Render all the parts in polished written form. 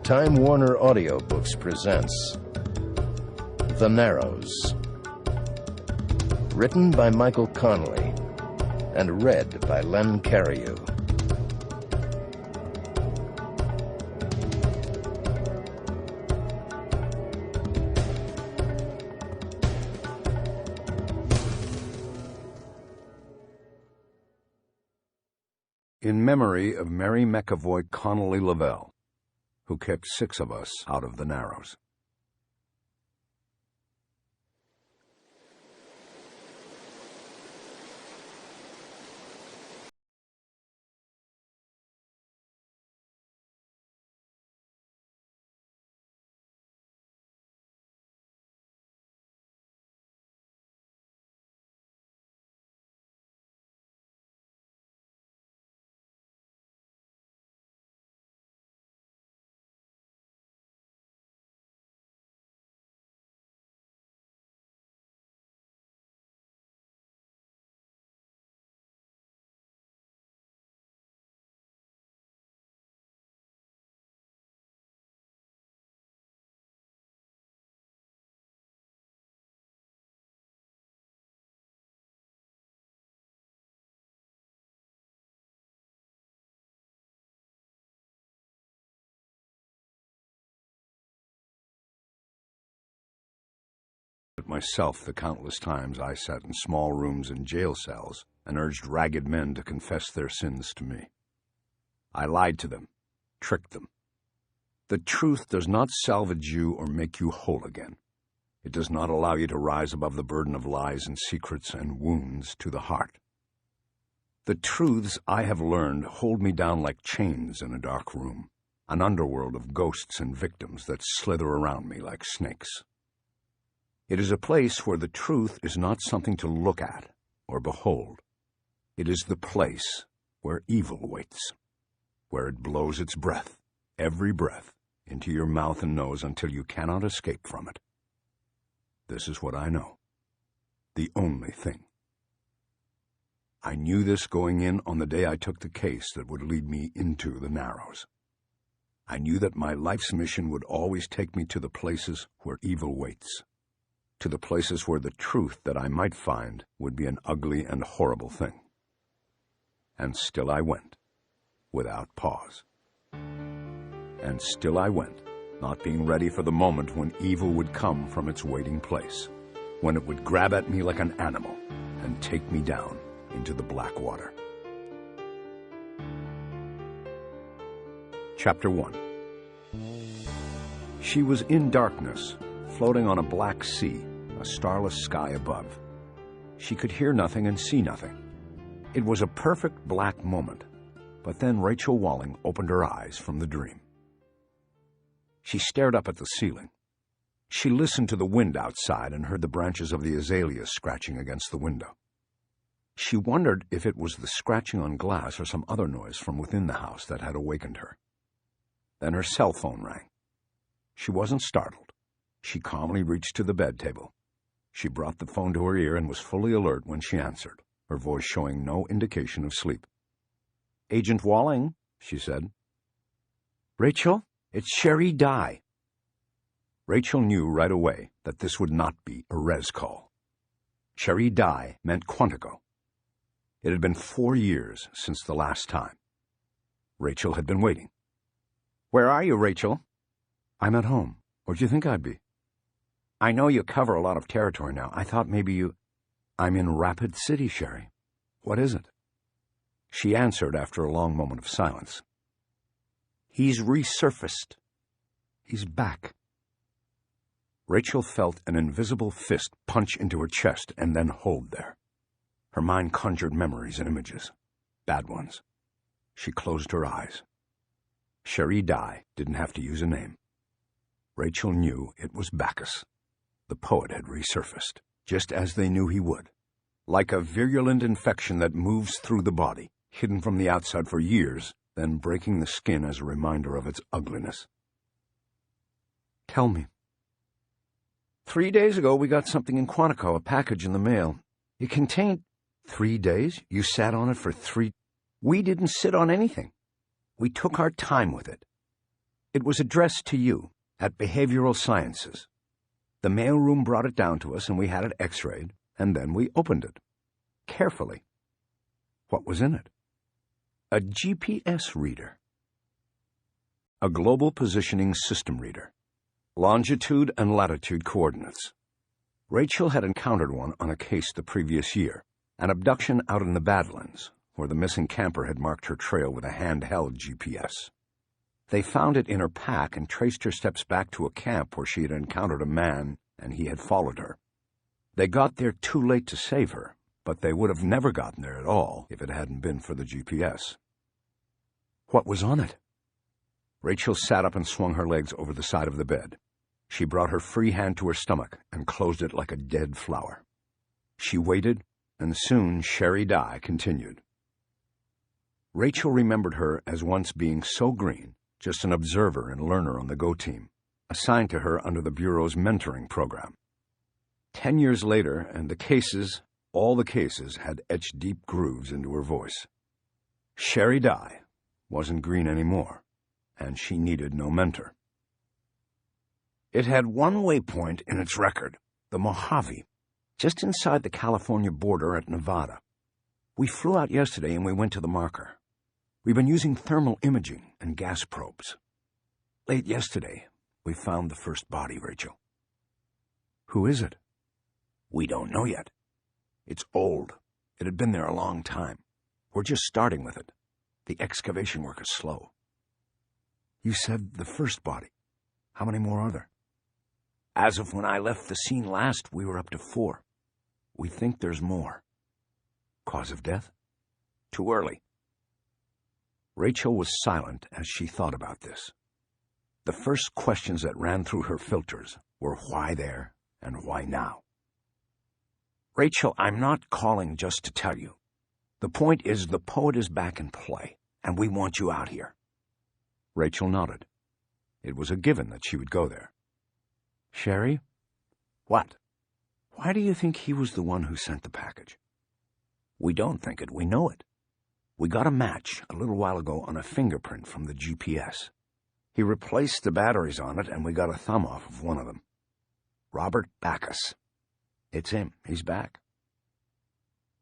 Time Warner Audiobooks presents The Narrows. Written by Michael Connelly and read by Len Cariou. In memory of Mary McAvoy Connolly Lavelle, who kept 6 of us out of the Narrows. Myself the countless times I sat in small rooms in jail cells and urged ragged men to confess their sins to me. I lied to them, tricked them. The truth does not salvage you or make you whole again. It does not allow you to rise above the burden of lies and secrets and wounds to the heart. The truths I have learned hold me down like chains in a dark room, an underworld of ghosts and victims that slither around me like snakes. It is a place where the truth is not something to look at or behold. It is the place where evil waits, where it blows its breath, every breath, into your mouth and nose until you cannot escape from it. This is what I know, the only thing. I knew this going in on the day I took the case that would lead me into the Narrows. I knew that my life's mission would always take me to the places where evil waits, to the places where the truth that I might find would be an ugly and horrible thing. And still I went, without pause. And still I went, not being ready for the moment when evil would come from its waiting place, when it would grab at me like an animal and take me down into the black water. Chapter 1. She was in darkness, floating on a black sea, a starless sky above. She could hear nothing and see nothing. It was a perfect black moment, but then Rachel Walling opened her eyes from the dream. She stared up at the ceiling. She listened to the wind outside and heard the branches of the azaleas scratching against the window. She wondered if it was the scratching on glass or some other noise from within the house that had awakened her. Then her cell phone rang. She wasn't startled. She calmly reached to the bed table. She brought the phone to her ear and was fully alert when she answered, her voice showing no indication of sleep. "Agent Walling," she said. "Rachel, it's Sherry Dye." Rachel knew right away that this would not be a res call. Sherry Dye meant Quantico. It had been 4 years since the last time. Rachel had been waiting. "Where are you, Rachel?" "I'm at home. Where'd you think I'd be?" "I know you cover a lot of territory now. I thought maybe you—" "I'm in Rapid City, Sherry. What is it?" She answered after a long moment of silence. "He's resurfaced. He's back." Rachel felt an invisible fist punch into her chest and then hold there. Her mind conjured memories and images, bad ones. She closed her eyes. Sherry Dye didn't have to use a name. Rachel knew it was Bacchus. The poet had resurfaced, just as they knew he would, like a virulent infection that moves through the body, hidden from the outside for years, then breaking the skin as a reminder of its ugliness. "Tell me." 3 days ago we got something in Quantico, a package in the mail. It contained— 3 days? You sat on it for 3— We didn't sit on anything. We took our time with it. It was addressed to you at Behavioral Sciences. The mailroom brought it down to us, and we had it x-rayed, and then we opened it. Carefully. What was in it? A GPS reader. A global positioning system reader. Longitude and latitude coordinates. Rachel had encountered one on a case the previous year, an abduction out in the Badlands, where the missing camper had marked her trail with a handheld GPS. They found it in her pack and traced her steps back to a camp where she had encountered a man and he had followed her. They got there too late to save her, but they would have never gotten there at all if it hadn't been for the GPS. What was on it? Rachel sat up and swung her legs over the side of the bed. She brought her free hand to her stomach and closed it like a dead flower. She waited, and soon Sherry Dye continued. Rachel remembered her as once being so green, just an observer and learner on the Go team, assigned to her under the Bureau's mentoring program. 10 years later, and all the cases had etched deep grooves into her voice. Sherry Dye wasn't green anymore, and she needed no mentor. It had one waypoint in its record, the Mojave, just inside the California border at Nevada. We flew out yesterday and we went to the marker. We've been using thermal imaging and gas probes. Late yesterday, we found the first body, Rachel. Who is it? We don't know yet. It's old. It had been there a long time. We're just starting with it. The excavation work is slow. You said the first body. How many more are there? As of when I left the scene last, we were up to 4. We think there's more. Cause of death? Too early. Rachel was silent as she thought about this. The first questions that ran through her filters were why there and why now. Rachel, I'm not calling just to tell you. The point is the poet is back in play, and we want you out here. Rachel nodded. It was a given that she would go there. Sherry? What? Why do you think he was the one who sent the package? We don't think it, we know it. We got a match a little while ago on a fingerprint from the GPS. He replaced the batteries on it, and we got a thumb off of one of them. Robert Backus. It's him. He's back.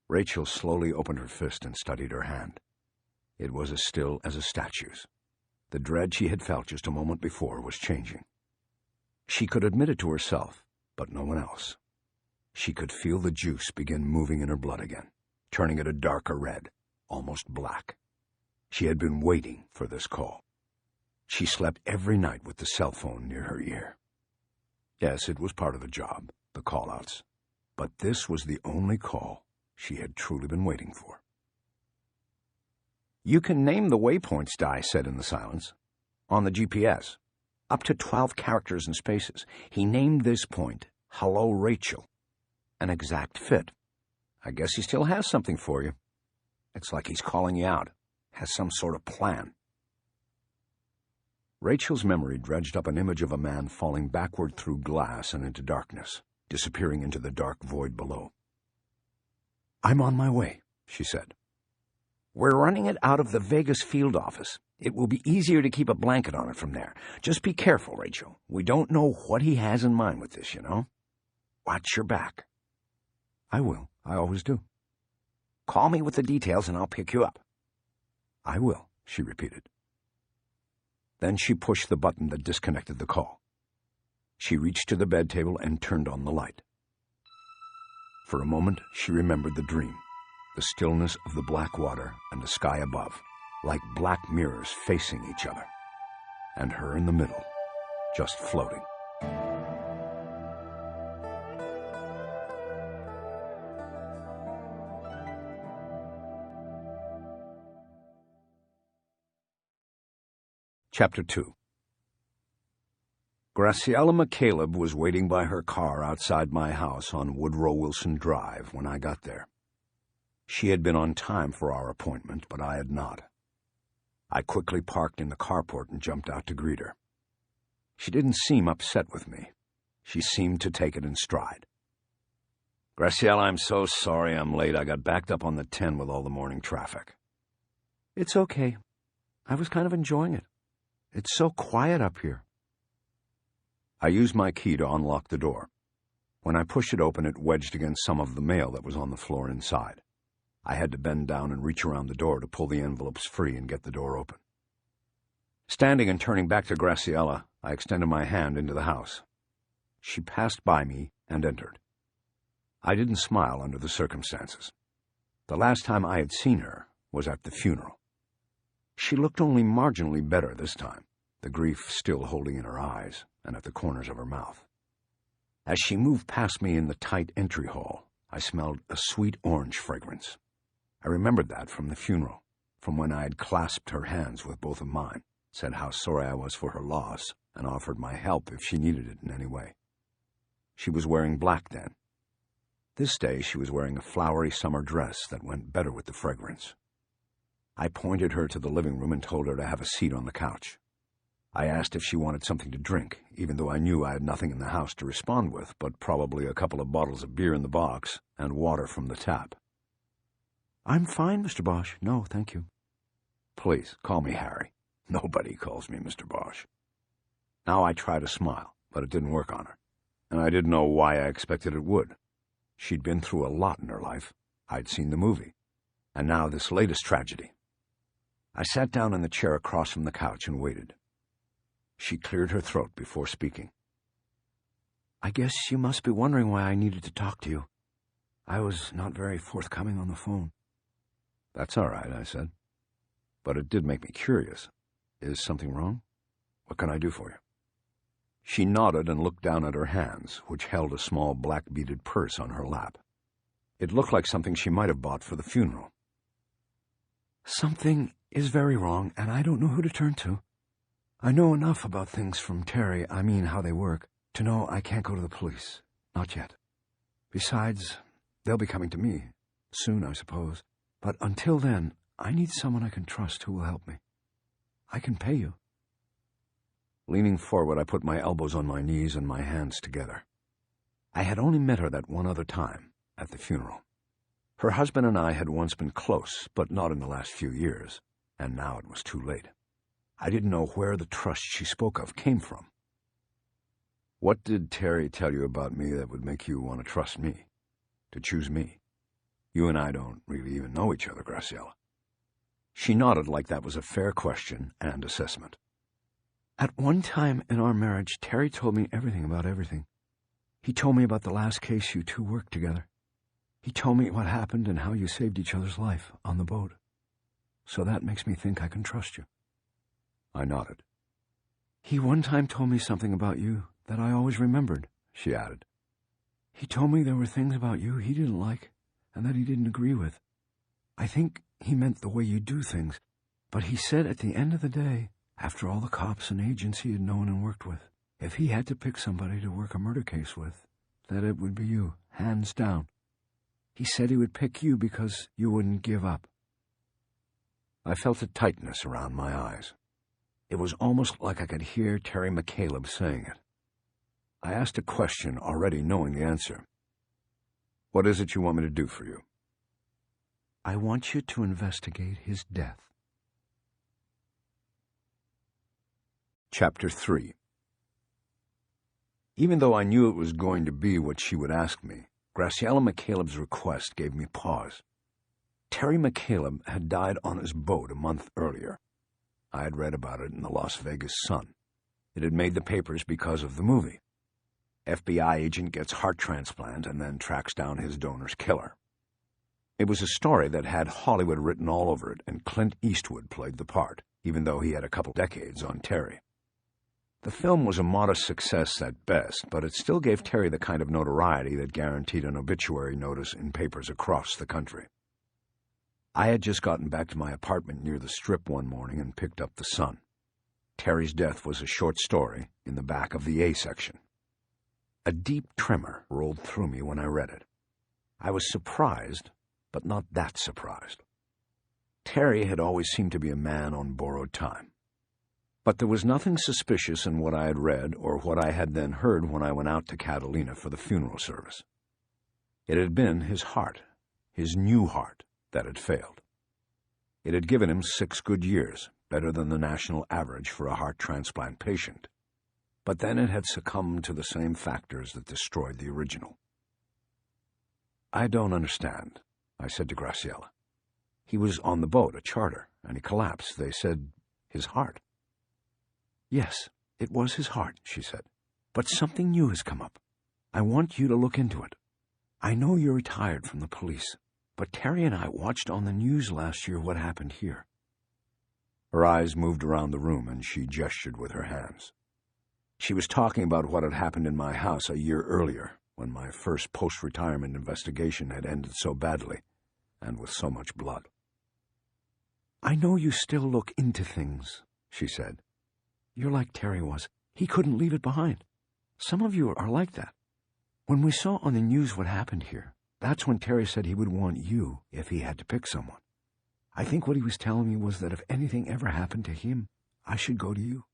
Rachel slowly opened her fist and studied her hand. It was as still as a statue's. The dread she had felt just a moment before was changing. She could admit it to herself, but no one else. She could feel the juice begin moving in her blood again, turning it a darker red, almost black. She had been waiting for this call. She slept every night with the cell phone near her ear. Yes, it was part of the job, the call-outs, but this was the only call she had truly been waiting for. You can name the waypoints, Dye said in the silence. On the GPS. Up to 12 characters and spaces. He named this point, Hello, Rachel. An exact fit. I guess he still has something for you. It's like he's calling you out. Has some sort of plan. Rachel's memory dredged up an image of a man falling backward through glass and into darkness, disappearing into the dark void below. I'm on my way, she said. We're running it out of the Vegas field office. It will be easier to keep a blanket on it from there. Just be careful, Rachel. We don't know what he has in mind with this, you know? Watch your back. I will. I always do. Call me with the details and I'll pick you up. I will, she repeated. Then she pushed the button that disconnected the call. She reached to the bed table and turned on the light. For a moment, she remembered the dream, the stillness of the black water and the sky above, like black mirrors facing each other, and her in the middle, just floating. Chapter 2. Graciela McCaleb was waiting by her car outside my house on Woodrow Wilson Drive when I got there. She had been on time for our appointment, but I had not. I quickly parked in the carport and jumped out to greet her. She didn't seem upset with me. She seemed to take it in stride. Graciela, I'm so sorry I'm late. I got backed up on the 10 with all the morning traffic. It's okay. I was kind of enjoying it. It's so quiet up here." I used my key to unlock the door. When I pushed it open, it wedged against some of the mail that was on the floor inside. I had to bend down and reach around the door to pull the envelopes free and get the door open. Standing and turning back to Graciela, I extended my hand into the house. She passed by me and entered. I didn't smile under the circumstances. The last time I had seen her was at the funeral. She looked only marginally better this time, the grief still holding in her eyes and at the corners of her mouth. As she moved past me in the tight entry hall, I smelled a sweet orange fragrance. I remembered that from the funeral, from when I had clasped her hands with both of mine, said how sorry I was for her loss, and offered my help if she needed it in any way. She was wearing black then. This day she was wearing a flowery summer dress that went better with the fragrance. I pointed her to the living room and told her to have a seat on the couch. I asked if she wanted something to drink, even though I knew I had nothing in the house to respond with but probably a couple of bottles of beer in the box and water from the tap. "I'm fine, Mr. Bosch. No, thank you." "Please, call me Harry. Nobody calls me Mr. Bosch." Now I tried to smile, but it didn't work on her, and I didn't know why I expected it would. She'd been through a lot in her life. I'd seen the movie, and now this latest tragedy. I sat down in the chair across from the couch and waited. She cleared her throat before speaking. "I guess you must be wondering why I needed to talk to you. I was not very forthcoming on the phone." "That's all right," I said. "But it did make me curious. Is something wrong? What can I do for you?" She nodded and looked down at her hands, which held a small black beaded purse on her lap. It looked like something she might have bought for the funeral. "Something is very wrong, and I don't know who to turn to. I know enough about things from Terry, I mean how they work, to know I can't go to the police. Not yet. Besides, they'll be coming to me. Soon, I suppose. But until then, I need someone I can trust who will help me. I can pay you." Leaning forward, I put my elbows on my knees and my hands together. I had only met her that one other time, at the funeral. Her husband and I had once been close, but not in the last few years, and now it was too late. I didn't know where the trust she spoke of came from. "What did Terry tell you about me that would make you want to trust me, to choose me? You and I don't really even know each other, Graciela." She nodded like that was a fair question and assessment. "At one time in our marriage, Terry told me everything about everything. He told me about the last case you two worked together. He told me what happened and how you saved each other's life on the boat. So that makes me think I can trust you." I nodded. "He one time told me something about you that I always remembered," she added. "He told me there were things about you he didn't like and that he didn't agree with. I think he meant the way you do things, but he said at the end of the day, after all the cops and agents he had known and worked with, if he had to pick somebody to work a murder case with, that it would be you, hands down. He said he would pick you because you wouldn't give up." I felt a tightness around my eyes. It was almost like I could hear Terry McCaleb saying it. I asked a question already knowing the answer. "What is it you want me to do for you?" "I want you to investigate his death." Chapter 3. Even though I knew it was going to be what she would ask me, Graciela McCaleb's request gave me pause. Terry McCaleb had died on his boat a month earlier. I had read about it in the Las Vegas Sun. It had made the papers because of the movie. FBI agent gets heart transplant and then tracks down his donor's killer. It was a story that had Hollywood written all over it, and Clint Eastwood played the part, even though he had a couple decades on Terry. The film was a modest success at best, but it still gave Terry the kind of notoriety that guaranteed an obituary notice in papers across the country. I had just gotten back to my apartment near the Strip one morning and picked up the Sun. Terry's death was a short story in the back of the A section. A deep tremor rolled through me when I read it. I was surprised, but not that surprised. Terry had always seemed to be a man on borrowed time. But there was nothing suspicious in what I had read or what I had then heard when I went out to Catalina for the funeral service. It had been his heart, his new heart, that had failed. It had given him 6 good years, better than the national average for a heart transplant patient. But then it had succumbed to the same factors that destroyed the original. "I don't understand," I said to Graciela. "He was on the boat, a charter, and he collapsed. They said his heart." "Yes, it was his heart," she said. "But something new has come up. I want you to look into it. I know you're retired from the police, but Terry and I watched on the news last year what happened here." Her eyes moved around the room, and she gestured with her hands. She was talking about what had happened in my house a year earlier, when my first post-retirement investigation had ended so badly, and with so much blood. "I know you still look into things," she said. "You're like Terry was. He couldn't leave it behind. Some of you are like that. When we saw on the news what happened here, that's when Terry said he would want you if he had to pick someone. I think what he was telling me was that if anything ever happened to him, I should go to you."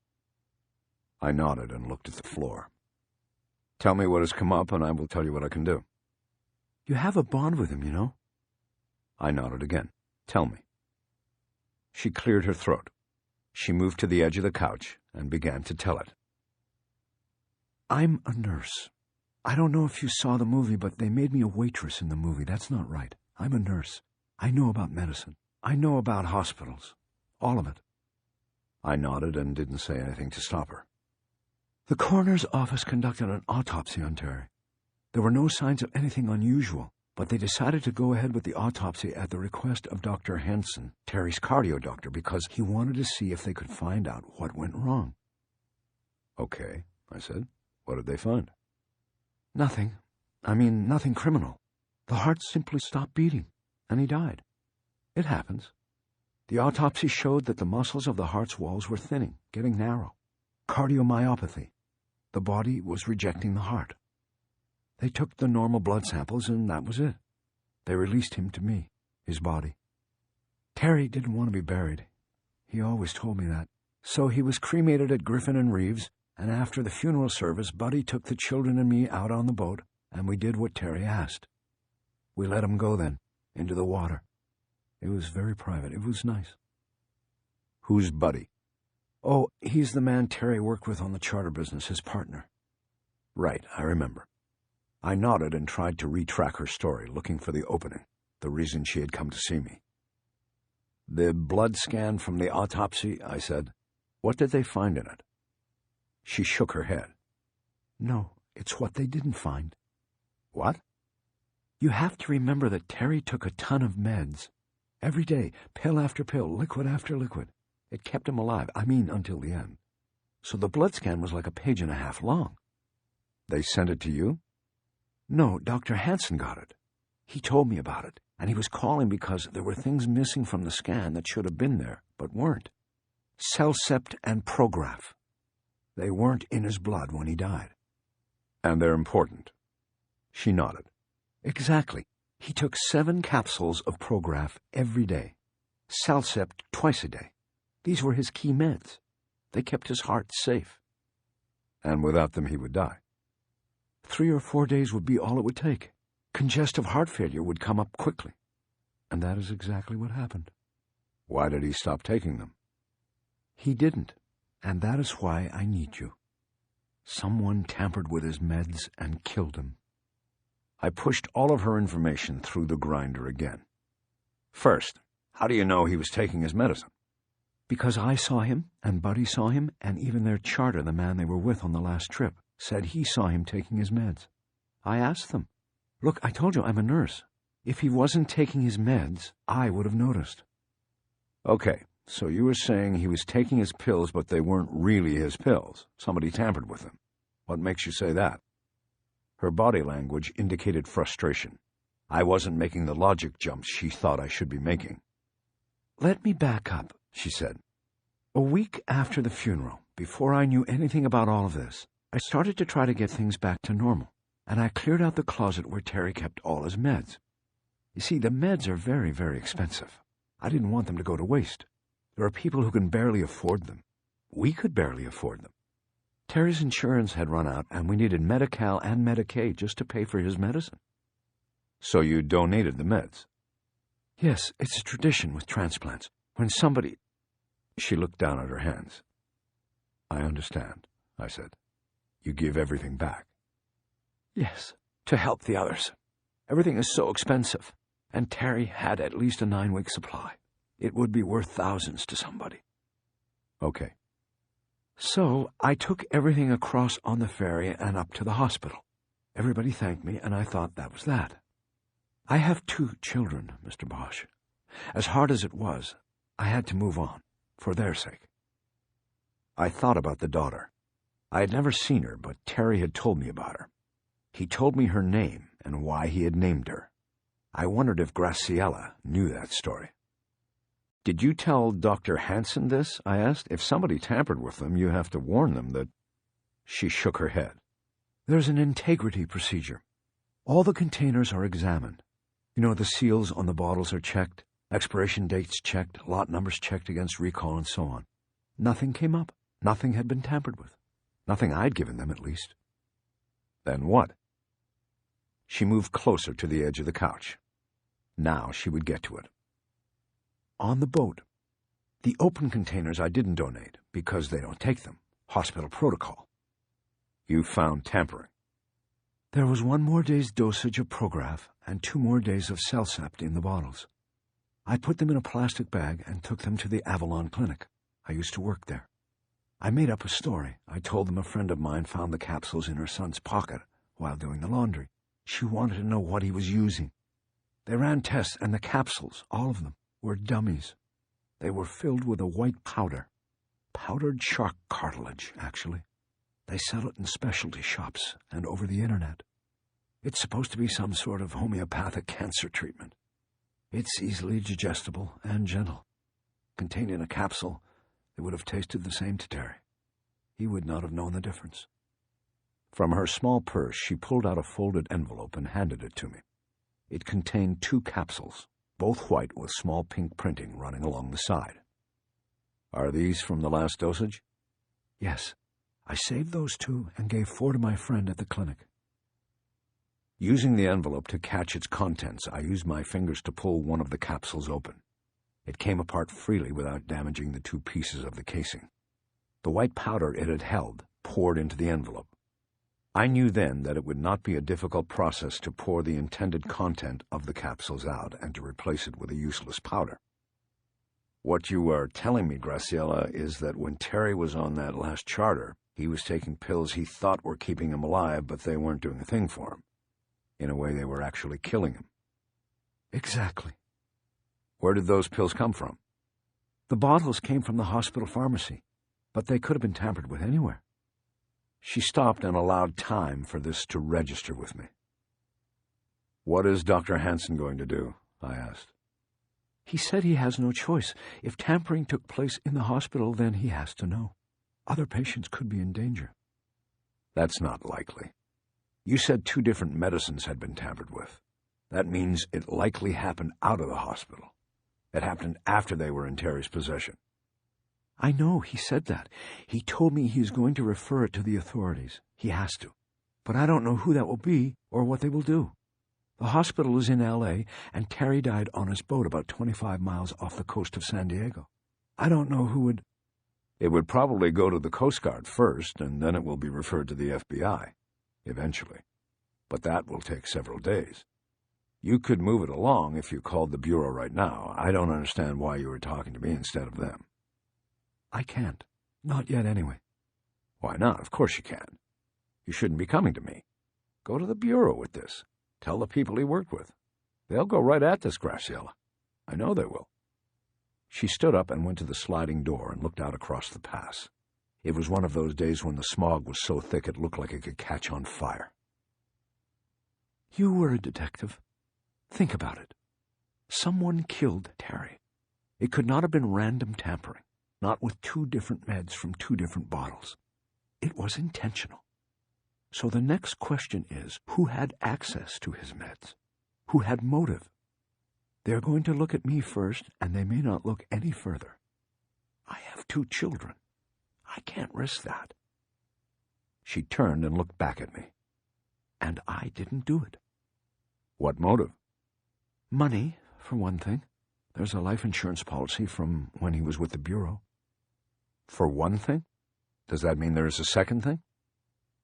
I nodded and looked at the floor. "Tell me what has come up, and I will tell you what I can do." "You have a bond with him, you know." I nodded again. "Tell me." She cleared her throat. She moved to the edge of the couch and began to tell it. "I'm a nurse. I don't know if you saw the movie, but they made me a waitress in the movie. That's not right. I'm a nurse. I know about medicine. I know about hospitals. All of it." I nodded and didn't say anything to stop her. "The coroner's office conducted an autopsy on Terry. There were no signs of anything unusual, but they decided to go ahead with the autopsy at the request of Dr. Hansen, Terry's cardio doctor, because he wanted to see if they could find out what went wrong." "Okay," I said. "What did they find?" "Nothing. I mean, nothing criminal. The heart simply stopped beating, and he died. It happens. The autopsy showed that the muscles of the heart's walls were thinning, getting narrow. Cardiomyopathy. The body was rejecting the heart. They took the normal blood samples, and that was it. They released him to me, his body. Terry didn't want to be buried. He always told me that. So he was cremated at Griffin and Reeves, and after the funeral service, Buddy took the children and me out on the boat, and we did what Terry asked. We let him go then, into the water. It was very private. It was nice." "Who's Buddy?" "Oh, he's the man Terry worked with on the charter business, his partner." "Right, I remember." I nodded and tried to retrack her story, looking for the opening, the reason she had come to see me. "The blood scan from the autopsy," I said. "What did they find in it?" She shook her head. "No, it's what they didn't find." "What?" "You have to remember that Terry took a ton of meds. Every day, pill after pill, liquid after liquid. It kept him alive, I mean until the end. So the blood scan was like a page and a half long." "They sent it to you?" "No, Dr. Hansen got it. He told me about it, and he was calling because there were things missing from the scan that should have been there, but weren't. Cellcept and Prograf. They weren't in his blood when he died." "And they're important." She nodded. "Exactly. He took 7 capsules of Prograf every day. Cellcept twice a day. These were his key meds. They kept his heart safe." "And without them he would die?" 3 or 4 days would be all it would take. Congestive heart failure would come up quickly. And that is exactly what happened." "Why did he stop taking them?" "He didn't, and that is why I need you. Someone tampered with his meds and killed him." I pushed all of her information through the grinder again. "First, how do you know he was taking his medicine?" "Because I saw him, and Buddy saw him, and even their charter, the man they were with on the last trip, said he saw him taking his meds. I asked them. Look, I told you I'm a nurse. If he wasn't taking his meds, I would have noticed." "Okay, so you were saying he was taking his pills, but they weren't really his pills. Somebody tampered with them. What makes you say that?" Her body language indicated frustration. I wasn't making the logic jumps she thought I should be making. "Let me back up," she said. "A week after the funeral, before I knew anything about all of this, I started to try to get things back to normal, and I cleared out the closet where Terry kept all his meds. You see, the meds are very, very expensive. I didn't want them to go to waste. There are people who can barely afford them. We could barely afford them. Terry's insurance had run out, and we needed Medi-Cal and Medicaid just to pay for his medicine." "So you donated the meds?" "Yes, it's a tradition with transplants. When somebody—" She looked down at her hands. "I understand," I said. "You give everything back." "Yes, to help the others. Everything is so expensive, and Terry had at least a 9-week supply. It would be worth thousands to somebody." "Okay." "So I took everything across on the ferry and up to the hospital. Everybody thanked me, and I thought that was that. I have 2 children, Mr. Bosch. As hard as it was, I had to move on, for their sake." I thought about the daughter. I had never seen her, but Terry had told me about her. He told me her name and why he had named her. I wondered if Graciela knew that story. "Did you tell Dr. Hansen this?" I asked. "If somebody tampered with them, you have to warn them that—" She shook her head. "There's an integrity procedure. All the containers are examined. You know, the seals on the bottles are checked, expiration dates checked, lot numbers checked against recall, and so on. Nothing came up. Nothing had been tampered with. Nothing I'd given them, at least." "Then what?" She moved closer to the edge of the couch. Now she would get to it. "On the boat. The open containers I didn't donate, because they don't take them. Hospital protocol." "You found tampering?" "There was 1 more day's dosage of Prograf and 2 more days of Celcept in the bottles. I put them in a plastic bag and took them to the Avalon Clinic. I used to work there. I made up a story. I told them a friend of mine found the capsules in her son's pocket while doing the laundry. She wanted to know what he was using. They ran tests, and the capsules, all of them, were dummies. They were filled with a white powder. Powdered shark cartilage, actually. They sell it in specialty shops and over the internet. It's supposed to be some sort of homeopathic cancer treatment. It's easily digestible and gentle. Contained in a capsule, it would have tasted the same to Terry. He would not have known the difference." From her small purse, she pulled out a folded envelope and handed it to me. It contained 2 capsules, both white with small pink printing running along the side. "Are these from the last dosage?" "Yes. I saved those 2 and gave 4 to my friend at the clinic." Using the envelope to catch its contents, I used my fingers to pull one of the capsules open. It came apart freely without damaging the 2 pieces of the casing. The white powder it had held poured into the envelope. I knew then that it would not be a difficult process to pour the intended content of the capsules out and to replace it with a useless powder. "What you are telling me, Graciela, is that when Terry was on that last charter, he was taking pills he thought were keeping him alive, but they weren't doing a thing for him. In a way, they were actually killing him." "Exactly." "Where did those pills come from?" "The bottles came from the hospital pharmacy, but they could have been tampered with anywhere." She stopped and allowed time for this to register with me. "What is Dr. Hansen going to do?" I asked. "He said he has no choice. If tampering took place in the hospital, then he has to know. Other patients could be in danger." "That's not likely. You said 2 different medicines had been tampered with. That means it likely happened out of the hospital. It happened after they were in Terry's possession." "I know, he said that. He told me he is going to refer it to the authorities. He has to. But I don't know who that will be or what they will do. The hospital is in L.A., and Terry died on his boat about 25 miles off the coast of San Diego. I don't know who would—" "It would probably go to the Coast Guard first, and then it will be referred to the FBI, eventually. But that will take several days. You could move it along if you called the Bureau right now. I don't understand why you were talking to me instead of them." "I can't. Not yet, anyway." "Why not? Of course you can. You shouldn't be coming to me. Go to the Bureau with this. Tell the people he worked with. They'll go right at this, Graciela. I know they will." She stood up and went to the sliding door and looked out across the pass. It was one of those days when the smog was so thick it looked like it could catch on fire. "You were a detective. Think about it. Someone killed Terry. It could not have been random tampering, not with 2 different meds from 2 different bottles. It was intentional. So the next question is, who had access to his meds? Who had motive? They're going to look at me first, and they may not look any further. I have 2 children. I can't risk that." She turned and looked back at me. "And I didn't do it." "What motive?" "Money, for one thing. There's a life insurance policy from when he was with the Bureau. For one thing? Does that mean there is a second thing?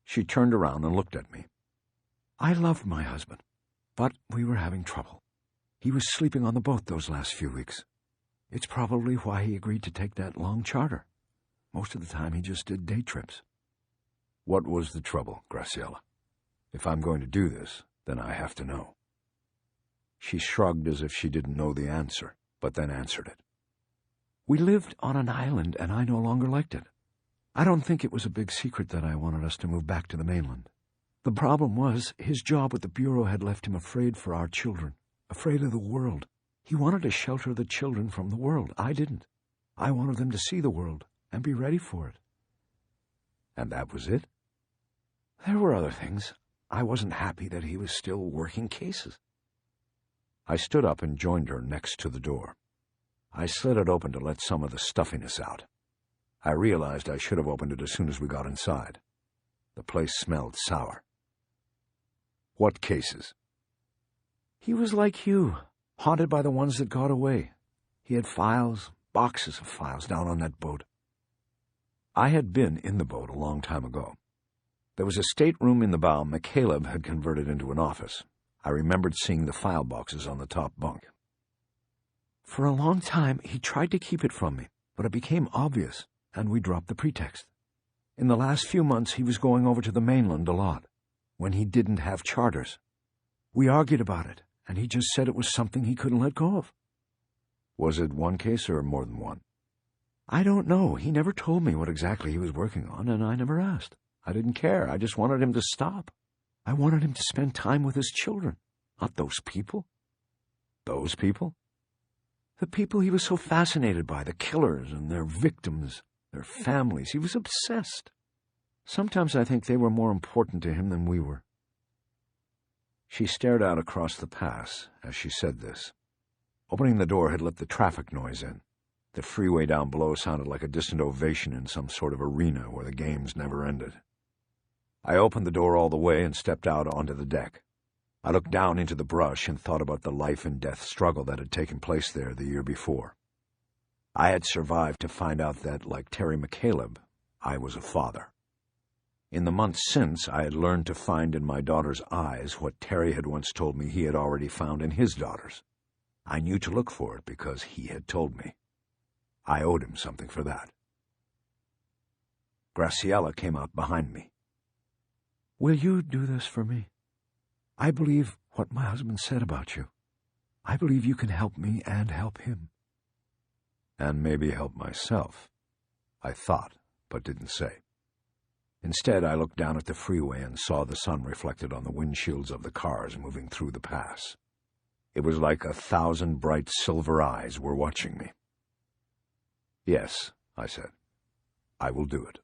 She turned around and looked at me. I loved my husband, but we were having trouble. He was sleeping on the boat those last few weeks. It's probably why he agreed to take that long charter. Most of the time he just did day trips. What was the trouble, Graciela? If I'm going to do this, then I have to know. She shrugged as if she didn't know the answer, but then answered it. We lived on an island, and I no longer liked it. I don't think it was a big secret that I wanted us to move back to the mainland. The problem was, his job with the Bureau had left him afraid for our children, afraid of the world. He wanted to shelter the children from the world. I didn't. I wanted them to see the world and be ready for it. And that was it? There were other things. I wasn't happy that he was still working cases. I stood up and joined her next to the door. I slid it open to let some of the stuffiness out. I realized I should have opened it as soon as we got inside. The place smelled sour. What cases? He was like you, haunted by the ones that got away. He had files, boxes of files down on that boat. I had been in the boat a long time ago. There was a stateroom in the bow McCaleb had converted into an office. I remembered seeing the file boxes on the top bunk. For a long time, he tried to keep it from me, but it became obvious, and we dropped the pretext. In the last few months, he was going over to the mainland a lot, when he didn't have charters. We argued about it, and he just said it was something he couldn't let go of. Was it one case or more than one? I don't know. He never told me what exactly he was working on, and I never asked. I didn't care. I just wanted him to stop. I wanted him to spend time with his children, not those people. Those people? The people he was so fascinated by, the killers and their victims, their families. He was obsessed. Sometimes I think they were more important to him than we were. She stared out across the pass as she said this. Opening the door had let the traffic noise in. The freeway down below sounded like a distant ovation in some sort of arena where the games never ended. I opened the door all the way and stepped out onto the deck. I looked down into the brush and thought about the life-and-death struggle that had taken place there the year before. I had survived to find out that, like Terry McCaleb, I was a father. In the months since, I had learned to find in my daughter's eyes what Terry had once told me he had already found in his daughters. I knew to look for it because he had told me. I owed him something for that. Graciela came out behind me. Will you do this for me? I believe what my husband said about you. I believe you can help me and help him. And maybe help myself, I thought, but didn't say. Instead, I looked down at the freeway and saw the sun reflected on the windshields of the cars moving through the pass. It was like 1,000 bright silver eyes were watching me. Yes, I said. I will do it.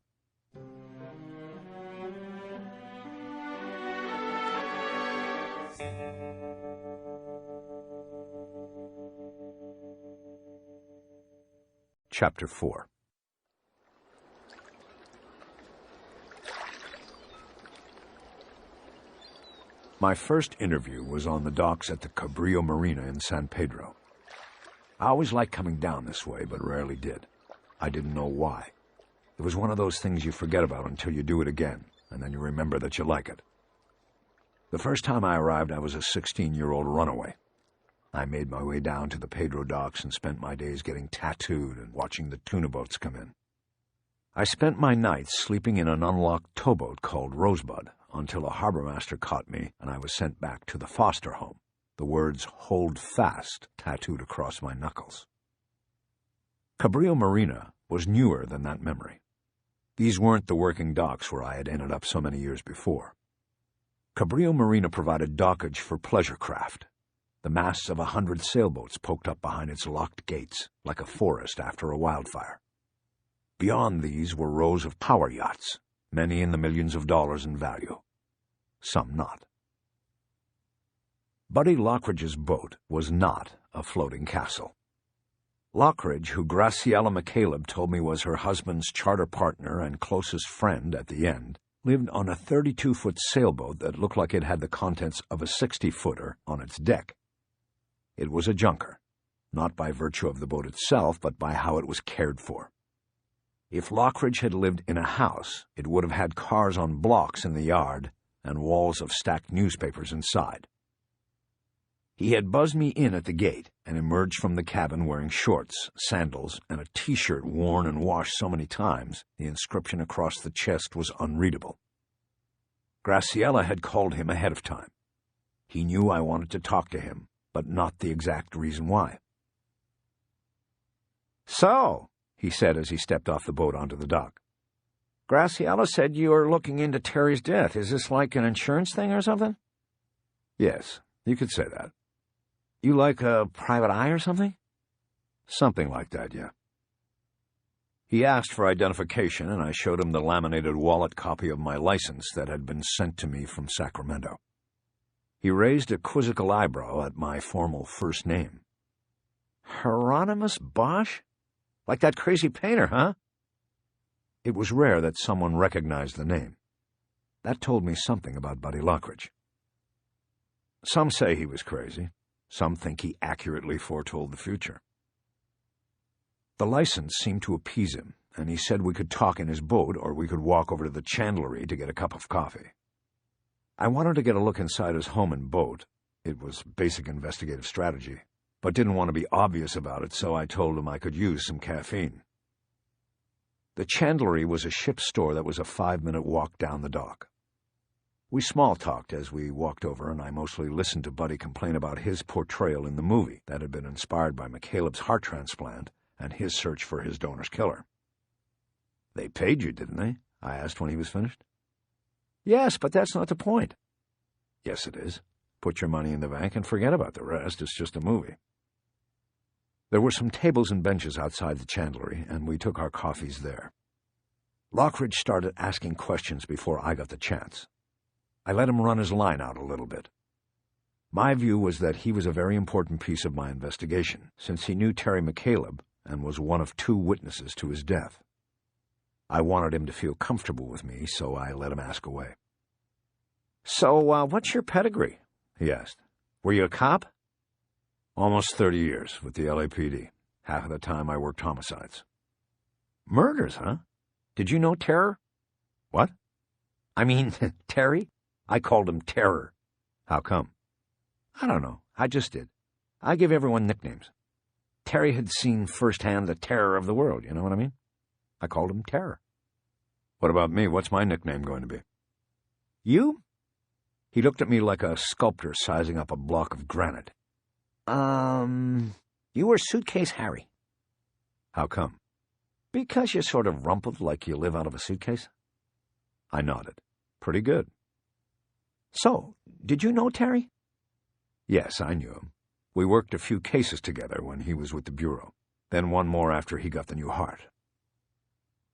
Chapter 4. My first interview was on the docks at the Cabrillo Marina in San Pedro. I always liked coming down this way, but rarely did. I didn't know why. It was one of those things you forget about until you do it again, and then you remember that you like it. The first time I arrived, I was a 16-year-old runaway. I made my way down to the Pedro docks and spent my days getting tattooed and watching the tuna boats come in. I spent my nights sleeping in an unlocked towboat called Rosebud until a harbormaster caught me and I was sent back to the foster home, the words "Hold Fast" tattooed across my knuckles. Cabrillo Marina was newer than that memory. These weren't the working docks where I had ended up so many years before. Cabrillo Marina provided dockage for pleasure craft. The masts of 100 sailboats poked up behind its locked gates, like a forest after a wildfire. Beyond these were rows of power yachts, many in the millions of dollars in value. Some not. Buddy Lockridge's boat was not a floating castle. Lockridge, who Graciela McCaleb told me was her husband's charter partner and closest friend at the end, lived on a 32-foot sailboat that looked like it had the contents of a 60-footer on its deck. It was a junker, not by virtue of the boat itself, but by how it was cared for. If Lockridge had lived in a house, it would have had cars on blocks in the yard and walls of stacked newspapers inside. He had buzzed me in at the gate and emerged from the cabin wearing shorts, sandals, and a T-shirt worn and washed so many times the inscription across the chest was unreadable. Graciela had called him ahead of time. He knew I wanted to talk to him, but not the exact reason why. "So," he said as he stepped off the boat onto the dock, "Graciela said you are looking into Terry's death. Is this like an insurance thing or something?" "Yes, you could say that." "You like a private eye or something?" "Something like that, yeah." He asked for identification, and I showed him the laminated wallet copy of my license that had been sent to me from Sacramento. He raised a quizzical eyebrow at my formal first name. "Hieronymus Bosch? Like that crazy painter, huh?" It was rare that someone recognized the name. That told me something about Buddy Lockridge. Some say he was crazy. Some think he accurately foretold the future. The license seemed to appease him, and he said we could talk in his boat or we could walk over to the chandlery to get a cup of coffee. I wanted to get a look inside his home and boat. It was basic investigative strategy, but didn't want to be obvious about it, so I told him I could use some caffeine. The chandlery was a ship store that was a 5-minute walk down the dock. We small-talked as we walked over, and I mostly listened to Buddy complain about his portrayal in the movie that had been inspired by McCaleb's heart transplant and his search for his donor's killer. "They paid you, didn't they?" I asked when he was finished. "Yes, but that's not the point." "Yes, it is. Put your money in the bank and forget about the rest. It's just a movie." There were some tables and benches outside the chandlery, and we took our coffees there. Lockridge started asking questions before I got the chance. I let him run his line out a little bit. My view was that he was a very important piece of my investigation, since he knew Terry McCaleb and was one of 2 witnesses to his death. I wanted him to feel comfortable with me, so I let him ask away. "So, what's your pedigree?" he asked. "Were you a cop?" "Almost 30 years with the LAPD. Half of the time I worked homicides." "Murders, huh? Did you know Terror?" "What?" "I mean, Terry? I called him Terror." "How come?" "I don't know. I just did. I give everyone nicknames. Terry had seen firsthand the terror of the world, you know what I mean? I called him Terror." "What about me? What's my nickname going to be?" "You?" He looked at me like a sculptor sizing up a block of granite. You were Suitcase Harry." "How come?" "Because you're sort of rumpled like you live out of a suitcase." I nodded. "Pretty good." "So, did you know Terry?" "Yes, I knew him. We worked a few cases together when he was with the Bureau, then one more after he got the new heart."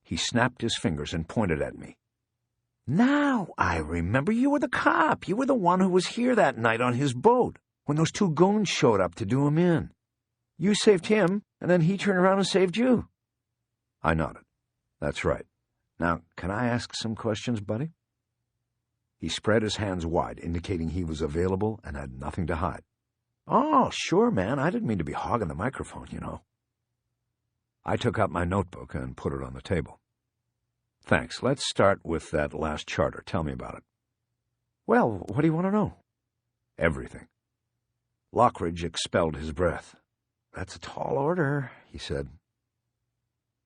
He snapped his fingers and pointed at me. "Now I remember, you were the cop. You were the one who was here that night on his boat, when those 2 goons showed up to do him in. You saved him, and then he turned around and saved you." I nodded. "That's right. Now, can I ask some questions, Buddy?" He spread his hands wide, indicating he was available and had nothing to hide. "Oh, sure, man. I didn't mean to be hogging the microphone, you know." I took out my notebook and put it on the table. "Thanks. Let's start with that last charter. Tell me about it." "Well, what do you want to know?" "Everything." Lockridge expelled his breath. "That's a tall order," he said.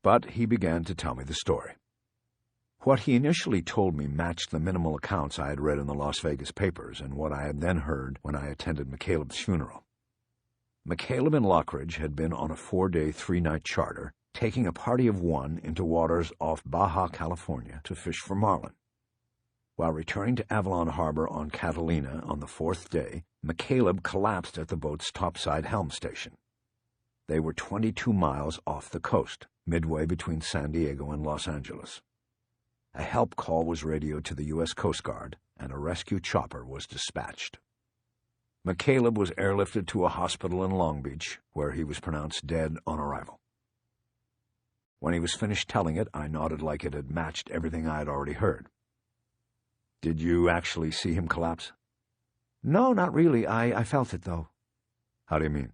But he began to tell me the story. What he initially told me matched the minimal accounts I had read in the Las Vegas papers and what I had then heard when I attended McCaleb's funeral. McCaleb and Lockridge had been on a 4-day, 3-night charter, taking a party of 1 into waters off Baja, California, to fish for marlin. While returning to Avalon Harbor on Catalina on the 4th day, McCaleb collapsed at the boat's topside helm station. They were 22 miles off the coast, midway between San Diego and Los Angeles. A help call was radioed to the U.S. Coast Guard, and a rescue chopper was dispatched. McCaleb was airlifted to a hospital in Long Beach, where he was pronounced dead on arrival. When he was finished telling it, I nodded like it had matched everything I had already heard. "Did you actually see him collapse?" "No, not really. I felt it, though." "How do you mean?"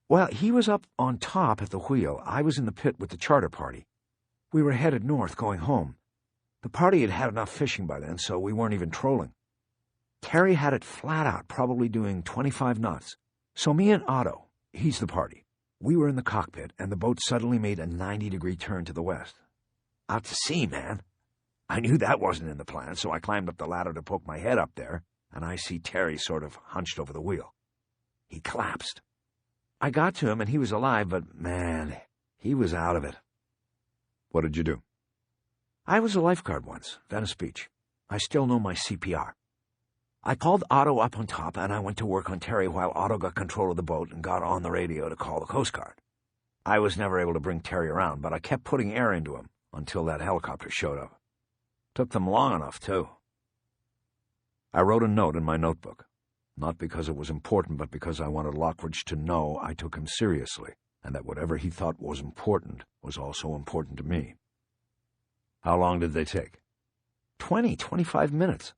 "Well, he was up on top at the wheel. I was in the pit with the charter party. We were headed north, going home. The party had had enough fishing by then, so we weren't even trolling. Terry had it flat out, probably doing 25 knots. So me and Otto, he's the party, we were in the cockpit, and the boat suddenly made a 90-degree turn to the west. Out to sea, man. I knew that wasn't in the plan, so I climbed up the ladder to poke my head up there, and I see Terry sort of hunched over the wheel. He collapsed. I got to him, and he was alive, but, man, he was out of it. What did you do? I was a lifeguard once, Venice Beach. I still know my CPR. I called Otto up on top, and I went to work on Terry while Otto got control of the boat and got on the radio to call the Coast Guard. I was never able to bring Terry around, but I kept putting air into him until that helicopter showed up. Took them long enough, too. I wrote a note in my notebook, not because it was important, but because I wanted Lockridge to know I took him seriously, and that whatever he thought was important was also important to me. How long did they take? 25 minutes.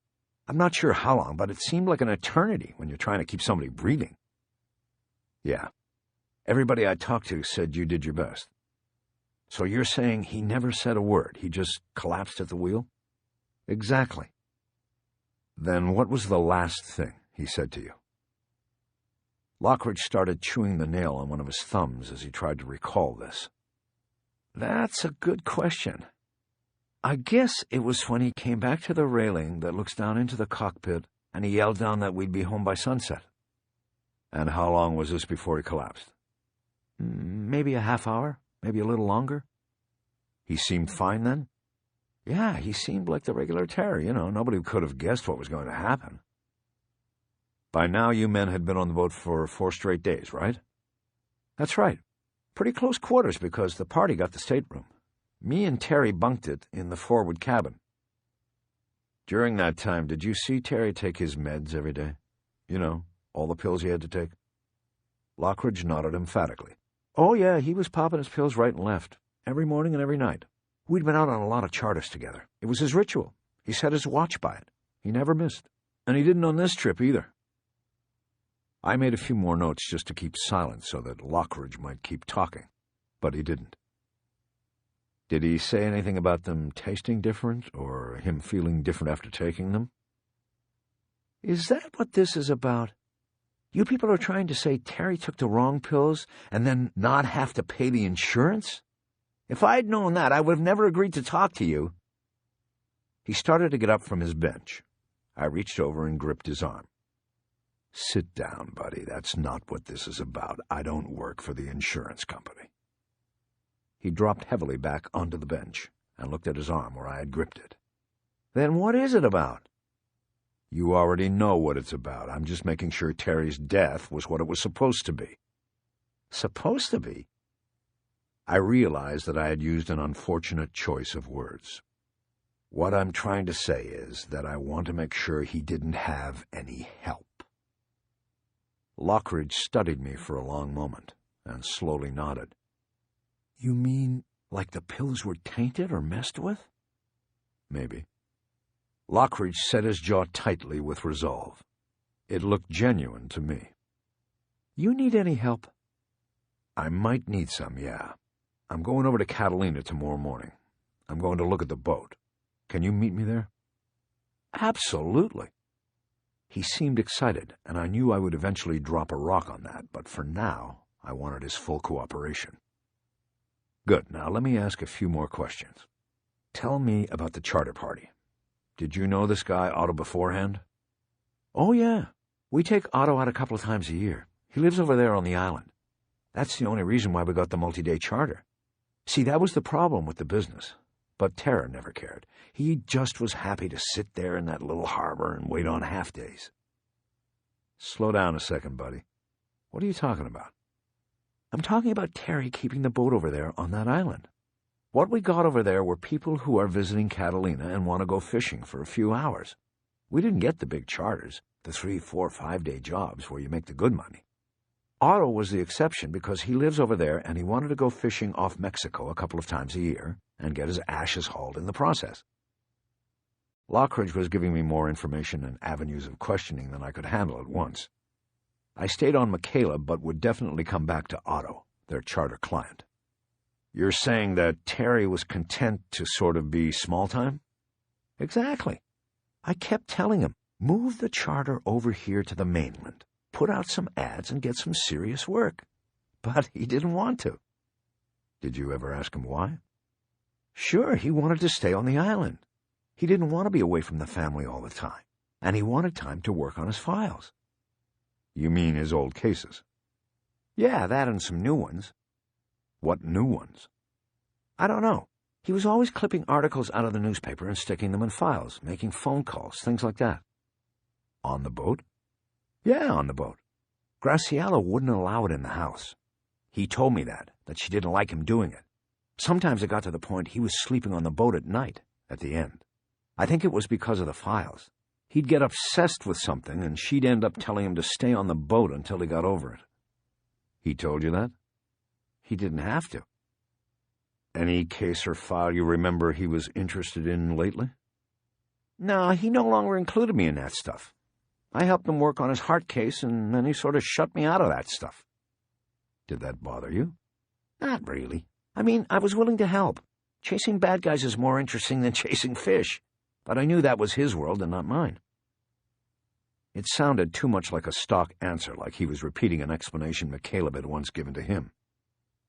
I'm not sure how long, but it seemed like an eternity when you're trying to keep somebody breathing. Yeah. Everybody I talked to said you did your best. So you're saying he never said a word, he just collapsed at the wheel? Exactly. Then what was the last thing he said to you? Lockridge started chewing the nail on one of his thumbs as he tried to recall this. That's a good question. I guess it was when he came back to the railing that looks down into the cockpit, and he yelled down that we'd be home by sunset. And how long was this before he collapsed? Maybe a half hour, maybe a little longer. He seemed fine then? Yeah, he seemed like the regular Terry, nobody could have guessed what was going to happen. By now you men had been on the boat for 4 straight days, right? That's right. Pretty close quarters because the party got the stateroom. Me and Terry bunked it in the forward cabin. During that time, did you see Terry take his meds every day? All the pills he had to take? Lockridge nodded emphatically. Oh, yeah, he was popping his pills right and left, every morning and every night. We'd been out on a lot of charters together. It was his ritual. He set his watch by it. He never missed. And he didn't on this trip either. I made a few more notes just to keep silent so that Lockridge might keep talking, but he didn't. Did he say anything about them tasting different, or him feeling different after taking them? Is that what this is about? You people are trying to say Terry took the wrong pills and then not have to pay the insurance? If I'd known that, I would have never agreed to talk to you. He started to get up from his bench. I reached over and gripped his arm. Sit down, buddy. That's not what this is about. I don't work for the insurance company. He dropped heavily back onto the bench and looked at his arm where I had gripped it. Then what is it about? You already know what it's about. I'm just making sure Terry's death was what it was supposed to be. Supposed to be? I realized that I had used an unfortunate choice of words. What I'm trying to say is that I want to make sure he didn't have any help. Lockridge studied me for a long moment and slowly nodded. You mean like the pills were tainted or messed with? Maybe. Lockridge set his jaw tightly with resolve. It looked genuine to me. You need any help? I might need some, yeah. I'm going over to Catalina tomorrow morning. I'm going to look at the boat. Can you meet me there? Absolutely. He seemed excited, and I knew I would eventually drop a rock on that, but for now, I wanted his full cooperation. Good. Now let me ask a few more questions. Tell me about the charter party. Did you know this guy, Otto, beforehand? Oh, yeah. We take Otto out a couple of times a year. He lives over there on the island. That's the only reason why we got the multi-day charter. See, that was the problem with the business. But Terra never cared. He just was happy to sit there in that little harbor and wait on half-days. Slow down a second, buddy. What are you talking about? I'm talking about Terry keeping the boat over there on that island. What we got over there were people who are visiting Catalina and want to go fishing for a few hours. We didn't get the big charters, the 3, 4, 5-day jobs where you make the good money. Otto was the exception because he lives over there and he wanted to go fishing off Mexico a couple of times a year and get his ashes hauled in the process. Lockridge was giving me more information and avenues of questioning than I could handle at once. I stayed on Michaela, but would definitely come back to Otto, their charter client. You're saying that Terry was content to sort of be small-time? Exactly. I kept telling him, move the charter over here to the mainland, put out some ads and get some serious work. But he didn't want to. Did you ever ask him why? Sure, he wanted to stay on the island. He didn't want to be away from the family all the time, and he wanted time to work on his files. You mean his old cases? Yeah, that and some new ones. What new ones? I don't know. He was always clipping articles out of the newspaper and sticking them in files, making phone calls, things like that. On the boat? Yeah, on the boat. Graciela wouldn't allow it in the house. He told me that she didn't like him doing it. Sometimes it got to the point he was sleeping on the boat at night, at the end. I think it was because of the files. He'd get obsessed with something, and she'd end up telling him to stay on the boat until he got over it. He told you that? He didn't have to. Any case or file you remember he was interested in lately? No, he no longer included me in that stuff. I helped him work on his heart case, and then he sort of shut me out of that stuff. Did that bother you? Not really. I mean, I was willing to help. Chasing bad guys is more interesting than chasing fish, but I knew that was his world and not mine. It sounded too much like a stock answer, like he was repeating an explanation McCaleb had once given to him.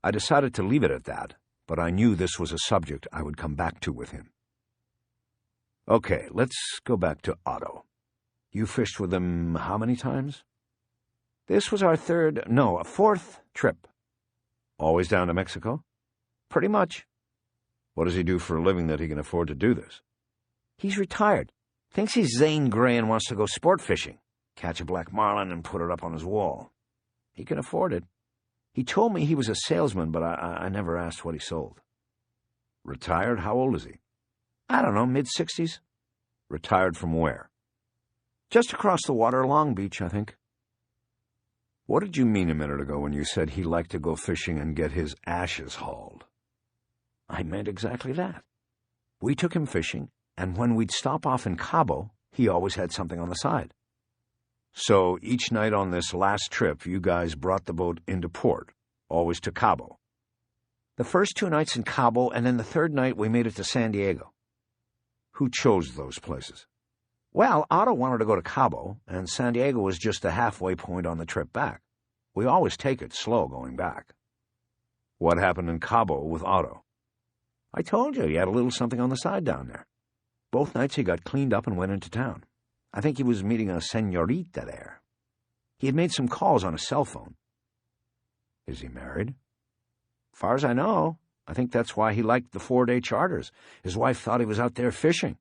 I decided to leave it at that, but I knew this was a subject I would come back to with him. Okay, let's go back to Otto. You fished with him how many times? This was our fourth trip. Always down to Mexico? Pretty much. What does he do for a living that he can afford to do this? He's retired. Thinks he's Zane Grey and wants to go sport fishing. Catch a black marlin and put it up on his wall. He can afford it. He told me he was a salesman, but I never asked what he sold. Retired? How old is he? I don't know, mid-60s. Retired from where? Just across the water, Long Beach, I think. What did you mean a minute ago when you said he liked to go fishing and get his ashes hauled? I meant exactly that. We took him fishing, and when we'd stop off in Cabo, he always had something on the side. So each night on this last trip, you guys brought the boat into port, always to Cabo. The first 2 nights in Cabo, and then the third night we made it to San Diego. Who chose those places? Well, Otto wanted to go to Cabo, and San Diego was just a halfway point on the trip back. We always take it slow going back. What happened in Cabo with Otto? I told you he had a little something on the side down there. Both nights he got cleaned up and went into town. I think he was meeting a señorita there. He had made some calls on his cell phone. Is he married? Far as I know. I think that's why he liked the 4-day charters. His wife thought he was out there fishing.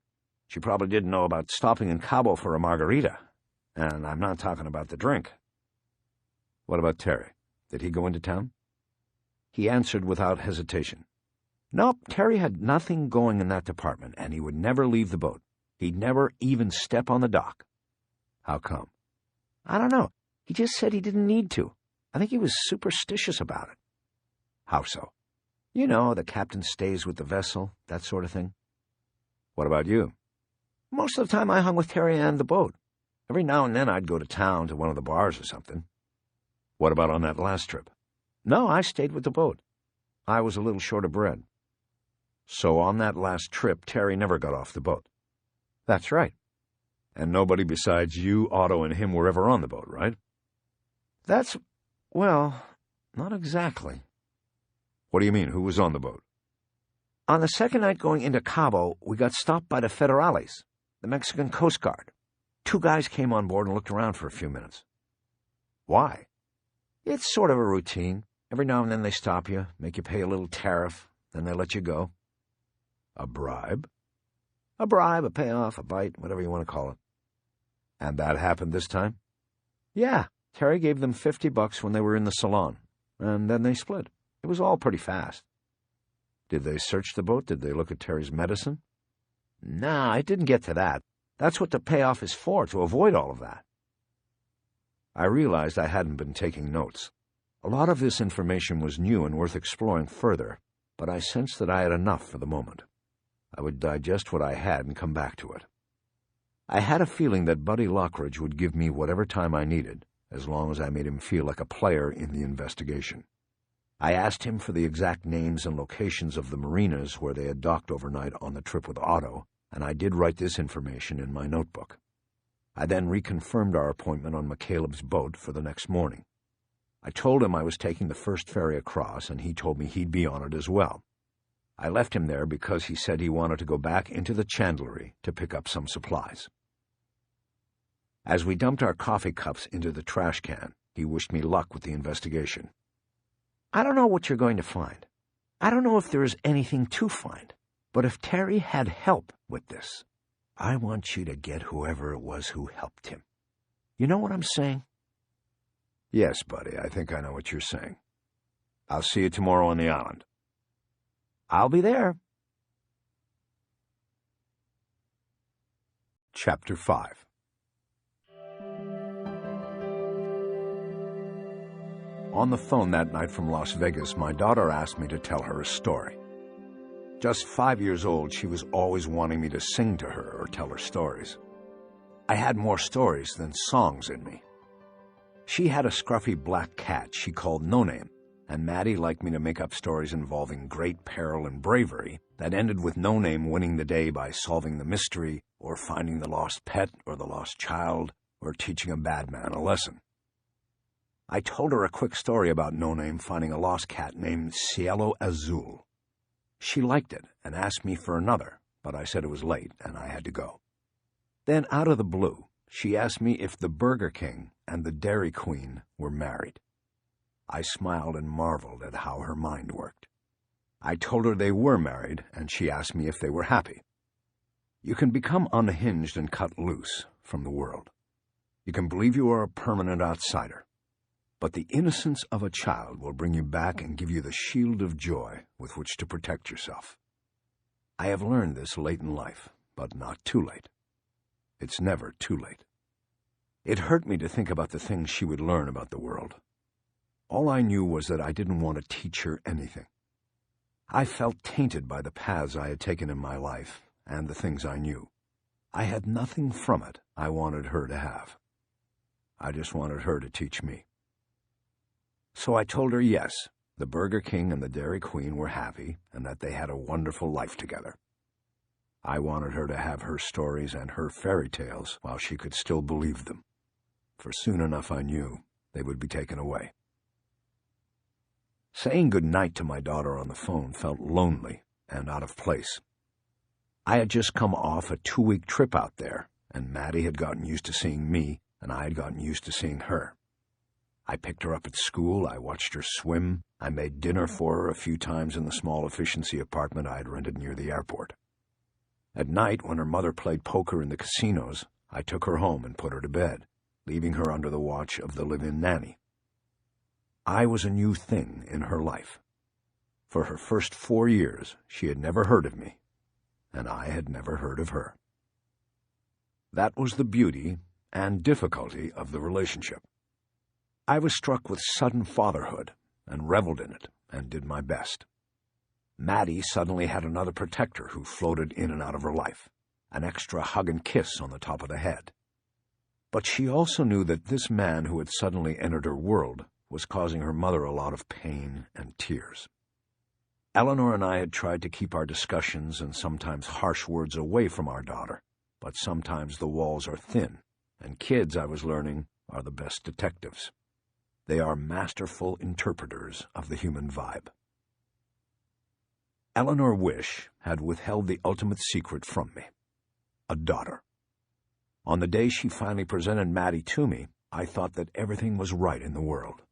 She probably didn't know about stopping in Cabo for a margarita. And I'm not talking about the drink. What about Terry? Did he go into town? He answered without hesitation. Nope, Terry had nothing going in that department, and he would never leave the boat. He'd never even step on the dock. How come? I don't know. He just said he didn't need to. I think he was superstitious about it. How so? You know, the captain stays with the vessel, that sort of thing. What about you? Most of the time I hung with Terry and the boat. Every now and then I'd go to town to one of the bars or something. What about on that last trip? No, I stayed with the boat. I was a little short of bread. So on that last trip, Terry never got off the boat. That's right. And nobody besides you, Otto, and him were ever on the boat, right? Well, not exactly. What do you mean, who was on the boat? On the second night going into Cabo, we got stopped by the Federales, the Mexican Coast Guard. 2 guys came on board and looked around for a few minutes. Why? It's sort of a routine. Every now and then they stop you, make you pay a little tariff, then they let you go. A bribe? A bribe, a payoff, a bite, whatever you want to call it. And that happened this time? Yeah, Terry gave them $50 when they were in the salon, and then they split. It was all pretty fast. Did they search the boat? Did they look at Terry's medicine? Nah, it didn't get to that. That's what the payoff is for, to avoid all of that. I realized I hadn't been taking notes. A lot of this information was new and worth exploring further, but I sensed that I had enough for the moment. I would digest what I had and come back to it. I had a feeling that Buddy Lockridge would give me whatever time I needed, as long as I made him feel like a player in the investigation. I asked him for the exact names and locations of the marinas where they had docked overnight on the trip with Otto, and I did write this information in my notebook. I then reconfirmed our appointment on McCaleb's boat for the next morning. I told him I was taking the first ferry across, and he told me he'd be on it as well. I left him there because he said he wanted to go back into the chandlery to pick up some supplies. As we dumped our coffee cups into the trash can, he wished me luck with the investigation. "I don't know what you're going to find. I don't know if there is anything to find. But if Terry had help with this, I want you to get whoever it was who helped him. You know what I'm saying?" Yes, buddy, I think I know what you're saying. I'll see you tomorrow on the island. I'll be there. Chapter 5. On the phone that night from Las Vegas, my daughter asked me to tell her a story. Just 5 years old, she was always wanting me to sing to her or tell her stories. I had more stories than songs in me. She had a scruffy black cat she called No Name, and Maddie liked me to make up stories involving great peril and bravery that ended with No Name winning the day by solving the mystery or finding the lost pet or the lost child or teaching a bad man a lesson. I told her a quick story about No Name finding a lost cat named Cielo Azul. She liked it and asked me for another, but I said it was late and I had to go. Then, out of the blue, she asked me if the Burger King and the Dairy Queen were married. I smiled and marveled at how her mind worked. I told her they were married, and she asked me if they were happy. You can become unhinged and cut loose from the world. You can believe you are a permanent outsider. But the innocence of a child will bring you back and give you the shield of joy with which to protect yourself. I have learned this late in life, but not too late. It's never too late. It hurt me to think about the things she would learn about the world. All I knew was that I didn't want to teach her anything. I felt tainted by the paths I had taken in my life and the things I knew. I had nothing from it I wanted her to have. I just wanted her to teach me. So I told her yes, the Burger King and the Dairy Queen were happy and that they had a wonderful life together. I wanted her to have her stories and her fairy tales while she could still believe them, for soon enough I knew they would be taken away. Saying good night to my daughter on the phone felt lonely and out of place. I had just come off a 2-week trip out there, and Maddie had gotten used to seeing me, and I had gotten used to seeing her. I picked her up at school, I watched her swim, I made dinner for her a few times in the small efficiency apartment I had rented near the airport. At night, when her mother played poker in the casinos, I took her home and put her to bed, leaving her under the watch of the live-in nanny. I was a new thing in her life. For her first 4 years, she had never heard of me, and I had never heard of her. That was the beauty and difficulty of the relationship. I was struck with sudden fatherhood and reveled in it and did my best. Maddie suddenly had another protector who floated in and out of her life, an extra hug and kiss on the top of the head. But she also knew that this man who had suddenly entered her world was causing her mother a lot of pain and tears. Eleanor and I had tried to keep our discussions and sometimes harsh words away from our daughter, but sometimes the walls are thin, and kids, I was learning, are the best detectives. They are masterful interpreters of the human vibe. Eleanor Wish had withheld the ultimate secret from me, a daughter. On the day she finally presented Maddie to me, I thought that everything was right in the world.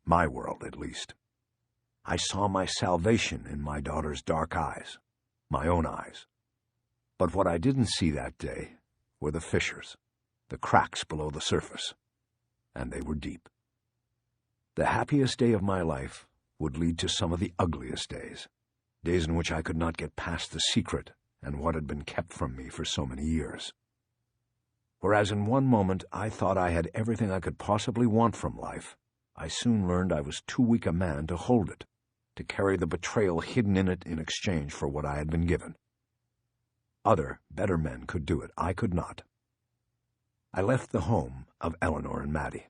My world, at least. I saw my salvation in my daughter's dark eyes, my own eyes. But what I didn't see that day were the fissures, the cracks below the surface, and they were deep. The happiest day of my life would lead to some of the ugliest days, days in which I could not get past the secret and what had been kept from me for so many years. Whereas in one moment I thought I had everything I could possibly want from life, I soon learned I was too weak a man to hold it, to carry the betrayal hidden in it in exchange for what I had been given. Other, better men could do it. I could not. I left the home of Eleanor and Maddie.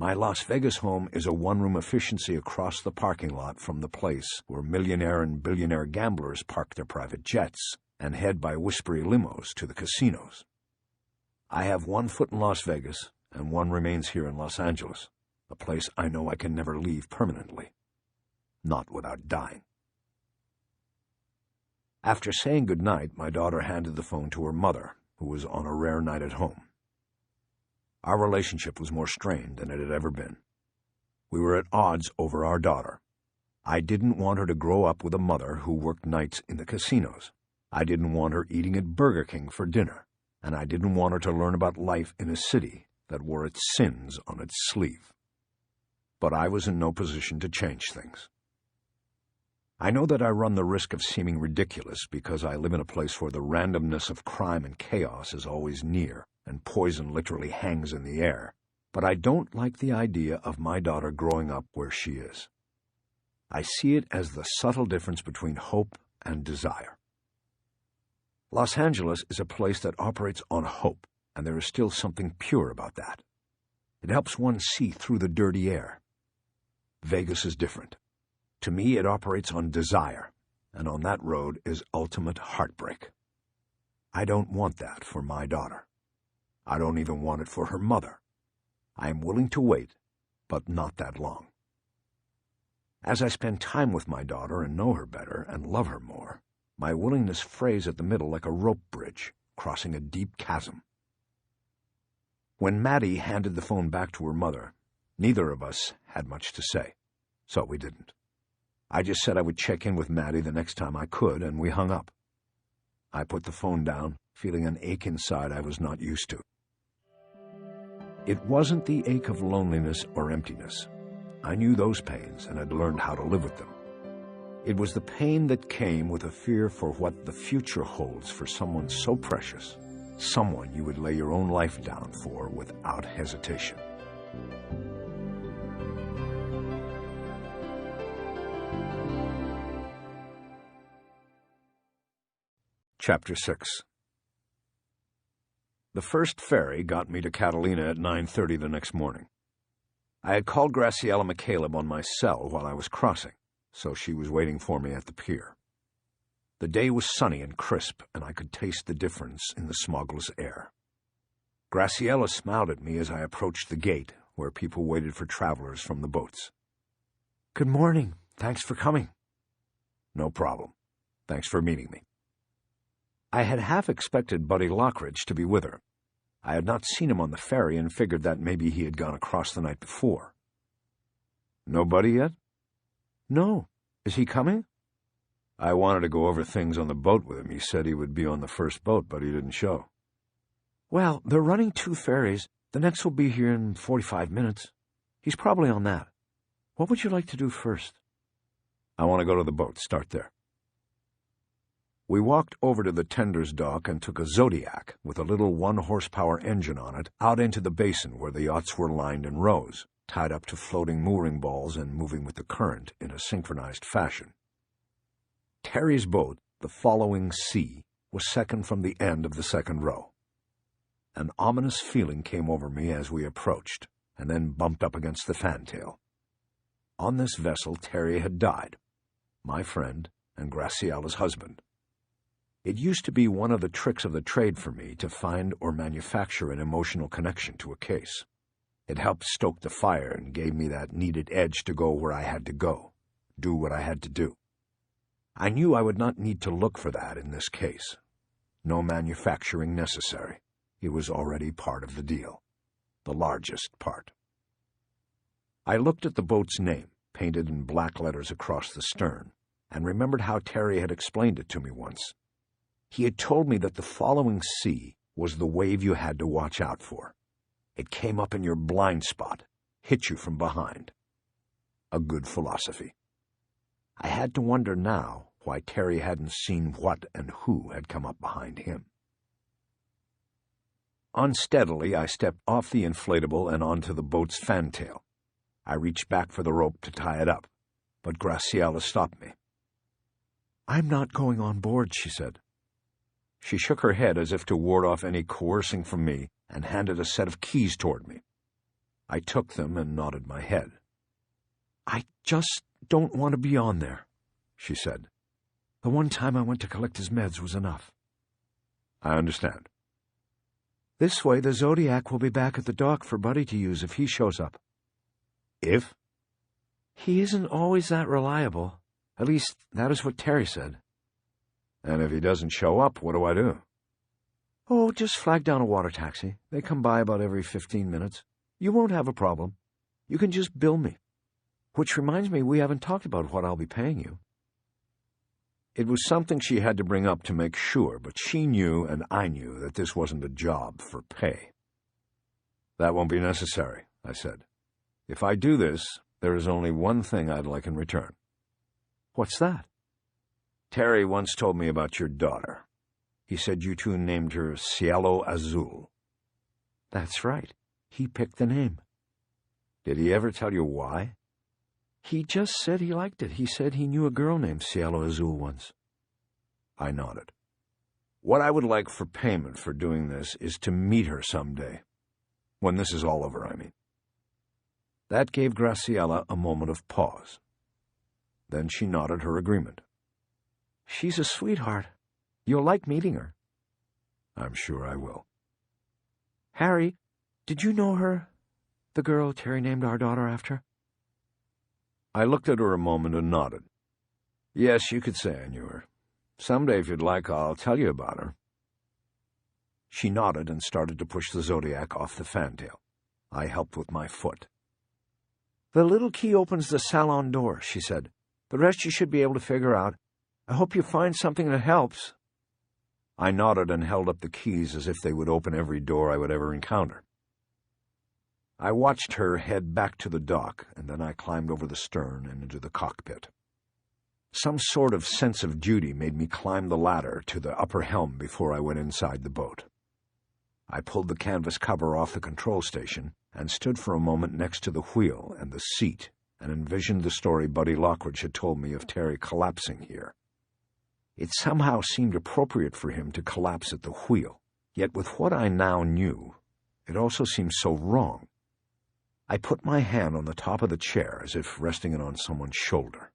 My Las Vegas home is a one-room efficiency across the parking lot from the place where millionaire and billionaire gamblers park their private jets and head by whispery limos to the casinos. I have one foot in Las Vegas, and one remains here in Los Angeles, a place I know I can never leave permanently. Not without dying. After saying goodnight, my daughter handed the phone to her mother, who was on a rare night at home. Our relationship was more strained than it had ever been. We were at odds over our daughter. I didn't want her to grow up with a mother who worked nights in the casinos. I didn't want her eating at Burger King for dinner, and I didn't want her to learn about life in a city that wore its sins on its sleeve. But I was in no position to change things. I know that I run the risk of seeming ridiculous because I live in a place where the randomness of crime and chaos is always near, and poison literally hangs in the air, but I don't like the idea of my daughter growing up where she is. I see it as the subtle difference between hope and desire. Los Angeles is a place that operates on hope, and there is still something pure about that. It helps one see through the dirty air. Vegas is different. To me, it operates on desire, and on that road is ultimate heartbreak. I don't want that for my daughter. I don't even want it for her mother. I am willing to wait, but not that long. As I spend time with my daughter and know her better and love her more, my willingness frays at the middle like a rope bridge, crossing a deep chasm. When Maddie handed the phone back to her mother, neither of us had much to say, so we didn't. I just said I would check in with Maddie the next time I could, and we hung up. I put the phone down, feeling an ache inside I was not used to. It wasn't the ache of loneliness or emptiness. I knew those pains and had learned how to live with them. It was the pain that came with a fear for what the future holds for someone so precious, someone you would lay your own life down for without hesitation. Chapter 6. The first ferry got me to Catalina at 9:30 the next morning. I had called Graciela McCaleb on my cell while I was crossing, so she was waiting for me at the pier. The day was sunny and crisp, and I could taste the difference in the smogless air. Graciela smiled at me as I approached the gate, where people waited for travelers from the boats. "Good morning. Thanks for coming." "No problem. Thanks for meeting me." I had half expected Buddy Lockridge to be with her. I had not seen him on the ferry and figured that maybe he had gone across the night before. "No Buddy yet?" "No. Is he coming?" "I wanted to go over things on the boat with him. He said he would be on the first boat, but he didn't show." "Well, they're running 2 ferries. The next will be here in 45 minutes. He's probably on that. What would you like to do first?" "I want to go to the boat. Start there." We walked over to the tender's dock and took a Zodiac with a little 1-horsepower engine on it out into the basin where the yachts were lined in rows, tied up to floating mooring balls and moving with the current in a synchronized fashion. Terry's boat, the Following Sea, was second from the end of the second row. An ominous feeling came over me as we approached, and then bumped up against the fantail. On this vessel Terry had died, my friend and Graciela's husband. It used to be one of the tricks of the trade for me to find or manufacture an emotional connection to a case. It helped stoke the fire and gave me that needed edge to go where I had to go, do what I had to do. I knew I would not need to look for that in this case. No manufacturing necessary. It was already part of the deal. The largest part. I looked at the boat's name, painted in black letters across the stern, and remembered how Terry had explained it to me once. He had told me that the Following Sea was the wave you had to watch out for. It came up in your blind spot, hit you from behind. A good philosophy. I had to wonder now why Terry hadn't seen what and who had come up behind him. Unsteadily, I stepped off the inflatable and onto the boat's fantail. I reached back for the rope to tie it up, but Graciela stopped me. "I'm not going on board," she said. She shook her head as if to ward off any coercing from me and handed a set of keys toward me. I took them and nodded my head. "I just don't want to be on there," she said. "The one time I went to collect his meds was enough." "I understand." "This way, the Zodiac will be back at the dock for Buddy to use if he shows up." "If?" "He isn't always that reliable. At least, that is what Terry said." "And if he doesn't show up, what do I do?" "Oh, just flag down a water taxi. They come by about every 15 minutes. You won't have a problem. You can just bill me. Which reminds me, we haven't talked about what I'll be paying you." It was something she had to bring up to make sure, but she knew and I knew that this wasn't a job for pay. "That won't be necessary," I said. "If I do this, there is only one thing I'd like in return." "What's that?" "Terry once told me about your daughter. He said you two named her Cielo Azul." "That's right. He picked the name." "Did he ever tell you why?" "He just said he liked it. He said he knew a girl named Cielo Azul once." I nodded. "What I would like for payment for doing this is to meet her someday. When this is all over, I mean." That gave Graciela a moment of pause. Then she nodded her agreement. "She's a sweetheart. You'll like meeting her." "I'm sure I will." "Harry, did you know her? The girl Terry named our daughter after?" I looked at her a moment and nodded. "Yes, you could say I knew her. Someday, if you'd like, I'll tell you about her." She nodded and started to push the Zodiac off the fantail. I helped with my foot. "The little key opens the salon door," she said. "The rest you should be able to figure out. I hope you find something that helps." I nodded and held up the keys as if they would open every door I would ever encounter. I watched her head back to the dock, and then I climbed over the stern and into the cockpit. Some sort of sense of duty made me climb the ladder to the upper helm before I went inside the boat. I pulled the canvas cover off the control station and stood for a moment next to the wheel and the seat and envisioned the story Buddy Lockridge had told me of Terry collapsing here. It somehow seemed appropriate for him to collapse at the wheel, yet with what I now knew, it also seemed so wrong. I put my hand on the top of the chair as if resting it on someone's shoulder.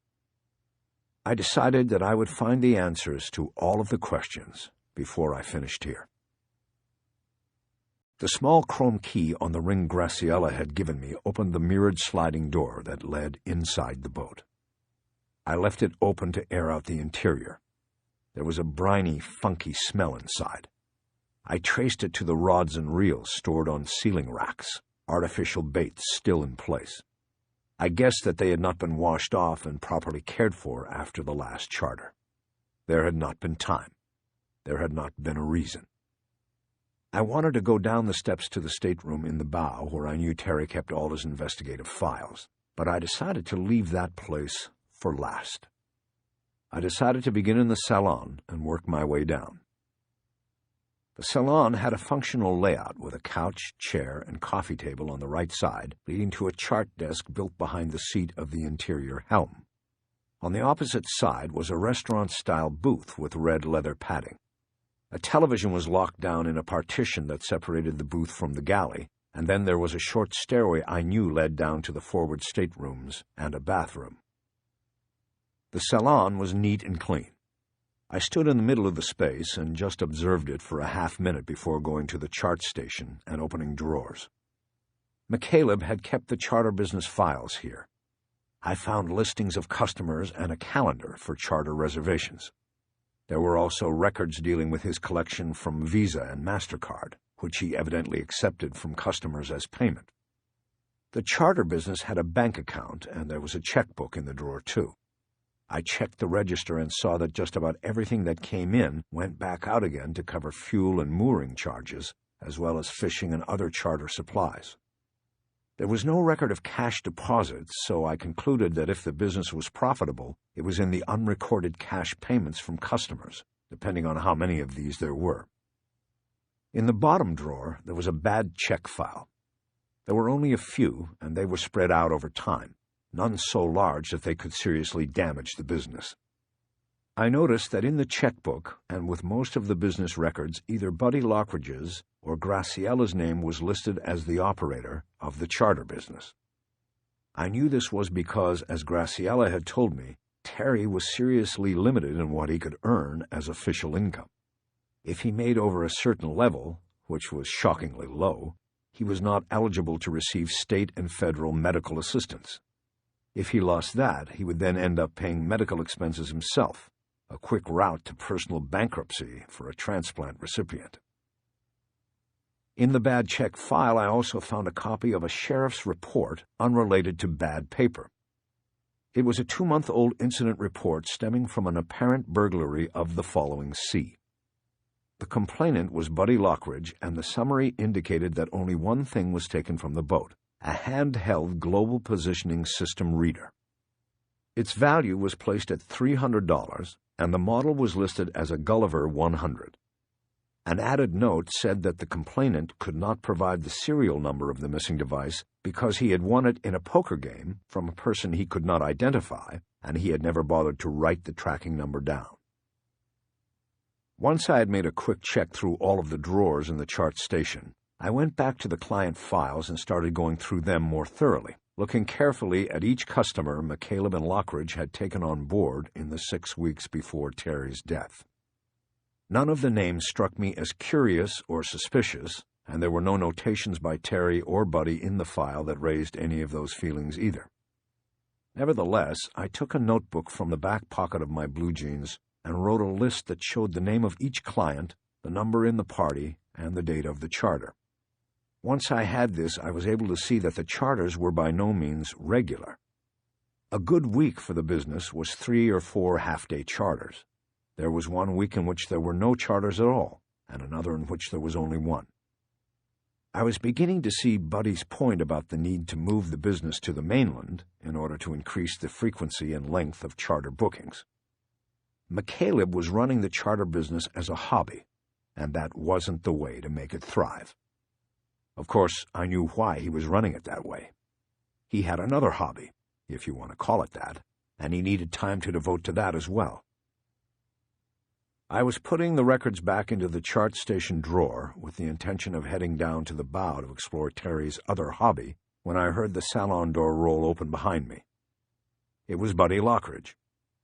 I decided that I would find the answers to all of the questions before I finished here. The small chrome key on the ring Graciela had given me opened the mirrored sliding door that led inside the boat. I left it open to air out the interior. There was a briny, funky smell inside. I traced it to the rods and reels stored on ceiling racks, artificial baits still in place. I guessed that they had not been washed off and properly cared for after the last charter. There had not been time. There had not been a reason. I wanted to go down the steps to the stateroom in the bow where I knew Terry kept all his investigative files, but I decided to leave that place for last. I decided to begin in the salon and work my way down. The salon had a functional layout with a couch, chair, and coffee table on the right side, leading to a chart desk built behind the seat of the interior helm. On the opposite side was a restaurant-style booth with red leather padding. A television was locked down in a partition that separated the booth from the galley, and then there was a short stairway I knew led down to the forward staterooms and a bathroom. The salon was neat and clean. I stood in the middle of the space and just observed it for a half-minute before going to the chart station and opening drawers. McCaleb had kept the charter business files here. I found listings of customers and a calendar for charter reservations. There were also records dealing with his collection from Visa and MasterCard, which he evidently accepted from customers as payment. The charter business had a bank account, and there was a checkbook in the drawer, too. I checked the register and saw that just about everything that came in went back out again to cover fuel and mooring charges, as well as fishing and other charter supplies. There was no record of cash deposits, so I concluded that if the business was profitable, it was in the unrecorded cash payments from customers, depending on how many of these there were. In the bottom drawer, there was a bad check file. There were only a few, and they were spread out over time, none so large that they could seriously damage the business. I noticed that in the checkbook and with most of the business records, either Buddy Lockridge's or Graciella's name was listed as the operator of the charter business. I knew this was because, as Graciella had told me, Terry was seriously limited in what he could earn as official income. If he made over a certain level, which was shockingly low, he was not eligible to receive state and federal medical assistance. If he lost that, he would then end up paying medical expenses himself, a quick route to personal bankruptcy for a transplant recipient. In the bad check file, I also found a copy of a sheriff's report unrelated to bad paper. It was a 2-month-old incident report stemming from an apparent burglary of the following sea. The complainant was Buddy Lockridge, and the summary indicated that only one thing was taken from the boat: a handheld global positioning system reader. Its value was placed at $300, and the model was listed as a Gulliver 100. An added note said that the complainant could not provide the serial number of the missing device because he had won it in a poker game from a person he could not identify, and he had never bothered to write the tracking number down. Once I had made a quick check through all of the drawers in the chart station, I went back to the client files and started going through them more thoroughly, looking carefully at each customer McCaleb and Lockridge had taken on board in the 6 weeks before Terry's death. None of the names struck me as curious or suspicious, and there were no notations by Terry or Buddy in the file that raised any of those feelings either. Nevertheless, I took a notebook from the back pocket of my blue jeans and wrote a list that showed the name of each client, the number in the party, and the date of the charter. Once I had this, I was able to see that the charters were by no means regular. A good week for the business was 3 or 4 half-day charters. There was one week in which there were no charters at all, and another in which there was only one. I was beginning to see Buddy's point about the need to move the business to the mainland in order to increase the frequency and length of charter bookings. McCaleb was running the charter business as a hobby, and that wasn't the way to make it thrive. Of course, I knew why he was running it that way. He had another hobby, if you want to call it that, and he needed time to devote to that as well. I was putting the records back into the chart station drawer with the intention of heading down to the bow to explore Terry's other hobby when I heard the salon door roll open behind me. It was Buddy Lockridge.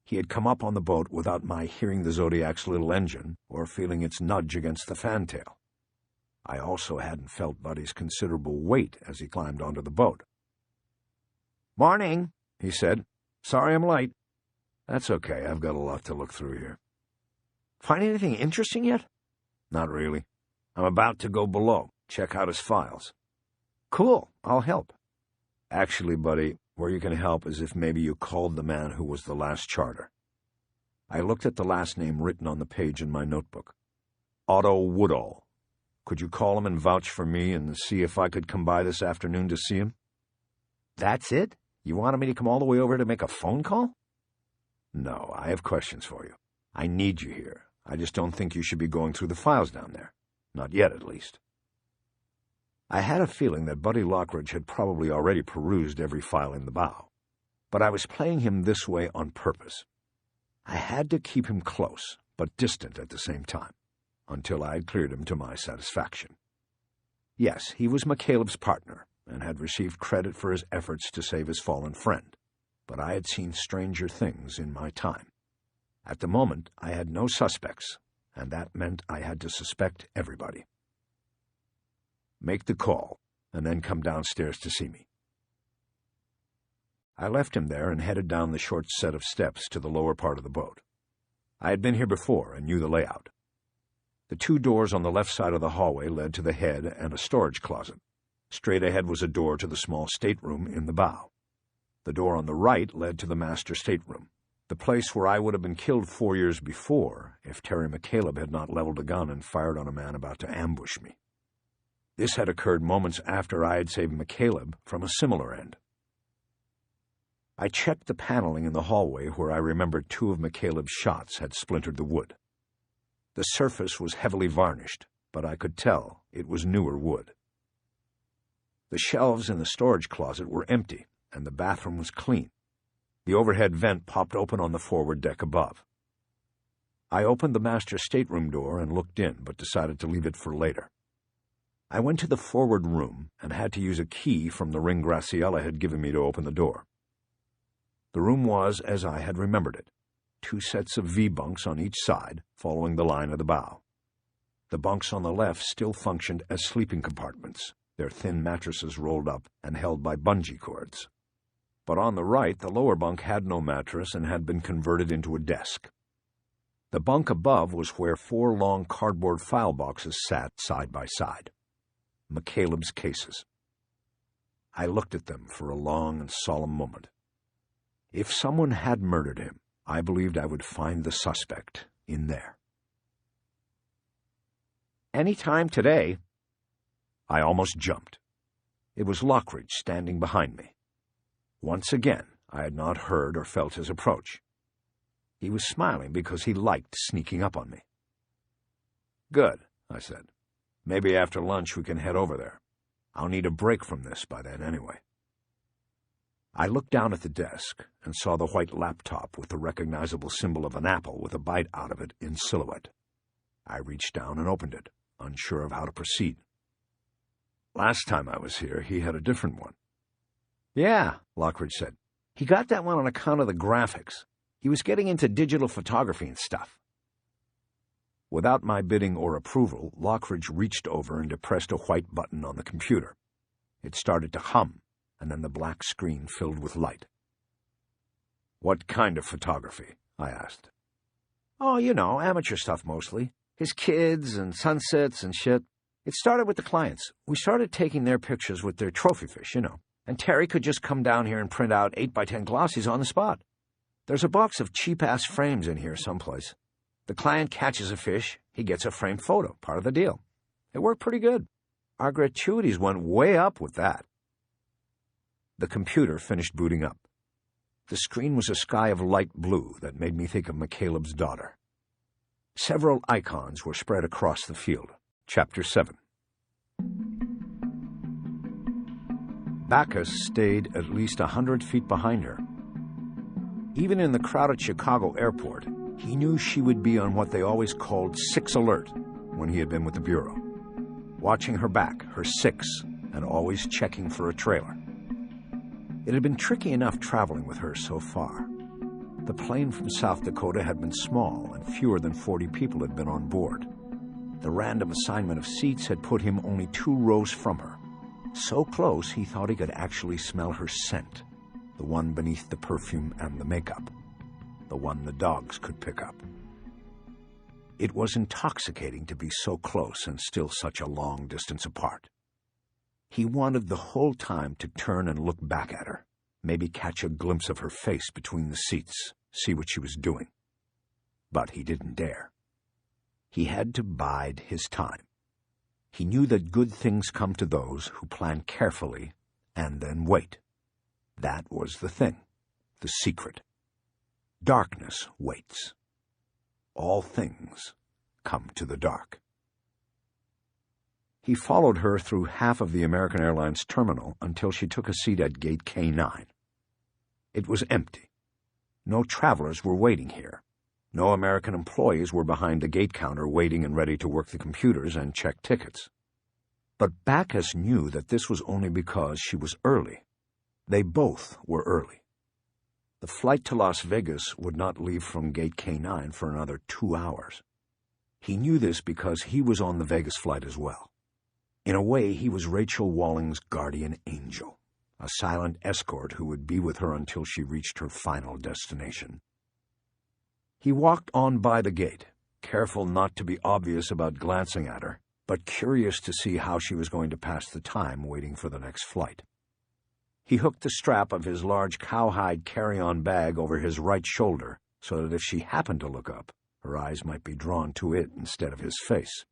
He had come up on the boat without my hearing the Zodiac's little engine or feeling its nudge against the fantail. I also hadn't felt Buddy's considerable weight as he climbed onto the boat. "Morning," he said. "Sorry I'm late." "That's okay. I've got a lot to look through here." "Find anything interesting yet?" "Not really. I'm about to go below, check out his files." "Cool. I'll help." "Actually, Buddy, where you can help is if maybe you called the man who was the last charter." I looked at the last name written on the page in my notebook. Otto Woodall. Could you call him and vouch for me and see if I could come by this afternoon to see him? "That's it? You wanted me to come all the way over to make a phone call?" "No, I have questions for you. I need you here. I just don't think you should be going through the files down there. Not yet, at least." I had a feeling that Buddy Lockridge had probably already perused every file in the bow, but I was playing him this way on purpose. I had to keep him close, but distant at the same time, until I had cleared him to my satisfaction. Yes, he was McCaleb's partner, and had received credit for his efforts to save his fallen friend, but I had seen stranger things in my time. At the moment, I had no suspects, and that meant I had to suspect everybody. "Make the call, and then come downstairs to see me." I left him there and headed down the short set of steps to the lower part of the boat. I had been here before and knew the layout. The 2 doors on the left side of the hallway led to the head and a storage closet. Straight ahead was a door to the small stateroom in the bow. The door on the right led to the master stateroom, the place where I would have been killed 4 years before if Terry McCaleb had not leveled a gun and fired on a man about to ambush me. This had occurred moments after I had saved McCaleb from a similar end. I checked the paneling in the hallway where I remembered 2 of McCaleb's shots had splintered the wood. The surface was heavily varnished, but I could tell it was newer wood. The shelves in the storage closet were empty, and the bathroom was clean. The overhead vent popped open on the forward deck above. I opened the master stateroom door and looked in, but decided to leave it for later. I went to the forward room and had to use a key from the ring Graciela had given me to open the door. The room was as I had remembered it, 2 sets of V-bunks on each side, following the line of the bow. The bunks on the left still functioned as sleeping compartments, their thin mattresses rolled up and held by bungee cords. But on the right, the lower bunk had no mattress and had been converted into a desk. The bunk above was where 4 long cardboard file boxes sat side by side. McCaleb's cases. I looked at them for a long and solemn moment. If someone had murdered him, I believed I would find the suspect in there. "Any time today." I almost jumped. It was Lockridge standing behind me. Once again, I had not heard or felt his approach. He was smiling because he liked sneaking up on me. "Good," I said. "Maybe after lunch we can head over there. I'll need a break from this by then anyway." I looked down at the desk and saw the white laptop with the recognizable symbol of an apple with a bite out of it in silhouette. I reached down and opened it, unsure of how to proceed. "Last time I was here, he had a different one." "Yeah," Lockridge said. "He got that one on account of the graphics. He was getting into digital photography and stuff." Without my bidding or approval, Lockridge reached over and depressed a white button on the computer. It started to hum, and then the black screen filled with light. "What kind of photography?" I asked. "Oh, you know, amateur stuff mostly. His kids and sunsets and shit. It started with the clients. We started taking their pictures with their trophy fish, and Terry could just come down here and print out 8x10 glossies on the spot. There's a box of cheap-ass frames in here someplace. The client catches a fish, he gets a framed photo, part of the deal. It worked pretty good. Our gratuities went way up with that." The computer finished booting up. The screen was a sky of light blue that made me think of McCaleb's daughter. Several icons were spread across the field. Chapter 7. Bacchus stayed at least 100 feet behind her. Even in the crowded Chicago airport, he knew she would be on what they always called 6 alert when he had been with the Bureau, watching her back, her 6, and always checking for a trailer. It had been tricky enough traveling with her so far. The plane from South Dakota had been small, and fewer than 40 people had been on board. The random assignment of seats had put him only 2 rows from her. So close he thought he could actually smell her scent, the one beneath the perfume and the makeup, the one the dogs could pick up. It was intoxicating to be so close and still such a long distance apart. He wanted the whole time to turn and look back at her, maybe catch a glimpse of her face between the seats, see what she was doing. But he didn't dare. He had to bide his time. He knew that good things come to those who plan carefully and then wait. That was the thing, the secret. Darkness waits. All things come to the dark. He followed her through half of the American Airlines terminal until she took a seat at gate K9. It was empty. No travelers were waiting here. No American employees were behind the gate counter waiting and ready to work the computers and check tickets. But Bacchus knew that this was only because she was early. They both were early. The flight to Las Vegas would not leave from gate K9 for another 2 hours. He knew this because he was on the Vegas flight as well. In a way, he was Rachel Walling's guardian angel, a silent escort who would be with her until she reached her final destination. He walked on by the gate, careful not to be obvious about glancing at her, but curious to see how she was going to pass the time waiting for the next flight. He hooked the strap of his large cowhide carry-on bag over his right shoulder so that if she happened to look up, her eyes might be drawn to it instead of his face.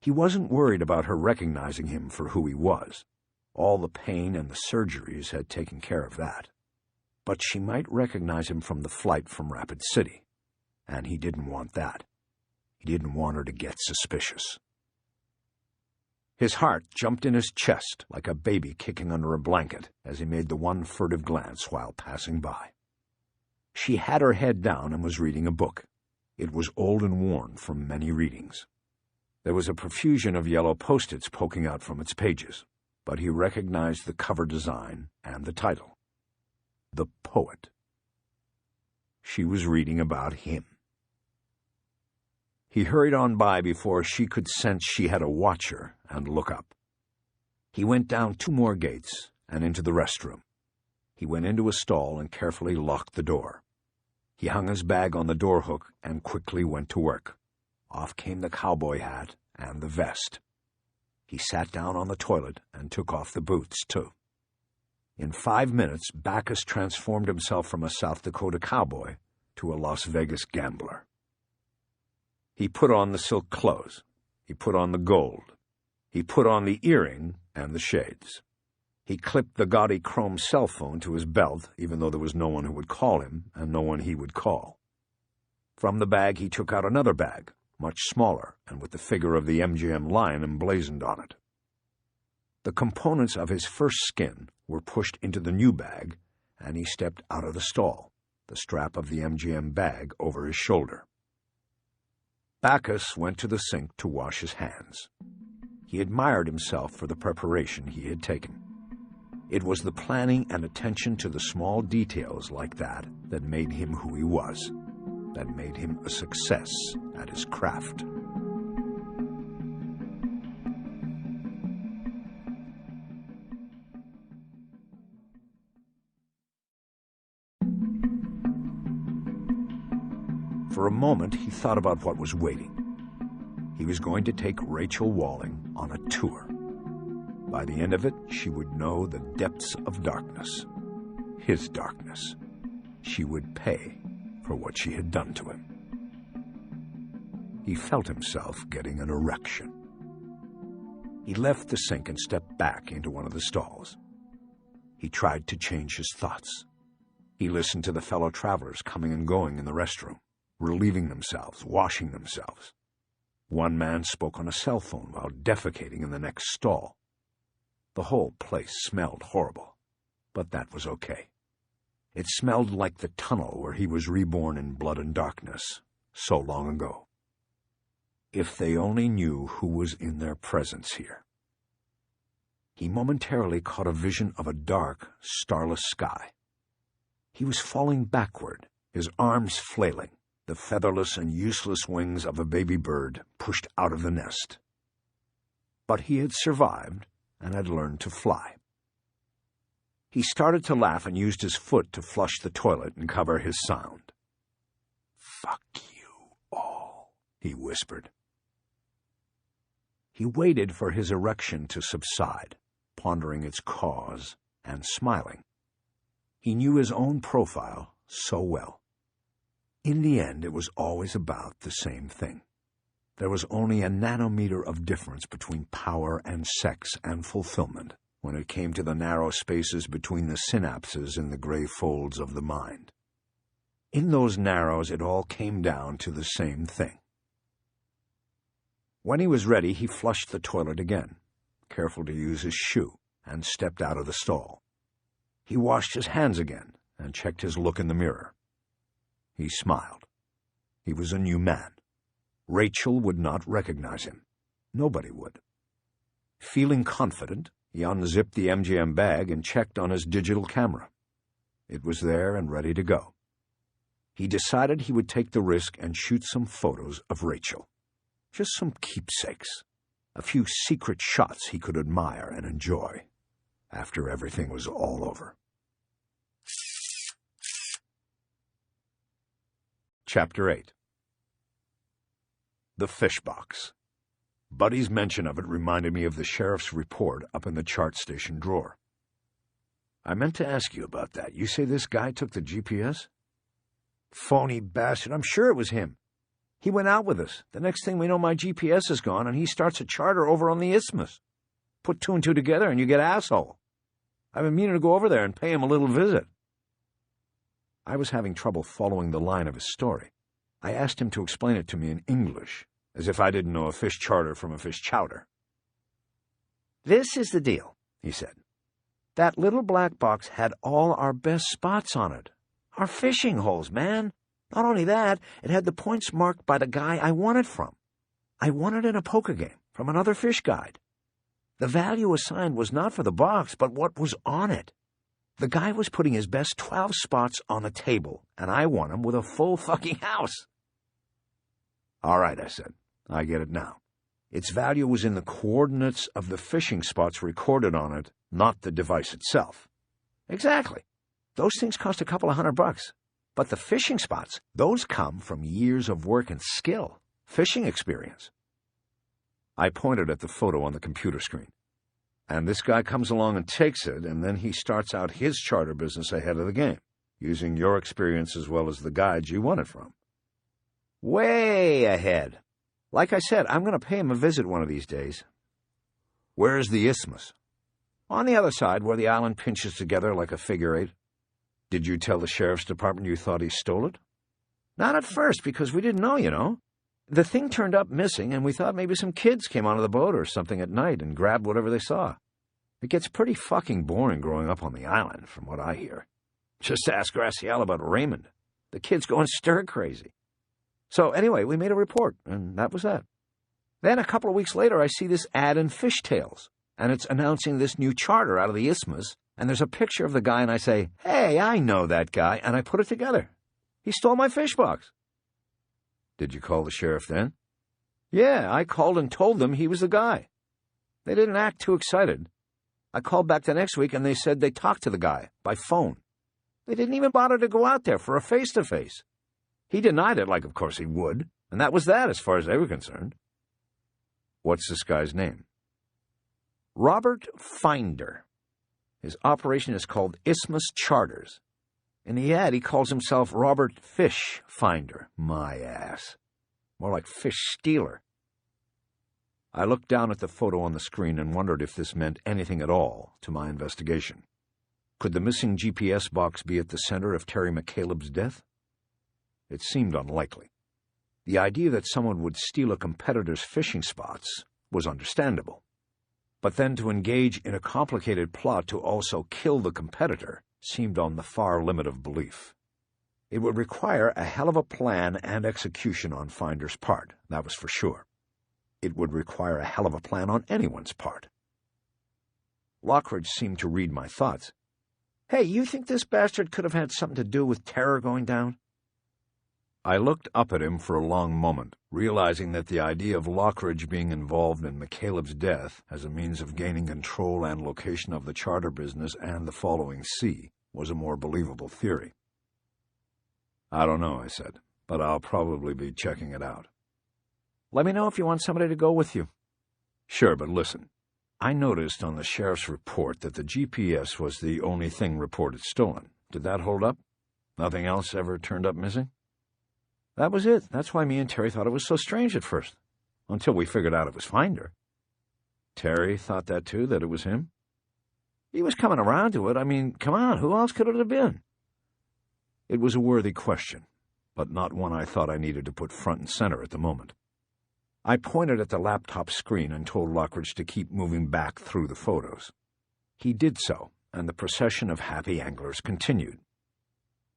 He wasn't worried about her recognizing him for who he was. All the pain and the surgeries had taken care of that. But she might recognize him from the flight from Rapid City, and he didn't want that. He didn't want her to get suspicious. His heart jumped in his chest like a baby kicking under a blanket as he made the one furtive glance while passing by. She had her head down and was reading a book. It was old and worn from many readings. There was a profusion of yellow post-its poking out from its pages, but he recognized the cover design and the title. The Poet. She was reading about him. He hurried on by before she could sense she had a watcher and look up. He went down 2 more gates and into the restroom. He went into a stall and carefully locked the door. He hung his bag on the door hook and quickly went to work. Off came the cowboy hat and the vest. He sat down on the toilet and took off the boots, too. In 5 minutes, Bacchus transformed himself from a South Dakota cowboy to a Las Vegas gambler. He put on the silk clothes. He put on the gold. He put on the earring and the shades. He clipped the gaudy chrome cell phone to his belt, even though there was no one who would call him and no one he would call. From the bag he took out another bag, much smaller and with the figure of the MGM lion emblazoned on it. The components of his first skin were pushed into the new bag, and he stepped out of the stall, the strap of the MGM bag over his shoulder. Bacchus went to the sink to wash his hands. He admired himself for the preparation he had taken. It was the planning and attention to the small details like that that made him who he was, that made him a success at his craft. For a moment, he thought about what was waiting. He was going to take Rachel Walling on a tour. By the end of it, she would know the depths of darkness. His darkness. She would pay for what she had done to him. He felt himself getting an erection. He left the sink and stepped back into one of the stalls. He tried to change his thoughts. He listened to the fellow travelers coming and going in the restroom, relieving themselves, washing themselves. One man spoke on a cell phone while defecating in the next stall. The whole place smelled horrible, but that was okay. It smelled like the tunnel where he was reborn in blood and darkness so long ago. If they only knew who was in their presence here. He momentarily caught a vision of a dark, starless sky. He was falling backward, his arms flailing, the featherless and useless wings of a baby bird pushed out of the nest. But he had survived and had learned to fly. He started to laugh and used his foot to flush the toilet and cover his sound. "Fuck you all," he whispered. He waited for his erection to subside, pondering its cause and smiling. He knew his own profile so well. In the end, it was always about the same thing. There was only a nanometer of difference between power and sex and fulfillment when it came to the narrow spaces between the synapses in the gray folds of the mind. In those narrows, it all came down to the same thing. When he was ready, he flushed the toilet again, careful to use his shoe, and stepped out of the stall. He washed his hands again and checked his look in the mirror. He smiled. He was a new man. Rachel would not recognize him. Nobody would. Feeling confident, he unzipped the MGM bag and checked on his digital camera. It was there and ready to go. He decided he would take the risk and shoot some photos of Rachel. Just some keepsakes. A few secret shots he could admire and enjoy after everything was all over. Chapter 8. The Fish Box. Buddy's mention of it reminded me of the sheriff's report up in the chart station drawer. I meant to ask you about that. You say this guy took the GPS? Phony bastard. I'm sure it was him. He went out with us. The next thing we know, my GPS is gone, and he starts a charter over on the Isthmus. Put 2 and 2 together, and you get asshole. I've been meaning to go over there and pay him a little visit. I was having trouble following the line of his story. I asked him to explain it to me in English, as if I didn't know a fish charter from a fish chowder. "This is the deal," he said. "That little black box had all our best spots on it. Our fishing holes, man. Not only that, it had the points marked by the guy I won it from. I won it in a poker game from another fish guide. The value assigned was not for the box, but what was on it. The guy was putting his best 12 spots on the table, and I won him with a full fucking house. All right, I said. I get it now. Its value was in the coordinates of the fishing spots recorded on it, not the device itself. Exactly. Those things cost a couple of $100. But the fishing spots, those come from years of work and skill, fishing experience. I pointed at the photo on the computer screen. And this guy comes along and takes it, and then he starts out his charter business ahead of the game, using your experience as well as the guides you won it from. Way ahead. Like I said, I'm going to pay him a visit one of these days. Where's the isthmus? On the other side, where the island pinches together like a figure eight. Did you tell the sheriff's department you thought he stole it? Not at first, because we didn't know, you know. The thing turned up missing, and we thought maybe some kids came onto the boat or something at night and grabbed whatever they saw. It gets pretty fucking boring growing up on the island, from what I hear. Just ask Graciela about Raymond. The kid's going stir-crazy. So anyway, we made a report, and that was that. Then a couple of weeks later, I see this ad in Fish Tales, and it's announcing this new charter out of the isthmus, and there's a picture of the guy, and I say, "Hey, I know that guy," and I put it together. He stole my fish box. Did you call the sheriff then? Yeah, I called and told them he was the guy. They didn't act too excited. I called back the next week, and they said they talked to the guy by phone. They didn't even bother to go out there for a face-to-face. He denied it, like of course he would, and that was that as far as they were concerned. What's this guy's name? Robert Finder. His operation is called Isthmus Charters. In the ad, he calls himself Robert Fish Finder. My ass. More like Fish Stealer. I looked down at the photo on the screen and wondered if this meant anything at all to my investigation. Could the missing GPS box be at the center of Terry McCaleb's death? It seemed unlikely. The idea that someone would steal a competitor's fishing spots was understandable. But then to engage in a complicated plot to also kill the competitor seemed on the far limit of belief. It would require a hell of a plan and execution on Finder's part, that was for sure. It would require a hell of a plan on anyone's part. Lockridge seemed to read my thoughts. Hey, you think this bastard could have had something to do with terror going down? I looked up at him for a long moment, realizing that the idea of Lockridge being involved in McCaleb's death as a means of gaining control and location of the charter business and the following sea was a more believable theory. I don't know, I said, but I'll probably be checking it out. Let me know if you want somebody to go with you. Sure, but listen. I noticed on the sheriff's report that the GPS was the only thing reported stolen. Did that hold up? Nothing else ever turned up missing? That was it. That's why me and Terry thought it was so strange at first, until we figured out it was Finder. Terry thought that too, that it was him? He was coming around to it. I mean, come on, who else could it have been? It was a worthy question, but not one I thought I needed to put front and center at the moment. I pointed at the laptop screen and told Lockridge to keep moving back through the photos. He did so, and the procession of happy anglers continued.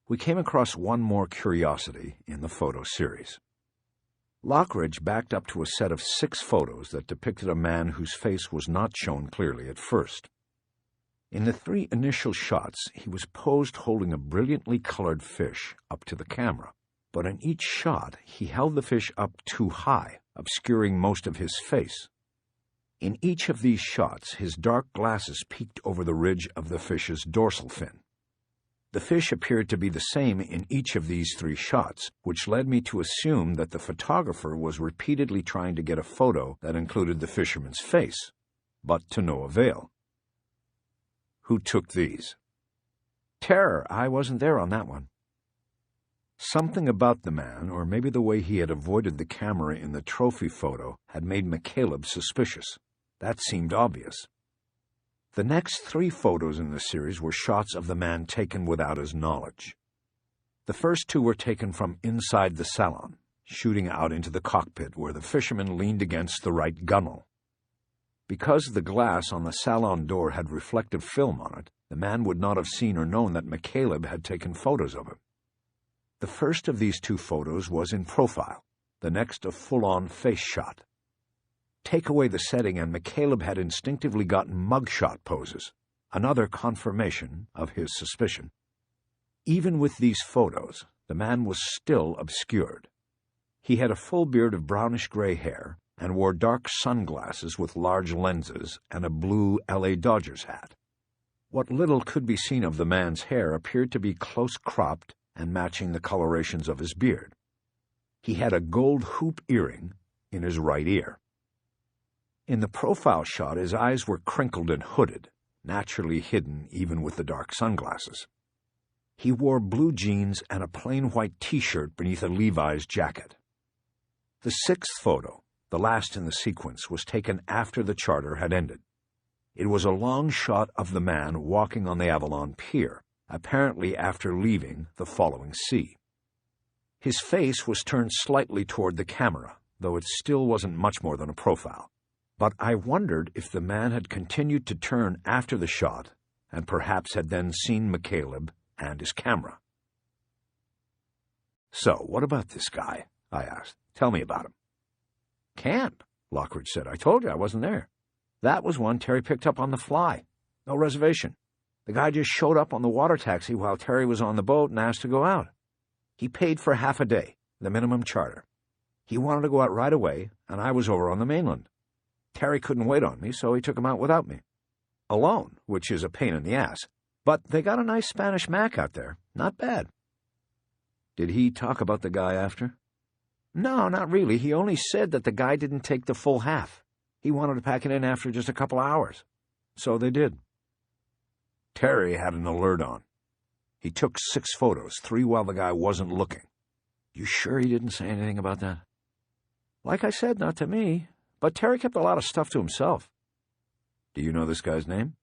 We came across one more curiosity in the photo series. Lockridge backed up to a set of 6 photos that depicted a man whose face was not shown clearly at first. In the 3 initial shots, he was posed holding a brilliantly colored fish up to the camera, but in each shot he held the fish up too high, obscuring most of his face. In each of these shots, his dark glasses peeked over the ridge of the fish's dorsal fin. The fish appeared to be the same in each of these 3 shots, which led me to assume that the photographer was repeatedly trying to get a photo that included the fisherman's face, but to no avail. Who took these? Terror. I wasn't there on that one. Something about the man, or maybe the way he had avoided the camera in the trophy photo, had made McCaleb suspicious. That seemed obvious. The next 3 photos in the series were shots of the man taken without his knowledge. The first 2 were taken from inside the salon, shooting out into the cockpit where the fisherman leaned against the right gunwale. Because the glass on the salon door had reflective film on it, the man would not have seen or known that McCaleb had taken photos of him. The first of these two photos was in profile, the next a full-on face shot. Take away the setting and McCaleb had instinctively gotten mugshot poses, another confirmation of his suspicion. Even with these photos, the man was still obscured. He had a full beard of brownish-gray hair and wore dark sunglasses with large lenses and a blue L.A. Dodgers hat. What little could be seen of the man's hair appeared to be close-cropped and matching the colorations of his beard. He had a gold hoop earring in his right ear. In the profile shot, his eyes were crinkled and hooded, naturally hidden even with the dark sunglasses. He wore blue jeans and a plain white T-shirt beneath a Levi's jacket. The sixth photo, the last in the sequence, was taken after the charter had ended. It was a long shot of the man walking on the Avalon Pier, apparently after leaving the following sea. His face was turned slightly toward the camera, though it still wasn't much more than a profile. But I wondered if the man had continued to turn after the shot and perhaps had then seen McCaleb and his camera. "So, what about this guy?" I asked. "Tell me about him." "Can't," Lockridge said. "I told you I wasn't there. That was one Terry picked up on the fly. No reservation. The guy just showed up on the water taxi while Terry was on the boat and asked to go out. He paid for half a day, the minimum charter. He wanted to go out right away, and I was over on the mainland. Terry couldn't wait on me, so he took him out without me. Alone, which is a pain in the ass. But they got a nice Spanish Mac out there. Not bad." "Did he talk about the guy after?" "No, not really. He only said that the guy didn't take the full half. He wanted to pack it in after just a couple hours. So they did." Terry had an alert on. He took 6 photos, 3 while the guy wasn't looking. "You sure he didn't say anything about that?" "Like I said, not to me. But Terry kept a lot of stuff to himself." "Do you know this guy's name?"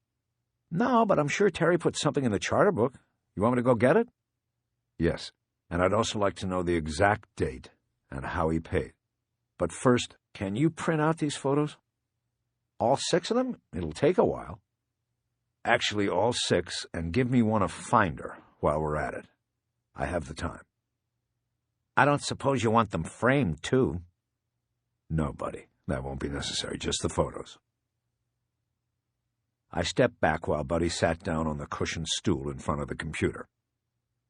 "No, but I'm sure Terry put something in the charter book. You want me to go get it?" "Yes, and I'd also like to know the exact date and how he paid. But first, can you print out these photos?" "All 6 of them? It'll take a while." "Actually, all 6, and give me one of Finder while we're at it. I have the time." "I don't suppose you want them framed, too?" "No, buddy. That won't be necessary. Just the photos." I stepped back while Buddy sat down on the cushioned stool in front of the computer.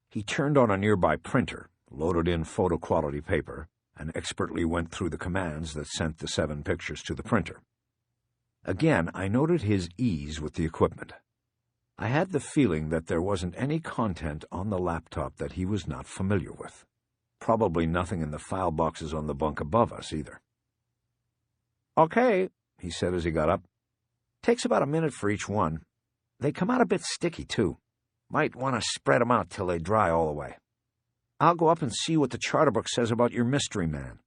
He turned on a nearby printer, loaded in photo-quality paper, and expertly went through the commands that sent the 7 pictures to the printer. Again, I noted his ease with the equipment. I had the feeling that there wasn't any content on the laptop that he was not familiar with. Probably nothing in the file boxes on the bunk above us, either. "Okay," he said as he got up. "Takes about a minute for each one. They come out a bit sticky, too. Might want to spread them out till they dry all the way. I'll go up and see what the charter book says about your mystery man."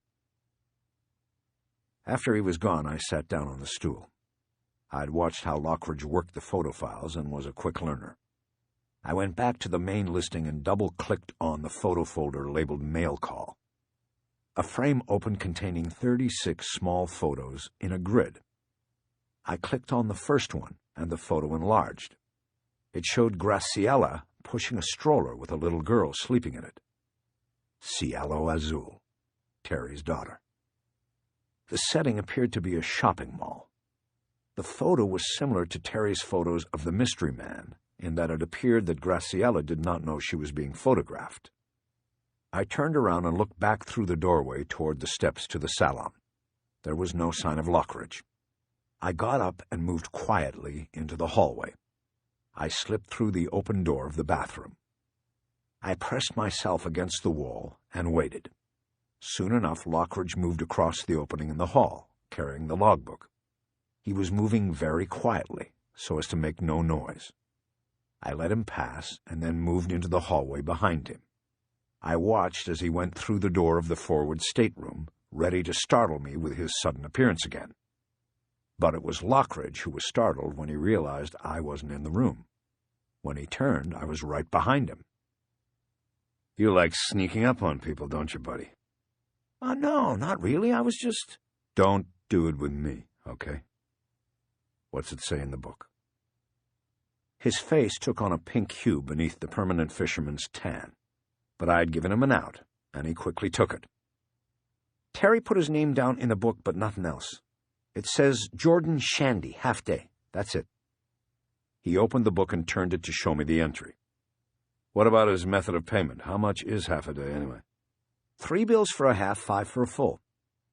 After he was gone, I sat down on the stool. I'd watched how Lockridge worked the photo files and was a quick learner. I went back to the main listing and double-clicked on the photo folder labeled Mail Call. A frame opened containing 36 small photos in a grid. I clicked on the first one, and the photo enlarged. It showed Graciela pushing a stroller with a little girl sleeping in it. Cielo Azul, Terry's daughter. The setting appeared to be a shopping mall. The photo was similar to Terry's photos of the mystery man, in that it appeared that Graciela did not know she was being photographed. I turned around and looked back through the doorway toward the steps to the salon. There was no sign of Lockridge. I got up and moved quietly into the hallway. I slipped through the open door of the bathroom. I pressed myself against the wall and waited. Soon enough, Lockridge moved across the opening in the hall, carrying the logbook. He was moving very quietly, so as to make no noise. I let him pass and then moved into the hallway behind him. I watched as he went through the door of the forward stateroom, ready to startle me with his sudden appearance again. But it was Lockridge who was startled when he realized I wasn't in the room. When he turned, I was right behind him. "You like sneaking up on people, don't you, buddy?" No, not really. I was just—" "Don't do it with me, okay? What's it say in the book?" His face took on a pink hue beneath the permanent fisherman's tan. but I'd given him an out, and he quickly took it. Terry put his name down in the book, but nothing else. It says Jordan Shandy, half-day. That's it. He opened the book and turned it to show me the entry. What about his method of payment? How much is half a day, anyway? 3 bills for a half, 5 for a full.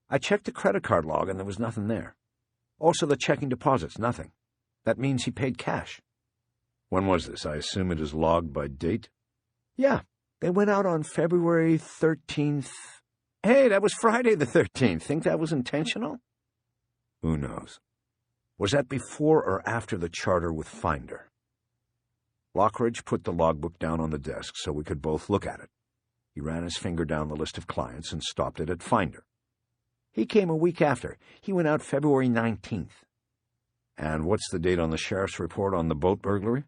I checked the credit card log, and there was nothing there. Also the checking deposits, nothing. That means he paid cash. When was this? I assume it is logged by date? Yeah, they went out on February 13th. Hey, that was Friday the 13th. Think that was intentional? Who knows? Was that before or after the charter with Finder? Lockridge put the logbook down on the desk so we could both look at it. He ran his finger down the list of clients and stopped it at Finder. He came a week after. He went out February 19th. And what's the date on the sheriff's report on the boat burglary?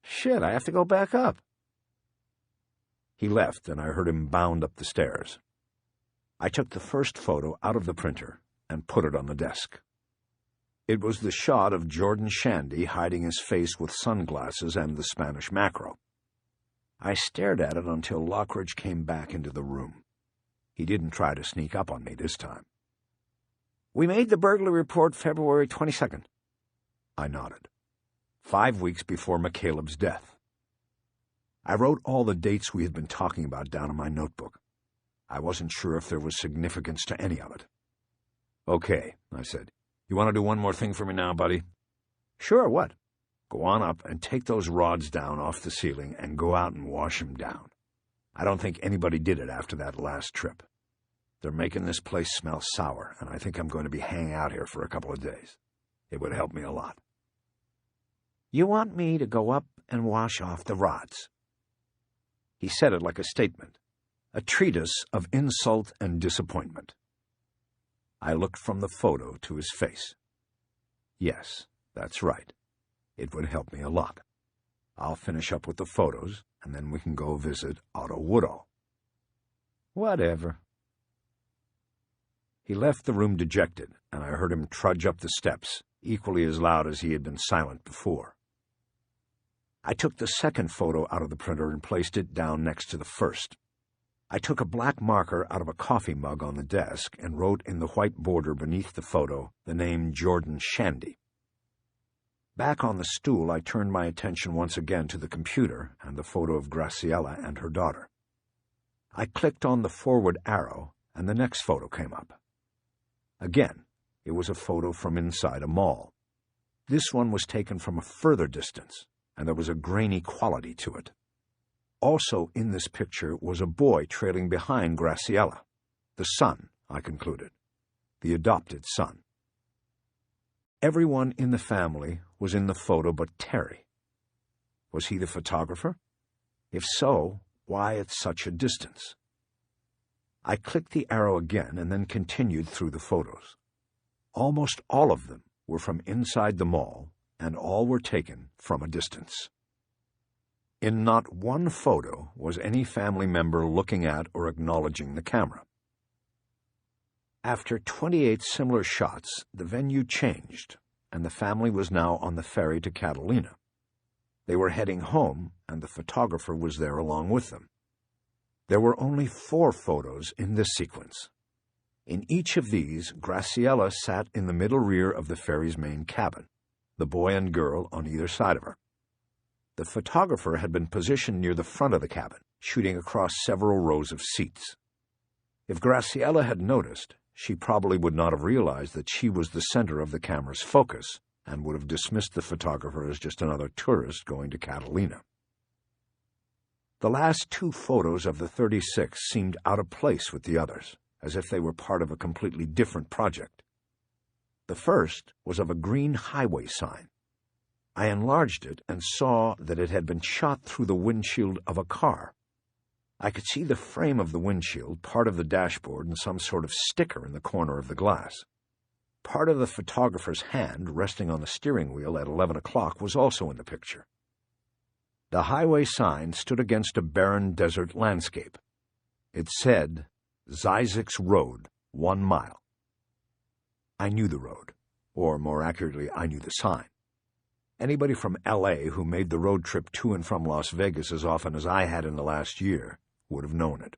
Shit, I have to go back up. He left, and I heard him bound up the stairs. I took the first photo out of the printer and put it on the desk. It was the shot of Jordan Shandy hiding his face with sunglasses and the Spanish mackerel. I stared at it until Lockridge came back into the room. He didn't try to sneak up on me this time. We made the burglary report February 22nd. I nodded. 5 weeks before McCaleb's death. I wrote all the dates we had been talking about down in my notebook. I wasn't sure if there was significance to any of it. Okay, I said. You want to do one more thing for me now, buddy? Sure, what? Go on up and take those rods down off the ceiling and go out and wash them down. I don't think anybody did it after that last trip. They're making this place smell sour, and I think I'm going to be hanging out here for a couple of days. It would help me a lot. You want me to go up and wash off the rods? He said it like a statement, a treatise of insult and disappointment. I looked from the photo to his face. Yes, that's right. It would help me a lot. I'll finish up with the photos, and then we can go visit Otto Woodall. Whatever. He left the room dejected, and I heard him trudge up the steps, equally as loud as he had been silent before. I took the second photo out of the printer and placed it down next to the first. I took a black marker out of a coffee mug on the desk and wrote in the white border beneath the photo the name Jordan Shandy. Back on the stool, I turned my attention once again to the computer and the photo of Graciela and her daughter. I clicked on the forward arrow, and the next photo came up. Again, it was a photo from inside a mall. This one was taken from a further distance, and there was a grainy quality to it. Also in this picture was a boy trailing behind Graciela. The son, I concluded. The adopted son. Everyone in the family was in the photo but Terry. Was he the photographer? If so, why at such a distance? I clicked the arrow again and then continued through the photos. Almost all of them were from inside the mall, and all were taken from a distance. In not one photo was any family member looking at or acknowledging the camera. After 28 similar shots, the venue changed, and the family was now on the ferry to Catalina. They were heading home, and the photographer was there along with them. There were only 4 photos in this sequence. In each of these, Graciela sat in the middle rear of the ferry's main cabin, the boy and girl on either side of her. The photographer had been positioned near the front of the cabin, shooting across several rows of seats. If Graciela had noticed, she probably would not have realized that she was the center of the camera's focus and would have dismissed the photographer as just another tourist going to Catalina. The last 2 photos of the 36 seemed out of place with the others, as if they were part of a completely different project. The first was of a green highway sign. I enlarged it and saw that it had been shot through the windshield of a car. I could see the frame of the windshield, part of the dashboard, and some sort of sticker in the corner of the glass. Part of the photographer's hand, resting on the steering wheel at 11 o'clock, was also in the picture. The highway sign stood against a barren desert landscape. It said, Zizek's Road, 1 mile. I knew the road, or more accurately, I knew the sign. Anybody from L.A. who made the road trip to and from Las Vegas as often as I had in the last year would have known it.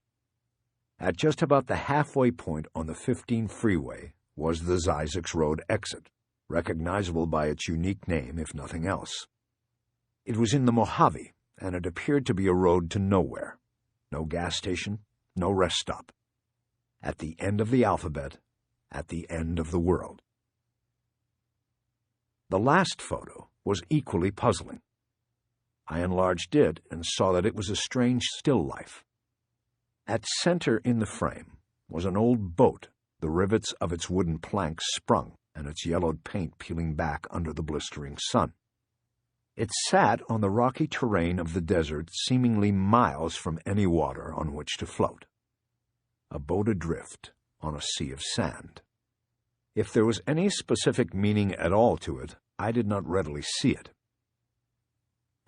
At just about the halfway point on the 15 freeway was the Zysaks Road exit, recognizable by its unique name if nothing else. It was in the Mojave, and it appeared to be a road to nowhere. No gas station, no rest stop. At the end of the alphabet, at the end of the world. The last photo was equally puzzling. I enlarged it and saw that it was a strange still life. At center in the frame was an old boat, the rivets of its wooden planks sprung and its yellowed paint peeling back under the blistering sun. It sat on the rocky terrain of the desert, seemingly miles from any water on which to float. A boat adrift on a sea of sand. If there was any specific meaning at all to it, I did not readily see it.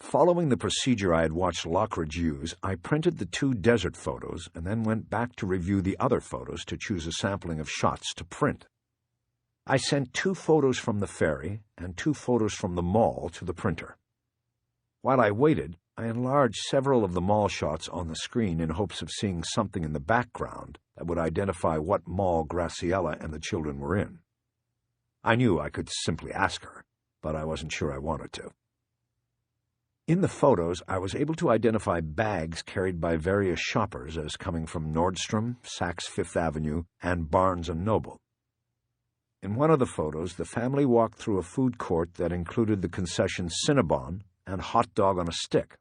Following the procedure I had watched Lockridge use, I printed the 2 desert photos and then went back to review the other photos to choose a sampling of shots to print. I sent 2 photos from the ferry and 2 photos from the mall to the printer. While I waited, I enlarged several of the mall shots on the screen in hopes of seeing something in the background that would identify what mall Graciela and the children were in. I knew I could simply ask her, but I wasn't sure I wanted to. In the photos, I was able to identify bags carried by various shoppers as coming from Nordstrom, Saks Fifth Avenue, and Barnes & Noble. In one of the photos, the family walked through a food court that included the concession Cinnabon and hot dog on a stick.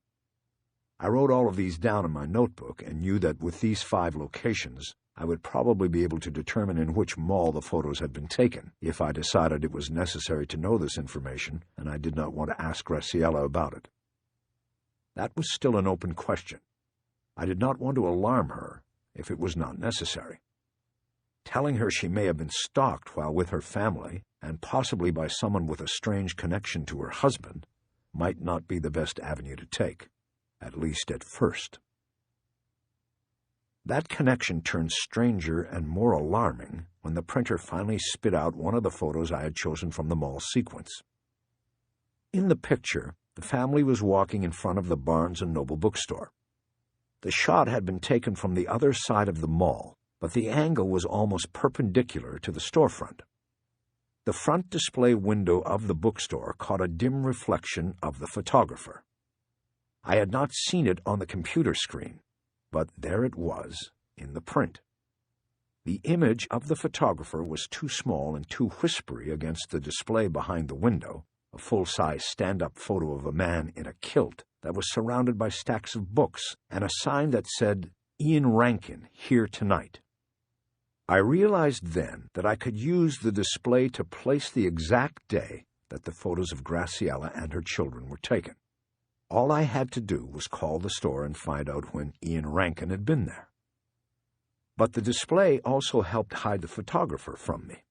I wrote all of these down in my notebook and knew that with these 5 locations, I would probably be able to determine in which mall the photos had been taken, if I decided it was necessary to know this information and I did not want to ask Graciela about it. That was still an open question. I did not want to alarm her if it was not necessary. Telling her she may have been stalked while with her family, and possibly by someone with a strange connection to her husband, might not be the best avenue to take, at least at first. That connection turned stranger and more alarming when the printer finally spit out one of the photos I had chosen from the mall sequence. In the picture, the family was walking in front of the Barnes & Noble bookstore. The shot had been taken from the other side of the mall, but the angle was almost perpendicular to the storefront. The front display window of the bookstore caught a dim reflection of the photographer. I had not seen it on the computer screen, but there it was in the print. The image of the photographer was too small and too whispery against the display behind the window, a full-size stand-up photo of a man in a kilt that was surrounded by stacks of books and a sign that said, "Ian Rankin, here tonight." I realized then that I could use the display to place the exact day that the photos of Graciela and her children were taken. All I had to do was call the store and find out when Ian Rankin had been there. But the display also helped hide the photographer from me.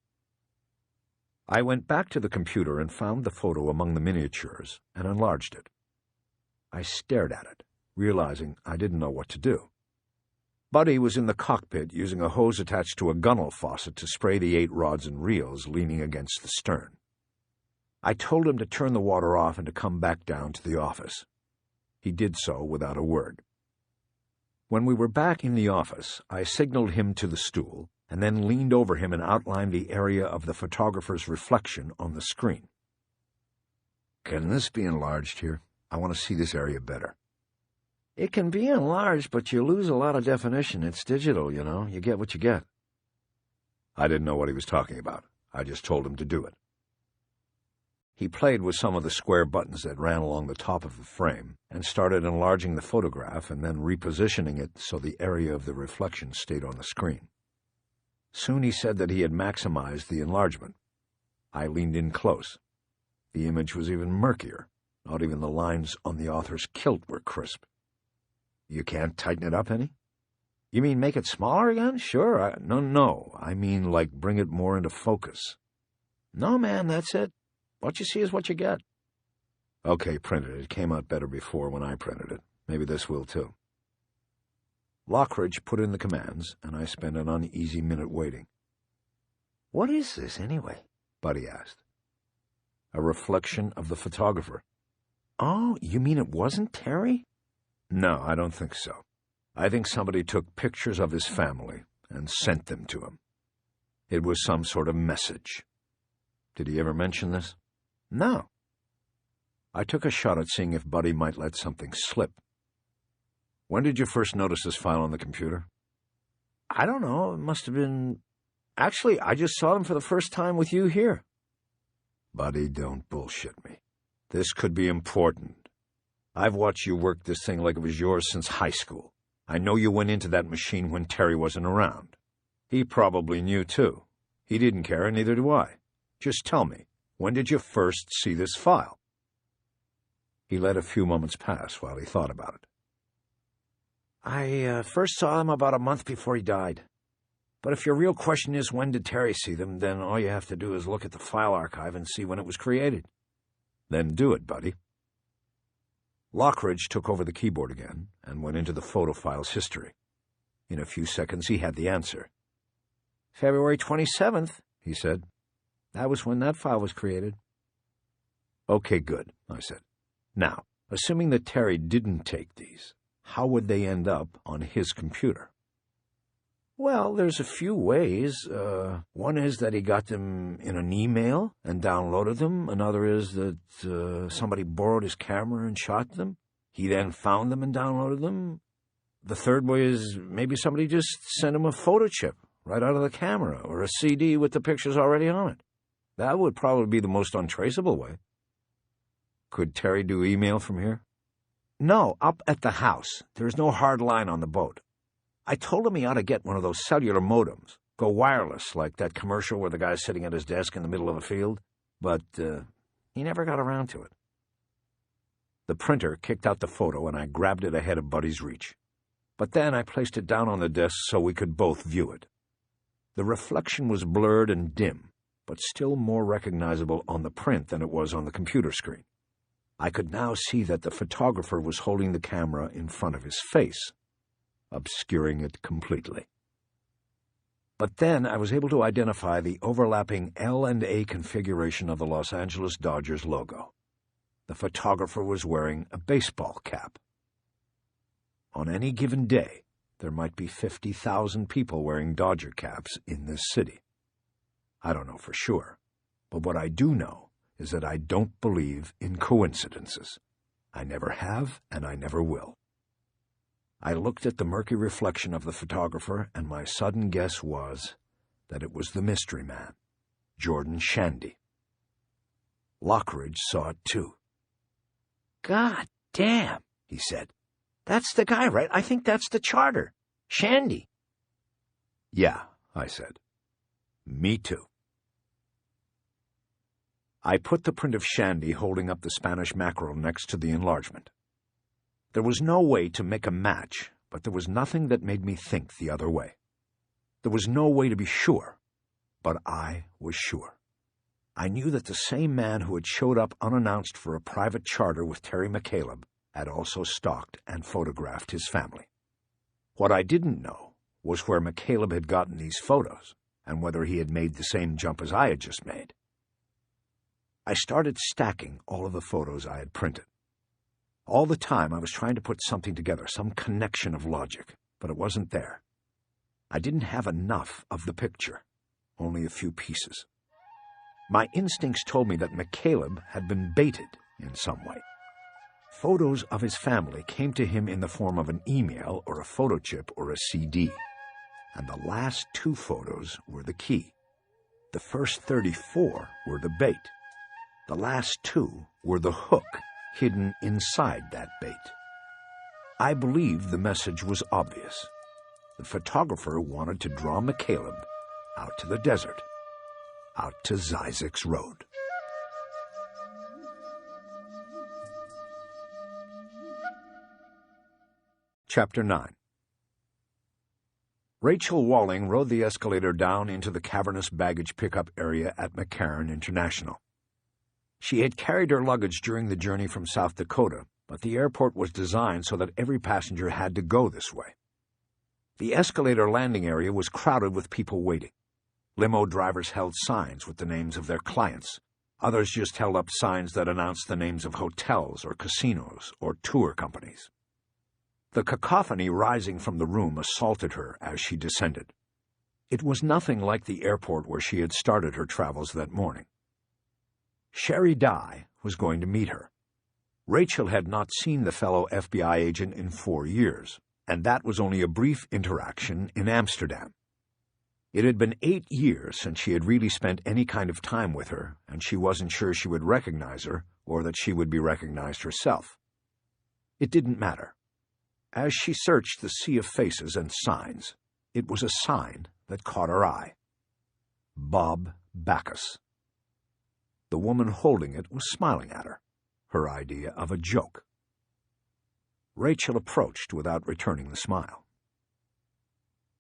I went back to the computer and found the photo among the miniatures and enlarged it. I stared at it, realizing I didn't know what to do. Buddy was in the cockpit using a hose attached to a gunnel faucet to spray the 8 rods and reels leaning against the stern. I told him to turn the water off and to come back down to the office. He did so without a word. When we were back in the office, I signaled him to the stool and then leaned over him and outlined the area of the photographer's reflection on the screen. Can this be enlarged here? I want to see this area better. It can be enlarged, but you lose a lot of definition. It's digital, you know. You get what you get. I didn't know what he was talking about. I just told him to do it. He played with some of the square buttons that ran along the top of the frame and started enlarging the photograph and then repositioning it so the area of the reflection stayed on the screen. Soon he said that he had maximized the enlargement. I leaned in close. The image was even murkier. Not even the lines on the author's kilt were crisp. You can't tighten it up any? You mean make it smaller again? Sure. No. I mean, like, bring it more into focus. No, man, that's it. What you see is what you get. Okay, print it. It came out better before when I printed it. Maybe this will, too. Lockridge put in the commands, and I spent an uneasy minute waiting. What is this, anyway? Buddy asked. A reflection of the photographer. Oh, you mean it wasn't Terry? No, I don't think so. I think somebody took pictures of his family and sent them to him. It was some sort of message. Did he ever mention this? No. I took a shot at seeing if Buddy might let something slip. When did you first notice this file on the computer? I don't know. It must have been... Actually, I just saw them for the first time with you here. Buddy, don't bullshit me. This could be important. I've watched you work this thing like it was yours since high school. I know you went into that machine when Terry wasn't around. He probably knew, too. He didn't care, and neither do I. Just tell me, when did you first see this file? He let a few moments pass while he thought about it. I first saw them about a month before he died. But if your real question is when did Terry see them, then all you have to do is look at the file archive and see when it was created. Then do it, Buddy. Lockridge took over the keyboard again and went into the photo file's history. In a few seconds, he had the answer. February 27th, he said. That was when that file was created. Okay, good, I said. Now, assuming that Terry didn't take these, how would they end up on his computer? Well, there's a few ways. One is that he got them in an email and downloaded them. Another is that somebody borrowed his camera and shot them. He then found them and downloaded them. The third way is maybe somebody just sent him a photo chip right out of the camera, or a CD with the pictures already on it. That would probably be the most untraceable way. Could Terry do email from here? No, up at the house. There's no hard line on the boat. I told him he ought to get one of those cellular modems. Go wireless, like that commercial where the guy's sitting at his desk in the middle of a field. But he never got around to it. The printer kicked out the photo, and I grabbed it ahead of Buddy's reach. But then I placed it down on the desk so we could both view it. The reflection was blurred and dim, but still more recognizable on the print than it was on the computer screen. I could now see that the photographer was holding the camera in front of his face, obscuring it completely. But then I was able to identify the overlapping L and A configuration of the Los Angeles Dodgers logo. The photographer was wearing a baseball cap. On any given day, there might be 50,000 people wearing Dodger caps in this city. I don't know for sure, but what I do know is that I don't believe in coincidences. I never have, and I never will. I looked at the murky reflection of the photographer, and my sudden guess was that it was the mystery man, Jordan Shandy. Lockridge saw it too. God damn, he said. That's the guy, right? I think that's the charter. Shandy. Yeah, I said. Me too. I put the print of Shandy holding up the Spanish mackerel next to the enlargement. There was no way to make a match, but there was nothing that made me think the other way. There was no way to be sure, but I was sure. I knew that the same man who had showed up unannounced for a private charter with Terry McCaleb had also stalked and photographed his family. What I didn't know was where McCaleb had gotten these photos, and whether he had made the same jump as I had just made. I started stacking all of the photos I had printed. All the time I was trying to put something together, some connection of logic, but it wasn't there. I didn't have enough of the picture, only a few pieces. My instincts told me that McCaleb had been baited in some way. Photos of his family came to him in the form of an email or a photo chip or a CD, and the last 2 photos were the key. The first 34 were the bait. The last 2 were the hook hidden inside that bait. I believed the message was obvious. The photographer wanted to draw McCaleb out to the desert, out to Zizek's Road. Chapter 9. Rachel Walling rode the escalator down into the cavernous baggage pickup area at McCarran International. She had carried her luggage during the journey from South Dakota, but the airport was designed so that every passenger had to go this way. The escalator landing area was crowded with people waiting. Limo drivers held signs with the names of their clients. Others just held up signs that announced the names of hotels or casinos or tour companies. The cacophony rising from the room assaulted her as she descended. It was nothing like the airport where she had started her travels that morning. Sherry Dye was going to meet her. Rachel had not seen the fellow FBI agent in 4 years, and that was only a brief interaction in Amsterdam. It had been 8 years since she had really spent any kind of time with her, and she wasn't sure she would recognize her or that she would be recognized herself. It didn't matter. As she searched the sea of faces and signs, it was a sign that caught her eye. Bob Backus. The woman holding it was smiling at her, her idea of a joke. Rachel approached without returning the smile.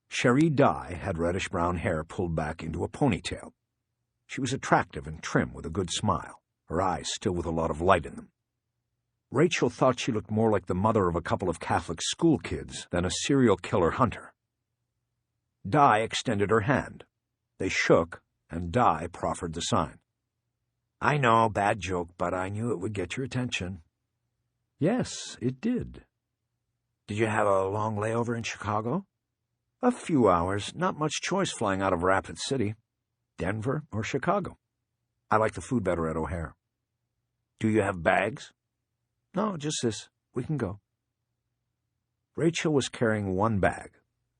Sherry Dye had reddish-brown hair pulled back into a ponytail. She was attractive and trim with a good smile, her eyes still with a lot of light in them. Rachel thought she looked more like the mother of a couple of Catholic school kids than a serial killer hunter. Dye extended her hand. They shook, and Dye proffered the sign. "I know, bad joke, but I knew it would get your attention." "Yes, it did." "Did you have a long layover in Chicago?" "A few hours. Not much choice flying out of Rapid City. Denver or Chicago. I like the food better at O'Hare." "Do you have bags?" "No, just this. We can go." Rachel was carrying one bag,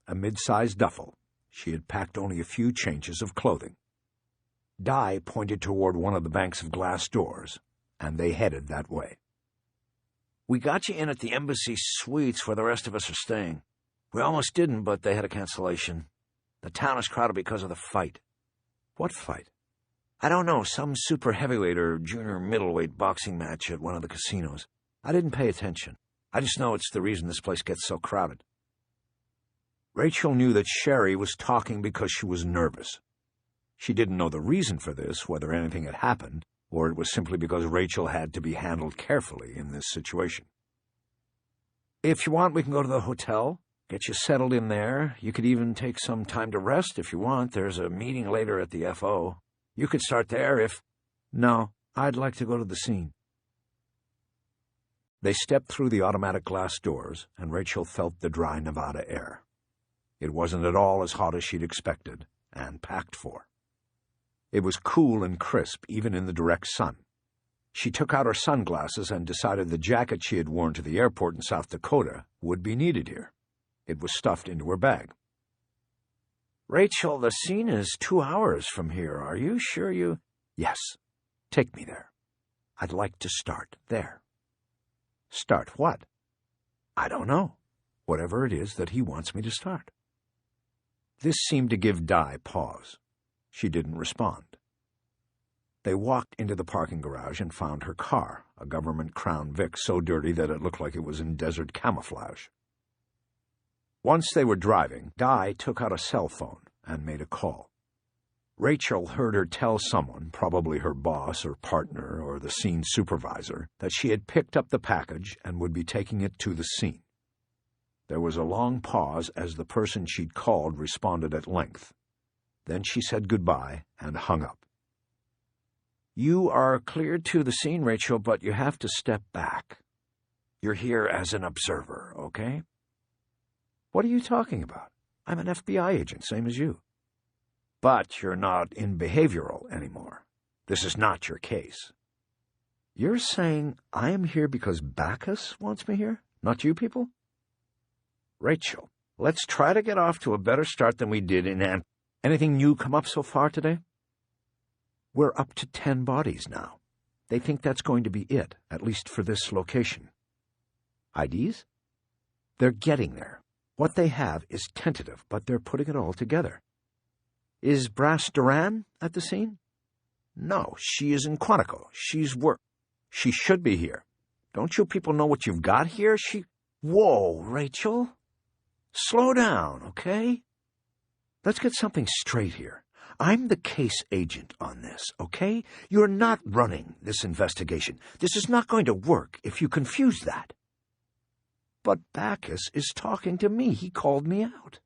a mid-sized duffel. She had packed only a few changes of clothing. Dye pointed toward one of the banks of glass doors, and they headed that way. "We got you in at the Embassy Suites where the rest of us are staying. We almost didn't, but they had a cancellation. The town is crowded because of the fight." "What fight?" "I don't know, some super heavyweight or junior middleweight boxing match at one of the casinos. I didn't pay attention. I just know it's the reason this place gets so crowded." Rachel knew that Sherry was talking because she was nervous. She didn't know the reason for this, whether anything had happened, or it was simply because Rachel had to be handled carefully in this situation. "If you want, we can go to the hotel, get you settled in there. You could even take some time to rest if you want. There's a meeting later at the FO. You could start there if—" "No, I'd like to go to the scene." They stepped through the automatic glass doors, and Rachel felt the dry Nevada air. It wasn't at all as hot as she'd expected, and packed for. It was cool and crisp, even in the direct sun. She took out her sunglasses and decided the jacket she had worn to the airport in South Dakota would be needed here. It was stuffed into her bag. "Rachel, the scene is 2 hours from here. Are you sure you—" "Yes. Take me there. I'd like to start there." "Start what?" "I don't know. Whatever it is that he wants me to start." This seemed to give Dye pause. She didn't respond. They walked into the parking garage and found her car, a government Crown Vic so dirty that it looked like it was in desert camouflage. Once they were driving, Dye took out a cell phone and made a call. Rachel heard her tell someone, probably her boss or partner or the scene supervisor, that she had picked up the package and would be taking it to the scene. There was a long pause as the person she'd called responded at length. Then she said goodbye and hung up. "You are cleared to the scene, Rachel, but you have to step back. You're here as an observer, okay?" "What are you talking about? I'm an FBI agent, same as you." "But you're not in behavioral anymore. This is not your case." "You're saying I am here because Backus wants me here, not you people?" "Rachel, let's try to get off to a better start than we did in Anything new come up so far today?" "We're up to 10 bodies now. They think that's going to be it, at least for this location." "IDs?" "They're getting there. What they have is tentative, but they're putting it all together." "Is Brass Duran at the scene?" "No, she is in Quantico. She should be here. Don't you people know what you've got here? Whoa, Rachel. Slow down, okay? Let's get something straight here. I'm the case agent on this, okay? You're not running this investigation. This is not going to work if you confuse that." "But Backus is talking to me. He called me out."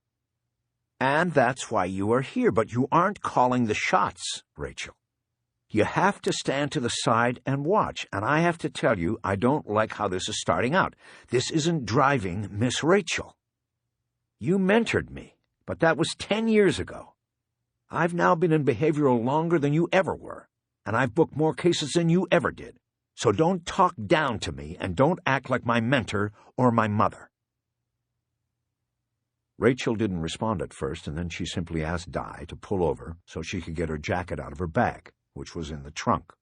"And that's why you are here, but you aren't calling the shots, Rachel. You have to stand to the side and watch, and I have to tell you, I don't like how this is starting out. This isn't driving Miss Rachel. You mentored me, but that was 10 years ago. I've now been in behavioral longer than you ever were, and I've booked more cases than you ever did. So don't talk down to me and don't act like my mentor or my mother. Rachel didn't respond at first, and then she simply asked Di to pull over so she could get her jacket out of her bag, which was in the trunk.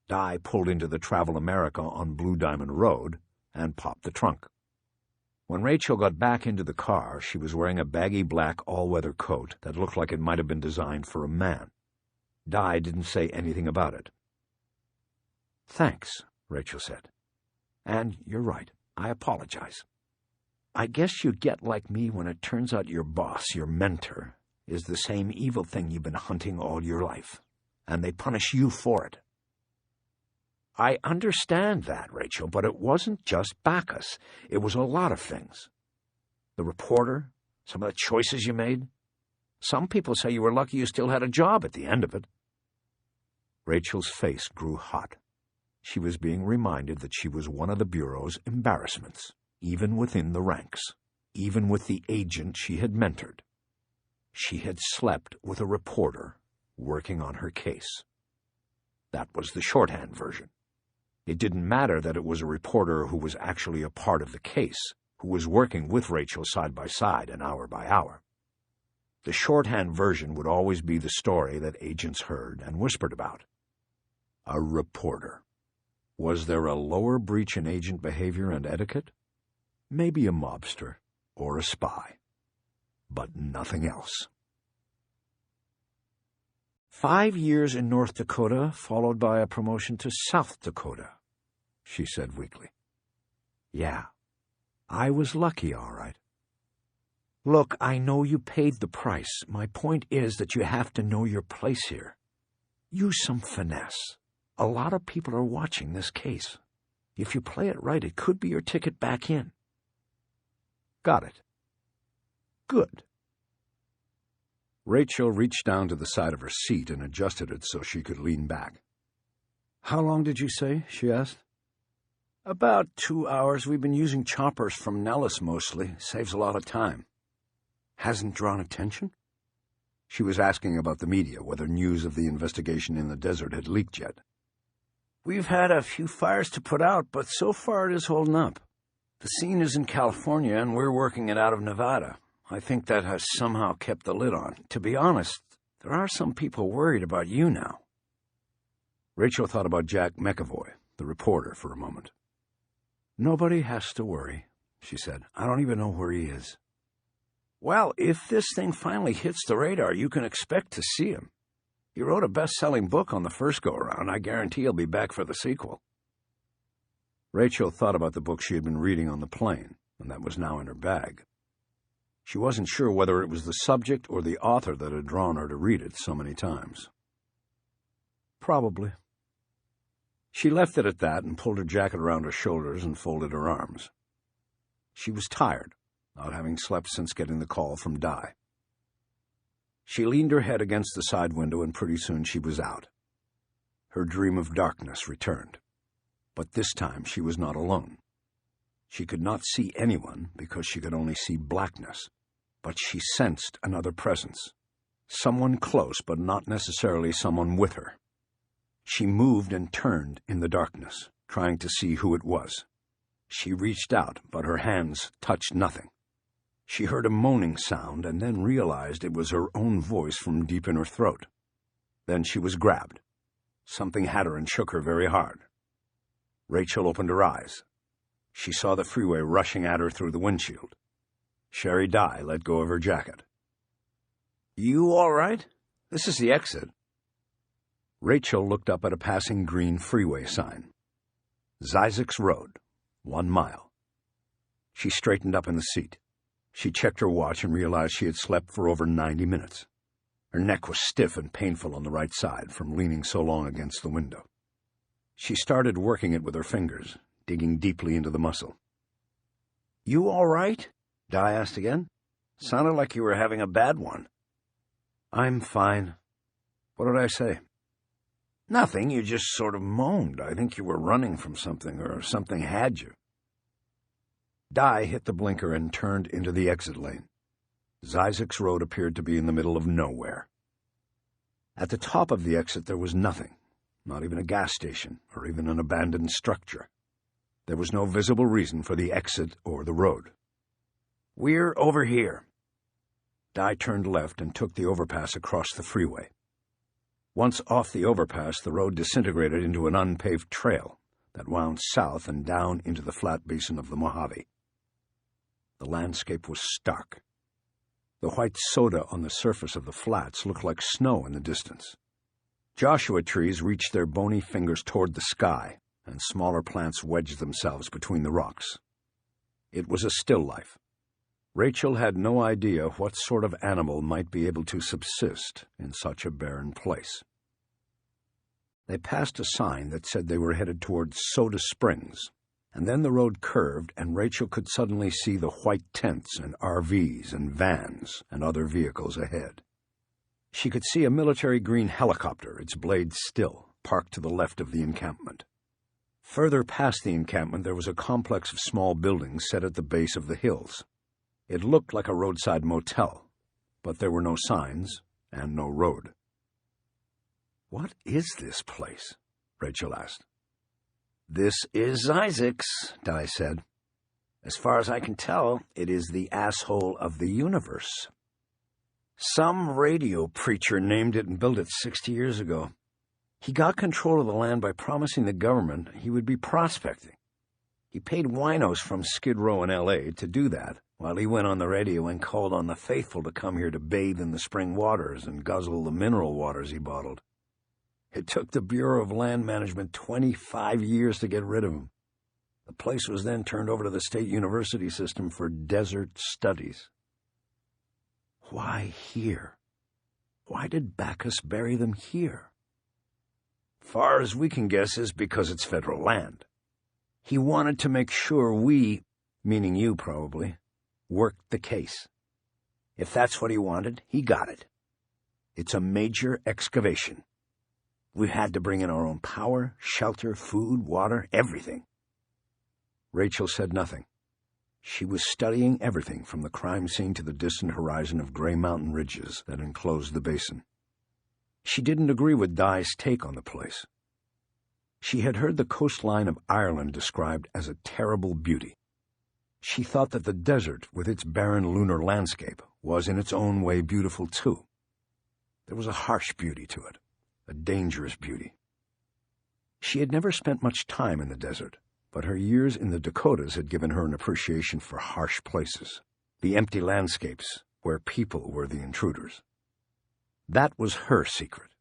Di pulled into the Travel America on Blue Diamond Road and popped the trunk. When Rachel got back into the car, she was wearing a baggy black all-weather coat that looked like it might have been designed for a man. Di didn't say anything about it. "Thanks," Rachel said. "And you're right. I apologize. I guess you get like me when it turns out your boss, your mentor, is the same evil thing you've been hunting all your life, and they punish you for it." "I understand that, Rachel, but it wasn't just Bacchus. It was a lot of things. The reporter, some of the choices you made. Some people say you were lucky you still had a job at the end of it." Rachel's face grew hot. She was being reminded that she was one of the Bureau's embarrassments, even within the ranks, even with the agent she had mentored. She had slept with a reporter working on her case. That was the shorthand version. It didn't matter that it was a reporter who was actually a part of the case, who was working with Rachel side by side and hour by hour. The shorthand version would always be the story that agents heard and whispered about. A reporter. Was there a lower breach in agent behavior and etiquette? Maybe a mobster or a spy, but nothing else. 5 years in North Dakota, followed by a promotion to South Dakota, she said weakly. "Yeah, I was lucky, all right. Look, I know you paid the price. My point is that you have to know your place here. Use some finesse. A lot of people are watching this case. If you play it right, it could be your ticket back in." "Got it." "Good." Rachel reached down to the side of her seat and adjusted it so she could lean back. "How long did you say?" she asked. "About 2 hours. We've been using choppers from Nellis mostly. Saves a lot of time." "Hasn't drawn attention?" She was asking about the media, whether news of the investigation in the desert had leaked yet. "We've had a few fires to put out, but so far it is holding up. The scene is in California, and we're working it out of Nevada. I think that has somehow kept the lid on. To be honest, there are some people worried about you now." Rachel thought about Jack McAvoy, the reporter, for a moment. "Nobody has to worry," she said. "I don't even know where he is." "Well, if this thing finally hits the radar, you can expect to see him. He wrote a best-selling book on the first go-around. I guarantee he'll be back for the sequel." Rachel thought about the book she had been reading on the plane, and that was now in her bag. She wasn't sure whether it was the subject or the author that had drawn her to read it so many times. "Probably." She left it at that and pulled her jacket around her shoulders and folded her arms. She was tired, not having slept since getting the call from Di. She leaned her head against the side window, and pretty soon she was out. Her dream of darkness returned. But this time she was not alone. She could not see anyone because she could only see blackness, but she sensed another presence. Someone close, but not necessarily someone with her. She moved and turned in the darkness, trying to see who it was. She reached out, but her hands touched nothing. She heard a moaning sound and then realized it was her own voice from deep in her throat. Then she was grabbed. Something had her and shook her very hard. Rachel opened her eyes. She saw the freeway rushing at her through the windshield. Sherry Di let go of her jacket. "You all right? This is the exit." Rachel looked up at a passing green freeway sign. Zizek's Road, 1 mile. She straightened up in the seat. She checked her watch and realized she had slept for over 90 minutes. Her neck was stiff and painful on the right side from leaning so long against the window. She started working it with her fingers, digging deeply into the muscle. "You all right?" Di asked again. "Sounded like you were having a bad one." "I'm fine. What did I say?" Nothing, you just sort of moaned. I think you were running from something, or something had you. Di hit the blinker and turned into the exit lane. Isaac's road appeared to be in the middle of nowhere. At the top of the exit there was nothing, not even a gas station or even an abandoned structure. There was no visible reason for the exit or the road. "We're over here." Di turned left and took the overpass across the freeway. Once off the overpass, the road disintegrated into an unpaved trail that wound south and down into the flat basin of the Mojave. The landscape was stark. The white soda on the surface of the flats looked like snow in the distance. Joshua trees reached their bony fingers toward the sky, and smaller plants wedged themselves between the rocks. It was a still life. Rachel had no idea what sort of animal might be able to subsist in such a barren place. They passed a sign that said they were headed toward Soda Springs, and then the road curved and Rachel could suddenly see the white tents and RVs and vans and other vehicles ahead. She could see a military green helicopter, its blades still, parked to the left of the encampment. Further past the encampment there was a complex of small buildings set at the base of the hills. It looked like a roadside motel, but there were no signs and no road. "What is this place?" Rachel asked. "This is Isaac's," Di said. "As far as I can tell, it is the asshole of the universe. Some radio preacher named it and built it 60 years ago. He got control of the land by promising the government he would be prospecting. He paid winos from Skid Row in L.A. to do that, while he went on the radio and called on the faithful to come here to bathe in the spring waters and guzzle the mineral waters he bottled. It took the Bureau of Land Management 25 years to get rid of him. The place was then turned over to the state university system for desert studies." Why here? Why did Bacchus bury them here? "Far as we can guess is because it's federal land. He wanted to make sure we, meaning you probably, worked the case. If that's what he wanted, he got it. It's a major excavation. We've had to bring in our own power, shelter, food, water, everything." Rachel said nothing. She was studying everything from the crime scene to the distant horizon of gray mountain ridges that enclosed the basin. She didn't agree with Di's take on the place. She had heard the coastline of Ireland described as a terrible beauty. She thought that the desert, with its barren lunar landscape, was in its own way beautiful too. There was a harsh beauty to it, a dangerous beauty. She had never spent much time in the desert, but her years in the Dakotas had given her an appreciation for harsh places, the empty landscapes where people were the intruders. That was her secret.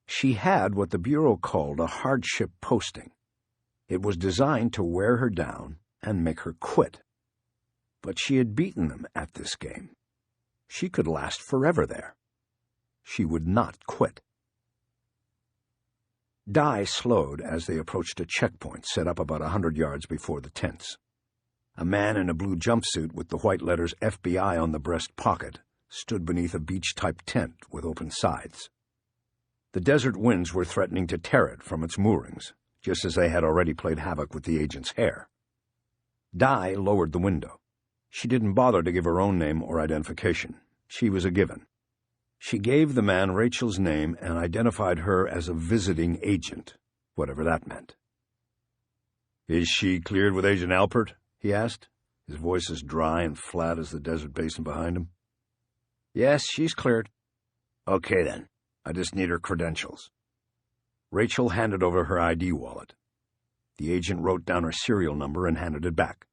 She had what the Bureau called a hardship posting. It was designed to wear her down and make her quit. But she had beaten them at this game. She could last forever there. She would not quit. Di slowed as they approached a checkpoint set up about 100 yards before the tents. A man in a blue jumpsuit with the white letters FBI on the breast pocket stood beneath a beach-type tent with open sides. The desert winds were threatening to tear it from its moorings, just as they had already played havoc with the agent's hair. Di lowered the window. She didn't bother to give her own name or identification. She was a given. She gave the man Rachel's name and identified her as a visiting agent, whatever that meant. "Is she cleared with Agent Alpert?" he asked, his voice as dry and flat as the desert basin behind him. "Yes, she's cleared." "Okay, then. I just need her credentials." Rachel handed over her ID wallet. The agent wrote down her serial number and handed it back.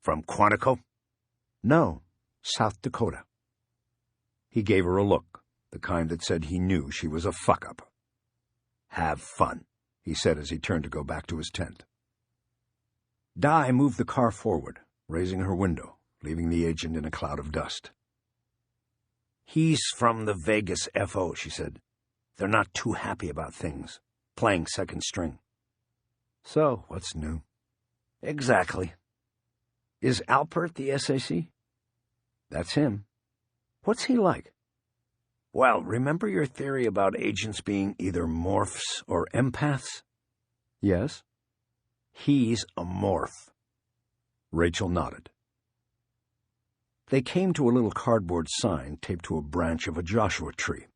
"From Quantico?" "No, South Dakota." He gave her a look, the kind that said he knew she was a fuck-up. "Have fun," he said as he turned to go back to his tent. Di moved the car forward, raising her window, leaving the agent in a cloud of dust. "He's from the Vegas FO," she said. "They're not too happy about things, playing second string." "So, what's new?" "Exactly." "Is Alpert the SAC?" "That's him." "What's he like?" Well, remember your theory about agents being either morphs or empaths? Yes? He's a morph. Rachel nodded. They came to a little cardboard sign taped to a branch of a Joshua tree.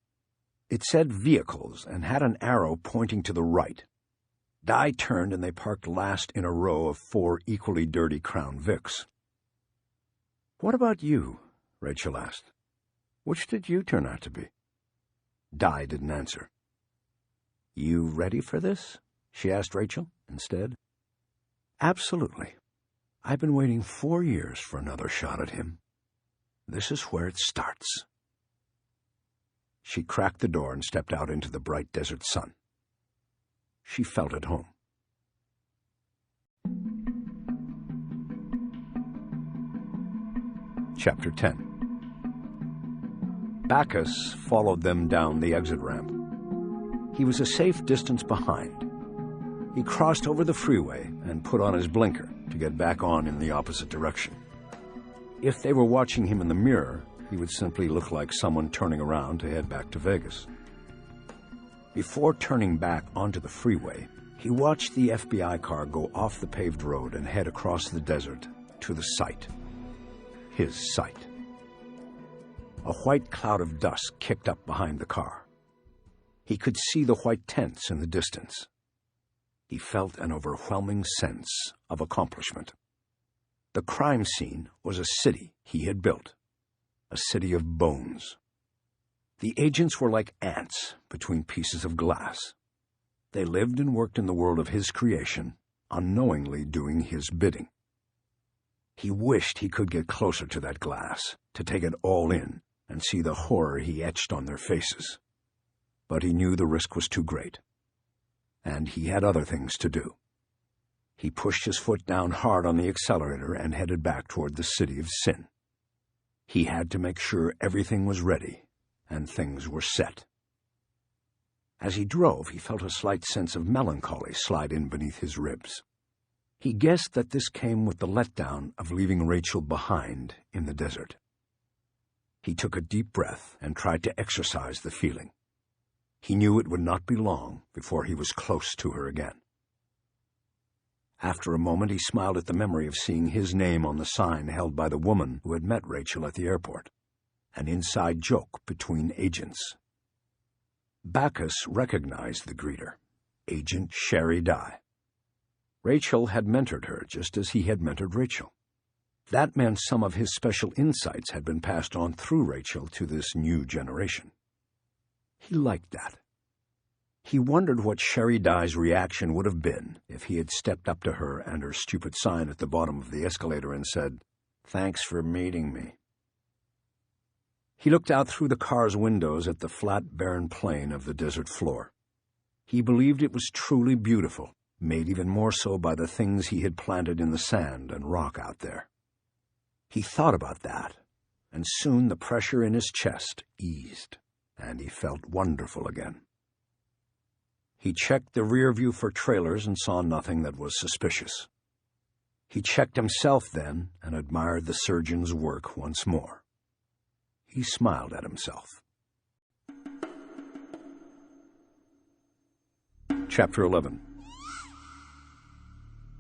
It said vehicles and had an arrow pointing to the right. Di turned and they parked last in a row of 4 equally dirty Crown Vics. "What about you?" Rachel asked. "Which did you turn out to be?" Di didn't answer. "You ready for this?" she asked Rachel instead. "Absolutely. I've been waiting 4 years for another shot at him. This is where it starts." She cracked the door and stepped out into the bright desert sun. She felt at home. Chapter 10. Bacchus followed them down the exit ramp. He was a safe distance behind. He crossed over the freeway and put on his blinker to get back on in the opposite direction. If they were watching him in the mirror, he would simply look like someone turning around to head back to Vegas. Before turning back onto the freeway, he watched the FBI car go off the paved road and head across the desert to the site. His site. A white cloud of dust kicked up behind the car. He could see the white tents in the distance. He felt an overwhelming sense of accomplishment. The crime scene was a city he had built, a city of bones. The agents were like ants between pieces of glass. They lived and worked in the world of his creation, unknowingly doing his bidding. He wished he could get closer to that glass, to take it all in and see the horror he etched on their faces. But he knew the risk was too great, and he had other things to do. He pushed his foot down hard on the accelerator and headed back toward the city of sin. He had to make sure everything was ready and things were set. As he drove, he felt a slight sense of melancholy slide in beneath his ribs. He guessed that this came with the letdown of leaving Rachel behind in the desert. He took a deep breath and tried to exorcise the feeling. He knew it would not be long before he was close to her again. After a moment, he smiled at the memory of seeing his name on the sign held by the woman who had met Rachel at the airport. An inside joke between agents. Bacchus recognized the greeter, Agent Sherry Dye. Rachel had mentored her just as he had mentored Rachel. That meant some of his special insights had been passed on through Rachel to this new generation. He liked that. He wondered what Sherry Dye's reaction would have been if he had stepped up to her and her stupid sign at the bottom of the escalator and said, "Thanks for meeting me." He looked out through the car's windows at the flat, barren plain of the desert floor. He believed it was truly beautiful, made even more so by the things he had planted in the sand and rock out there. He thought about that, and soon the pressure in his chest eased, and he felt wonderful again. He checked the rear view for trailers and saw nothing that was suspicious. He checked himself then and admired the surgeon's work once more. He smiled at himself. Chapter 11.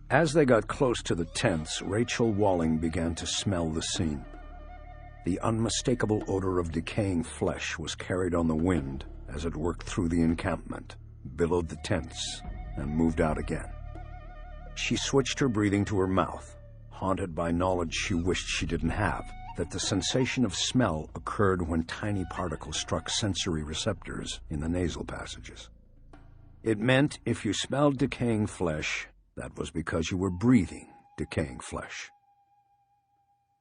As they got close to the tents, Rachel Walling began to smell the scene. The unmistakable odor of decaying flesh was carried on the wind as it worked through the encampment, billowed the tents, and moved out again. She switched her breathing to her mouth, haunted by knowledge she wished she didn't have, that the sensation of smell occurred when tiny particles struck sensory receptors in the nasal passages. It meant if you smelled decaying flesh, that was because you were breathing decaying flesh.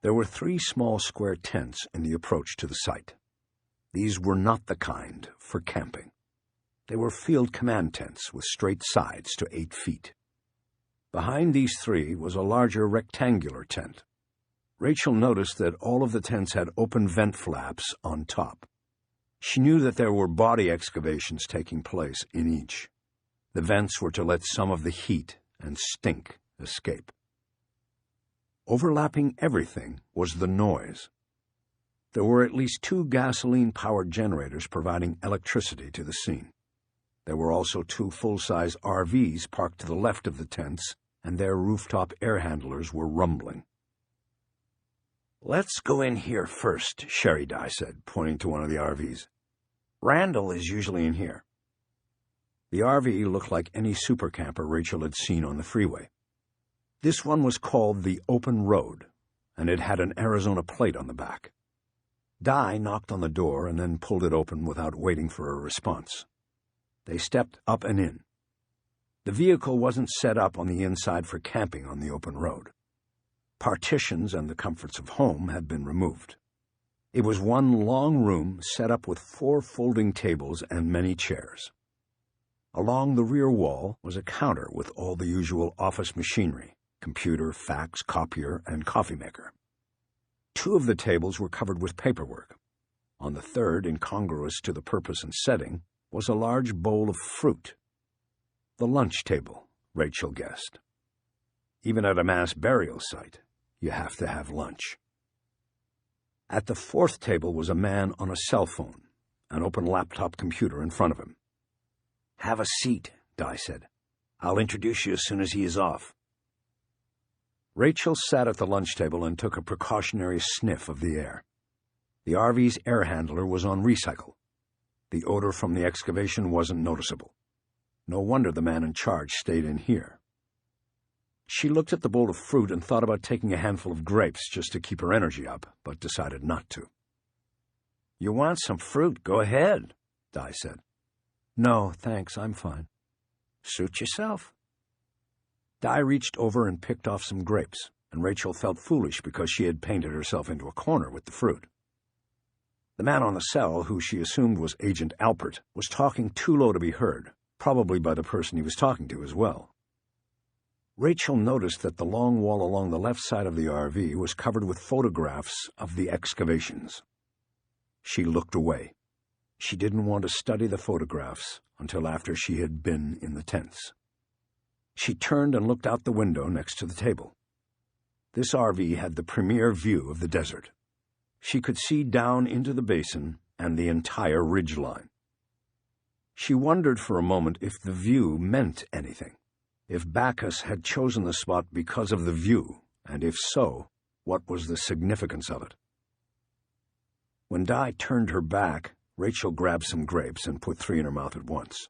There were 3 small square tents in the approach to the site. These were not the kind for camping. They were field command tents with straight sides to 8 feet. Behind these 3 was a larger rectangular tent. Rachel noticed that all of the tents had open vent flaps on top. She knew that there were body excavations taking place in each. The vents were to let some of the heat and stink escape. Overlapping everything was the noise. There were at least 2 gasoline-powered generators providing electricity to the scene. There were also 2 full-size RVs parked to the left of the tents, and their rooftop air handlers were rumbling. "Let's go in here first," Sherry Dye said, pointing to one of the RVs. "Randall is usually in here." The RV looked like any super camper Rachel had seen on the freeway. This one was called the Open Road, and it had an Arizona plate on the back. Dye knocked on the door and then pulled it open without waiting for a response. They stepped up and in. The vehicle wasn't set up on the inside for camping on the open road. Partitions and the comforts of home had been removed. It was one long room set up with 4 folding tables and many chairs. Along the rear wall was a counter with all the usual office machinery: computer, fax, copier, and coffee maker. 2 of the tables were covered with paperwork. On the third, incongruous to the purpose and setting, was a large bowl of fruit. The lunch table, Rachel guessed. Even at a mass burial site, you have to have lunch. At the 4th table was a man on a cell phone, an open laptop computer in front of him. "Have a seat," Dye said. "I'll introduce you as soon as he is off." Rachel sat at the lunch table and took a precautionary sniff of the air. The RV's air handler was on recycle. The odor from the excavation wasn't noticeable. No wonder the man in charge stayed in here. She looked at the bowl of fruit and thought about taking a handful of grapes just to keep her energy up, but decided not to. "You want some fruit? Go ahead," Dye said. "No, thanks, I'm fine." "Suit yourself." Dye reached over and picked off some grapes, and Rachel felt foolish because she had painted herself into a corner with the fruit. The man on the cell, who she assumed was Agent Alpert, was talking too low to be heard, probably by the person he was talking to as well. Rachel noticed that the long wall along the left side of the RV was covered with photographs of the excavations. She looked away. She didn't want to study the photographs until after she had been in the tents. She turned and looked out the window next to the table. This RV had the premier view of the desert. She could see down into the basin and the entire ridgeline. She wondered for a moment if the view meant anything, if Bacchus had chosen the spot because of the view, and if so, what was the significance of it? When Dye turned her back, Rachel grabbed some grapes and put 3 in her mouth at once.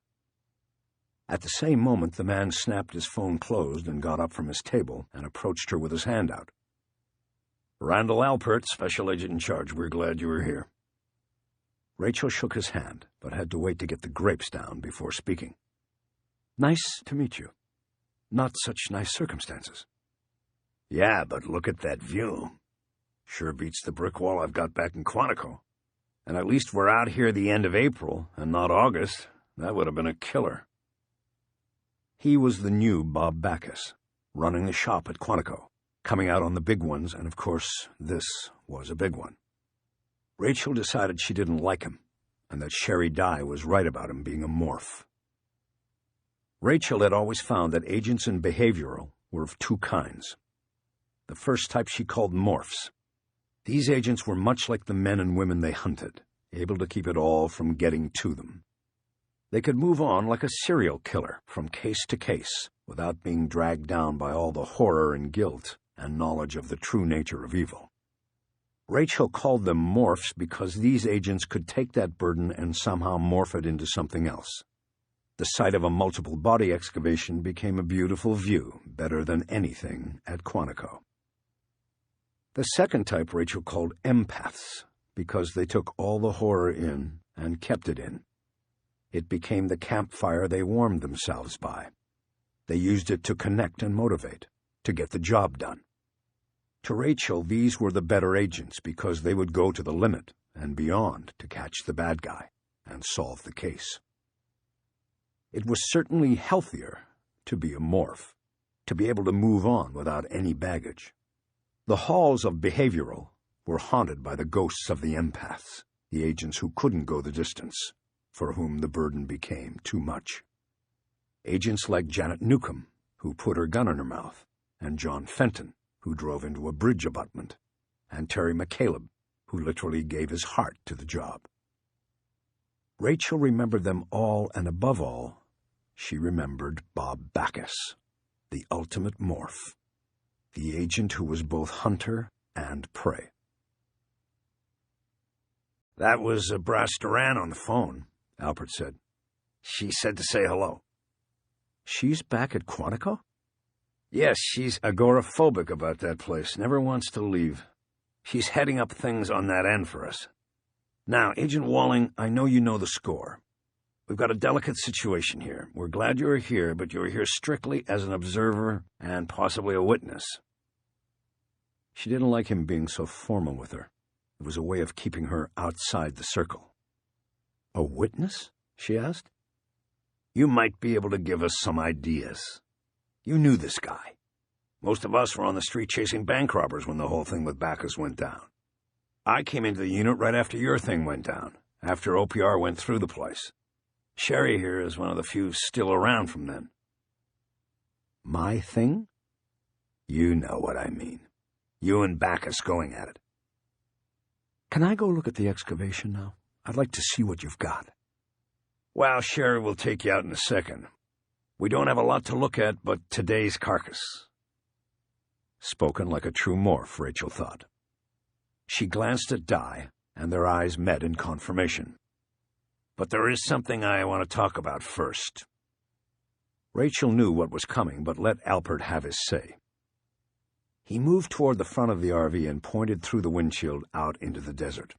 At the same moment, the man snapped his phone closed and got up from his table and approached her with his hand out. "Randall Alpert, Special Agent in Charge. We're glad you were here." Rachel shook his hand, but had to wait to get the grapes down before speaking. "Nice to meet you. Not such nice circumstances." "Yeah, but look at that view. Sure beats the brick wall I've got back in Quantico. And at least we're out here the end of April, and not August. That would have been a killer." He was the new Bob Bacchus, running the shop at Quantico, coming out on the big ones, and of course, this was a big one. Rachel decided she didn't like him, and that Sherry Dye was right about him being a morph. Rachel had always found that agents in behavioral were of 2 kinds. The first type she called morphs. These agents were much like the men and women they hunted, able to keep it all from getting to them. They could move on like a serial killer from case to case without being dragged down by all the horror and guilt and knowledge of the true nature of evil. Rachel called them morphs because these agents could take that burden and somehow morph it into something else. The site of a multiple body excavation became a beautiful view, better than anything at Quantico. The second type Rachel called empaths because they took all the horror in and kept it in. It became the campfire they warmed themselves by. They used it to connect and motivate, to get the job done. To Rachel, these were the better agents because they would go to the limit and beyond to catch the bad guy and solve the case. It was certainly healthier to be a morph, to be able to move on without any baggage. The halls of behavioral were haunted by the ghosts of the empaths, the agents who couldn't go the distance, for whom the burden became too much. Agents like Janet Newcomb, who put her gun in her mouth, and John Fenton, who drove into a bridge abutment, and Terry McCaleb, who literally gave his heart to the job. Rachel remembered them all, and above all, she remembered Bob Backus, the ultimate morph, the agent who was both hunter and prey. "That was Brass Duran on the phone," Alpert said. "She said to say hello." "She's back at Quantico?" "Yes, she's agoraphobic about that place, never wants to leave. She's heading up things on that end for us. Now, Agent Walling, I know you know the score. We've got a delicate situation here. We're glad you're here, but you're here strictly as an observer and possibly a witness." She didn't like him being so formal with her. It was a way of keeping her outside the circle. "A witness?" she asked. "You might be able to give us some ideas. You knew this guy. Most of us were on the street chasing bank robbers when the whole thing with Backus went down. I came into the unit right after your thing went down, after OPR went through the place. Sherry here is one of the few still around from then." "My thing?" "You know what I mean. You and Backus going at it." "Can I go look at the excavation now? I'd like to see what you've got." "Well, Sherry will take you out in a second. We don't have a lot to look at but today's carcass." Spoken like a true morph, Rachel thought. She glanced at Di, and their eyes met in confirmation. "But there is something I want to talk about first." Rachel knew what was coming, but let Alpert have his say. He moved toward the front of the RV and pointed through the windshield out into the desert.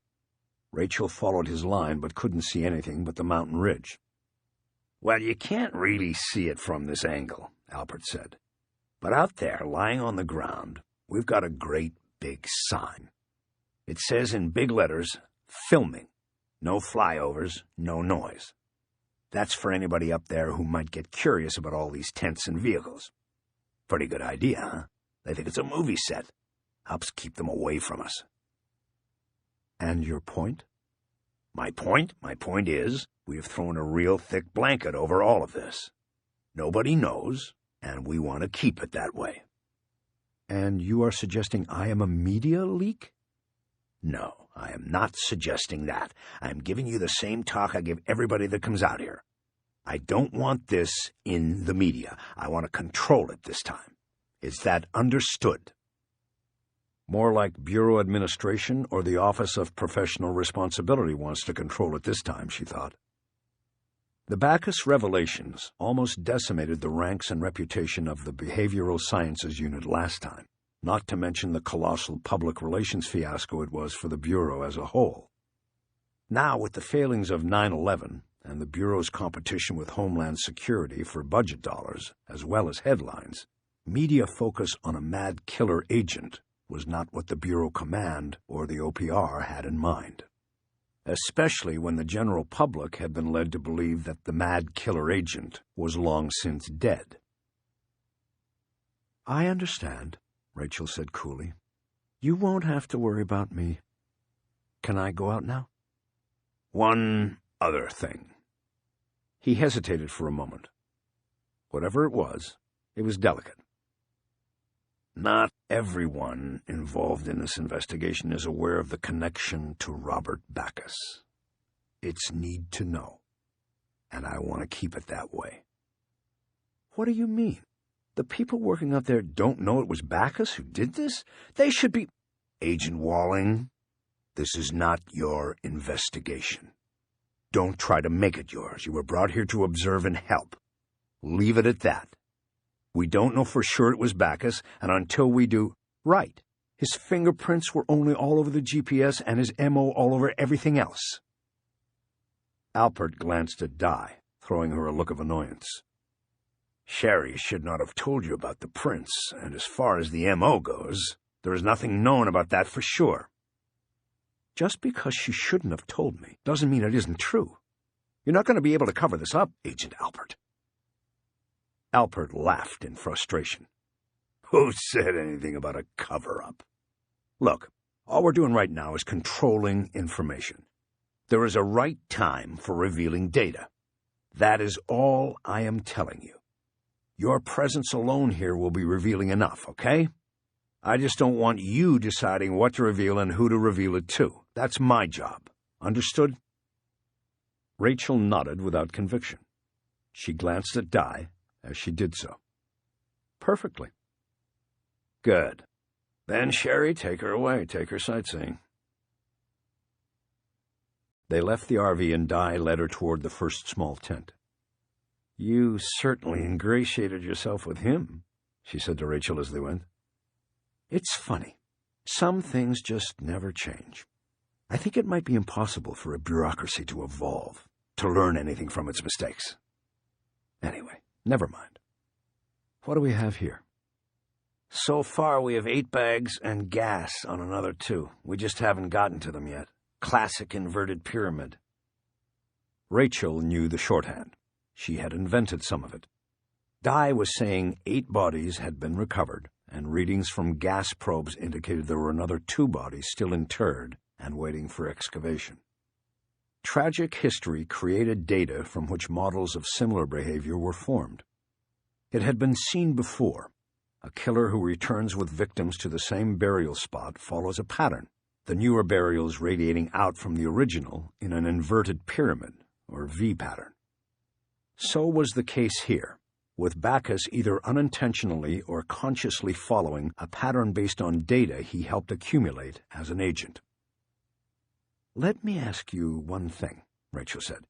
Rachel followed his line but couldn't see anything but the mountain ridge. "Well, you can't really see it from this angle," Alpert said. "But out there, lying on the ground, we've got a great big sign. It says in big letters, 'Filming. No flyovers, no noise.' That's for anybody up there who might get curious about all these tents and vehicles. Pretty good idea, huh? They think it's a movie set. Helps keep them away from us." "And your point?" My point is, we have thrown a real thick blanket over all of this. Nobody knows, and we want to keep it that way." "And you are suggesting I am a media leak?" "No, I am not suggesting that. I am giving you the same talk I give everybody that comes out here. I don't want this in the media. I want to control it this time. Is that understood?" More like Bureau Administration or the Office of Professional Responsibility wants to control it this time, she thought. The Backus revelations almost decimated the ranks and reputation of the Behavioral Sciences Unit last time, not to mention the colossal public relations fiasco it was for the Bureau as a whole. Now, with the failings of 9/11 and the Bureau's competition with Homeland Security for budget dollars, as well as headlines, media focus on a mad killer agent was not what the Bureau Command or the OPR had in mind, especially when the general public had been led to believe that the mad killer agent was long since dead. "I understand," Rachel said coolly. "You won't have to worry about me. Can I go out now?" "One other thing." He hesitated for a moment. Whatever it was delicate. "Not everyone involved in this investigation is aware of the connection to Robert Backus. It's need to know, and I want to keep it that way." "What do you mean? The people working out there don't know it was Backus who did this? They should be—" "Agent Walling, this is not your investigation. Don't try to make it yours. You were brought here to observe and help. Leave it at that. We don't know for sure it was Backus, and until we do—" "Right. His fingerprints were only all over the GPS and his MO all over everything else." Alpert glanced at Di, throwing her a look of annoyance. "Sherry should not have told you about the prints, and as far as the MO goes, there is nothing known about that for sure." "Just because she shouldn't have told me doesn't mean it isn't true. You're not going to be able to cover this up, Agent Alpert." Alpert laughed in frustration. "Who said anything about a cover-up?" "Look, all we're doing right now is controlling information. There is a right time for revealing data. That is all I am telling you. Your presence alone here will be revealing enough, okay?" I just don't want you deciding what to reveal and who to reveal it to. That's my job. Understood? Rachel nodded without conviction. She glanced at Di as she did so. Perfectly. Good. Then, Sherry, take her away. Take her sightseeing. They left the RV and Di led her toward the first small tent. You certainly ingratiated yourself with him, she said to Rachel as they went. It's funny. Some things just never change. I think it might be impossible for a bureaucracy to evolve, to learn anything from its mistakes. Anyway, never mind. What do we have here? So far, we have 8 bags and gas on another 2. We just haven't gotten to them yet. Classic inverted pyramid. Rachel knew the shorthand. She had invented some of it. Di was saying 8 bodies had been recovered, and readings from gas probes indicated there were another 2 bodies still interred and waiting for excavation. Tragic history created data from which models of similar behavior were formed. It had been seen before. A killer who returns with victims to the same burial spot follows a pattern, the newer burials radiating out from the original in an inverted pyramid, or V pattern. So was the case here, with Bacchus either unintentionally or consciously following a pattern based on data he helped accumulate as an agent. Let me ask you one thing, Rachel said.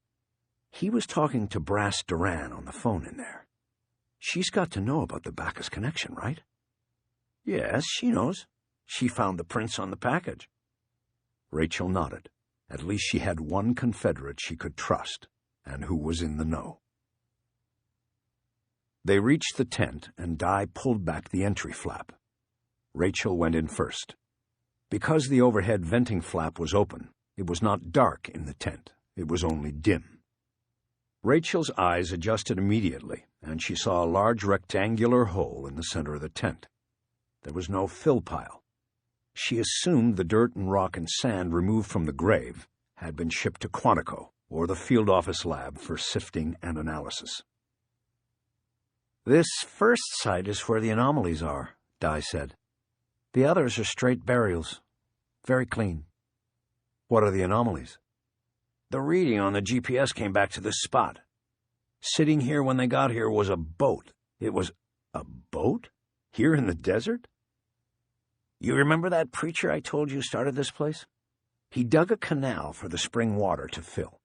He was talking to Brass Duran on the phone in there. She's got to know about the Bacchus connection, right? Yes, she knows. She found the prints on the package. Rachel nodded. At least she had one confederate she could trust, and who was in the know. They reached the tent, and Di pulled back the entry flap. Rachel went in first. Because the overhead venting flap was open, it was not dark in the tent. It was only dim. Rachel's eyes adjusted immediately, and she saw a large rectangular hole in the center of the tent. There was no fill pile. She assumed the dirt and rock and sand removed from the grave had been shipped to Quantico, or the field office lab for sifting and analysis. This first site is where the anomalies are, Di said. The others are straight burials. Very clean. What are the anomalies? The reading on the GPS came back to this spot. Sitting here when they got here was a boat. It was a boat? Here in the desert? You remember that preacher I told you started this place? He dug a canal for the spring water to fill.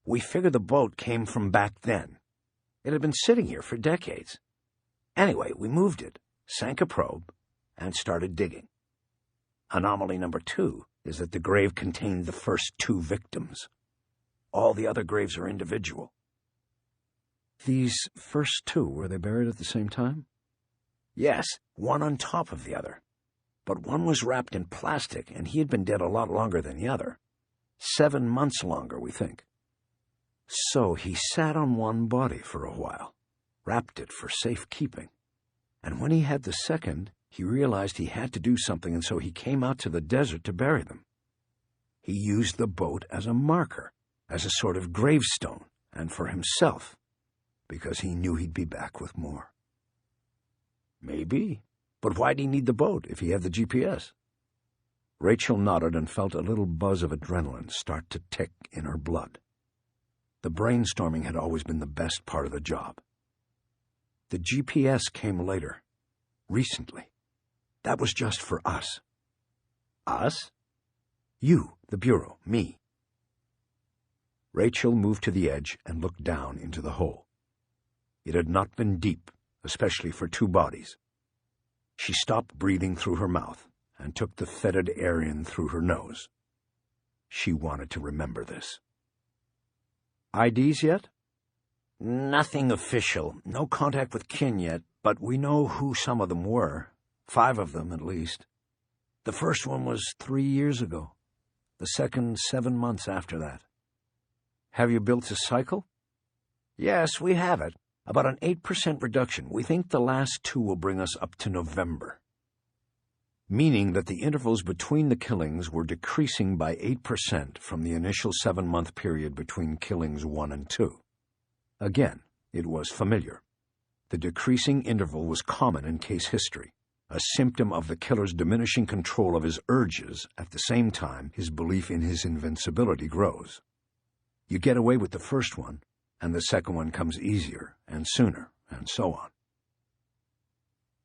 We figured the boat came from back then. It had been sitting here for decades. Anyway, we moved it, sank a probe, and started digging. Anomaly number 2 is that the grave contained the first 2 victims. All the other graves are individual. These first 2, were they buried at the same time? Yes, one on top of the other. But one was wrapped in plastic, and he had been dead a lot longer than the other. 7 months longer, we think. So he sat on one body for a while, wrapped it for safekeeping. And when he had the second, he realized he had to do something, and so he came out to the desert to bury them. He used the boat as a marker, as a sort of gravestone, and for himself, because he knew he'd be back with more. Maybe. But why'd he need the boat if he had the GPS? Rachel nodded and felt a little buzz of adrenaline start to tick in her blood. The brainstorming had always been the best part of the job. The GPS came later, recently. That was just for us. Us? You, the Bureau, me. Rachel moved to the edge and looked down into the hole. It had not been deep, especially for 2 bodies. She stopped breathing through her mouth and took the fetid air in through her nose. She wanted to remember this. IDs yet? Nothing official. No contact with kin yet, but we know who some of them were. 5 of them, at least. The first one was 3 years ago. The second, 7 months after that. Have you built a cycle? Yes, we have it. About an 8% reduction. We think the last 2 will bring us up to November. Meaning that the intervals between the killings were decreasing by 8% from the initial 7-month period between killings 1 and 2. Again, it was familiar. The decreasing interval was common in case history. a symptom of the killer's diminishing control of his urges. At the same time, his belief in his invincibility grows. You get away with the first one, and the second one comes easier and sooner, and so on.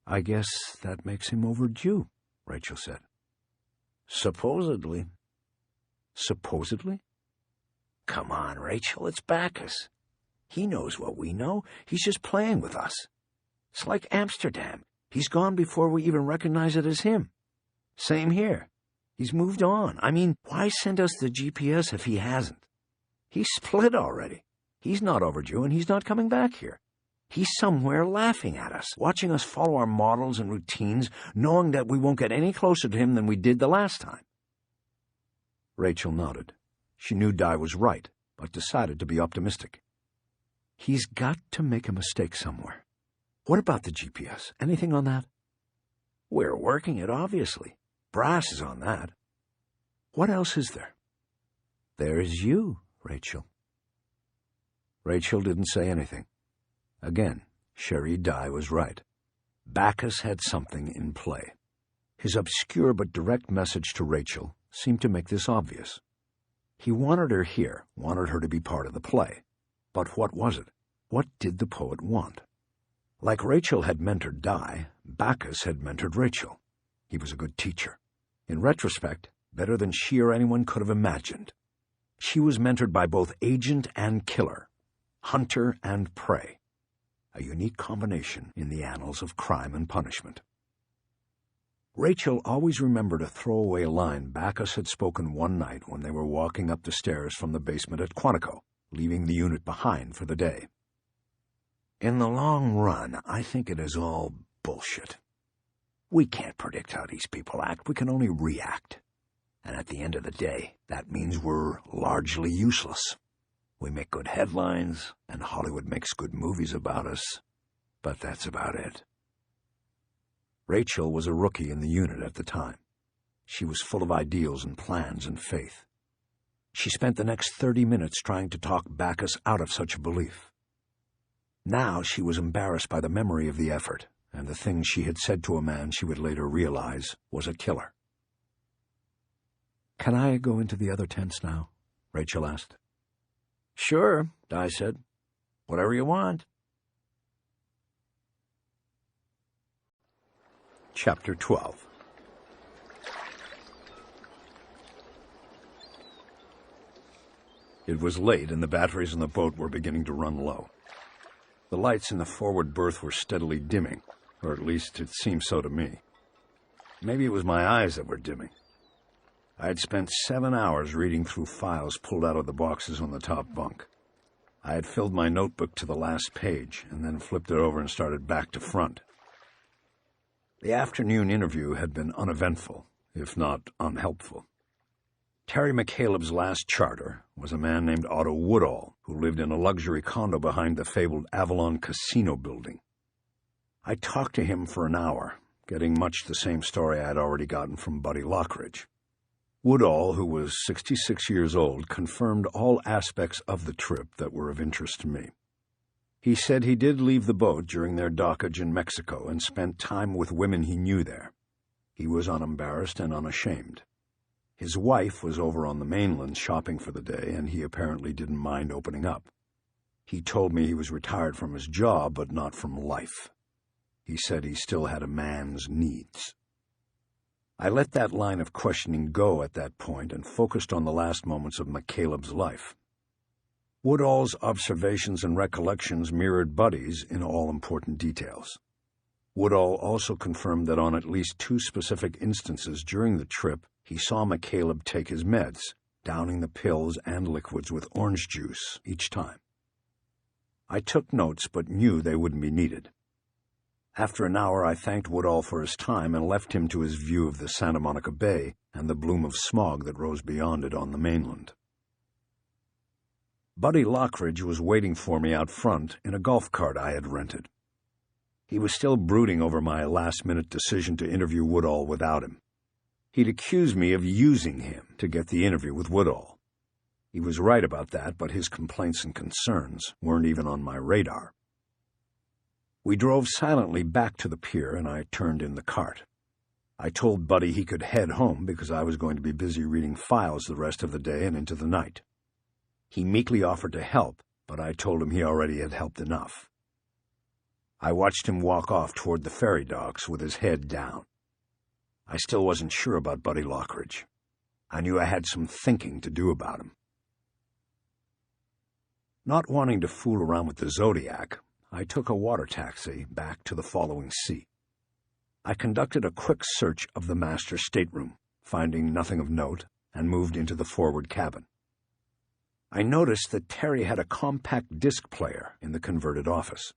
I guess that makes him overdue, Rachel said. Supposedly. Supposedly? Come on, Rachel, it's Bacchus. He knows what we know. He's just playing with us. It's like Amsterdam. He's gone before we even recognize it as him. Same here. He's moved on. I mean, why send us the GPS if he hasn't? He's split already. He's not overdue, and he's not coming back here. He's somewhere laughing at us, watching us follow our models and routines, knowing that we won't get any closer to him than we did the last time. Rachel nodded. She knew Di was right, but decided to be optimistic. He's got to make a mistake somewhere. What about the GPS? Anything on that? We're working it, obviously. Brass is on that. What else is there? There's you, Rachel. Rachel didn't say anything. Again, Sherry Di was right. Bacchus had something in play. His obscure but direct message to Rachel seemed to make this obvious. He wanted her here, wanted her to be part of the play. But what was it? What did the poet want? Like Rachel had mentored Di, Bacchus had mentored Rachel. He was a good teacher. In retrospect, better than she or anyone could have imagined. She was mentored by both agent and killer, hunter and prey. A unique combination in the annals of crime and punishment. Rachel always remembered a throwaway line Bacchus had spoken one night when they were walking up the stairs from the basement at Quantico, leaving the unit behind for the day. In the long run, I think it is all bullshit. We can't predict how these people act, we can only react. And at the end of the day, that means we're largely useless. We make good headlines, and Hollywood makes good movies about us, but that's about it. Rachel was a rookie in the unit at the time. She was full of ideals and plans and faith. She spent the next 30 minutes trying to talk Bacchus out of such a belief. Now she was embarrassed by the memory of the effort and the things she had said to a man she would later realize was a killer. "Can I go into the other tents now?" Rachel asked. "Sure," Di said. "Whatever you want." Chapter 12. It was late, and the batteries in the boat were beginning to run low. The lights in the forward berth were steadily dimming, or at least it seemed so to me. Maybe it was my eyes that were dimming. I had spent 7 hours reading through files pulled out of the boxes on the top bunk. I had filled my notebook to the last page, and then flipped it over and started back to front. The afternoon interview had been uneventful, if not unhelpful. Terry McCaleb's last charter was a man named Otto Woodall, who lived in a luxury condo behind the fabled Avalon Casino building. I talked to him for an hour, getting much the same story I had already gotten from Buddy Lockridge. Woodall, who was 66 years old, confirmed all aspects of the trip that were of interest to me. He said he did leave the boat during their dockage in Mexico and spent time with women he knew there. He was unembarrassed and unashamed. His wife was over on the mainland shopping for the day, and he apparently didn't mind opening up. He told me he was retired from his job, but not from life. He said he still had a man's needs. I let that line of questioning go at that point and focused on the last moments of McCaleb's life. Woodall's observations and recollections mirrored Buddy's in all important details. Woodall also confirmed that on at least 2 specific instances during the trip, he saw McCaleb take his meds, downing the pills and liquids with orange juice each time. I took notes but knew they wouldn't be needed. After an hour, I thanked Woodall for his time and left him to his view of the Santa Monica Bay and the bloom of smog that rose beyond it on the mainland. Buddy Lockridge was waiting for me out front in a golf cart I had rented. He was still brooding over my last-minute decision to interview Woodall without him. He'd accused me of using him to get the interview with Woodall. He was right about that, but his complaints and concerns weren't even on my radar. We drove silently back to the pier, and I turned in the cart. I told Buddy he could head home because I was going to be busy reading files the rest of the day and into the night. He meekly offered to help, but I told him he already had helped enough. I watched him walk off toward the ferry docks with his head down. I still wasn't sure about Buddy Lockridge. I knew I had some thinking to do about him. Not wanting to fool around with the Zodiac, I took a water taxi back to the following sea. I conducted a quick search of the master stateroom, finding nothing of note, and moved into the forward cabin. I noticed that Terry had a compact disc player in the converted office.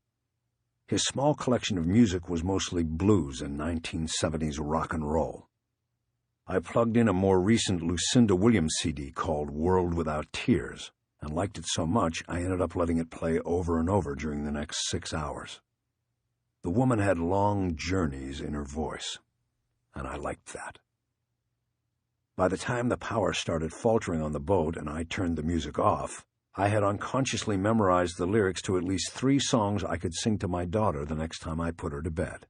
His small collection of music was mostly blues and 1970s rock and roll. I plugged in a more recent Lucinda Williams CD called World Without Tears, and liked it so much I ended up letting it play over and over during the next 6 hours. The woman had long journeys in her voice, and I liked that. By the time the power started faltering on the boat and I turned the music off, I had unconsciously memorized the lyrics to at least 3 songs I could sing to my daughter the next time I put her to bed.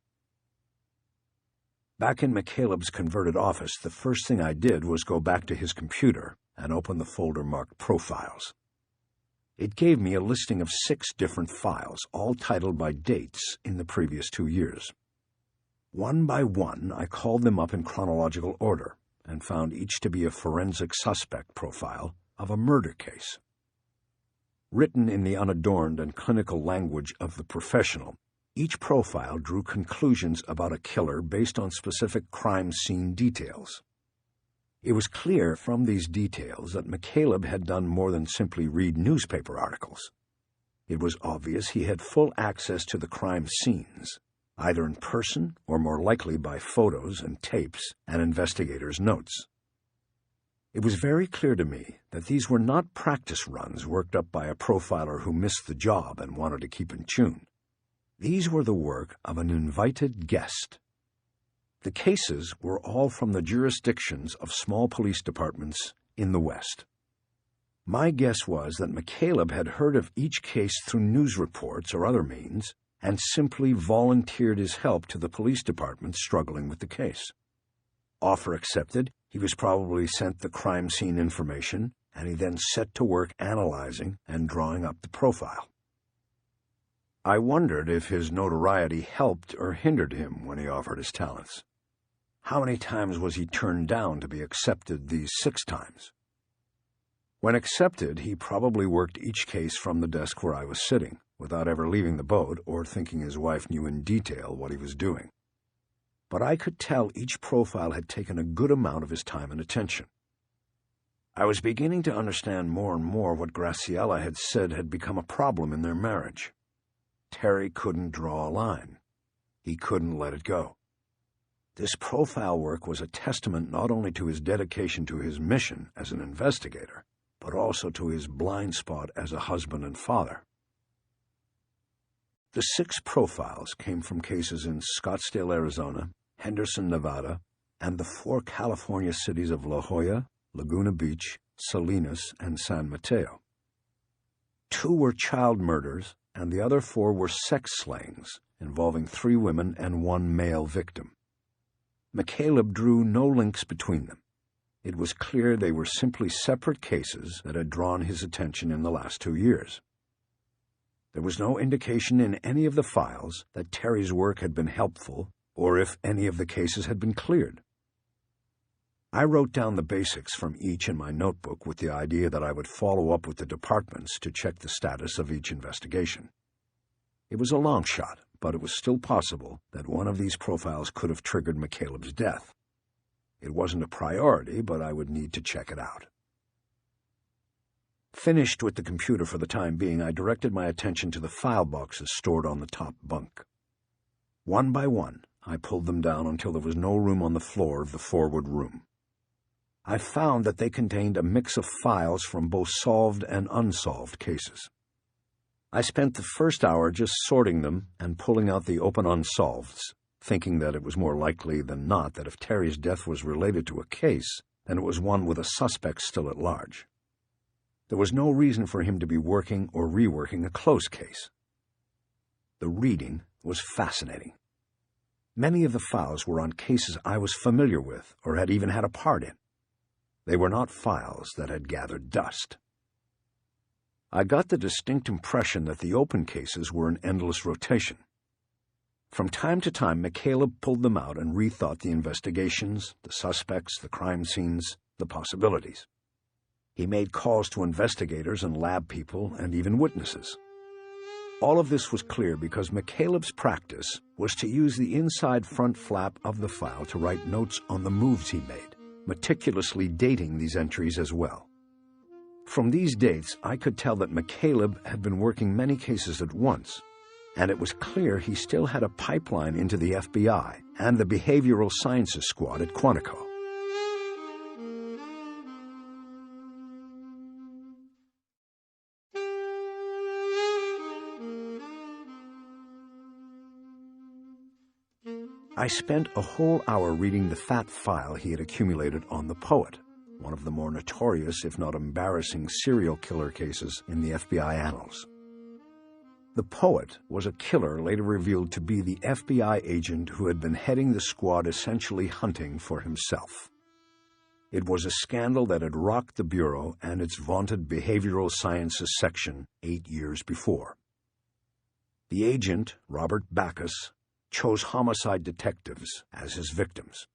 Back in McCaleb's converted office, the first thing I did was go back to his computer and open the folder marked Profiles. It gave me a listing of 6 different files, all titled by dates in the previous 2 years. One by one, I called them up in chronological order and found each to be a forensic suspect profile of a murder case. Written in the unadorned and clinical language of the professional, each profile drew conclusions about a killer based on specific crime scene details. It was clear from these details that McCaleb had done more than simply read newspaper articles. It was obvious he had full access to the crime scenes, either in person or more likely by photos and tapes and investigators' notes. It was very clear to me that these were not practice runs worked up by a profiler who missed the job and wanted to keep in tune. These were the work of an invited guest. The cases were all from the jurisdictions of small police departments in the West. My guess was that McCaleb had heard of each case through news reports or other means and simply volunteered his help to the police department struggling with the case. Offer accepted, he was probably sent the crime scene information, and he then set to work analyzing and drawing up the profile. I wondered if his notoriety helped or hindered him when he offered his talents. How many times was he turned down to be accepted these 6 times? When accepted, he probably worked each case from the desk where I was sitting, without ever leaving the boat or thinking his wife knew in detail what he was doing. But I could tell each profile had taken a good amount of his time and attention. I was beginning to understand more and more what Graciela had said had become a problem in their marriage. Terry couldn't draw a line. He couldn't let it go. This profile work was a testament not only to his dedication to his mission as an investigator, but also to his blind spot as a husband and father. The 6 profiles came from cases in Scottsdale, Arizona, Henderson, Nevada, and the 4 California cities of La Jolla, Laguna Beach, Salinas, and San Mateo. 2 were child murders, and the other 4 were sex slayings, involving 3 women and 1 male victim. McCaleb drew no links between them. It was clear they were simply separate cases that had drawn his attention in the last 2 years. There was no indication in any of the files that Terry's work had been helpful or if any of the cases had been cleared. I wrote down the basics from each in my notebook with the idea that I would follow up with the departments to check the status of each investigation. It was a long shot, but it was still possible that one of these profiles could have triggered McCaleb's death. It wasn't a priority, but I would need to check it out. Finished with the computer for the time being, I directed my attention to the file boxes stored on the top bunk. One by one, I pulled them down until there was no room on the floor of the forward room. I found that they contained a mix of files from both solved and unsolved cases. I spent the first hour just sorting them and pulling out the open unsolveds, thinking that it was more likely than not that if Terry's death was related to a case, then it was one with a suspect still at large. There was no reason for him to be working or reworking a close case. The reading was fascinating. Many of the files were on cases I was familiar with or had even had a part in. They were not files that had gathered dust. I got the distinct impression that the open cases were in endless rotation. From time to time, McCaleb pulled them out and rethought the investigations, the suspects, the crime scenes, the possibilities. He made calls to investigators and lab people and even witnesses. All of this was clear because McCaleb's practice was to use the inside front flap of the file to write notes on the moves he made, meticulously dating these entries as well. From these dates, I could tell that McCaleb had been working many cases at once, and it was clear he still had a pipeline into the FBI and the Behavioral Sciences Squad at Quantico. I spent a whole hour reading the fat file he had accumulated on the Poet, one of the more notorious, if not embarrassing, serial killer cases in the FBI annals. The Poet was a killer later revealed to be the FBI agent who had been heading the squad essentially hunting for himself. It was a scandal that had rocked the Bureau and its vaunted Behavioral Sciences section 8 years before. The agent, Robert Backus, chose homicide detectives as his victims.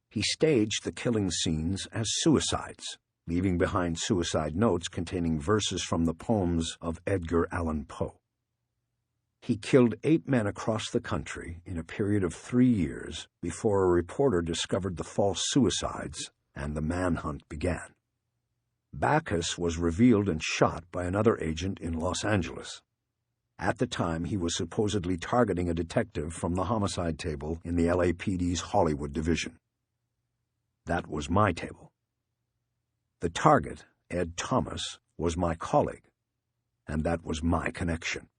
He staged the killing scenes as suicides, leaving behind suicide notes containing verses from the poems of Edgar Allan Poe. He killed 8 men across the country in a period of 3 years before a reporter discovered the false suicides and the manhunt began. Backus was revealed and shot by another agent in Los Angeles. At the time, he was supposedly targeting a detective from the homicide table in the LAPD's Hollywood division. That was my table. The target, Ed Thomas, was my colleague, and that was my connection.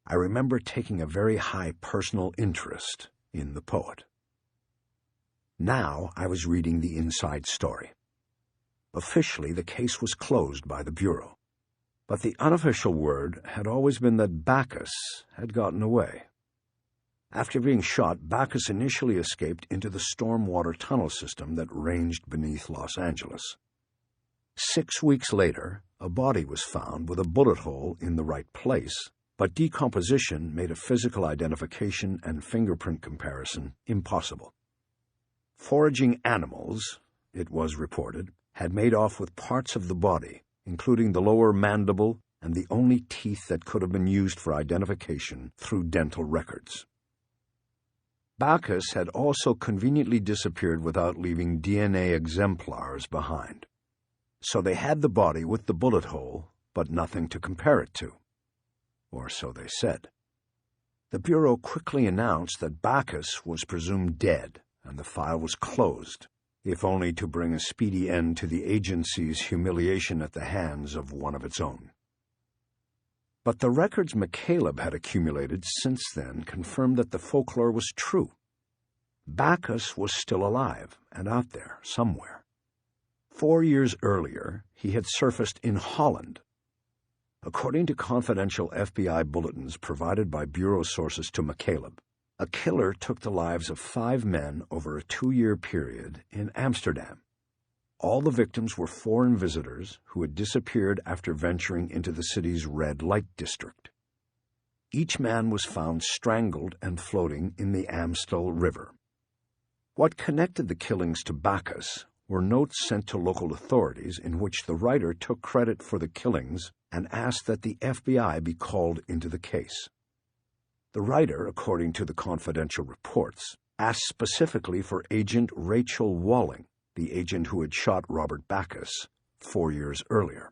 I remember taking a very high personal interest in the Poet. Now I was reading the inside story. Officially, the case was closed by the Bureau, but the unofficial word had always been that Backus had gotten away. After being shot, Backus initially escaped into the stormwater tunnel system that ranged beneath Los Angeles. 6 weeks later, a body was found with a bullet hole in the right place, but decomposition made a physical identification and fingerprint comparison impossible. Foraging animals, it was reported, had made off with parts of the body, including the lower mandible and the only teeth that could have been used for identification through dental records. Backus had also conveniently disappeared without leaving DNA exemplars behind. So they had the body with the bullet hole, but nothing to compare it to. Or so they said. The Bureau quickly announced that Backus was presumed dead, and the file was closed, if only to bring a speedy end to the agency's humiliation at the hands of one of its own. But the records McCaleb had accumulated since then confirmed that the folklore was true. Backus was still alive and out there somewhere. 4 years earlier, he had surfaced in Holland. According to confidential FBI bulletins provided by Bureau sources to McCaleb, a killer took the lives of 5 men over a 2-year period in Amsterdam. All the victims were foreign visitors who had disappeared after venturing into the city's red light district. Each man was found strangled and floating in the Amstel River. What connected the killings to Backus were notes sent to local authorities in which the writer took credit for the killings and asked that the FBI be called into the case. The writer, according to the confidential reports, asked specifically for Agent Rachel Walling, the agent who had shot Robert Backus 4 years earlier.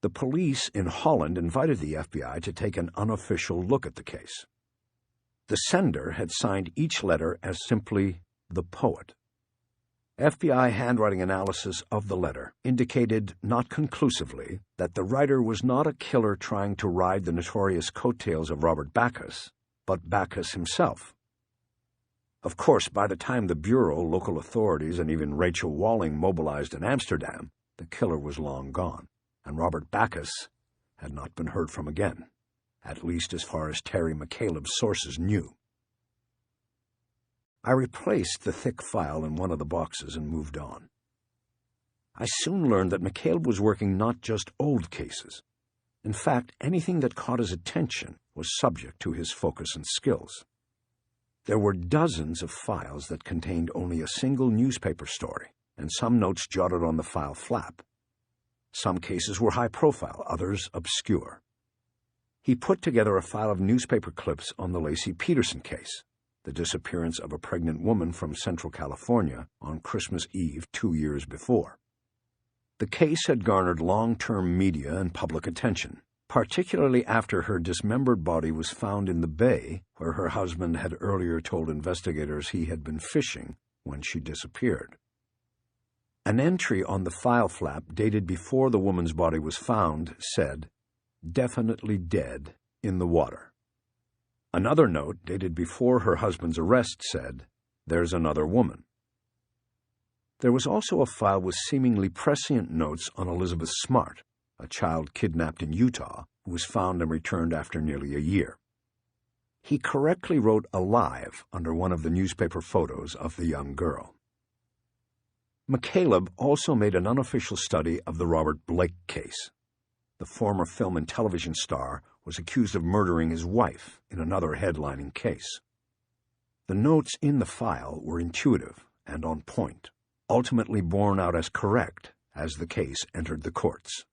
The police in Holland invited the FBI to take an unofficial look at the case. The sender had signed each letter as simply the Poet. FBI handwriting analysis of the letter indicated, not conclusively, that the writer was not a killer trying to ride the notorious coattails of Robert Backus, but Backus himself. Of course, by the time the Bureau, local authorities, and even Rachel Walling mobilized in Amsterdam, the killer was long gone, and Robert Backus had not been heard from again. at least as far as Terry McCaleb's sources knew. I replaced the thick file in one of the boxes and moved on. I soon learned that McCaleb was working not just old cases. In fact, anything that caught his attention was subject to his focus and skills. There were dozens of files that contained only a single newspaper story, and some notes jotted on the file flap. Some cases were high-profile, others obscure. He put together a file of newspaper clips on the Lacey Peterson case, the disappearance of a pregnant woman from Central California on Christmas Eve 2 years before. The case had garnered long-term media and public attention, particularly after her dismembered body was found in the bay where her husband had earlier told investigators he had been fishing when she disappeared. An entry on the file flap dated before the woman's body was found said, "Definitely dead in the water." Another note dated before her husband's arrest said, "There's another woman." There was also a file with seemingly prescient notes on Elizabeth Smart, a child kidnapped in Utah who was found and returned after nearly a year. He correctly wrote "alive" under one of the newspaper photos of the young girl. McCaleb also made an unofficial study of the Robert Blake case. The former film and television star was accused of murdering his wife in another headlining case. The notes in the file were intuitive and on point, ultimately borne out as correct as the case entered the courts.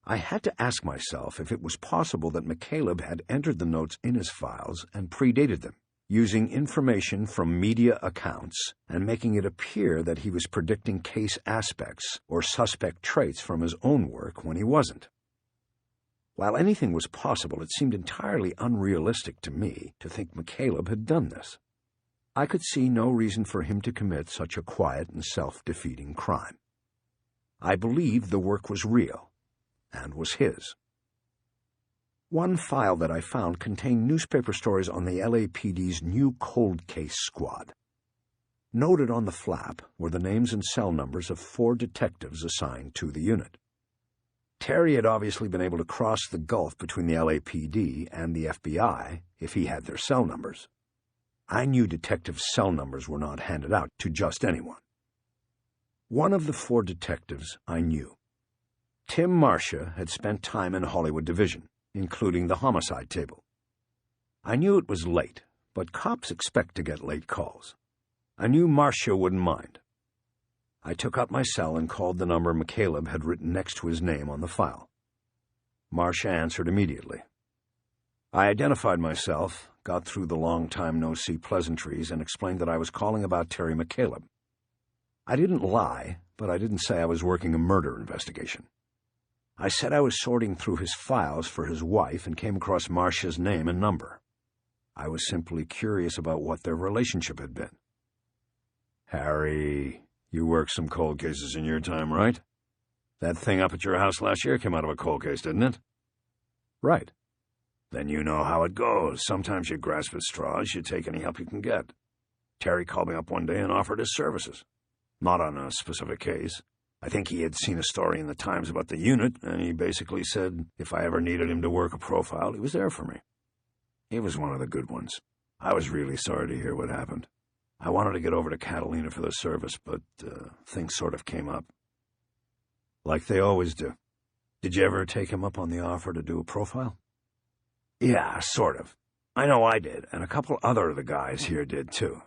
I had to ask myself if it was possible that McCaleb had entered the notes in his files and predated them, using information from media accounts and making it appear that he was predicting case aspects or suspect traits from his own work when he wasn't. While anything was possible, it seemed entirely unrealistic to me to think McCaleb had done this. I could see no reason for him to commit such a quiet and self-defeating crime. I believed the work was real and was his. One file that I found contained newspaper stories on the LAPD's new cold case squad. Noted on the flap were the names and cell numbers of 4 detectives assigned to the unit. Terry had obviously been able to cross the gulf between the LAPD and the FBI if he had their cell numbers. I knew detectives' cell numbers were not handed out to just anyone. One of the 4 detectives I knew. Tim Marcia had spent time in Hollywood Division, including the homicide table. I knew it was late, but cops expect to get late calls. I knew Marcia wouldn't mind. I took up my cell and called the number McCaleb had written next to his name on the file. Marcia answered immediately. I identified myself, got through the long-time no-see pleasantries, and explained that I was calling about Terry McCaleb. I didn't lie, but I didn't say I was working a murder investigation. I said I was sorting through his files for his wife and came across Marcia's name and number. I was simply curious about what their relationship had been. "Harry, you worked some cold cases in your time, right? That thing up at your house last year came out of a cold case, didn't it?" "Right." "Then you know how it goes. Sometimes you grasp at straws, you take any help you can get. Terry called me up one day and offered his services. Not on a specific case. I think he had seen a story in the Times about the unit, and he basically said if I ever needed him to work a profile, he was there for me. He was one of the good ones. I was really sorry to hear what happened. I wanted to get over to Catalina for the service, but things sort of came up. Like they always do. Did you ever take him up on the offer to do a profile?" "Yeah, sort of. I know I did, and a couple other of the guys here did too.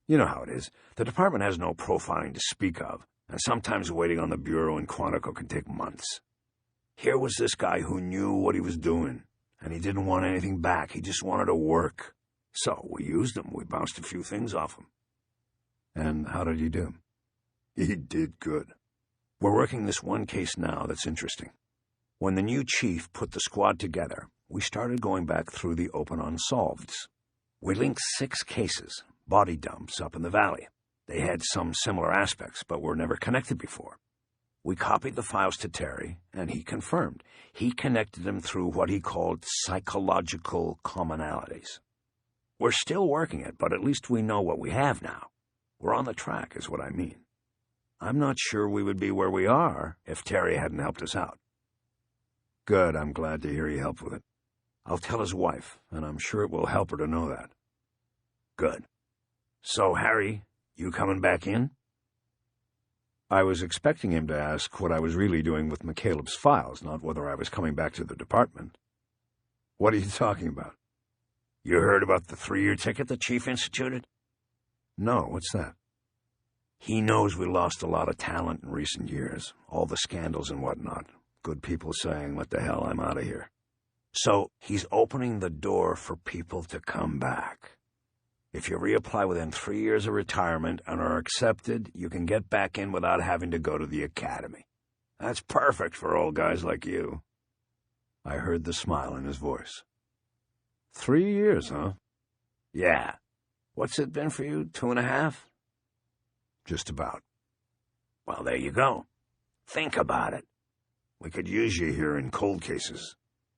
You know how it is. The department has no profiling to speak of, and sometimes waiting on the Bureau in Quantico can take months. Here was this guy who knew what he was doing, and he didn't want anything back. He just wanted to work. So we used him. We bounced a few things off him." "And how did you do?" "He did good. We're working this one case now that's interesting. When the new chief put the squad together, we started going back through the open unsolveds. We linked 6 cases, body dumps up in the valley. They had some similar aspects, but were never connected before. We copied the files to Terry, and he confirmed. He connected them through what he called psychological commonalities. We're still working it, but at least we know what we have now. We're on the track, is what I mean. I'm not sure we would be where we are if Terry hadn't helped us out." Good, I'm glad to hear he helped with it. I'll tell his wife, and I'm sure it will help her to know that. Good. So, Harry, you coming back in? I was expecting him to ask what I was really doing with McCaleb's files, not whether I was coming back to the department. What are you talking about? You heard about the 3-year ticket the chief instituted? No, what's that? He knows we lost a lot of talent in recent years, all the scandals and whatnot. Good people saying, what the hell, I'm out of here. So he's opening the door for people to come back. If you reapply within 3 years of retirement and are accepted, you can get back in without having to go to the academy. That's perfect for old guys like you. I heard the smile in his voice. 3 years, huh? Yeah. What's it been for you, 2.5? Just about. Well, there you go. Think about it. We could use you here in cold cases.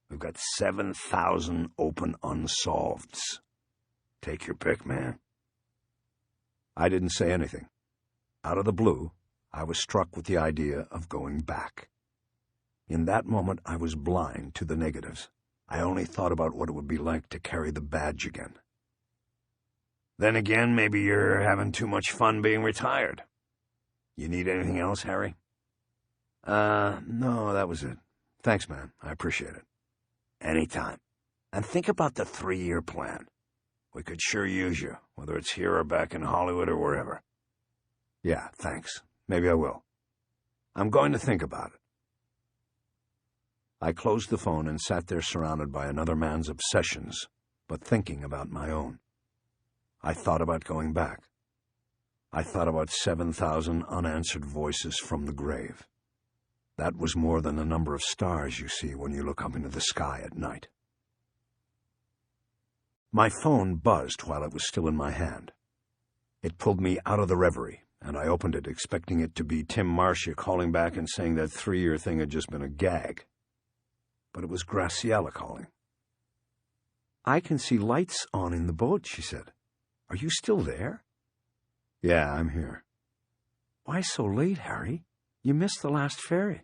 We've got 7,000 open unsolveds. Take your pick, man. I didn't say anything. Out of the blue, I was struck with the idea of going back. In that moment, I was blind to the negatives. I only thought about what it would be like to carry the badge again. Then again, maybe you're having too much fun being retired. You need anything else, Harry? No, that was it. Thanks, man. I appreciate it. Anytime. And think about the 3-year plan. We could sure use you, whether it's here or back in Hollywood or wherever. Yeah, thanks. Maybe I will. I'm going to think about it. I closed the phone and sat there surrounded by another man's obsessions, but thinking about my own. I thought about going back. I thought about 7,000 unanswered voices from the grave. That was more than the number of stars you see when you look up into the sky at night. My phone buzzed while it was still in my hand. It pulled me out of the reverie, and I opened it expecting it to be Tim Marcia calling back and saying that 3-year thing had just been a gag. But it was Graciela calling. I can see lights on in the boat, she said. Are you still there? Yeah, I'm here. Why so late, Harry? You missed the last ferry.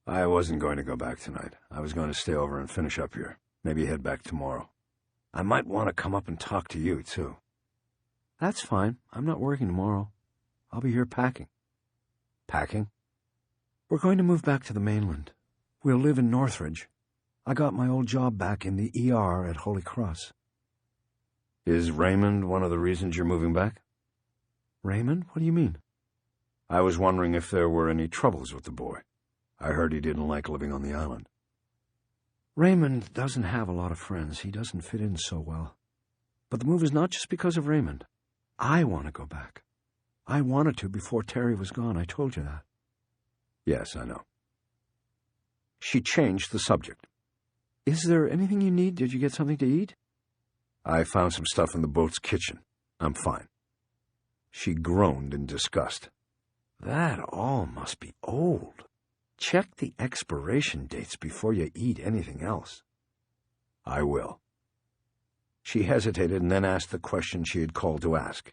I wasn't going to go back tonight. I was going to stay over and finish up here. Maybe head back tomorrow. I might want to come up and talk to you, too. That's fine. I'm not working tomorrow. I'll be here packing. Packing? We're going to move back to the mainland. We'll live in Northridge. I got my old job back in the ER at Holy Cross. Is Raymond one of the reasons you're moving back? Raymond? What do you mean? I was wondering if there were any troubles with the boy. I heard he didn't like living on the island. Raymond doesn't have a lot of friends. He doesn't fit in so well. But the move is not just because of Raymond. I want to go back. I wanted to before Terry was gone. I told you that. Yes, I know. She changed the subject. Is there anything you need? Did you get something to eat? I found some stuff in the boat's kitchen. I'm fine. She groaned in disgust. That all must be old. Check the expiration dates before you eat anything else. I will. She hesitated and then asked the question she had called to ask.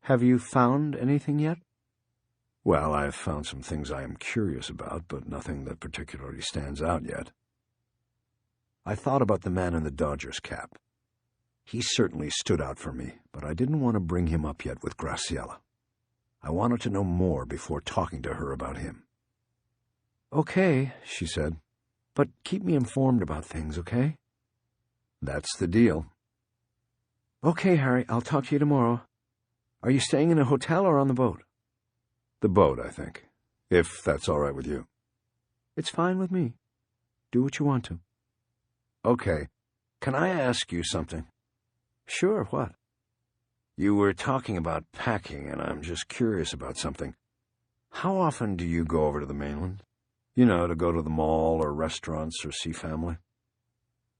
Have you found anything yet? Well, I've found some things I am curious about, but nothing that particularly stands out yet. I thought about the man in the Dodgers cap. He certainly stood out for me, but I didn't want to bring him up yet with Graciela. I wanted to know more before talking to her about him. Okay, she said, but keep me informed about things, okay? That's the deal. Okay, Harry, I'll talk to you tomorrow. Are you staying in a hotel or on the boat? The boat, I think, if that's all right with you. It's fine with me. Do what you want to. Okay. Can I ask you something? Sure, what? You were talking about packing, and I'm just curious about something. How often do you go over to the mainland? You know, to go to the mall or restaurants or see family?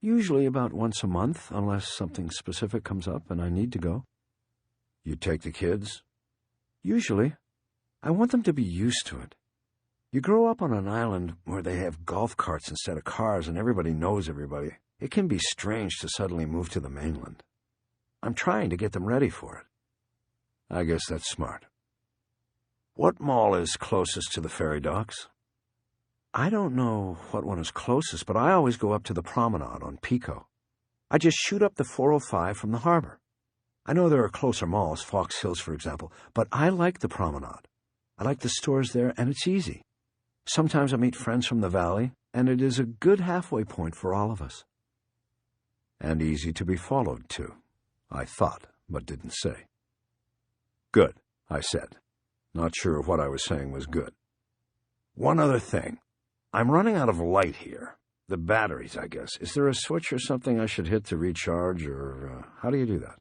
Usually about once a month, unless something specific comes up and I need to go. You take the kids? Usually. I want them to be used to it. You grow up on an island where they have golf carts instead of cars and everybody knows everybody. It can be strange to suddenly move to the mainland. I'm trying to get them ready for it. I guess that's smart. What mall is closest to the ferry docks? I don't know what one is closest, but I always go up to the promenade on Pico. I just shoot up the 405 from the harbor. I know there are closer malls, Fox Hills, for example, but I like the promenade. I like the stores there, and it's easy. Sometimes I meet friends from the valley, and it is a good halfway point for all of us. And easy to be followed, too, I thought, but didn't say. Good, I said. Not sure if what I was saying was good. One other thing. I'm running out of light here. The batteries, I guess. Is there a switch or something I should hit to recharge, or how do you do that?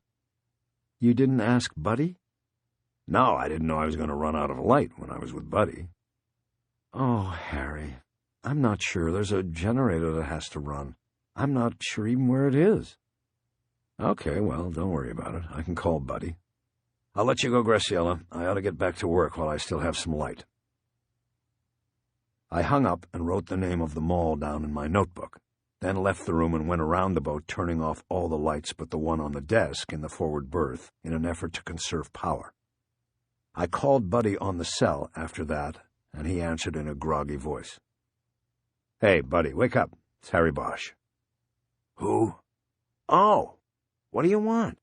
You didn't ask Buddy? No, I didn't know I was going to run out of light when I was with Buddy. Oh, Harry, I'm not sure. There's a generator that has to run. I'm not sure even where it is. Okay, well, don't worry about it. I can call Buddy. I'll let you go, Graciela. I ought to get back to work while I still have some light. I hung up and wrote the name of the mall down in my notebook, then left the room and went around the boat, turning off all the lights but the one on the desk in the forward berth in an effort to conserve power. I called Buddy on the cell after that, and he answered in a groggy voice. Hey, Buddy, wake up. It's Harry Bosch. Who? Oh, what do you want?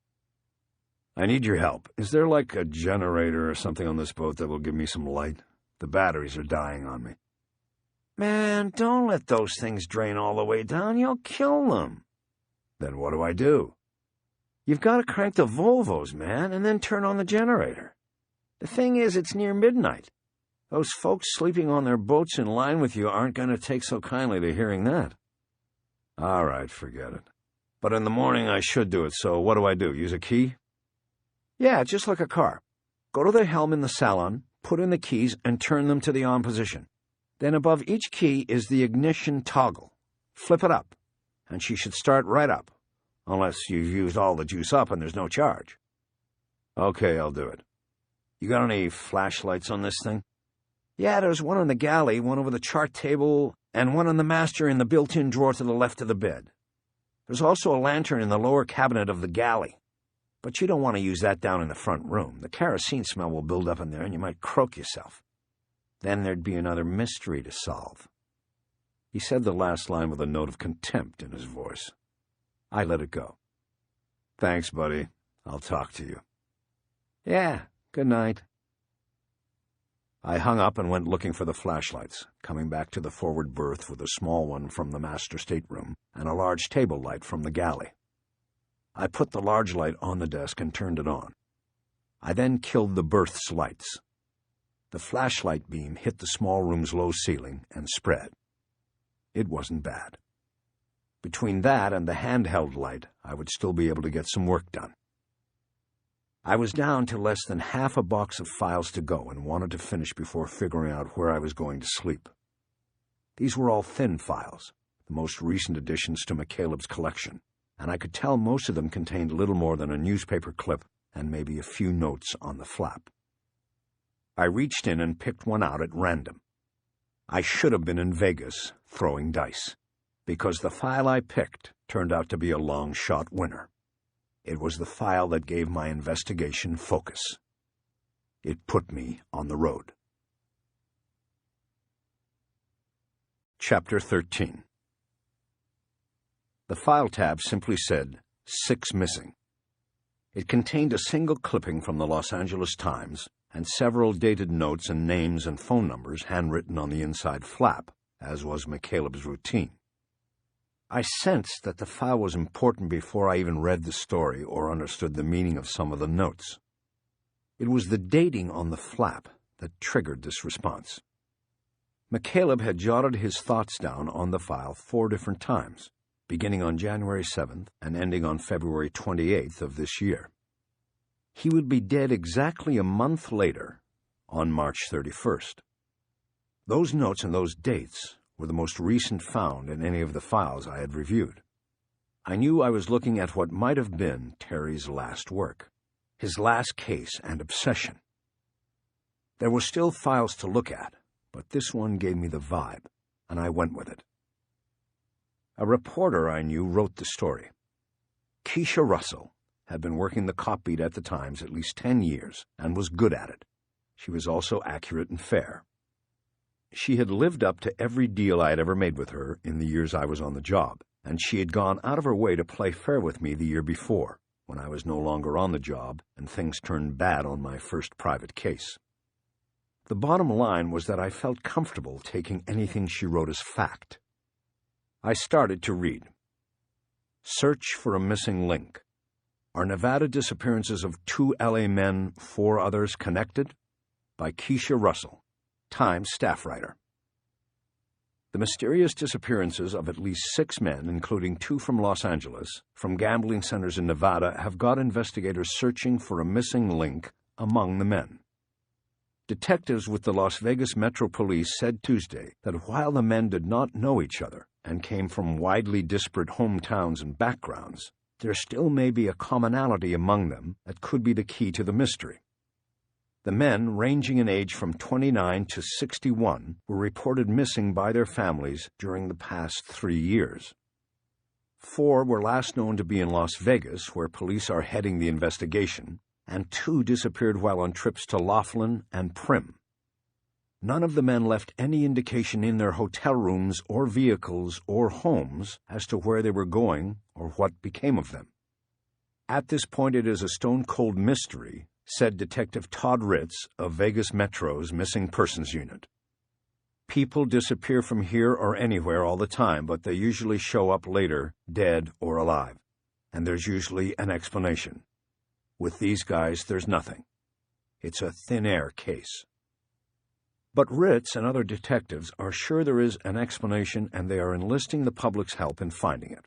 I need your help. Is there like a generator or something on this boat that will give me some light? The batteries are dying on me. Man, don't let those things drain all the way down. You'll kill them. Then what do I do? You've got to crank the Volvos, man, and then turn on the generator. The thing is, it's near midnight. Those folks sleeping on their boats in line with you aren't going to take so kindly to hearing that. All right, forget it. But in the morning I should do it, so what do I do? Use a key? Yeah, just like a car. Go to the helm in the salon, put in the keys, and turn them to the on position. Then above each key is the ignition toggle. Flip it up, and she should start right up, unless you've used all the juice up and there's no charge. Okay, I'll do it. You got any flashlights on this thing? Yeah, there's one on the galley, one over the chart table, and one on the master in the built-in drawer to the left of the bed. There's also a lantern in the lower cabinet of the galley. But you don't want to use that down in the front room. The kerosene smell will build up in there and you might croak yourself. Then there'd be another mystery to solve. He said the last line with a note of contempt in his voice. I let it go. Thanks, buddy. I'll talk to you. Yeah, good night. I hung up and went looking for the flashlights, coming back to the forward berth with a small one from the master stateroom and a large table light from the galley. I put the large light on the desk and turned it on. I then killed the berth's lights. The flashlight beam hit the small room's low ceiling and spread. It wasn't bad. Between that and the handheld light, I would still be able to get some work done. I was down to less than half a box of files to go and wanted to finish before figuring out where I was going to sleep. These were all thin files, the most recent additions to McCaleb's collection, and I could tell most of them contained little more than a newspaper clip and maybe a few notes on the flap. I reached in and picked one out at random. I should have been in Vegas throwing dice, because the file I picked turned out to be a long-shot winner. It was the file that gave my investigation focus. It put me on the road. Chapter 13. The file tab simply said, 6 missing. It contained a single clipping from the Los Angeles Times and several dated notes and names and phone numbers handwritten on the inside flap, as was McCaleb's routine. I sensed that the file was important before I even read the story or understood the meaning of some of the notes. It was the dating on the flap that triggered this response. McCaleb had jotted his thoughts down on the file 4 different times, beginning on January 7th and ending on February 28th of this year. He would be dead exactly a month later, on March 31st. Those notes and those dates were the most recent found in any of the files I had reviewed. I knew I was looking at what might have been Terry's last work, his last case and obsession. There were still files to look at, but this one gave me the vibe, and I went with it. A reporter I knew wrote the story. Keisha Russell had been working the cop beat at the Times at least 10 years and was good at it. She was also accurate and fair. she had lived up to every deal I had ever made with her in the years I was on the job, and she had gone out of her way to play fair with me the year before, when I was no longer on the job and things turned bad on my first private case. The bottom line was that I felt comfortable taking anything she wrote as fact. I started to read. Search for a missing link. Are Nevada disappearances of 2 LA men, 4 others connected? By Keisha Russell, Times staff writer. The mysterious disappearances of at least 6 men, including 2 from Los Angeles, from gambling centers in Nevada, have got investigators searching for a missing link among the men. Detectives with the Las Vegas Metro Police said Tuesday that while the men did not know each other and came from widely disparate hometowns and backgrounds, there still may be a commonality among them that could be the key to the mystery. The men, ranging in age from 29 to 61, were reported missing by their families during the past 3 years. 4 were last known to be in Las Vegas, where police are heading the investigation, and 2 disappeared while on trips to Laughlin and Primm. None of the men left any indication in their hotel rooms or vehicles or homes as to where they were going or what became of them. At this point, it is a stone-cold mystery, said Detective Todd Ritz of Vegas Metro's Missing Persons Unit. People disappear from here or anywhere all the time, but they usually show up later, dead or alive, and there's usually an explanation. With these guys, there's nothing. It's a thin-air case. But Ritz and other detectives are sure there is an explanation, and they are enlisting the public's help in finding it.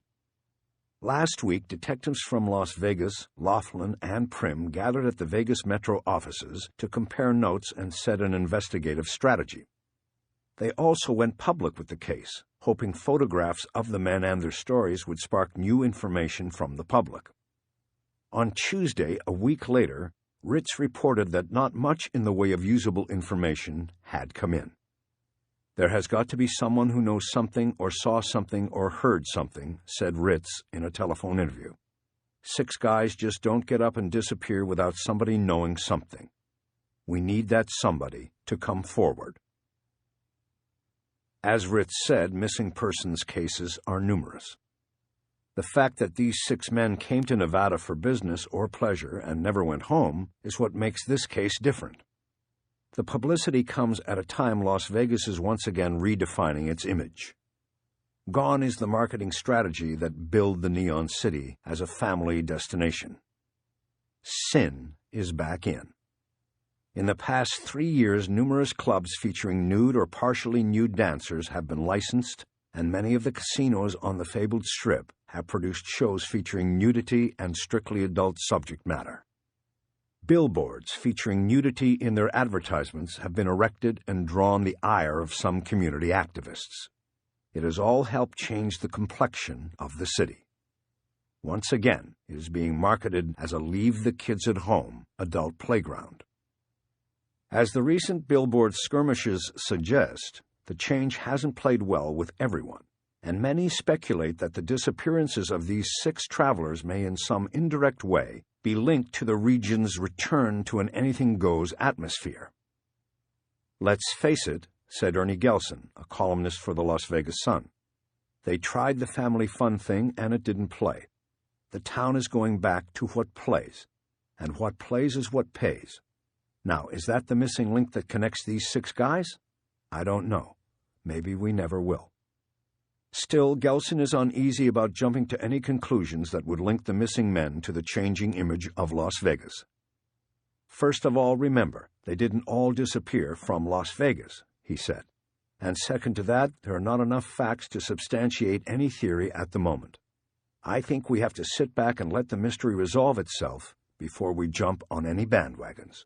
Last week, detectives from Las Vegas, Laughlin, and Primm gathered at the Vegas Metro offices to compare notes and set an investigative strategy. They also went public with the case, hoping photographs of the men and their stories would spark new information from the public. On Tuesday, a week later, Ritz reported that not much in the way of usable information had come in. There has got to be someone who knows something or saw something or heard something, said Ritz in a telephone interview. 6 guys just don't get up and disappear without somebody knowing something. We need that somebody to come forward. As Ritz said, missing persons cases are numerous. The fact that these 6 men came to Nevada for business or pleasure and never went home is what makes this case different. The publicity comes at a time Las Vegas is once again redefining its image. Gone is the marketing strategy that billed the Neon City as a family destination. Sin is back in. In the past 3 years, numerous clubs featuring nude or partially nude dancers have been licensed, and many of the casinos on the fabled Strip have produced shows featuring nudity and strictly adult subject matter. Billboards featuring nudity in their advertisements have been erected and drawn the ire of some community activists. It has all helped change the complexion of the city. Once again, it is being marketed as a leave-the-kids-at-home adult playground. As the recent billboard skirmishes suggest, the change hasn't played well with everyone, and many speculate that the disappearances of these 6 travelers may in some indirect way be linked to the region's return to an anything-goes atmosphere. Let's face it, said Ernie Gelson, a columnist for the Las Vegas Sun. They tried the family fun thing and it didn't play. The town is going back to what plays, and what plays is what pays. Now, is that the missing link that connects these 6 guys? I don't know. Maybe we never will. Still, Gelson is uneasy about jumping to any conclusions that would link the missing men to the changing image of Las Vegas. First of all, remember, they didn't all disappear from Las Vegas, he said. And second to that, there are not enough facts to substantiate any theory at the moment. I think we have to sit back and let the mystery resolve itself before we jump on any bandwagons.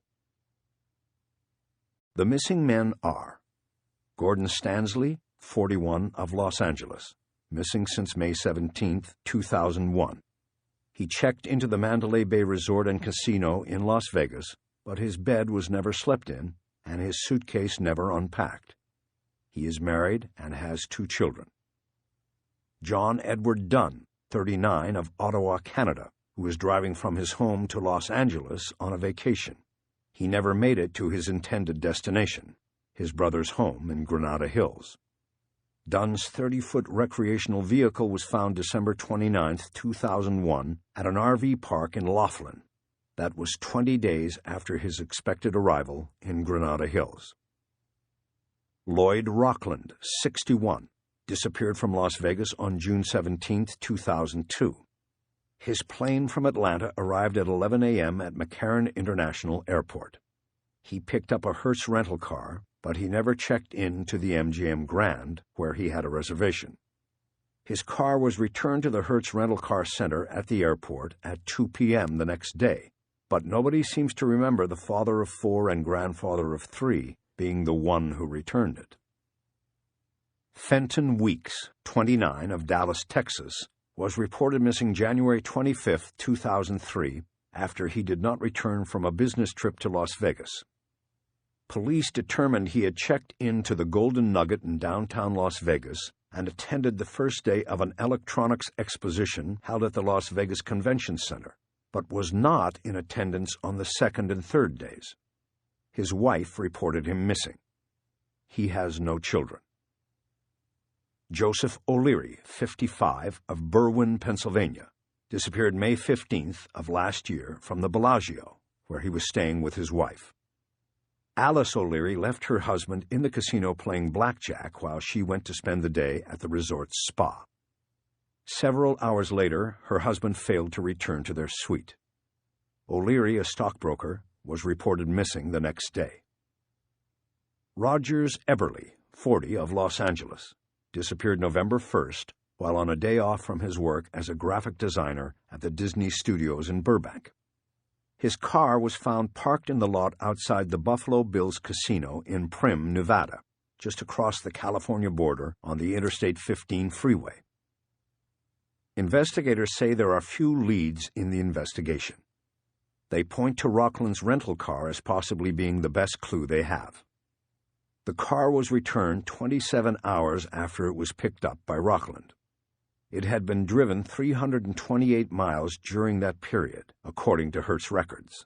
The missing men are Gordon Stansley, 41, of Los Angeles, missing since May 17, 2001. He checked into the Mandalay Bay Resort and Casino in Las Vegas, but his bed was never slept in and his suitcase never unpacked. He is married and has 2 children. John Edward Dunn, 39, of Ottawa, Canada, who was driving from his home to Los Angeles on a vacation. He never made it to his intended destination. his brother's home in Granada Hills. Dunn's 30-foot recreational vehicle was found December 29, 2001, at an RV park in Laughlin. That was 20 days after his expected arrival in Granada Hills. Lloyd Rockland, 61, disappeared from Las Vegas on June 17, 2002. His plane from Atlanta arrived at 11 a.m. at McCarran International Airport. He picked up a Hertz rental car, but he never checked in to the MGM Grand, where he had a reservation. His car was returned to the Hertz Rental Car Center at the airport at 2 p.m. the next day, but nobody seems to remember the father of 4 and grandfather of 3 being the one who returned it. Fenton Weeks, 29, of Dallas, Texas, was reported missing January 25, 2003, after he did not return from a business trip to Las Vegas. Police determined he had checked into the Golden Nugget in downtown Las Vegas and attended the first day of an electronics exposition held at the Las Vegas Convention Center, but was not in attendance on the second and third days. His wife reported him missing. He has no children. Joseph O'Leary, 55, of Berwyn, Pennsylvania, disappeared May 15th of last year from the Bellagio, where he was staying with his wife. Alice O'Leary left her husband in the casino playing blackjack while she went to spend the day at the resort's spa. Several hours later, her husband failed to return to their suite. O'Leary, a stockbroker, was reported missing the next day. Rogers Eberly, 40, of Los Angeles, disappeared November 1st while on a day off from his work as a graphic designer at the Disney Studios in Burbank. His car was found parked in the lot outside the Buffalo Bills Casino in Primm, Nevada, just across the California border on the Interstate 15 freeway. Investigators say there are few leads in the investigation. They point to Rockland's rental car as possibly being the best clue they have. The car was returned 27 hours after it was picked up by Rockland. It had been driven 328 miles during that period, according to Hertz records.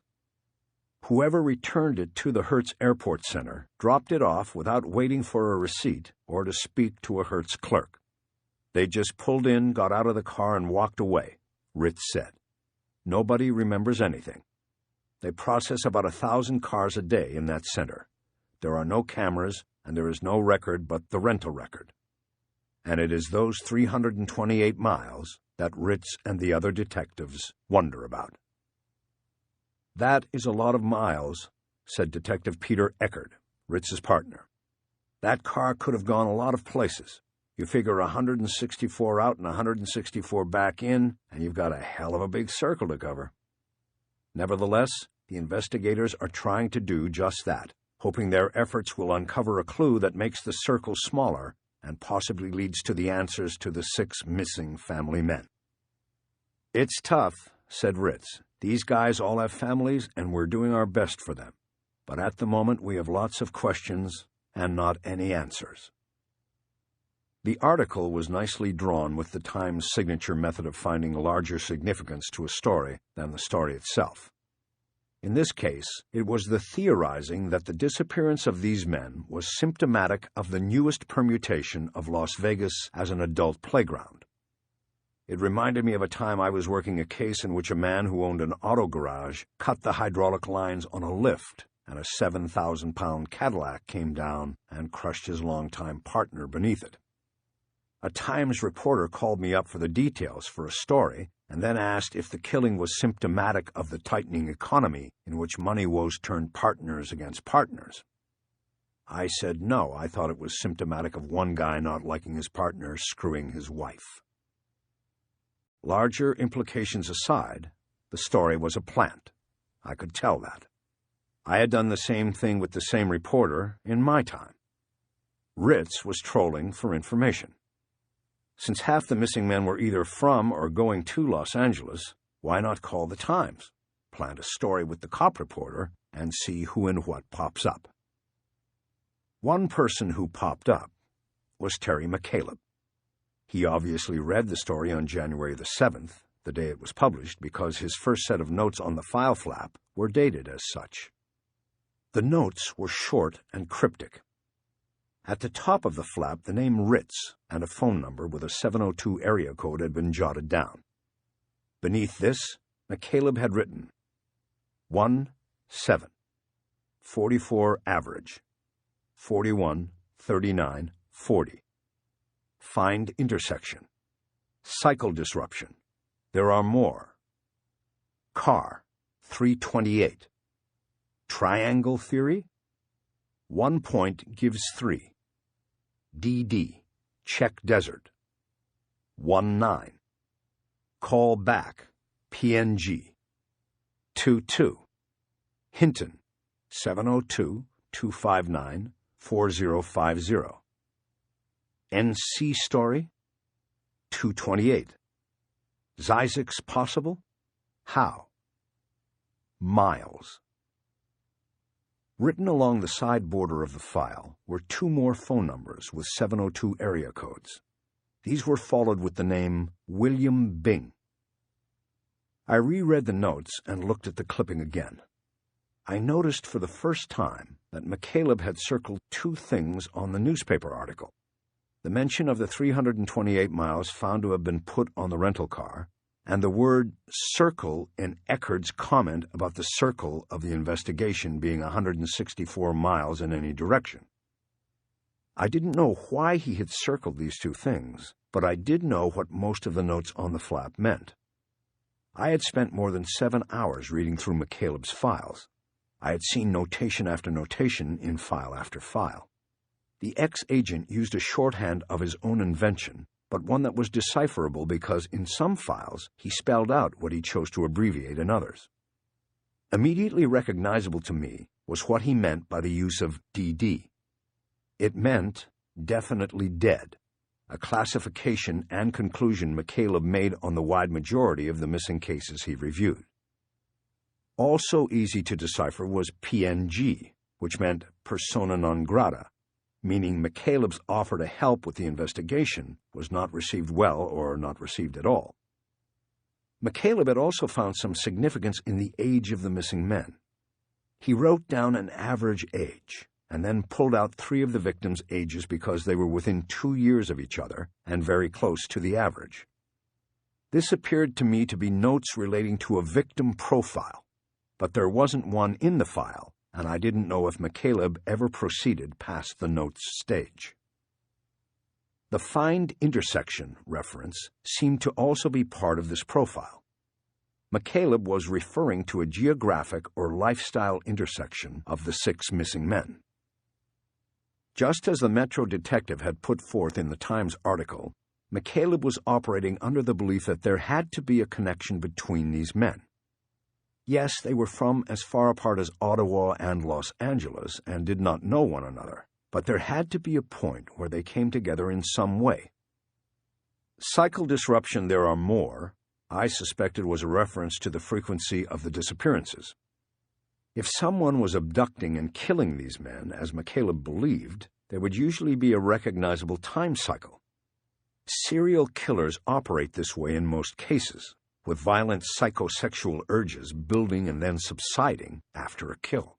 Whoever returned it to the Hertz Airport Center dropped it off without waiting for a receipt or to speak to a Hertz clerk. They just pulled in, got out of the car, and walked away, Ritz said. Nobody remembers anything. They process about 1,000 cars a day in that center. There are no cameras, and there is no record but the rental record. And it is those 328 miles that Ritz and the other detectives wonder about. That is a lot of miles, said Detective Peter Eckert, Ritz's partner. That car could have gone a lot of places. You figure 164 out and 164 back in, and you've got a hell of a big circle to cover. Nevertheless, the investigators are trying to do just that, hoping their efforts will uncover a clue that makes the circle smaller and possibly leads to the answers to the 6 missing family men. It's tough, said Ritz. These guys all have families, and we're doing our best for them. But at the moment, we have lots of questions and not any answers. The article was nicely drawn with the Times' signature method of finding larger significance to a story than the story itself. In this case, it was the theorizing that the disappearance of these men was symptomatic of the newest permutation of Las Vegas as an adult playground. It reminded me of a time I was working a case in which a man who owned an auto garage cut the hydraulic lines on a lift, and a 7,000-pound Cadillac came down and crushed his longtime partner beneath it. A Times reporter called me up for the details for a story, and then asked if the killing was symptomatic of the tightening economy in which money woes turned partners against partners. I said no, I thought it was symptomatic of one guy not liking his partner screwing his wife. Larger implications aside, the story was a plant. I could tell that. I had done the same thing with the same reporter in my time. Ritz was trolling for information. Since half the missing men were either from or going to Los Angeles, why not call the Times, plant a story with the cop reporter, and see who and what pops up? One person who popped up was Terry McCaleb. He obviously read the story on January the 7th, the day it was published, because his first set of notes on the file flap were dated as such. The notes were short and cryptic. At the top of the flap, the name Ritz and a phone number with a 702 area code had been jotted down. Beneath this, McCaleb had written 1-7, 44 average, 41, 39, 40. Find intersection. Cycle disruption. There are more. Car, 328. Triangle theory? 1 point gives 3. DD, check desert. 19. Call back, PNG. 22. Hinton, 702-259-4050. NC story? 228. Zysix possible? How? Miles. Written along the side border of the file were 2 more phone numbers with 702 area codes. These were followed with the name William Bing. I reread the notes and looked at the clipping again. I noticed for the first time that McCaleb had circled 2 things on the newspaper article: the mention of the 328 miles found to have been put on the rental car, and the word circle in Eckerd's comment about the circle of the investigation being 164 miles in any direction. I didn't know why he had circled these 2 things, but I did know what most of the notes on the flap meant. I had spent more than 7 hours reading through McCaleb's files. I had seen notation after notation in file after file. The ex-agent used a shorthand of his own invention, but one that was decipherable because in some files he spelled out what he chose to abbreviate in others. Immediately recognizable to me was what he meant by the use of DD. It meant definitely dead, a classification and conclusion McCaleb made on the wide majority of the missing cases he reviewed. Also easy to decipher was PNG, which meant persona non grata, meaning McCaleb's offer to help with the investigation was not received well or not received at all. McCaleb had also found some significance in the age of the missing men. He wrote down an average age, and then pulled out 3 of the victims' ages because they were within 2 years of each other and very close to the average. This appeared to me to be notes relating to a victim profile, but there wasn't one in the file, and I didn't know if McCaleb ever proceeded past the notes stage. The find intersection reference seemed to also be part of this profile. McCaleb was referring to a geographic or lifestyle intersection of the 6 missing men. Just as the Metro detective had put forth in the Times article, McCaleb was operating under the belief that there had to be a connection between these men. Yes, they were from as far apart as Ottawa and Los Angeles and did not know one another, but there had to be a point where they came together in some way. Cycle disruption, there are more, I suspected was a reference to the frequency of the disappearances. If someone was abducting and killing these men, as McCaleb believed, there would usually be a recognizable time cycle. Serial killers operate this way in most cases, with violent psychosexual urges building and then subsiding after a kill.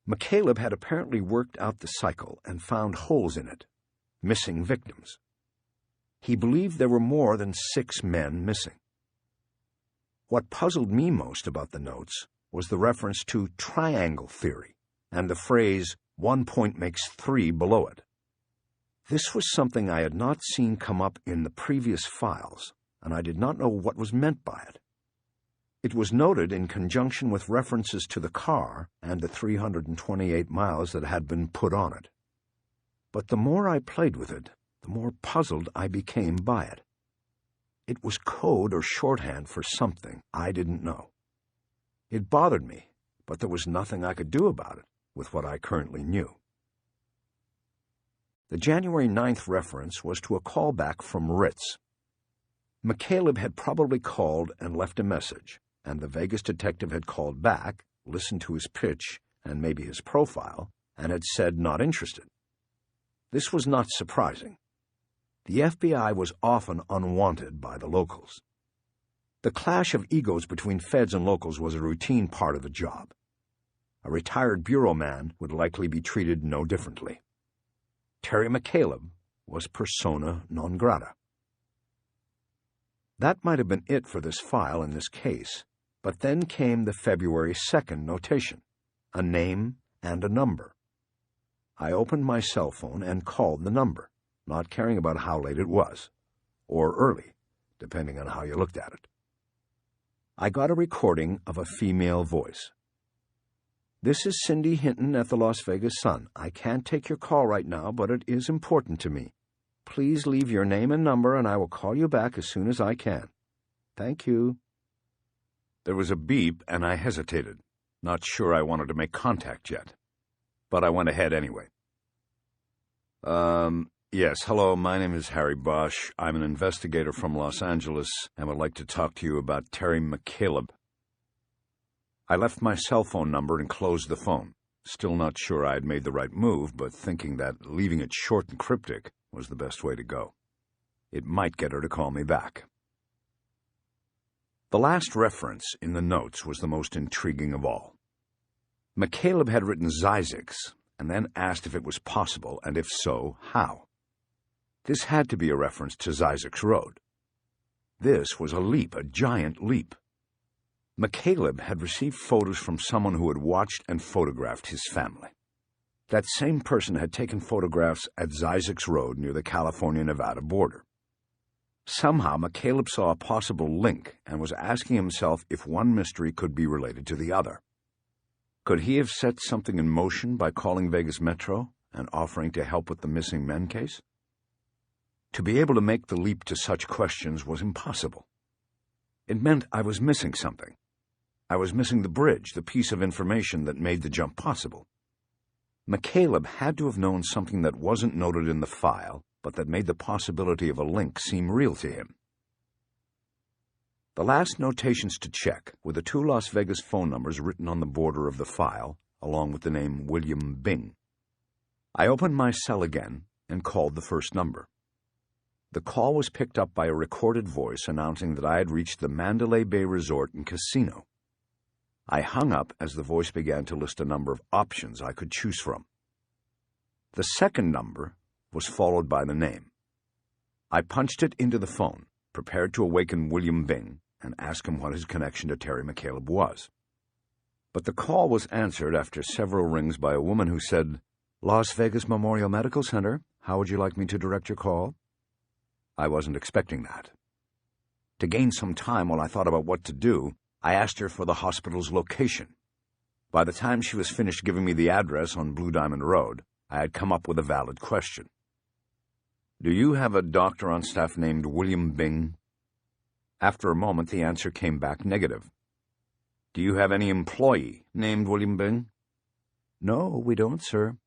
McCaleb had apparently worked out the cycle and found holes in it, missing victims. He believed there were more than 6 men missing. What puzzled me most about the notes was the reference to triangle theory and the phrase 1 point makes 3 below it. This was something I had not seen come up in the previous files, and I did not know what was meant by it. It was noted in conjunction with references to the car and the 328 miles that had been put on it. But the more I played with it, the more puzzled I became by it. It was code or shorthand for something I didn't know. It bothered me, but there was nothing I could do about it with what I currently knew. The January 9th reference was to a callback from Ritz. McCaleb had probably called and left a message, and the Vegas detective had called back, listened to his pitch and maybe his profile, and had said not interested. This was not surprising. The FBI was often unwanted by the locals. The clash of egos between feds and locals was a routine part of the job. A retired bureau man would likely be treated no differently. Terry McCaleb was persona non grata. That might have been it for this file in this case, but then came the February 2nd notation, a name and a number. I opened my cell phone and called the number, not caring about how late it was, or early, depending on how you looked at it. I got a recording of a female voice. "This is Cindy Hinton at the Las Vegas Sun. I can't take your call right now, but it is important to me. Please leave your name and number, and I will call you back as soon as I can. Thank you." There was a beep, and I hesitated, not sure I wanted to make contact yet. But I went ahead anyway. Yes, hello, my name is Harry Bosch. I'm an investigator from Los Angeles and would like to talk to you about Terry McCaleb. I left my cell phone number and closed the phone, still not sure I had made the right move, but thinking that leaving it short and cryptic was the best way to go. It might get her to call me back. The last reference in the notes was the most intriguing of all. McCaleb had written Zysix and then asked if it was possible, and if so, how. This had to be a reference to Zysix Road. This was a leap, a giant leap. McCaleb had received photos from someone who had watched and photographed his family. That same person had taken photographs at Zysix Road near the California-Nevada border. Somehow, McCaleb saw a possible link and was asking himself if one mystery could be related to the other. Could he have set something in motion by calling Vegas Metro and offering to help with the missing men case? To be able to make the leap to such questions was impossible. It meant I was missing something. I was missing the bridge, the piece of information that made the jump possible. McCaleb had to have known something that wasn't noted in the file, but that made the possibility of a link seem real to him. The last notations to check were the 2 Las Vegas phone numbers written on the border of the file, along with the name William Bing. I opened my cell again and called the first number. The call was picked up by a recorded voice announcing that I had reached the Mandalay Bay Resort and Casino. I hung up as the voice began to list a number of options I could choose from. The second number was followed by the name. I punched it into the phone, prepared to awaken William Bing and ask him what his connection to Terry McCaleb was. But the call was answered after several rings by a woman who said, "Las Vegas Memorial Medical Center, how would you like me to direct your call?" I wasn't expecting that. To gain some time while I thought about what to do, I asked her for the hospital's location. By the time she was finished giving me the address on Blue Diamond Road, I had come up with a valid question. "Do you have a doctor on staff named William Bing?" After a moment, the answer came back negative. "Do you have any employee named William Bing?" "No, we don't, sir."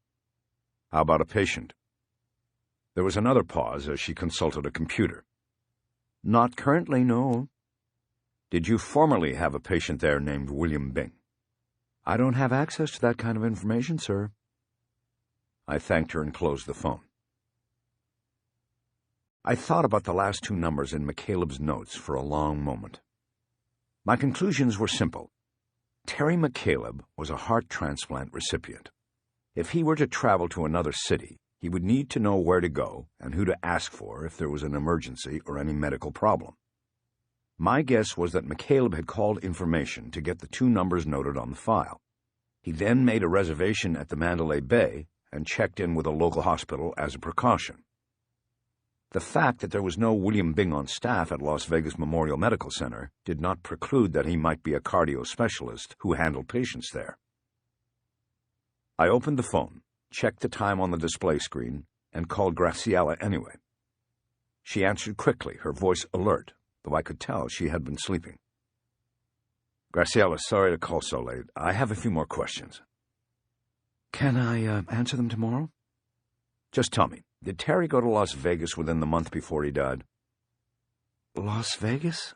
"How about a patient?" There was another pause as she consulted a computer. "Not currently, no." "Did you formerly have a patient there named William Bing?" "I don't have access to that kind of information, sir." I thanked her and closed the phone. I thought about the last 2 numbers in McCaleb's notes for a long moment. My conclusions were simple. Terry McCaleb was a heart transplant recipient. If he were to travel to another city, he would need to know where to go and who to ask for if there was an emergency or any medical problem. My guess was that McCaleb had called information to get the 2 numbers noted on the file. He then made a reservation at the Mandalay Bay and checked in with a local hospital as a precaution. The fact that there was no William Bing on staff at Las Vegas Memorial Medical Center did not preclude that he might be a cardio specialist who handled patients there. I opened the phone, checked the time on the display screen, and called Graciela anyway. She answered quickly, her voice alert, though I could tell she had been sleeping. "Graciela, sorry to call so late. I have a few more questions." "Can I answer them tomorrow?" "Just tell me, did Terry go to Las Vegas within the month before he died?" "Las Vegas?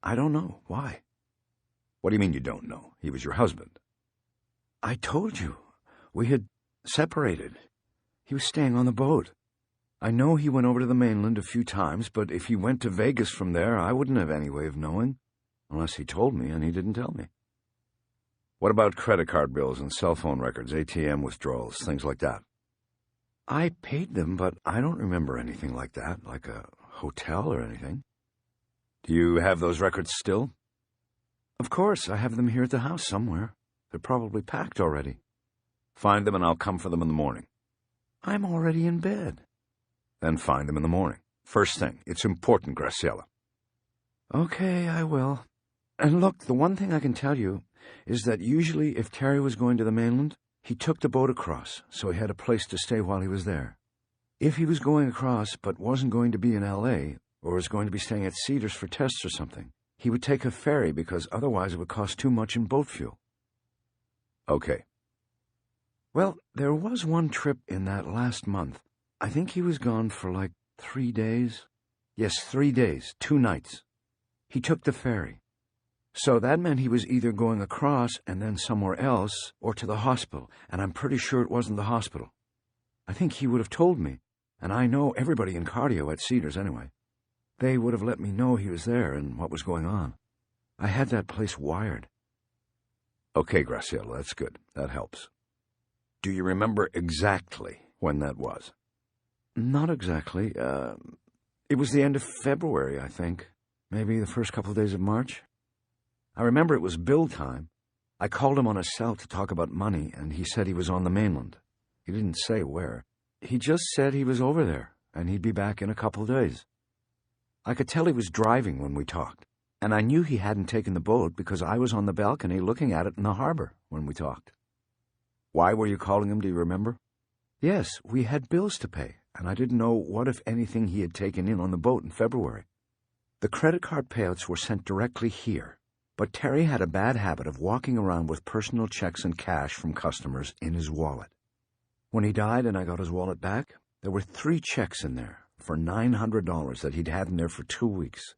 I don't know. Why?" "What do you mean you don't know? He was your husband." "I told you. We had separated. He was staying on the boat. I know he went over to the mainland a few times, but if he went to Vegas from there, I wouldn't have any way of knowing, unless he told me, and he didn't tell me." "What about credit card bills and cell phone records, ATM withdrawals, things like that?" I paid them, but I don't remember anything like that, like a hotel or anything. Do you have those records still? Of course, I have them here at the house somewhere. They're probably packed already. Find them and I'll come for them in the morning. I'm already in bed. Then find them in the morning. First thing. It's important, Graciela. Okay, I will. And look, the one thing I can tell you is that usually if Terry was going to the mainland, he took the boat across, so he had a place to stay while he was there. If he was going across but wasn't going to be in L.A., or was going to be staying at Cedars for tests or something, he would take a ferry because otherwise it would cost too much in boat fuel. Okay. Well, there was one trip in that last month. I think he was gone for like 3 days. Yes, 3 days, 2 nights. He took the ferry. So that meant he was either going across and then somewhere else or to the hospital, and I'm pretty sure it wasn't the hospital. I think he would have told me, and I know everybody in cardio at Cedars anyway. They would have let me know he was there and what was going on. I had that place wired. Okay, Graciela, that's good. That helps. Do you remember exactly when that was? Not exactly. It was the end of February, I think. Maybe the first couple of days of March. I remember it was bill time. I called him on his cell to talk about money, and he said he was on the mainland. He didn't say where. He just said he was over there, and he'd be back in a couple of days. I could tell he was driving when we talked, and I knew he hadn't taken the boat because I was on the balcony looking at it in the harbor when we talked. Why were you calling him, do you remember? Yes, we had bills to pay, and I didn't know what, if anything, he had taken in on the boat in February. The credit card payouts were sent directly here, but Terry had a bad habit of walking around with personal checks and cash from customers in his wallet. When he died and I got his wallet back, there were 3 checks in there for $900 that he'd had in there for 2 weeks.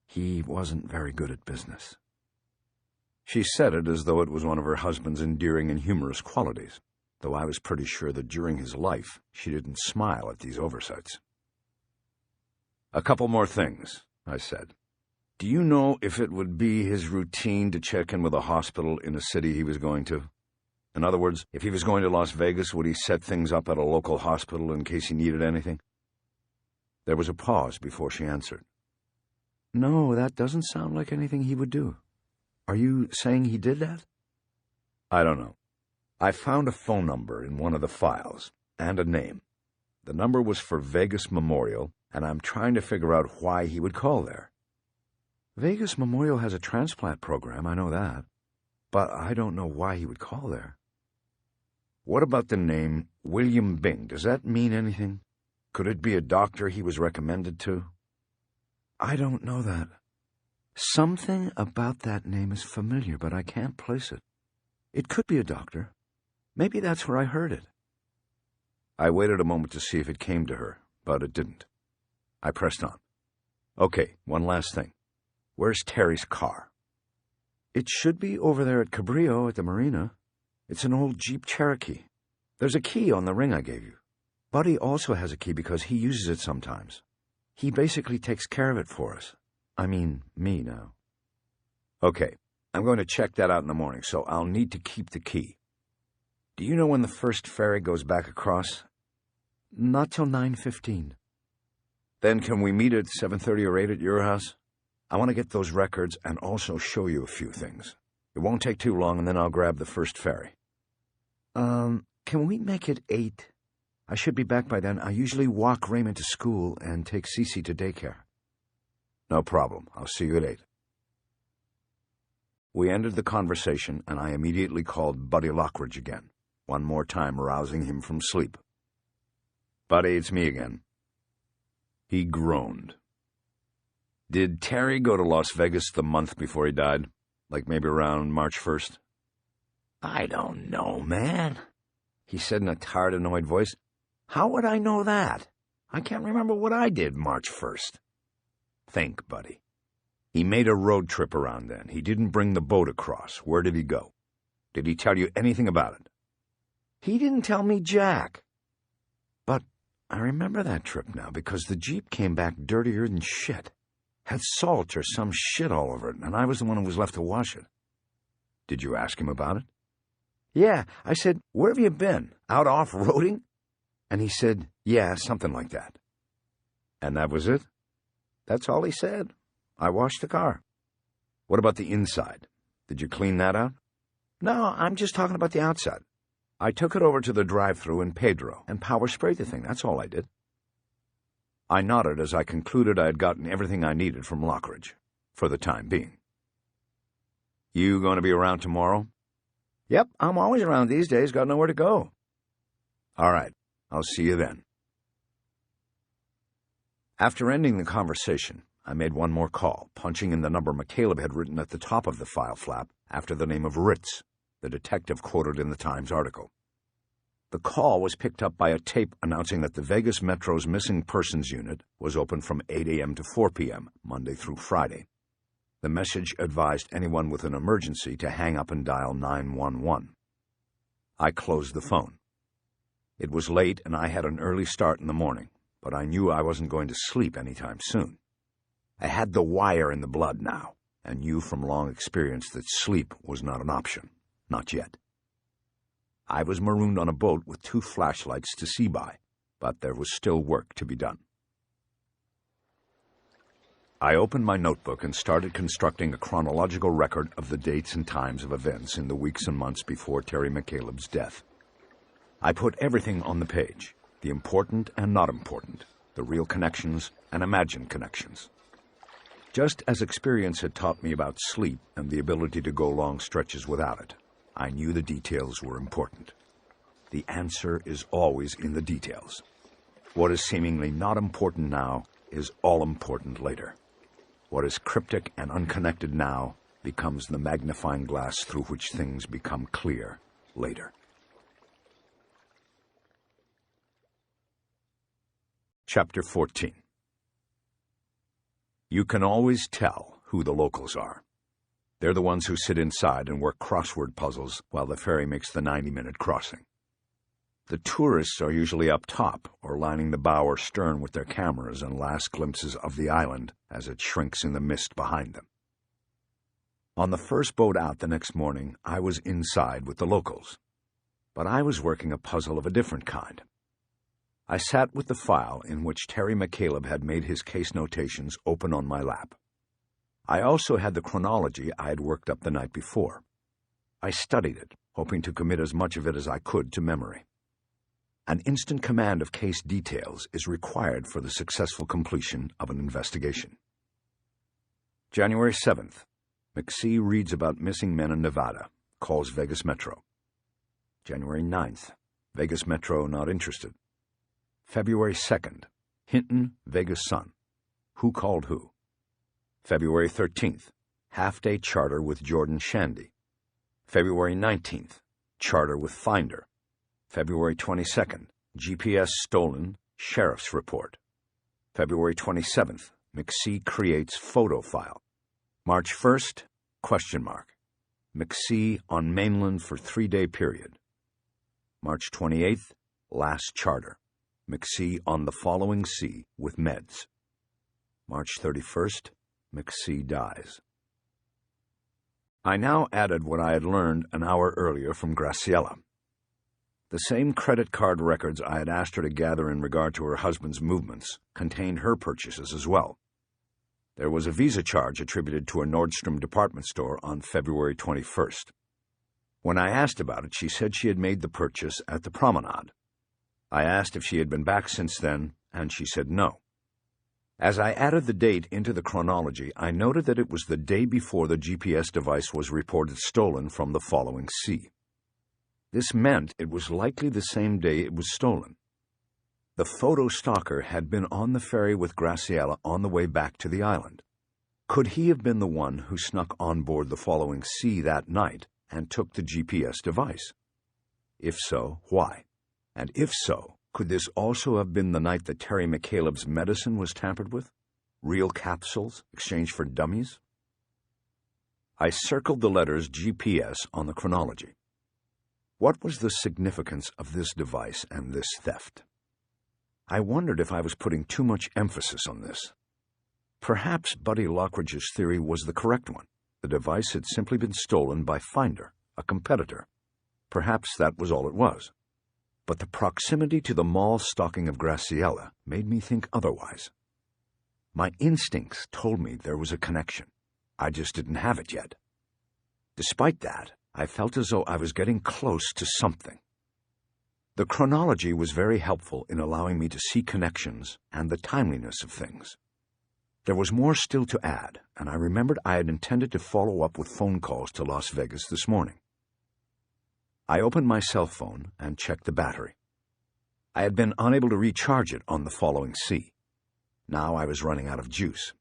He wasn't very good at business. She said it as though it was one of her husband's endearing and humorous qualities, though I was pretty sure that during his life she didn't smile at these oversights. A couple more things, I said. Do you know if it would be his routine to check in with a hospital in a city he was going to? In other words, if he was going to Las Vegas, would he set things up at a local hospital in case he needed anything? There was a pause before she answered. No, that doesn't sound like anything he would do. Are you saying he did that? I don't know. I found a phone number in one of the files, and a name. The number was for Vegas Memorial, and I'm trying to figure out why he would call there. Vegas Memorial has a transplant program, I know that, but I don't know why he would call there. What about the name William Bing? Does that mean anything? Could it be a doctor he was recommended to? I don't know that. Something about that name is familiar, but I can't place it. It could be a doctor. Maybe that's where I heard it. I waited a moment to see if it came to her, but it didn't. I pressed on. Okay, one last thing. Where's Terry's car? It should be over there at Cabrillo at the marina. It's an old Jeep Cherokee. There's a key on the ring I gave you. Buddy also has a key because he uses it sometimes. He basically takes care of it for us. I mean, me now. Okay, I'm going to check that out in the morning, so I'll need to keep the key. Do you know when the first ferry goes back across? Not till 9:15. Then can we meet at 7:30 or 8 at your house? I want to get those records and also show you a few things. It won't take too long, and then I'll grab the first ferry. Can we make it 8? I should be back by then. I usually walk Raymond to school and take Cece to daycare. No problem. I'll see you at 8. We ended the conversation, and I immediately called Buddy Lockridge again, one more time rousing him from sleep. Buddy, it's me again. He groaned. Did Terry go to Las Vegas the month before he died? Like maybe around March 1st? I don't know, man, he said in a tired, annoyed voice. How would I know that? I can't remember what I did March 1st. Think, Buddy. He made a road trip around then. He didn't bring the boat across. Where did he go? Did he tell you anything about it? He didn't tell me jack. But I remember that trip now because the Jeep came back dirtier than shit. Had salt or some shit all over it, and I was the one who was left to wash it. Did you ask him about it? Yeah, I said, where have you been? Out off-roading? And he said, yeah, something like that. And that was it? That's all he said. I washed the car. What about the inside? Did you clean that out? No, I'm just talking about the outside. I took it over to the drive-thru in Pedro and power sprayed the thing. That's all I did. I nodded as I concluded I had gotten everything I needed from Lockridge, for the time being. You going to be around tomorrow? Yep, I'm always around these days. Got nowhere to go. All right, I'll see you then. After ending the conversation, I made one more call, punching in the number McCaleb had written at the top of the file flap after the name of Ritz, the detective quoted in the Times article. The call was picked up by a tape announcing that the Vegas Metro's Missing Persons Unit was open from 8 a.m. to 4 p.m., Monday through Friday. The message advised anyone with an emergency to hang up and dial 911. I closed the phone. It was late and I had an early start in the morning, but I knew I wasn't going to sleep anytime soon. I had the wire in the blood now, and knew from long experience that sleep was not an option. Not yet. I was marooned on a boat with 2 flashlights to see by, but there was still work to be done. I opened my notebook and started constructing a chronological record of the dates and times of events in the weeks and months before Terry McCaleb's death. I put everything on the page, the important and not important, the real connections and imagined connections. Just as experience had taught me about sleep and the ability to go long stretches without it, I knew the details were important. The answer is always in the details. What is seemingly not important now is all important later. What is cryptic and unconnected now becomes the magnifying glass through which things become clear later. Chapter 14. You can always tell who the locals are. They're the ones who sit inside and work crossword puzzles while the ferry makes the 90-minute crossing. The tourists are usually up top or lining the bow or stern with their cameras and last glimpses of the island as it shrinks in the mist behind them. On the first boat out the next morning, I was inside with the locals. But I was working a puzzle of a different kind. I sat with the file in which Terry McCaleb had made his case notations open on my lap. I also had the chronology I had worked up the night before. I studied it, hoping to commit as much of it as I could to memory. An instant command of case details is required for the successful completion of an investigation. January 7th. McC reads about missing men in Nevada, calls Vegas Metro. January 9th. Vegas Metro not interested. February 2nd. Hinton, Vegas Sun. Who called who? February 13th. Half-day charter with Jordan Shandy. February 19th. Charter with Finder. February 22nd. GPS stolen, Sheriff's report. February 27th. McC creates photo file. March 1st, ? McC on mainland for 3-day period. March 28th, last charter. McC on the following sea with meds. March 31st, McC dies. I now added what I had learned an hour earlier from Graciela. The same credit card records I had asked her to gather in regard to her husband's movements contained her purchases as well. There was a Visa charge attributed to a Nordstrom department store on February 21st. When I asked about it, she said she had made the purchase at the Promenade. I asked if she had been back since then, and she said no. As I added the date into the chronology, I noted that it was the day before the GPS device was reported stolen from the following sea. This meant it was likely the same day it was stolen. The photo stalker had been on the ferry with Graciela on the way back to the island. Could he have been the one who snuck on board the following sea that night and took the GPS device? If so, why? And if so, could this also have been the night that Terry McCaleb's medicine was tampered with? Real capsules exchanged for dummies? I circled the letters GPS on the chronology. What was the significance of this device and this theft? I wondered if I was putting too much emphasis on this. Perhaps Buddy Lockridge's theory was the correct one. The device had simply been stolen by Finder, a competitor. Perhaps that was all it was. But the proximity to the mall stalking of Graciela made me think otherwise. My instincts told me there was a connection. I just didn't have it yet. Despite that, I felt as though I was getting close to something. The chronology was very helpful in allowing me to see connections and the timeliness of things. There was more still to add, and I remembered I had intended to follow up with phone calls to Las Vegas this morning. I opened my cell phone and checked the battery. I had been unable to recharge it on the following sea. Now I was running out of juice.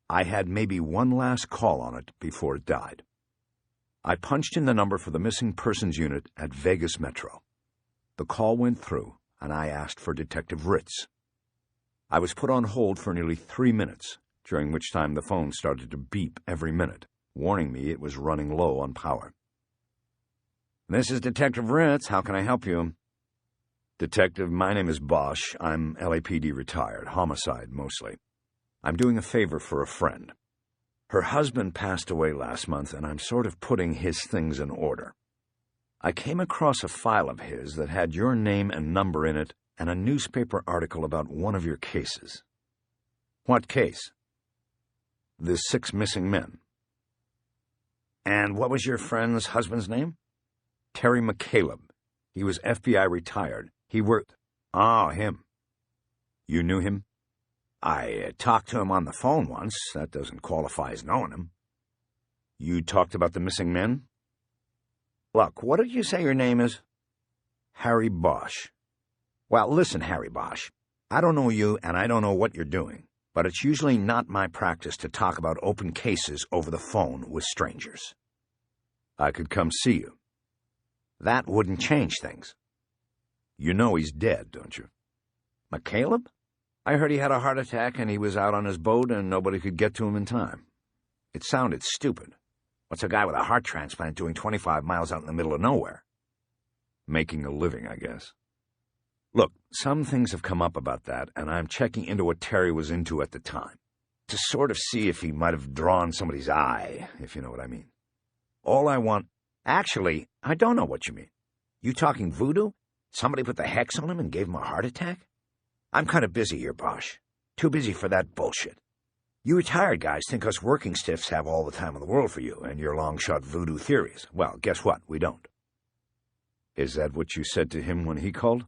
I had maybe one last call on it before it died. I punched in the number for the missing persons unit at Vegas Metro. The call went through, and I asked for Detective Ritz. I was put on hold for nearly 3 minutes, during which time the phone started to beep every minute, warning me it was running low on power. "This is Detective Ritz. How can I help you?" "Detective, my name is Bosch. I'm LAPD retired, homicide mostly. I'm doing a favor for a friend. Her husband passed away last month, and I'm sort of putting his things in order. I came across a file of his that had your name and number in it and a newspaper article about one of your cases." "What case?" "The 6 missing men." "And what was your friend's husband's name?" "Terry McCaleb. He was FBI retired. He worked—" "Oh, him. You knew him?" "I talked to him on the phone once. That doesn't qualify as knowing him." "You talked about the missing men?" "Look, what did you say your name is?" "Harry Bosch." "Well, listen, Harry Bosch. I don't know you, and I don't know what you're doing, but it's usually not my practice to talk about open cases over the phone with strangers." "I could come see you." "That wouldn't change things." "You know he's dead, don't you?" "McCaleb? I heard he had a heart attack and he was out on his boat and nobody could get to him in time." It sounded stupid. What's a guy with a heart transplant doing 25 miles out in the middle of nowhere? "Making a living, I guess." "Look, some things have come up about that, and I'm checking into what Terry was into at the time, to sort of see if he might have drawn somebody's eye, if you know what I mean. All I want— Actually, I don't know what you mean. You talking voodoo? Somebody put the hex on him and gave him a heart attack? I'm kind of busy here, Bosch. Too busy for that bullshit. You retired guys think us working stiffs have all the time in the world for you and your long-shot voodoo theories. Well, guess what? We don't." "Is that what you said to him when he called?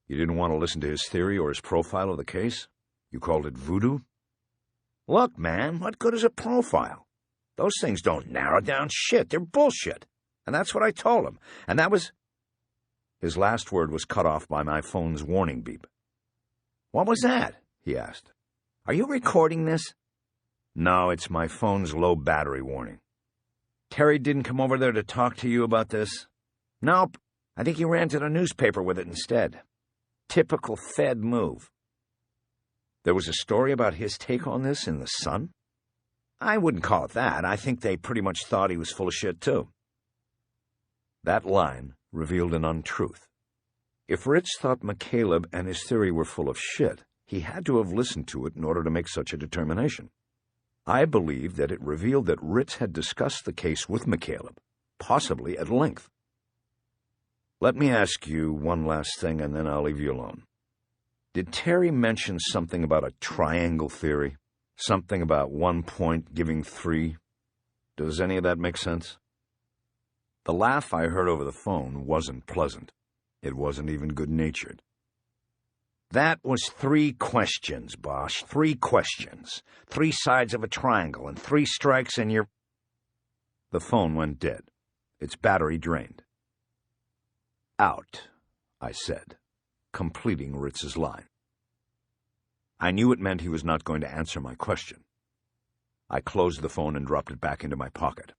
You didn't want to listen to his theory or his profile of the case? You called it voodoo?" "Look, man, what good is a profile? Those things don't narrow down shit. They're bullshit. And that's what I told him. And that was—" His last word was cut off by my phone's warning beep. "What was that?" he asked. "Are you recording this?" "No, it's my phone's low battery warning." "Terry didn't come over there to talk to you about this?" "Nope. I think he ran to the newspaper with it instead. Typical Fed move." "There was a story about his take on this in the Sun?" "I wouldn't call it that. I think they pretty much thought he was full of shit, too." That line revealed an untruth. If Ritz thought McCaleb and his theory were full of shit, he had to have listened to it in order to make such a determination. I believe that it revealed that Ritz had discussed the case with McCaleb, possibly at length. "Let me ask you one last thing, and then I'll leave you alone. Did Terry mention something about a triangle theory? Something about 1 point giving 3? Does any of that make sense?" The laugh I heard over the phone wasn't pleasant. It wasn't even good-natured. "That was 3 questions, Bosch. 3 questions. 3 sides of a triangle, and 3 strikes and you're—" The phone went dead. Its battery drained. "Out," I said, completing Ritz's line. I knew it meant he was not going to answer my question. I closed the phone and dropped it back into my pocket.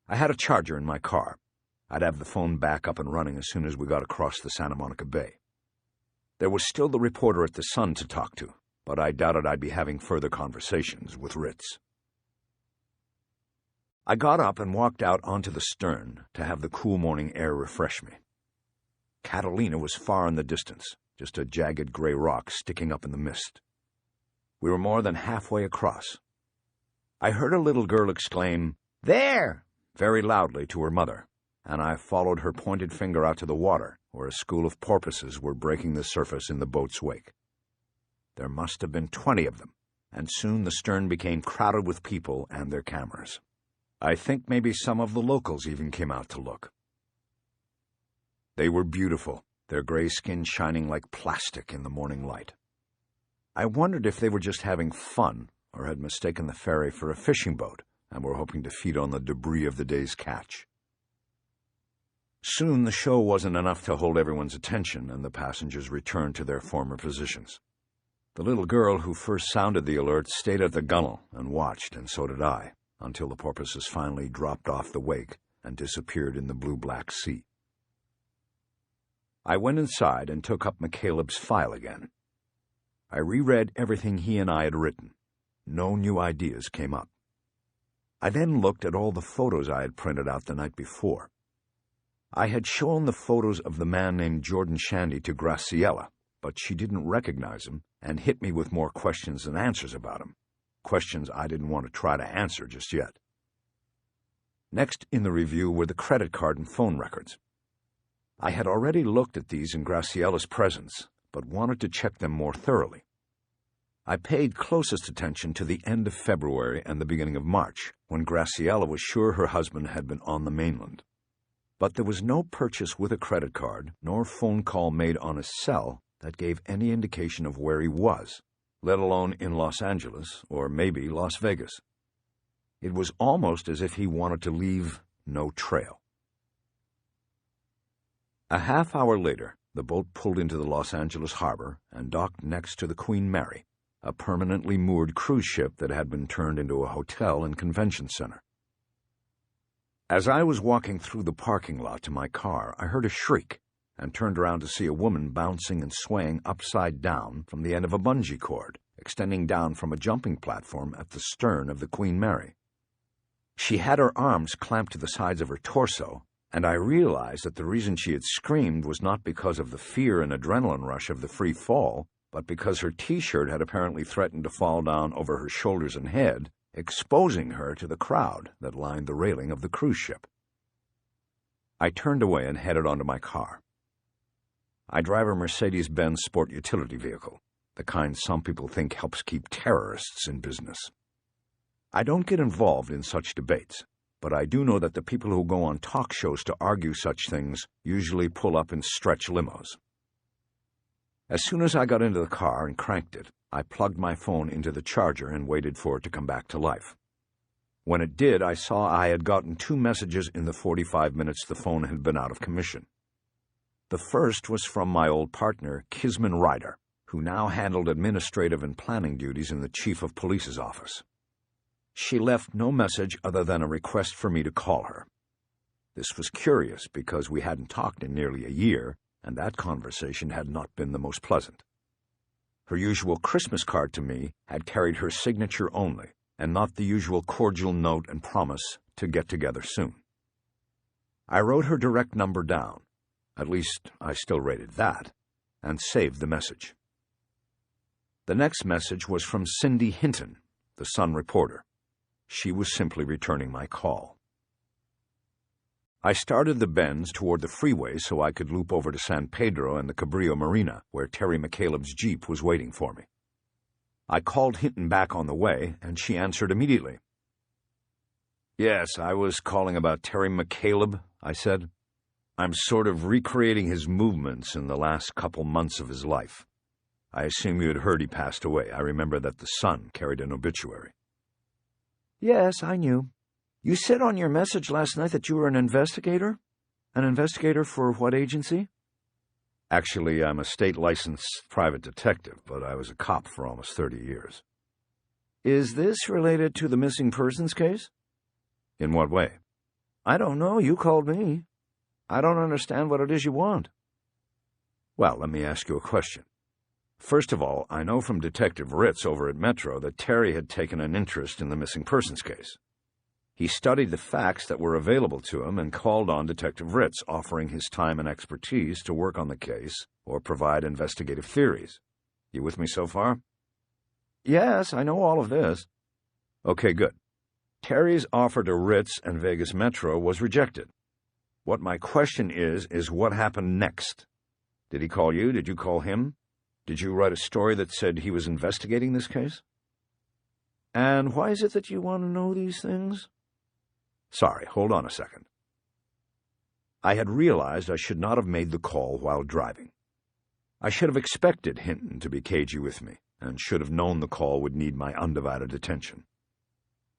I had a charger in my car. I'd have the phone back up and running as soon as we got across the Santa Monica Bay. There was still the reporter at the Sun to talk to, but I doubted I'd be having further conversations with Ritz. I got up and walked out onto the stern to have the cool morning air refresh me. Catalina was far in the distance, just a jagged gray rock sticking up in the mist. We were more than halfway across. I heard a little girl exclaim, "There!" very loudly to her mother, and I followed her pointed finger out to the water, or a school of porpoises were breaking the surface in the boat's wake. There must have been 20 of them, and soon the stern became crowded with people and their cameras. I think maybe some of the locals even came out to look. They were beautiful, their gray skin shining like plastic in the morning light. I wondered if they were just having fun or had mistaken the ferry for a fishing boat and were hoping to feed on the debris of the day's catch. Soon the show wasn't enough to hold everyone's attention, and the passengers returned to their former positions. The little girl who first sounded the alert stayed at the gunwale and watched, and so did I, until the porpoises finally dropped off the wake and disappeared in the blue-black sea. I went inside and took up McCaleb's file again. I reread everything he and I had written. No new ideas came up. I then looked at all the photos I had printed out the night before. I had shown the photos of the man named Jordan Shandy to Graciela, but she didn't recognize him and hit me with more questions than answers about him, questions I didn't want to try to answer just yet. Next in the review were the credit card and phone records. I had already looked at these in Graciela's presence, but wanted to check them more thoroughly. I paid closest attention to the end of February and the beginning of March, when Graciela was sure her husband had been on the mainland. But there was no purchase with a credit card, nor phone call made on his cell that gave any indication of where he was, let alone in Los Angeles or maybe Las Vegas. It was almost as if he wanted to leave no trail. A half hour later, the boat pulled into the Los Angeles harbor and docked next to the Queen Mary, a permanently moored cruise ship that had been turned into a hotel and convention center. As I was walking through the parking lot to my car, I heard a shriek and turned around to see a woman bouncing and swaying upside down from the end of a bungee cord, extending down from a jumping platform at the stern of the Queen Mary. She had her arms clamped to the sides of her torso, and I realized that the reason she had screamed was not because of the fear and adrenaline rush of the free fall, but because her T-shirt had apparently threatened to fall down over her shoulders and head, exposing her to the crowd that lined the railing of the cruise ship. I turned away and headed onto my car. I drive a Mercedes-Benz sport utility vehicle, the kind some people think helps keep terrorists in business. I don't get involved in such debates, but I do know that the people who go on talk shows to argue such things usually pull up in stretch limos. As soon as I got into the car and cranked it, I plugged my phone into the charger and waited for it to come back to life. When it did, I saw I had gotten 2 messages in the 45 minutes the phone had been out of commission. The first was from my old partner, Kisman Ryder, who now handled administrative and planning duties in the Chief of Police's office. She left no message other than a request for me to call her. This was curious because we hadn't talked in nearly a year, and that conversation had not been the most pleasant. Her usual Christmas card to me had carried her signature only, and not the usual cordial note and promise to get together soon. I wrote her direct number down, at least I still rated that, and saved the message. The next message was from Cindy Hinton, the Sun reporter. She was simply returning my call. I started the bends toward the freeway so I could loop over to San Pedro and the Cabrillo Marina, where Terry McCaleb's Jeep was waiting for me. I called Hinton back on the way, and she answered immediately. "Yes, I was calling about Terry McCaleb," I said. "I'm sort of recreating his movements in the last couple months of his life. I assume you had heard he passed away. I remember that the Sun carried an obituary." "Yes, I knew. You said on your message last night that you were an investigator? An investigator for what agency?" "Actually, I'm a state-licensed private detective, but I was a cop for almost 30 years. "Is this related to the missing persons case?" "In what way?" "I don't know. You called me. I don't understand what it is you want." "Well, let me ask you a question. First of all, I know from Detective Ritz over at Metro that Terry had taken an interest in the missing persons case. He studied the facts that were available to him and called on Detective Ritz, offering his time and expertise to work on the case or provide investigative theories. You with me so far?" "Yes, I know all of this." "Okay, good. Terry's offer to Ritz and Vegas Metro was rejected. What my question is what happened next? Did he call you? Did you call him? Did you write a story that said he was investigating this case? And why is it that you want to know these things? Sorry, hold on a second. I had realized I should not have made the call while driving. I should have expected Hinton to be cagey with me, and should have known the call would need my undivided attention.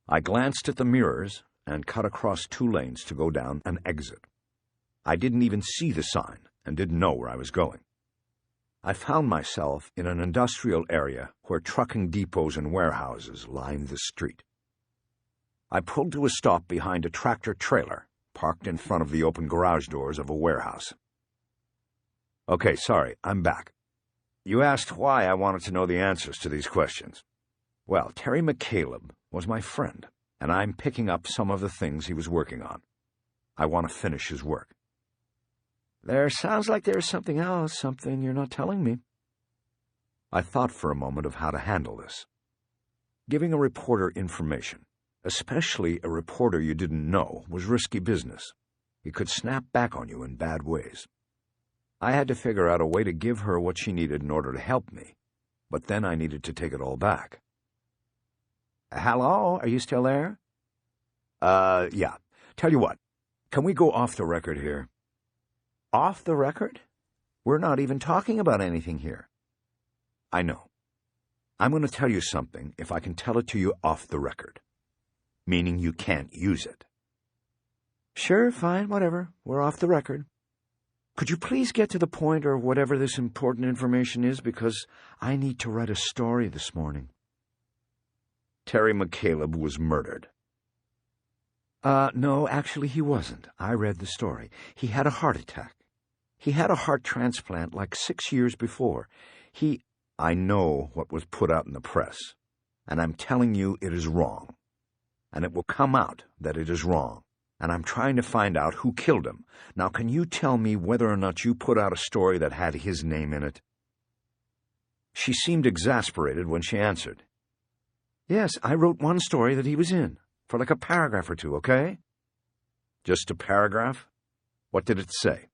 I glanced at the mirrors and cut across 2 lanes to go down an exit. I didn't even see the sign and didn't know where I was going. I found myself in an industrial area where trucking depots and warehouses lined the street. I pulled to a stop behind a tractor-trailer parked in front of the open garage doors of a warehouse. Okay, sorry, I'm back. You asked why I wanted to know the answers to these questions. Well, Terry McCaleb was my friend, and I'm picking up some of the things he was working on. I want to finish his work. There sounds like there's something else, something you're not telling me. I thought for a moment of how to handle this. Giving a reporter information, especially a reporter you didn't know, was risky business. It could snap back on you in bad ways. I had to figure out a way to give her what she needed in order to help me, but then I needed to take it all back. Hello, are you still there? Yeah. Tell you what, can we go off the record here? Off the record? We're not even talking about anything here. I know. I'm going to tell you something if I can tell it to you off the record, meaning you can't use it. Sure, fine, whatever. We're off the record. Could you please get to the point or whatever this important information is, because I need to write a story this morning. Terry McCaleb was murdered. No, actually he wasn't. I read the story. He had a heart attack. He had a heart transplant like 6 years before. I know what was put out in the press, and I'm telling you it is wrong. And it will come out that it is wrong. And I'm trying to find out who killed him. Now, can you tell me whether or not you put out a story that had his name in it? She seemed exasperated when she answered. Yes, I wrote one story that he was in, for like a paragraph or 2, okay? Just a paragraph? What did it say?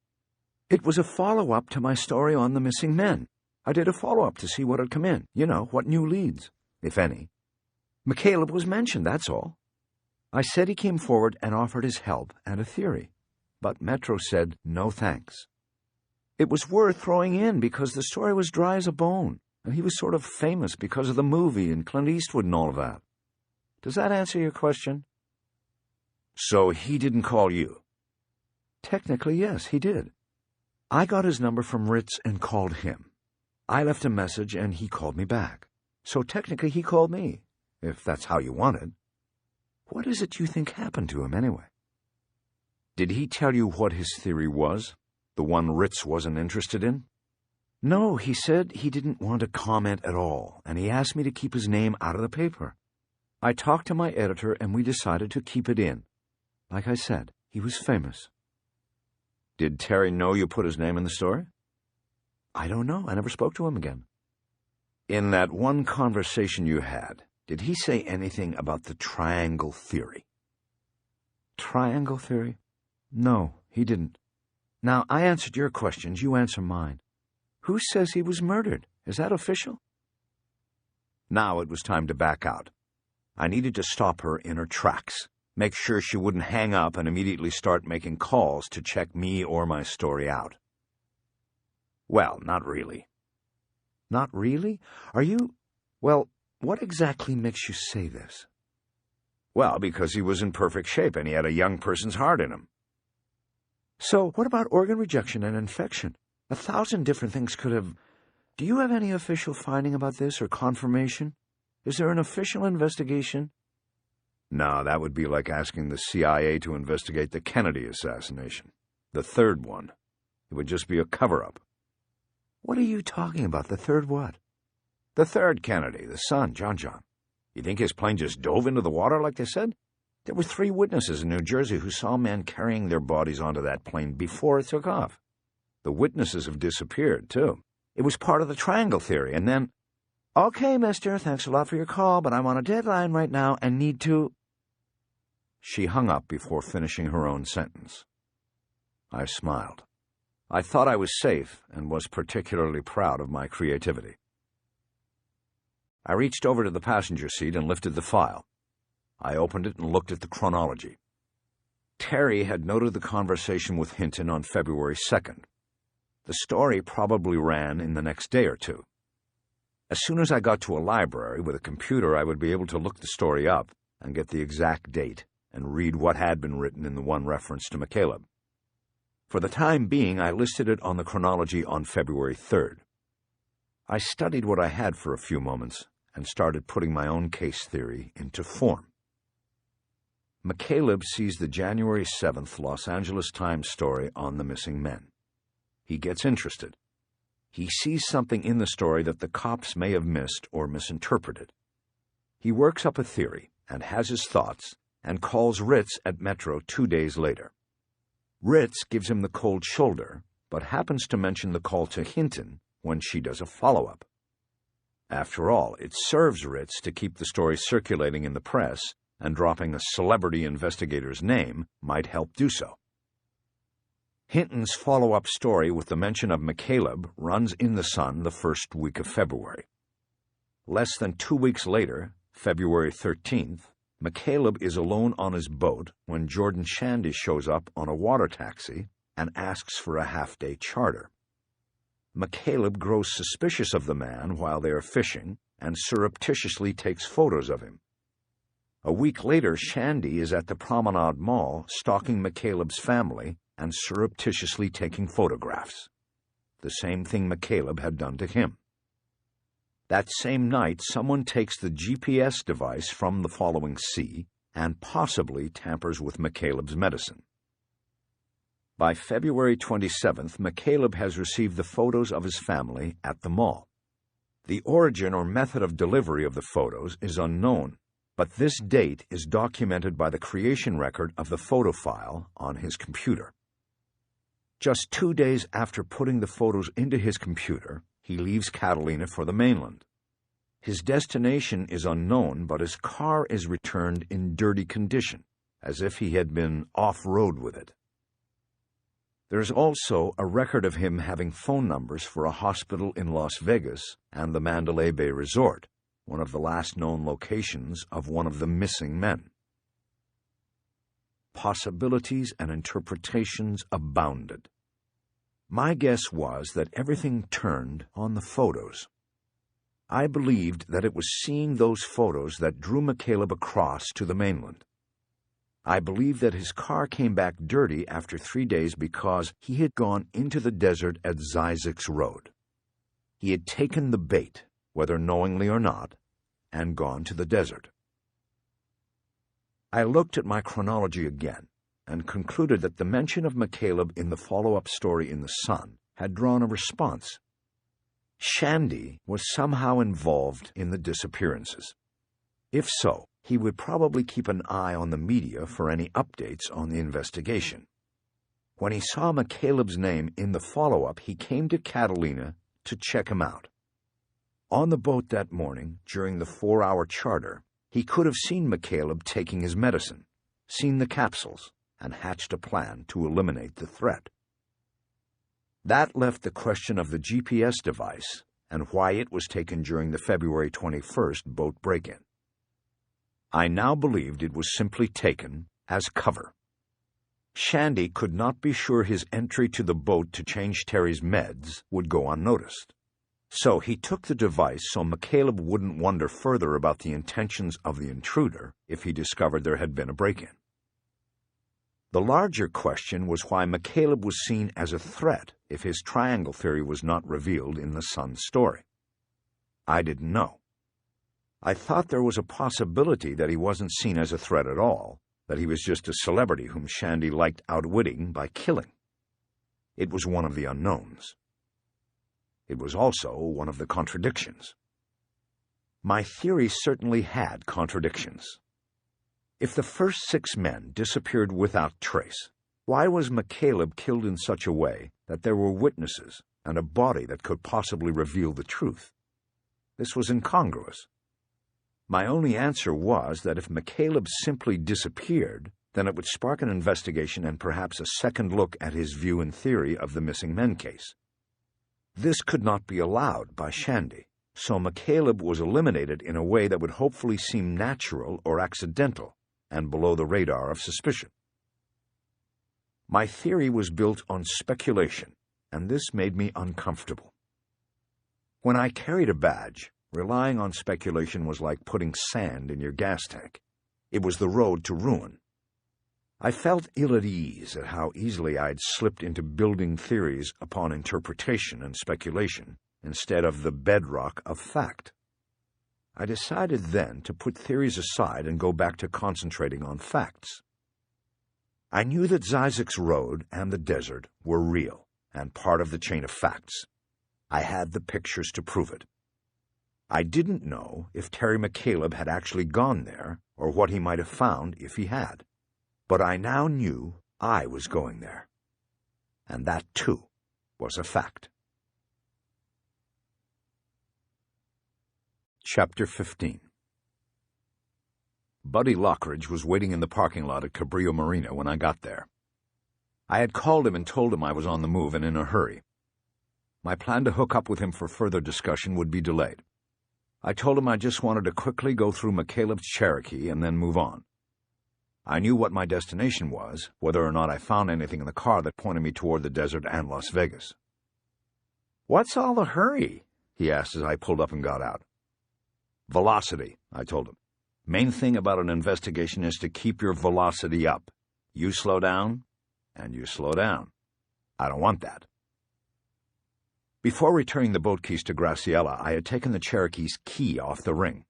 It was a follow-up to my story on the missing men. I did a follow-up to see what had come in. You know, what new leads, if any. McCaleb was mentioned, that's all. I said he came forward and offered his help and a theory, but Metro said no thanks. It was worth throwing in because the story was dry as a bone, and he was sort of famous because of the movie and Clint Eastwood and all of that. Does that answer your question? So he didn't call you? Technically, yes, he did. I got his number from Ritz and called him. I left a message and he called me back. So technically he called me, if that's how you want it. What is it you think happened to him, anyway? Did he tell you what his theory was? The one Ritz wasn't interested in? No, he said he didn't want to comment at all, and he asked me to keep his name out of the paper. I talked to my editor, and we decided to keep it in. Like I said, he was famous. Did Terry know you put his name in the story? I don't know. I never spoke to him again. In that one conversation you had, did he say anything about the triangle theory? Triangle theory? No, he didn't. Now, I answered your questions, you answer mine. Who says he was murdered? Is that official? Now it was time to back out. I needed to stop her in her tracks, make sure she wouldn't hang up and immediately start making calls to check me or my story out. Well, not really. Not really? Are you... Well, what exactly makes you say this? Well, because he was in perfect shape and he had a young person's heart in him. So, what about organ rejection and infection? 1,000 different things could have... Do you have any official finding about this or confirmation? Is there an official investigation? No, that would be like asking the CIA to investigate the Kennedy assassination. The third one. It would just be a cover-up. What are you talking about? The third what? The third Kennedy, the son, John. You think his plane just dove into the water like they said? There were 3 witnesses in New Jersey who saw men carrying their bodies onto that plane before it took off. The witnesses have disappeared, too. It was part of the triangle theory, and then... Okay, mister, thanks a lot for your call, but I'm on a deadline right now and need to... She hung up before finishing her own sentence. I smiled. I thought I was safe and was particularly proud of my creativity. I reached over to the passenger seat and lifted the file. I opened it and looked at the chronology. Terry had noted the conversation with Hinton on February 2nd. The story probably ran in the next day or two. As soon as I got to a library with a computer, I would be able to look the story up and get the exact date and read what had been written in the one reference to McCaleb. For the time being, I listed it on the chronology on February 3rd. I studied what I had for a few moments and started putting my own case theory into form. McCaleb sees the January 7th Los Angeles Times story on the missing men. He gets interested. He sees something in the story that the cops may have missed or misinterpreted. He works up a theory and has his thoughts and calls Ritz at Metro 2 days later. Ritz gives him the cold shoulder, but happens to mention the call to Hinton when she does a follow-up. After all, it serves Ritz to keep the story circulating in the press, and dropping a celebrity investigator's name might help do so. Hinton's follow-up story with the mention of McCaleb runs in the Sun the first week of February. Less than 2 weeks later, February 13th, McCaleb is alone on his boat when Jordan Shandy shows up on a water taxi and asks for a half-day charter. McCaleb grows suspicious of the man while they are fishing and surreptitiously takes photos of him. A week later, Shandy is at the Promenade Mall stalking McCaleb's family and surreptitiously taking photographs. The same thing McCaleb had done to him. That same night, someone takes the GPS device from the following sea and possibly tampers with McCaleb's medicine. By February 27th, McCaleb has received the photos of his family at the mall. The origin or method of delivery of the photos is unknown, but this date is documented by the creation record of the photo file on his computer. Just 2 days after putting the photos into his computer, he leaves Catalina for the mainland. His destination is unknown, but his car is returned in dirty condition, as if he had been off-road with it. There's also a record of him having phone numbers for a hospital in Las Vegas and the Mandalay Bay Resort, one of the last known locations of one of the missing men. Possibilities and interpretations abounded. My guess was that everything turned on the photos. I believed that it was seeing those photos that drew McCaleb across to the mainland. I believed that his car came back dirty after 3 days because he had gone into the desert at Zizek's Road. He had taken the bait, whether knowingly or not, and gone to the desert. I looked at my chronology again and concluded that the mention of McCaleb in the follow-up story in the Sun had drawn a response. Shandy was somehow involved in the disappearances. If so, he would probably keep an eye on the media for any updates on the investigation. When he saw McCaleb's name in the follow-up, he came to Catalina to check him out. On the boat that morning, during the 4-hour charter, he could have seen McCaleb taking his medicine, seen the capsules, and hatched a plan to eliminate the threat. That left the question of the GPS device and why it was taken during the February 21st boat break-in. I now believed it was simply taken as cover. Shandy could not be sure his entry to the boat to change Terry's meds would go unnoticed. So he took the device so McCaleb wouldn't wonder further about the intentions of the intruder if he discovered there had been a break-in. The larger question was why McCaleb was seen as a threat if his triangle theory was not revealed in the Sun story. I didn't know. I thought there was a possibility that he wasn't seen as a threat at all, that he was just a celebrity whom Shandy liked outwitting by killing. It was one of the unknowns. It was also one of the contradictions. My theory certainly had contradictions. If the first 6 men disappeared without trace, why was McCaleb killed in such a way that there were witnesses and a body that could possibly reveal the truth? This was incongruous. My only answer was that if McCaleb simply disappeared, then it would spark an investigation and perhaps a second look at his view and theory of the missing men case. This could not be allowed by Shandy, so McCaleb was eliminated in a way that would hopefully seem natural or accidental and below the radar of suspicion. My theory was built on speculation, and this made me uncomfortable. When I carried a badge, relying on speculation was like putting sand in your gas tank. It was the road to ruin. I felt ill at ease at how easily I had slipped into building theories upon interpretation and speculation instead of the bedrock of fact. I decided then to put theories aside and go back to concentrating on facts. I knew that Zizek's road and the desert were real and part of the chain of facts. I had the pictures to prove it. I didn't know if Terry McCaleb had actually gone there or what he might have found if he had. But I now knew I was going there. And that, too, was a fact. Chapter 15. Buddy Lockridge was waiting in the parking lot at Cabrillo Marina when I got there. I had called him and told him I was on the move and in a hurry. My plan to hook up with him for further discussion would be delayed. I told him I just wanted to quickly go through McCaleb's Cherokee and then move on. I knew what my destination was, whether or not I found anything in the car that pointed me toward the desert and Las Vegas. "What's all the hurry?" he asked as I pulled up and got out. "Velocity," I told him. "Main thing about an investigation is to keep your velocity up. You slow down, and you slow down. I don't want that." Before returning the boat keys to Graciela, I had taken the Cherokee's key off the ring.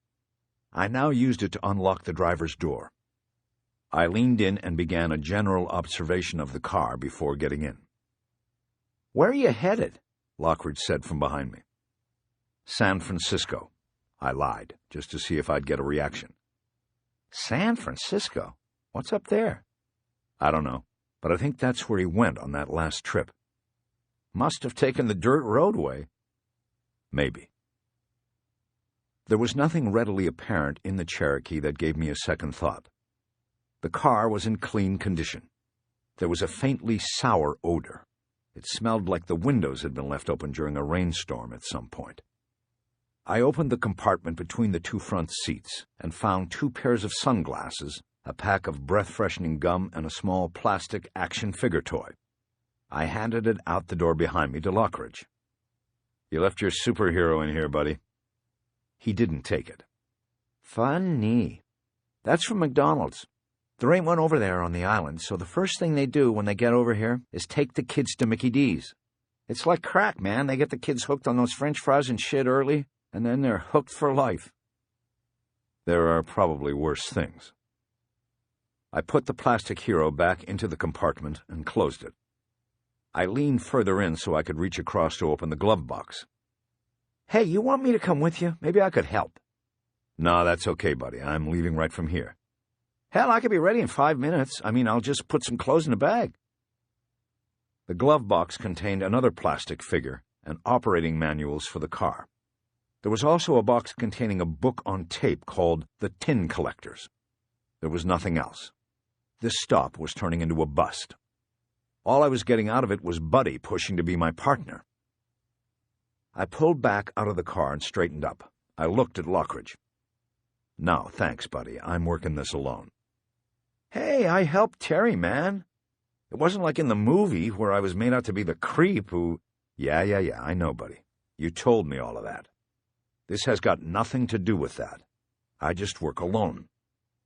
I now used it to unlock the driver's door. I leaned in and began a general observation of the car before getting in. "Where are you headed?" Lockridge said from behind me. "San Francisco." I lied, just to see if I'd get a reaction. "San Francisco? What's up there?" "I don't know, but I think that's where he went on that last trip." "Must have taken the dirt roadway." "Maybe." There was nothing readily apparent in the Cherokee that gave me a second thought. The car was in clean condition. There was a faintly sour odor. It smelled like the windows had been left open during a rainstorm at some point. I opened the compartment between the two front seats and found 2 pairs of sunglasses, a pack of breath-freshening gum, and a small plastic action figure toy. I handed it out the door behind me to Lockridge. "You left your superhero in here, buddy." He didn't take it. "Funny. That's from McDonald's. There ain't one over there on the island, so the first thing they do when they get over here is take the kids to Mickey D's. It's like crack, man. They get the kids hooked on those French fries and shit early, and then they're hooked for life." There are probably worse things. I put the plastic hero back into the compartment and closed it. I leaned further in so I could reach across to open the glove box. "Hey, you want me to come with you? Maybe I could help." "No, that's okay, buddy. I'm leaving right from here." "Hell, I could be ready in 5 minutes. I'll just put some clothes in a bag." The glove box contained another plastic figure and operating manuals for the car. There was also a box containing a book on tape called The Tin Collectors. There was nothing else. This stop was turning into a bust. All I was getting out of it was Buddy pushing to be my partner. I pulled back out of the car and straightened up. I looked at Lockridge. "No, thanks, Buddy. I'm working this alone." "Hey, I helped Terry, man. It wasn't like in the movie where I was made out to be the creep who—" Yeah, I know, Buddy. You told me all of that. This has got nothing to do with that. I just work alone.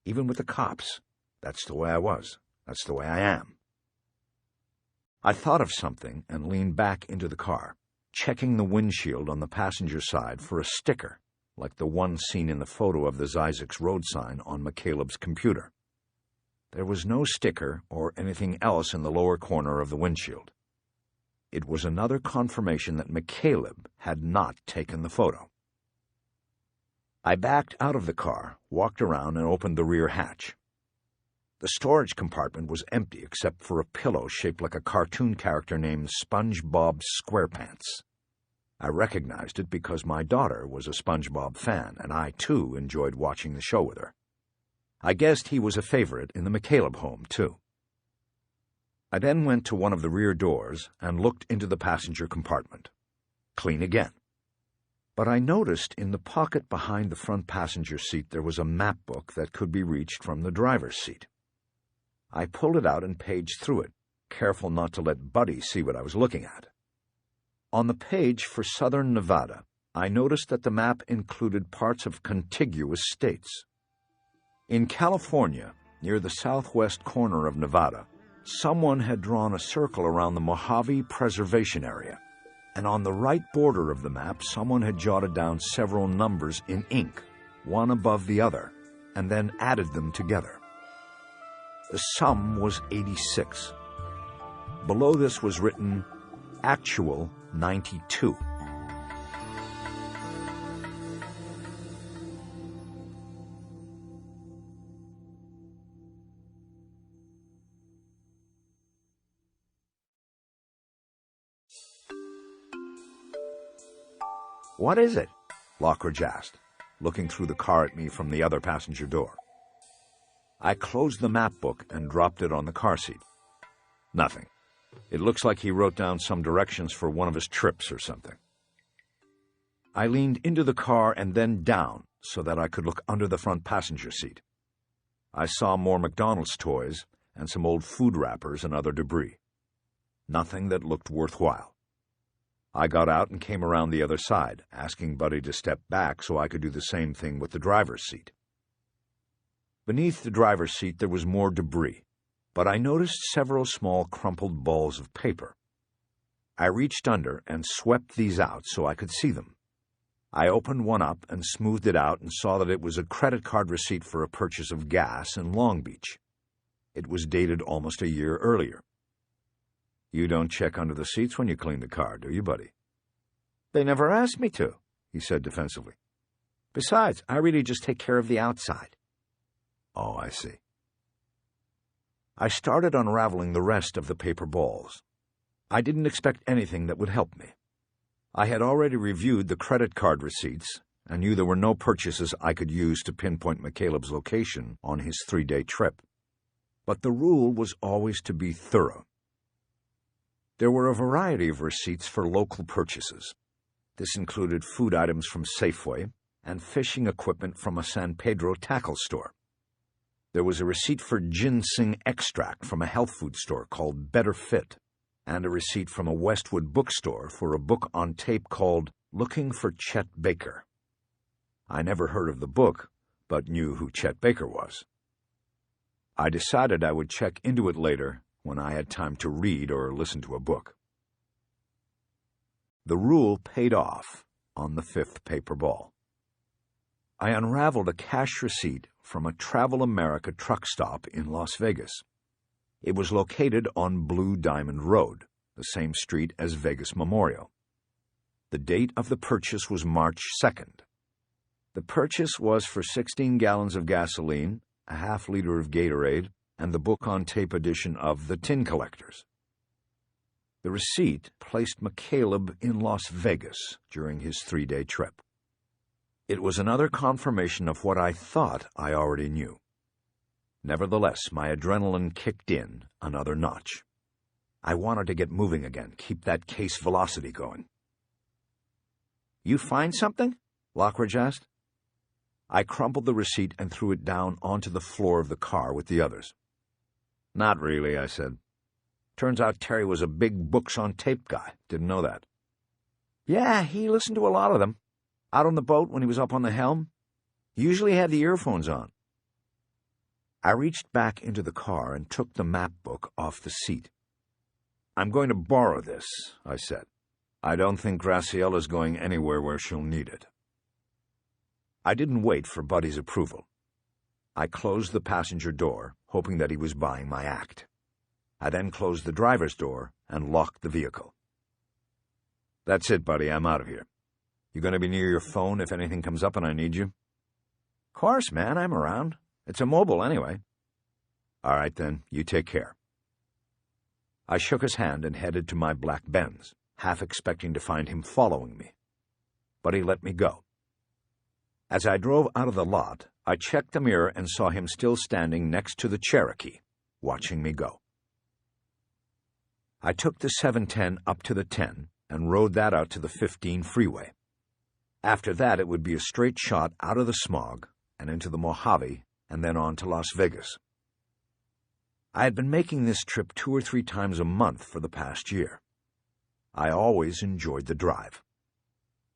Even with the cops. That's the way I was. That's the way I am." I thought of something and leaned back into the car, checking the windshield on the passenger side for a sticker, like the one seen in the photo of the Zizek's road sign on McCaleb's computer. There was no sticker or anything else in the lower corner of the windshield. It was another confirmation that McCaleb had not taken the photo. I backed out of the car, walked around, and opened the rear hatch. The storage compartment was empty except for a pillow shaped like a cartoon character named SpongeBob SquarePants. I recognized it because my daughter was a SpongeBob fan, and I, too, enjoyed watching the show with her. I guessed he was a favorite in the McCaleb home, too. I then went to one of the rear doors and looked into the passenger compartment. Clean again. But I noticed in the pocket behind the front passenger seat there was a map book that could be reached from the driver's seat. I pulled it out and paged through it, careful not to let Buddy see what I was looking at. On the page for southern Nevada, I noticed that the map included parts of contiguous states. In California, near the southwest corner of Nevada, someone had drawn a circle around the Mojave Preservation Area, and on the right border of the map, someone had jotted down several numbers in ink, one above the other, and then added them together. The sum was 86. Below this was written, Actual 92. What is it? Lockridge asked, looking through the car at me from the other passenger door. I closed the map book and dropped it on the car seat. Nothing. It looks like he wrote down some directions for one of his trips or something. I leaned into the car and then down so that I could look under the front passenger seat. I saw more McDonald's toys and some old food wrappers and other debris. Nothing that looked worthwhile. I got out and came around the other side, asking Buddy to step back so I could do the same thing with the driver's seat. Beneath the driver's seat there was more debris, but I noticed several small crumpled balls of paper. I reached under and swept these out so I could see them. I opened one up and smoothed it out and saw that it was a credit card receipt for a purchase of gas in Long Beach. It was dated almost a year earlier. You don't check under the seats when you clean the car, do you, Buddy? They never asked me to, he said defensively. Besides, I really just take care of the outside. Oh, I see. I started unraveling the rest of the paper balls. I didn't expect anything that would help me. I had already reviewed the credit card receipts and knew there were no purchases I could use to pinpoint McCaleb's location on his 3-day trip. But the rule was always to be thorough. There were a variety of receipts for local purchases. This included food items from Safeway and fishing equipment from a San Pedro tackle store. There was a receipt for ginseng extract from a health food store called Better Fit, and a receipt from a Westwood bookstore for a book on tape called Looking for Chet Baker. I never heard of the book, but knew who Chet Baker was. I decided I would check into it later when I had time to read or listen to a book. The rule paid off on the 5th paper ball. I unraveled a cash receipt from a Travel America truck stop in Las Vegas. It was located on Blue Diamond Road, the same street as Vegas Memorial. The date of the purchase was March 2nd. The purchase was for 16 gallons of gasoline, a half-liter of Gatorade, and the book-on-tape edition of The Tin Collectors. The receipt placed McCaleb in Las Vegas during his 3-day trip. It was another confirmation of what I thought I already knew. Nevertheless, my adrenaline kicked in another notch. I wanted to get moving again, keep that case velocity going. You find something? Lockridge asked. I crumpled the receipt and threw it down onto the floor of the car with the others. Not really, I said. Turns out Terry was a big books-on-tape guy. Didn't know that. Yeah, he listened to a lot of them. Out on the boat when he was up on the helm. He usually had the earphones on. I reached back into the car and took the map book off the seat. I'm going to borrow this, I said. I don't think Graciella's going anywhere where she'll need it. I didn't wait for Buddy's approval. I closed the passenger door, hoping that he was buying my act. I then closed the driver's door and locked the vehicle. That's it, Buddy. I'm out of here. You going to be near your phone if anything comes up and I need you? Of course, man. I'm around. It's a mobile anyway. All right, then. You take care. I shook his hand and headed to my black Benz, half expecting to find him following me. But he let me go. As I drove out of the lot, I checked the mirror and saw him still standing next to the Cherokee, watching me go. I took the 710 up to the 10 and rode that out to the 15 freeway. After that, it would be a straight shot out of the smog and into the Mojave and then on to Las Vegas. I had been making this trip 2 or 3 times a month for the past year. I always enjoyed the drive.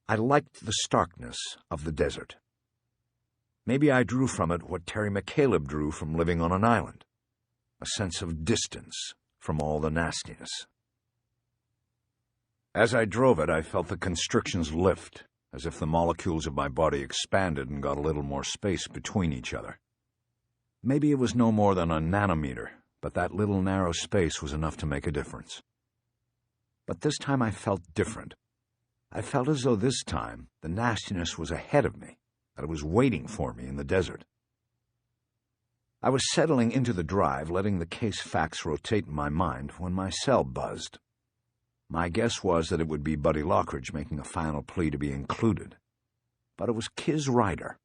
I liked the starkness of the desert. Maybe I drew from it what Terry McCaleb drew from living on an island, a sense of distance from all the nastiness. As I drove it, I felt the constrictions lift, as if the molecules of my body expanded and got a little more space between each other. Maybe it was no more than a nanometer, but that little narrow space was enough to make a difference. But this time I felt different. I felt as though this time the nastiness was ahead of me, that it was waiting for me in the desert. I was settling into the drive, letting the case facts rotate in my mind, when my cell buzzed. My guess was that it would be Buddy Lockridge making a final plea to be included. But it was Kiz Ryder.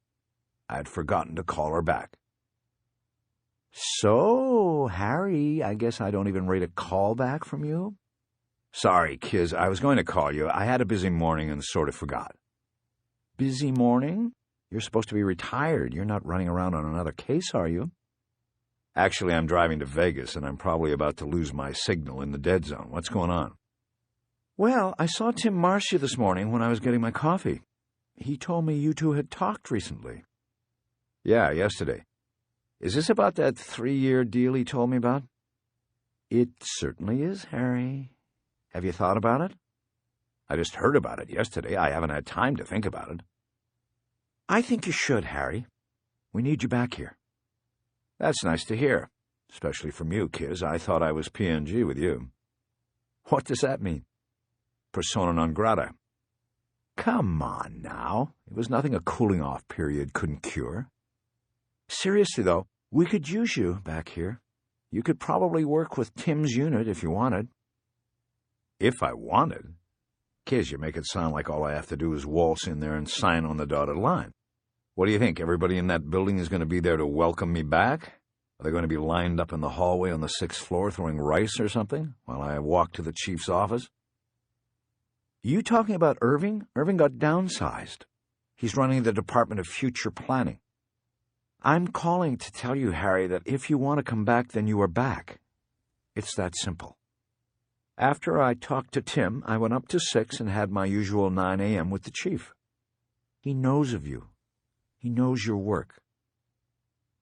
I had forgotten to call her back. "So, Harry, I guess I don't even rate a call back from you?" "Sorry, Kiz, I was going to call you. I had a busy morning and sort of forgot." "Busy morning? You're supposed to be retired. You're not running around on another case, are you?" "Actually, I'm driving to Vegas, and I'm probably about to lose my signal in the dead zone. What's going on?" "Well, I saw Tim Marcia this morning when I was getting my coffee. He told me you two had talked recently." "Yeah, yesterday. Is this about that 3-year deal he told me about?" "It certainly is, Harry. Have you thought about it?" "I just heard about it yesterday. I haven't had time to think about it." "I think you should, Harry. We need you back here." "That's nice to hear, especially from you, Kiz. I thought I was PNG with you." "What does that mean?" "Persona non grata." "Come on now. It was nothing a cooling-off period couldn't cure. Seriously, though, we could use you back here. You could probably work with Tim's unit if you wanted." "If I wanted?" "Kiz, you make it sound like all I have to do is waltz in there and sign on the dotted line. What do you think, everybody in that building is going to be there to welcome me back? Are they going to be lined up in the hallway on the 6th floor throwing rice or something while I walk to the chief's office?" "You talking about Irving? Irving got downsized. He's running the Department of Future Planning. I'm calling to tell you, Harry, that if you want to come back, then you are back. It's that simple. After I talked to Tim, I went up to 6 and had my usual 9 a.m. with the chief. He knows of you. He knows your work."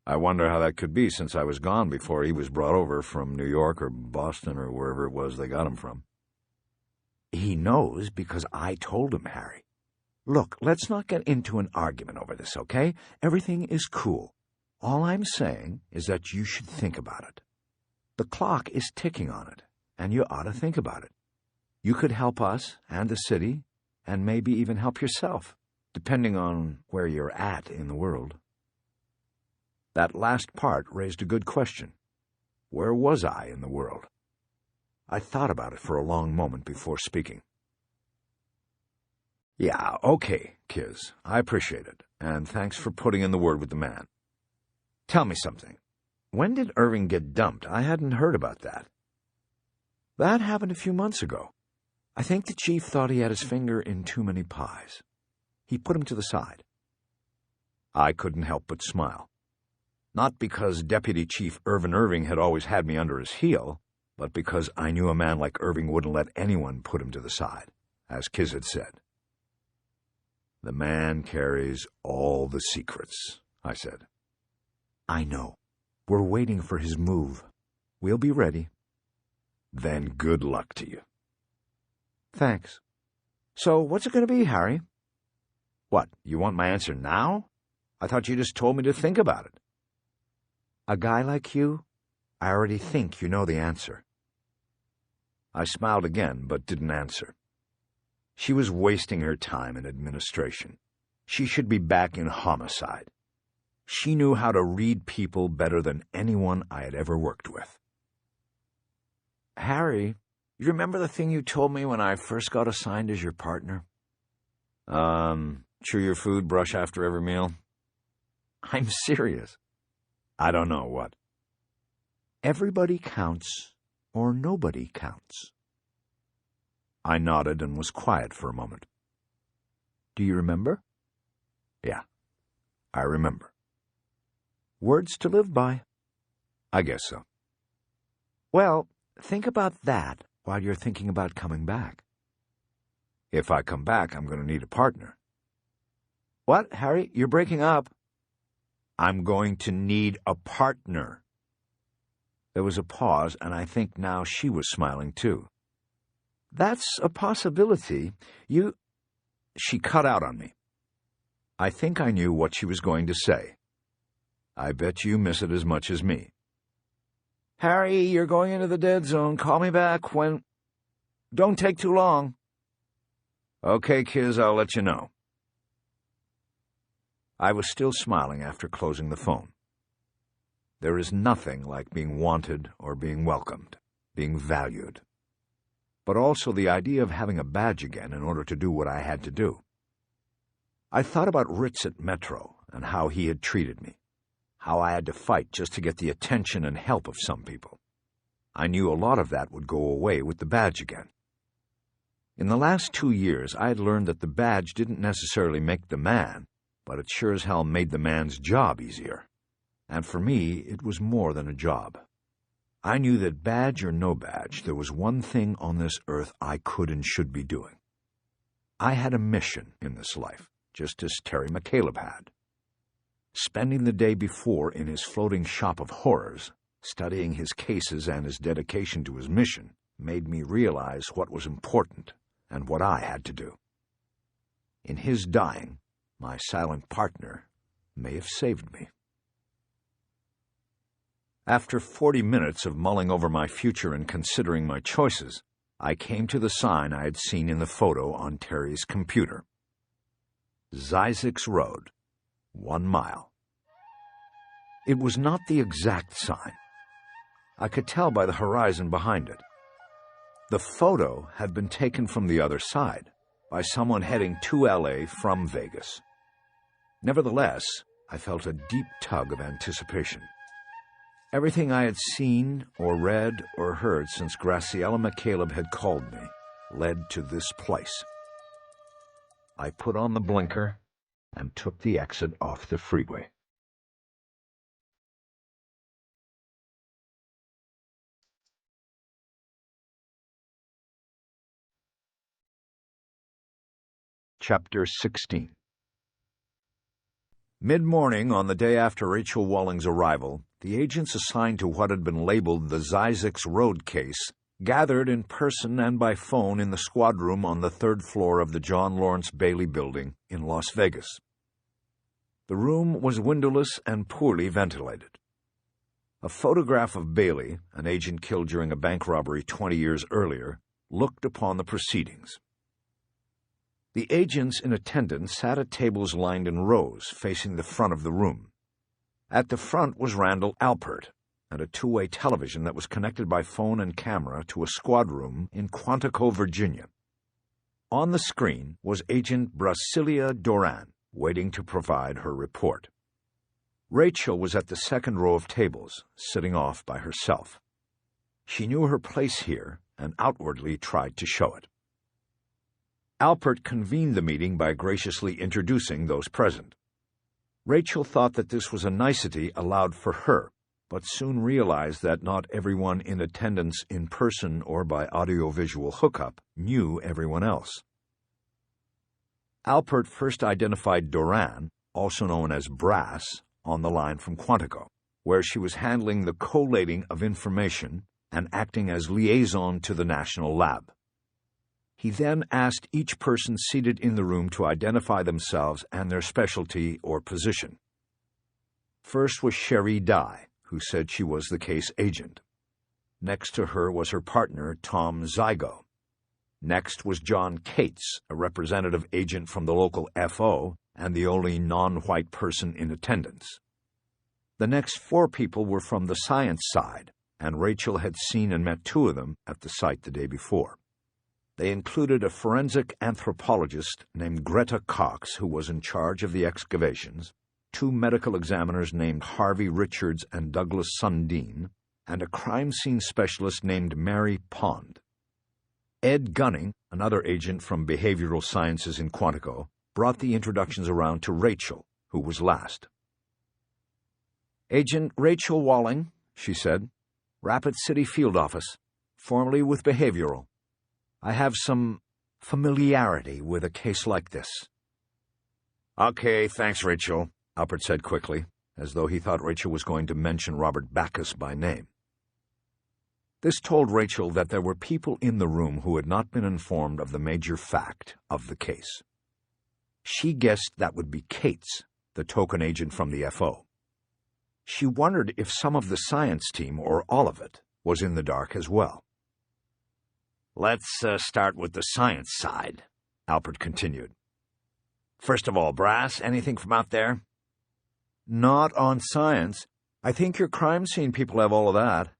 "I wonder how that could be, since I was gone before he was brought over from New York or Boston or wherever it was they got him from." "He knows because I told him, Harry. Look, let's not get into an argument over this, okay? Everything is cool. All I'm saying is that you should think about it. The clock is ticking on it, and you ought to think about it. You could help us and the city, and maybe even help yourself, depending on where you're at in the world." That last part raised a good question. Where was I in the world? I thought about it for a long moment before speaking. "Yeah, okay, Kiz. I appreciate it, and thanks for putting in the word with the man. Tell me something. When did Irving get dumped? I hadn't heard about that." "That happened a few months ago. I think the chief thought he had his finger in too many pies. He put him to the side." I couldn't help but smile. Not because Deputy Chief Irvin Irving had always had me under his heel, but because I knew a man like Irving wouldn't let anyone put him to the side, as Kiz had said. "The man carries all the secrets," I said. "I know. We're waiting for his move. We'll be ready." "Then good luck to you." "Thanks. So what's it going to be, Harry?" "What, you want my answer now? I thought you just told me to think about it." "A guy like you, I already think you know the answer." I smiled again, but didn't answer. She was wasting her time in administration. She should be back in homicide. She knew how to read people better than anyone I had ever worked with. "Harry, you remember the thing you told me when I first got assigned as your partner?" Chew your food, brush after every meal." I'm serious. I don't know what. Everybody counts, or nobody counts. I nodded and was quiet for a moment. Do you remember? Yeah, I remember. Words to live by. I guess so. Well, think about that while you're thinking about coming back. If I come back, I'm going to need a partner. What, Harry? You're breaking up. I'm going to need a partner. There was a pause, and I think now she was smiling too. That's a possibility. She cut out on me. I think I knew what she was going to say. I bet you miss it as much as me. Harry, you're going into the dead zone. Call me back when... Don't take too long. Okay, Kiz, I'll let you know. I was still smiling after closing the phone. There is nothing like being wanted or being welcomed, being valued. But also the idea of having a badge again in order to do what I had to do. I thought about Ritz at Metro and how he had treated me, how I had to fight just to get the attention and help of some people. I knew a lot of that would go away with the badge again. In the last 2 years, I had learned that the badge didn't necessarily make the man, but it sure as hell made the man's job easier. And for me, it was more than a job. I knew that badge or no badge, there was one thing on this earth I could and should be doing. I had a mission in this life, just as Terry McCaleb had. Spending the day before in his floating shop of horrors, studying his cases and his dedication to his mission, made me realize what was important and what I had to do. In his dying, my silent partner may have saved me. After 40 minutes of mulling over my future and considering my choices, I came to the sign I had seen in the photo on Terry's computer. Zysix Road, 1 mile. It was not the exact sign. I could tell by the horizon behind it. The photo had been taken from the other side, by someone heading to LA from Vegas. Nevertheless, I felt a deep tug of anticipation. Everything I had seen or read or heard since Graciela McCaleb had called me led to this place. I put on the blinker and took the exit off the freeway. Chapter 16. Mid-morning on the day after Rachel Walling's arrival, the agents assigned to what had been labeled the Zysix Road case gathered in person and by phone in the squad room on the 3rd floor of the John Lawrence Bailey building in Las Vegas. The room was windowless and poorly ventilated. A photograph of Bailey, an agent killed during a bank robbery 20 years earlier, looked upon the proceedings. The agents in attendance sat at tables lined in rows facing the front of the room. At the front was Randall Alpert, and a two-way television that was connected by phone and camera to a squad room in Quantico, Virginia. On the screen was Agent Brasilia Doran, waiting to provide her report. Rachel was at the second row of tables, sitting off by herself. She knew her place here and outwardly tried to show it. Alpert convened the meeting by graciously introducing those present. Rachel thought that this was a nicety allowed for her, but soon realized that not everyone in attendance in person or by audiovisual hookup knew everyone else. Alpert first identified Doran, also known as Brass, on the line from Quantico, where she was handling the collating of information and acting as liaison to the National Lab. He then asked each person seated in the room to identify themselves and their specialty or position. First was Sherry Dye, who said she was the case agent. Next to her was her partner, Tom Zygo. Next was John Cates, a representative agent from the local FO and the only non-white person in attendance. The next 4 people were from the science side, and Rachel had seen and met 2 of them at the site the day before. They included a forensic anthropologist named Greta Cox, who was in charge of the excavations, 2 medical examiners named Harvey Richards and Douglas Sundin, and a crime scene specialist named Mary Pond. Ed Gunning, another agent from behavioral sciences in Quantico, brought the introductions around to Rachel, who was last. "Agent Rachel Walling," she said, "Rapid City Field Office, formerly with Behavioral. I have some familiarity with a case like this." "Okay, thanks, Rachel," Alpert said quickly, as though he thought Rachel was going to mention Robert Backus by name. This told Rachel that there were people in the room who had not been informed of the major fact of the case. She guessed that would be Cates, the token agent from the FO. She wondered if some of the science team, or all of it, was in the dark as well. "Let's start with the science side," Alpert continued. "First of all, Brass, anything from out there?" "Not on science. I think your crime scene people have all of that."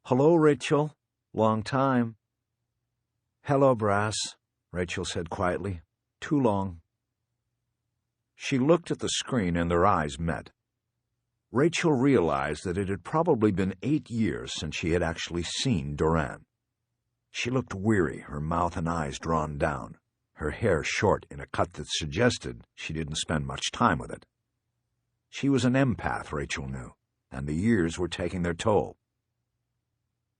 "Hello, Rachel. Long time." "Hello, Brass," Rachel said quietly. "Too long." She looked at the screen and their eyes met. Rachel realized that it had probably been 8 years since she had actually seen Duran. She looked weary, her mouth and eyes drawn down, her hair short in a cut that suggested she didn't spend much time with it. She was an empath, Rachel knew, and the years were taking their toll.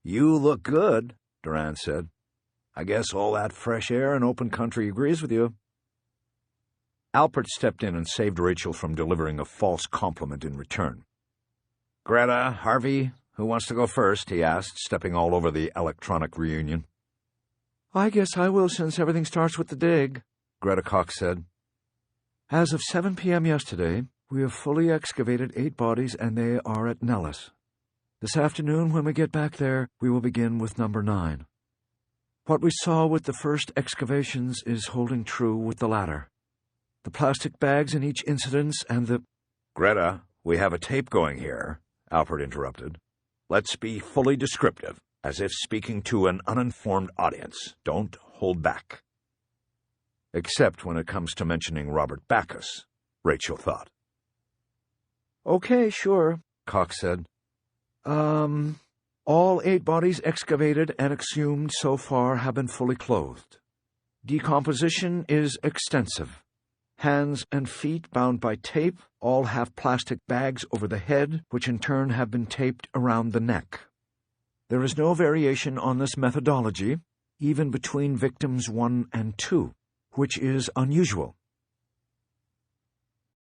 "You look good," Duran said. "I guess all that fresh air and open country agrees with you." Alpert stepped in and saved Rachel from delivering a false compliment in return. "Greta, Harvey, who wants to go first?" he asked, stepping all over the electronic reunion. "I guess I will, since everything starts with the dig," Greta Cox said. "As of 7 p.m. yesterday, we have fully excavated 8 bodies, and they are at Nellis. This afternoon, when we get back there, we will begin with number 9. What we saw with the first excavations is holding true with the latter. The plastic bags in each incident and the—" "Greta, we have a tape going here," Alpert interrupted. "Let's be fully descriptive, as if speaking to an uninformed audience. Don't hold back." Except when it comes to mentioning Robert Backus, Rachel thought. "Okay, sure," Cox said. All 8 bodies excavated and exhumed so far have been fully clothed. Decomposition is extensive. Hands and feet bound by tape all have plastic bags over the head, which in turn have been taped around the neck. There is no variation on this methodology, even between victims 1 and 2, which is unusual.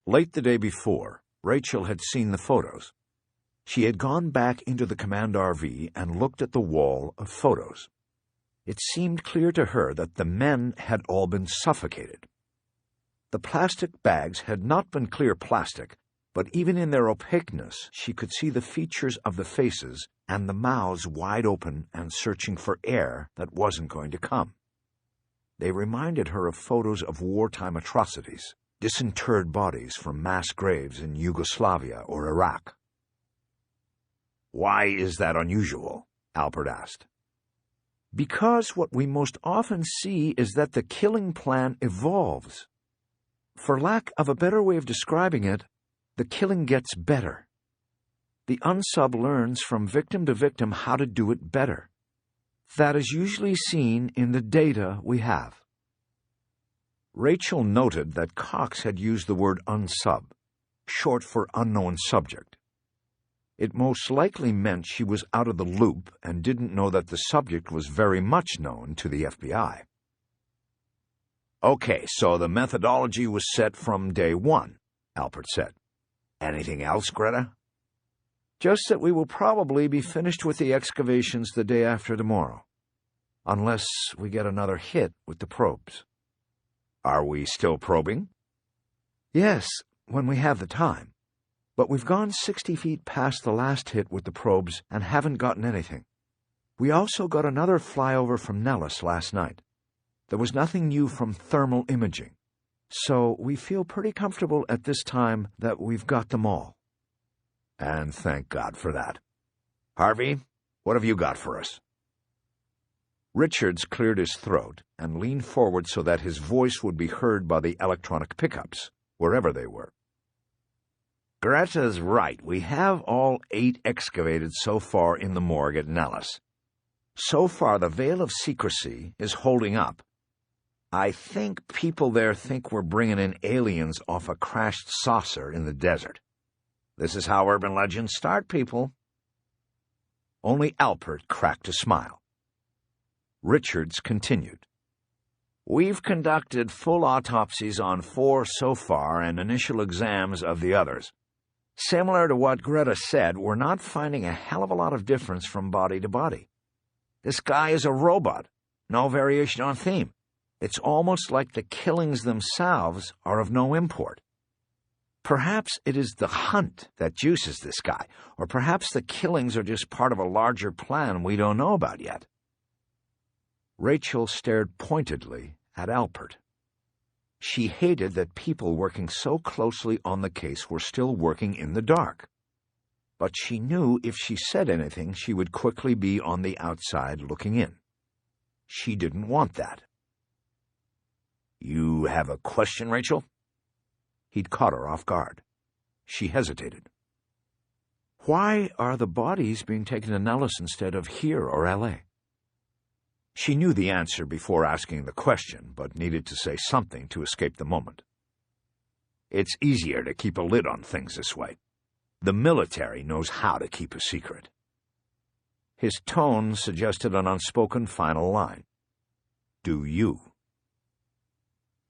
Late the day before, Rachel had seen the photos. She had gone back into the command RV and looked at the wall of photos. It seemed clear to her that the men had all been suffocated. The plastic bags had not been clear plastic, but even in their opaqueness she could see the features of the faces and the mouths wide open and searching for air that wasn't going to come. They reminded her of photos of wartime atrocities, disinterred bodies from mass graves in Yugoslavia or Iraq. "Why is that unusual?" Alpert asked. "Because what we most often see is that the killing plan evolves. For lack of a better way of describing it, the killing gets better. The unsub learns from victim to victim how to do it better. That is usually seen in the data we have." Rachel noted that Cox had used the word unsub, short for unknown subject. It most likely meant she was out of the loop and didn't know that the subject was very much known to the FBI. "Okay, so the methodology was set from day 1, Alpert said. "Anything else, Greta?" "Just that we will probably be finished with the excavations the day after tomorrow, unless we get another hit with the probes." "Are we still probing?" "Yes, when we have the time. But we've gone 60 feet past the last hit with the probes and haven't gotten anything. We also got another flyover from Nellis last night. There was nothing new from thermal imaging, so we feel pretty comfortable at this time that we've got them all." "And thank God for that. Harvey, what have you got for us?" Richards cleared his throat and leaned forward so that his voice would be heard by the electronic pickups, wherever they were. Greta's right. We have all 8 excavated so far in the morgue at Nellis. So far, the veil of secrecy is holding up. I think people there think we're bringing in aliens off a crashed saucer in the desert. This is how urban legends start, people. Only Alpert cracked a smile. Richards continued. We've conducted full autopsies on 4 so far and initial exams of the others. Similar to what Greta said, we're not finding a hell of a lot of difference from body to body. This guy is a robot, no variation on theme. It's almost like the killings themselves are of no import. Perhaps it is the hunt that juices this guy, or perhaps the killings are just part of a larger plan we don't know about yet. Rachel stared pointedly at Alpert. She hated that people working so closely on the case were still working in the dark. But she knew if she said anything, she would quickly be on the outside looking in. She didn't want that. You have a question, Rachel? He'd caught her off guard. She hesitated. Why are the bodies being taken to Nellis instead of here or L.A.? She knew the answer before asking the question, but needed to say something to escape the moment. It's easier to keep a lid on things this way. The military knows how to keep a secret. His tone suggested an unspoken final line. Do you?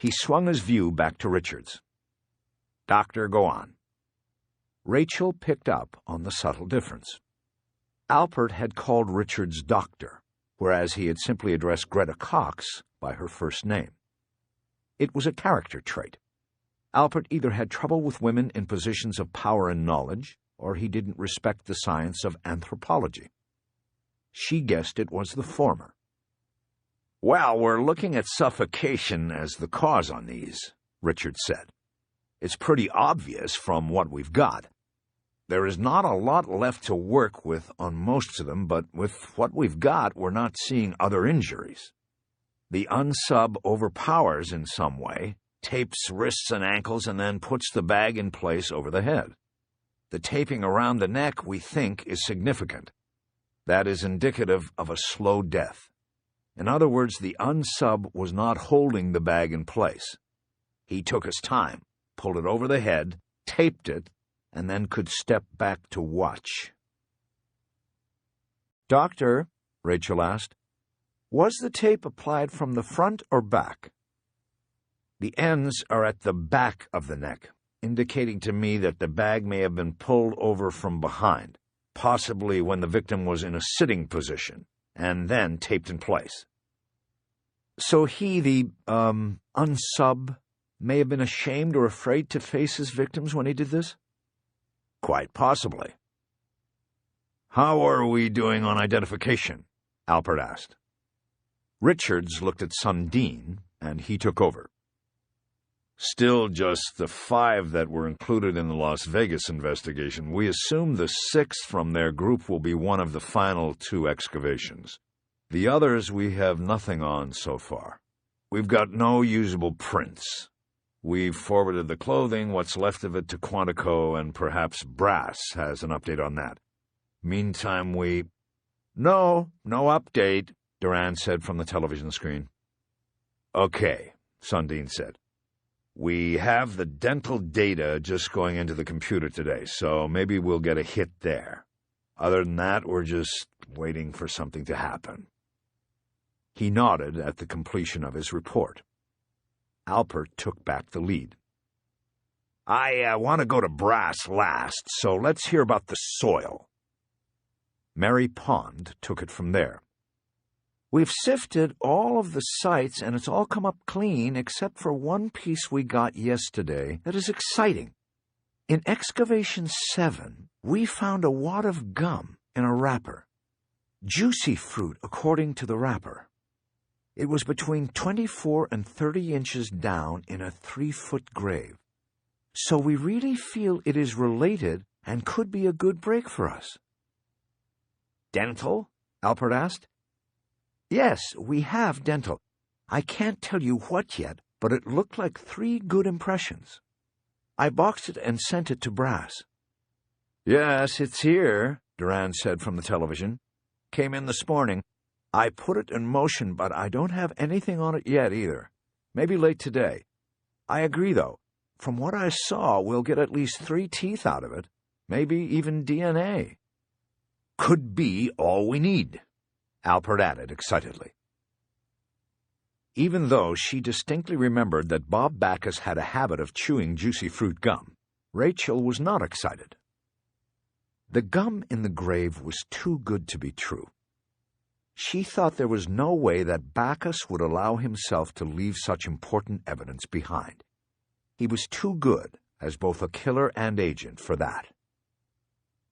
He swung his view back to Richards. Doctor, go on. Rachel picked up on the subtle difference. Alpert had called Richards doctor, whereas he had simply addressed Greta Cox by her first name. It was a character trait. Alpert either had trouble with women in positions of power and knowledge, or he didn't respect the science of anthropology. She guessed it was the former. Well, we're looking at suffocation as the cause on these, Richard said. It's pretty obvious from what we've got. There is not a lot left to work with on most of them, but with what we've got, we're not seeing other injuries. The unsub overpowers in some way, tapes wrists and ankles, and then puts the bag in place over the head. The taping around the neck, we think, is significant. That is indicative of a slow death. In other words, the unsub was not holding the bag in place. He took his time, pulled it over the head, taped it, and then could step back to watch. Doctor, Rachel asked, was the tape applied from the front or back? The ends are at the back of the neck, indicating to me that the bag may have been pulled over from behind, possibly when the victim was in a sitting position, and then taped in place. So he, the, unsub, may have been ashamed or afraid to face his victims when he did this? Quite possibly. How are we doing on identification? Alpert asked. Richards looked at Sundin, and he took over. Still just the 5 that were included in the Las Vegas investigation. We assume the 6th from their group will be one of the final 2 excavations. The others we have nothing on so far. We've got no usable prints. We've forwarded the clothing, what's left of it, to Quantico, and perhaps Brass has an update on that. Meantime, No update, Duran said from the television screen. Okay, Sundin said. We have the dental data just going into the computer today, so maybe we'll get a hit there. Other than that, we're just waiting for something to happen. He nodded at the completion of his report. Alpert took back the lead. I want to go to Brass last, so let's hear about the soil. Mary Pond took it from there. We've sifted all of the sites, and it's all come up clean except for one piece we got yesterday that is exciting. In excavation 7, we found a wad of gum in a wrapper. Juicy fruit, according to the wrapper. It was between 24 and 30 inches down in a 3-foot grave. So we really feel it is related and could be a good break for us. Dental? Alpert asked. Yes, we have dental. I can't tell you what yet, but it looked like 3 good impressions. I boxed it and sent it to Brass." "Yes, it's here," Duran said from the television. "Came in this morning. I put it in motion, but I don't have anything on it yet either. Maybe late today. I agree, though. From what I saw, we'll get at least 3 teeth out of it. Maybe even DNA. Could be all we need," Alpert added excitedly. Even though she distinctly remembered that Bob Backus had a habit of chewing juicy fruit gum, Rachel was not excited. The gum in the grave was too good to be true. She thought there was no way that Backus would allow himself to leave such important evidence behind. He was too good as both a killer and agent for that.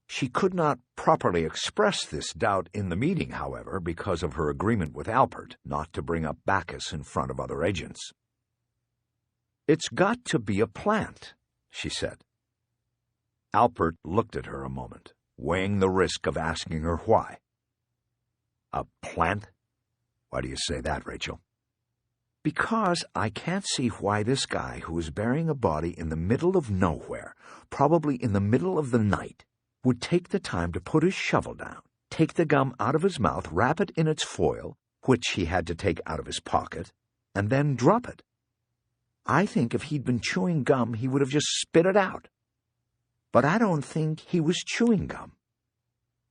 She could not properly express this doubt in the meeting, however, because of her agreement with Alpert not to bring up Backus in front of other agents. "It's got to be a plant," she said. Alpert looked at her a moment, weighing the risk of asking her why. "A plant? Why do you say that, Rachel?" "Because I can't see why this guy who is burying a body in the middle of nowhere, probably in the middle of the night, would take the time to put his shovel down, take the gum out of his mouth, wrap it in its foil, which he had to take out of his pocket, and then drop it. I think if he'd been chewing gum, he would have just spit it out. But I don't think he was chewing gum.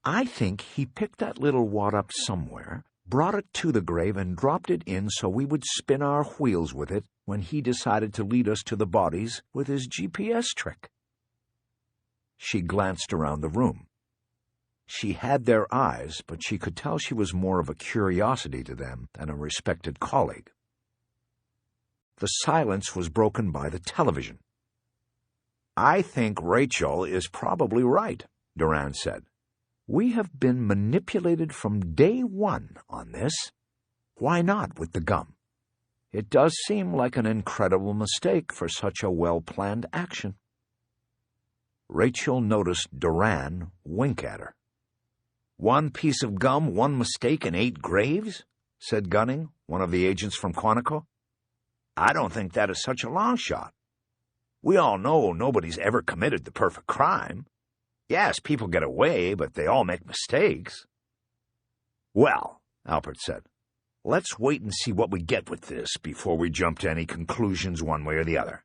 I think he picked that little wad up somewhere, brought it to the grave, and dropped it in so we would spin our wheels with it when he decided to lead us to the bodies with his GPS trick." She glanced around the room. She had their eyes, but she could tell she was more of a curiosity to them than a respected colleague. The silence was broken by the television. "I think Rachel is probably right," Duran said. "We have been manipulated from day one on this. Why not with the gum? It does seem like an incredible mistake for such a well-planned action." Rachel noticed Duran wink at her. "1 piece of gum, 1 mistake, and 8 graves?" said Gunning, one of the agents from Quantico. "I don't think that is such a long shot. We all know nobody's ever committed the perfect crime. Yes, people get away, but they all make mistakes." "Well," Alpert said, "let's wait and see what we get with this before we jump to any conclusions one way or the other.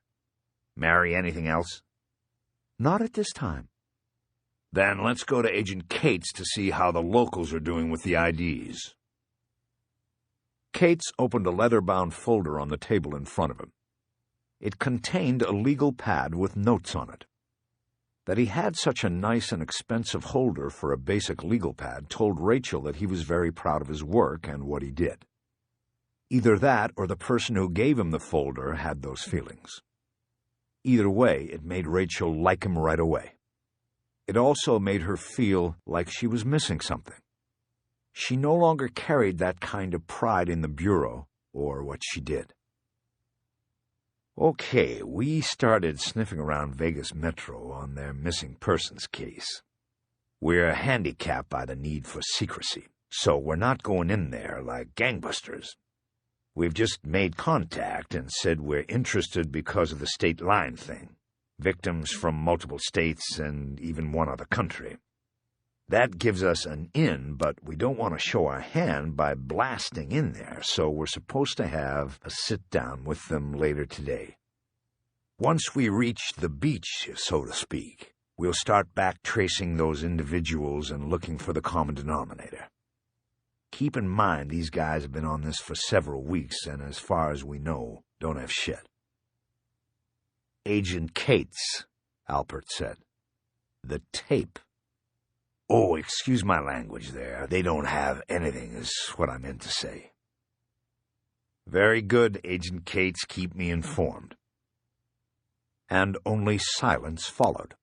Mary, anything else?" "Not at this time." "Then let's go to Agent Cates to see how the locals are doing with the IDs." Cates opened a leather-bound folder on the table in front of him. It contained a legal pad with notes on it. That he had such a nice and expensive holder for a basic legal pad told Rachel that he was very proud of his work and what he did. Either that or the person who gave him the folder had those feelings. Either way, it made Rachel like him right away. It also made her feel like she was missing something. She no longer carried that kind of pride in the Bureau or what she did. "Okay, we started sniffing around Vegas Metro on their missing persons case. We're handicapped by the need for secrecy, so we're not going in there like gangbusters. We've just made contact and said we're interested because of the state line thing. Victims from multiple states and even one other country. That gives us an in, but we don't want to show our hand by blasting in there, so we're supposed to have a sit-down with them later today. Once we reach the beach, so to speak, we'll start back tracing those individuals and looking for the common denominator. Keep in mind these guys have been on this for several weeks, and as far as we know, don't have shit." "Agent Cates," Alpert said. "The tape." "Oh, excuse my language there. They don't have anything, is what I meant to say." "Very good, Agent Cates. Keep me informed." And only silence followed.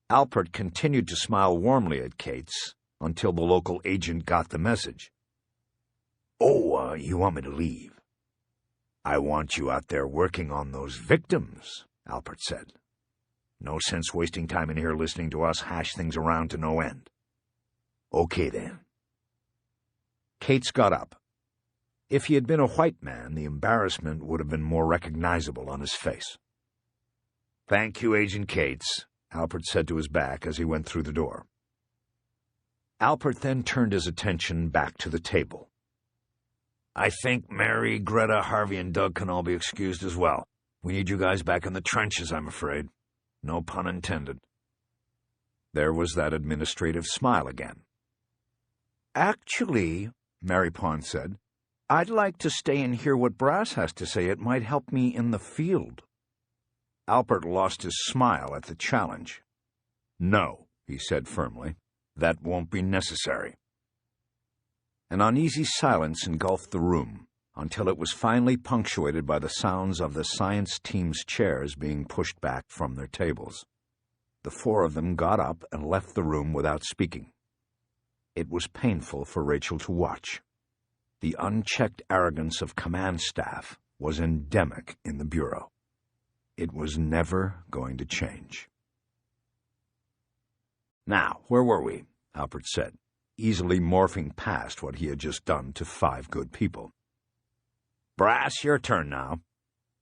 Alpert continued to smile warmly at Cates until the local agent got the message. "Oh, you want me to leave?" "I want you out there working on those victims," Alpert said. "No sense wasting time in here listening to us hash things around to no end." "Okay, then." Cates got up. If he had been a white man, the embarrassment would have been more recognizable on his face. "Thank you, Agent Cates," Alpert said to his back as he went through the door. Alpert then turned his attention back to the table. "I think Mary, Greta, Harvey, and Doug can all be excused as well. We need you guys back in the trenches, I'm afraid. No pun intended." There was that administrative smile again. "Actually," Mary Pond said, "I'd like to stay and hear what Brass has to say. It might help me in the field." Alpert lost his smile at the challenge. "No," he said firmly. "That won't be necessary." An uneasy silence engulfed the room, until it was finally punctuated by the sounds of the science team's chairs being pushed back from their tables. The four of them got up and left the room without speaking. It was painful for Rachel to watch. The unchecked arrogance of command staff was endemic in the Bureau. It was never going to change. "Now, where were we?" Alpert said, easily morphing past what he had just done to 5 good people. "Brass, your turn now.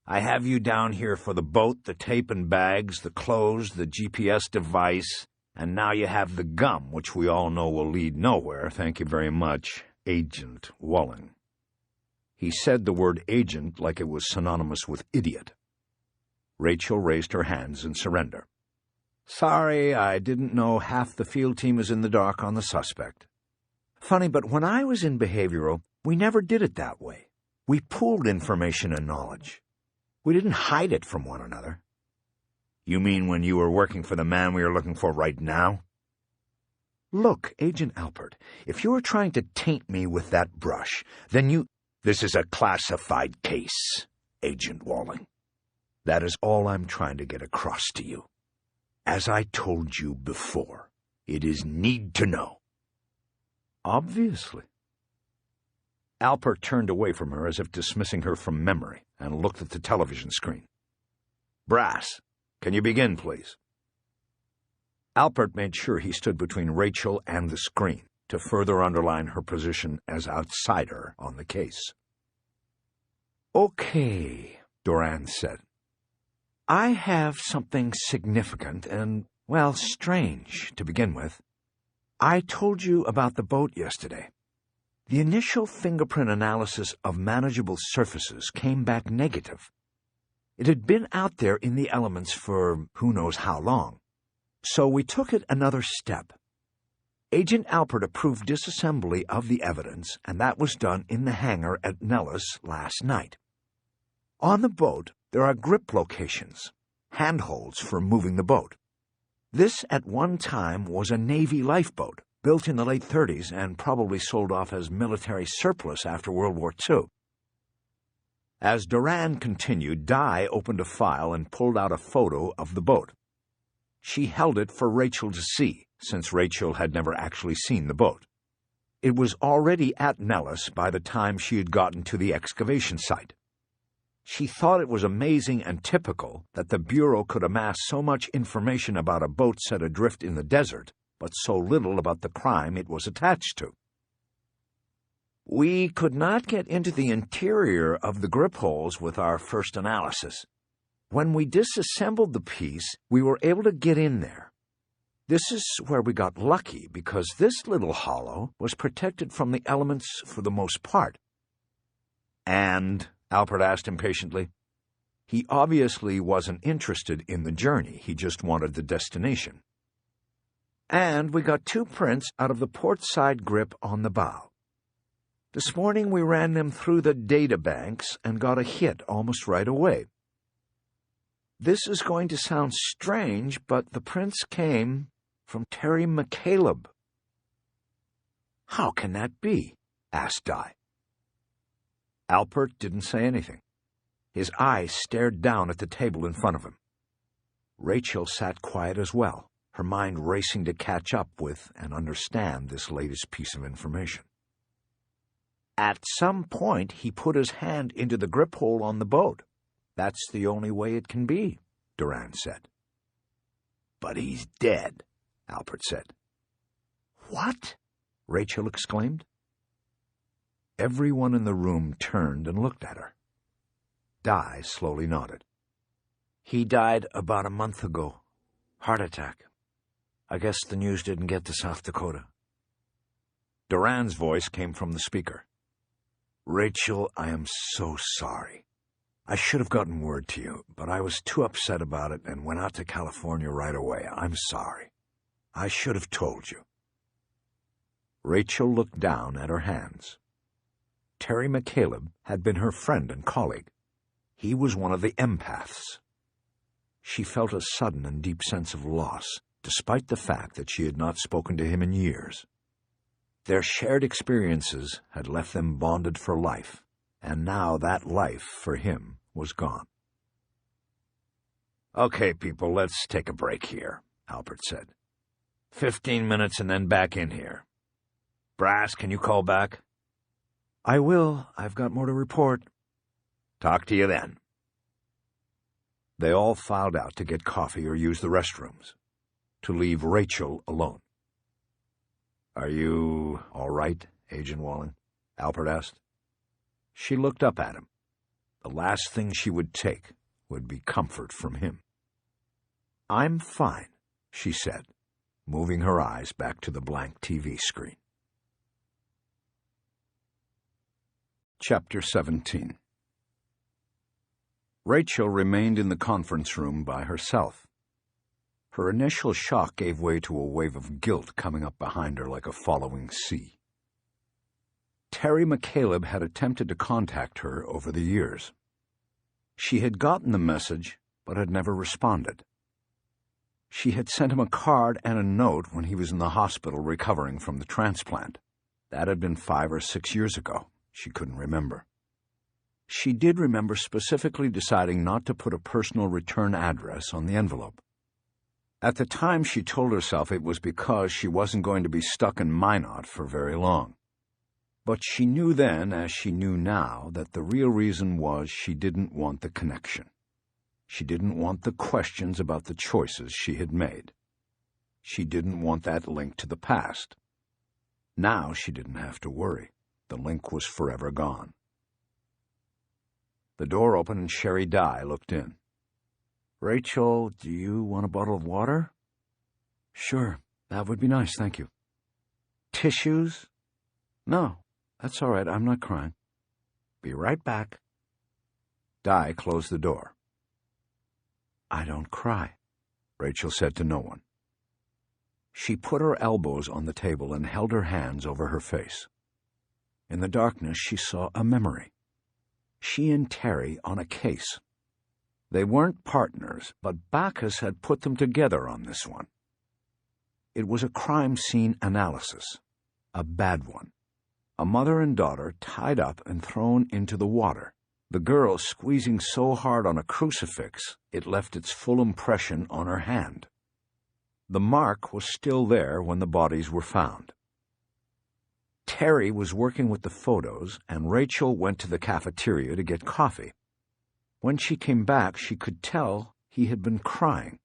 I have you down here for the boat, the tape and bags, the clothes, the GPS device, and now you have the gum, which we all know will lead nowhere. Thank you very much, Agent Walling." He said the word agent like it was synonymous with idiot. Rachel raised her hands in surrender. "Sorry, I didn't know half the field team is in the dark on the suspect. Funny, but when I was in behavioral, we never did it that way. We pooled information and knowledge. We didn't hide it from one another." "You mean when you were working for the man we are looking for right now?" "Look, Agent Alpert, if you are trying to taint me with that brush, then you—" "This is a classified case, Agent Walling. That is all I'm trying to get across to you. As I told you before, it is need to know." "Obviously." Alpert turned away from her as if dismissing her from memory and looked at the television screen. "Brass, can you begin, please?" Alpert made sure he stood between Rachel and the screen to further underline her position as outsider on the case. "Okay," Doran said. "I have something significant and, well, strange to begin with. I told you about the boat yesterday. The initial fingerprint analysis of manageable surfaces came back negative. It had been out there in the elements for who knows how long. So we took it another step. Agent Alpert approved disassembly of the evidence, and that was done in the hangar at Nellis last night. On the boat, there are grip locations, handholds for moving the boat. This at one time was a Navy lifeboat, built in the late 30s and probably sold off as military surplus after World War II. As Doran continued, Di opened a file and pulled out a photo of the boat. She held it for Rachel to see, since Rachel had never actually seen the boat. It was already at Nellis by the time she had gotten to the excavation site. She thought it was amazing and typical that the Bureau could amass so much information about a boat set adrift in the desert, but so little about the crime it was attached to. We could not get into the interior of the grip holes with our first analysis. When we disassembled the piece, we were able to get in there. This is where we got lucky, because this little hollow was protected from the elements for the most part. And, Alpert asked impatiently. He obviously wasn't interested in the journey, he just wanted the destination. And we got 2 prints out of the port side grip on the bow. This morning we ran them through the data banks and got a hit almost right away. This is going to sound strange, but the prints came from Terry McCaleb. How can that be? Asked Di. Alpert didn't say anything. His eyes stared down at the table in front of him. Rachel sat quiet as well, her mind racing to catch up with and understand this latest piece of information. At some point, he put his hand into the grip hole on the boat. That's the only way it can be, Doran said. But he's dead, Alpert said. What? Rachel exclaimed. Everyone in the room turned and looked at her. Di slowly nodded. He died about a month ago. Heart attack. I guess the news didn't get to South Dakota. Duran's voice came from the speaker. Rachel, I am so sorry. I should have gotten word to you, but I was too upset about it and went out to California right away. I'm sorry. I should have told you. Rachel looked down at her hands. Terry McCaleb had been her friend and colleague. He was one of the empaths. She felt a sudden and deep sense of loss, despite the fact that she had not spoken to him in years. Their shared experiences had left them bonded for life, and now that life, for him, was gone. Okay, people, let's take a break here, Albert said. 15 minutes and then back in here. Brass, can you call back? I will. I've got more to report. Talk to you then. They all filed out to get coffee or use the restrooms, to leave Rachel alone. Are you all right, Agent Walling? Albert asked. She looked up at him. The last thing she would take would be comfort from him. I'm fine, she said, moving her eyes back to the blank TV screen. Chapter 17. Rachel remained in the conference room by herself. Her initial shock gave way to a wave of guilt coming up behind her like a following sea. Terry McCaleb had attempted to contact her over the years. She had gotten the message, but had never responded. She had sent him a card and a note when he was in the hospital recovering from the transplant. That had been 5 or 6 years ago. She couldn't remember. She did remember specifically deciding not to put a personal return address on the envelope. At the time, she told herself it was because she wasn't going to be stuck in Minot for very long. But she knew then, as she knew now, that the real reason was she didn't want the connection. She didn't want the questions about the choices she had made. She didn't want that link to the past. Now she didn't have to worry. The link was forever gone. The door opened and Sherry Dye looked in. Rachel, do you want a bottle of water? Sure, that would be nice, thank you. Tissues? No, that's all right, I'm not crying. Be right back. Dye closed the door. I don't cry, Rachel said to no one. She put her elbows on the table and held her hands over her face. In the darkness, she saw a memory. She and Terry on a case. They weren't partners, but Bacchus had put them together on this one. It was a crime scene analysis, a bad one. A mother and daughter tied up and thrown into the water, the girl squeezing so hard on a crucifix it left its full impression on her hand. The mark was still there when the bodies were found. Terry was working with the photos, and Rachel went to the cafeteria to get coffee. When she came back, she could tell he had been crying.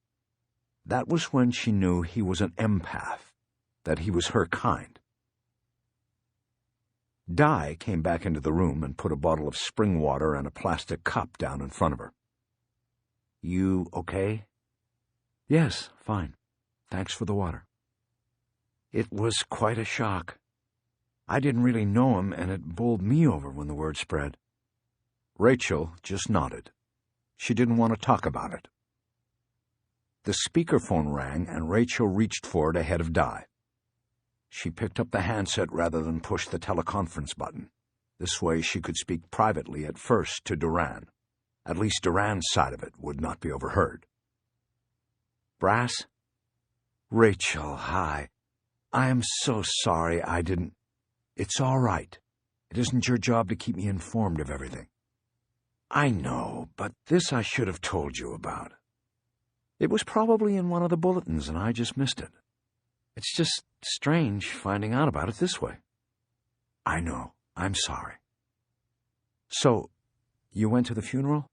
That was when she knew he was an empath, that he was her kind. Dye came back into the room and put a bottle of spring water and a plastic cup down in front of her. You okay? Yes, fine. Thanks for the water. It was quite a shock. I didn't really know him, and it bowled me over when the word spread. Rachel just nodded. She didn't want to talk about it. The speakerphone rang, and Rachel reached for it ahead of Dye. She picked up the handset rather than push the teleconference button. This way she could speak privately at first to Duran. At least Duran's side of it would not be overheard. Brass? Rachel, hi. I am so sorry I didn't... It's all right. It isn't your job to keep me informed of everything. I know, but this I should have told you about. It was probably in one of the bulletins, and I just missed it. It's just strange finding out about it this way. I know. I'm sorry. So, you went to the funeral?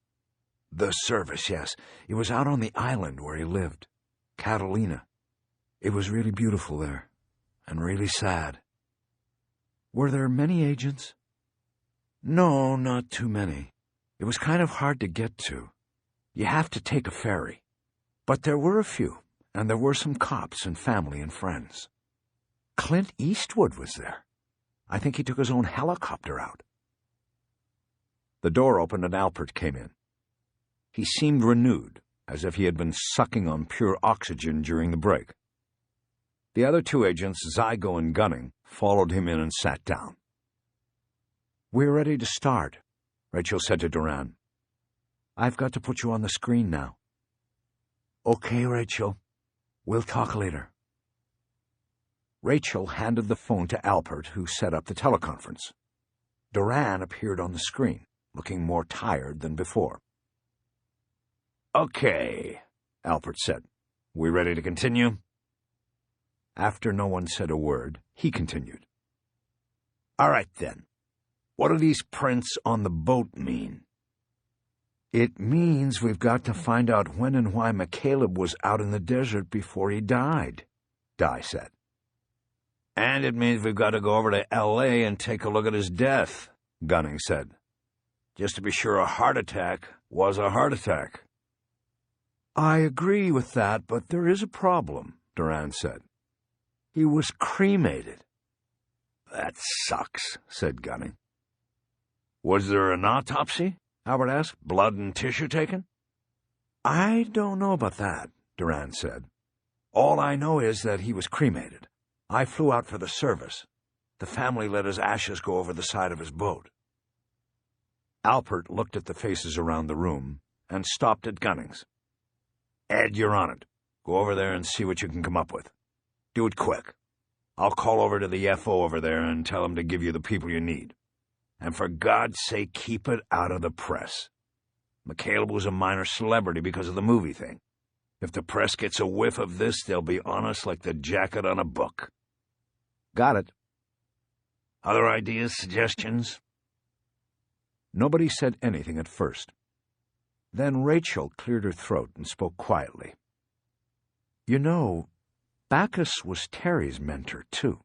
The service, yes. It was out on the island where he lived. Catalina. It was really beautiful there, and really sad. Were there many agents? No, not too many. It was kind of hard to get to. You have to take a ferry. But there were a few, and there were some cops and family and friends. Clint Eastwood was there. I think he took his own helicopter out. The door opened and Alpert came in. He seemed renewed, as if he had been sucking on pure oxygen during the break. The other two agents, Zygo and Gunning, followed him in and sat down. "We're ready to start," Rachel said to Duran. "I've got to put you on the screen now." "Okay, Rachel. We'll talk later." Rachel handed the phone to Alpert, who set up the teleconference. Duran appeared on the screen, looking more tired than before. "Okay," Alpert said. "We ready to continue?" After no one said a word, he continued. "All right, then. What do these prints on the boat mean?" "It means we've got to find out when and why McCaleb was out in the desert before he died," Di said. "And it means we've got to go over to L.A. and take a look at his death," Gunning said. "Just to be sure a heart attack was a heart attack." "I agree with that, but there is a problem," Duran said. "He was cremated." "That sucks," said Gunning. "Was there an autopsy?" Albert asked. "Blood and tissue taken?" "I don't know about that," Duran said. "All I know is that he was cremated. I flew out for the service. The family let his ashes go over the side of his boat." Alpert looked at the faces around the room and stopped at Gunning's. "Ed, you're on it. Go over there and see what you can come up with. Do it quick. I'll call over to the FO over there and tell him to give you the people you need. And for God's sake, keep it out of the press. McCaleb was a minor celebrity because of the movie thing. If the press gets a whiff of this, they'll be on us like the jacket on a book." "Got it." "Other ideas, suggestions?" Nobody said anything at first. Then Rachel cleared her throat and spoke quietly. "You know, Bacchus was Terry's mentor, too."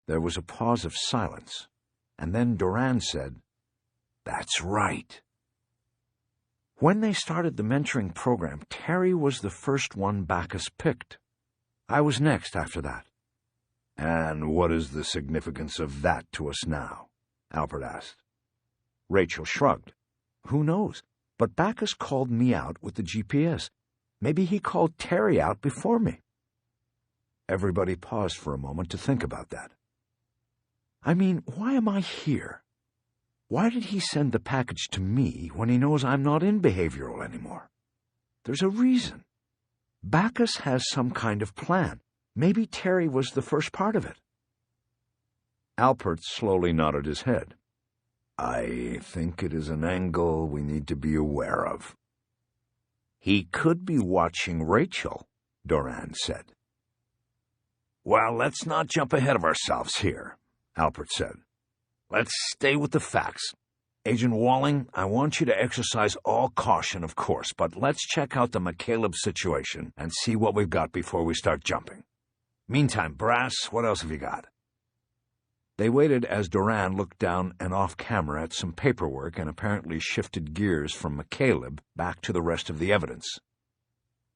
There was a pause of silence, and then Duran said, "That's right." When they started the mentoring program, Terry was the first one Bacchus picked. I was next after that. "And what is the significance of that to us now?" Alpert asked. Rachel shrugged. "Who knows? But Bacchus called me out with the GPS. Maybe he called Terry out before me." Everybody paused for a moment to think about that. "I mean, why am I here? Why did he send the package to me when he knows I'm not in behavioral anymore? There's a reason. Bacchus has some kind of plan. Maybe Terry was the first part of it." Alpert slowly nodded his head. "I think it is an angle we need to be aware of." "He could be watching Rachel," Duran said. "Well, let's not jump ahead of ourselves here," Alpert said. "Let's stay with the facts. Agent Walling, I want you to exercise all caution, of course, but let's check out the McCaleb situation and see what we've got before we start jumping. Meantime, Brass, what else have you got?" They waited as Duran looked down and off camera at some paperwork and apparently shifted gears from McCaleb back to the rest of the evidence.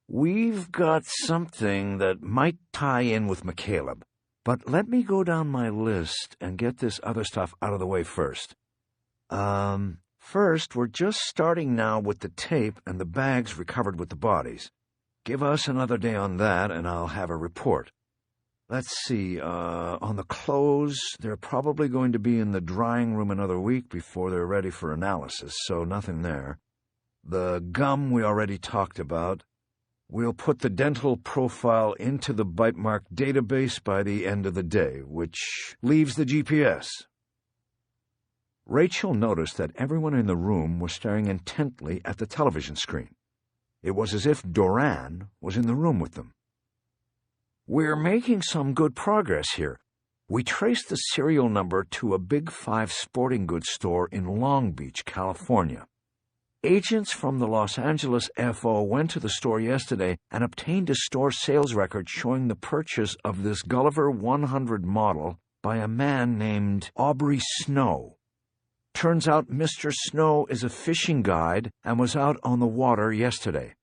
"We've got something that might tie in with McCaleb, but let me go down my list and get this other stuff out of the way first. First, we're just starting now with the tape and the bags recovered with the bodies. Give us another day on that and I'll have a report. Let's see, on the clothes, they're probably going to be in the drying room another week before they're ready for analysis, so nothing there. The gum we already talked about. We'll put the dental profile into the bite mark database by the end of the day, which leaves the GPS." Rachel noticed that everyone in the room was staring intently at the television screen. It was as if Duran was in the room with them. "We're making some good progress here. We traced the serial number to a Big 5 sporting goods store in Long Beach, California. Agents from the Los Angeles FO went to the store yesterday and obtained a store sales record showing the purchase of this Gulliver 100 model by a man named Aubrey Snow. Turns out Mr. Snow is a fishing guide and was out on the water yesterday.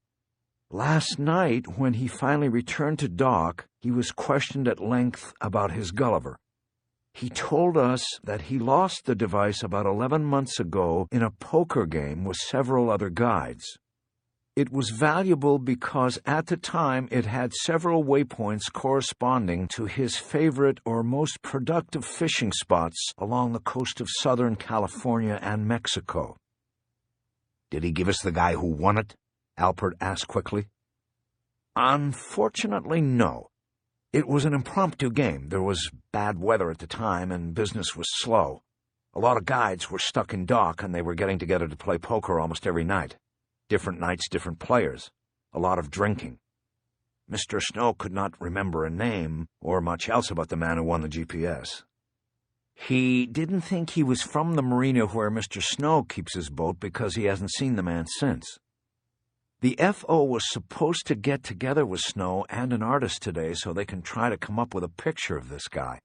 Last night, when he finally returned to dock, he was questioned at length about his Gulliver. He told us that he lost the device about 11 months ago in a poker game with several other guides. It was valuable because at the time it had several waypoints corresponding to his favorite or most productive fishing spots along the coast of Southern California and Mexico. Did he give us the guy who won it? Alpert asked quickly. Unfortunately, no. It was an impromptu game. There was bad weather at the time, and business was slow. A lot of guides were stuck in dock, and they were getting together to play poker almost every night. Different nights, different players. A lot of drinking. Mr. Snow could not remember a name or much else about the man who won the GPS. He didn't think he was from the marina where Mr. Snow keeps his boat because he hasn't seen the man since. The FO was supposed to get together with Snow and an artist today so they can try to come up with a picture of this guy.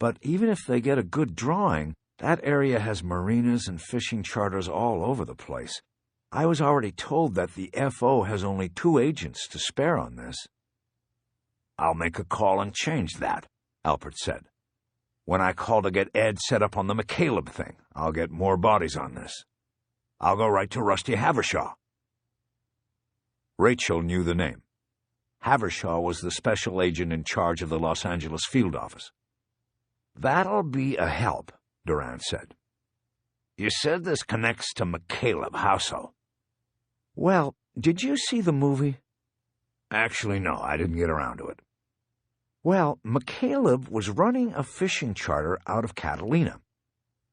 But even if they get a good drawing, that area has marinas and fishing charters all over the place. I was already told that the FO has only 2 agents to spare on this. I'll make a call and change that, Alpert said. When I call to get Ed set up on the McCaleb thing, I'll get more bodies on this. I'll go right to Rusty Havershaw. Rachel knew the name. Havershaw was the special agent in charge of the Los Angeles field office. That'll be a help, Durant said. You said this connects to McCaleb. How so? Well, did you see the movie? Actually, no, I didn't get around to it. Well, McCaleb was running a fishing charter out of Catalina.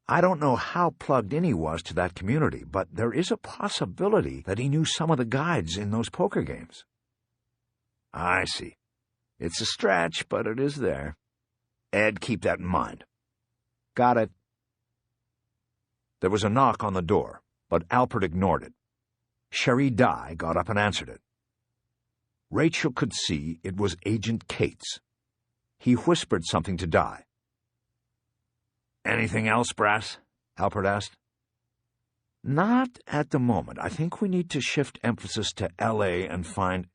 I don't know how plugged in he was to that community, but there is a possibility that he knew some of the guides in those poker games. I see. It's a stretch, but it is there. Ed, keep that in mind. Got it. There was a knock on the door, but Alpert ignored it. Sherry Dye got up and answered it. Rachel could see it was Agent Cates. He whispered something to Dye. Anything else, Brass? Alpert asked. Not at the moment. I think we need to shift emphasis to L.A. and find...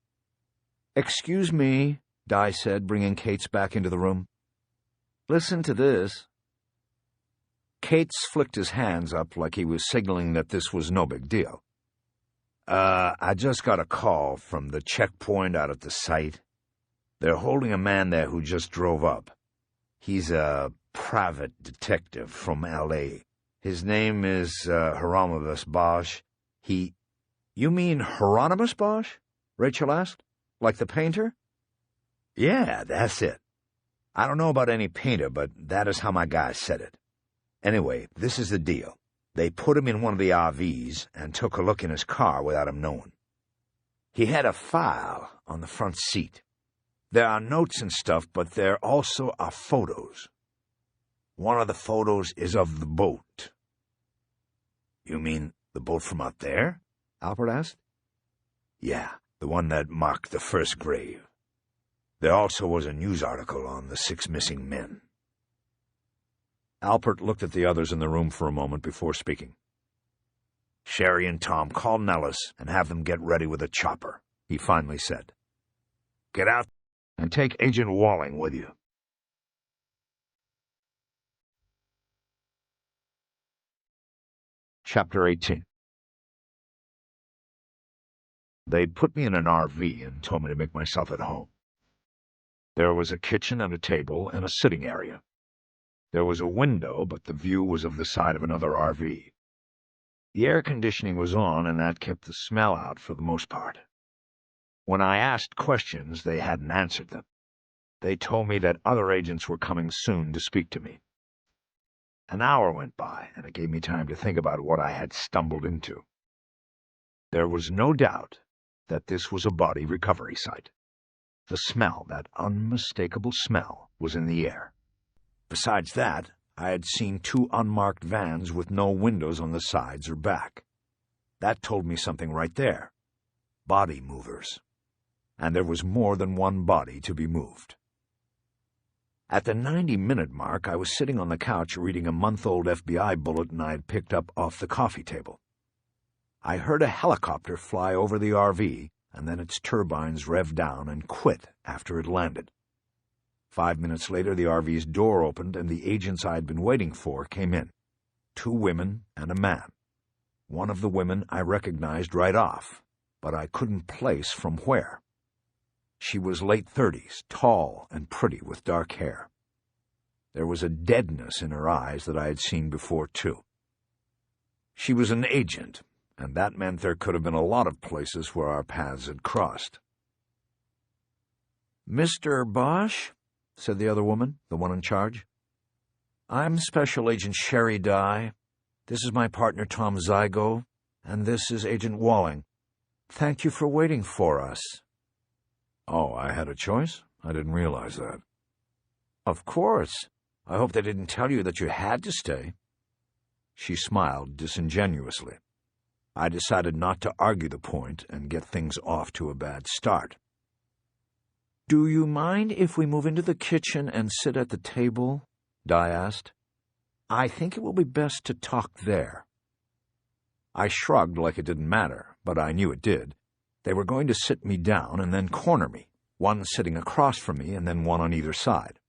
Excuse me, Dye said, bringing Cates back into the room. Listen to this. Cates flicked his hands up like he was signaling that this was no big deal. I just got a call from the checkpoint out at the site. They're holding a man there who just drove up. He's a private detective from L.A. His name is Hieronymus Bosch. You mean Hieronymus Bosch? Rachel asked. Like the painter? Yeah, that's it. I don't know about any painter, but that is how my guy said it. Anyway, this is the deal. They put him in one of the RVs and took a look in his car without him knowing. He had a file on the front seat. There are notes and stuff, but there also are photos. One of the photos is of the boat. You mean the boat from out there? Alpert asked. Yeah, the one that marked the first grave. There also was a news article on the 6 missing men. Alpert looked at the others in the room for a moment before speaking. Sherry and Tom, call Nellis and have them get ready with a chopper, he finally said. Get out and take Agent Walling with you. Chapter 18. They put me in an RV and told me to make myself at home. There was a kitchen and a table and a sitting area. There was a window, but the view was of the side of another RV. The air conditioning was on, and that kept the smell out for the most part. When I asked questions, they hadn't answered them. They told me that other agents were coming soon to speak to me. An hour went by, and it gave me time to think about what I had stumbled into. There was no doubt that this was a body recovery site. The smell, that unmistakable smell, was in the air. Besides that, I had seen 2 unmarked vans with no windows on the sides or back. That told me something right there. Body movers. And there was more than one body to be moved. At the 90-minute mark, I was sitting on the couch reading a month-old FBI bulletin I had picked up off the coffee table. I heard a helicopter fly over the RV, and then its turbines rev down and quit after it landed. 5 minutes later, the RV's door opened, and the agents I had been waiting for came in. 2 women and a man. One of the women I recognized right off, but I couldn't place from where. She was late 30s, tall and pretty with dark hair. There was a deadness in her eyes that I had seen before, too. She was an agent, and that meant there could have been a lot of places where our paths had crossed. "Mr. Bosch?" said the other woman, the one in charge. "I'm Special Agent Sherry Dye. This is my partner Tom Zygo, and this is Agent Walling. Thank you for waiting for us." Oh, I had a choice? I didn't realize that. "Of course. I hope they didn't tell you that you had to stay." She smiled disingenuously. I decided not to argue the point and get things off to a bad start. "Do you mind if we move into the kitchen and sit at the table?" Dye asked. "I think it will be best to talk there." I shrugged like it didn't matter, but I knew it did. They were going to sit me down and then corner me, one sitting across from me and then one on either side.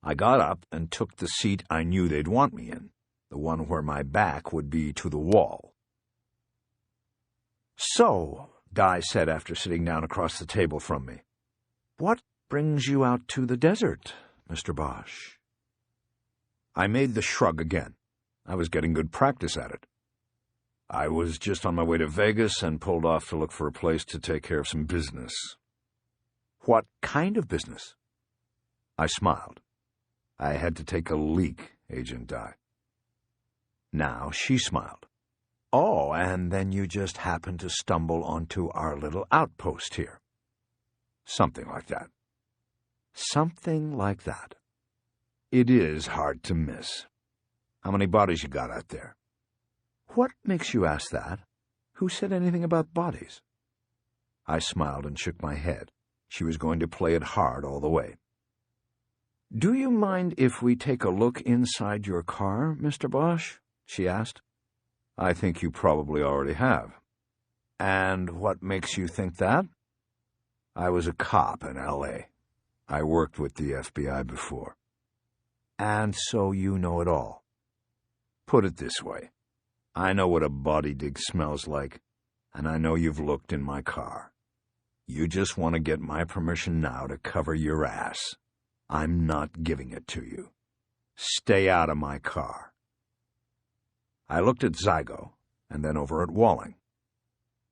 I got up and took the seat I knew they'd want me in, the one where my back would be to the wall. "So," Dye said after sitting down across the table from me, "what brings you out to the desert, Mr. Bosch?" I made the shrug again. I was getting good practice at it. "I was just on my way to Vegas and pulled off to look for a place to take care of some business." "What kind of business?" I smiled. "I had to take a leak, Agent Dye." Now she smiled. "Oh, and then you just happened to stumble onto our little outpost here." "Something like that." "Something like that. It is hard to miss. How many bodies you got out there?" "What makes you ask that? Who said anything about bodies?" I smiled and shook my head. She was going to play it hard all the way. "Do you mind if we take a look inside your car, Mr. Bosch?" she asked. "I think you probably already have." "And what makes you think that?" "I was a cop in L.A. I worked with the FBI before." "And so you know it all?" "Put it this way. I know what a body dig smells like, and I know you've looked in my car. You just want to get my permission now to cover your ass. I'm not giving it to you. Stay out of my car." I looked at Zygo, and then over at Walling.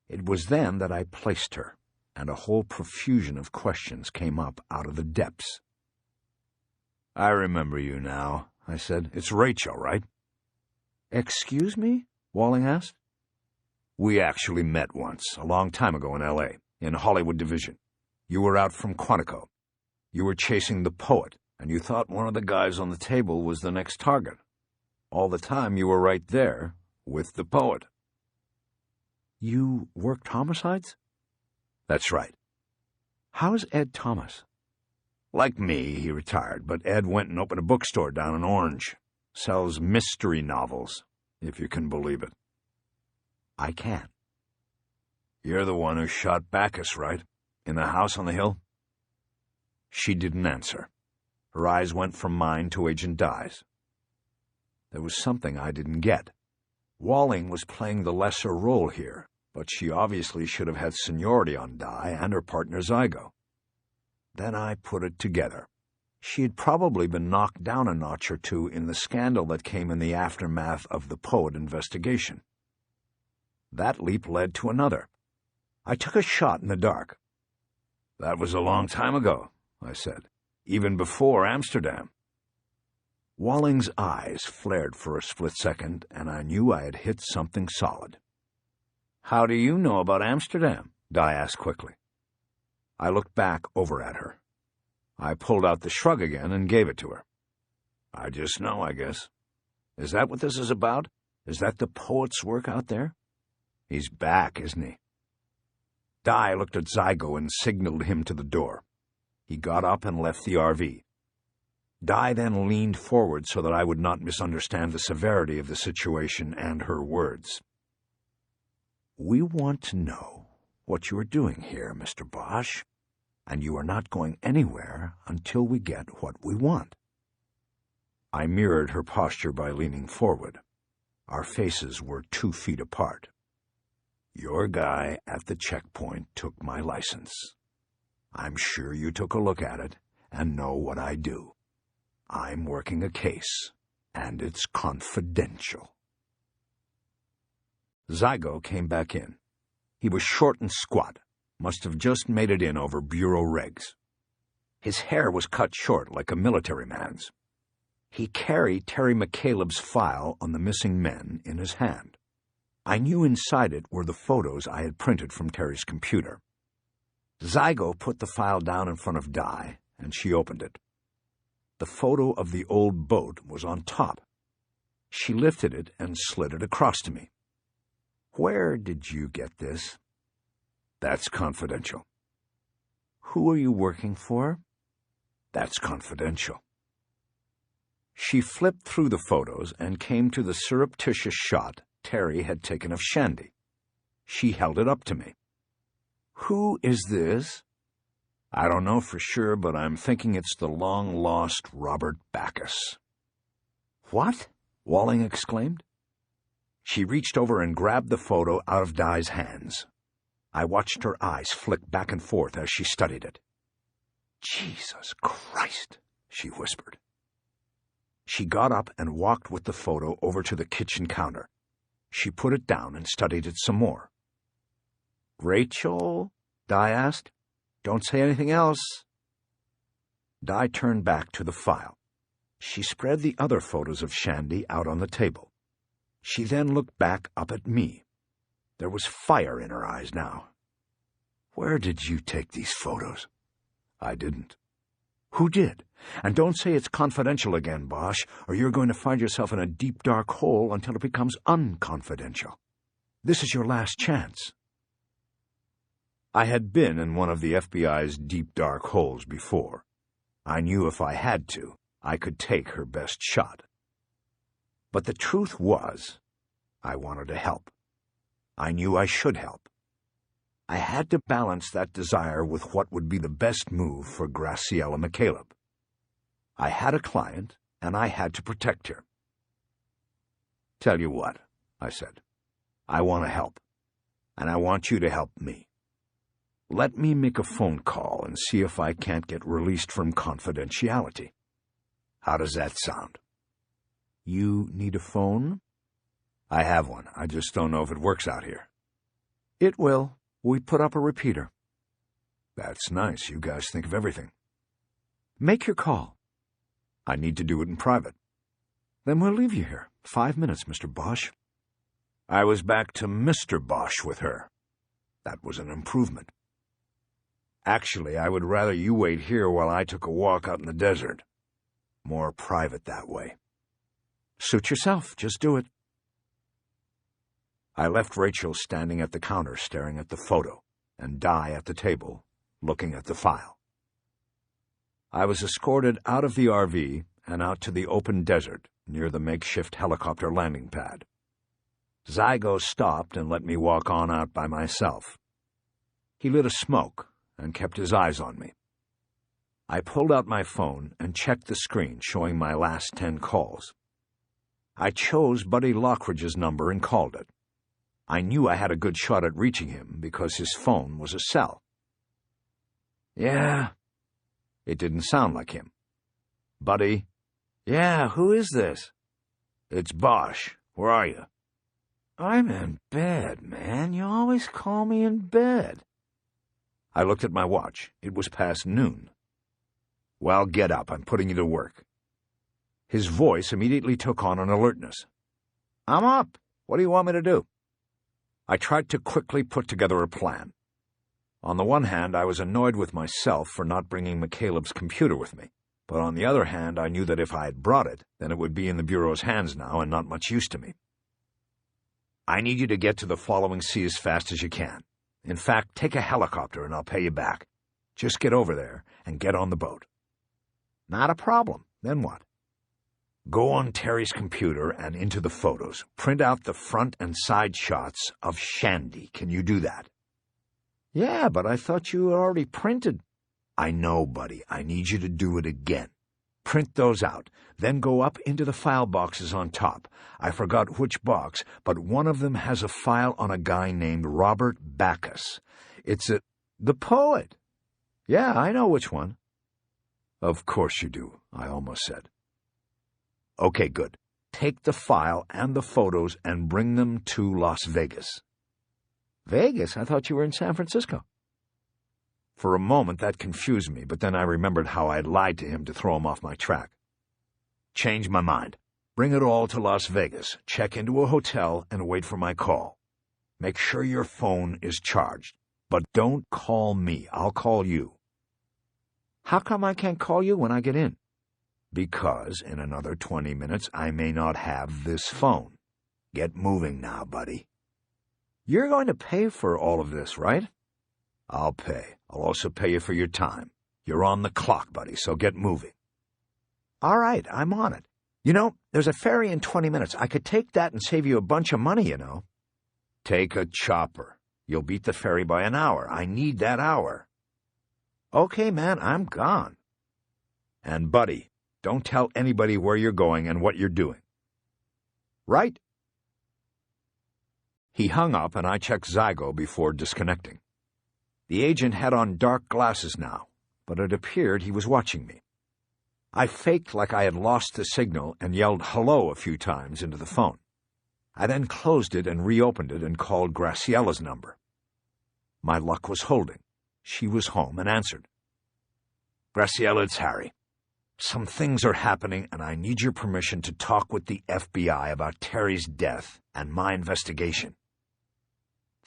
It was then that I placed her, and a whole profusion of questions came up out of the depths. "I remember you now," I said. "It's Rachel, right?" "Excuse me?" Walling asked. "We actually met once, a long time ago in L.A., in Hollywood Division. You were out from Quantico. You were chasing the poet, and you thought one of the guys on the table was the next target. All the time you were right there with the poet." "You worked homicides?" "That's right." "How's Ed Thomas?" "Like me, he retired, but Ed went and opened a bookstore down in Orange. Sells mystery novels, if you can believe it." "I can." "You're the one who shot Bacchus, right? In the house on the hill?" She didn't answer. Her eyes went from mine to Agent Dye's. There was something I didn't get. Walling was playing the lesser role here, but she obviously should have had seniority on Dye and her partner Zygo. Then I put it together. She had probably been knocked down a notch or two in the scandal that came in the aftermath of the poet investigation. That leap led to another. I took a shot in the dark. "That was a long time ago," I said, "even before Amsterdam." Walling's eyes flared for a split second, and I knew I had hit something solid. "How do you know about Amsterdam?" Dye asked quickly. I looked back over at her. I pulled out the shrug again and gave it to her. "I just know, I guess. Is that what this is about? Is that the poet's work out there? He's back, isn't he?" Dye looked at Zygo and signaled him to the door. He got up and left the RV. Di then leaned forward so that I would not misunderstand the severity of the situation and her words. "We want to know what you are doing here, Mr. Bosch, and you are not going anywhere until we get what we want." I mirrored her posture by leaning forward. Our faces were 2 feet apart. "Your guy at the checkpoint took my license. I'm sure you took a look at it and know what I do. I'm working a case, and it's confidential." Zygo came back in. He was short and squat, must have just made it in over bureau regs. His hair was cut short like a military man's. He carried Terry McCaleb's file on the missing men in his hand. I knew inside it were the photos I had printed from Terry's computer. Zygo put the file down in front of Di, and she opened it. The photo of the old boat was on top. She lifted it and slid it across to me. "Where did you get this?" "That's confidential." "Who are you working for?" "That's confidential." She flipped through the photos and came to the surreptitious shot Terry had taken of Shandy. She held it up to me. "Who is this?" "I don't know for sure, but I'm thinking it's the long-lost Robert Backus." "What?" Walling exclaimed. She reached over and grabbed the photo out of Di's hands. I watched her eyes flick back and forth as she studied it. "Jesus Christ," she whispered. She got up and walked with the photo over to the kitchen counter. She put it down and studied it some more. "Rachel?" Di asked. "Don't say anything else." Di turned back to the file. She spread the other photos of Shandy out on the table. She then looked back up at me. There was fire in her eyes now. "Where did you take these photos?" "I didn't." "Who did? And don't say it's confidential again, Bosch, or you're going to find yourself in a deep, dark hole until it becomes unconfidential. This is your last chance." I had been in one of the FBI's deep, dark holes before. I knew if I had to, I could take her best shot. But the truth was, I wanted to help. I knew I should help. I had to balance that desire with what would be the best move for Graciela McCaleb. I had a client, and I had to protect her. "Tell you what," I said. "I want to help, and I want you to help me. Let me make a phone call and see if I can't get released from confidentiality. How does that sound?" "You need a phone?" "I have one. I just don't know if it works out here." "It will. We put up a repeater." "That's nice. You guys think of everything." "Make your call." "I need to do it in private." "Then we'll leave you here. 5 minutes, Mr. Bosch." I was back to Mr. Bosch with her. That was an improvement. "Actually, I would rather you wait here while I took a walk out in the desert. More private that way." "Suit yourself. Just do it." I left Rachel standing at the counter staring at the photo, and Di at the table, looking at the file. I was escorted out of the RV and out to the open desert near the makeshift helicopter landing pad. Zygo stopped and let me walk on out by myself. He lit a smoke and kept his eyes on me. I pulled out my phone and checked the screen showing my last 10 calls. I chose Buddy Lockridge's number and called it. I knew I had a good shot at reaching him because his phone was a cell. "Yeah." It didn't sound like him. "Buddy?" "Yeah, who is this?" "It's Bosch. Where are you?" "I'm in bed, man. You always call me in bed." I looked at my watch. It was past noon. "Well, get up. I'm putting you to work." His voice immediately took on an alertness. "I'm up. What do you want me to do?" I tried to quickly put together a plan. On the one hand, I was annoyed with myself for not bringing McCaleb's computer with me, but on the other hand, I knew that if I had brought it, then it would be in the Bureau's hands now and not much use to me. "I need you to get to the following sea as fast as you can. In fact, take a helicopter and I'll pay you back. Just get over there and get on the boat." "Not a problem. Then what? Go on Terry's computer and into the photos. Print out the front and side shots of Shandy. Can you do that? Yeah, but I thought you had already printed. I know, buddy. I need you to do it again. Print those out. Then go up into the file boxes on top. I forgot which box, but one of them has a file on a guy named Robert Backus. It's the poet. Yeah, I know which one. Of course you do, I almost said. Okay, good. Take the file and the photos and bring them to Las Vegas. Vegas? I thought you were in San Francisco. For a moment that confused me, but then I remembered how I had lied to him to throw him off my track. Change my mind. Bring it all to Las Vegas, check into a hotel, and wait for my call. Make sure your phone is charged. But don't call me. I'll call you. How come I can't call you when I get in? Because in another 20 minutes I may not have this phone. Get moving now, buddy. You're going to pay for all of this, right? I'll pay. I'll also pay you for your time. You're on the clock, buddy, so get moving. All right, I'm on it. You know, there's a ferry in 20 minutes. I could take that and save you a bunch of money, you know. Take a chopper. You'll beat the ferry by an hour. I need that hour. Okay, man, I'm gone. And, buddy, don't tell anybody where you're going and what you're doing. Right? He hung up, and I checked Zygo before disconnecting. The agent had on dark glasses now, but it appeared he was watching me. I faked like I had lost the signal and yelled hello a few times into the phone. I then closed it and reopened it and called Graciella's number. My luck was holding. She was home and answered. Graciella, it's Harry. Some things are happening, and I need your permission to talk with the FBI about Terry's death and my investigation.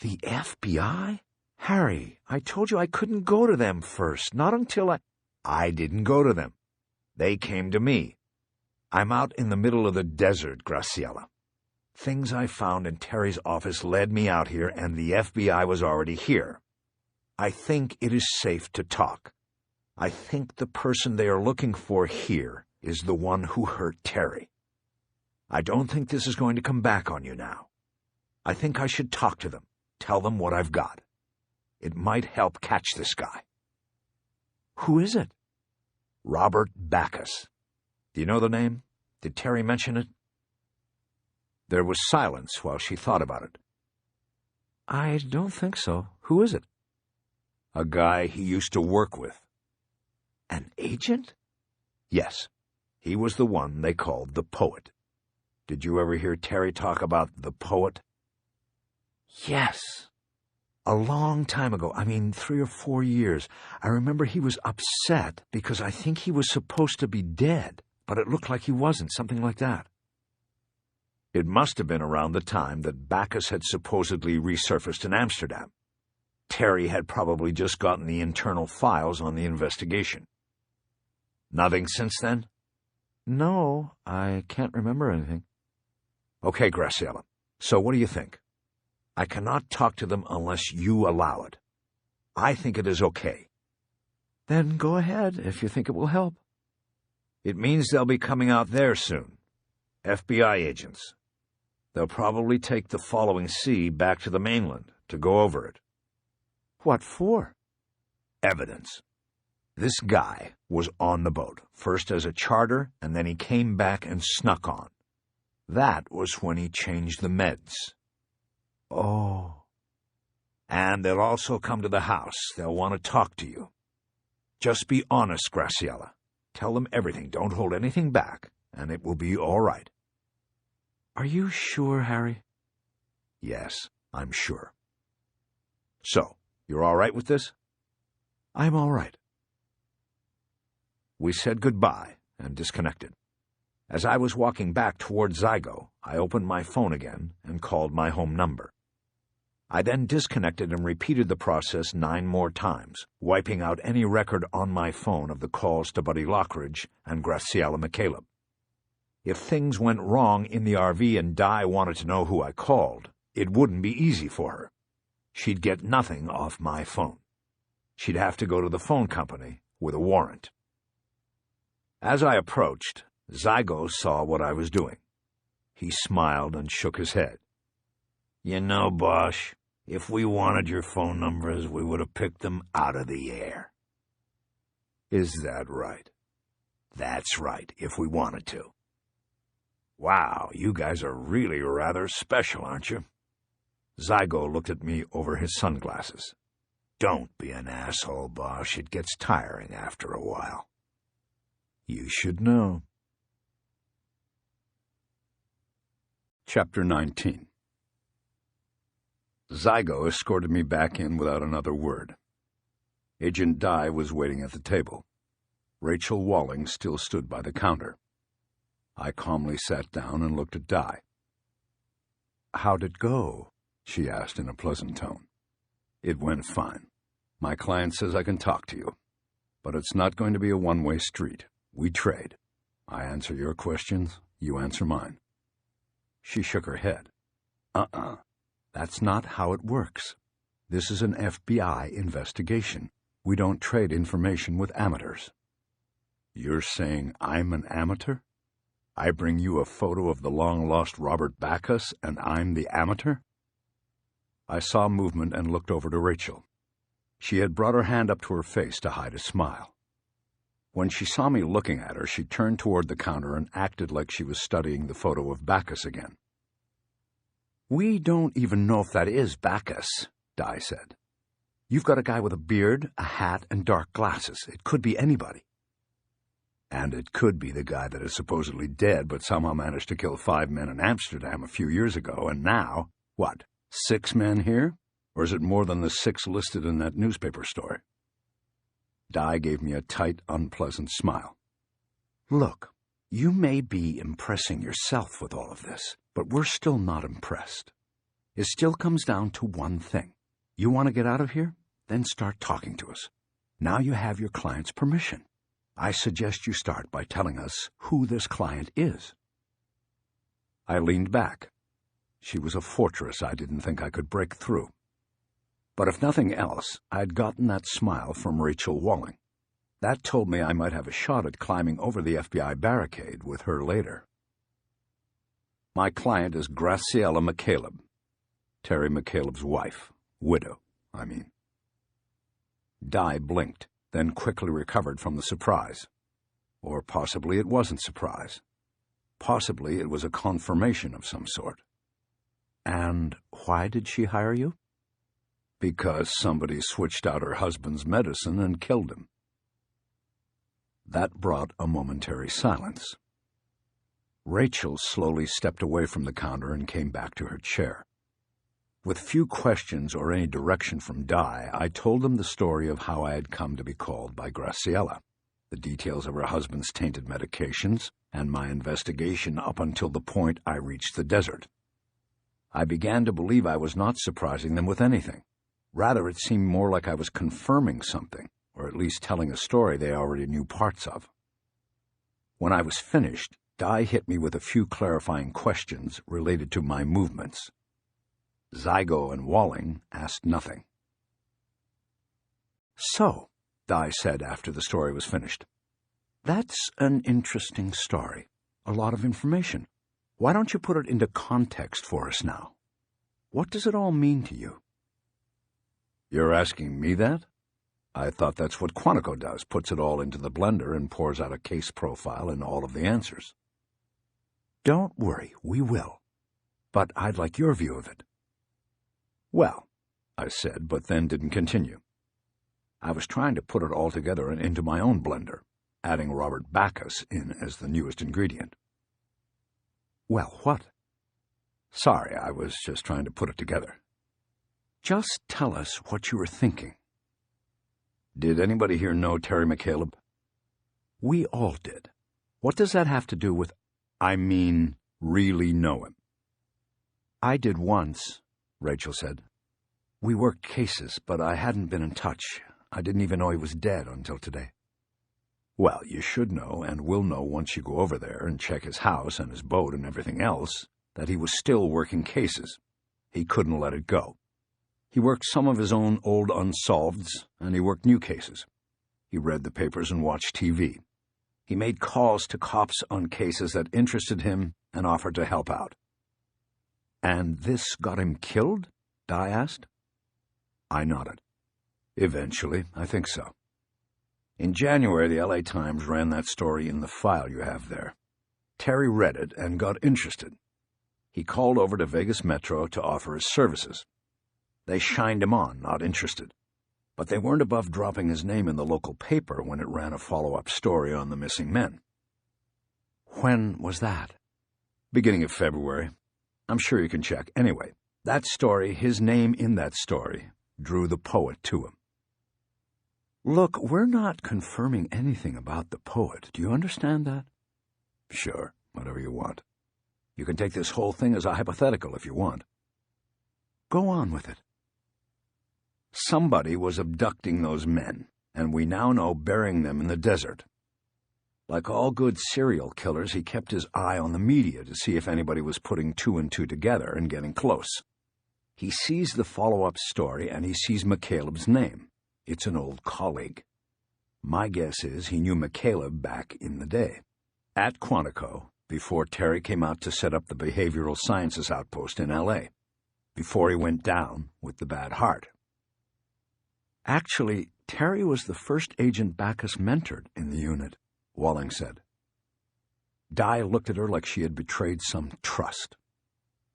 The FBI? Harry, I told you I couldn't go to them first, not until I didn't go to them. They came to me. I'm out in the middle of the desert, Graciella. Things I found in Terry's office led me out here, and the FBI was already here. I think it is safe to talk. I think the person they are looking for here is the one who hurt Terry. I don't think this is going to come back on you now. I think I should talk to them, tell them what I've got. It might help catch this guy. Who is it? Robert Backus. Do you know the name? Did Terry mention it? There was silence while she thought about it. I don't think so. Who is it? A guy he used to work with. An agent? Yes. He was the one they called the poet. Did you ever hear Terry talk about the poet? Yes. A long time ago, 3 or 4 years. I remember he was upset because I think he was supposed to be dead, but it looked like he wasn't, something like that. It must have been around the time that Backus had supposedly resurfaced in Amsterdam. Terry had probably just gotten the internal files on the investigation. Nothing since then? No, I can't remember anything. Okay, Graciella. So what do you think? I cannot talk to them unless you allow it. I think it is okay. Then go ahead if you think it will help. It means they'll be coming out there soon. FBI agents. They'll probably take the following sea back to the mainland to go over it. What for? Evidence. This guy was on the boat, first as a charter, and then he came back and snuck on. That was when he changed the meds. Oh. And they'll also come to the house. They'll want to talk to you. Just be honest, Graciella. Tell them everything. Don't hold anything back, and it will be all right. Are you sure, Harry? Yes, I'm sure. So, you're all right with this? I'm all right. We said goodbye and disconnected. As I was walking back toward Zygo, I opened my phone again and called my home number. I then disconnected and repeated the process 9 more times, wiping out any record on my phone of the calls to Buddy Lockridge and Graciella McCaleb. If things went wrong in the RV and Di wanted to know who I called, it wouldn't be easy for her. She'd get nothing off my phone. She'd have to go to the phone company with a warrant. As I approached, Zygo saw what I was doing. He smiled and shook his head. You know, Bosch, if we wanted your phone numbers, we would have picked them out of the air. Is that right? That's right, if we wanted to. Wow, you guys are really rather special, aren't you? Zygo looked at me over his sunglasses. Don't be an asshole, Bosch. It gets tiring after a while. You should know. Chapter 19. Zygo escorted me back in without another word. Agent Dye was waiting at the table. Rachel Walling still stood by the counter. I calmly sat down and looked at Dye. "How'd it go?" she asked in a pleasant tone. "It went fine. My client says I can talk to you. But it's not going to be a one-way street. We trade. I answer your questions, you answer mine." She shook her head. That's not how it works. This is an FBI investigation. We don't trade information with amateurs." "You're saying I'm an amateur? I bring you a photo of the long-lost Robert Backus, and I'm the amateur?" I saw movement and looked over to Rachel. She had brought her hand up to her face to hide a smile. When she saw me looking at her, she turned toward the counter and acted like she was studying the photo of Backus again. "We don't even know if that is Backus," Dye said. "You've got a guy with a beard, a hat, and dark glasses. It could be anybody." "And it could be the guy that is supposedly dead but somehow managed to kill 5 men in Amsterdam a few years ago, and now, what, 6 men here? Or is it more than the 6 listed in that newspaper story?" Dye gave me a tight, unpleasant smile. "Look, you may be impressing yourself with all of this, but we're still not impressed. It still comes down to one thing. You want to get out of here? Then start talking to us. Now you have your client's permission. I suggest you start by telling us who this client is." I leaned back. She was a fortress I didn't think I could break through. But if nothing else, I'd gotten that smile from Rachel Walling. That told me I might have a shot at climbing over the FBI barricade with her later. "My client is Graciela McCaleb, Terry McCaleb's wife. Widow, I mean." Dye blinked, then quickly recovered from the surprise. Or possibly it wasn't surprise. Possibly it was a confirmation of some sort. "And why did she hire you?" "Because somebody switched out her husband's medicine and killed him." That brought a momentary silence. Rachel slowly stepped away from the counter and came back to her chair. With few questions or any direction from Dye, I told them the story of how I had come to be called by Graciela, the details of her husband's tainted medications, and my investigation up until the point I reached the desert. I began to believe I was not surprising them with anything. Rather, it seemed more like I was confirming something, or at least telling a story they already knew parts of. When I was finished, Dye hit me with a few clarifying questions related to my movements. Zygo and Walling asked nothing. "So," Dye said after the story was finished, "that's an interesting story. A lot of information. Why don't you put it into context for us now? What does it all mean to you?" "You're asking me that? I thought that's what Quantico does, puts it all into the blender and pours out a case profile and all of the answers." "Don't worry, we will. But I'd like your view of it." "Well," I said, but then didn't continue. I was trying to put it all together and into my own blender, adding Robert Backus in as the newest ingredient. "Well, what?" "Sorry, I was just trying to put it together." "Just tell us what you were thinking." "Did anybody here know Terry McCaleb?" "We all did. What does that have to do with—" "I mean, really know him." "I did once," Rachel said. "We worked cases, but I hadn't been in touch. I didn't even know he was dead until today." "Well, you should know, and will know once you go over there and check his house and his boat and everything else, that he was still working cases. He couldn't let it go. He worked some of his own old unsolveds, and he worked new cases. He read the papers and watched TV. He made calls to cops on cases that interested him and offered to help out. "And this got him killed?" Di asked. I nodded. "Eventually, I think so. In January, the LA Times ran that story in the file you have there. Terry read it and got interested. He called over to Vegas Metro to offer his services. They shined him on, not interested. But they weren't above dropping his name in the local paper when it ran a follow-up story on the missing men." "When was that?" "Beginning of February. I'm sure you can check. Anyway, that story, his name in that story, drew the poet to him." "Look, we're not confirming anything about the poet. Do you understand that?" "Sure, whatever you want. You can take this whole thing as a hypothetical if you want." "Go on with it." "Somebody was abducting those men, and we now know burying them in the desert. Like all good serial killers, he kept his eye on the media to see if anybody was putting two and two together and getting close. He sees the follow-up story, and he sees McCaleb's name. It's an old colleague. My guess is he knew McCaleb back in the day, at Quantico, before Terry came out to set up the behavioral sciences outpost in L.A., before he went down with the bad heart." "Actually, Terry was the first agent Bacchus mentored in the unit," Walling said. Di looked at her like she had betrayed some trust.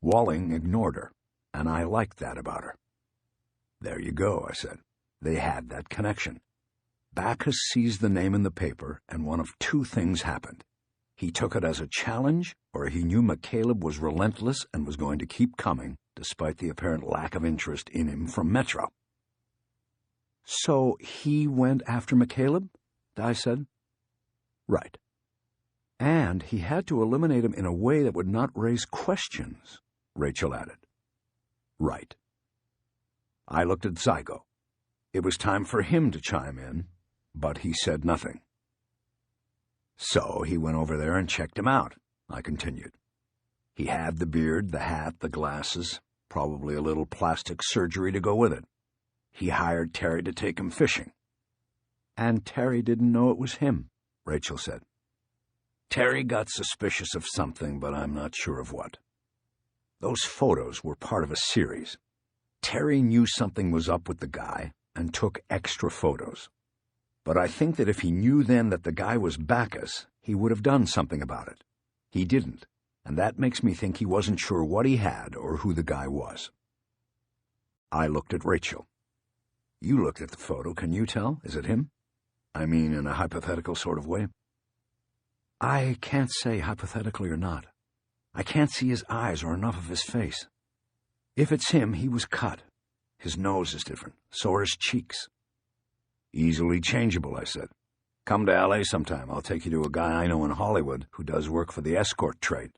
Walling ignored her, and I liked that about her. "There you go," I said. "They had that connection. Bacchus sees the name in the paper, and one of two things happened. He took it as a challenge, or he knew McCaleb was relentless and was going to keep coming, despite the apparent lack of interest in him from Metro." "So he went after McCaleb?" Di said. "Right. And he had to eliminate him in a way that would not raise questions," Rachel added. "Right." I looked at Zygo. It was time for him to chime in, but he said nothing. "So he went over there and checked him out," I continued. "He had the beard, the hat, the glasses, probably a little plastic surgery to go with it. He hired Terry to take him fishing." "And Terry didn't know it was him," Rachel said. "Terry got suspicious of something, but I'm not sure of what. Those photos were part of a series. Terry knew something was up with the guy and took extra photos. But I think that if he knew then that the guy was Bacchus, he would have done something about it. He didn't, and that makes me think he wasn't sure what he had or who the guy was." I looked at Rachel. "You looked at the photo. Can you tell? Is it him? I mean, in a hypothetical sort of way." "I can't say hypothetically or not. I can't see his eyes or enough of his face. If it's him, he was cut. His nose is different, so are his cheeks." "Easily changeable," I said. "Come to L.A. sometime. I'll take you to a guy I know in Hollywood who does work for the escort trade.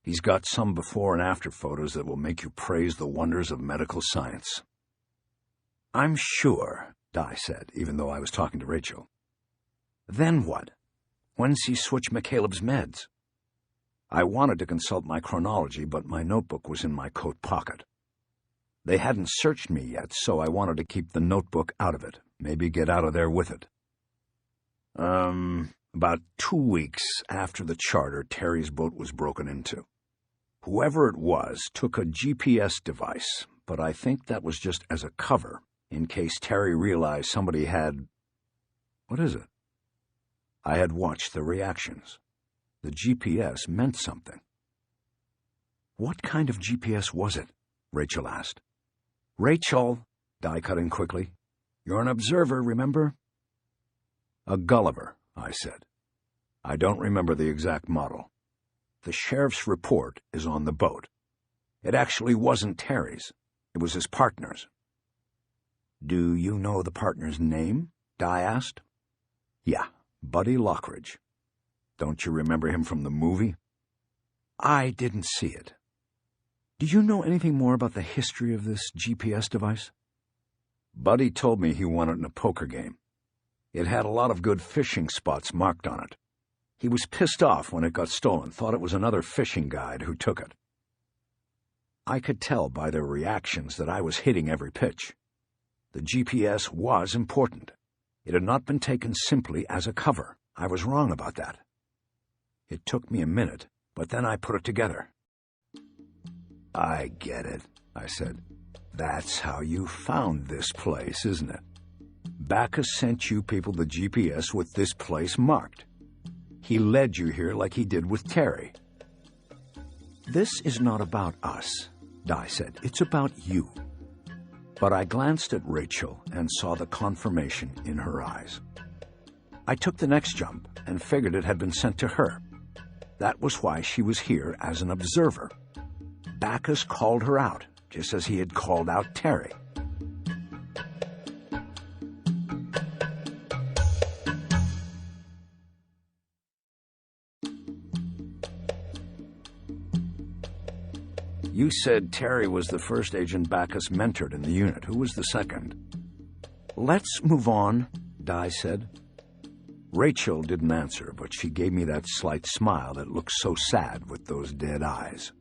He's got some before and after photos that will make you praise the wonders of medical science." "I'm sure," Di said, even though I was talking to Rachel. "Then what? When's he switch McCaleb's meds?" I wanted to consult my chronology, but my notebook was in my coat pocket. They hadn't searched me yet, so I wanted to keep the notebook out of it, maybe get out of there with it. About 2 weeks after the charter, Terry's boat was broken into. Whoever it was took a GPS device, but I think that was just as a cover, in case Terry realized somebody had... What is it? I had watched the reactions. The GPS meant something. "What kind of GPS was it?" Rachel asked. "Rachel," Di cut in quickly. "You're an observer, remember?" "A Gulliver," I said. "I don't remember the exact model. The sheriff's report is on the boat. It actually wasn't Terry's. It was his partner's." "Do you know the partner's name?" Di asked. "Yeah, Buddy Lockridge. Don't you remember him from the movie?" "I didn't see it. Do you know anything more about the history of this GPS device?" "Buddy told me he won it in a poker game. It had a lot of good fishing spots marked on it. He was pissed off when it got stolen, thought it was another fishing guide who took it." I could tell by their reactions that I was hitting every pitch. The GPS was important. It had not been taken simply as a cover. I was wrong about that. It took me a minute, but then I put it together. I get it, I said. That's how you found this place, isn't it? Bacchus sent you people the GPS with this place marked. He led you here like he did with Terry. This is not about us, Di said. It's about you. But I glanced at Rachel and saw the confirmation in her eyes. I took the next jump and figured it had been sent to her. That was why she was here as an observer. Bacchus called her out, just as he had called out Terry. You said Terry was the first agent Bacchus mentored in the unit. Who was the second? Let's move on, Di said. Rachel didn't answer, but she gave me that slight smile that looked so sad with those dead eyes.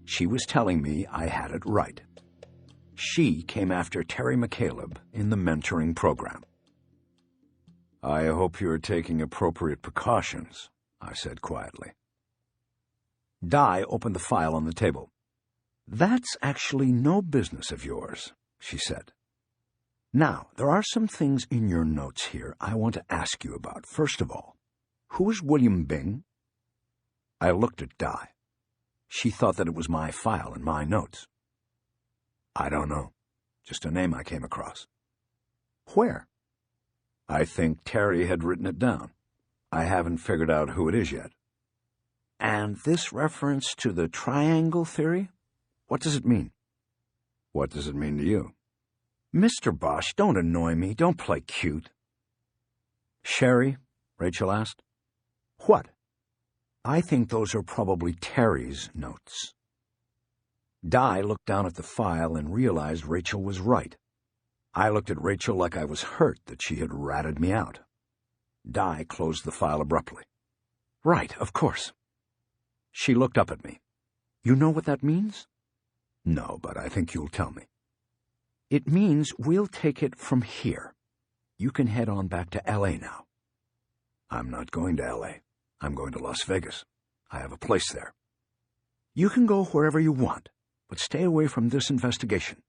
She was telling me I had it right. She came after Terry McCaleb in the mentoring program. I hope you're taking appropriate precautions, I said quietly. Di opened the file on the table. That's actually no business of yours, she said. Now, there are some things in your notes here I want to ask you about. First of all, who is William Bing? I looked at Di. She thought that it was my file and my notes. I don't know. Just a name I came across. Where? I think Terry had written it down. I haven't figured out who it is yet. And this reference to the triangle theory? What does it mean? What does it mean to you? Mr. Bosch, don't annoy me. Don't play cute. Sherry? Rachel asked. What? I think those are probably Terry's notes. Di looked down at the file and realized Rachel was right. I looked at Rachel like I was hurt that she had ratted me out. Di closed the file abruptly. Right, of course. She looked up at me. You know what that means? No, but I think you'll tell me. It means we'll take it from here. You can head on back to L.A. now. I'm not going to L.A. I'm going to Las Vegas. I have a place there. You can go wherever you want, but stay away from this investigation.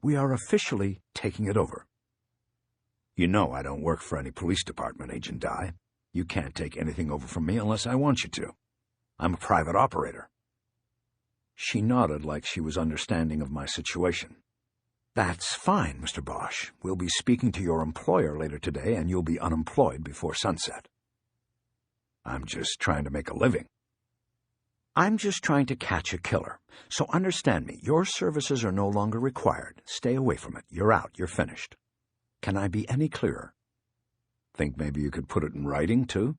We are officially taking it over. You know I don't work for any police department, Agent Di. You can't take anything over from me unless I want you to. I'm a private operator. She nodded like she was understanding of my situation. That's fine, Mr. Bosch. We'll be speaking to your employer later today, and you'll be unemployed before sunset. I'm just trying to make a living. I'm just trying to catch a killer. So understand me, your services are no longer required. Stay away from it. You're out. You're finished. Can I be any clearer? Think maybe you could put it in writing, too?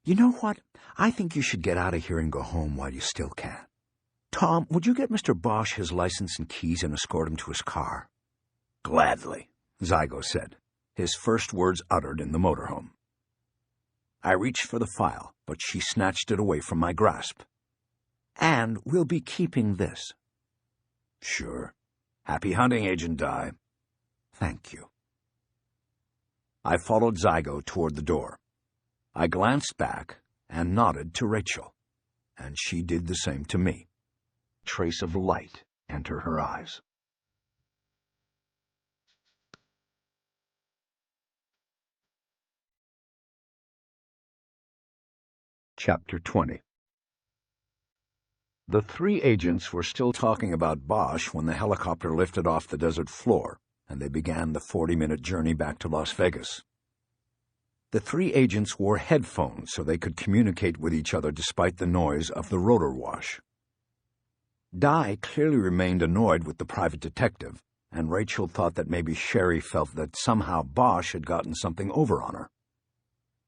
You know what? I think you should get out of here and go home while you still can. Tom, would you get Mr. Bosch his license and keys and escort him to his car? Gladly, Zygo said, his first words uttered in the motorhome. I reached for the file, but she snatched it away from my grasp. And we'll be keeping this. Sure. Happy hunting, Agent Di. Thank you. I followed Zygo toward the door. I glanced back and nodded to Rachel, and she did the same to me. Trace of light enter her eyes. Chapter 20. The three agents were still talking about Bosch when the helicopter lifted off the desert floor, and they began the 40-minute journey back to Las Vegas. The three agents wore headphones so they could communicate with each other despite the noise of the rotor wash. Di clearly remained annoyed with the private detective, and Rachel thought that maybe Sherry felt that somehow Bosch had gotten something over on her.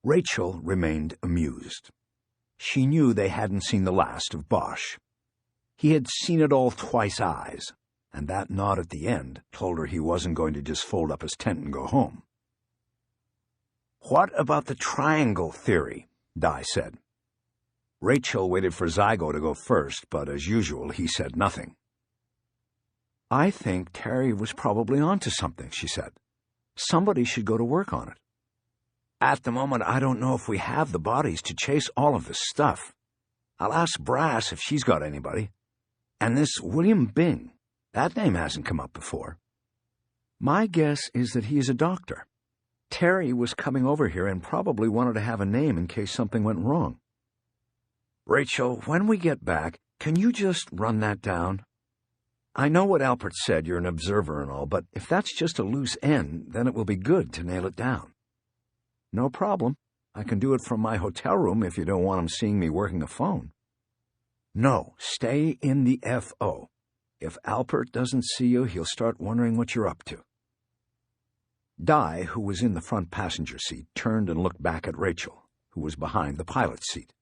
Rachel remained amused. She knew they hadn't seen the last of Bosch. He had seen it all twice eyes, and that nod at the end told her he wasn't going to just fold up his tent and go home. What about the triangle theory? Di said. Rachel waited for Zygo to go first, but as usual, he said nothing. I think Terry was probably onto something, she said. Somebody should go to work on it. At the moment, I don't know if we have the bodies to chase all of this stuff. I'll ask Brass if she's got anybody. And this William Bing, that name hasn't come up before. My guess is that he is a doctor. Terry was coming over here and probably wanted to have a name in case something went wrong. Rachel, when we get back, can you just run that down? I know what Alpert said, you're an observer and all, but if that's just a loose end, then it will be good to nail it down. No problem. I can do it from my hotel room if you don't want him seeing me working the phone. No, stay in the F.O. If Alpert doesn't see you, he'll start wondering what you're up to. Di, who was in the front passenger seat, turned and looked back at Rachel, who was behind the pilot's seat.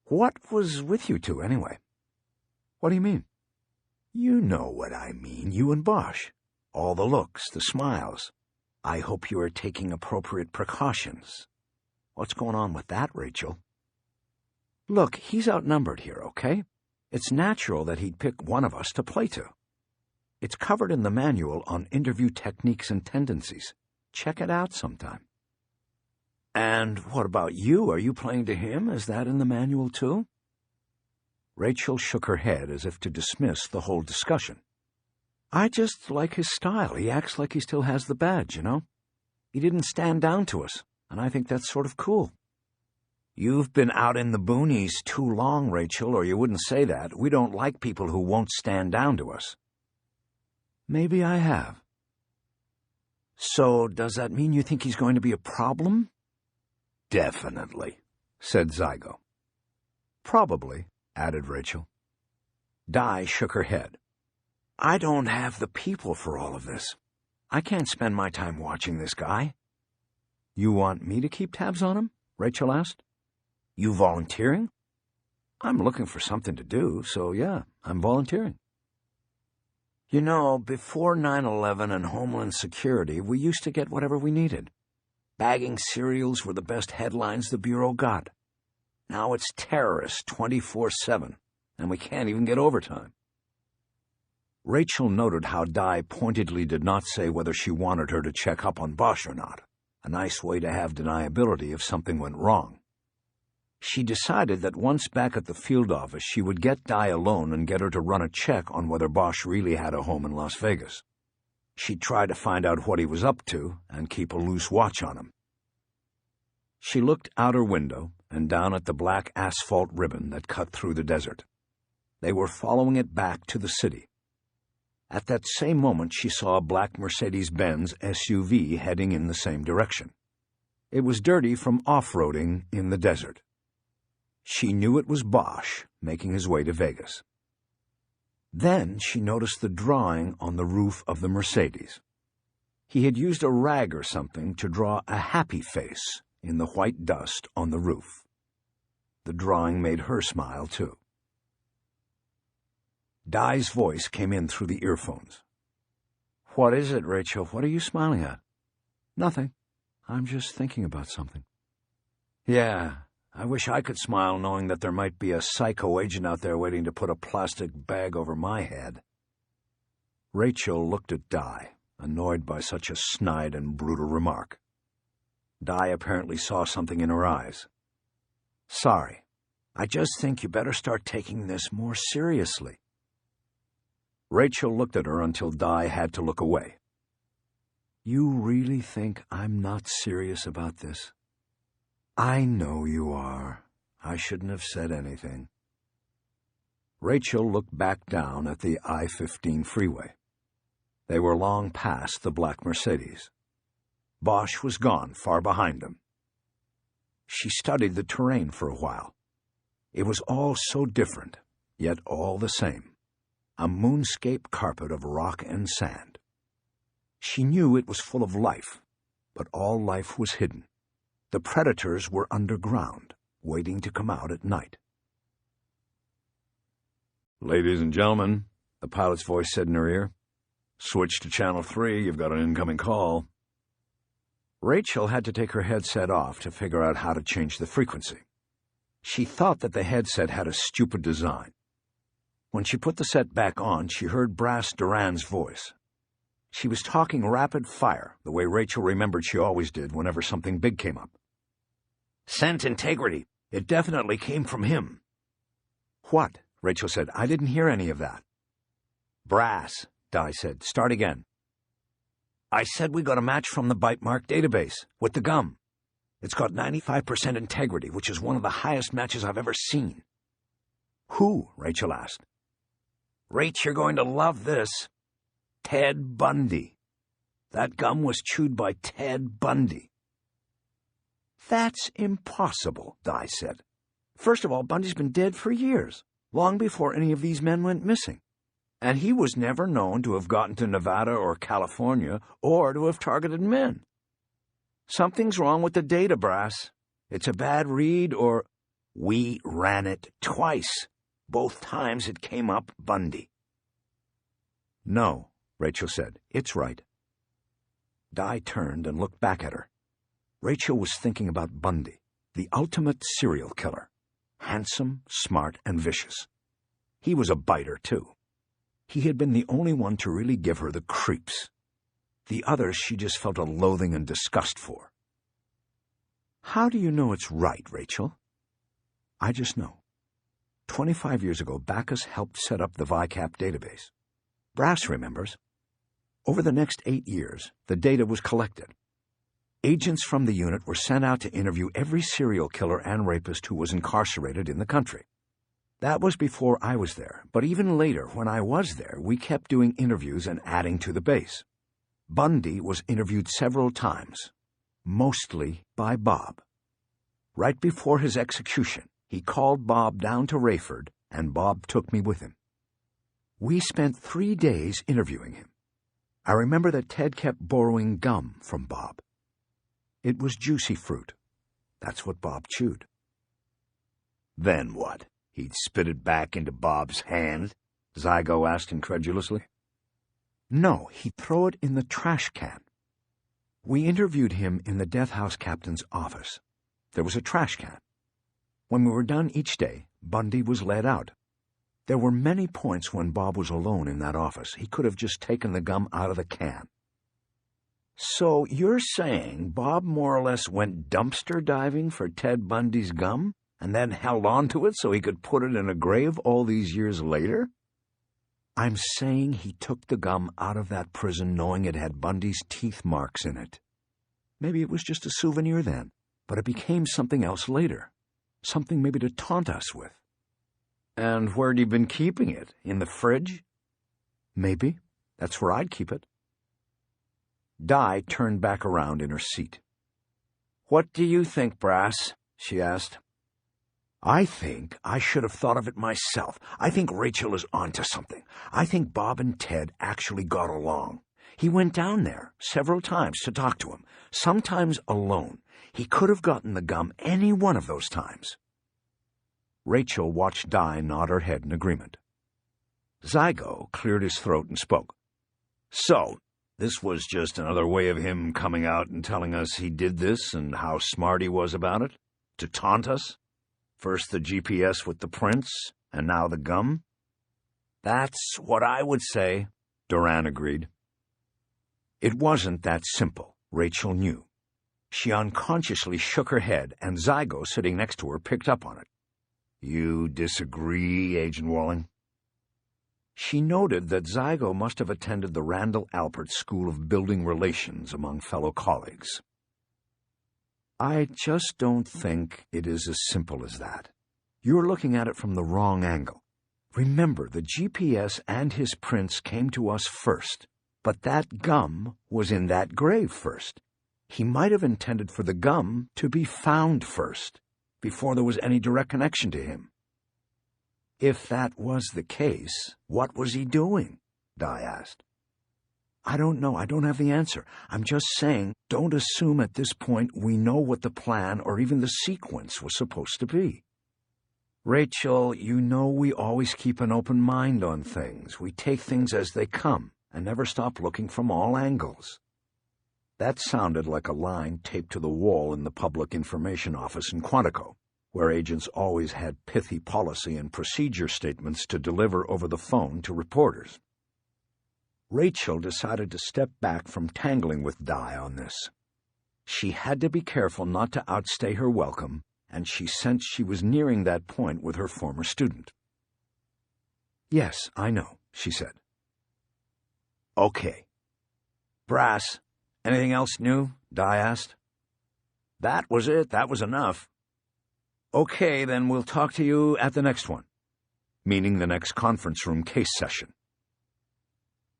What was with you two, anyway? What do you mean? You know what I mean, you and Bosch. All the looks, the smiles. I hope you are taking appropriate precautions. What's going on with that, Rachel? Look, he's outnumbered here, okay? It's natural that he'd pick one of us to play to. It's covered in the manual on interview techniques and tendencies. Check it out sometime. And what about you? Are you playing to him? Is that in the manual too? Rachel shook her head as if to dismiss the whole discussion. I just like his style. He acts like he still has the badge, you know? He didn't stand down to us, and I think that's sort of cool. You've been out in the boonies too long, Rachel, or you wouldn't say that. We don't like people who won't stand down to us. Maybe I have. So, does that mean you think he's going to be a problem? Definitely, said Zygo. Probably, added Rachel. Di shook her head. I don't have the people for all of this. I can't spend my time watching this guy. You want me to keep tabs on him? Rachel asked. You volunteering? I'm looking for something to do, so yeah, I'm volunteering. You know, before 9/11 and Homeland Security, we used to get whatever we needed. Bagging cereals were the best headlines the Bureau got. Now it's terrorists 24/7, and we can't even get overtime. Rachel noted how Di pointedly did not say whether she wanted her to check up on Bosch or not, a nice way to have deniability if something went wrong. She decided that once back at the field office, she would get Di alone and get her to run a check on whether Bosch really had a home in Las Vegas. She'd try to find out what he was up to and keep a loose watch on him. She looked out her window and down at the black asphalt ribbon that cut through the desert. They were following it back to the city. At that same moment, she saw a black Mercedes-Benz SUV heading in the same direction. It was dirty from off-roading in the desert. She knew it was Bosch making his way to Vegas. Then she noticed the drawing on the roof of the Mercedes. He had used a rag or something to draw a happy face in the white dust on the roof. The drawing made her smile, too. Di's voice came in through the earphones. What is it, Rachel? What are you smiling at? Nothing. I'm just thinking about something. Yeah, I wish I could smile knowing that there might be a psycho agent out there waiting to put a plastic bag over my head. Rachel looked at Di, annoyed by such a snide and brutal remark. Di apparently saw something in her eyes. Sorry, I just think you better start taking this more seriously. Rachel looked at her until Di had to look away. You really think I'm not serious about this? I know you are. I shouldn't have said anything. Rachel looked back down at the I-15 freeway. They were long past the black Mercedes. Bosch was gone, far behind them. She studied the terrain for a while. It was all so different, yet all the same. A moonscape carpet of rock and sand. She knew it was full of life, but all life was hidden. The predators were underground, waiting to come out at night. Ladies and gentlemen, the pilot's voice said in her ear, switch to Channel 3, you've got an incoming call. Rachel had to take her headset off to figure out how to change the frequency. She thought that the headset had a stupid design. When she put the set back on, she heard Brass Duran's voice. She was talking rapid fire, the way Rachel remembered she always did whenever something big came up. Scent integrity. It definitely came from him. What? Rachel said. I didn't hear any of that. Brass, Di said. Start again. I said we got a match from the bite mark database, with the gum. It's got 95% integrity, which is one of the highest matches I've ever seen. Who? Rachel asked. Rach, you're going to love this. Ted Bundy. That gum was chewed by Ted Bundy. That's impossible, Di said. First of all, Bundy's been dead for years, long before any of these men went missing. And he was never known to have gotten to Nevada or California or to have targeted men. Something's wrong with the data, Brass. It's a bad read or... We ran it twice. Both times it came up Bundy. No, Rachel said. It's right. Di turned and looked back at her. Rachel was thinking about Bundy, the ultimate serial killer. Handsome, smart, and vicious. He was a biter, too. He had been the only one to really give her the creeps. The others she just felt a loathing and disgust for. How do you know it's right, Rachel? I just know. 25 years ago, Bacchus helped set up the VICAP database. Brass remembers. Over the next 8 years, the data was collected. Agents from the unit were sent out to interview every serial killer and rapist who was incarcerated in the country. That was before I was there, but even later, when I was there, we kept doing interviews and adding to the base. Bundy was interviewed several times, mostly by Bob. Right before his execution, he called Bob down to Rayford, and Bob took me with him. We spent 3 days interviewing him. I remember that Ted kept borrowing gum from Bob. It was juicy fruit. That's what Bob chewed. Then what? He'd spit it back into Bob's hand? Zygo asked incredulously. No, he'd throw it in the trash can. We interviewed him in the death house captain's office. There was a trash can. When we were done each day, Bundy was led out. There were many points when Bob was alone in that office. He could have just taken the gum out of the can. So you're saying Bob more or less went dumpster diving for Ted Bundy's gum and then held on to it so he could put it in a grave all these years later? I'm saying he took the gum out of that prison knowing it had Bundy's teeth marks in it. Maybe it was just a souvenir then, but it became something else later. Something maybe to taunt us with. And where'd you been keeping it? In the fridge? Maybe. That's where I'd keep it. Di turned back around in her seat. What do you think, Brass? She asked. I think I should have thought of it myself. I think Rachel is onto something. I think Bob and Ted actually got along. He went down there several times to talk to him, sometimes alone. He could have gotten the gum any one of those times. Rachel watched Di nod her head in agreement. Zygo cleared his throat and spoke. So, this was just another way of him coming out and telling us he did this and how smart he was about it? To taunt us? First the GPS with the prints, and now the gum? That's what I would say, Duran agreed. It wasn't that simple, Rachel knew. She unconsciously shook her head, and Zygo, sitting next to her, picked up on it. You disagree, Agent Walling? She noted that Zygo must have attended the Randall Alpert School of Building Relations among fellow colleagues. I just don't think it is as simple as that. You're looking at it from the wrong angle. Remember, the GPS and his prints came to us first, but that gum was in that grave first. He might have intended for the gum to be found first, before there was any direct connection to him. If that was the case, what was he doing? Di asked. I don't know. I don't have the answer. I'm just saying, don't assume at this point we know what the plan or even the sequence was supposed to be. Rachel, you know we always keep an open mind on things. We take things as they come and never stop looking from all angles. That sounded like a line taped to the wall in the Public Information Office in Quantico, where agents always had pithy policy and procedure statements to deliver over the phone to reporters. Rachel decided to step back from tangling with Di on this. She had to be careful not to outstay her welcome, and she sensed she was nearing that point with her former student. "Yes, I know," she said. "Okay. Brass, anything else new?" Di asked. "That was it. That was enough." "Okay, then we'll talk to you at the next one," meaning the next conference room case session.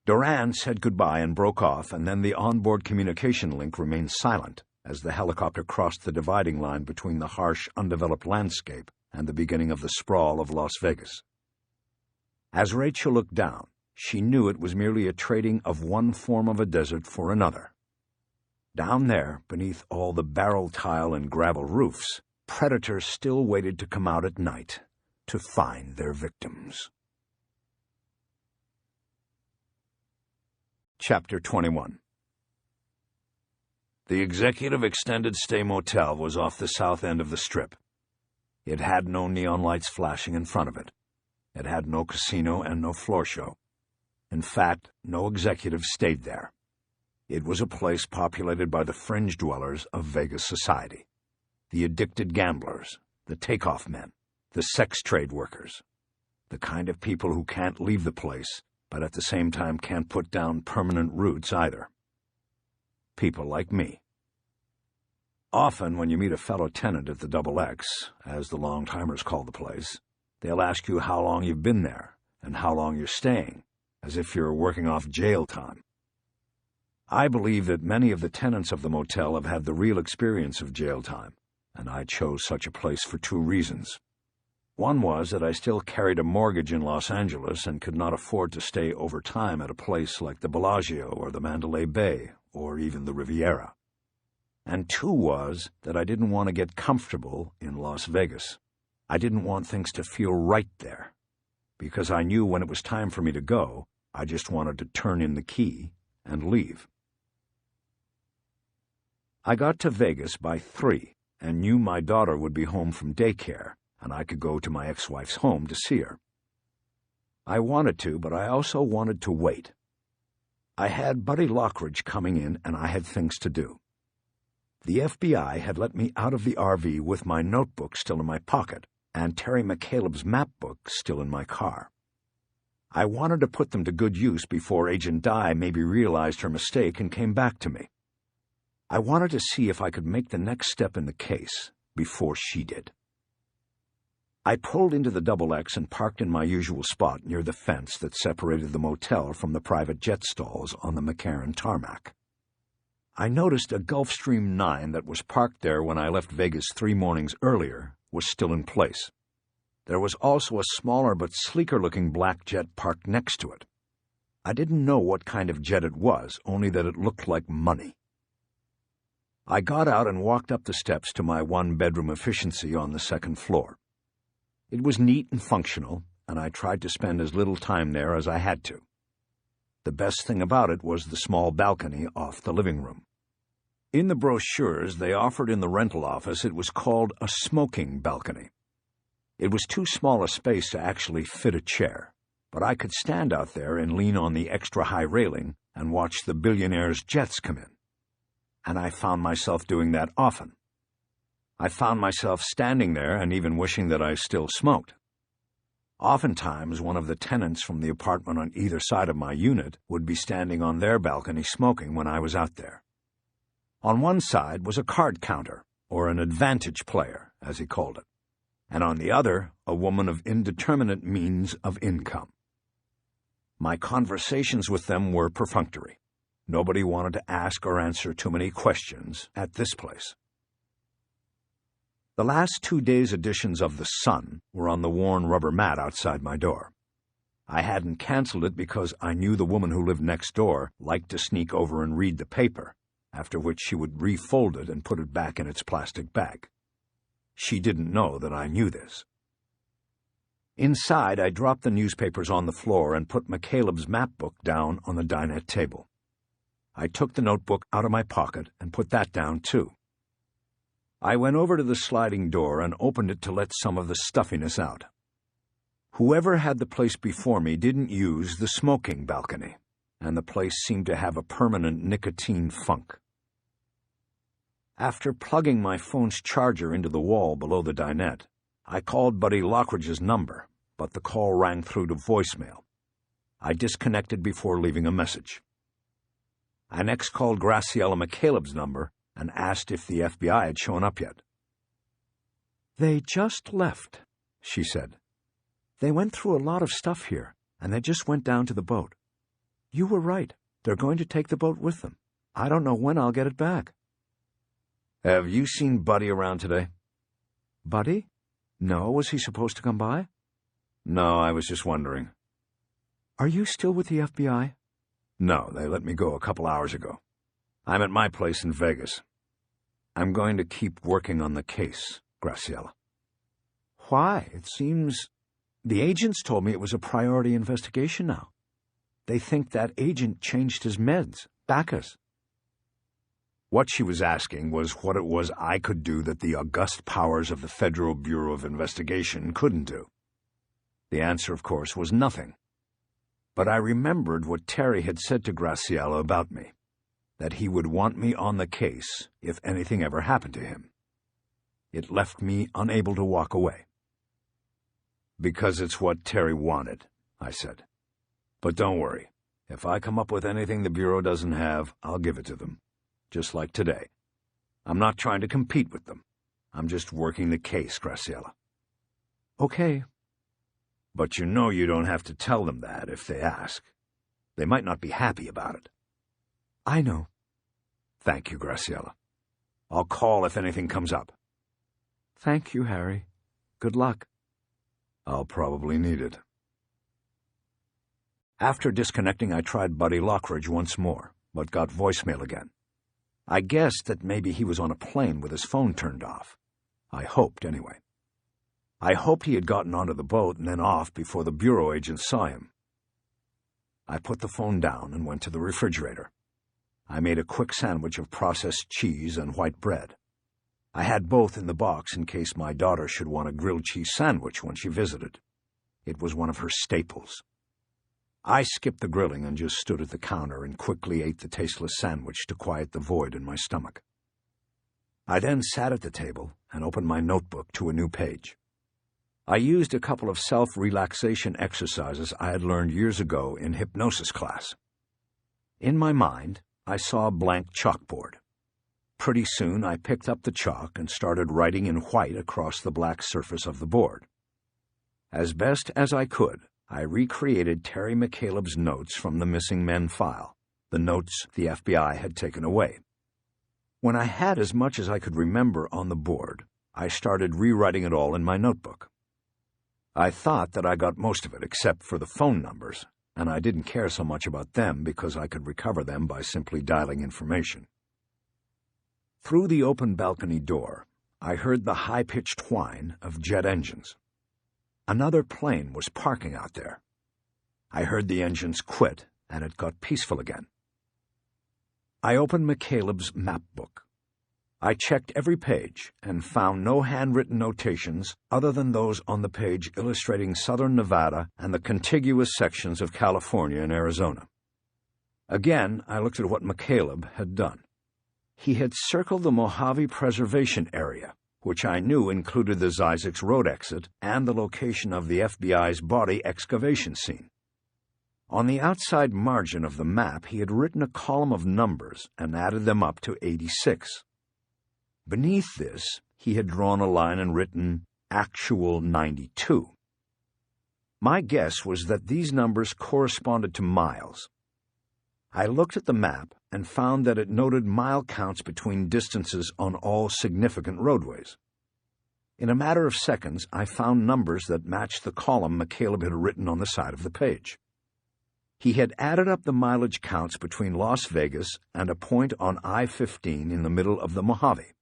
Duran said goodbye and broke off, and then the onboard communication link remained silent as the helicopter crossed the dividing line between the harsh, undeveloped landscape and the beginning of the sprawl of Las Vegas. As Rachel looked down, she knew it was merely a trading of one form of a desert for another. Down there, beneath all the barrel tile and gravel roofs, predators still waited to come out at night to find their victims. Chapter 21. The Executive Extended Stay Motel was off the south end of the Strip. It had no neon lights flashing in front of it. It had no casino and no floor show. In fact, no executive stayed there. It was a place populated by the fringe dwellers of Vegas society. The addicted gamblers, the takeoff men, the sex trade workers. The kind of people who can't leave the place, but at the same time can't put down permanent roots either. People like me. Often when you meet a fellow tenant at the Double X, as the long-timers call the place, they'll ask you how long you've been there and how long you're staying, as if you're working off jail time. I believe that many of the tenants of the motel have had the real experience of jail time, and I chose such a place for two reasons. One was that I still carried a mortgage in Los Angeles and could not afford to stay over time at a place like the Bellagio or the Mandalay Bay or even the Riviera. And two was that I didn't want to get comfortable in Las Vegas. I didn't want things to feel right there, because I knew when it was time for me to go, I just wanted to turn in the key and leave. I got to Vegas by 3 and knew my daughter would be home from daycare, and I could go to my ex-wife's home to see her. I wanted to, but I also wanted to wait. I had Buddy Lockridge coming in, and I had things to do. The FBI had let me out of the RV with my notebook still in my pocket, and Terry McCaleb's map book still in my car. I wanted to put them to good use before Agent Dye maybe realized her mistake and came back to me. I wanted to see if I could make the next step in the case before she did. I pulled into the Double X and parked in my usual spot near the fence that separated the motel from the private jet stalls on the McCarran tarmac. I noticed a Gulfstream 9 that was parked there when I left Vegas 3 mornings earlier was still in place. There was also a smaller but sleeker-looking black jet parked next to it. I didn't know what kind of jet it was, only that it looked like money. I got out and walked up the steps to my 1-bedroom efficiency on the 2nd floor. It was neat and functional, and I tried to spend as little time there as I had to. The best thing about it was the small balcony off the living room. In the brochures they offered in the rental office, it was called a smoking balcony. It was too small a space to actually fit a chair, but I could stand out there and lean on the extra-high railing and watch the billionaires' jets come in. And I found myself doing that often. I found myself standing there and even wishing that I still smoked. Oftentimes, one of the tenants from the apartment on either side of my unit would be standing on their balcony smoking when I was out there. On one side was a card counter, or an advantage player, as he called it, and on the other, a woman of indeterminate means of income. My conversations with them were perfunctory. Nobody wanted to ask or answer too many questions at this place. The last 2 days' editions of The Sun were on the worn rubber mat outside my door. I hadn't canceled it because I knew the woman who lived next door liked to sneak over and read the paper, after which she would refold it and put it back in its plastic bag. She didn't know that I knew this. Inside, I dropped the newspapers on the floor and put McCaleb's map book down on the dinette table. I took the notebook out of my pocket and put that down, too. I went over to the sliding door and opened it to let some of the stuffiness out. Whoever had the place before me didn't use the smoking balcony. and the place seemed to have a permanent nicotine funk. After plugging my phone's charger into the wall below the dinette, I called Buddy Lockridge's number, but the call rang through to voicemail. I disconnected before leaving a message. I next called Graciela McCaleb's number and asked if the FBI had shown up yet. "They just left," she said. "They went through a lot of stuff here, and they just went down to the boat. You were right. They're going to take the boat with them. I don't know when I'll get it back." "Have you seen Buddy around today?" "Buddy? No, was he supposed to come by?" "No, I was just wondering." "Are you still with the FBI?" "No, they let me go a couple hours ago. I'm at my place in Vegas. I'm going to keep working on the case, Graciela." "Why? It seems... The agents told me it was a priority investigation now. They think that agent changed his meds, Bacchus." What she was asking was what it was I could do that the august powers of the Federal Bureau of Investigation couldn't do. The answer, of course, was nothing. But I remembered what Terry had said to Graciela about me, that he would want me on the case if anything ever happened to him. It left me unable to walk away. "Because it's what Terry wanted," I said. "But don't worry. If I come up with anything the Bureau doesn't have, I'll give it to them. Just like today. I'm not trying to compete with them. I'm just working the case, Graciela." "Okay." "But you know you don't have to tell them that if they ask. They might not be happy about it." "I know." "Thank you, Graciela. I'll call if anything comes up." "Thank you, Harry. Good luck." "I'll probably need it." After disconnecting, I tried Buddy Lockridge once more, but got voicemail again. I guessed that maybe he was on a plane with his phone turned off. I hoped, anyway. I hoped he had gotten onto the boat and then off before the Bureau agents saw him. I put the phone down and went to the refrigerator. I made a quick sandwich of processed cheese and white bread. I had both in the box in case my daughter should want a grilled cheese sandwich when she visited. It was one of her staples. I skipped the grilling and just stood at the counter and quickly ate the tasteless sandwich to quiet the void in my stomach. I then sat at the table and opened my notebook to a new page. I used a couple of self-relaxation exercises I had learned years ago in hypnosis class. In my mind, I saw a blank chalkboard. Pretty soon I picked up the chalk and started writing in white across the black surface of the board. As best as I could, I recreated Terry McCaleb's notes from the missing men file, the notes the FBI had taken away. When I had as much as I could remember on the board, I started rewriting it all in my notebook. I thought that I got most of it except for the phone numbers, and I didn't care so much about them because I could recover them by simply dialing information. Through the open balcony door, I heard the high-pitched whine of jet engines. Another plane was parking out there. I heard the engines quit, and it got peaceful again. I opened McCaleb's map book. I checked every page and found no handwritten notations other than those on the page illustrating southern Nevada and the contiguous sections of California and Arizona. Again, I looked at what McCaleb had done. He had circled the Mojave Preservation Area, which I knew included the Zysix Road exit and the location of the FBI's body excavation scene. On the outside margin of the map, he had written a column of numbers and added them up to 86. Beneath this, he had drawn a line and written, "Actual 92." My guess was that these numbers corresponded to miles. I looked at the map and found that it noted mile counts between distances on all significant roadways. In a matter of seconds, I found numbers that matched the column McCaleb had written on the side of the page. He had added up the mileage counts between Las Vegas and a point on I-15 in the middle of the Mojave.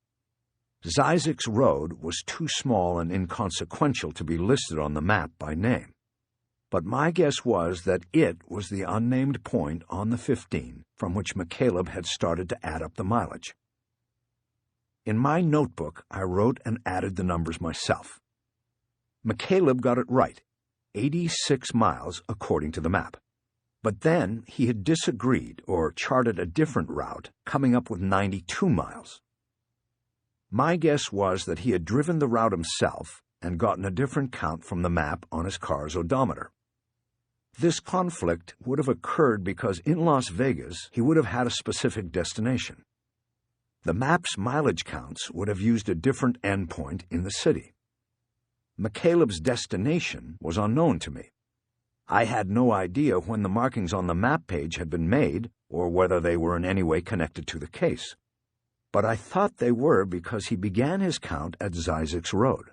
Zysix Road was too small and inconsequential to be listed on the map by name, but my guess was that it was the unnamed point on the 15 from which McCaleb had started to add up the mileage. In my notebook, I wrote and added the numbers myself. McCaleb got it right, 86 miles according to the map. But then he had disagreed or charted a different route, coming up with 92 miles. My guess was that he had driven the route himself and gotten a different count from the map on his car's odometer. This conflict would have occurred because in Las Vegas he would have had a specific destination. The map's mileage counts would have used a different endpoint in the city. McCaleb's destination was unknown to me. I had no idea when the markings on the map page had been made or whether they were in any way connected to the case. But I thought they were because he began his count at Zizek's Road.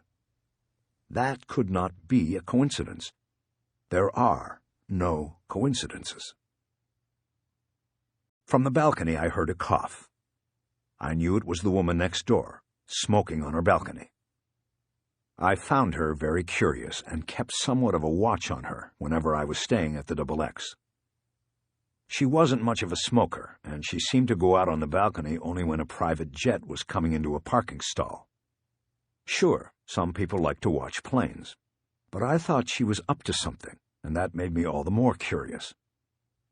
That could not be a coincidence. There are no coincidences. From the balcony I heard a cough. I knew it was the woman next door, smoking on her balcony. I found her very curious and kept somewhat of a watch on her whenever I was staying at the XX. She wasn't much of a smoker, and she seemed to go out on the balcony only when a private jet was coming into a parking stall. Sure, some people like to watch planes, but I thought she was up to something, and that made me all the more curious.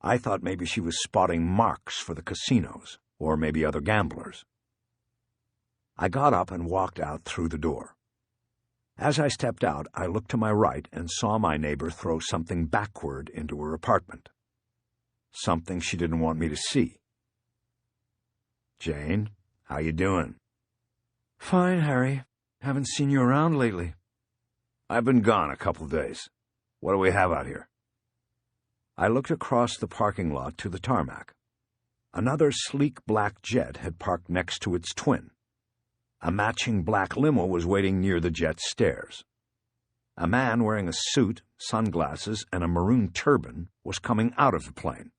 I thought maybe she was spotting marks for the casinos, or maybe other gamblers. I got up and walked out through the door. As I stepped out, I looked to my right and saw my neighbor throw something backward into her apartment. Something she didn't want me to see. "Jane, how you doing?" "Fine, Harry. Haven't seen you around lately." "I've been gone a couple days. What do we have out here?" I looked across the parking lot to the tarmac. Another sleek black jet had parked next to its twin. A matching black limo was waiting near the jet's stairs. A man wearing a suit, sunglasses, and a maroon turban was coming out of the plane.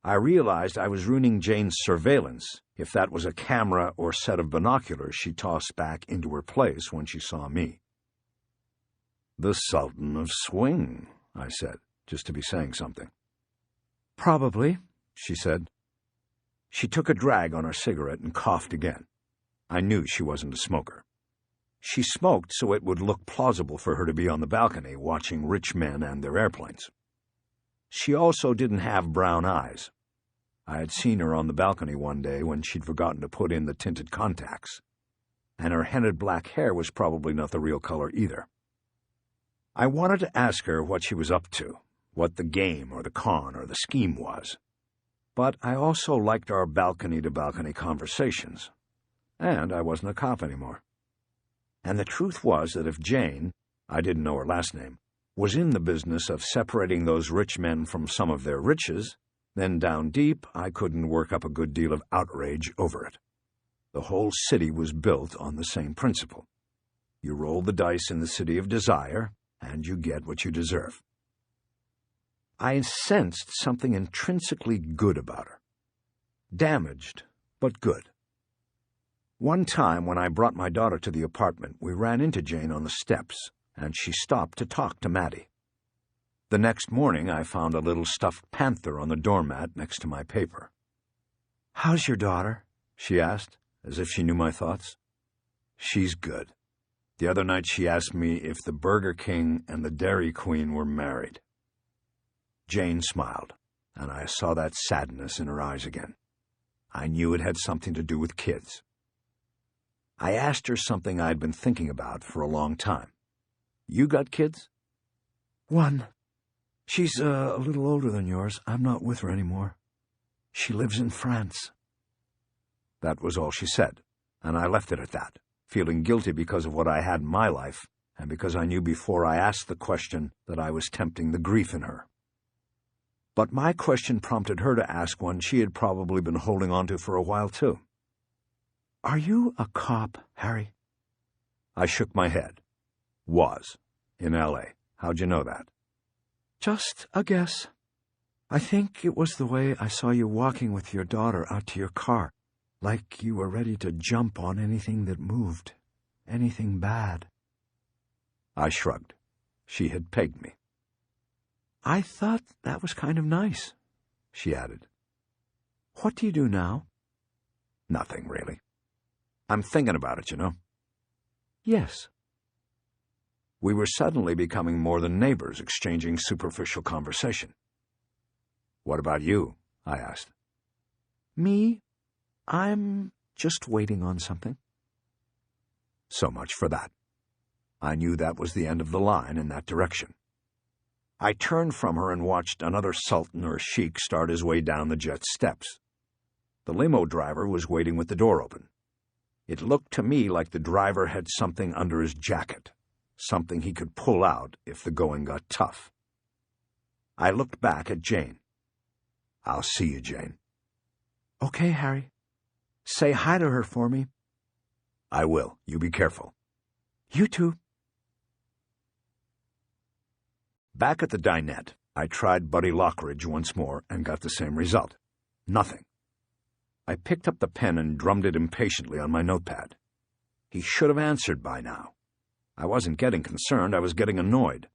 I realized I was ruining Jane's surveillance if that was a camera or set of binoculars she tossed back into her place when she saw me. "The Sultan of Swing," I said, just to be saying something. "Probably," she said. She took a drag on her cigarette and coughed again. I knew she wasn't a smoker. She smoked so it would look plausible for her to be on the balcony watching rich men and their airplanes. She also didn't have brown eyes. I had seen her on the balcony one day when she'd forgotten to put in the tinted contacts, and her headed black hair was probably not the real color either. I wanted to ask her what she was up to, what the game or the con or the scheme was. But I also liked our balcony-to-balcony conversations, and I wasn't a cop anymore. And the truth was that if Jane, I didn't know her last name, was in the business of separating those rich men from some of their riches, then down deep I couldn't work up a good deal of outrage over it. The whole city was built on the same principle. You roll the dice in the city of desire, and you get what you deserve. I sensed something intrinsically good about her. Damaged, but good. One time when I brought my daughter to the apartment, we ran into Jane on the steps, and she stopped to talk to Maddie. The next morning I found a little stuffed panther on the doormat next to my paper. "How's your daughter?" she asked, as if she knew my thoughts. "She's good. The other night she asked me if the Burger King and the Dairy Queen were married." Jane smiled, and I saw that sadness in her eyes again. I knew it had something to do with kids. I asked her something I'd been thinking about for a long time. "You got kids?" "One. She's a little older than yours. I'm not with her anymore. She lives in France." That was all she said, and I left it at that, feeling guilty because of what I had in my life, and because I knew before I asked the question that I was tempting the grief in her. But my question prompted her to ask one she had probably been holding on to for a while, too. "Are you a cop, Harry?" I shook my head. Was. In L.A. How'd you know that? "Just a guess. I think it was the way I saw you walking with your daughter out to your car, like you were ready to jump on anything that moved, anything bad." I shrugged. She had pegged me. "I thought that was kind of nice," she added. "What do you do now?" "Nothing, really. I'm thinking about it, you know." "Yes." We were suddenly becoming more than neighbors, exchanging superficial conversation. What about you? I asked. Me? I'm just waiting on something. So much for that. I knew that was the end of the line in that direction. I turned from her and watched another sultan or sheik start his way down the jet steps. The limo driver was waiting with the door open. It looked to me like the driver had something under his jacket, something he could pull out if the going got tough. I looked back at Jane. I'll see you, Jane. Okay, Harry. Say hi to her for me. I will. You be careful. You too. Back at the dinette, I tried Buddy Lockridge once more and got the same result. Nothing. I picked up the pen and drummed it impatiently on my notepad. He should have answered by now. I wasn't getting concerned, I was getting annoyed.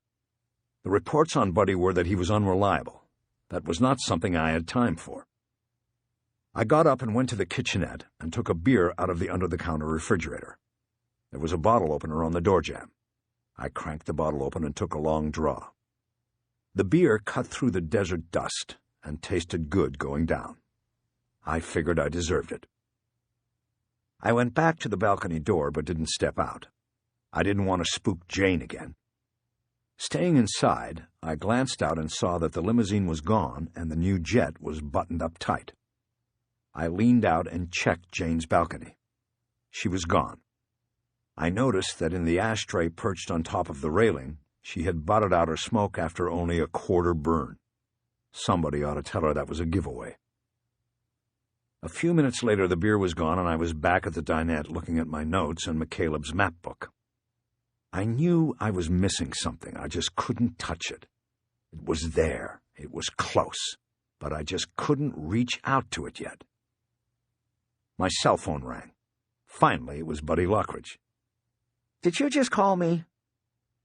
The reports on Buddy were that he was unreliable. That was not something I had time for. I got up and went to the kitchenette and took a beer out of the under-the-counter refrigerator. There was a bottle opener on the door jamb. I cranked the bottle open and took a long draw. The beer cut through the desert dust and tasted good going down. I figured I deserved it. I went back to the balcony door but didn't step out. I didn't want to spook Jane again. Staying inside, I glanced out and saw that the limousine was gone and the new jet was buttoned up tight. I leaned out and checked Jane's balcony. She was gone. I noticed that in the ashtray perched on top of the railing, she had butted out her smoke after only a quarter burn. Somebody ought to tell her that was a giveaway. A few minutes later, the beer was gone, and I was back at the dinette looking at my notes and McCaleb's map book. I knew I was missing something. I just couldn't touch it. It was there. It was close. But I just couldn't reach out to it yet. My cell phone rang. Finally, it was Buddy Lockridge. Did you just call me?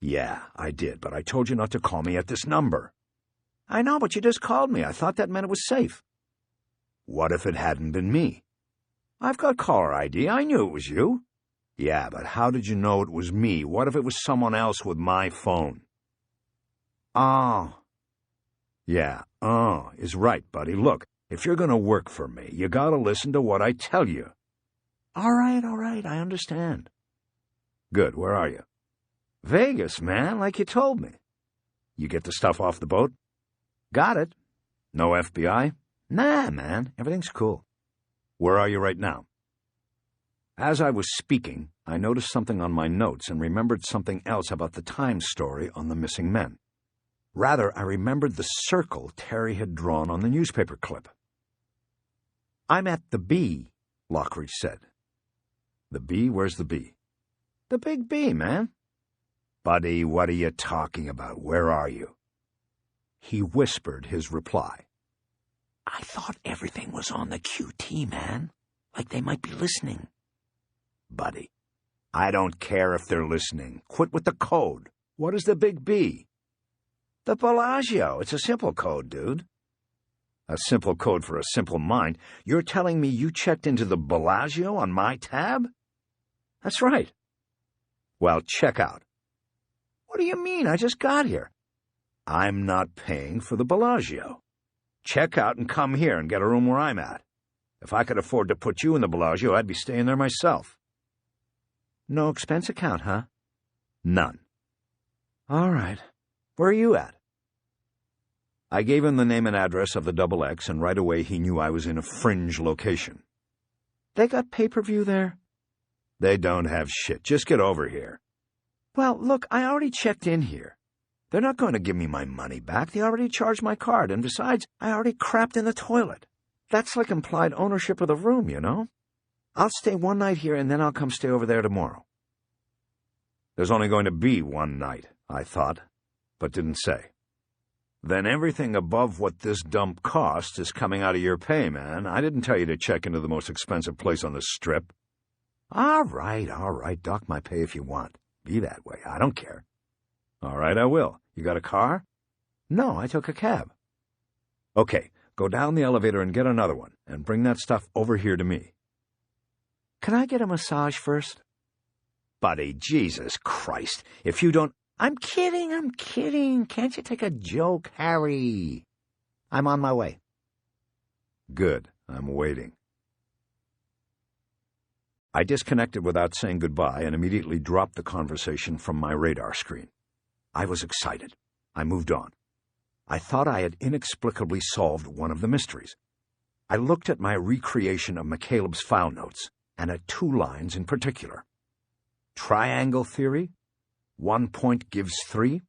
Yeah, I did, but I told you not to call me at this number. I know, but you just called me. I thought that meant it was safe. What if it hadn't been me? I've got caller ID. I knew it was you. Yeah, but how did you know it was me? What if it was someone else with my phone? Oh. Yeah, is right, buddy. Look, if you're going to work for me, you got to listen to what I tell you. All right, I understand. Good, where are you? Vegas, man, like you told me. You get the stuff off the boat? Got it. No FBI? Nah, man, everything's cool. Where are you right now? As I was speaking, I noticed something on my notes and remembered something else about the Times story on the missing men. Rather, I remembered the circle Terry had drawn on the newspaper clip. I'm at the B, Lockridge said. The B? Where's the B? The big B, man. Buddy, what are you talking about? Where are you? He whispered his reply. I thought everything was on the QT, man. Like they might be listening. Buddy, I don't care if they're listening. Quit with the code. What is the big B? The Bellagio. It's a simple code, dude. A simple code for a simple mind. You're telling me you checked into the Bellagio on my tab? That's right. Well, check out. What do you mean? I just got here. I'm not paying for the Bellagio. Check out and come here and get a room where I'm at. If I could afford to put you in the Bellagio, I'd be staying there myself. No expense account, huh? None. All right. Where are you at? I gave him the name and address of the XX, and right away he knew I was in a fringe location. They got pay-per-view there? They don't have shit. Just get over here. Well, look, I already checked in here. They're not going to give me my money back. They already charged my card, and besides, I already crapped in the toilet. That's like implied ownership of the room, you know? I'll stay one night here, and then I'll come stay over there tomorrow. There's only going to be one night, I thought, but didn't say. Then everything above what this dump costs is coming out of your pay, man. I didn't tell you to check into the most expensive place on the strip. All right, dock my pay if you want. Be that way, I don't care. All right, I will. You got a car? No, I took a cab. Okay, go down the elevator and get another one, and bring that stuff over here to me. Can I get a massage first? Buddy, Jesus Christ, if you don't... I'm kidding. Can't you take a joke, Harry? I'm on my way. Good. I'm waiting. I disconnected without saying goodbye and immediately dropped the conversation from my radar screen. I was excited. I moved on. I thought I had inexplicably solved one of the mysteries. I looked at my recreation of McCaleb's file notes, and at 2 lines in particular. Triangle theory? 1 point gives 3?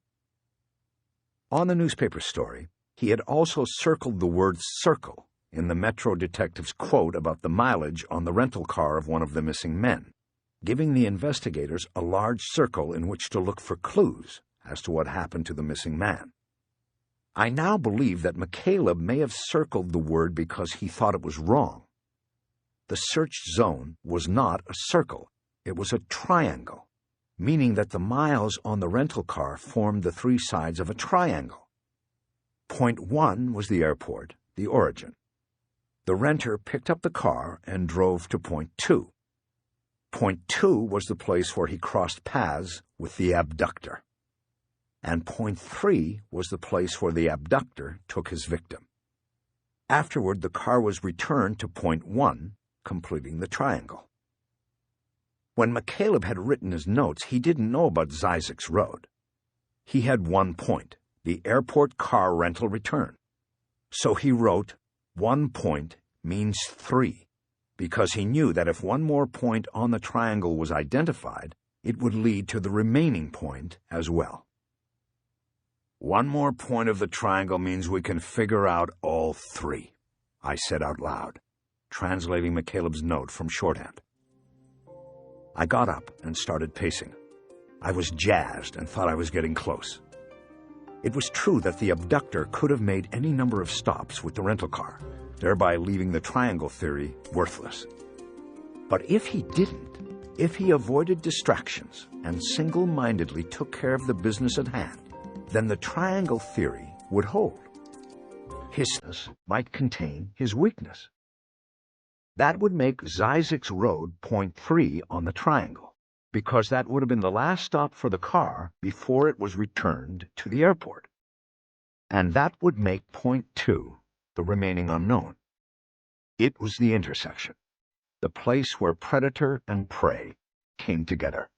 On the newspaper story, he had also circled the word circle in the Metro detective's quote about the mileage on the rental car of one of the missing men, giving the investigators a large circle in which to look for clues as to what happened to the missing man. I now believe that McCaleb may have circled the word because he thought it was wrong. The searched zone was not a circle, it was a triangle, meaning that the miles on the rental car formed the 3 sides of a triangle. Point 1 was the airport, the origin. The renter picked up the car and drove to point 2. Point 2 was the place where he crossed paths with the abductor. And point 3 was the place where the abductor took his victim. Afterward, the car was returned to point 1, completing the triangle. When McCaleb had written his notes, he didn't know about Zizek's Road. He had 1 point, the airport car rental return. So he wrote, 1 point means 3, because he knew that if 1 more point on the triangle was identified, it would lead to the remaining point as well. 1 more point of the triangle means we can figure out all 3, I said out loud, translating McCaleb's note from shorthand. I got up and started pacing. I was jazzed and thought I was getting close. It was true that the abductor could have made any number of stops with the rental car, thereby leaving the triangle theory worthless. But if he didn't, if he avoided distractions and single-mindedly took care of the business at hand, then the triangle theory would hold. His weakness might contain his weakness. That would make Zizek's Road point 3 on the triangle, because that would have been the last stop for the car before it was returned to the airport. And that would make point 2 the remaining unknown. It was the intersection, the place where predator and prey came together.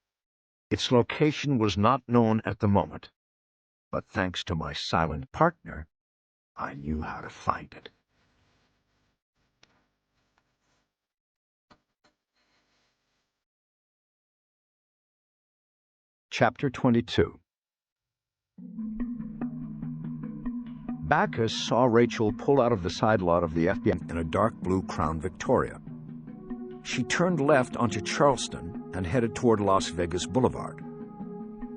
Its location was not known at the moment, but thanks to my silent partner, I knew how to find it. Chapter 22. Bacchus saw Rachel pull out of the side lot of the FBI in a dark blue Crown Victoria. She turned left onto Charleston and headed toward Las Vegas Boulevard.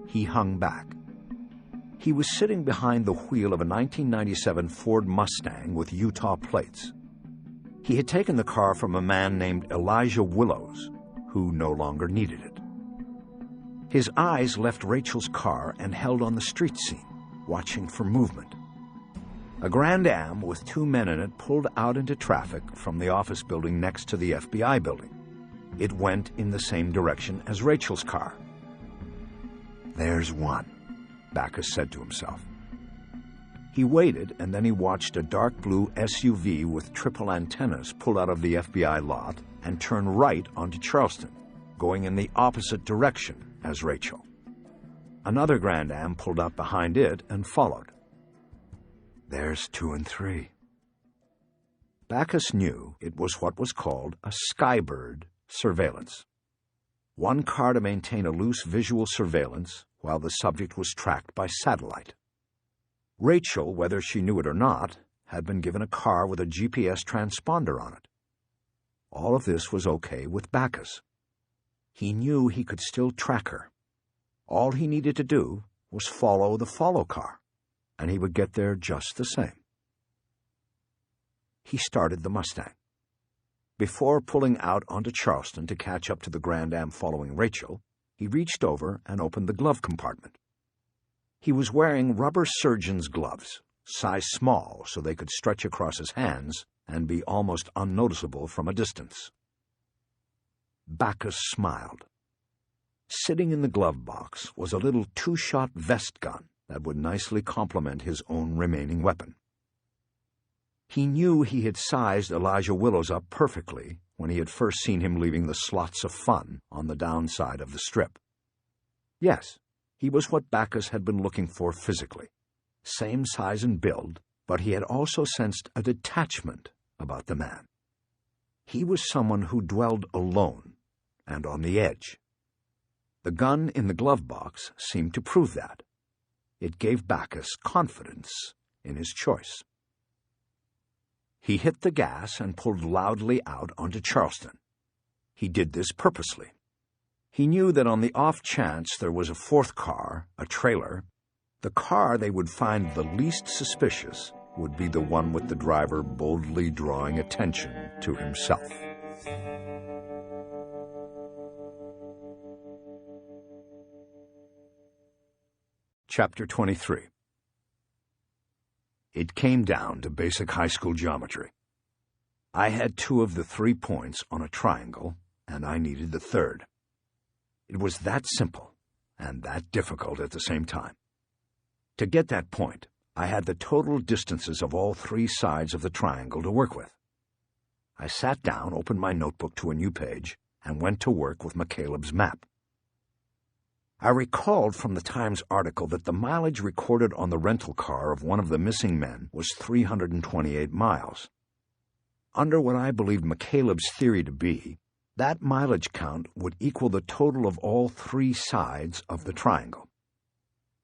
He hung back. He was sitting behind the wheel of a 1997 Ford Mustang with Utah plates. He had taken the car from a man named Elijah Willows, who no longer needed it. His eyes left Rachel's car and held on the street scene, watching for movement. A Grand Am with 2 men in it pulled out into traffic from the office building next to the FBI building. It went in the same direction as Rachel's car. "There's one," Bacchus said to himself. He waited, and then he watched a dark blue SUV with triple antennas pull out of the FBI lot and turn right onto Charleston, going in the opposite direction as Rachel. Another Grand Am pulled up behind it and followed. "There's 2 and 3. Bacchus knew it was what was called a skybird surveillance. 1 car to maintain a loose visual surveillance while the subject was tracked by satellite. Rachel, whether she knew it or not, had been given a car with a GPS transponder on it. All of this was okay with Bacchus. He knew he could still track her. All he needed to do was follow the follow car, and he would get there just the same. He started the Mustang. Before pulling out onto Charleston to catch up to the Grand Am following Rachel, he reached over and opened the glove compartment. He was wearing rubber surgeon's gloves, size small so they could stretch across his hands and be almost unnoticeable from a distance. Bacchus smiled. Sitting in the glove box was a little 2-shot vest gun that would nicely complement his own remaining weapon. He knew he had sized Elijah Willows up perfectly when he had first seen him leaving the Slots of Fun on the downside of the Strip. Yes, he was what Bacchus had been looking for physically. Same size and build, but he had also sensed a detachment about the man. He was someone who dwelled alone and on the edge. The gun in the glove box seemed to prove that. It gave Bacchus confidence in his choice. He hit the gas and pulled loudly out onto Charleston. He did this purposely. He knew that on the off chance there was a fourth car, a trailer, the car they would find the least suspicious would be the one with the driver boldly drawing attention to himself. Chapter 23. It came down to basic high school geometry. I had 2 of the 3 points on a triangle, and I needed the third. It was that simple, and that difficult at the same time. To get that point, I had the total distances of all 3 sides of the triangle to work with. I sat down, opened my notebook to a new page, and went to work with McCaleb's map. I recalled from the Times article that the mileage recorded on the rental car of one of the missing men was 328 miles. Under what I believed McCaleb's theory to be, that mileage count would equal the total of all 3 sides of the triangle.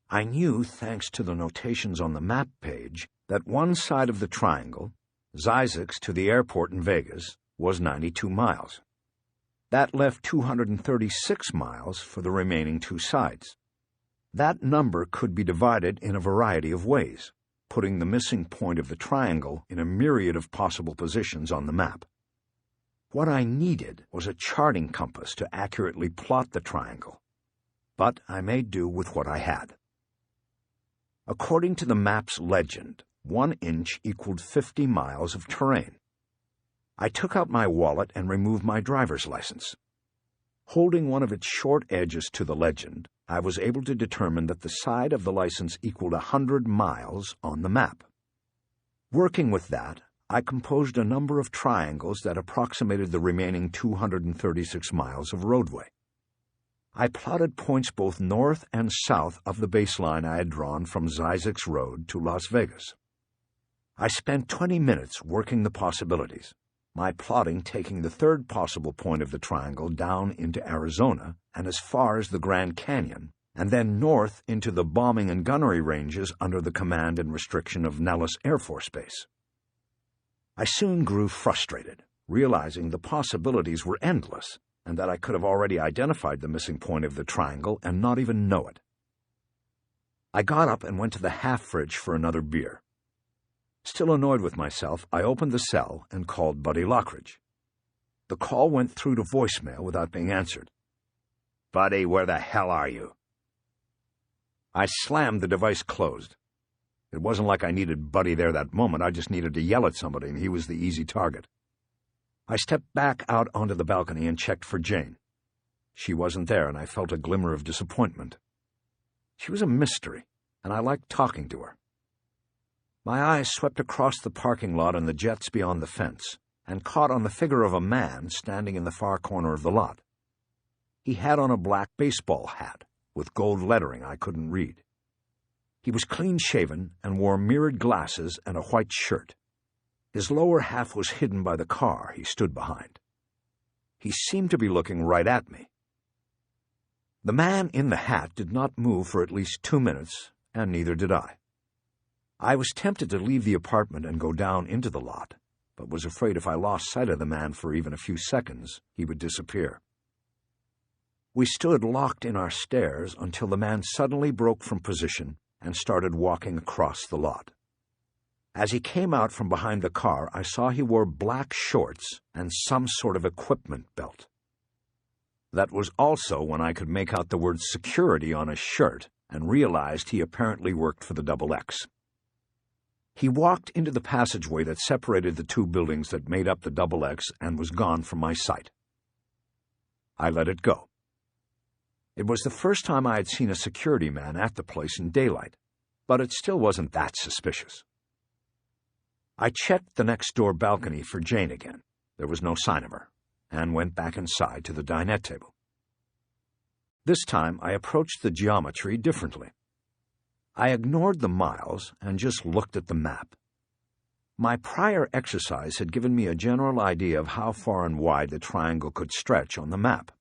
I knew, thanks to the notations on the map page, that one side of the triangle, Zzyzx to the airport in Vegas, was 92 miles. That left 236 miles for the remaining 2 sides. That number could be divided in a variety of ways, putting the missing point of the triangle in a myriad of possible positions on the map. What I needed was a charting compass to accurately plot the triangle, but I made do with what I had. According to the map's legend, 1 inch equaled 50 miles of terrain. I took out my wallet and removed my driver's license. Holding one of its short edges to the legend, I was able to determine that the side of the license equaled 100 miles on the map. Working with that, I composed a number of triangles that approximated the remaining 236 miles of roadway. I plotted points both north and south of the baseline I had drawn from Zzyzx Road to Las Vegas. I spent 20 minutes working the possibilities, my plotting taking the third possible point of the triangle down into Arizona and as far as the Grand Canyon, and then north into the bombing and gunnery ranges under the command and restriction of Nellis Air Force Base. I soon grew frustrated, realizing the possibilities were endless, and that I could have already identified the missing point of the triangle and not even know it. I got up and went to the half-fridge for another beer. Still annoyed with myself, I opened the cell and called Buddy Lockridge. The call went through to voicemail without being answered. "Buddy, where the hell are you?" I slammed the device closed. It wasn't like I needed Buddy there that moment. I just needed to yell at somebody, and he was the easy target. I stepped back out onto the balcony and checked for Jane. She wasn't there, and I felt a glimmer of disappointment. She was a mystery, and I liked talking to her. My eyes swept across the parking lot and the jets beyond the fence, and caught on the figure of a man standing in the far corner of the lot. He had on a black baseball hat, with gold lettering I couldn't read. He was clean-shaven and wore mirrored glasses and a white shirt. His lower half was hidden by the car he stood behind. He seemed to be looking right at me. The man in the hat did not move for at least 2 minutes, and neither did I. I was tempted to leave the apartment and go down into the lot, but was afraid if I lost sight of the man for even a few seconds, he would disappear. We stood locked in our stares until the man suddenly broke from position and started walking across the lot. As he came out from behind the car, I saw he wore black shorts and some sort of equipment belt. That was also when I could make out the word security on his shirt and realized he apparently worked for the XX. He walked into the passageway that separated the 2 buildings that made up the XX and was gone from my sight. I let it go. It was the first time I had seen a security man at the place in daylight, but it still wasn't that suspicious. I checked the next-door balcony for Jane again. There was no sign of her, and went back inside to the dinette table. This time I approached the geometry differently. I ignored the miles and just looked at the map. My prior exercise had given me a general idea of how far and wide the triangle could stretch on the map.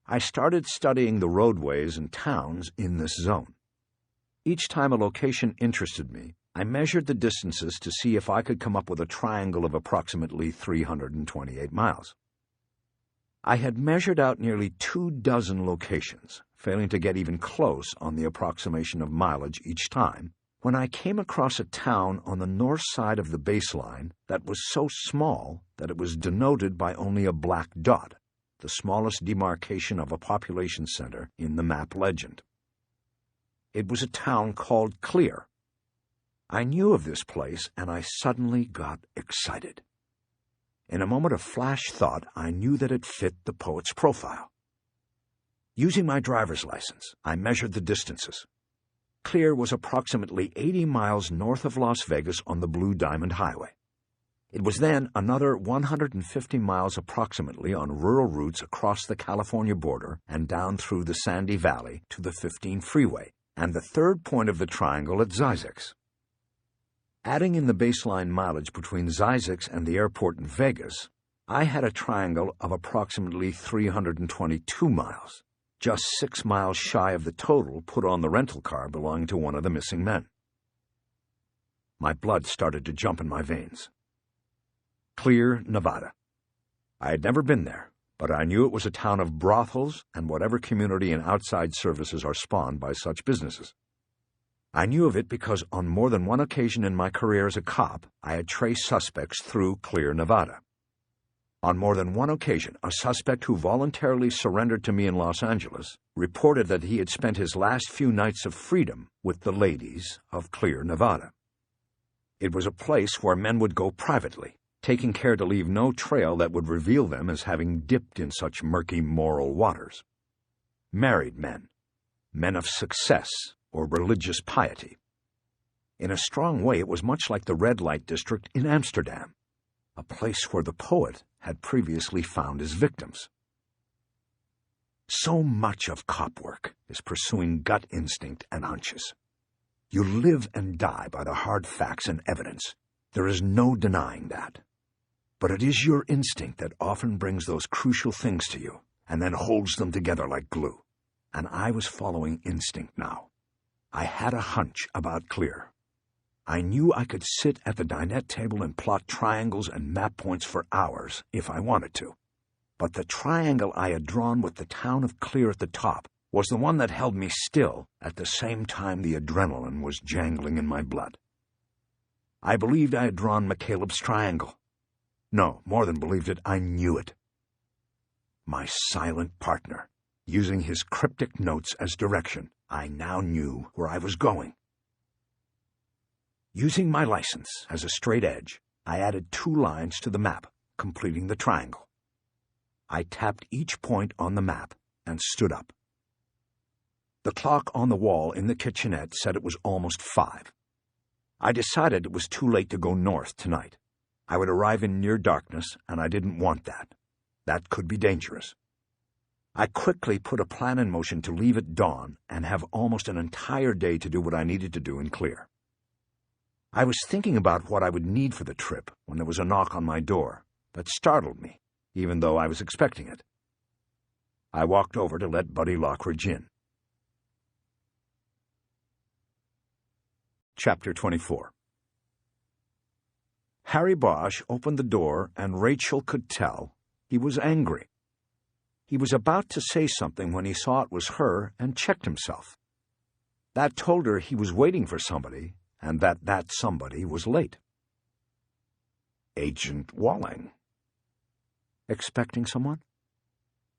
I started studying the roadways and towns in this zone. Each time a location interested me, I measured the distances to see if I could come up with a triangle of approximately 328 miles. I had measured out nearly 24 locations, failing to get even close on the approximation of mileage each time, when I came across a town on the north side of the baseline that was so small that it was denoted by only a black dot, the smallest demarcation of a population center in the map legend. It was a town called Clear. I knew of this place, and I suddenly got excited. In a moment of flash thought, I knew that it fit the poet's profile. Using my driver's license, I measured the distances. Clear was approximately 80 miles north of Las Vegas on the Blue Diamond Highway. It was then another 150 miles approximately on rural routes across the California border and down through the Sandy Valley to the 15 freeway, and the third point of the triangle at Zzyzx. Adding in the baseline mileage between Zzyzx and the airport in Vegas, I had a triangle of approximately 322 miles, just 6 miles shy of the total put on the rental car belonging to one of the missing men. My blood started to jump in my veins. Clear, Nevada. I had never been there, but I knew it was a town of brothels and whatever community and outside services are spawned by such businesses. I knew of it because on more than one occasion in my career as a cop, I had traced suspects through Clear, Nevada. On more than one occasion, a suspect who voluntarily surrendered to me in Los Angeles reported that he had spent his last few nights of freedom with the ladies of Clear, Nevada. It was a place where men would go privately, taking care to leave no trail that would reveal them as having dipped in such murky moral waters. Married men, men of success or religious piety. In a strong way, it was much like the red light district in Amsterdam, a place where the poet had previously found his victims. So much of cop work is pursuing gut instinct and hunches. You live and die by the hard facts and evidence. There is no denying that. But it is your instinct that often brings those crucial things to you and then holds them together like glue. And I was following instinct now. I had a hunch about Clear. I knew I could sit at the dinette table and plot triangles and map points for hours if I wanted to. But the triangle I had drawn with the town of Clear at the top was the one that held me still at the same time the adrenaline was jangling in my blood. I believed I had drawn McCaleb's triangle. No, more than believed it, I knew it. My silent partner, using his cryptic notes as direction, I now knew where I was going. Using my license as a straight edge, I added 2 lines to the map, completing the triangle. I tapped each point on the map and stood up. The clock on the wall in the kitchenette said it was almost 5. I decided it was too late to go north tonight. I would arrive in near darkness, and I didn't want that. That could be dangerous. I quickly put a plan in motion to leave at dawn and have almost an entire day to do what I needed to do in Clear. I was thinking about what I would need for the trip when there was a knock on my door that startled me, even though I was expecting it. I walked over to let Buddy Lockridge in. Chapter 24. Harry Bosch opened the door, and Rachel could tell he was angry. He was about to say something when he saw it was her and checked himself. That told her he was waiting for somebody, and that somebody was late. Agent Walling. Expecting someone?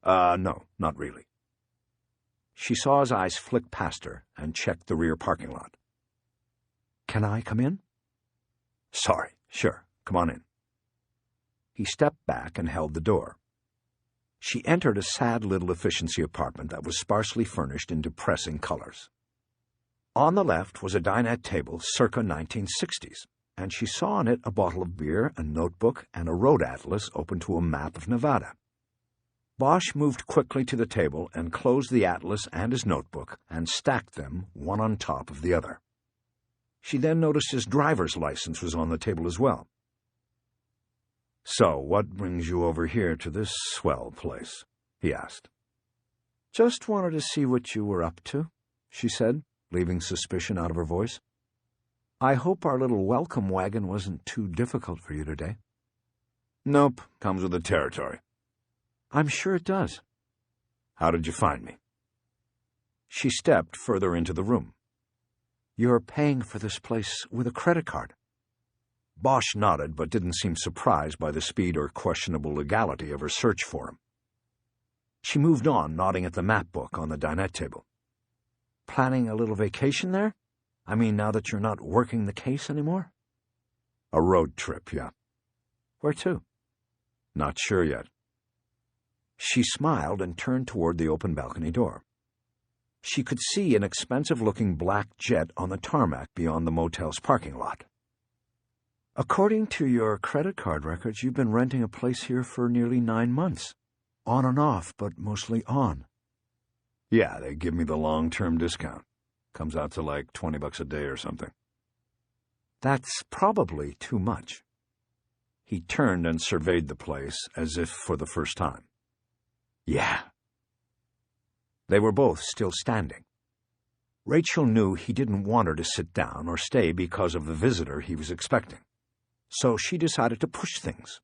No, not really. She saw his eyes flick past her and checked the rear parking lot. Can I come in? Sorry, sure, come on in. He stepped back and held the door. She entered a sad little efficiency apartment that was sparsely furnished in depressing colors. On the left was a dinette table circa 1960s. and she saw on it a bottle of beer, a notebook, and a road atlas open to a map of Nevada. Bosch moved quickly to the table and closed the atlas and his notebook and stacked them one on top of the other. She then noticed his driver's license was on the table as well. "So, what brings you over here to this swell place?" he asked. "Just wanted to see what you were up to," she said, leaving suspicion out of her voice. "I hope our little welcome wagon wasn't too difficult for you today." "Nope, comes with the territory." "I'm sure it does." "How did you find me?" She stepped further into the room. "You're paying for this place with a credit card." Bosch nodded, but didn't seem surprised by the speed or questionable legality of her search for him. She moved on, nodding at the map book on the dinette table. "Planning a little vacation there? I mean, now that you're not working the case anymore?" "A road trip, yeah." "Where to?" "Not sure yet." She smiled and turned toward the open balcony door. She could see an expensive-looking black jet on the tarmac beyond the motel's parking lot. "According to your credit card records, you've been renting a place here for nearly 9 months. On and off, but mostly on." "Yeah, they give me the long-term discount. Comes out to like $20 a day or something." "That's probably too much." He turned and surveyed the place as if for the first time. "Yeah." They were both still standing. Rachel knew he didn't want her to sit down or stay because of the visitor he was expecting, so she decided to push things.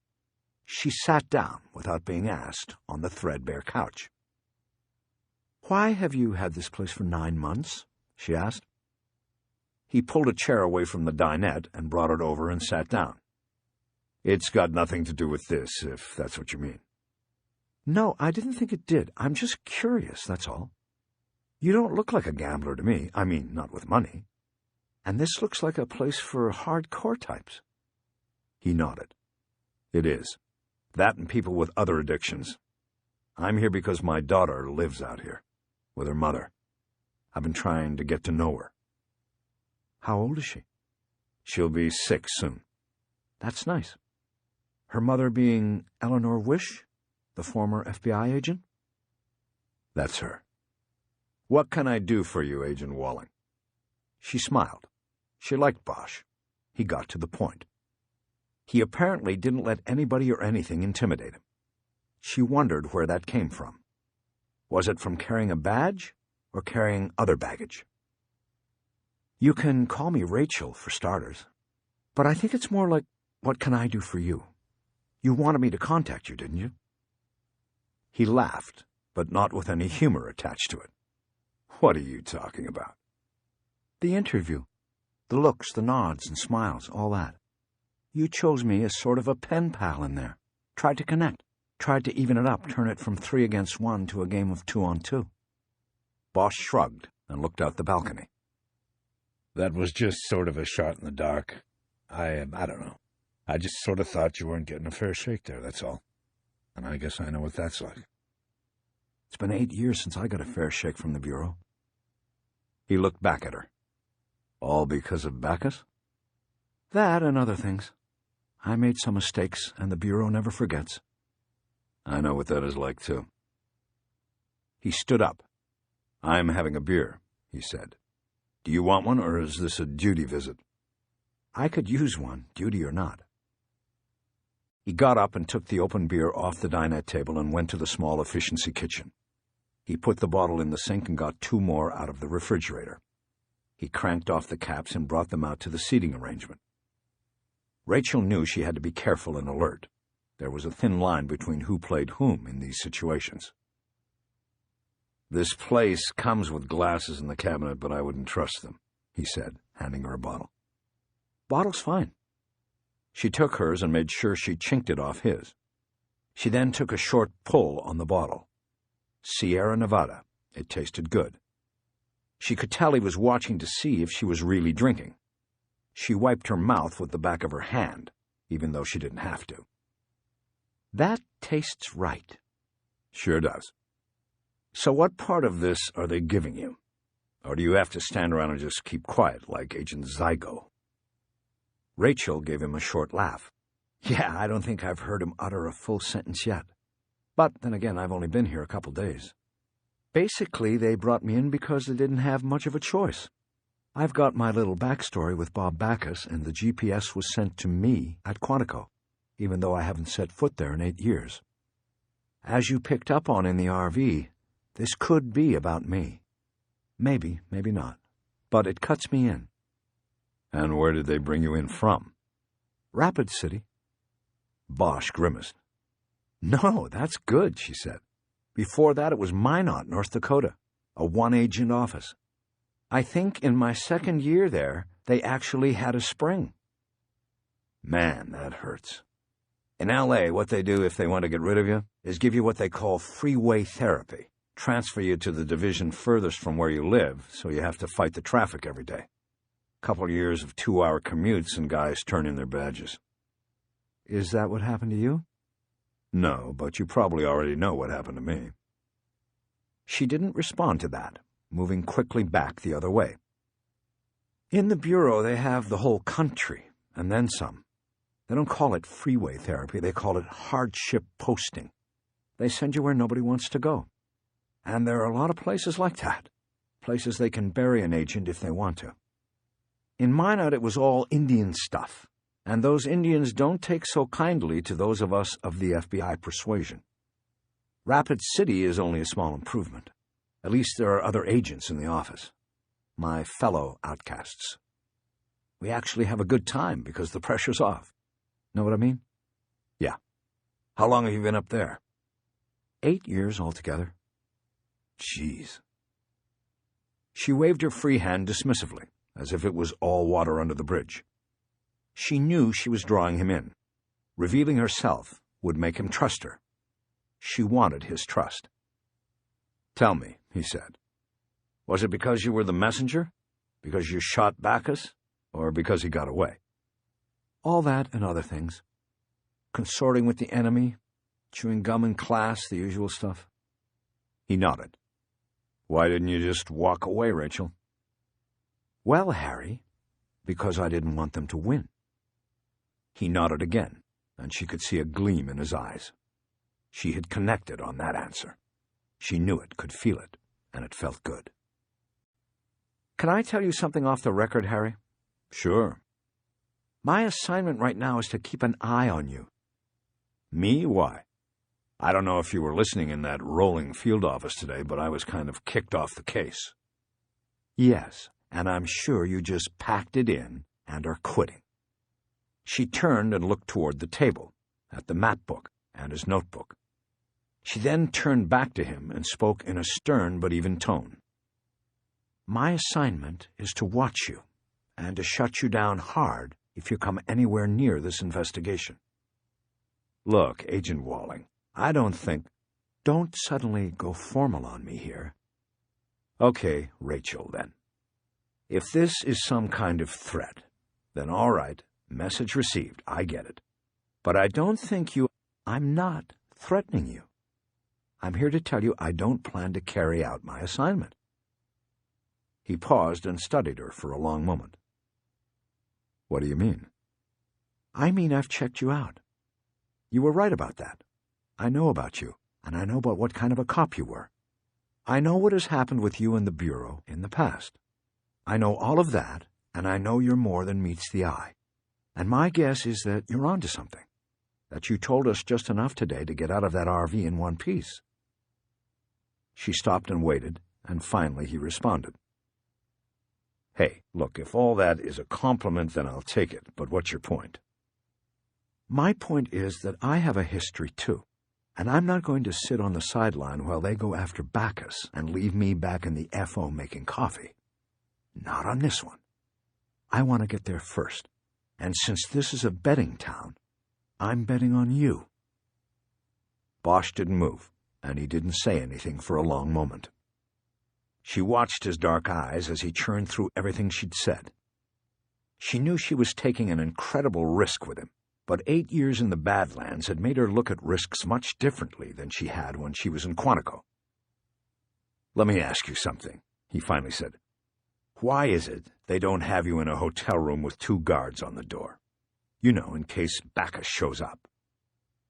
She sat down, without being asked, on the threadbare couch. "Why have you had this place for 9 months?" she asked. He pulled a chair away from the dinette and brought it over and sat down. "It's got nothing to do with this, if that's what you mean." "No, I didn't think it did. I'm just curious, that's all. You don't look like a gambler to me. I mean, not with money. And this looks like a place for hardcore types." He nodded. "It is. That and people with other addictions. I'm here because my daughter lives out here, with her mother. I've been trying to get to know her." "How old is she?" "She'll be 6 soon." "That's nice. Her mother being Eleanor Wish, the former FBI agent?" "That's her." "What can I do for you, Agent Walling?" She smiled. She liked Bosch. He got to the point. He apparently didn't let anybody or anything intimidate him. She wondered where that came from. Was it from carrying a badge or carrying other baggage? "You can call me Rachel, for starters. But I think it's more like, what can I do for you? You wanted me to contact you, didn't you?" He laughed, but not with any humor attached to it. "What are you talking about?" "The interview. The looks, the nods and smiles, all that. You chose me as sort of a pen pal in there. Tried to connect. Tried to even it up, turn it from 3 against 1 to a game of 2 on 2. Bosch shrugged and looked out the balcony. "That was just sort of a shot in the dark. I don't know. I just sort of thought you weren't getting a fair shake there, that's all. And I guess I know what that's like." "It's been 8 years since I got a fair shake from the Bureau." He looked back at her. "All because of Bacchus?" "That and other things. I made some mistakes, and the Bureau never forgets." "I know what that is like, too." He stood up. "I'm having a beer," he said. "Do you want one, or is this a duty visit?" "I could use one, duty or not." He got up and took the open beer off the dinette table and went to the small efficiency kitchen. He put the bottle in the sink and got 2 more out of the refrigerator. He cranked off the caps and brought them out to the seating arrangement. Rachel knew she had to be careful and alert. There was a thin line between who played whom in these situations. "This place comes with glasses in the cabinet, but I wouldn't trust them," he said, handing her a bottle. "Bottle's fine." She took hers and made sure she chinked it off his. She then took a short pull on the bottle. Sierra Nevada. It tasted good. She could tell he was watching to see if she was really drinking. She wiped her mouth with the back of her hand, even though she didn't have to. "That tastes right." "Sure does." "So what part of this are they giving you? Or do you have to stand around and just keep quiet like Agent Zygo?" Rachel gave him a short laugh. Yeah, I don't think I've heard him utter a full sentence yet. But then again, I've only been here a couple days. Basically, they brought me in because they didn't have much of a choice. I've got my little backstory with Bob Backus, and the GPS was sent to me at Quantico, even though I haven't set foot there in 8 years. As you picked up on in the RV, this could be about me. Maybe, maybe not. But it cuts me in. And where did they bring you in from? Rapid City. Bosch grimaced. No, that's good, she said. Before that, it was Minot, North Dakota, a one-agent office. I think in my second year there, they actually had a spring. Man, that hurts. In L.A., what they do if they want to get rid of you is give you what they call freeway therapy, transfer you to the division furthest from where you live, so you have to fight the traffic every day. Couple of years of 2-hour commutes and guys turn in their badges. Is that what happened to you? No, but you probably already know what happened to me. She didn't respond to that, moving quickly back the other way. In the Bureau, they have the whole country, and then some. They don't call it freeway therapy, they call it hardship posting. They send you where nobody wants to go. And there are a lot of places like that, places they can bury an agent if they want to. In Minot, it was all Indian stuff, and those Indians don't take so kindly to those of us of the FBI persuasion. Rapid City is only a small improvement. At least there are other agents in the office. My fellow outcasts. We actually have a good time because the pressure's off. Know what I mean? Yeah. How long have you been up there? 8 years altogether. Jeez. She waved her free hand dismissively, as if it was all water under the bridge. She knew she was drawing him in. Revealing herself would make him trust her. She wanted his trust. Tell me, he said. Was it because you were the messenger? Because you shot Bacchus? Or because he got away? All that and other things. Consorting with the enemy, chewing gum in class, the usual stuff. He nodded. Why didn't you just walk away, Rachel? Well, Harry, because I didn't want them to win. He nodded again, and she could see a gleam in his eyes. She had connected on that answer. She knew it, could feel it, and it felt good. Can I tell you something off the record, Harry? Sure. My assignment right now is to keep an eye on you. Me? Why? I don't know if you were listening in that rolling field office today, but I was kind of kicked off the case. Yes, and I'm sure you just packed it in and are quitting. She turned and looked toward the table, at the map book and his notebook. She then turned back to him and spoke in a stern but even tone. My assignment is to watch you, and to shut you down hard if you come anywhere near this investigation. Look, Agent Walling, I don't think... Don't suddenly go formal on me here. Okay, Rachel, then. If this is some kind of threat, then all right, message received, I get it. But I don't think you... I'm not threatening you. I'm here to tell you I don't plan to carry out my assignment. He paused and studied her for a long moment. What do you mean? I mean I've checked you out. You were right about that. I know about you, and I know about what kind of a cop you were. I know what has happened with you and the Bureau in the past. I know all of that, and I know you're more than meets the eye. And my guess is that you're onto something. That you told us just enough today to get out of that RV in one piece. She stopped and waited, and finally he responded. Hey, look, if all that is a compliment, then I'll take it, but what's your point? My point is that I have a history, too, and I'm not going to sit on the sideline while they go after Bacchus and leave me back in the FO making coffee. Not on this one. I want to get there first, and since this is a betting town, I'm betting on you. Bosch didn't move, and he didn't say anything for a long moment. She watched his dark eyes as he churned through everything she'd said. She knew she was taking an incredible risk with him, but 8 years in the Badlands had made her look at risks much differently than she had when she was in Quantico. Let me ask you something, he finally said. Why is it they don't have you in a hotel room with 2 guards on the door? You know, in case Bacchus shows up.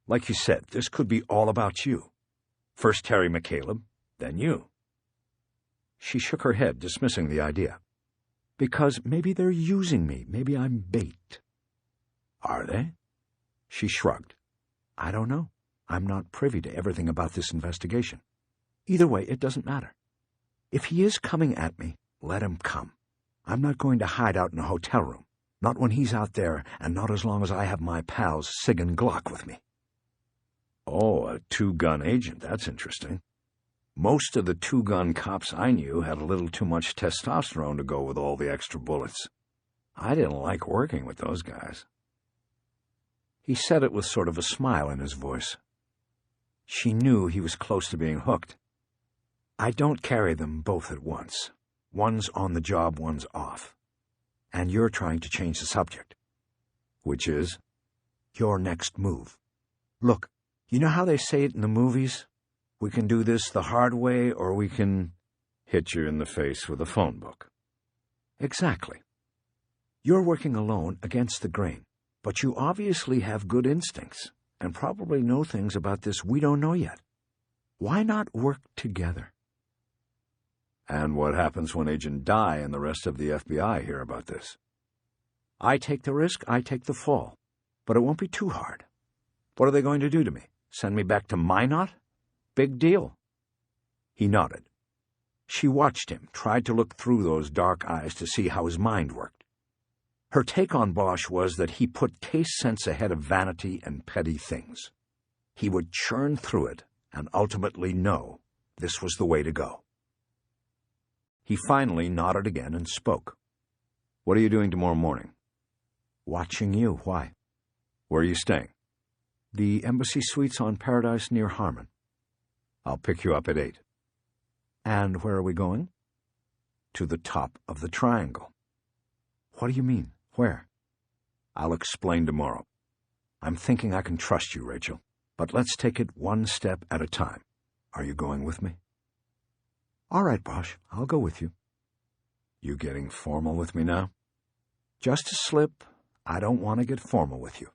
Like you said, this could be all about you. First Terry McCaleb, then you." She shook her head, dismissing the idea. "Because maybe they're using me. Maybe I'm bait." "Are they?" She shrugged. "I don't know. I'm not privy to everything about this investigation. Either way, it doesn't matter. If he is coming at me, let him come. I'm not going to hide out in a hotel room. Not when he's out there, and not as long as I have my pals Sig and Glock with me." "Oh, a two-gun agent. That's interesting. Most of the two-gun cops I knew had a little too much testosterone to go with all the extra bullets. I didn't like working with those guys." He said it with sort of a smile in his voice. She knew he was close to being hooked. "I don't carry them both at once. One's on the job, one's off. And you're trying to change the subject." "Which is?" "Your next move. Look, you know how they say it in the movies? We can do this the hard way, or we can—" "Hit you in the face with a phone book." "Exactly. You're working alone against the grain, but you obviously have good instincts and probably know things about this we don't know yet. Why not work together?" "And what happens when Agent Dye and the rest of the FBI hear about this?" "I take the risk, I take the fall. But it won't be too hard. What are they going to do to me? Send me back to Minot? Big deal." He nodded. She watched him, tried to look through those dark eyes to see how his mind worked. Her take on Bosch was that he put case sense ahead of vanity and petty things. He would churn through it and ultimately know this was the way to go. He finally nodded again and spoke. "What are you doing tomorrow morning?" "Watching you. Why?" "Where are you staying?" "The Embassy Suites on Paradise near Harmon." "I'll pick you up at 8. "And where are we going?" "To the top of the triangle." "What do you mean? Where?" "I'll explain tomorrow. I'm thinking I can trust you, Rachel, but let's take it one step at a time. Are you going with me?" "All right, Bosch, I'll go with you." "You getting formal with me now?" "Just a slip. I don't want to get formal with you."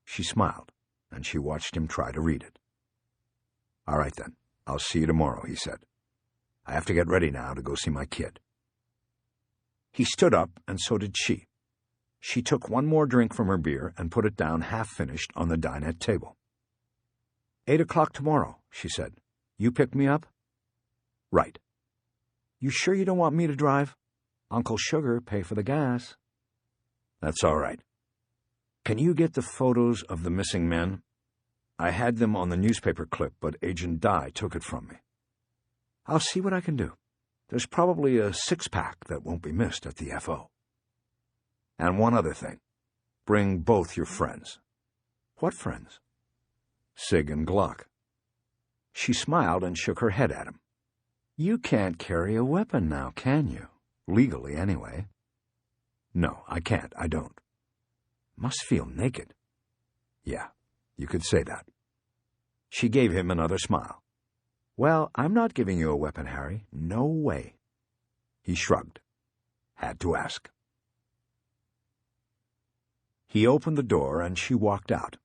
She smiled, and she watched him try to read it. "All right, then. I'll see you tomorrow," he said. "I have to get ready now to go see my kid." He stood up, and so did she. She took one more drink from her beer and put it down half-finished on the dinette table. 8 o'clock tomorrow, she said. "You pick me up?" "Right." "You sure you don't want me to drive? Uncle Sugar pay for the gas." "That's all right. Can you get the photos of the missing men? I had them on the newspaper clip, but Agent Dye took it from me." "I'll see what I can do. There's probably a 6-pack that won't be missed at the FO. And one other thing. Bring both your friends." "What friends?" "Sig and Glock." She smiled and shook her head at him. "You can't carry a weapon now, can you? Legally, anyway." "No, I can't. I don't." "Must feel naked." "Yeah, you could say that." She gave him another smile. "Well, I'm not giving you a weapon, Harry. No way." He shrugged. Had to ask. He opened the door and she walked out.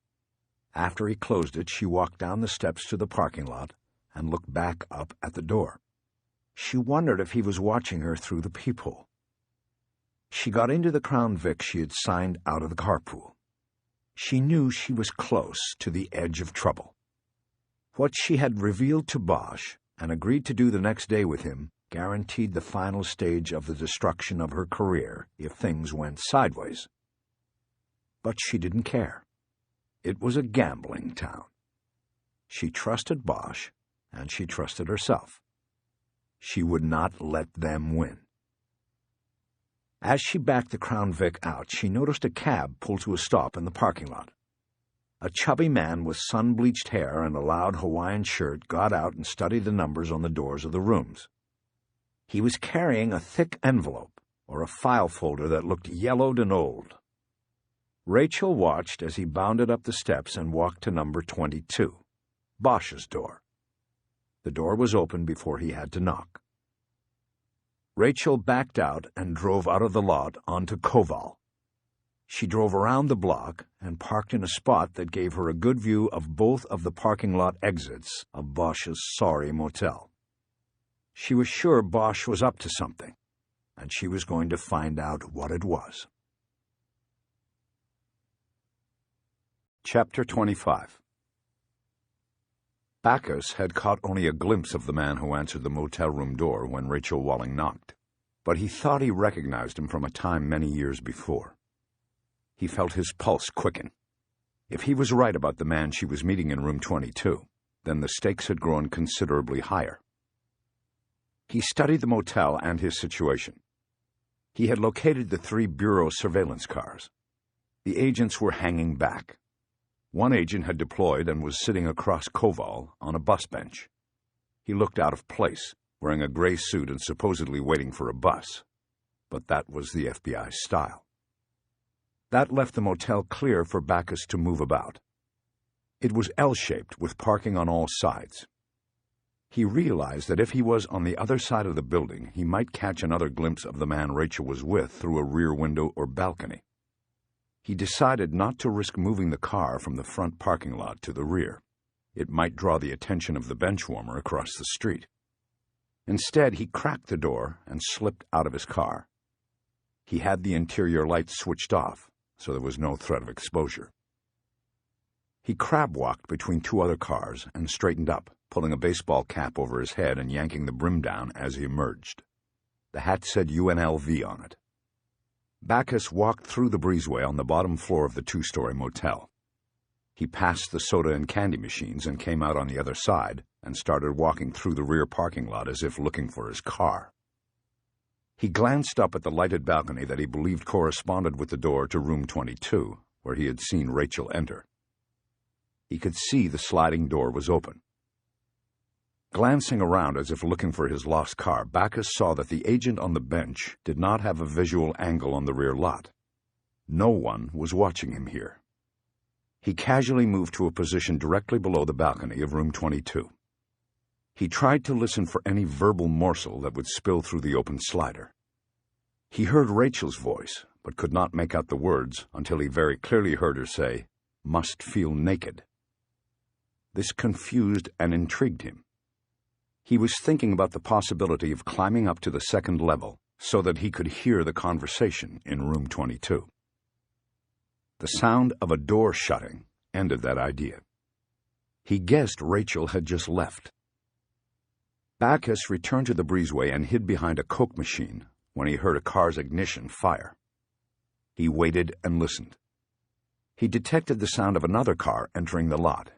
After he closed it, she walked down the steps to the parking lot and looked back up at the door. She wondered if he was watching her through the peephole. She got into the Crown Vic she had signed out of the carpool. She knew she was close to the edge of trouble. What she had revealed to Bosch and agreed to do the next day with him guaranteed the final stage of the destruction of her career if things went sideways. But she didn't care. It was a gambling town. She trusted Bosch, and she trusted herself. She would not let them win. As she backed the Crown Vic out, she noticed a cab pull to a stop in the parking lot. A chubby man with sun-bleached hair and a loud Hawaiian shirt got out and studied the numbers on the doors of the rooms. He was carrying a thick envelope, or a file folder that looked yellowed and old. Rachel watched as he bounded up the steps and walked to number 22, Bosch's door. The door was open before he had to knock. Rachel backed out and drove out of the lot onto Koval. She drove around the block and parked in a spot that gave her a good view of both of the parking lot exits of Bosch's sorry motel. She was sure Bosch was up to something, and she was going to find out what it was. Chapter 25. Bacchus had caught only a glimpse of the man who answered the motel room door when Rachel Walling knocked, but he thought he recognized him from a time many years before. He felt his pulse quicken. If he was right about the man she was meeting in room 22, then the stakes had grown considerably higher. He studied the motel and his situation. He had located the 3 bureau surveillance cars. The agents were hanging back. One agent had deployed and was sitting across Koval on a bus bench. He looked out of place, wearing a gray suit and supposedly waiting for a bus. But that was the FBI style. That left the motel clear for Bacchus to move about. It was L-shaped with parking on all sides. He realized that if he was on the other side of the building, he might catch another glimpse of the man Rachel was with through a rear window or balcony. He decided not to risk moving the car from the front parking lot to the rear. It might draw the attention of the benchwarmer across the street. Instead, he cracked the door and slipped out of his car. He had the interior lights switched off, so there was no threat of exposure. He crab-walked between 2 other cars and straightened up, pulling a baseball cap over his head and yanking the brim down as he emerged. The hat said UNLV on it. Bacchus walked through the breezeway on the bottom floor of the 2-story motel. He passed the soda and candy machines and came out on the other side and started walking through the rear parking lot as if looking for his car. He glanced up at the lighted balcony that he believed corresponded with the door to room 22, where he had seen Rachel enter. He could see the sliding door was open. Glancing around as if looking for his lost car, Bacchus saw that the agent on the bench did not have a visual angle on the rear lot. No one was watching him here. He casually moved to a position directly below the balcony of room 22. He tried to listen for any verbal morsel that would spill through the open slider. He heard Rachel's voice, but could not make out the words until he very clearly heard her say, "Must feel naked." This confused and intrigued him. He was thinking about the possibility of climbing up to the 2nd level so that he could hear the conversation in room 22. The sound of a door shutting ended that idea. He guessed Rachel had just left. Bacchus returned to the breezeway and hid behind a Coke machine when he heard a car's ignition fire. He waited and listened. He detected the sound of another car entering the lot.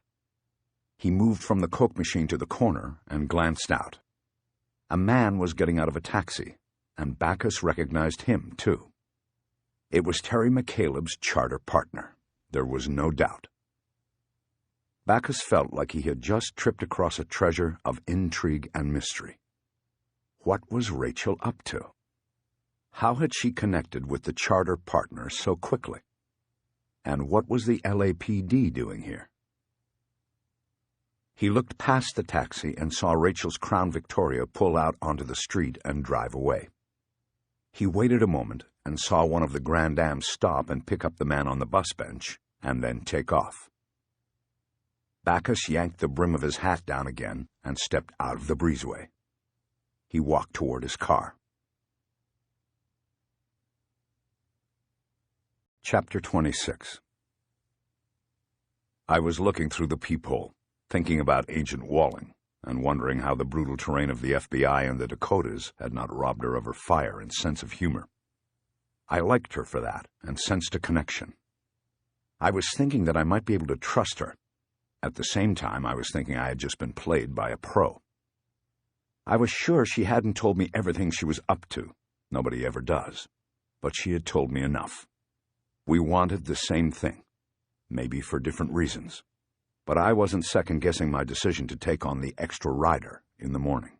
He moved from the Coke machine to the corner and glanced out. A man was getting out of a taxi, and Bacchus recognized him, too. It was Terry McCaleb's charter partner. There was no doubt. Bacchus felt like he had just tripped across a treasure of intrigue and mystery. What was Rachel up to? How had she connected with the charter partner so quickly? And what was the LAPD doing here? He looked past the taxi and saw Rachel's Crown Victoria pull out onto the street and drive away. He waited a moment and saw one of the Grand Ams stop and pick up the man on the bus bench, and then take off. Bacchus yanked the brim of his hat down again and stepped out of the breezeway. He walked toward his car. Chapter 26. I was looking through the peephole, thinking about Agent Walling, and wondering how the brutal terrain of the FBI and the Dakotas had not robbed her of her fire and sense of humor. I liked her for that, and sensed a connection. I was thinking that I might be able to trust her. At the same time, I was thinking I had just been played by a pro. I was sure she hadn't told me everything she was up to. Nobody ever does. But she had told me enough. We wanted the same thing, maybe for different reasons. But I wasn't second-guessing my decision to take on the extra rider in the morning.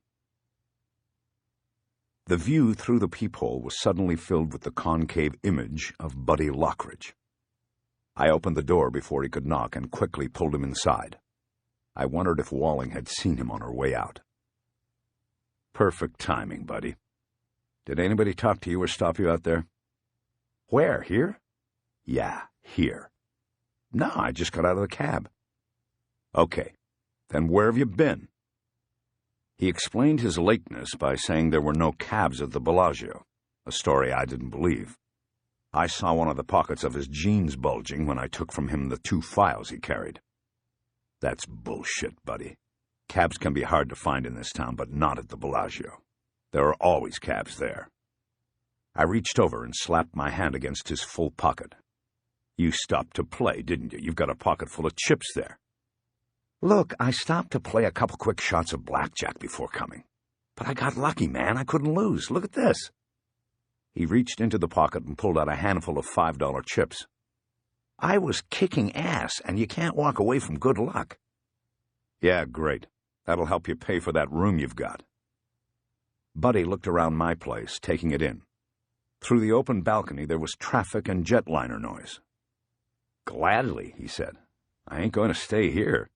The view through the peephole was suddenly filled with the concave image of Buddy Lockridge. I opened the door before he could knock and quickly pulled him inside. I wondered if Walling had seen him on her way out. Perfect timing, Buddy. Did anybody talk to you or stop you out there? Where, here? Yeah, here. No, I just got out of the cab. Okay, then where have you been? He explained his lateness by saying there were no cabs at the Bellagio, a story I didn't believe. I saw one of the pockets of his jeans bulging when I took from him the 2 files he carried. That's bullshit, buddy. Cabs can be hard to find in this town, but not at the Bellagio. There are always cabs there. I reached over and slapped my hand against his full pocket. You stopped to play, didn't you? You've got a pocket full of chips there. Look, I stopped to play a couple quick shots of blackjack before coming. But I got lucky, man. I couldn't lose. Look at this. He reached into the pocket and pulled out a handful of $5 chips. I was kicking ass, and you can't walk away from good luck. Yeah, great. That'll help you pay for that room you've got. Buddy looked around my place, taking it in. Through the open balcony, there was traffic and jetliner noise. Gladly, he said. I ain't going to stay here.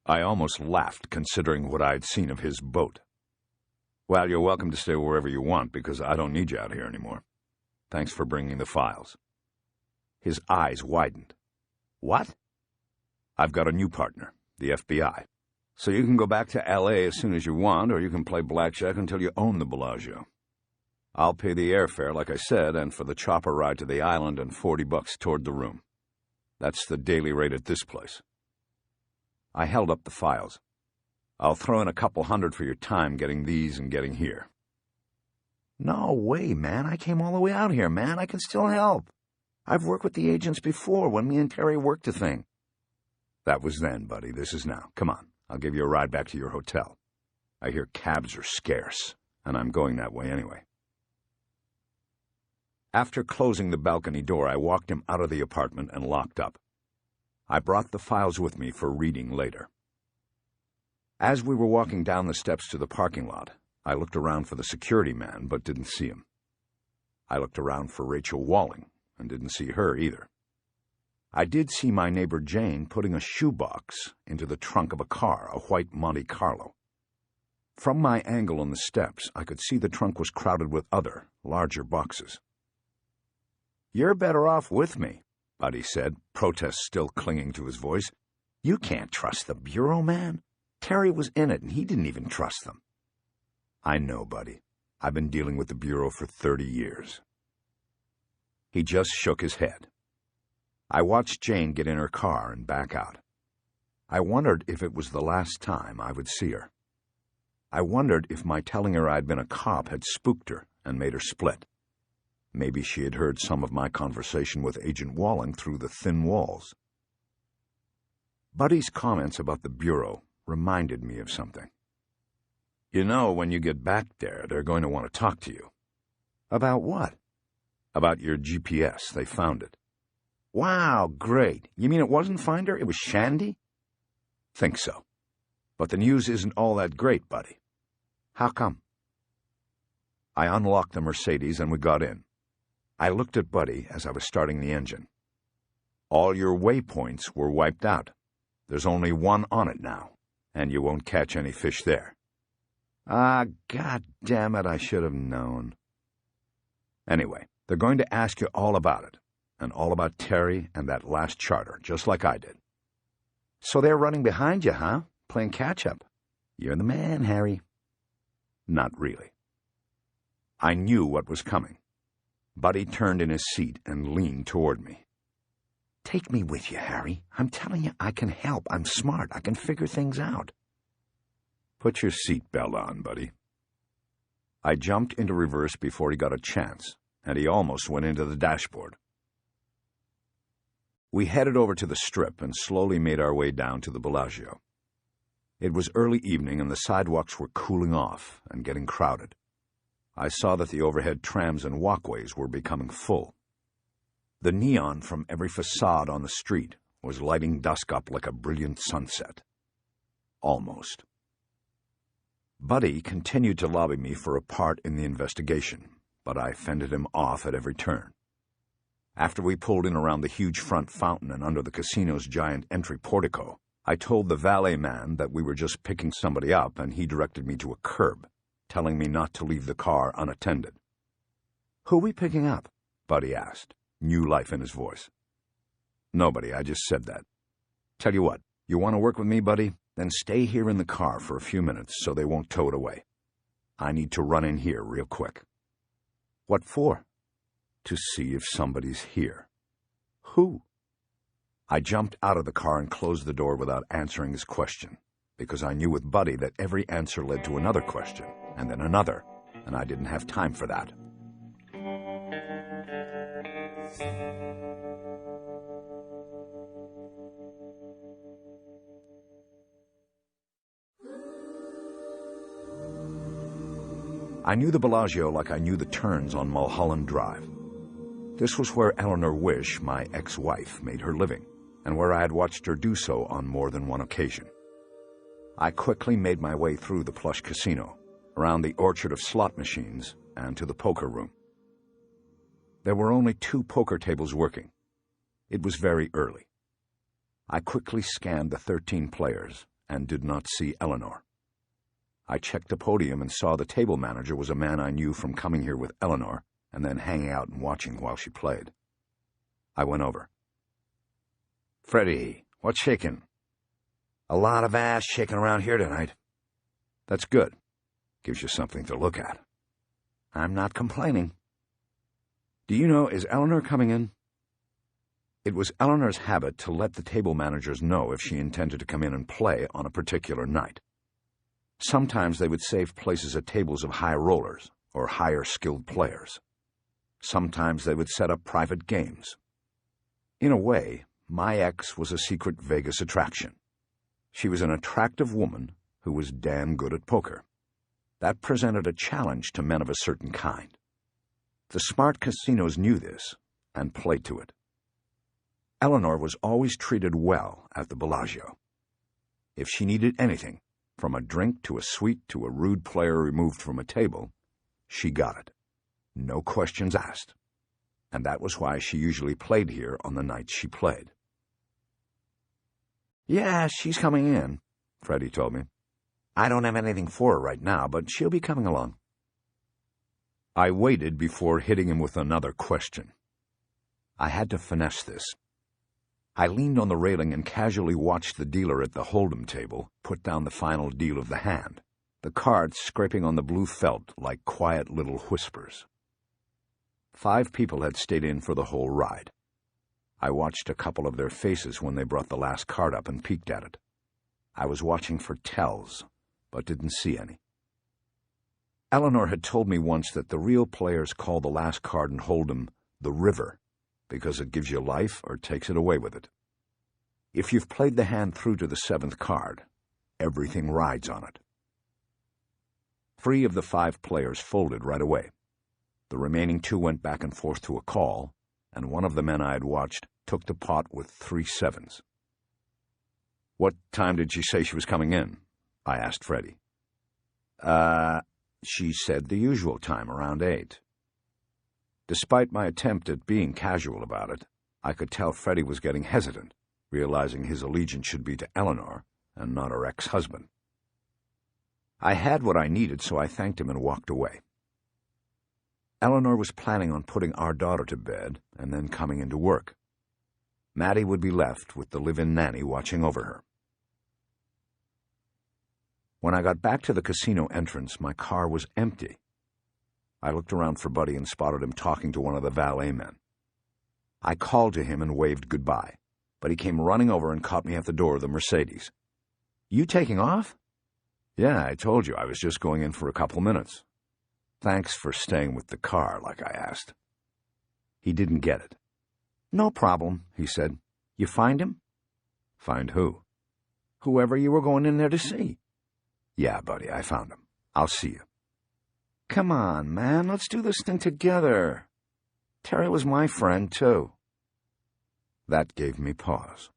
I almost laughed, considering what I'd seen of his boat. Well, you're welcome to stay wherever you want, because I don't need you out here anymore. Thanks for bringing the files. His eyes widened. What? I've got a new partner, the FBI. So you can go back to L.A. as soon as you want, or you can play blackjack until you own the Bellagio. I'll pay the airfare, like I said, and for the chopper ride to the island and $40 toward the room. That's the daily rate at this place. I held up the files. I'll throw in a couple $100 for your time getting these and getting here. No way, man. I came all the way out here, man. I can still help. I've worked with the agents before when me and Terry worked a thing. That was then, buddy. This is now. Come on. I'll give you a ride back to your hotel. I hear cabs are scarce, and I'm going that way anyway. After closing the balcony door, I walked him out of the apartment and locked up. I brought the files with me for reading later. As we were walking down the steps to the parking lot, I looked around for the security man, but didn't see him. I looked around for Rachel Walling, and didn't see her either. I did see my neighbor Jane putting a shoebox into the trunk of a car, a white Monte Carlo. From my angle on the steps, I could see the trunk was crowded with other, larger boxes. You're better off with me, Buddy said, protest still clinging to his voice. You can't trust the Bureau, man. Terry was in it, and he didn't even trust them. I know, Buddy. I've been dealing with the Bureau for 30 years. He just shook his head. I watched Jane get in her car and back out. I wondered if it was the last time I would see her. I wondered if my telling her I'd been a cop had spooked her and made her split. Maybe she had heard some of my conversation with Agent Walling through the thin walls. Buddy's comments about the Bureau reminded me of something. You know, when you get back there, they're going to want to talk to you. About what? About your GPS. They found it. Wow, great. You mean it wasn't Finder? It was Shandy? Think so. But the news isn't all that great, Buddy. How come? I unlocked the Mercedes and we got in. I looked at Buddy as I was starting the engine. All your waypoints were wiped out. There's only one on it now, and you won't catch any fish there. Ah, God damn it, I should have known. Anyway, they're going to ask you all about it, and all about Terry and that last charter, just like I did. So they're running behind you, huh? Playing catch-up. You're the man, Harry. Not really. I knew what was coming. Buddy turned in his seat and leaned toward me. Take me with you, Harry. I'm telling you, I can help. I'm smart. I can figure things out. Put your seatbelt on, Buddy. I jumped into reverse before he got a chance, and he almost went into the dashboard. We headed over to the Strip and slowly made our way down to the Bellagio. It was early evening and the sidewalks were cooling off and getting crowded. I saw that the overhead trams and walkways were becoming full. The neon from every facade on the street was lighting dusk up like a brilliant sunset. Almost. Buddy continued to lobby me for a part in the investigation, but I fended him off at every turn. After we pulled in around the huge front fountain and under the casino's giant entry portico, I told the valet man that we were just picking somebody up, and he directed me to a curb, telling me not to leave the car unattended. Who we picking up? Buddy asked. new life in his voice. "No, buddy, I just said that. Tell you what, you want to work with me, buddy? Then stay here in the car for a few minutes so they won't tow it away. I need to run in here real quick." "What for?" "To see if somebody's here." "Who?" I jumped out of the car and closed the door without answering his question, because I knew with Buddy that every answer led to another question, and then another, and I didn't have time for that. I knew the Bellagio like I knew the turns on Mulholland Drive. This was where Eleanor Wish, my ex-wife, made her living, and where I had watched her do so on more than one occasion. I quickly made my way through the plush casino, around the orchard of slot machines, and to the poker room. There were only 2 poker tables working. It was very early. I quickly scanned the 13 players and did not see Eleanor. I checked the podium and saw the table manager was a man I knew from coming here with Eleanor and then hanging out and watching while she played. I went over. "Freddie, what's shaking?" "A lot of ass shaking around here tonight." "That's good. Gives you something to look at." "I'm not complaining." "Do you know, is Eleanor coming in?" It was Eleanor's habit to let the table managers know if she intended to come in and play on a particular night. Sometimes they would save places at tables of high rollers or higher skilled players. Sometimes they would set up private games. In a way, my ex was a secret Vegas attraction. She was an attractive woman who was damn good at poker. That presented a challenge to men of a certain kind. The smart casinos knew this and played to it. Eleanor was always treated well at the Bellagio. If she needed anything, from a drink to a sweet to a rude player removed from a table, she got it. No questions asked. And that was why she usually played here on the nights she played. "Yeah, she's coming in," Freddie told me. "I don't have anything for her right now, but she'll be coming along." I waited before hitting him with another question. I had to finesse this. I leaned on the railing and casually watched the dealer at the Hold'em table put down the final deal of the hand, the cards scraping on the blue felt like quiet little whispers. 5 people had stayed in for the whole ride. I watched a couple of their faces when they brought the last card up and peeked at it. I was watching for tells, but didn't see any. Eleanor had told me once that the real players call the last card in Hold'em the river, because it gives you life or takes it away with it. If you've played the hand through to the 7th card, everything rides on it. 3 of the 5 players folded right away. The remaining 2 went back and forth to a call, and one of the men I had watched took the pot with 3 sevens. "What time did she say she was coming in?" I asked Freddie. She said the usual time, around 8. Despite my attempt at being casual about it, I could tell Freddie was getting hesitant, realizing his allegiance should be to Eleanor and not her ex-husband. I had what I needed, so I thanked him and walked away. Eleanor was planning on putting our daughter to bed and then coming into work. Maddie would be left with the live-in nanny watching over her. When I got back to the casino entrance, my car was empty. I looked around for Buddy and spotted him talking to one of the valet men. I called to him and waved goodbye, but he came running over and caught me at the door of the Mercedes. "You taking off?" "Yeah, I told you I was just going in for a couple minutes. Thanks for staying with the car, like I asked." He didn't get it. "No problem," he said. "You find him?" "Find who?" "Whoever you were going in there to see." "Yeah, buddy, I found him. I'll see you." "Come on, man, let's do this thing together. Terry was my friend, too." That gave me pause.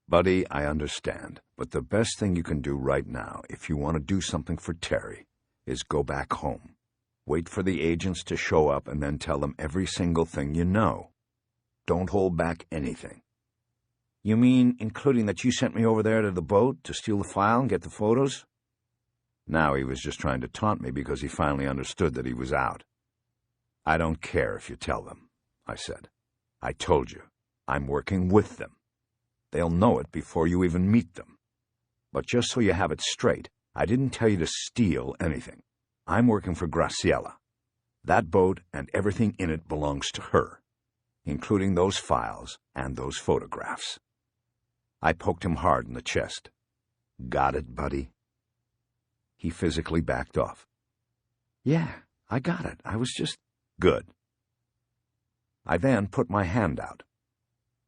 "Buddy, I understand, but the best thing you can do right now, if you want to do something for Terry, is go back home. Wait for the agents to show up and then tell them every single thing you know. Don't hold back anything." "You mean including that you sent me over there to the boat to steal the file and get the photos?" Now he was just trying to taunt me because he finally understood that he was out. "I don't care if you tell them. I said. I told you, I'm working with them. They'll know it before you even meet them. But just so you have it straight, I didn't tell you to steal anything. I'm working for Graciela. That boat and everything in it belongs to her, including those files and those photographs. I poked him hard in the chest. Got it, buddy? He physically backed off. Yeah, I got it. I was just... Good. I then put my hand out.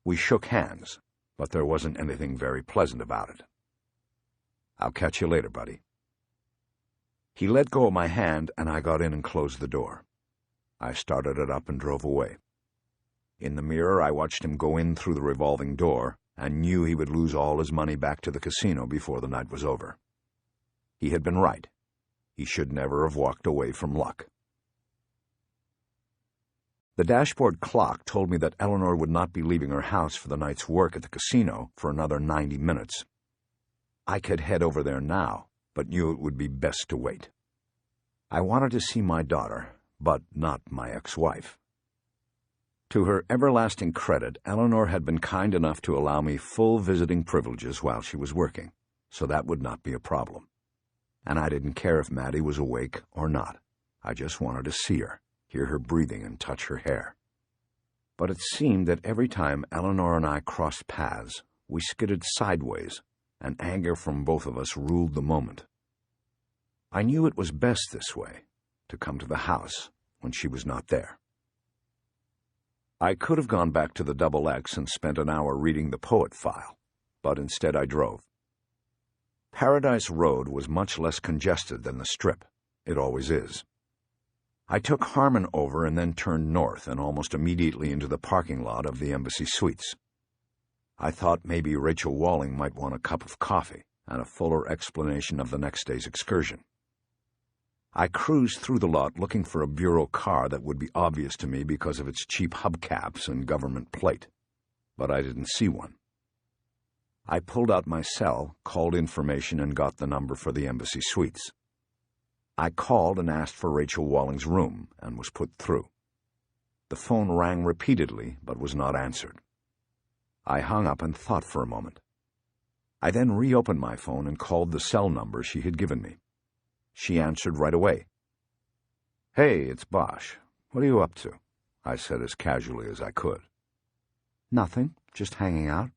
We shook hands, but there wasn't anything very pleasant about it. I'll catch you later, buddy. He let go of my hand, and I got in and closed the door. I started it up and drove away. In the mirror, I watched him go in through the revolving door and knew he would lose all his money back to the casino before the night was over. He had been right. He should never have walked away from luck. The dashboard clock told me that Eleanor would not be leaving her house for the night's work at the casino for another 90 minutes. I could head over there now, but knew it would be best to wait. I wanted to see my daughter, but not my ex-wife. To her everlasting credit, Eleanor had been kind enough to allow me full visiting privileges while she was working, so that would not be a problem. And I didn't care if Maddie was awake or not. I just wanted to see her, hear her breathing, and touch her hair. But it seemed that every time Eleanor and I crossed paths, we skidded sideways, and anger from both of us ruled the moment. I knew it was best this way, to come to the house when she was not there. I could have gone back to the XX and spent an hour reading the poet file, but instead I drove. Paradise Road was much less congested than the Strip. It always is. I took Harmon over and then turned north and almost immediately into the parking lot of the Embassy Suites. I thought maybe Rachel Walling might want a cup of coffee and a fuller explanation of the next day's excursion. I cruised through the lot looking for a Bureau car that would be obvious to me because of its cheap hubcaps and government plate, but I didn't see one. I pulled out my cell, called information, and got the number for the Embassy Suites. I called and asked for Rachel Walling's room and was put through. The phone rang repeatedly but was not answered. I hung up and thought for a moment. I then reopened my phone and called the cell number she had given me. She answered right away. "Hey, it's Bosch. What are you up to?" I said as casually as I could. "Nothing, just hanging out."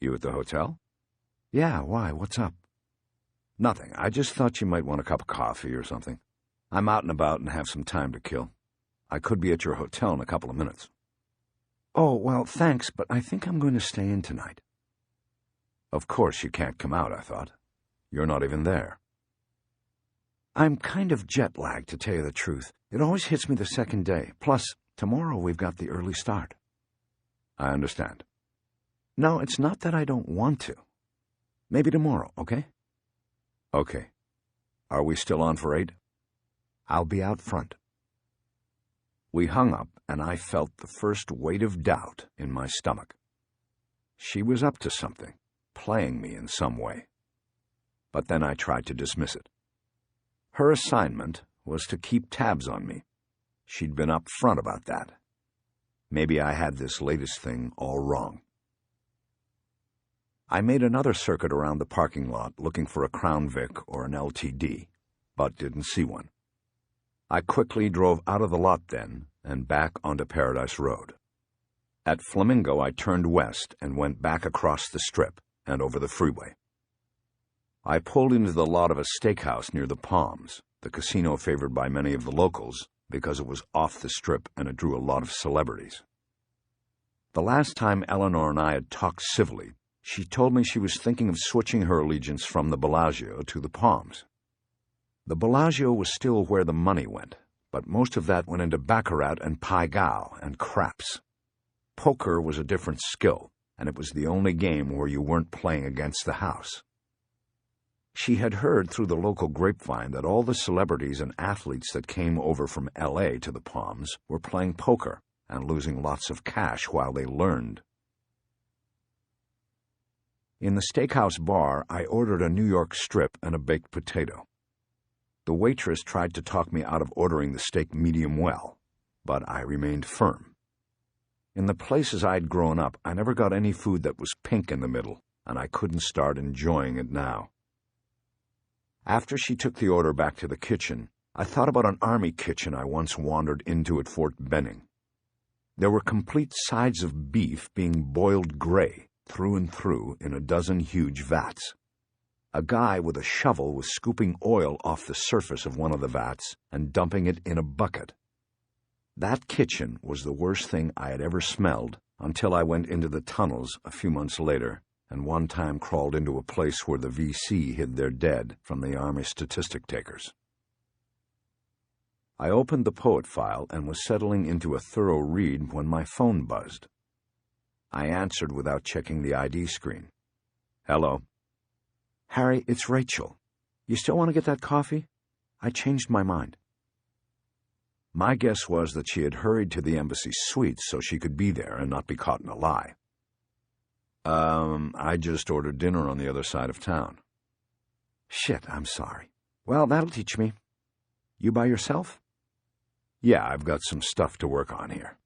"You at the hotel?" "Yeah, why? What's up?" "Nothing. I just thought you might want a cup of coffee or something. I'm out and about and have some time to kill. I could be at your hotel in a couple of minutes." "Oh, well, thanks, but I think I'm going to stay in tonight." "Of course you can't come out," I thought. "You're not even there." "I'm kind of jet-lagged, to tell you the truth. It always hits me the second day. Plus, tomorrow we've got the early start." "I understand." "No, it's not that I don't want to. Maybe tomorrow, okay?" "Okay. Are we still on for 8? "I'll be out front." We hung up, and I felt the first weight of doubt in my stomach. She was up to something, playing me in some way. But then I tried to dismiss it. Her assignment was to keep tabs on me. She'd been up front about that. Maybe I had this latest thing all wrong. I made another circuit around the parking lot looking for a Crown Vic or an LTD, but didn't see one. I quickly drove out of the lot then and back onto Paradise Road. At Flamingo, I turned west and went back across the Strip and over the freeway. I pulled into the lot of a steakhouse near the Palms, the casino favored by many of the locals because it was off the Strip and it drew a lot of celebrities. The last time Eleanor and I had talked civilly, she told me she was thinking of switching her allegiance from the Bellagio to the Palms. The Bellagio was still where the money went, but most of that went into baccarat and pai gow and craps. Poker was a different skill, and it was the only game where you weren't playing against the house. She had heard through the local grapevine that all the celebrities and athletes that came over from L.A. to the Palms were playing poker and losing lots of cash while they learned. In the steakhouse bar, I ordered a New York strip and a baked potato. The waitress tried to talk me out of ordering the steak medium well, but I remained firm. In the places I'd grown up, I never got any food that was pink in the middle, and I couldn't start enjoying it now. After she took the order back to the kitchen, I thought about an army kitchen I once wandered into at Fort Benning. There were complete sides of beef being boiled gray, through and through, in a dozen huge vats. A guy with a shovel was scooping oil off the surface of one of the vats and dumping it in a bucket. That kitchen was the worst thing I had ever smelled until I went into the tunnels a few months later and one time crawled into a place where the VC hid their dead from the Army statistic takers. I opened the poet file and was settling into a thorough read when my phone buzzed. I answered without checking the ID screen. "Hello." "Harry, it's Rachel. You still want to get that coffee? I changed my mind." My guess was that she had hurried to the embassy suites so she could be there and not be caught in a lie. I just ordered dinner on the other side of town." "Shit, I'm sorry. Well, that'll teach me. You by yourself?" "Yeah, I've got some stuff to work on here."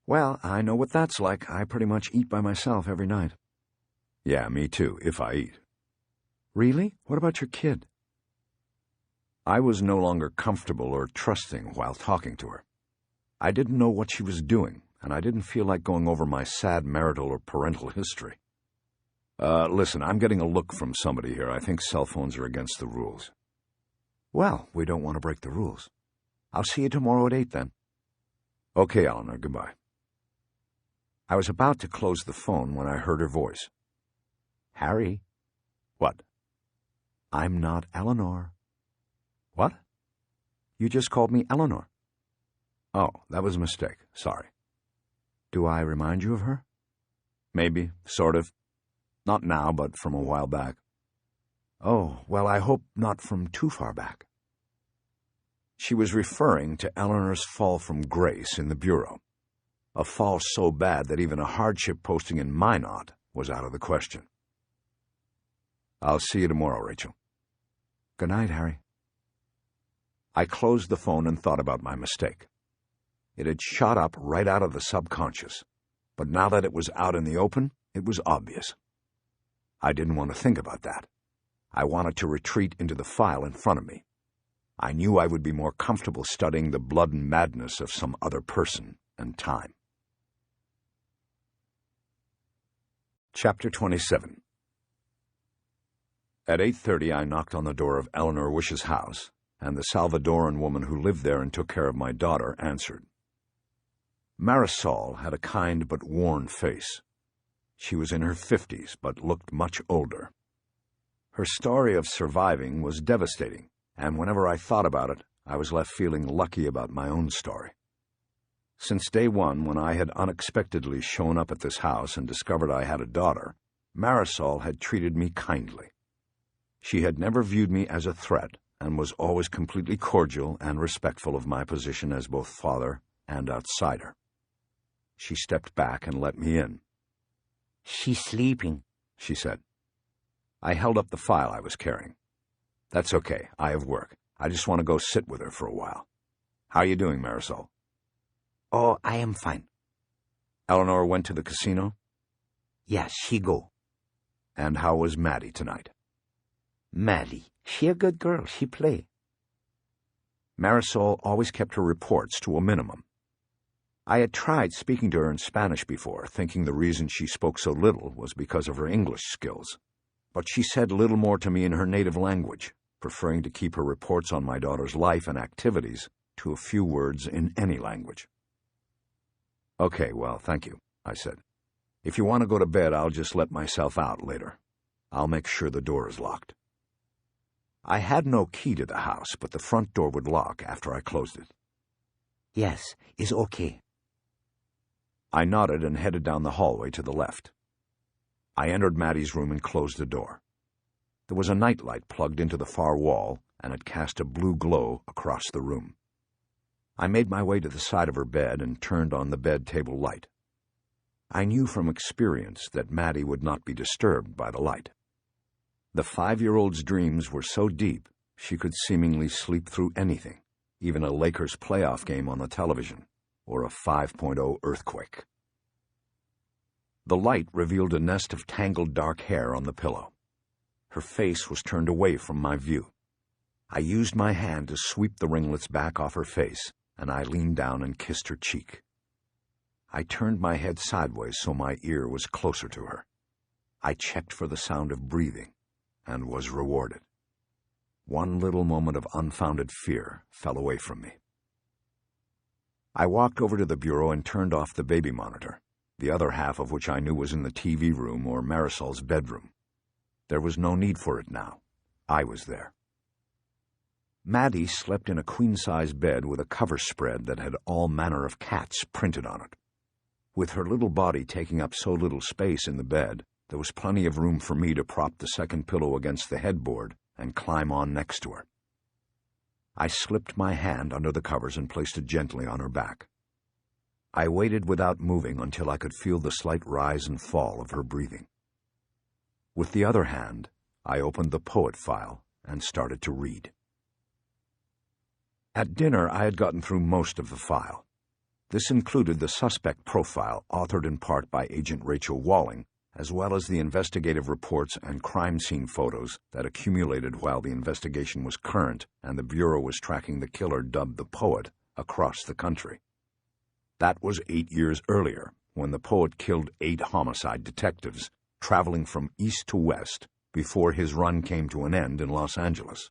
"Well, I know what that's like. I pretty much eat by myself every night." "Yeah, me too, if I eat." "Really? What about your kid?" I was no longer comfortable or trusting while talking to her. I didn't know what she was doing, and I didn't feel like going over my sad marital or parental history. Listen, I'm getting a look from somebody here. I think cell phones are against the rules." "Well, we don't want to break the rules. I'll see you tomorrow at 8 then." "Okay, Eleanor, goodbye." I was about to close the phone when I heard her voice. "Harry." "What?" "I'm not Eleanor." "What?" "You just called me Eleanor." "Oh, that was a mistake. Sorry." "Do I remind you of her?" "Maybe, sort of. Not now, but from a while back." "Oh, well, I hope not from too far back." She was referring to Eleanor's fall from grace in the bureau. A fall so bad that even a hardship posting in Minot was out of the question. "I'll see you tomorrow, Rachel." "Good night, Harry." I closed the phone and thought about my mistake. It had shot up right out of the subconscious, but now that it was out in the open, it was obvious. I didn't want to think about that. I wanted to retreat into the file in front of me. I knew I would be more comfortable studying the blood and madness of some other person and time. Chapter 27. At 8:30 I knocked on the door of Eleanor Wish's house, and the Salvadoran woman who lived there and took care of my daughter answered. Marisol had a kind but worn face. She was in her 50s, but looked much older. Her story of surviving was devastating, and whenever I thought about it, I was left feeling lucky about my own story. Since day one, when I had unexpectedly shown up at this house and discovered I had a daughter, Marisol had treated me kindly. She had never viewed me as a threat, and was always completely cordial and respectful of my position as both father and outsider. She stepped back and let me in. "She's sleeping," she said. I held up the file I was carrying. "That's okay. I have work. I just want to go sit with her for a while. How are you doing, Marisol?" "Oh, I am fine." "Eleanor went to the casino?" "Yes, she go." "And how was Maddie tonight?" "Maddie, she a good girl. She play." Marisol always kept her reports to a minimum. I had tried speaking to her in Spanish before, thinking the reason she spoke so little was because of her English skills. But she said little more to me in her native language, preferring to keep her reports on my daughter's life and activities to a few words in any language. "Okay, well, thank you," I said. "If you want to go to bed, I'll just let myself out later. I'll make sure the door is locked." I had no key to the house, but the front door would lock after I closed it. "Yes, it's okay." I nodded and headed down the hallway to the left. I entered Maddie's room and closed the door. There was a nightlight plugged into the far wall, and it cast a blue glow across the room. I made my way to the side of her bed and turned on the bed table light. I knew from experience that Maddie would not be disturbed by the light. The 5-year-old's dreams were so deep she could seemingly sleep through anything, even a Lakers playoff game on the television, or a 5.0 earthquake. The light revealed a nest of tangled dark hair on the pillow. Her face was turned away from my view. I used my hand to sweep the ringlets back off her face, and I leaned down and kissed her cheek. I turned my head sideways so my ear was closer to her. I checked for the sound of breathing, and was rewarded. One little moment of unfounded fear fell away from me. I walked over to the bureau and turned off the baby monitor, the other half of which I knew was in the TV room or Marisol's bedroom. There was no need for it now. I was there. Maddie slept in a queen-size bed with a cover spread that had all manner of cats printed on it. With her little body taking up so little space in the bed, there was plenty of room for me to prop the second pillow against the headboard and climb on next to her. I slipped my hand under the covers and placed it gently on her back. I waited without moving until I could feel the slight rise and fall of her breathing. With the other hand, I opened the poet file and started to read. At dinner, I had gotten through most of the file. This included the suspect profile, authored in part by Agent Rachel Walling, as well as the investigative reports and crime scene photos that accumulated while the investigation was current and the Bureau was tracking the killer dubbed the Poet across the country. That was 8 years earlier, when the Poet killed 8 homicide detectives, traveling from east to west before his run came to an end in Los Angeles.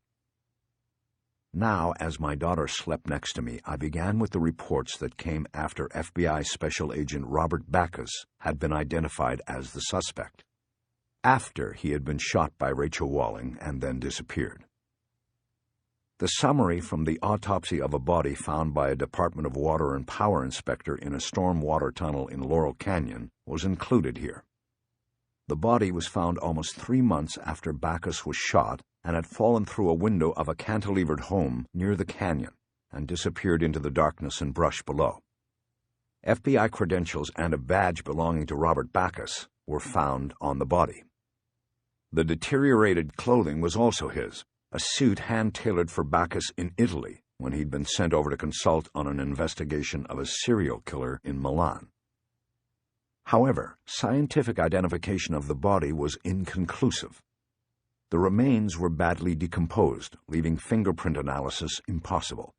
Now, as my daughter slept next to me, I began with the reports that came after FBI Special Agent Robert Backus had been identified as the suspect, after he had been shot by Rachel Walling and then disappeared. The summary from the autopsy of a body found by a Department of Water and Power inspector in a storm water tunnel in Laurel Canyon was included here. The body was found almost 3 months after Backus was shot and had fallen through a window of a cantilevered home near the canyon and disappeared into the darkness and brush below. FBI credentials and a badge belonging to Robert Backus were found on the body. The deteriorated clothing was also his, a suit hand-tailored for Backus in Italy when he'd been sent over to consult on an investigation of a serial killer in Milan. However, scientific identification of the body was inconclusive. The remains were badly decomposed, leaving fingerprint analysis impossible,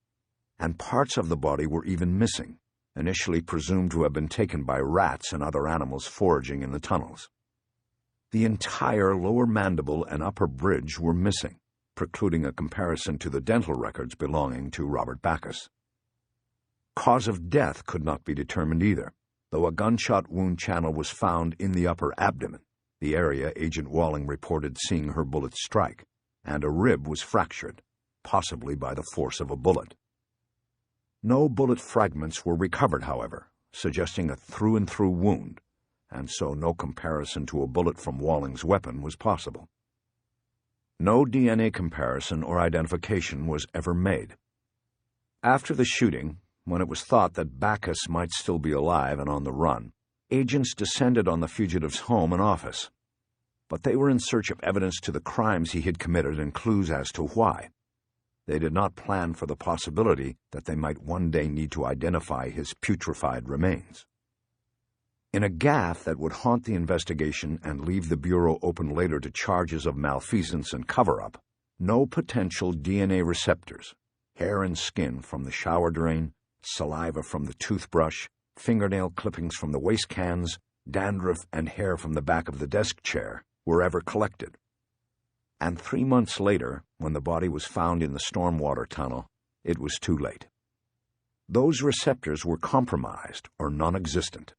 and parts of the body were even missing, initially presumed to have been taken by rats and other animals foraging in the tunnels. The entire lower mandible and upper bridge were missing, precluding a comparison to the dental records belonging to Robert Backus. Cause of death could not be determined either, though a gunshot wound channel was found in the upper abdomen, the area Agent Walling reported seeing her bullet strike, and a rib was fractured, possibly by the force of a bullet. No bullet fragments were recovered, however, suggesting a through-and-through wound, and so no comparison to a bullet from Walling's weapon was possible. No DNA comparison or identification was ever made. After the shooting, when it was thought that Backus might still be alive and on the run, agents descended on the fugitive's home and office. But they were in search of evidence to the crimes he had committed and clues as to why. They did not plan for the possibility that they might one day need to identify his putrefied remains. In a gaffe that would haunt the investigation and leave the Bureau open later to charges of malfeasance and cover-up, no potential DNA receptors, hair and skin from the shower drain, saliva from the toothbrush, fingernail clippings from the waste cans, dandruff and hair from the back of the desk chair were ever collected. And 3 months later, when the body was found in the stormwater tunnel, it was too late. Those receptors were compromised or non-existent.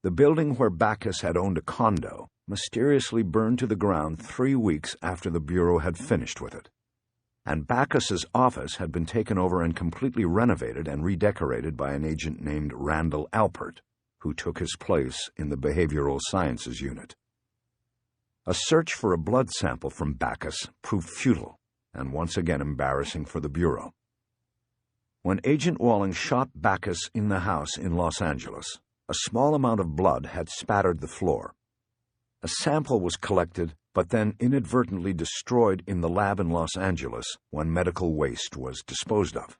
The building where Backus had owned a condo mysteriously burned to the ground 3 weeks after the Bureau had finished with it, and Backus's office had been taken over and completely renovated and redecorated by an agent named Randall Alpert, who took his place in the Behavioral Sciences Unit. A search for a blood sample from Backus proved futile and once again embarrassing for the Bureau. When Agent Walling shot Backus in the house in Los Angeles, a small amount of blood had spattered the floor. A sample was collected, but then inadvertently destroyed in the lab in Los Angeles when medical waste was disposed of.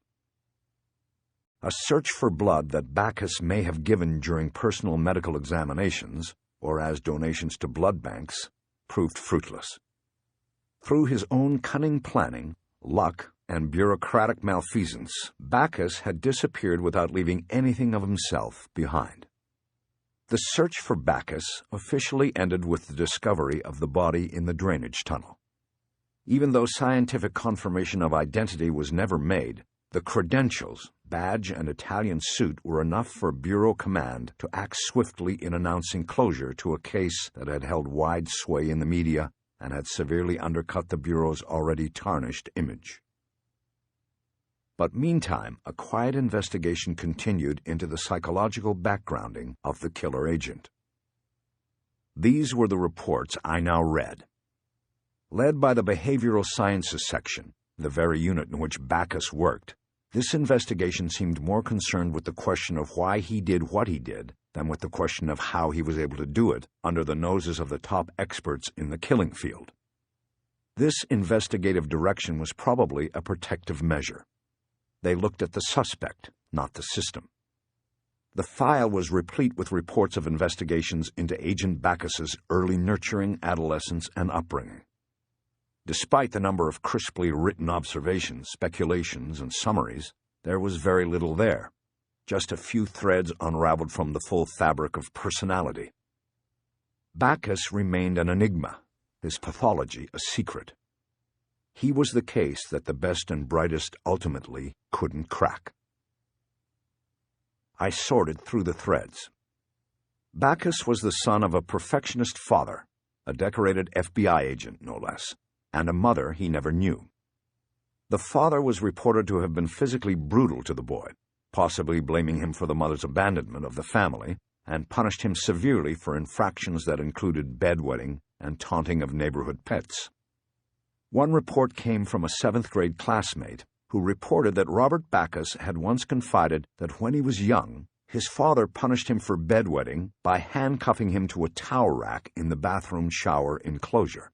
A search for blood that Bacchus may have given during personal medical examinations, or as donations to blood banks, proved fruitless. Through his own cunning planning, luck, and bureaucratic malfeasance, Bacchus had disappeared without leaving anything of himself behind. The search for Bacchus officially ended with the discovery of the body in the drainage tunnel. Even though scientific confirmation of identity was never made, the credentials, badge, and Italian suit were enough for Bureau Command to act swiftly in announcing closure to a case that had held wide sway in the media and had severely undercut the Bureau's already tarnished image. But meantime, a quiet investigation continued into the psychological backgrounding of the killer agent. These were the reports I now read. Led by the Behavioral Sciences Section, the very unit in which Bacchus worked, this investigation seemed more concerned with the question of why he did what he did than with the question of how he was able to do it under the noses of the top experts in the killing field. This investigative direction was probably a protective measure. They looked at the suspect, not the system. The file was replete with reports of investigations into Agent Bacchus's early nurturing, adolescence, and upbringing. Despite the number of crisply written observations, speculations, and summaries, there was very little there, just a few threads unraveled from the full fabric of personality. Bacchus remained an enigma, his pathology a secret. He was the case that the best and brightest ultimately couldn't crack. I sorted through the threads. Bacchus was the son of a perfectionist father, a decorated FBI agent, no less, and a mother he never knew. The father was reported to have been physically brutal to the boy, possibly blaming him for the mother's abandonment of the family, and punished him severely for infractions that included bedwetting and taunting of neighborhood pets. One report came from a 7th-grade classmate who reported that Robert Bacchus had once confided that when he was young, his father punished him for bedwetting by handcuffing him to a towel rack in the bathroom shower enclosure.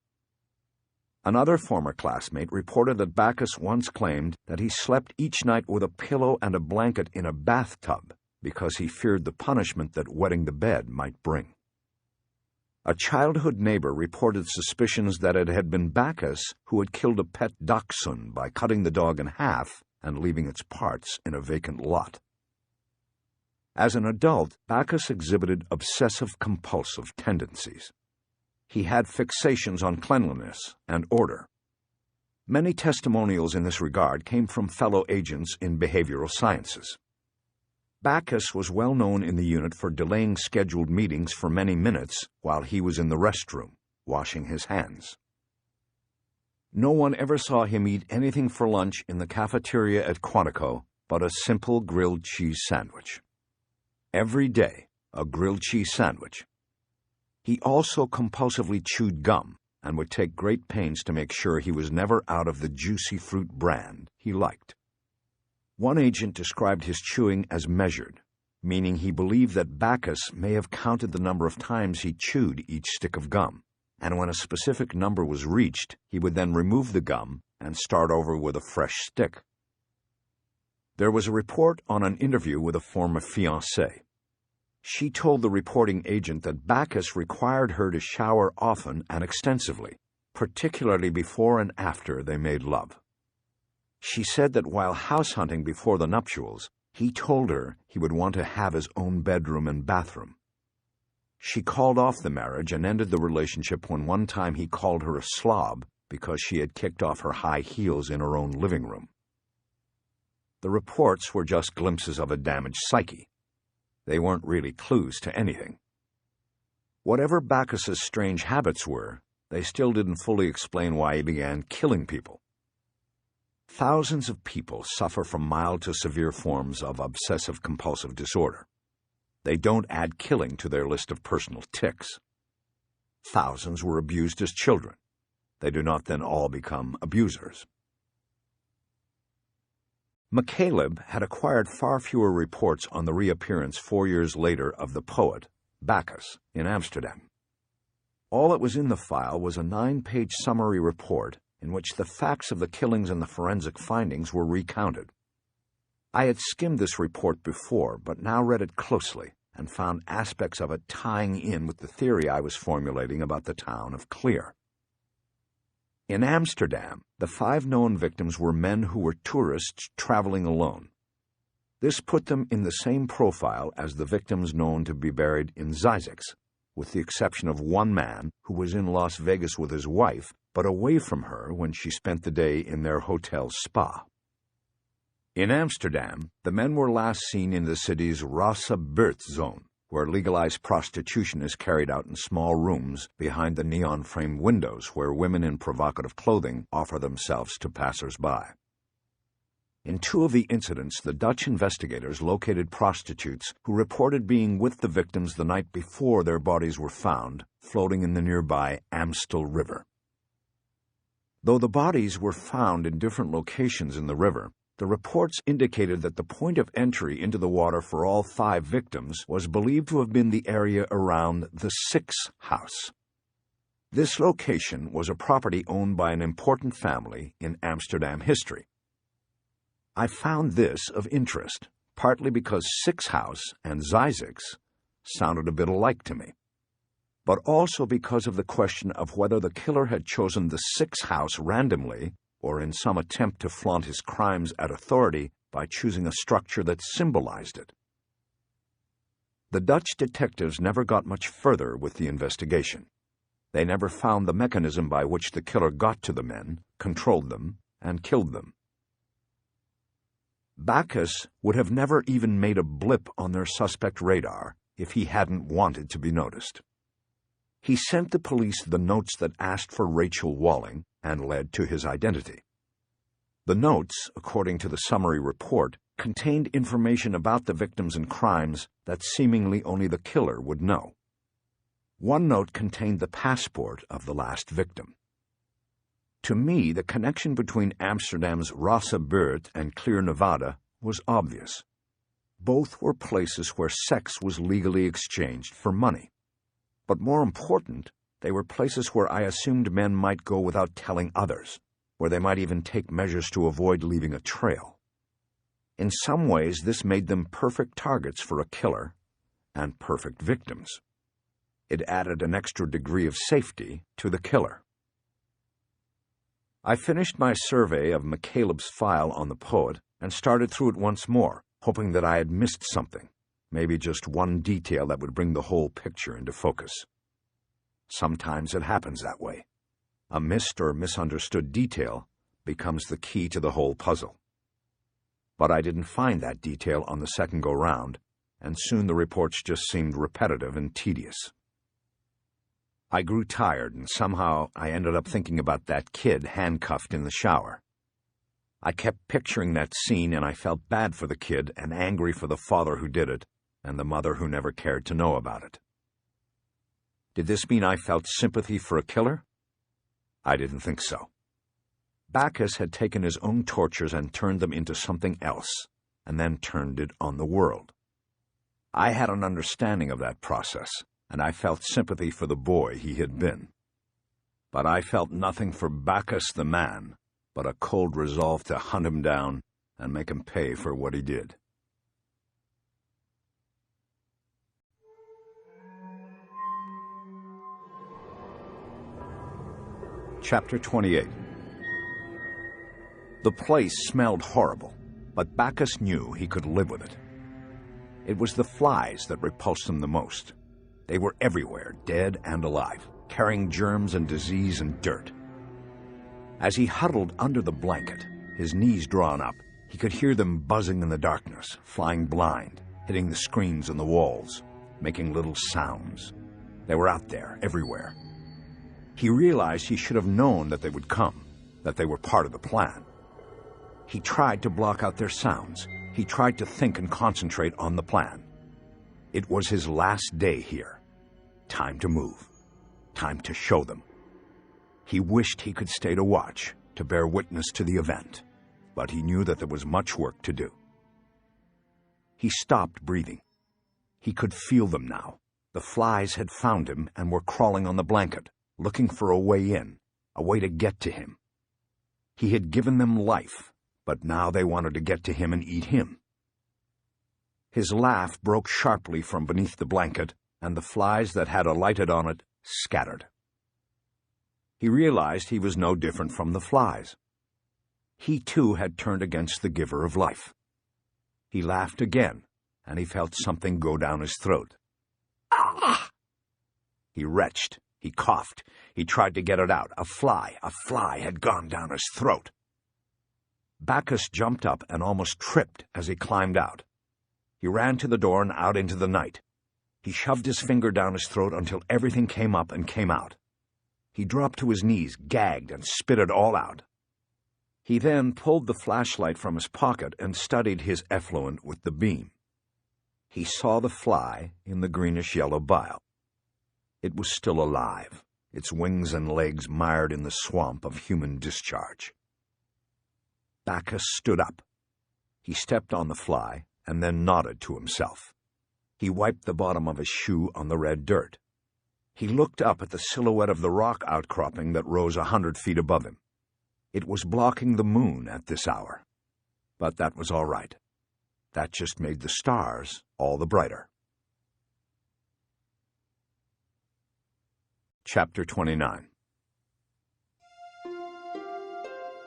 Another former classmate reported that Bacchus once claimed that he slept each night with a pillow and a blanket in a bathtub because he feared the punishment that wetting the bed might bring. A childhood neighbor reported suspicions that it had been Bacchus who had killed a pet dachshund by cutting the dog in half and leaving its parts in a vacant lot. As an adult, Bacchus exhibited obsessive-compulsive tendencies. He had fixations on cleanliness and order. Many testimonials in this regard came from fellow agents in behavioral sciences. Bacchus was well known in the unit for delaying scheduled meetings for many minutes while he was in the restroom, washing his hands. No one ever saw him eat anything for lunch in the cafeteria at Quantico but a simple grilled cheese sandwich. Every day, a grilled cheese sandwich. He also compulsively chewed gum and would take great pains to make sure he was never out of the juicy fruit brand he liked. One agent described his chewing as measured, meaning he believed that Bacchus may have counted the number of times he chewed each stick of gum, and when a specific number was reached, he would then remove the gum and start over with a fresh stick. There was a report on an interview with a former fiancée. She told the reporting agent that Bacchus required her to shower often and extensively, particularly before and after they made love. She said that while house hunting before the nuptials, he told her he would want to have his own bedroom and bathroom. She called off the marriage and ended the relationship when one time he called her a slob because she had kicked off her high heels in her own living room. The reports were just glimpses of a damaged psyche. They weren't really clues to anything. Whatever Bacchus's strange habits were, they still didn't fully explain why he began killing people. Thousands of people suffer from mild to severe forms of obsessive-compulsive disorder. They don't add killing to their list of personal tics. Thousands were abused as children. They do not then all become abusers. McCaleb had acquired far fewer reports on the reappearance 4 years later of the poet, Bacchus, in Amsterdam. All that was in the file was a 9-page summary report in which the facts of the killings and the forensic findings were recounted. I had skimmed this report before, but now read it closely and found aspects of it tying in with the theory I was formulating about the town of Clear. In Amsterdam, the 5 known victims were men who were tourists traveling alone. This put them in the same profile as the victims known to be buried in Zizix, with the exception of one man who was in Las Vegas with his wife, but away from her when she spent the day in their hotel spa. In Amsterdam, the men were last seen in the city's Resurface zone, where legalized prostitution is carried out in small rooms behind the neon-framed windows where women in provocative clothing offer themselves to passers-by. In 2 of the incidents, the Dutch investigators located prostitutes who reported being with the victims the night before their bodies were found, floating in the nearby Amstel River. Though the bodies were found in different locations in the river, the reports indicated that the point of entry into the water for all 5 victims was believed to have been the area around the Six House. This location was a property owned by an important family in Amsterdam history. I found this of interest, partly because Six House and Zizix sounded a bit alike to me, but also because of the question of whether the killer had chosen the Six House randomly or in some attempt to flaunt his crimes at authority by choosing a structure that symbolized it. The Dutch detectives never got much further with the investigation. They never found the mechanism by which the killer got to the men, controlled them, and killed them. Bacchus would have never even made a blip on their suspect radar if he hadn't wanted to be noticed. He sent the police the notes that asked for Rachel Walling and led to his identity. The notes, according to the summary report, contained information about the victims and crimes that seemingly only the killer would know. One note contained the passport of the last victim. To me, the connection between Amsterdam's Resurface and Clear, Nevada, was obvious. Both were places where sex was legally exchanged for money. But more important, they were places where I assumed men might go without telling others, where they might even take measures to avoid leaving a trail. In some ways, this made them perfect targets for a killer and perfect victims. It added an extra degree of safety to the killer. I finished my survey of McCaleb's file on the poet and started through it once more, hoping that I had missed something, maybe just one detail that would bring the whole picture into focus. Sometimes it happens that way. A missed or misunderstood detail becomes the key to the whole puzzle. But I didn't find that detail on the second go-round, and soon the reports just seemed repetitive and tedious. I grew tired, and somehow I ended up thinking about that kid handcuffed in the shower. I kept picturing that scene, and I felt bad for the kid and angry for the father who did it and the mother who never cared to know about it. Did this mean I felt sympathy for a killer? I didn't think so. Bacchus had taken his own tortures and turned them into something else, and then turned it on the world. I had an understanding of that process, and I felt sympathy for the boy he had been. But I felt nothing for Bacchus the man, but a cold resolve to hunt him down and make him pay for what he did. Chapter 28. The place smelled horrible, but Bacchus knew he could live with it. It was the flies that repulsed him the most. They were everywhere, dead and alive, carrying germs and disease and dirt. As he huddled under the blanket, his knees drawn up, he could hear them buzzing in the darkness, flying blind, hitting the screens and the walls, making little sounds. They were out there, everywhere. He realized he should have known that they would come, that they were part of the plan. He tried to block out their sounds. He tried to think and concentrate on the plan. It was his last day here. Time to move. Time to show them. He wished he could stay to watch, to bear witness to the event, but he knew that there was much work to do. He stopped breathing. He could feel them now. The flies had found him and were crawling on the blanket, looking for a way in, a way to get to him. He had given them life, but now they wanted to get to him and eat him. His laugh broke sharply from beneath the blanket, and the flies that had alighted on it scattered. He realized he was no different from the flies. He too had turned against the giver of life. He laughed again, and he felt something go down his throat. Ah! He retched. He coughed. He tried to get it out. A fly had gone down his throat. Bacchus jumped up and almost tripped as he climbed out. He ran to the door and out into the night. He shoved his finger down his throat until everything came up and came out. He dropped to his knees, gagged, and spit it all out. He then pulled the flashlight from his pocket and studied his effluent with the beam. He saw the fly in the greenish-yellow bile. It was still alive, its wings and legs mired in the swamp of human discharge. Bacchus stood up. He stepped on the fly and then nodded to himself. He wiped the bottom of his shoe on the red dirt. He looked up at the silhouette of the rock outcropping that rose 100 feet above him. It was blocking the moon at this hour. But that was all right. That just made the stars all the brighter. Chapter 29.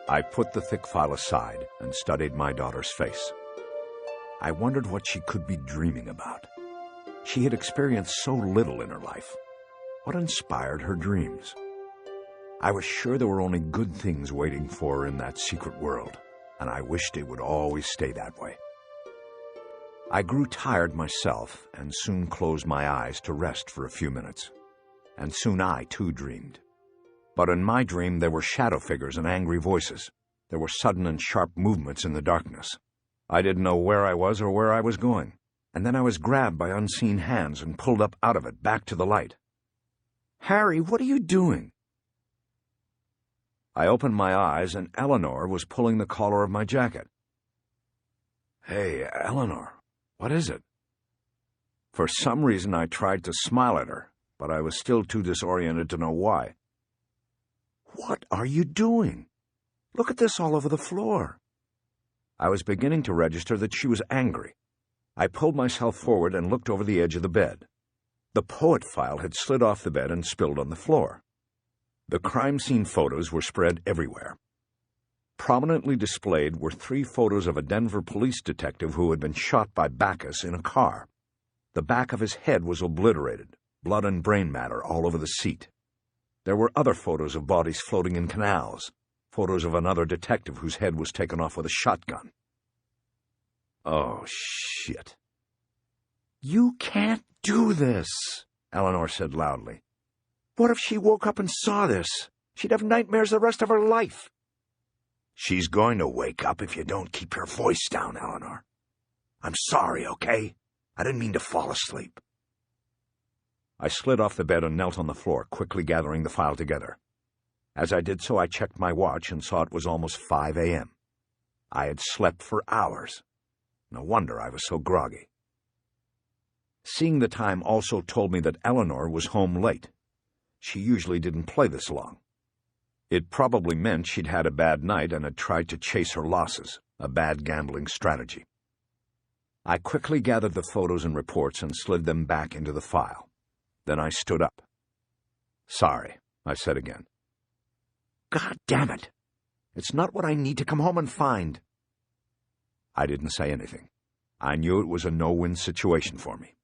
I put the thick file aside and studied my daughter's face. I wondered what she could be dreaming about. She had experienced so little in her life. What inspired her dreams? I was sure there were only good things waiting for her in that secret world, and I wished it would always stay that way. I grew tired myself and soon closed my eyes to rest for a few minutes. And soon I, too, dreamed. But in my dream there were shadow figures and angry voices. There were sudden and sharp movements in the darkness. I didn't know where I was or where I was going. And then I was grabbed by unseen hands and pulled up out of it, back to the light. "Harry, what are you doing?" I opened my eyes, and Eleanor was pulling the collar of my jacket. "Hey, Eleanor, what is it?" For some reason I tried to smile at her, but I was still too disoriented to know why. "What are you doing? Look at this all over the floor." I was beginning to register that she was angry. I pulled myself forward and looked over the edge of the bed. The poet file had slid off the bed and spilled on the floor. The crime scene photos were spread everywhere. Prominently displayed were 3 photos of a Denver police detective who had been shot by Bacchus in a car. The back of his head was obliterated, blood and brain matter all over the seat. There were other photos of bodies floating in canals, photos of another detective whose head was taken off with a shotgun. "Oh, shit." "You can't do this," Eleanor said loudly. "What if she woke up and saw this? She'd have nightmares the rest of her life." "She's going to wake up if you don't keep your voice down, Eleanor. I'm sorry, okay? I didn't mean to fall asleep." I slid off the bed and knelt on the floor, quickly gathering the file together. As I did so, I checked my watch and saw it was almost 5 a.m. I had slept for hours. No wonder I was so groggy. Seeing the time also told me that Eleanor was home late. She usually didn't play this long. It probably meant she'd had a bad night and had tried to chase her losses, a bad gambling strategy. I quickly gathered the photos and reports and slid them back into the file. Then I stood up. "Sorry," I said again. "God damn it! It's not what I need to come home and find." I didn't say anything. I knew it was a no-win situation for me.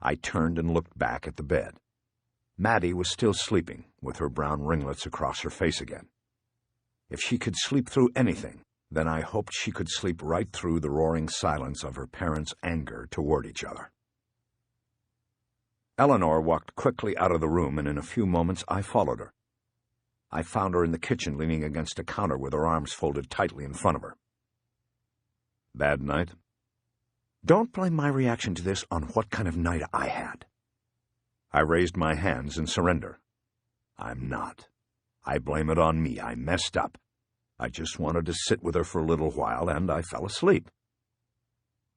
I turned and looked back at the bed. Maddie was still sleeping, with her brown ringlets across her face again. If she could sleep through anything, then I hoped she could sleep right through the roaring silence of her parents' anger toward each other. Eleanor walked quickly out of the room, and in a few moments I followed her. I found her in the kitchen leaning against a counter with her arms folded tightly in front of her. "Bad night?" "Don't blame my reaction to this on what kind of night I had." I raised my hands in surrender. "I'm not. I blame it on me. I messed up. I just wanted to sit with her for a little while, and I fell asleep."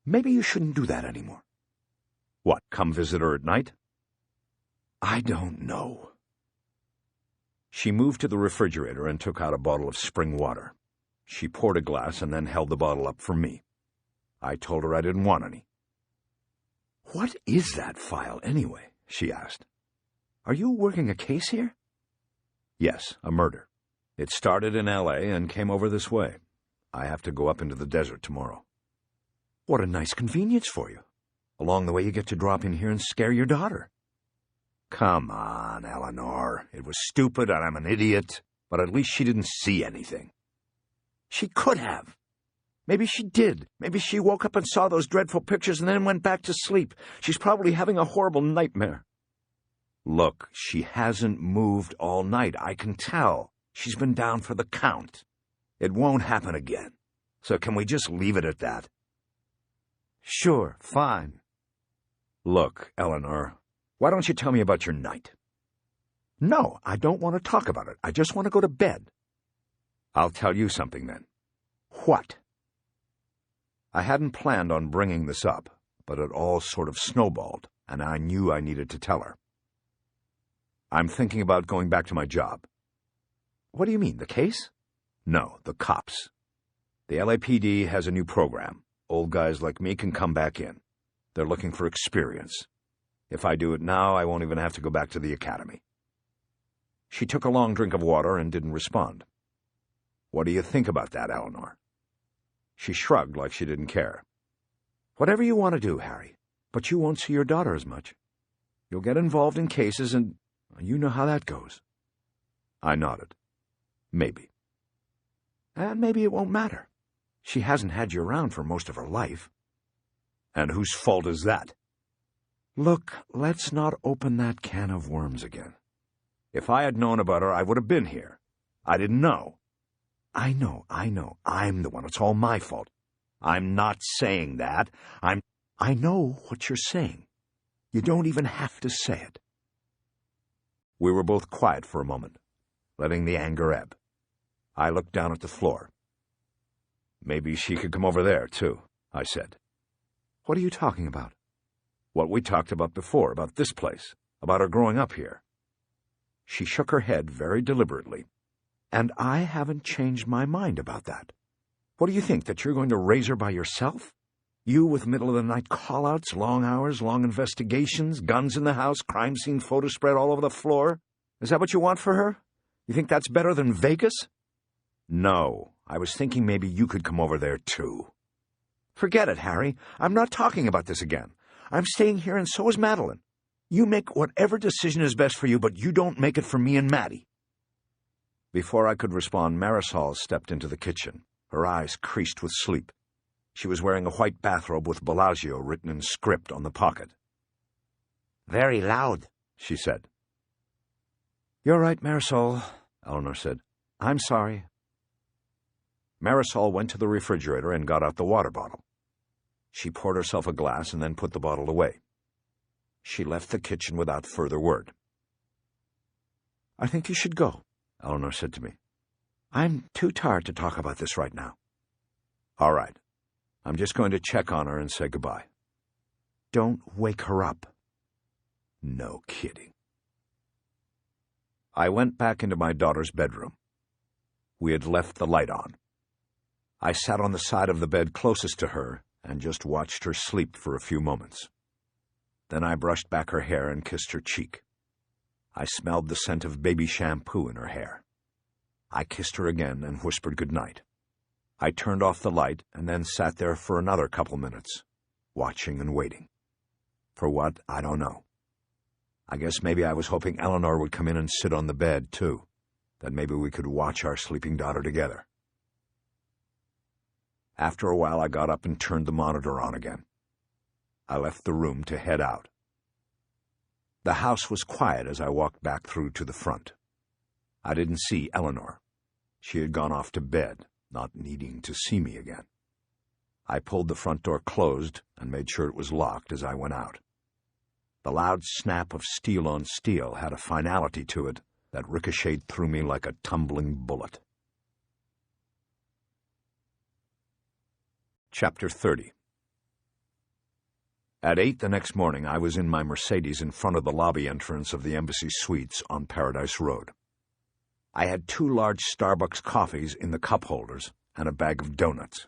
"Maybe you shouldn't do that anymore." "What, come visit her at night?" "I don't know." She moved to the refrigerator and took out a bottle of spring water. She poured a glass and then held the bottle up for me. I told her I didn't want any. "What is that file, anyway?" she asked. "Are you working a case here?" "Yes, a murder. It started in L.A. and came over this way. I have to go up into the desert tomorrow." "What a nice convenience for you. Along the way you get to drop in here and scare your daughter." "Come on, Eleanor. It was stupid and I'm an idiot, but at least she didn't see anything." "She could have. Maybe she did. Maybe she woke up and saw those dreadful pictures and then went back to sleep. She's probably having a horrible nightmare." "Look, she hasn't moved all night. I can tell. She's been down for the count. It won't happen again. So can we just leave it at that?" "Sure, fine." "Look, Eleanor, why don't you tell me about your night?" "No, I don't want to talk about it. I just want to go to bed." "I'll tell you something then." "What?" I hadn't planned on bringing this up, but it all sort of snowballed, and I knew I needed to tell her. I'm thinking about going back to my job. "What do you mean, the case?" No, the cops. The LAPD has a new program. Old guys like me can come back in. They're looking for experience. If I do it now, I won't even have to go back to the academy. She took a long drink of water and didn't respond. "What do you think about that, Eleanor?" She shrugged like she didn't care. "Whatever you want to do, Harry, but you won't see your daughter as much. You'll get involved in cases and you know how that goes." I nodded. "Maybe." "And maybe it won't matter. She hasn't had you around for most of her life." "And whose fault is that?" "Look, let's not open that can of worms again." "If I had known about her, I would have been here. I didn't know." I know. I'm the one. It's all my fault." "I'm not saying that. I know what you're saying. You don't even have to say it." We were both quiet for a moment, letting the anger ebb. I looked down at the floor. "Maybe she could come over there, too," I said. "What are you talking about?" "What we talked about before, about this place, about her growing up here." She shook her head very deliberately. "And I haven't changed my mind about that. What do you think, that you're going to raise her by yourself? You with middle-of-the-night call-outs, long hours, long investigations, guns in the house, crime scene photo spread all over the floor? Is that what you want for her? You think that's better than Vegas?" "No, I was thinking maybe you could come over there, too." "Forget it, Harry. I'm not talking about this again. I'm staying here, and so is Madeline. You make whatever decision is best for you, but you don't make it for me and Maddie." Before I could respond, Marisol stepped into the kitchen, her eyes creased with sleep. She was wearing a white bathrobe with Bellagio written in script on the pocket. "Very loud," she said. "You're right, Marisol," Eleanor said. "I'm sorry." Marisol went to the refrigerator and got out the water bottle. She poured herself a glass and then put the bottle away. She left the kitchen without further word. "I think you should go," Eleanor said to me. "I'm too tired to talk about this right now." "All right. I'm just going to check on her and say goodbye." "Don't wake her up." No kidding. I went back into my daughter's bedroom. We had left the light on. I sat on the side of the bed closest to her and just watched her sleep for a few moments. Then I brushed back her hair and kissed her cheek. I smelled the scent of baby shampoo in her hair. I kissed her again and whispered goodnight. I turned off the light and then sat there for another couple minutes, watching and waiting. For what, I don't know. I guess maybe I was hoping Eleanor would come in and sit on the bed, too. That maybe we could watch our sleeping daughter together. After a while, I got up and turned the monitor on again. I left the room to head out. The house was quiet as I walked back through to the front. I didn't see Eleanor. She had gone off to bed, not needing to see me again. I pulled the front door closed and made sure it was locked as I went out. The loud snap of steel on steel had a finality to it that ricocheted through me like a tumbling bullet. Chapter 30. At 8 the next morning, I was in my Mercedes in front of the lobby entrance of the Embassy Suites on Paradise Road. I had 2 large Starbucks coffees in the cup holders and a bag of donuts.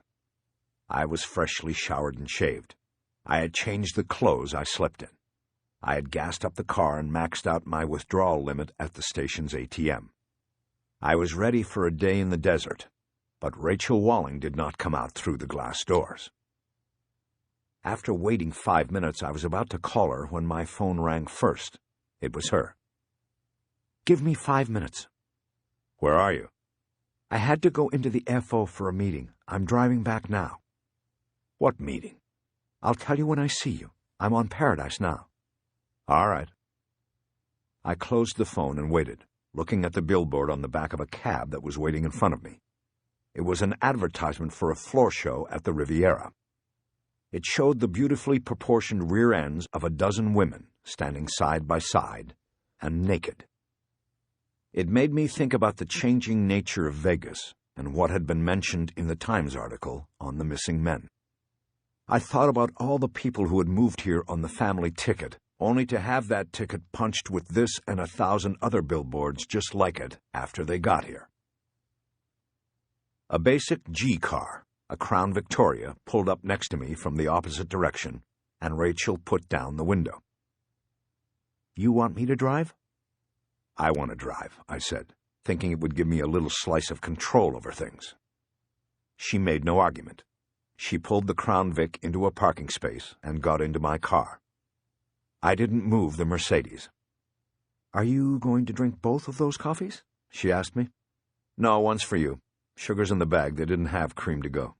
I was freshly showered and shaved. I had changed the clothes I slept in. I had gassed up the car and maxed out my withdrawal limit at the station's ATM. I was ready for a day in the desert, but Rachel Walling did not come out through the glass doors. After waiting 5 minutes, I was about to call her when my phone rang first. It was her. "Give me 5 minutes." "Where are you?" "I had to go into the FO for a meeting. I'm driving back now." "What meeting?" "I'll tell you when I see you. I'm on Paradise now." "All right." I closed the phone and waited, looking at the billboard on the back of a cab that was waiting in front of me. It was an advertisement for a floor show at the Riviera. It showed the beautifully proportioned rear ends of a dozen women standing side by side and naked. It made me think about the changing nature of Vegas and what had been mentioned in the Times article on the missing men. I thought about all the people who had moved here on the family ticket, only to have that ticket punched with this and 1,000 other billboards just like it after they got here. A basic G car, a Crown Victoria, pulled up next to me from the opposite direction, and Rachel put down the window. "You want me to drive?" "I want to drive," I said, thinking it would give me a little slice of control over things. She made no argument. She pulled the Crown Vic into a parking space and got into my car. I didn't move the Mercedes. "Are you going to drink both of those coffees?" she asked me. "No, one's for you. Sugar's in the bag. They didn't have cream to go."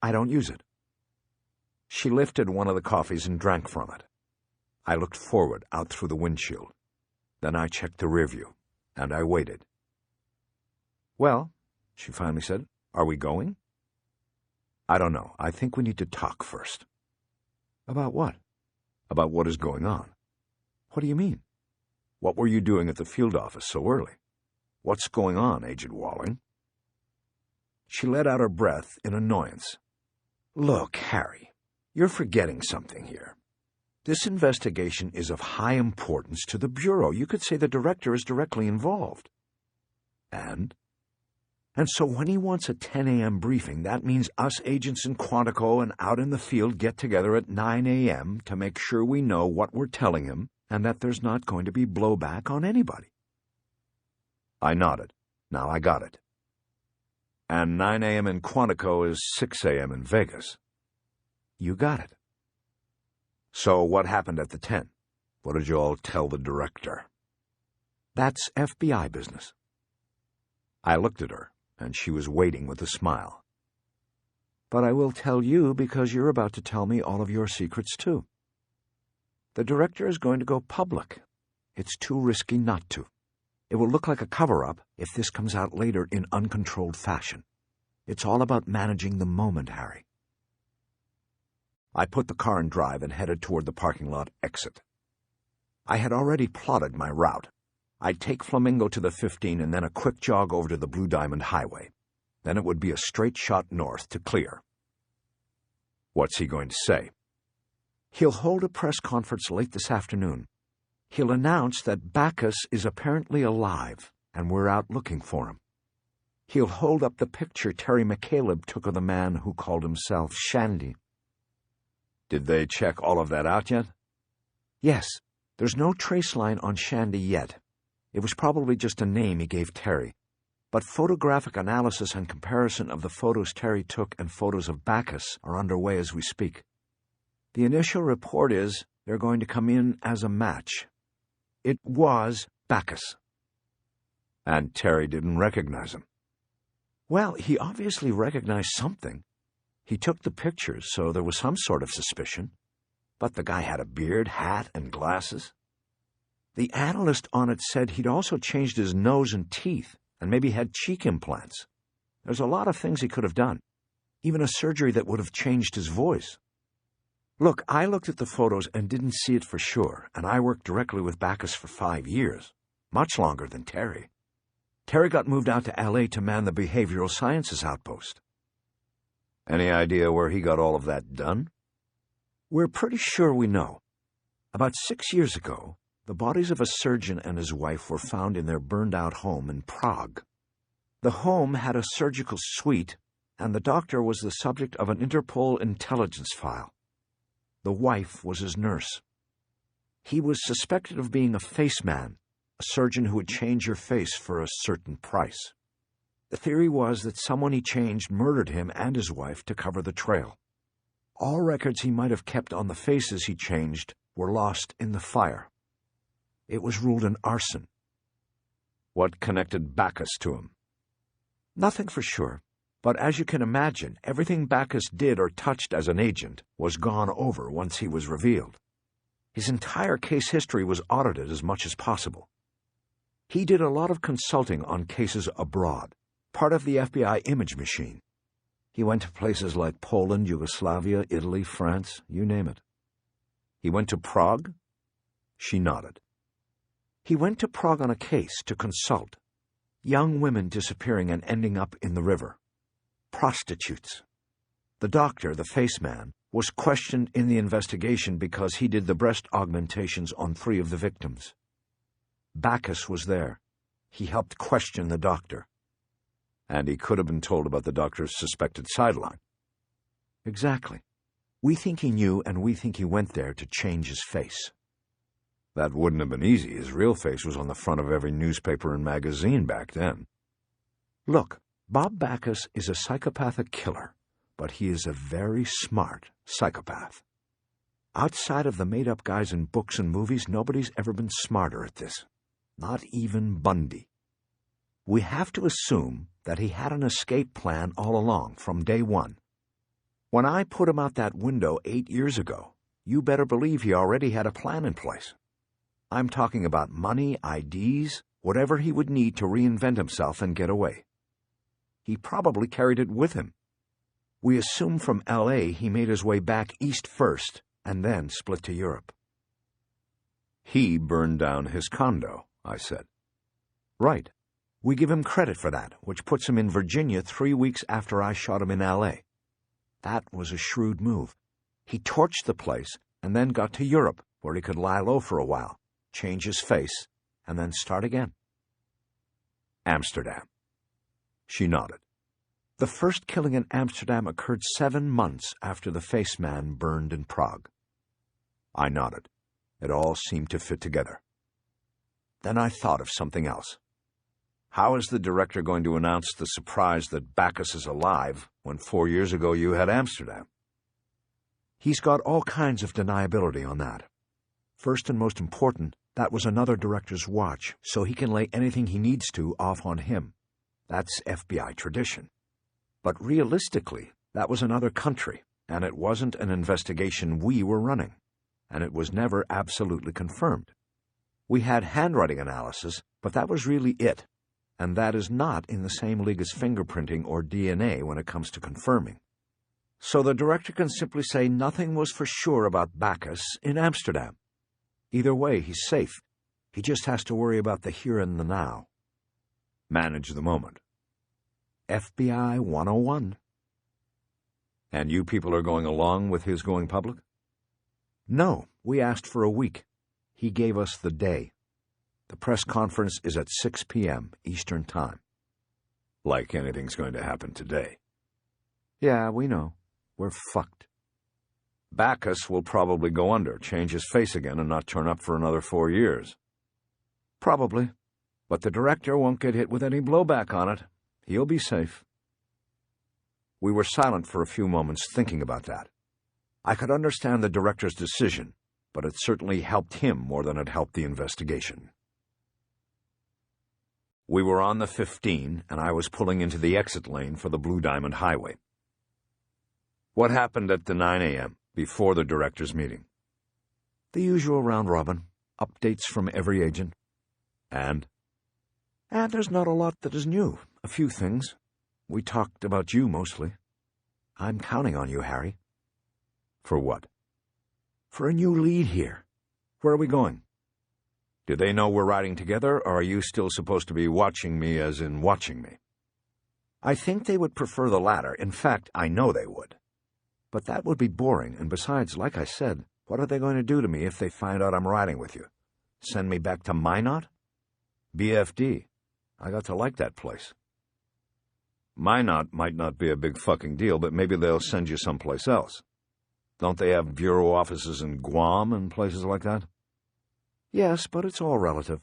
"I don't use it." She lifted one of the coffees and drank from it. I looked forward out through the windshield. Then I checked the rear view, and I waited. "Well," she finally said, "are we going?" "I don't know. I think we need to talk first." "About what?" "About what is going on." "What do you mean?" "What were you doing at the field office so early? What's going on, Agent Walling?" She let out her breath in annoyance. "Look, Harry, you're forgetting something here. This investigation is of high importance to the Bureau. You could say the director is directly involved." "And so when he wants a 10 a.m. briefing, that means us agents in Quantico and out in the field get together at 9 a.m. to make sure we know what we're telling him and that there's not going to be blowback on anybody." I nodded. Now I got it. "And 9 a.m. in Quantico is 6 a.m. in Vegas." "You got it." "So what happened at the 10? What did you all tell the director?" "That's FBI business." I looked at her, and she was waiting with a smile. "But I will tell you because you're about to tell me all of your secrets, too. The director is going to go public. It's too risky not to. It will look like a cover-up if this comes out later in uncontrolled fashion. It's all about managing the moment, Harry." I put the car in drive and headed toward the parking lot exit. I had already plotted my route. I'd take Flamingo to the 15 and then a quick jog over to the Blue Diamond Highway. Then it would be a straight shot north to Clear. What's he going to say? He'll hold a press conference late this afternoon. He'll announce that Bacchus is apparently alive, and we're out looking for him. He'll hold up the picture Terry McCaleb took of the man who called himself Shandy. Did they check all of that out yet? Yes. There's no trace line on Shandy yet. It was probably just a name he gave Terry. But photographic analysis and comparison of the photos Terry took and photos of Bacchus are underway as we speak. The initial report is they're going to come in as a match. It was Bacchus. And Terry didn't recognize him. Well, he obviously recognized something. He took the pictures, so there was some sort of suspicion. But the guy had a beard, hat, and glasses. The analyst on it said he'd also changed his nose and teeth, and maybe had cheek implants. There's a lot of things he could have done, even a surgery that would have changed his voice. Look, I looked at the photos and didn't see it for sure, and I worked directly with Bacchus for 5 years, much longer than Terry. Terry got moved out to L.A. to man the behavioral sciences outpost. Any idea where he got all of that done? We're pretty sure we know. About 6 years ago, the bodies of a surgeon and his wife were found in their burned-out home in Prague. The home had a surgical suite and the doctor was the subject of an Interpol intelligence file. The wife was his nurse. He was suspected of being a face man, a surgeon who would change your face for a certain price. The theory was that someone he changed murdered him and his wife to cover the trail. All records he might have kept on the faces he changed were lost in the fire. It was ruled an arson. What connected Bacchus to him? Nothing for sure, but as you can imagine, everything Bacchus did or touched as an agent was gone over once he was revealed. His entire case history was audited as much as possible. He did a lot of consulting on cases abroad, part of the FBI image machine. He went to places like Poland, Yugoslavia, Italy, France, you name it. He went to Prague? She nodded. He went to Prague on a case to consult. Young women disappearing and ending up in the river. Prostitutes. The doctor, the face man, was questioned in the investigation because he did the breast augmentations on 3 of the victims. Bacchus was there. He helped question the doctor. And he could have been told about the doctor's suspected sideline. Exactly. We think he knew, and we think he went there to change his face. That wouldn't have been easy. His real face was on the front of every newspaper and magazine back then. Look, Bob Bacchus is a psychopathic killer, but he is a very smart psychopath. Outside of the made-up guys in books and movies, nobody's ever been smarter at this. Not even Bundy. We have to assume that he had an escape plan all along, from day one. When I put him out that window 8 years ago, you better believe he already had a plan in place. I'm talking about money, IDs, whatever he would need to reinvent himself and get away. He probably carried it with him. We assume from L.A. he made his way back east first, and then split to Europe. He burned down his condo, I said. Right. We give him credit for that, which puts him in Virginia 3 weeks after I shot him in L.A. That was a shrewd move. He torched the place and then got to Europe, where he could lie low for a while, change his face, and then start again. Amsterdam. She nodded. The first killing in Amsterdam occurred 7 months after the face man burned in Prague. I nodded. It all seemed to fit together. Then I thought of something else. How is the director going to announce the surprise that Bacchus is alive when 4 years ago you had Amsterdam? He's got all kinds of deniability on that. First and most important, that was another director's watch, so he can lay anything he needs to off on him. That's FBI tradition. But realistically, that was another country, and it wasn't an investigation we were running, and it was never absolutely confirmed. We had handwriting analysis, but that was really it, and that is not in the same league as fingerprinting or DNA when it comes to confirming. So the director can simply say nothing was for sure about Bacchus in Amsterdam. Either way, he's safe. He just has to worry about the here and the now. Manage the moment. FBI 101. And you people are going along with his going public? No, we asked for a week. He gave us the day. The press conference is at 6 p.m. Eastern Time. Like anything's going to happen today. Yeah, we know. We're fucked. Bacchus will probably go under, change his face again, and not turn up for another 4 years. Probably. But the director won't get hit with any blowback on it. He'll be safe. We were silent for a few moments thinking about that. I could understand the director's decision, but it certainly helped him more than it helped the investigation. We were on the 15, and I was pulling into the exit lane for the Blue Diamond Highway. What happened at the 9 a.m., before the director's meeting? The usual round robin. Updates from every agent. And there's not a lot that is new. A few things. We talked about you mostly. I'm counting on you, Harry. For what? For a new lead here. Where are we going? Do they know we're riding together, or are you still supposed to be watching me as in watching me? I think they would prefer the latter. In fact, I know they would. But that would be boring, and besides, like I said, what are they going to do to me if they find out I'm riding with you? Send me back to Minot? BFD. I got to like that place. Minot might not be a big fucking deal, but maybe they'll send you someplace else. Don't they have bureau offices in Guam and places like that? Yes, but it's all relative.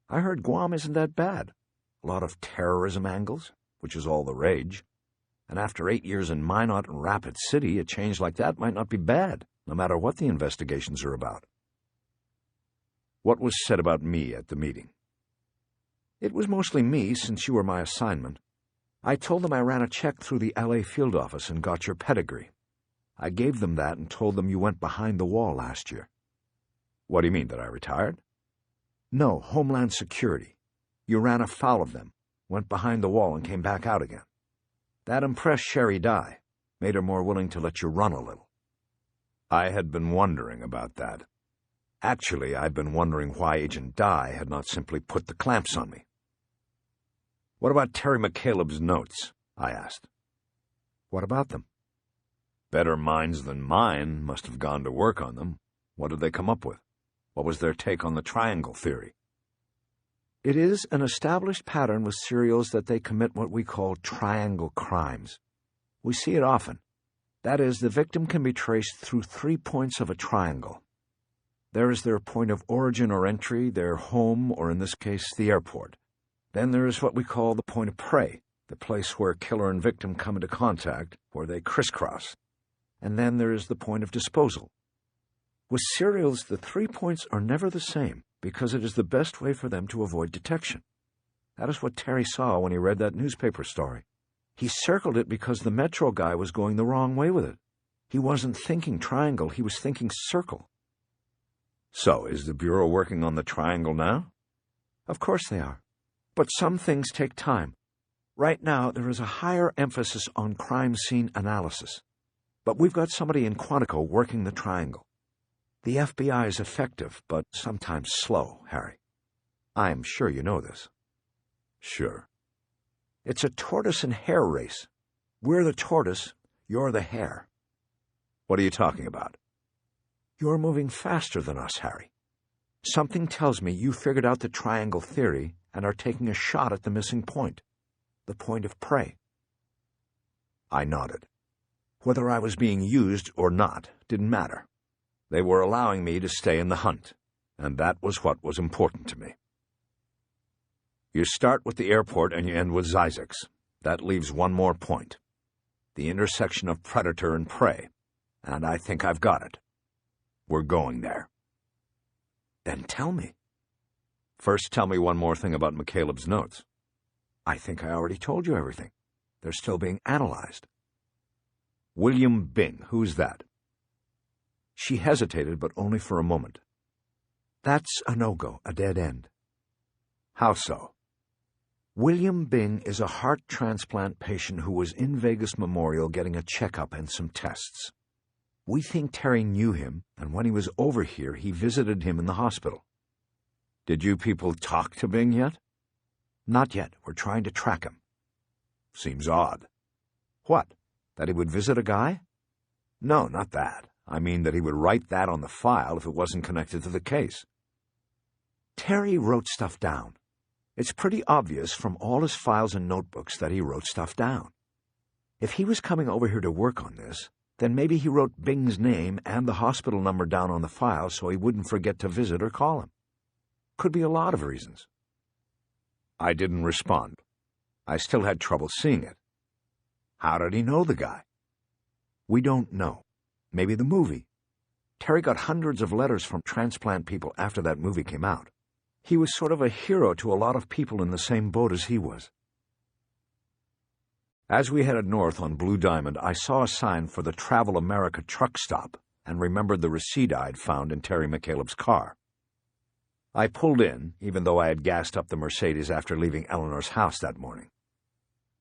I heard Guam isn't that bad. A lot of terrorism angles, which is all the rage. And after 8 years in Minot and Rapid City, a change like that might not be bad, no matter what the investigations are about. What was said about me at the meeting? It was mostly me, since you were my assignment. I told them I ran a check through the LA field office and got your pedigree. I gave them that and told them you went behind the wall last year. What do you mean, that I retired? No, Homeland Security. You ran afoul of them, went behind the wall and came back out again. That impressed Sherry Dye, made her more willing to let you run a little. I had been wondering about that. Actually, I'd been wondering why Agent Dye had not simply put the clamps on me. What about Terry McCaleb's notes? I asked. What about them? Better minds than mine must have gone to work on them. What did they come up with? What was their take on the triangle theory? It is an established pattern with serials that they commit what we call triangle crimes. We see it often. That is, the victim can be traced through 3 points of a triangle. There is their point of origin or entry, their home, or in this case, the airport. Then there is what we call the point of prey, the place where killer and victim come into contact, where they crisscross. And then there is the point of disposal. With serials, the 3 points are never the same, because it is the best way for them to avoid detection. That is what Terry saw when he read that newspaper story. He circled it because the Metro guy was going the wrong way with it. He wasn't thinking triangle, he was thinking circle. So, is the Bureau working on the triangle now? Of course they are. But some things take time. Right now, there is a higher emphasis on crime scene analysis. But we've got somebody in Quantico working the triangle. The FBI is effective, but sometimes slow, Harry. I am sure you know this. Sure. It's a tortoise and hare race. We're the tortoise, you're the hare. What are you talking about? You're moving faster than us, Harry. Something tells me you figured out the triangle theory and are taking a shot at the missing point, the point of prey. I nodded. Whether I was being used or not didn't matter. They were allowing me to stay in the hunt, and that was what was important to me. You start with the airport and you end with Zizek's. That leaves one more point. The intersection of predator and prey, and I think I've got it. We're going there. Then tell me. First, tell me one more thing about McCaleb's notes. I think I already told you everything. They're still being analyzed. William Bing, who's that? She hesitated, but only for a moment. That's a no-go, a dead end. How so? William Bing is a heart transplant patient who was in Vegas Memorial getting a checkup and some tests. We think Terry knew him, and when he was over here, he visited him in the hospital. Did you people talk to Bing yet? Not yet. We're trying to track him. Seems odd. What? That he would visit a guy? No, not that. I mean that he would write that on the file if it wasn't connected to the case. Terry wrote stuff down. It's pretty obvious from all his files and notebooks that he wrote stuff down. If he was coming over here to work on this, then maybe he wrote Bing's name and the hospital number down on the file so he wouldn't forget to visit or call him. Could be a lot of reasons. I didn't respond. I still had trouble seeing it. How did he know the guy? We don't know. Maybe the movie. Terry got hundreds of letters from transplant people after that movie came out. He was sort of a hero to a lot of people in the same boat as he was. As we headed north on Blue Diamond, I saw a sign for the Travel America truck stop and remembered the receipt I'd found in Terry McCaleb's car. I pulled in, even though I had gassed up the Mercedes after leaving Eleanor's house that morning.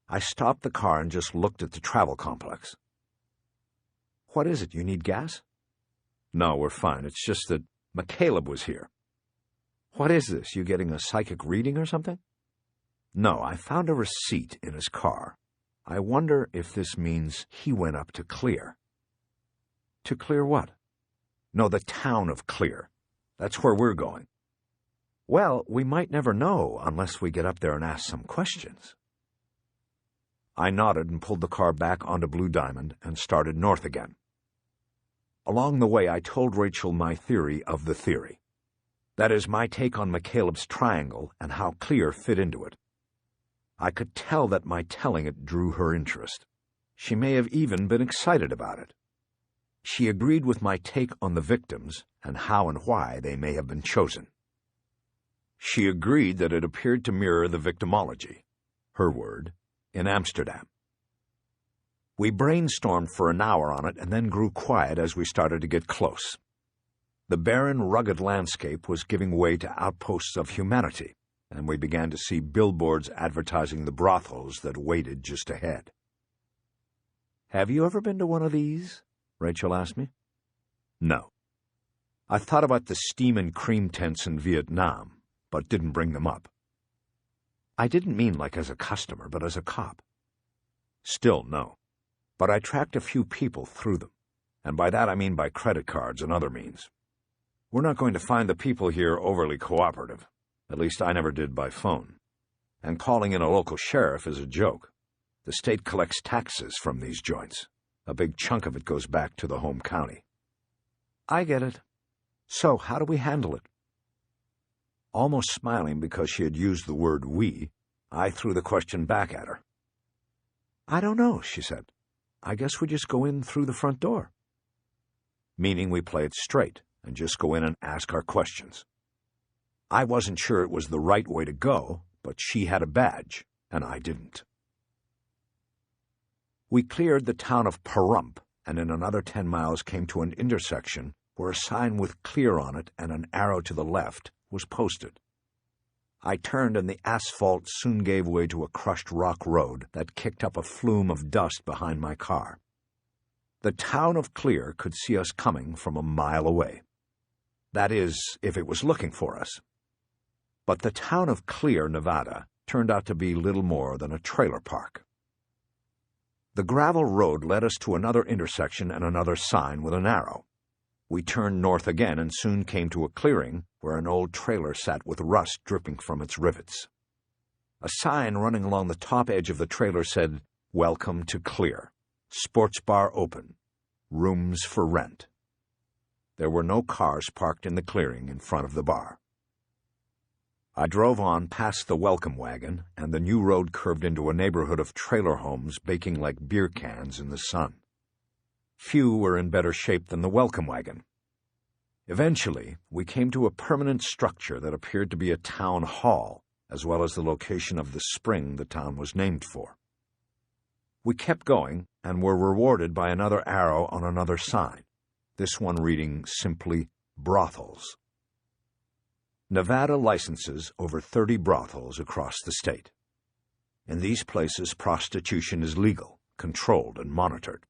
I stopped the car and just looked at the travel complex. What is it? You need gas? No, we're fine. It's just that McCaleb was here. What is this? You getting a psychic reading or something? No, I found a receipt in his car. I wonder if this means he went up to Clear. To Clear what? No, the town of Clear. That's where we're going. Well, we might never know unless we get up there and ask some questions. I nodded and pulled the car back onto Blue Diamond and started north again. Along the way, I told Rachel my theory of the theory. That is, my take on McCaleb's triangle and how Clear fit into it. I could tell that my telling it drew her interest. She may have even been excited about it. She agreed with my take on the victims and how and why they may have been chosen. She agreed that it appeared to mirror the victimology, her word, in Amsterdam. We brainstormed for an hour on it and then grew quiet as we started to get close. The barren, rugged landscape was giving way to outposts of humanity, and we began to see billboards advertising the brothels that waited just ahead. "Have you ever been to one of these?" Rachel asked me. No. I thought about the steam and cream tents in Vietnam, but didn't bring them up. I didn't mean like as a customer, but as a cop. Still, no. But I tracked a few people through them, and by that I mean by credit cards and other means. We're not going to find the people here overly cooperative. At least I never did by phone. And calling in a local sheriff is a joke. The state collects taxes from these joints. A big chunk of it goes back to the home county. I get it. So, how do we handle it? Almost smiling because she had used the word we, I threw the question back at her. I don't know, she said. I guess we just go in through the front door. Meaning we play it straight and just go in and ask our questions. I wasn't sure it was the right way to go, but she had a badge, and I didn't. We cleared the town of Pahrump, and in another 10 miles came to an intersection where a sign with Clear on it and an arrow to the left was posted. I turned, and the asphalt soon gave way to a crushed rock road that kicked up a flume of dust behind my car. The town of Clear could see us coming from a mile away. That is, if it was looking for us. But the town of Clear, Nevada, turned out to be little more than a trailer park. The gravel road led us to another intersection and another sign with an arrow. We turned north again and soon came to a clearing where an old trailer sat with rust dripping from its rivets. A sign running along the top edge of the trailer said, "Welcome to Clear. Sports bar open. Rooms for rent." There were no cars parked in the clearing in front of the bar. I drove on past the welcome wagon, and the new road curved into a neighborhood of trailer homes baking like beer cans in the sun. Few were in better shape than the welcome wagon. Eventually, we came to a permanent structure that appeared to be a town hall, as well as the location of the spring the town was named for. We kept going, and were rewarded by another arrow on another sign, this one reading simply, "Brothels." Nevada licenses over 30 brothels across the state. In these places, prostitution is legal, controlled, and monitored.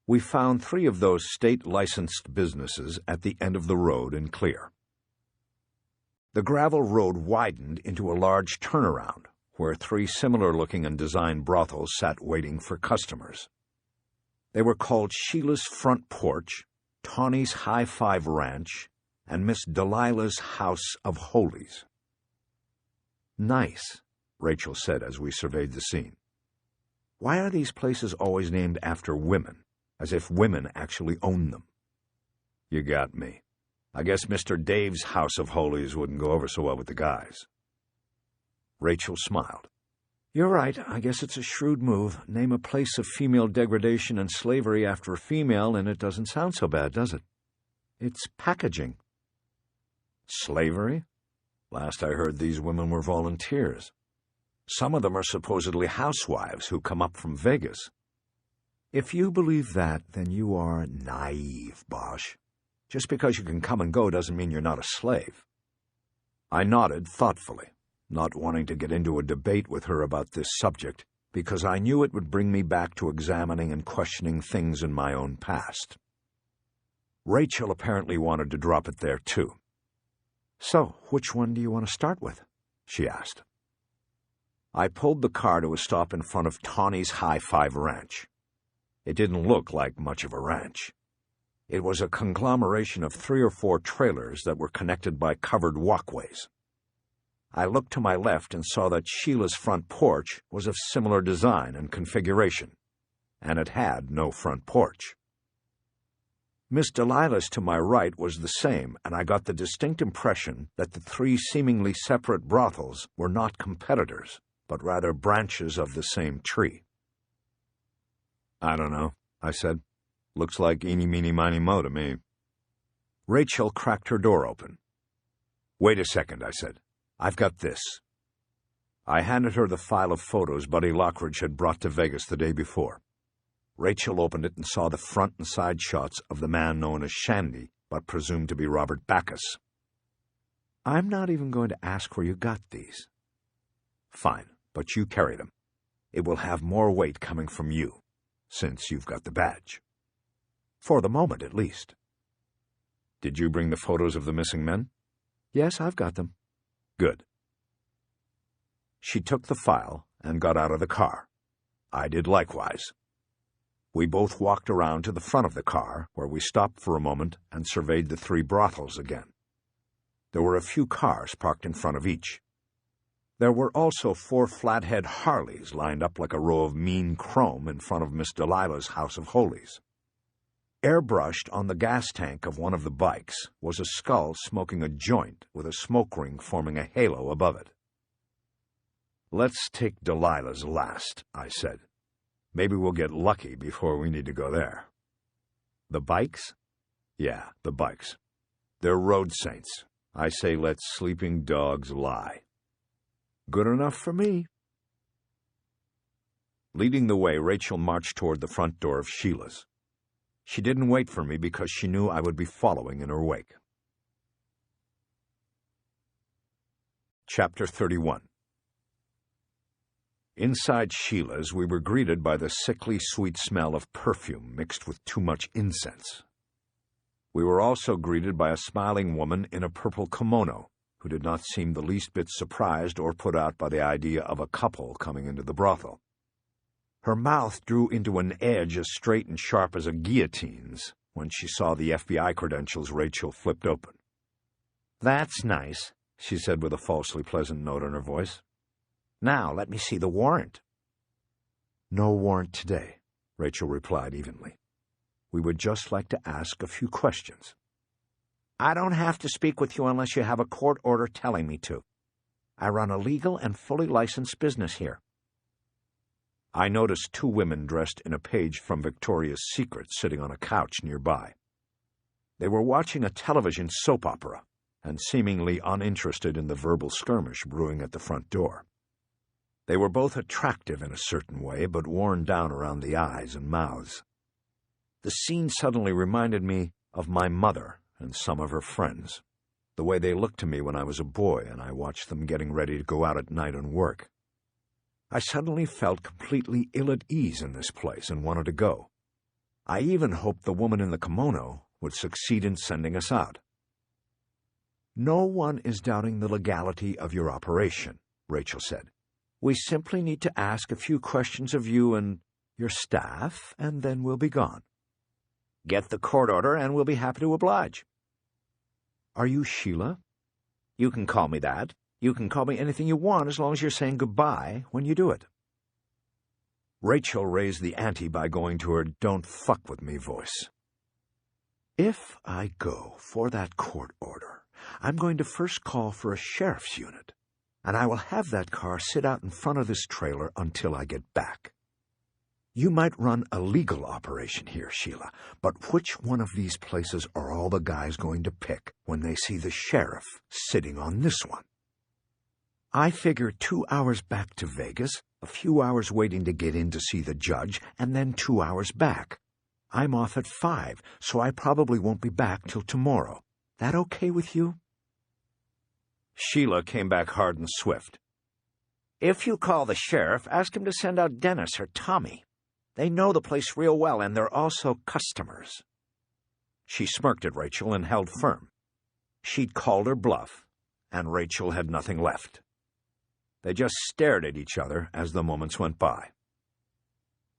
We found 3 of those state-licensed businesses at the end of the road in Clear. The gravel road widened into a large turnaround, where 3 similar-looking and designed brothels sat waiting for customers. They were called Sheila's Front Porch, Tawny's High Five Ranch, and Miss Delilah's House of Holies. "Nice," Rachel said as we surveyed the scene. "Why are these places always named after women, as if women actually own them?" You got me. I guess Mr. Dave's House of Holies wouldn't go over so well with the guys. Rachel smiled. "You're right. I guess it's a shrewd move. Name a place of female degradation and slavery after a female, and it doesn't sound so bad, does it? It's packaging." Slavery? Last I heard, these women were volunteers. Some of them are supposedly housewives who come up from Vegas. If you believe that, then you are naive, Bosch. Just because you can come and go doesn't mean you're not a slave. I nodded thoughtfully, not wanting to get into a debate with her about this subject, because I knew it would bring me back to examining and questioning things in my own past. Rachel apparently wanted to drop it there, too. "So, which one do you want to start with?" she asked. I pulled the car to a stop in front of Tawny's High Five Ranch. It didn't look like much of a ranch. It was a conglomeration of 3 or 4 trailers that were connected by covered walkways. I looked to my left and saw that Sheila's front porch was of similar design and configuration, and it had no front porch. Miss Delilah's to my right was the same, and I got the distinct impression that the three seemingly separate brothels were not competitors, but rather branches of the same tree. "I don't know," I said. "Looks like eeny, meeny, miny, mo to me." Rachel cracked her door open. "Wait a second," I said. "I've got this." I handed her the file of photos Buddy Lockridge had brought to Vegas the day before. Rachel opened it and saw the front and side shots of the man known as Shandy, but presumed to be Robert Backus. "I'm not even going to ask where you got these." "Fine, but you carry them. It will have more weight coming from you, since you've got the badge. For the moment, at least." "Did you bring the photos of the missing men?" "Yes, I've got them." "Good." She took the file and got out of the car. I did likewise. We both walked around to the front of the car, where we stopped for a moment and surveyed the three brothels again. There were a few cars parked in front of each. There were also 4 flathead Harleys lined up like a row of mean chrome in front of Miss Delilah's House of Holies. Airbrushed on the gas tank of one of the bikes was a skull smoking a joint with a smoke ring forming a halo above it. "Let's take Delilah's last," I said. "Maybe we'll get lucky before we need to go there." "The bikes?" "Yeah, the bikes. They're road saints. I say let sleeping dogs lie." "Good enough for me." Leading the way, Rachel marched toward the front door of Sheila's. She didn't wait for me because she knew I would be following in her wake. Chapter 31. Inside Sheila's, we were greeted by the sickly sweet smell of perfume mixed with too much incense. We were also greeted by a smiling woman in a purple kimono, who did not seem the least bit surprised or put out by the idea of a couple coming into the brothel. Her mouth drew into an edge as straight and sharp as a guillotine's when she saw the FBI credentials Rachel flipped open. "That's nice," she said with a falsely pleasant note in her voice. "Now let me see the warrant." "No warrant today," Rachel replied evenly. "We would just like to ask a few questions." "I don't have to speak with you unless you have a court order telling me to. I run a legal and fully licensed business here." I noticed 2 women dressed in a page from Victoria's Secret sitting on a couch nearby. They were watching a television soap opera and seemingly uninterested in the verbal skirmish brewing at the front door. They were both attractive in a certain way, but worn down around the eyes and mouths. The scene suddenly reminded me of my mother and some of her friends, the way they looked to me when I was a boy and I watched them getting ready to go out at night and work. I suddenly felt completely ill at ease in this place and wanted to go. I even hoped the woman in the kimono would succeed in sending us out. "No one is doubting the legality of your operation," Rachel said. "We simply need to ask a few questions of you and your staff, and then we'll be gone. Get the court order, and we'll be happy to oblige." "Are you Sheila?" "You can call me that. You can call me anything you want as long as you're saying goodbye when you do it." Rachel raised the ante by going to her "don't fuck with me" voice. "If I go for that court order, I'm going to first call for a sheriff's unit, and I will have that car sit out in front of this trailer until I get back. You might run a legal operation here, Sheila, but which one of these places are all the guys going to pick when they see the sheriff sitting on this one? I figure 2 hours back to Vegas, a few hours waiting to get in to see the judge, and then 2 hours back. I'm off at 5, so I probably won't be back till tomorrow. That okay with you?" Sheila came back hard and swift. "If you call the sheriff, ask him to send out Dennis or Tommy. They know the place real well, and they're also customers." She smirked at Rachel and held firm. She'd called her bluff, and Rachel had nothing left. They just stared at each other as the moments went by.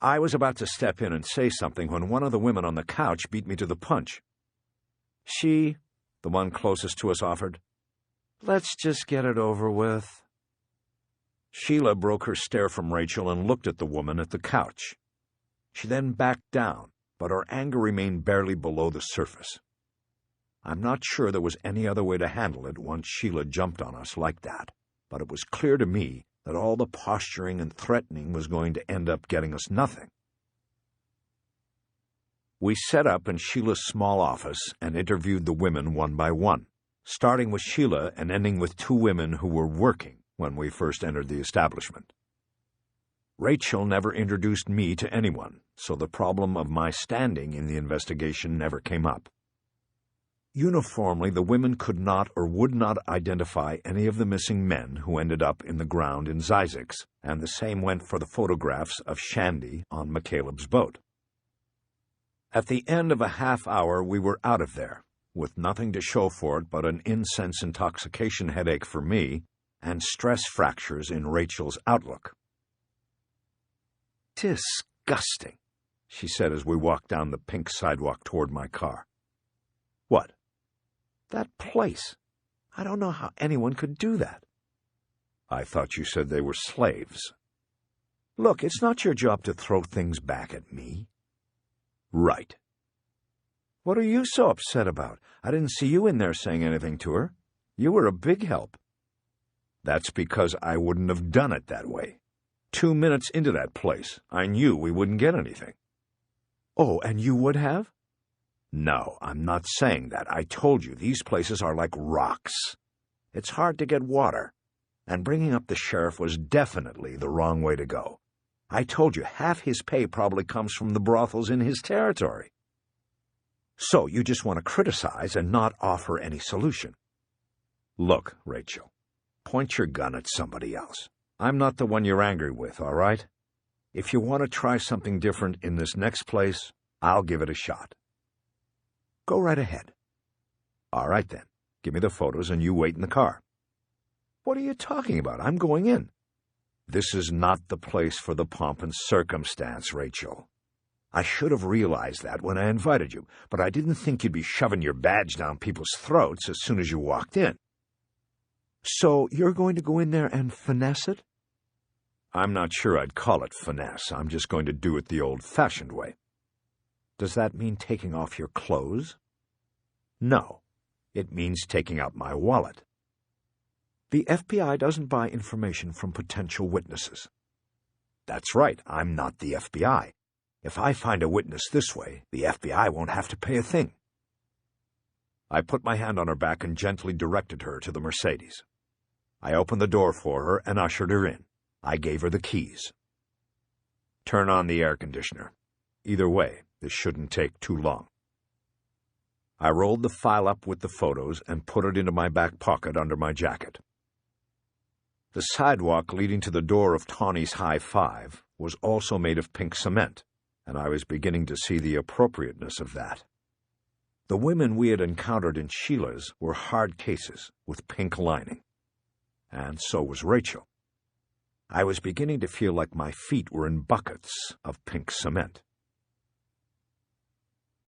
I was about to step in and say something when one of the women on the couch beat me to the punch. "She," the one closest to us offered, Let's just get it over with. Sheila broke her stare from Rachel and looked at the woman at the couch. She then backed down, but her anger remained barely below the surface. I'm not sure there was any other way to handle it once Sheila jumped on us like that, but it was clear to me that all the posturing and threatening was going to end up getting us nothing. We set up in Sheila's small office and interviewed the women one by one, starting with Sheila and ending with two women who were working when we first entered the establishment. Rachel never introduced me to anyone, so the problem of my standing in the investigation never came up. Uniformly, the women could not or would not identify any of the missing men who ended up in the ground in Zizek's, and the same went for the photographs of Shandy on McCaleb's boat. At the end of a half hour, we were out of there, with nothing to show for it but an incense intoxication headache for me and stress fractures in Rachel's outlook. Disgusting, she said as we walked down the pink sidewalk toward my car. What? That place. I don't know how anyone could do that. I thought you said they were slaves. Look, it's not your job to throw things back at me. Right. What are you so upset about? I didn't see you in there saying anything to her. You were a big help. That's because I wouldn't have done it that way. 2 minutes into that place, I knew we wouldn't get anything. Oh, and you would have? No, I'm not saying that. I told you, these places are like rocks. It's hard to get water, and bringing up the sheriff was definitely the wrong way to go. I told you, half his pay probably comes from the brothels in his territory. So you just want to criticize and not offer any solution. Look, Rachel, point your gun at somebody else. I'm not the one you're angry with, all right? If you want to try something different in this next place, I'll give it a shot. Go right ahead. All right, then. Give me the photos and you wait in the car. What are you talking about? I'm going in. This is not the place for the pomp and circumstance, Rachel. I should have realized that when I invited you, but I didn't think you'd be shoving your badge down people's throats as soon as you walked in. So you're going to go in there and finesse it? I'm not sure I'd call it finesse. I'm just going to do it the old-fashioned way. Does that mean taking off your clothes? No. It means taking out my wallet. The FBI doesn't buy information from potential witnesses. That's right. I'm not the FBI. If I find a witness this way, the FBI won't have to pay a thing. I put my hand on her back and gently directed her to the Mercedes. I opened the door for her and ushered her in. I gave her the keys. Turn on the air conditioner. Either way, this shouldn't take too long. I rolled the file up with the photos and put it into my back pocket under my jacket. The sidewalk leading to the door of Tawny's High Five was also made of pink cement, and I was beginning to see the appropriateness of that. The women we had encountered in Sheila's were hard cases with pink lining. And so was Rachel. I was beginning to feel like my feet were in buckets of pink cement.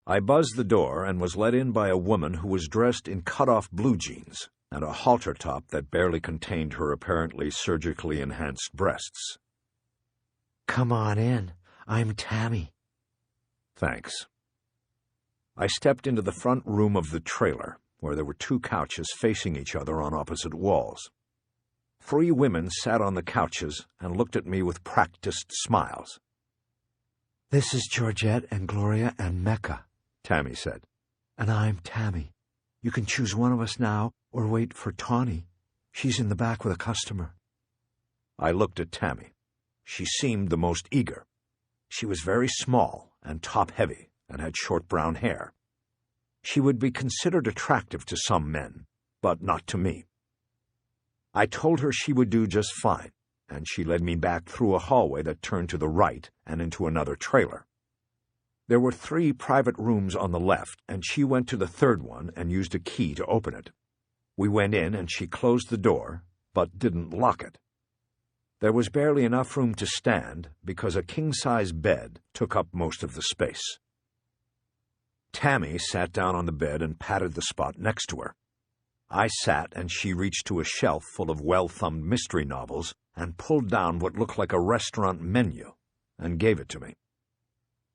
I buzzed the door and was let in by a woman who was dressed in cut-off blue jeans and a halter top that barely contained her apparently surgically enhanced breasts. Come on in. I'm Tammy. Thanks. I stepped into the front room of the trailer, where there were two couches facing each other on opposite walls. 3 women sat on the couches and looked at me with practiced smiles. This is Georgette and Gloria and Mecca, Tammy said. And I'm Tammy. You can choose one of us now or wait for Tawny. She's in the back with a customer. I looked at Tammy. She seemed the most eager. She was very small and top-heavy and had short brown hair. She would be considered attractive to some men, but not to me. I told her she would do just fine, and she led me back through a hallway that turned to the right and into another trailer. There were 3 private rooms on the left, and she went to the third one and used a key to open it. We went in, and she closed the door, but didn't lock it. There was barely enough room to stand because a king-size bed took up most of the space. Tammy sat down on the bed and patted the spot next to her. I sat and she reached to a shelf full of well-thumbed mystery novels and pulled down what looked like a restaurant menu and gave it to me.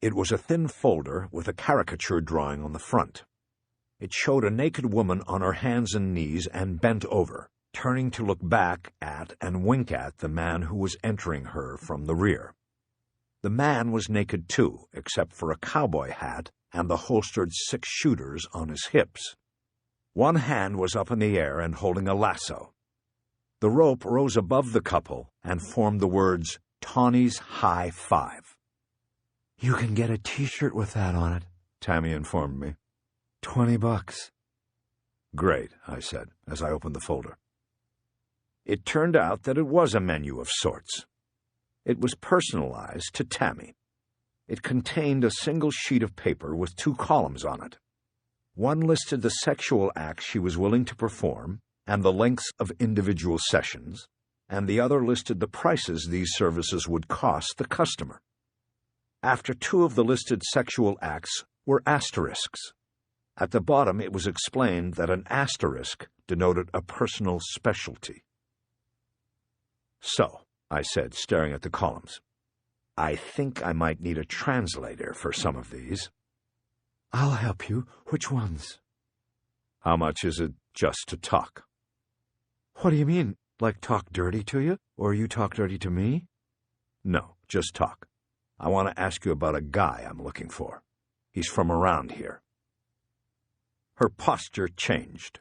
It was a thin folder with a caricature drawing on the front. It showed a naked woman on her hands and knees and bent over, turning to look back at and wink at the man who was entering her from the rear. The man was naked too, except for a cowboy hat and the holstered 6 shooters on his hips. One hand was up in the air and holding a lasso. The rope rose above the couple and formed the words, "Tawny's High Five." "You can get a t-shirt with that on it," Tammy informed me. $20. "Great," I said, as I opened the folder. It turned out that it was a menu of sorts. It was personalized to Tammy. It contained a single sheet of paper with 2 columns on it. One listed the sexual acts she was willing to perform and the lengths of individual sessions, and the other listed the prices these services would cost the customer. After 2 of the listed sexual acts were asterisks. At the bottom it was explained that an asterisk denoted a personal specialty. "So," I said, staring at the columns, "I think I might need a translator for some of these." "I'll help you. Which ones?" "How much is it just to talk?" "What do you mean? Like talk dirty to you? Or you talk dirty to me?" "No, just talk. I want to ask you about a guy I'm looking for. He's from around here." Her posture changed.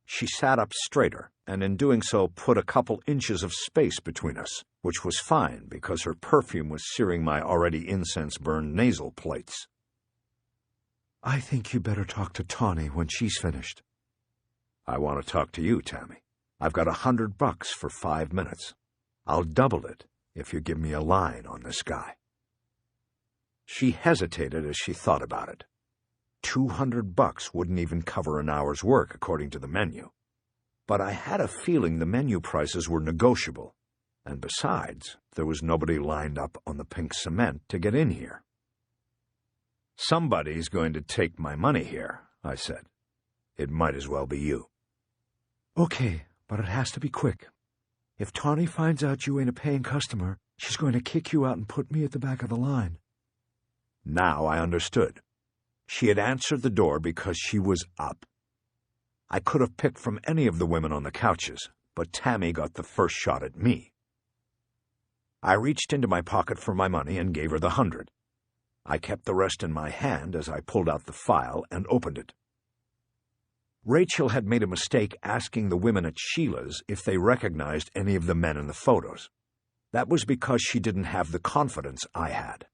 She sat up straighter, and in doing so put a couple inches of space between us, which was fine because her perfume was searing my already incense-burned nasal plates. "I think you better talk to Tawny when she's finished." "I want to talk to you, Tammy. I've got $100 for 5 minutes. I'll double it if you give me a line on this guy." She hesitated as she thought about it. $200 wouldn't even cover an hour's work, according to the menu. But I had a feeling the menu prices were negotiable, and besides, there was nobody lined up on the pink cement to get in here. "Somebody's going to take my money here," I said. "It might as well be you." "Okay, but it has to be quick. If Tawny finds out you ain't a paying customer, she's going to kick you out and put me at the back of the line." Now I understood. She had answered the door because she was up. I could have picked from any of the women on the couches, but Tammy got the first shot at me. I reached into my pocket for my money and gave her the 100. I kept the rest in my hand as I pulled out the file and opened it. Rachel had made a mistake asking the women at Sheila's if they recognized any of the men in the photos. That was because she didn't have the confidence I had.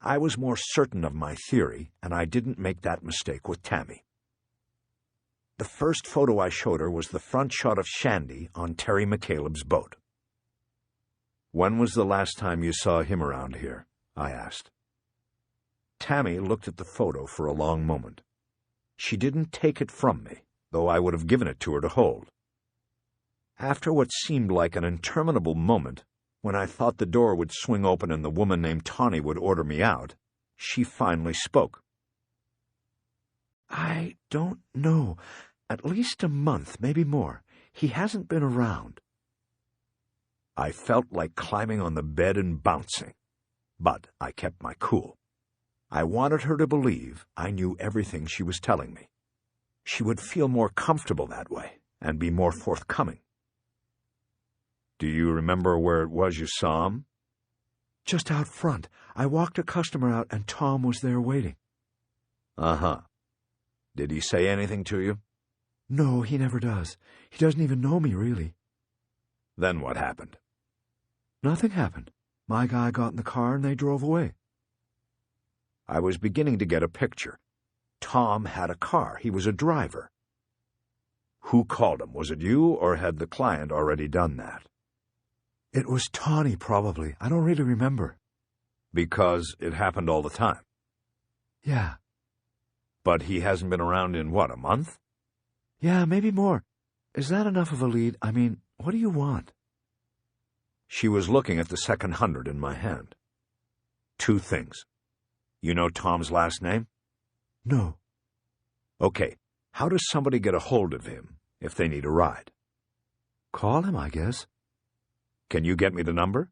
I was more certain of my theory, and I didn't make that mistake with Tammy. The first photo I showed her was the front shot of Shandy on Terry McCaleb's boat. "When was the last time you saw him around here?" I asked. Tammy looked at the photo for a long moment. She didn't take it from me, though I would have given it to her to hold. After what seemed like an interminable moment, when I thought the door would swing open and the woman named Tawny would order me out, she finally spoke. "I don't know. At least a month, maybe more. He hasn't been around." I felt like climbing on the bed and bouncing, but I kept my cool. I wanted her to believe I knew everything she was telling me. She would feel more comfortable that way and be more forthcoming. "Do you remember where it was you saw him?" "Just out front. I walked a customer out and Tom was there waiting." "Uh-huh. Did he say anything to you?" "No, he never does. He doesn't even know me, really." "Then what happened?" "Nothing happened. My guy got in the car and they drove away." I was beginning to get a picture. Tom had a car. He was a driver. Who called him? Was it you, or had the client already done that? "It was Tawny, probably. I don't really remember." Because it happened all the time? "Yeah." "But he hasn't been around in, what, a month?" "Yeah, maybe more. Is that enough of a lead? I mean, what do you want?" She was looking at the second 100 in my hand. "2 things. You know Tom's last name?" "No." "Okay. How does somebody get a hold of him if they need a ride. Call him, I guess. Can you get me the number?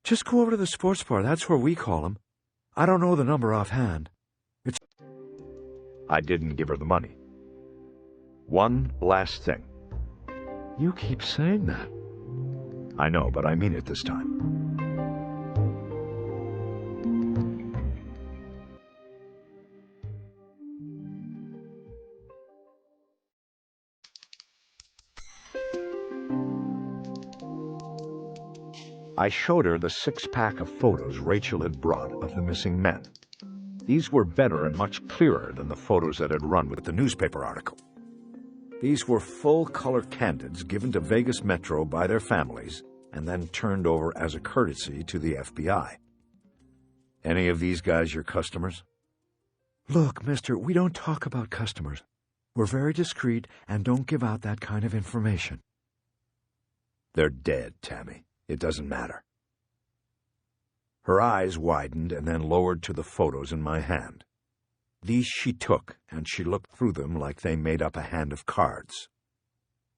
Just go over to the sports bar. That's where we call him. I don't know the number offhand. I didn't give her the money. One last thing. You keep saying that. I know, but I mean it this time. I showed her the 6-pack of photos Rachel had brought of the missing men. These were better and much clearer than the photos that had run with the newspaper article. These were full-color candids given to Vegas Metro by their families and then turned over as a courtesy to the FBI. Any of these guys your customers? Look, mister, we don't talk about customers. We're very discreet and don't give out that kind of information. They're dead, Tammy. It doesn't matter. Her eyes widened and then lowered to the photos in my hand. These she took, and she looked through them like they made up a hand of cards.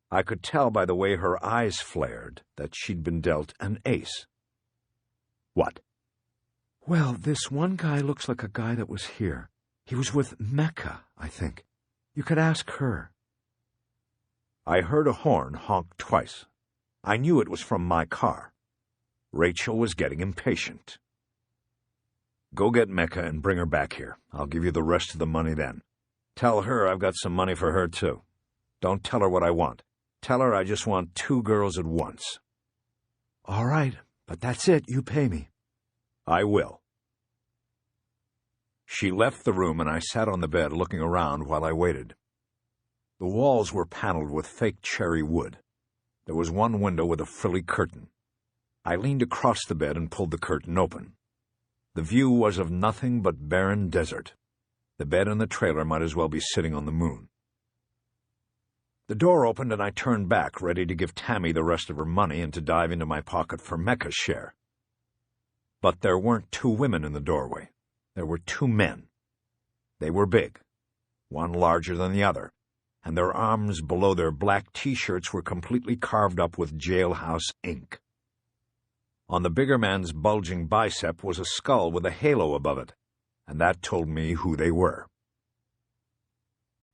I could tell by the way her eyes flared that she'd been dealt an ace. What? Well, this one guy looks like a guy that was here. He was with Mecca, I think. You could ask her. I heard a horn honk twice. I knew it was from my car. Rachel was getting impatient. Go get Mecca and bring her back here. I'll give you the rest of the money then. Tell her I've got some money for her, too. Don't tell her what I want. Tell her I just want 2 girls at once. All right, but that's it. You pay me. I will. She left the room, and I sat on the bed looking around while I waited. The walls were paneled with fake cherry wood. There was one window with a frilly curtain. I leaned across the bed and pulled the curtain open. The view was of nothing but barren desert. The bed and the trailer might as well be sitting on the moon. The door opened and I turned back, ready to give Tammy the rest of her money and to dive into my pocket for Mecca's share. But there weren't 2 women in the doorway. There were 2 men. They were big, one larger than the other, and their arms below their black T-shirts were completely carved up with jailhouse ink. On the bigger man's bulging bicep was a skull with a halo above it, and that told me who they were.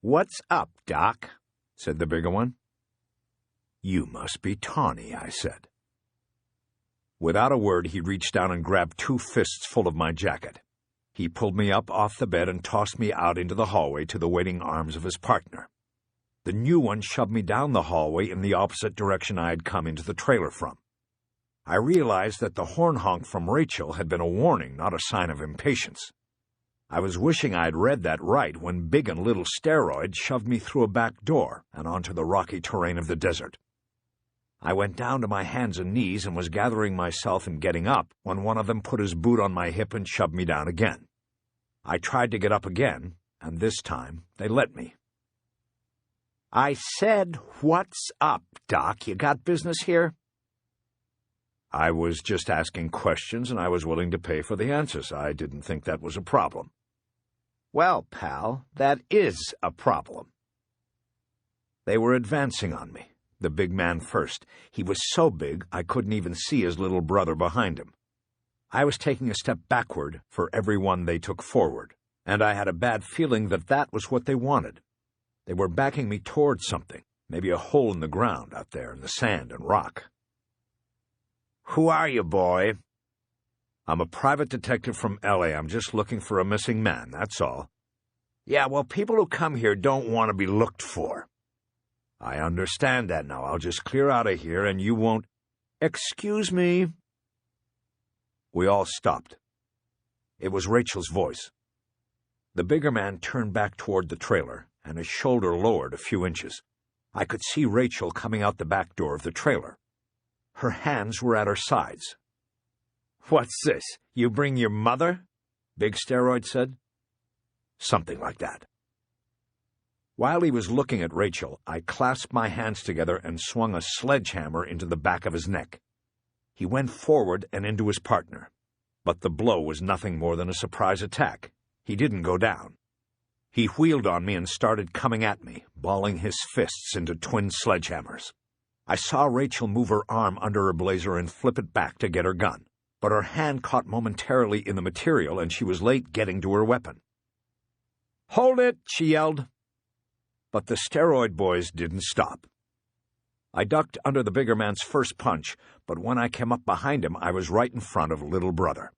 "What's up, Doc?" said the bigger one. "You must be Tawny," I said. Without a word, he reached down and grabbed 2 fists full of my jacket. He pulled me up off the bed and tossed me out into the hallway to the waiting arms of his partner. The new one shoved me down the hallway in the opposite direction I had come into the trailer from. I realized that the horn honk from Rachel had been a warning, not a sign of impatience. I was wishing I had read that right when Big and Little Steroid shoved me through a back door and onto the rocky terrain of the desert. I went down to my hands and knees and was gathering myself and getting up when one of them put his boot on my hip and shoved me down again. I tried to get up again, and this time they let me. "I said, what's up, Doc? You got business here?" I was just asking questions, and I was willing to pay for the answers. I didn't think that was a problem. "Well, pal, that is a problem." They were advancing on me, the big man first. He was so big I couldn't even see his little brother behind him. I was taking a step backward for every one they took forward, and I had a bad feeling that that was what they wanted. They were backing me towards something, maybe a hole in the ground out there in the sand and rock. "Who are you, boy?" "I'm a private detective from L.A. I'm just looking for a missing man, that's all." "Yeah, well, people who come here don't want to be looked for." "I understand that now. I'll just clear out of here and you won't—" "Excuse me." We all stopped. It was Rachel's voice. The bigger man turned back toward the trailer, and his shoulder lowered a few inches. I could see Rachel coming out the back door of the trailer. Her hands were at her sides. "What's this? You bring your mother?" Big Steroid said. Something like that. While he was looking at Rachel, I clasped my hands together and swung a sledgehammer into the back of his neck. He went forward and into his partner, but the blow was nothing more than a surprise attack. He didn't go down. He wheeled on me and started coming at me, balling his fists into twin sledgehammers. I saw Rachel move her arm under her blazer and flip it back to get her gun, but her hand caught momentarily in the material and she was late getting to her weapon. "Hold it!" she yelled. But the steroid boys didn't stop. I ducked under the bigger man's first punch, but when I came up behind him, I was right in front of little brother.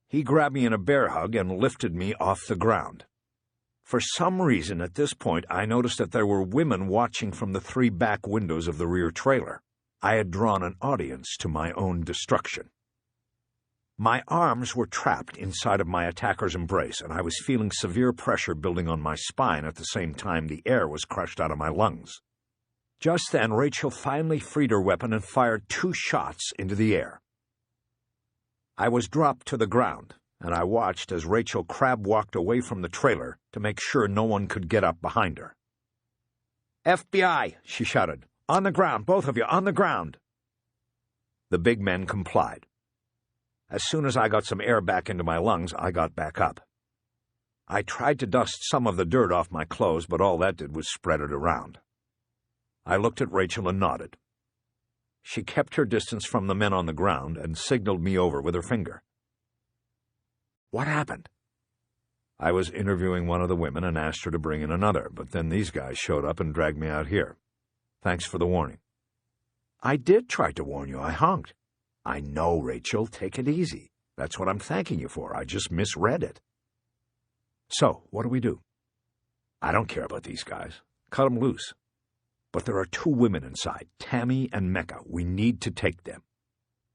He grabbed me in a bear hug and lifted me off the ground. For some reason, at this point, I noticed that there were women watching from the 3 back windows of the rear trailer. I had drawn an audience to my own destruction. My arms were trapped inside of my attacker's embrace, and I was feeling severe pressure building on my spine at the same time the air was crushed out of my lungs. Just then, Rachel finally freed her weapon and fired 2 shots into the air. I was dropped to the ground, and I watched as Rachel crab-walked away from the trailer to make sure no one could get up behind her. "FBI!" she shouted. "On the ground, both of you, on the ground!" The big men complied. As soon as I got some air back into my lungs, I got back up. I tried to dust some of the dirt off my clothes, but all that did was spread it around. I looked at Rachel and nodded. She kept her distance from the men on the ground and signaled me over with her finger. "What happened?" I was interviewing one of the women and asked her to bring in another, but then these guys showed up and dragged me out here. Thanks for the warning. "I did try to warn you. I honked." "I know, Rachel. Take it easy. That's what I'm thanking you for. I just misread it." "So, what do we do?" "I don't care about these guys. Cut them loose. But there are 2 women inside, Tammy and Mecca. We need to take them.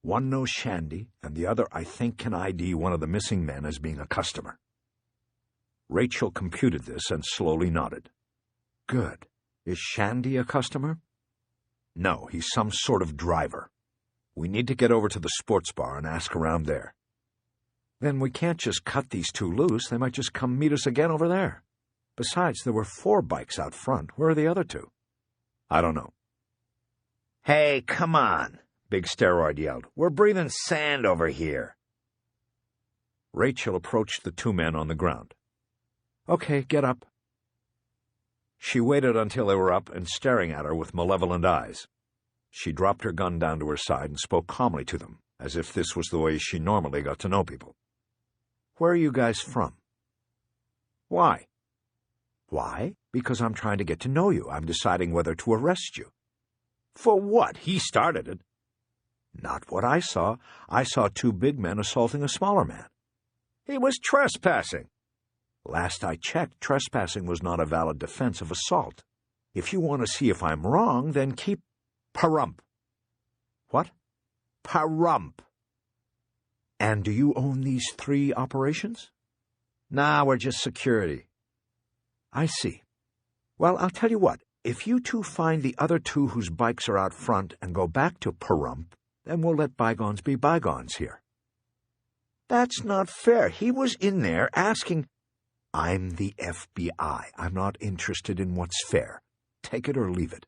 One knows Shandy, and the other I think can ID one of the missing men as being a customer." Rachel computed this and slowly nodded. "Good. Is Shandy a customer?" "No, he's some sort of driver. We need to get over to the sports bar and ask around there." "Then we can't just cut these 2 loose. They might just come meet us again over there. Besides, there were 4 bikes out front. Where are the other 2? "I don't know." "Hey, come on," Big Steroid yelled. "We're breathing sand over here." Rachel approached the 2 men on the ground. "Okay, get up." She waited until they were up and staring at her with malevolent eyes. She dropped her gun down to her side and spoke calmly to them, as if this was the way she normally got to know people. "Where are you guys from?" "Why?" "Why? Because I'm trying to get to know you. I'm deciding whether to arrest you." "For what? He started it." "Not what I saw. I saw 2 big men assaulting a smaller man." "He was trespassing." "Last I checked, trespassing was not a valid defense of assault. If you want to see if I'm wrong, then keep—" "Parump." "What?" "Parump." "And do you own these 3 operations?" "Nah, we're just security." "I see. Well, I'll tell you what. If you 2 find the other 2 whose bikes are out front and go back to Parump, then we'll let bygones be bygones here." "That's not fair. He was in there asking—" "I'm the FBI. I'm not interested in what's fair. Take it or leave it."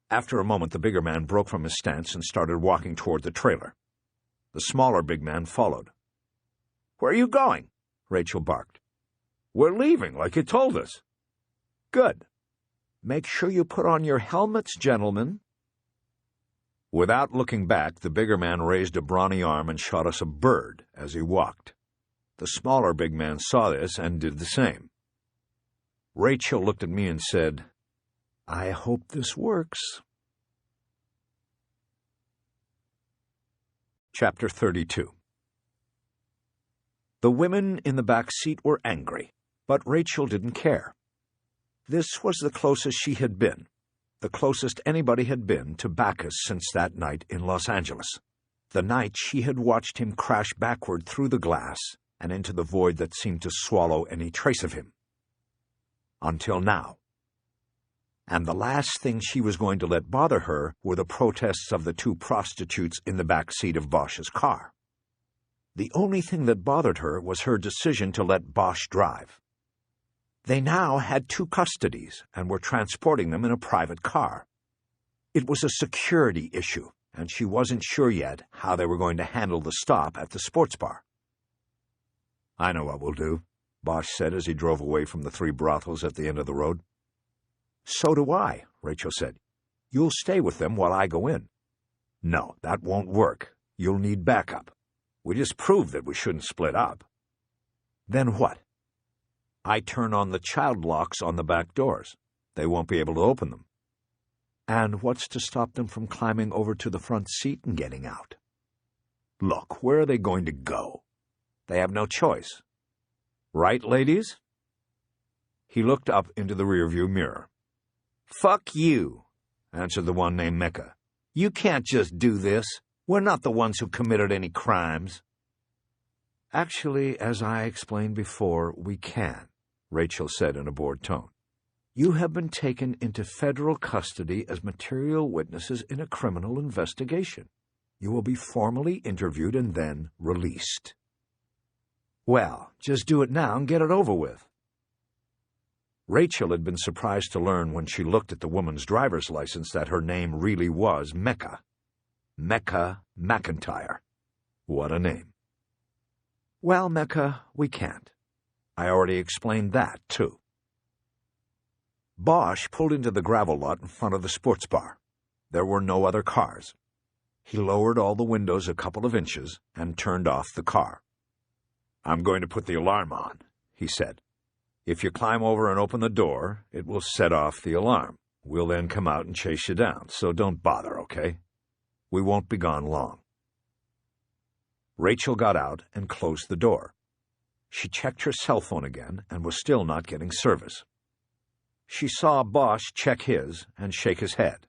After a moment, the bigger man broke from his stance and started walking toward the trailer. The smaller big man followed. "Where are you going?" Rachel barked. "We're leaving, like you told us." "Good. Make sure you put on your helmets, gentlemen." Without looking back, the bigger man raised a brawny arm and shot us a bird as he walked. The smaller big man saw this and did the same. Rachel looked at me and said, "I hope this works." Chapter 32. The women in the back seat were angry, but Rachel didn't care. This was the closest she had been, the closest anybody had been to Bacchus since that night in Los Angeles, the night she had watched him crash backward through the glass and into the void that seemed to swallow any trace of him. Until now. And the last thing she was going to let bother her were the protests of the 2 prostitutes in the back seat of Bosch's car. The only thing that bothered her was her decision to let Bosch drive. They now had 2 custodies and were transporting them in a private car. It was a security issue, and she wasn't sure yet how they were going to handle the stop at the sports bar. "I know what we'll do," Bosch said as he drove away from the 3 brothels at the end of the road. So do I, Rachel said. You'll stay with them while I go in. No, that won't work. You'll need backup. We just proved that we shouldn't split up. Then what? I turn on the child locks on the back doors. They won't be able to open them. And what's to stop them from climbing over to the front seat and getting out? Look, where are they going to go? They have no choice. Right, ladies? He looked up into the rearview mirror. Fuck you, answered the one named Mecca. You can't just do this. We're not the ones who committed any crimes. Actually, as I explained before, we can, Rachel said in a bored tone. You have been taken into federal custody as material witnesses in a criminal investigation. You will be formally interviewed and then released. Well, just do it now and get it over with. Rachel had been surprised to learn when she looked at the woman's driver's license that her name really was Mecca. Mecca McIntyre. What a name. Well, Mecca, we can't. I already explained that, too. Bosch pulled into the gravel lot in front of the sports bar. There were no other cars. He lowered all the windows a couple of inches and turned off the car. I'm going to put the alarm on, he said. If you climb over and open the door, it will set off the alarm. We'll then come out and chase you down, so don't bother, okay? We won't be gone long. Rachel got out and closed the door. She checked her cell phone again and was still not getting service. She saw Bosch check his and shake his head.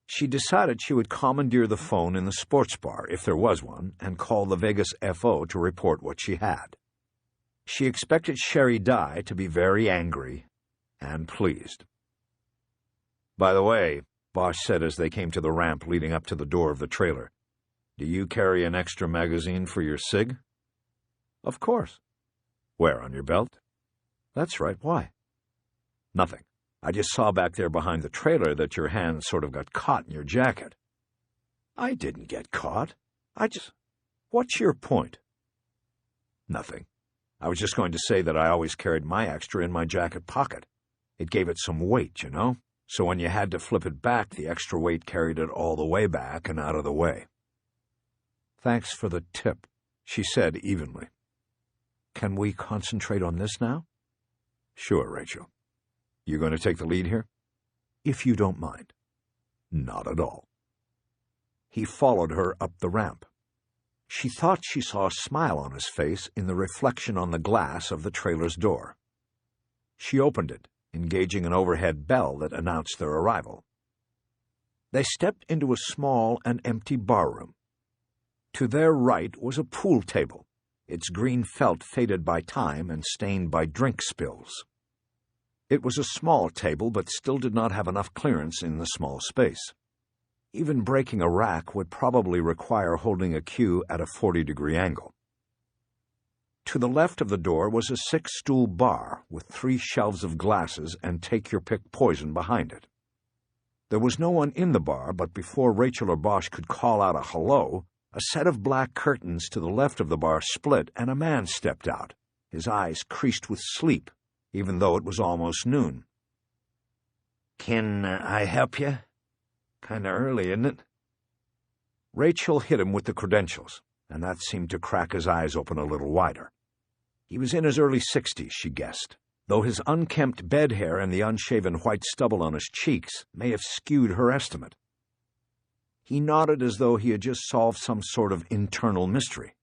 She decided she would commandeer the phone in the sports bar, if there was one, and call the Vegas FO to report what she had. She expected Sherry Dye to be very angry and pleased. By the way, Bosch said as they came to the ramp leading up to the door of the trailer, do you carry an extra magazine for your cig? Of course. Where, on your belt? That's right, why? Nothing. I just saw back there behind the trailer that your hand sort of got caught in your jacket. I didn't get caught. What's your point? Nothing. I was just going to say that I always carried my extra in my jacket pocket. It gave it some weight, you know? So when you had to flip it back, the extra weight carried it all the way back and out of the way. Thanks for the tip, she said evenly. Can we concentrate on this now? Sure, Rachel. You going to take the lead here? If you don't mind. Not at all. He followed her up the ramp. She thought she saw a smile on his face in the reflection on the glass of the trailer's door. She opened it, engaging an overhead bell that announced their arrival. They stepped into a small and empty barroom. To their right was a pool table, its green felt faded by time and stained by drink spills. It was a small table, but still did not have enough clearance in the small space. Even breaking a rack would probably require holding a cue at a 40-degree angle. To the left of the door was a 6-stool bar with 3 shelves of glasses and take-your-pick poison behind it. There was no one in the bar, but before Rachel or Bosch could call out a hello, a set of black curtains to the left of the bar split and a man stepped out, his eyes creased with sleep, even though it was almost noon. Can I help you? Kinda early, isn't it? Rachel hit him with the credentials, and that seemed to crack his eyes open a little wider. He was in his early 60s, she guessed, though his unkempt bed hair and the unshaven white stubble on his cheeks may have skewed her estimate. He nodded as though he had just solved some sort of internal mystery.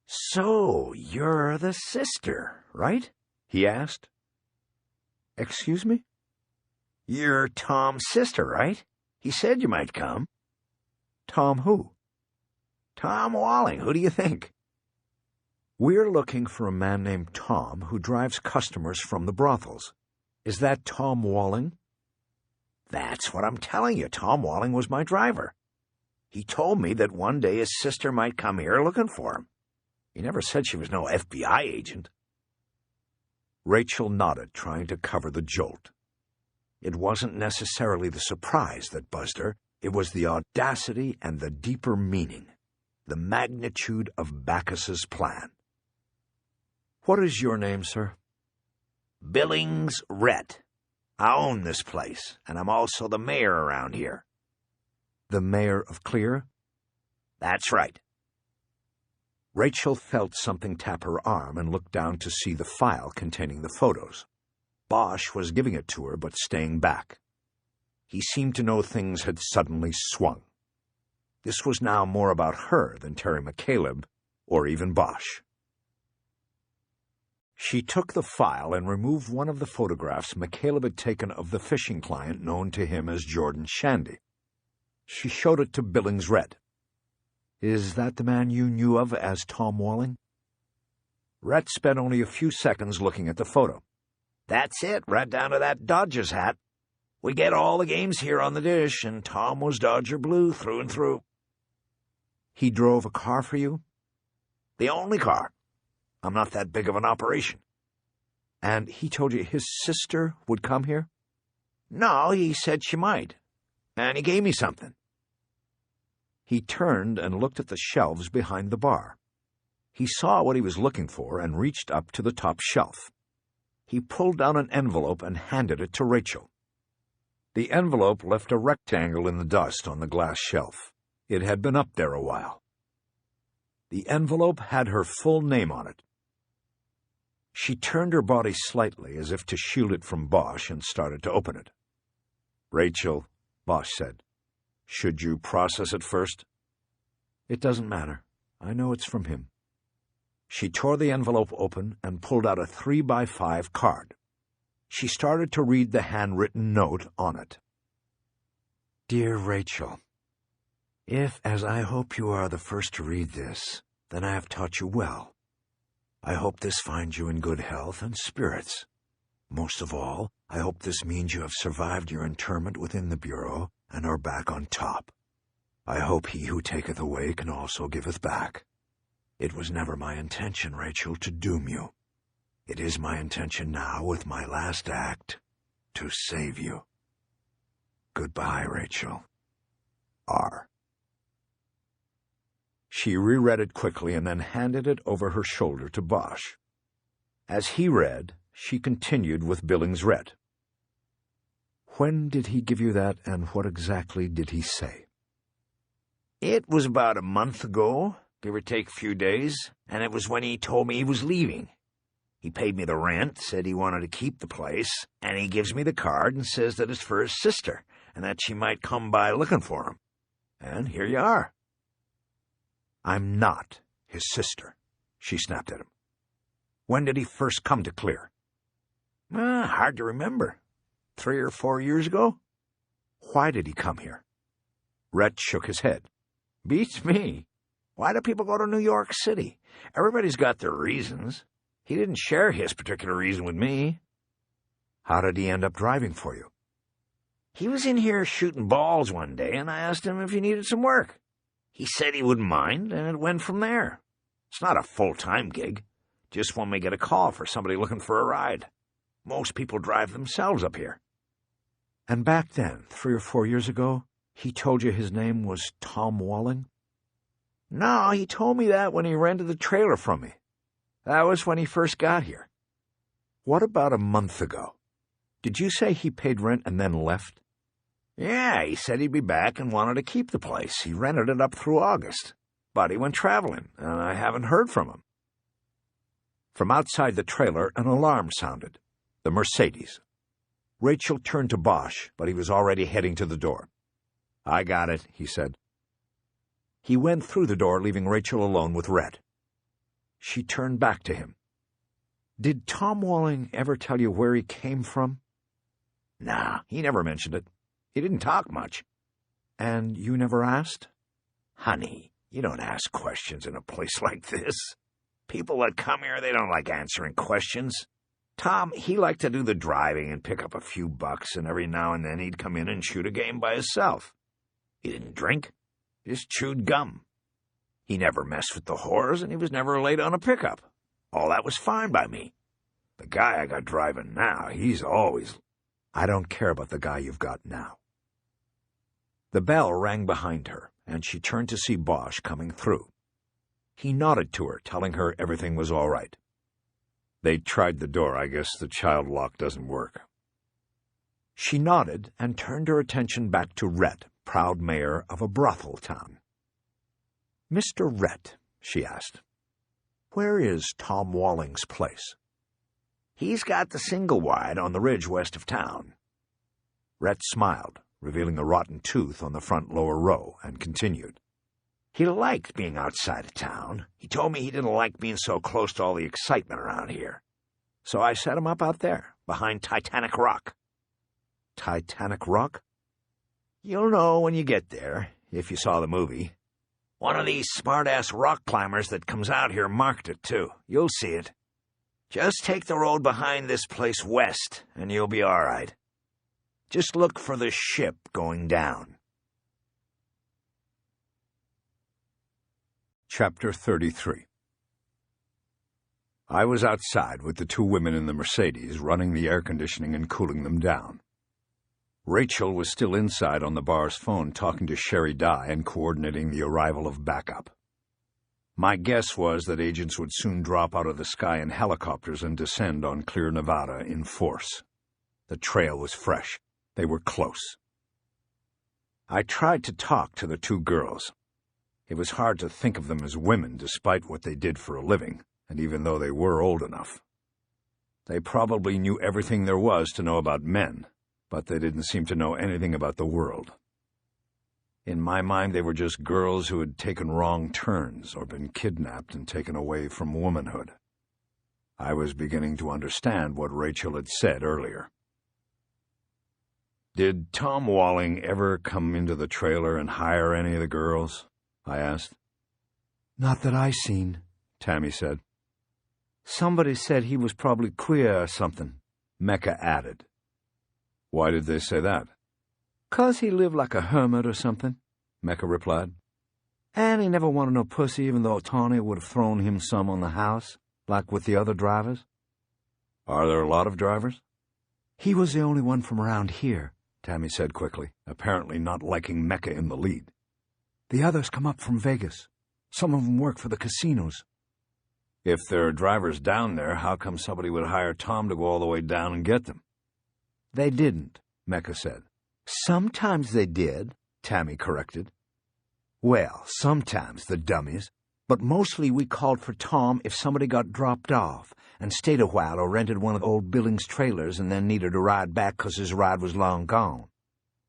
So, you're the sister, right? He asked. Excuse me? You're Tom's sister, right? He said you might come. Tom who? Tom Walling. Who do you think? We're looking for a man named Tom who drives customers from the brothels. Is that Tom Walling? That's what I'm telling you. Tom Walling was my driver. He told me that one day his sister might come here looking for him. He never said she was no FBI agent. Rachel nodded, trying to cover the jolt. It wasn't necessarily the surprise that buzzed her. It was the audacity and the deeper meaning, the magnitude of Bacchus's plan. What is your name, sir? Billings Rhett. I own this place, and I'm also the mayor around here." "The mayor of Clear?" "That's right." Rachel felt something tap her arm and looked down to see the file containing the photos. Bosch was giving it to her, but staying back. He seemed to know things had suddenly swung. This was now more about her than Terry McCaleb, or even Bosch. She took the file and removed one of the photographs McCaleb had taken of the fishing client known to him as Jordan Shandy. She showed it to Billings Red. "Is that the man you knew of as Tom Walling?" Rhett spent only a few seconds looking at the photo. "That's it, right down to that Dodgers hat. We get all the games here on the dish, and Tom was Dodger blue through and through." "He drove a car for you?" "The only car. I'm not that big of an operation." "And he told you his sister would come here?" "No, he said she might. And he gave me something." He turned and looked at the shelves behind the bar. He saw what he was looking for and reached up to the top shelf. He pulled down an envelope and handed it to Rachel. The envelope left a rectangle in the dust on the glass shelf. It had been up there a while. The envelope had her full name on it. She turned her body slightly as if to shield it from Bosch and started to open it. "Rachel," Bosch said, "should you process it first?" "It doesn't matter. I know it's from him." She tore the envelope open and pulled out a 3x5 card. She started to read the handwritten note on it. "Dear Rachel, if, as I hope you are the first to read this, then I have taught you well. I hope this finds you in good health and spirits. Most of all, I hope this means you have survived your interment within the Bureau and are back on top. I hope he who taketh away can also giveth back. It was never my intention, Rachel, to doom you. It is my intention now, with my last act, to save you. Goodbye, Rachel. R." She reread it quickly and then handed it over her shoulder to Bosch. As he read, she continued with Billings Red. "When did he give you that, and what exactly did he say?" "It was about a month ago, give or take a few days, and it was when he told me he was leaving. He paid me the rent, said he wanted to keep the place, and he gives me the card and says that it's for his sister, and that she might come by looking for him. And here you are." "I'm not his sister," she snapped at him. "When did he first come to Clear?" Hard to remember. 3 or 4 years ago." "Why did he come here?" Rhett shook his head. "Beats me. Why do people go to New York City? Everybody's got their reasons. He didn't share his particular reason with me." "How did he end up driving for you?" "He was in here shooting balls one day, and I asked him if he needed some work. He said he wouldn't mind, and it went from there. It's not a full-time gig, just when we get a call for somebody looking for a ride. Most people drive themselves up here." "And back then, 3 or 4 years ago, he told you his name was Tom Walling?" "No, he told me that when he rented the trailer from me. That was when he first got here." "What about a month ago? Did you say he paid rent and then left?" "Yeah, he said he'd be back and wanted to keep the place. He rented it up through August. But he went traveling, and I haven't heard from him." From outside the trailer, an alarm sounded. The Mercedes. Rachel turned to Bosch, but he was already heading to the door. "I got it," he said. He went through the door, leaving Rachel alone with Rhett. She turned back to him. "Did Tom Walling ever tell you where he came from?" "Nah, he never mentioned it. He didn't talk much." "And you never asked?" "Honey, you don't ask questions in a place like this. People that come here, they don't like answering questions. Tom, he liked to do the driving and pick up a few bucks, and every now and then he'd come in and shoot a game by himself. He didn't drink, just chewed gum. He never messed with the whores, and he was never late on a pickup. All that was fine by me. The guy I got driving now, he's always—" "I don't care about the guy you've got now." The bell rang behind her, and she turned to see Bosch coming through. He nodded to her, telling her everything was all right. "They tried the door. I guess the child lock doesn't work." She nodded and turned her attention back to Rhett, proud mayor of a brothel town. "Mr. Rhett," she asked, "where is Tom Walling's place?" "He's got the single wide on the ridge west of town." Rhett smiled, revealing a rotten tooth on the front lower row, and continued. "He liked being outside of town. He told me he didn't like being so close to all the excitement around here. So I set him up out there, behind Titanic Rock." "Titanic Rock?" "You'll know when you get there, if you saw the movie. One of these smart-ass rock climbers that comes out here marked it, too. You'll see it. Just take the road behind this place west, and you'll be all right. Just look for the ship going down." Chapter 33. I was outside with the two women in the Mercedes, running the air conditioning and cooling them down. Rachel was still inside on the bar's phone talking to Sherry Dye and coordinating the arrival of backup. My guess was that agents would soon drop out of the sky in helicopters and descend on clear Nevada in force. The trail was fresh. They were close. I tried to talk to the two girls. It was hard to think of them as women despite what they did for a living, and even though they were old enough. They probably knew everything there was to know about men, but they didn't seem to know anything about the world. In my mind, they were just girls who had taken wrong turns or been kidnapped and taken away from womanhood. I was beginning to understand what Rachel had said earlier. "Did Tom Walling ever come into the trailer and hire any of the girls?" I asked. "Not that I seen," Tammy said. "Somebody said he was probably queer or something," Mecca added. "Why did they say that?" "'Cause he lived like a hermit or something," Mecca replied. "And he never wanted no pussy even though Tawny would have thrown him some on the house, like with the other drivers." "Are there a lot of drivers?" "He was the only one from around here," Tammy said quickly, apparently not liking Mecca in the lead. "The others come up from Vegas. Some of them work for the casinos." "If there are drivers down there, how come somebody would hire Tom to go all the way down and get them?" "They didn't," Mecca said. "Sometimes they did," Tammy corrected. "Well, sometimes, the dummies. But mostly we called for Tom if somebody got dropped off and stayed a while or rented one of old Billings' trailers and then needed a ride back 'cause his ride was long gone.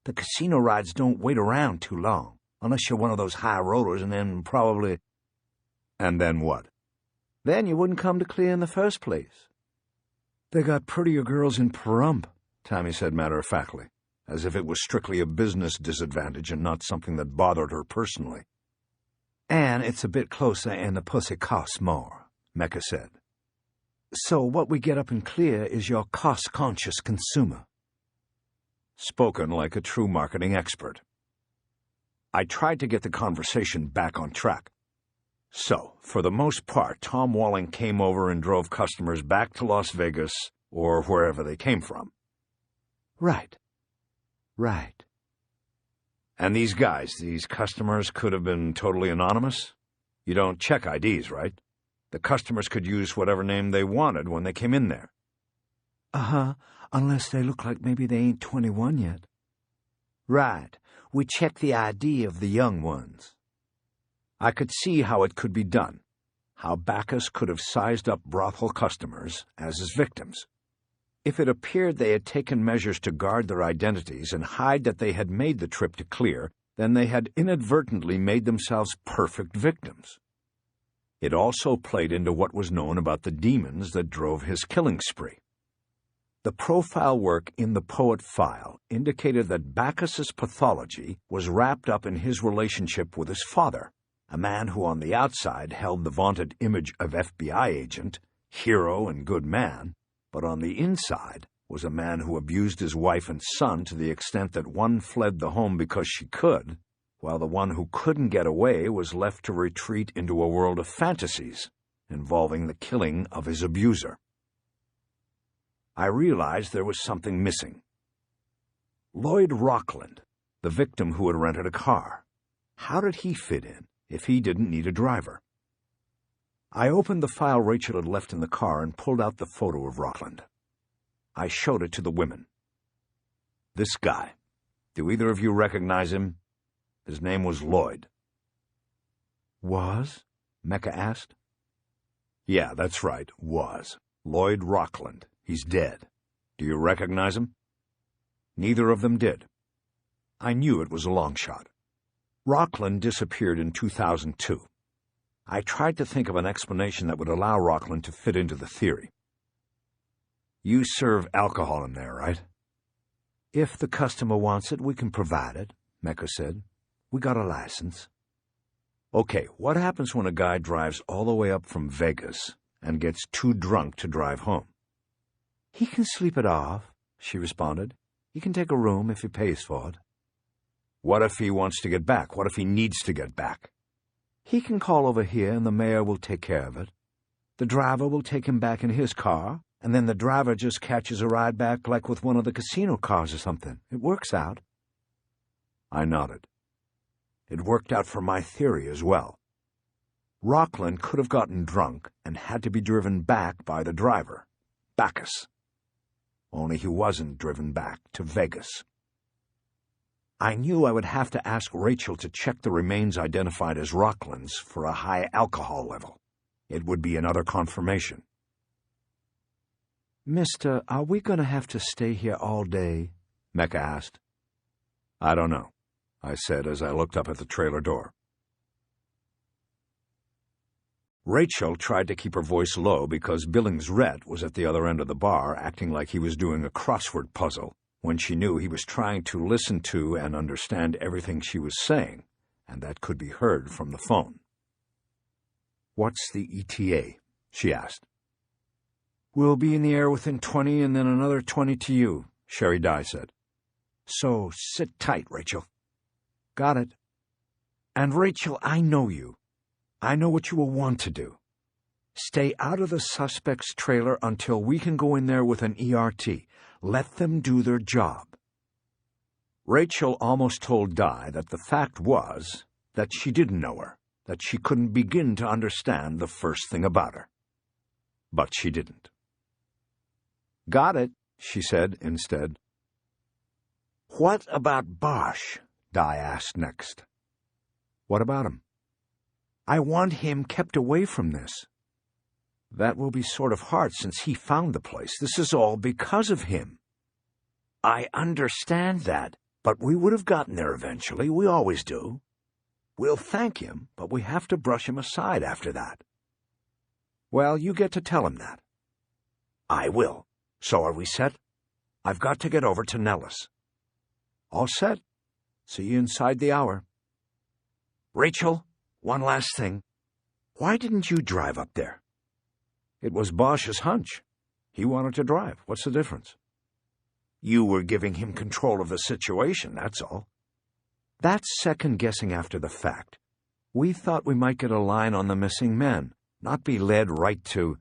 The casino rides don't wait around too long, unless you're one of those high rollers, and then probably—" "And then what?" "Then you wouldn't come to Clear in the first place." "They got prettier girls in Pahrump," Tammy said matter-of-factly, as if it was strictly a business disadvantage and not something that bothered her personally. "And it's a bit closer and the pussy costs more," Mecca said. "So what we get up in Clear is your cost-conscious consumer." Spoken like a true marketing expert. I tried to get the conversation back on track. So, for the most part, Tom Walling came over and drove customers back to Las Vegas or wherever they came from. Right. Right. And these guys, these customers could have been totally anonymous? You don't check IDs, right? The customers could use whatever name they wanted when they came in there. Uh-huh, unless they look like maybe they ain't 21 yet. Right. We check the ID of the young ones. I could see how it could be done, how Bacchus could have sized up brothel customers as his victims. If it appeared they had taken measures to guard their identities and hide that they had made the trip to Clear, then they had inadvertently made themselves perfect victims. It also played into what was known about the demons that drove his killing spree. The profile work in the Poet file indicated that Bacchus's pathology was wrapped up in his relationship with his father, a man who on the outside held the vaunted image of FBI agent, hero and good man, but on the inside was a man who abused his wife and son to the extent that one fled the home because she could, while the one who couldn't get away was left to retreat into a world of fantasies involving the killing of his abuser. I realized there was something missing. Lloyd Rockland, the victim who had rented a car. How did he fit in if he didn't need a driver? I opened the file Rachel had left in the car and pulled out the photo of Rockland. I showed it to the women. This guy. Do either of you recognize him? His name was Lloyd. Was? Mecca asked. Yeah, that's right, was. Lloyd Rockland. He's dead. Do you recognize him? Neither of them did. I knew it was a long shot. Rockland disappeared in 2002. I tried to think of an explanation that would allow Rockland to fit into the theory. You serve alcohol in there, right? If the customer wants it, we can provide it, Mecca said. We got a license. Okay, what happens when a guy drives all the way up from Vegas and gets too drunk to drive home? He can sleep it off, she responded. He can take a room if he pays for it. What if he wants to get back? What if he needs to get back? He can call over here and the mayor will take care of it. The driver will take him back in his car, and then the driver just catches a ride back like with one of the casino cars or something. It works out. I nodded. It worked out for my theory as well. Rockland could have gotten drunk and had to be driven back by the driver, Bacchus. Only he wasn't driven back to Vegas. I knew I would have to ask Rachel to check the remains identified as Rockland's for a high alcohol level. It would be another confirmation. Mister, are we going to have to stay here all day? Mecca asked. I don't know, I said as I looked up at the trailer door. Rachel tried to keep her voice low because Billings Rhett was at the other end of the bar acting like he was doing a crossword puzzle when she knew he was trying to listen to and understand everything she was saying, and that could be heard from the phone. What's the ETA? She asked. We'll be in the air within 20 and then another 20 to you, Sherry Dye said. So sit tight, Rachel. Got it. And Rachel, I know you. I know what you will want to do. Stay out of the suspect's trailer until we can go in there with an ERT. Let them do their job. Rachel almost told Dye that the fact was that she didn't know her, that she couldn't begin to understand the first thing about her. But she didn't. Got it, she said instead. What about Bosch? Dye asked next. What about him? I want him kept away from this. That will be sort of hard since he found the place. This is all because of him. I understand that, but we would have gotten there eventually. We always do. We'll thank him, but we have to brush him aside after that. Well, you get to tell him that. I will. So are we set? I've got to get over to Nellis. All set. See you inside the hour. Rachel, one last thing. Why didn't you drive up there? It was Bosch's hunch. He wanted to drive. What's the difference? You were giving him control of the situation, that's all. That's second-guessing after the fact. We thought we might get a line on the missing men, not be led right to,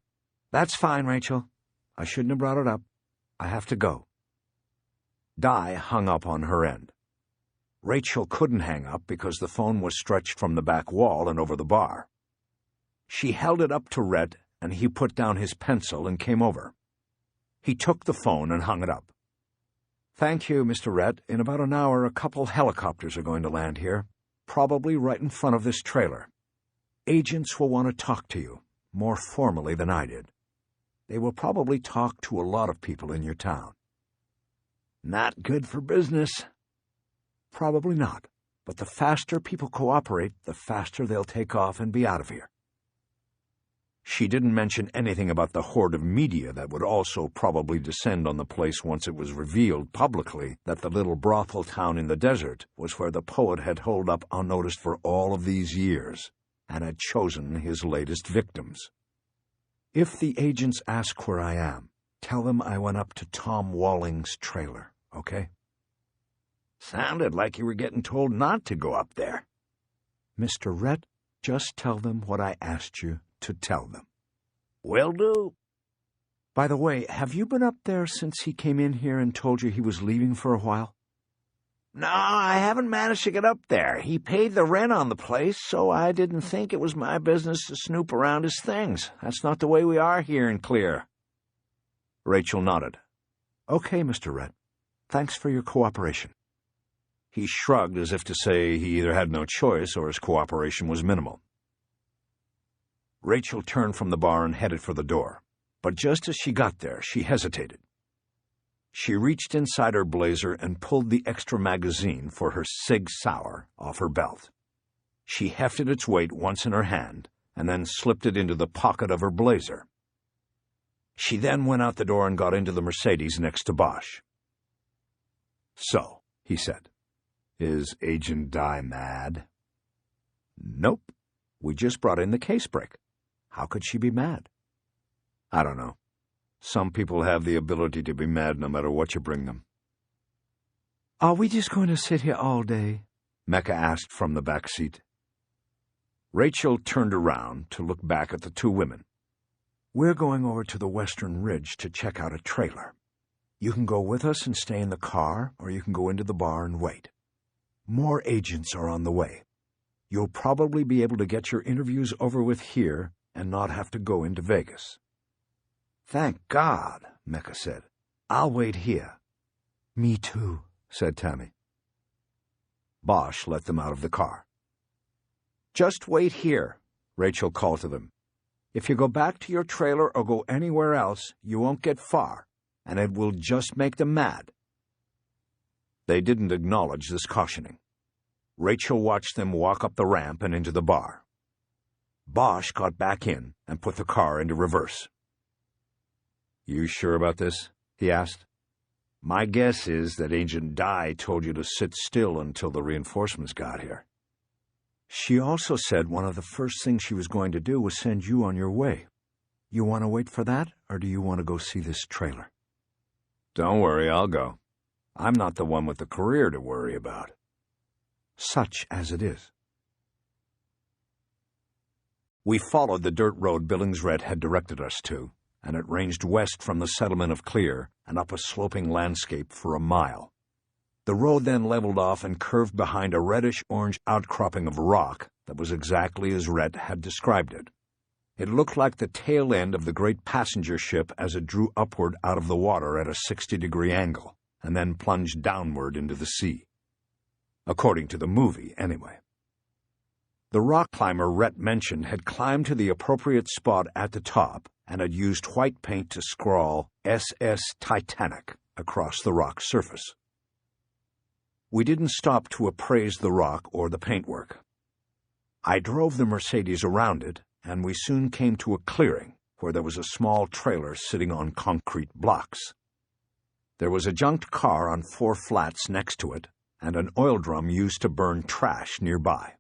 "That's fine, Rachel. I shouldn't have brought it up. I have to go." Dye hung up on her end. Rachel couldn't hang up because the phone was stretched from the back wall and over the bar. She held it up to Rhett, and he put down his pencil and came over. He took the phone and hung it up. "Thank you, Mr. Rhett. In about an hour, a couple helicopters are going to land here, probably right in front of this trailer. Agents will want to talk to you, more formally than I did. They will probably talk to a lot of people in your town." Not good for business. Probably not, but the faster people cooperate, the faster they'll take off and be out of here. She didn't mention anything about the horde of media that would also probably descend on the place once it was revealed publicly that the little brothel town in the desert was where the poet had holed up unnoticed for all of these years and had chosen his latest victims. If the agents ask where I am, tell them I went up to Tom Walling's trailer, okay? Sounded like you were getting told not to go up there. Mr. Rhett, just tell them what I asked you to tell them. Will do. By the way, have you been up there since he came in here and told you he was leaving for a while? No, I haven't managed to get up there. He paid the rent on the place, so I didn't think it was my business to snoop around his things. That's not the way we are here in Clear. Rachel nodded. Okay, Mr. Rhett. Thanks for your cooperation." He shrugged as if to say he either had no choice or his cooperation was minimal. Rachel turned from the bar and headed for the door, but just as she got there, she hesitated. She reached inside her blazer and pulled the extra magazine for her Sig Sauer off her belt. She hefted its weight once in her hand and then slipped it into the pocket of her blazer. She then went out the door and got into the Mercedes next to Bosch. "So," he said, "is Agent Dye mad?" "Nope. We just brought in the case break. How could she be mad?" "I don't know. Some people have the ability to be mad no matter what you bring them." "Are we just going to sit here all day?" Mecca asked from the back seat. Rachel turned around to look back at the two women. "We're going over to the Western Ridge to check out a trailer. You can go with us and stay in the car, or you can go into the bar and wait. More agents are on the way. You'll probably be able to get your interviews over with here and not have to go into Vegas." "Thank God," Mecca said. "I'll wait here." "Me too," said Tammy. Bosch let them out of the car. "Just wait here," Rachel called to them. "If you go back to your trailer or go anywhere else, you won't get far, and it will just make them mad." They didn't acknowledge this cautioning. Rachel watched them walk up the ramp and into the bar. Bosch got back in and put the car into reverse. "You sure about this?" he asked. "My guess is that Agent Dye told you to sit still until the reinforcements got here." "She also said one of the first things she was going to do was send you on your way. You want to wait for that, or do you want to go see this trailer?" "Don't worry, I'll go. I'm not the one with the career to worry about." "Such as it is." We followed the dirt road Billings Red had directed us to, and it ranged west from the settlement of Clear and up a sloping landscape for a mile. The road then leveled off and curved behind a reddish-orange outcropping of rock that was exactly as Rhett had described it. It looked like the tail end of the great passenger ship as it drew upward out of the water at a 60-degree angle, and then plunged downward into the sea. According to the movie, anyway. The rock climber Rhett mentioned had climbed to the appropriate spot at the top and had used white paint to scrawl SS Titanic across the rock's surface. We didn't stop to appraise the rock or the paintwork. I drove the Mercedes around it, and we soon came to a clearing where there was a small trailer sitting on concrete blocks. There was a junked car on 4 flats next to it, and an oil drum used to burn trash nearby.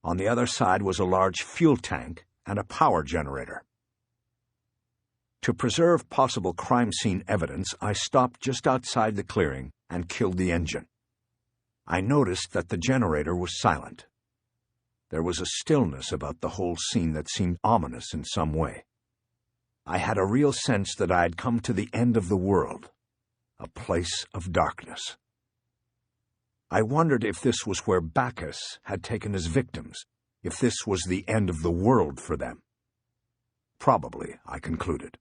On the other side was a large fuel tank and a power generator. To preserve possible crime scene evidence, I stopped just outside the clearing and killed the engine. I noticed that the generator was silent. There was a stillness about the whole scene that seemed ominous in some way. I had a real sense that I had come to the end of the world, a place of darkness. I wondered if this was where Bacchus had taken his victims, if this was the end of the world for them. Probably, I concluded.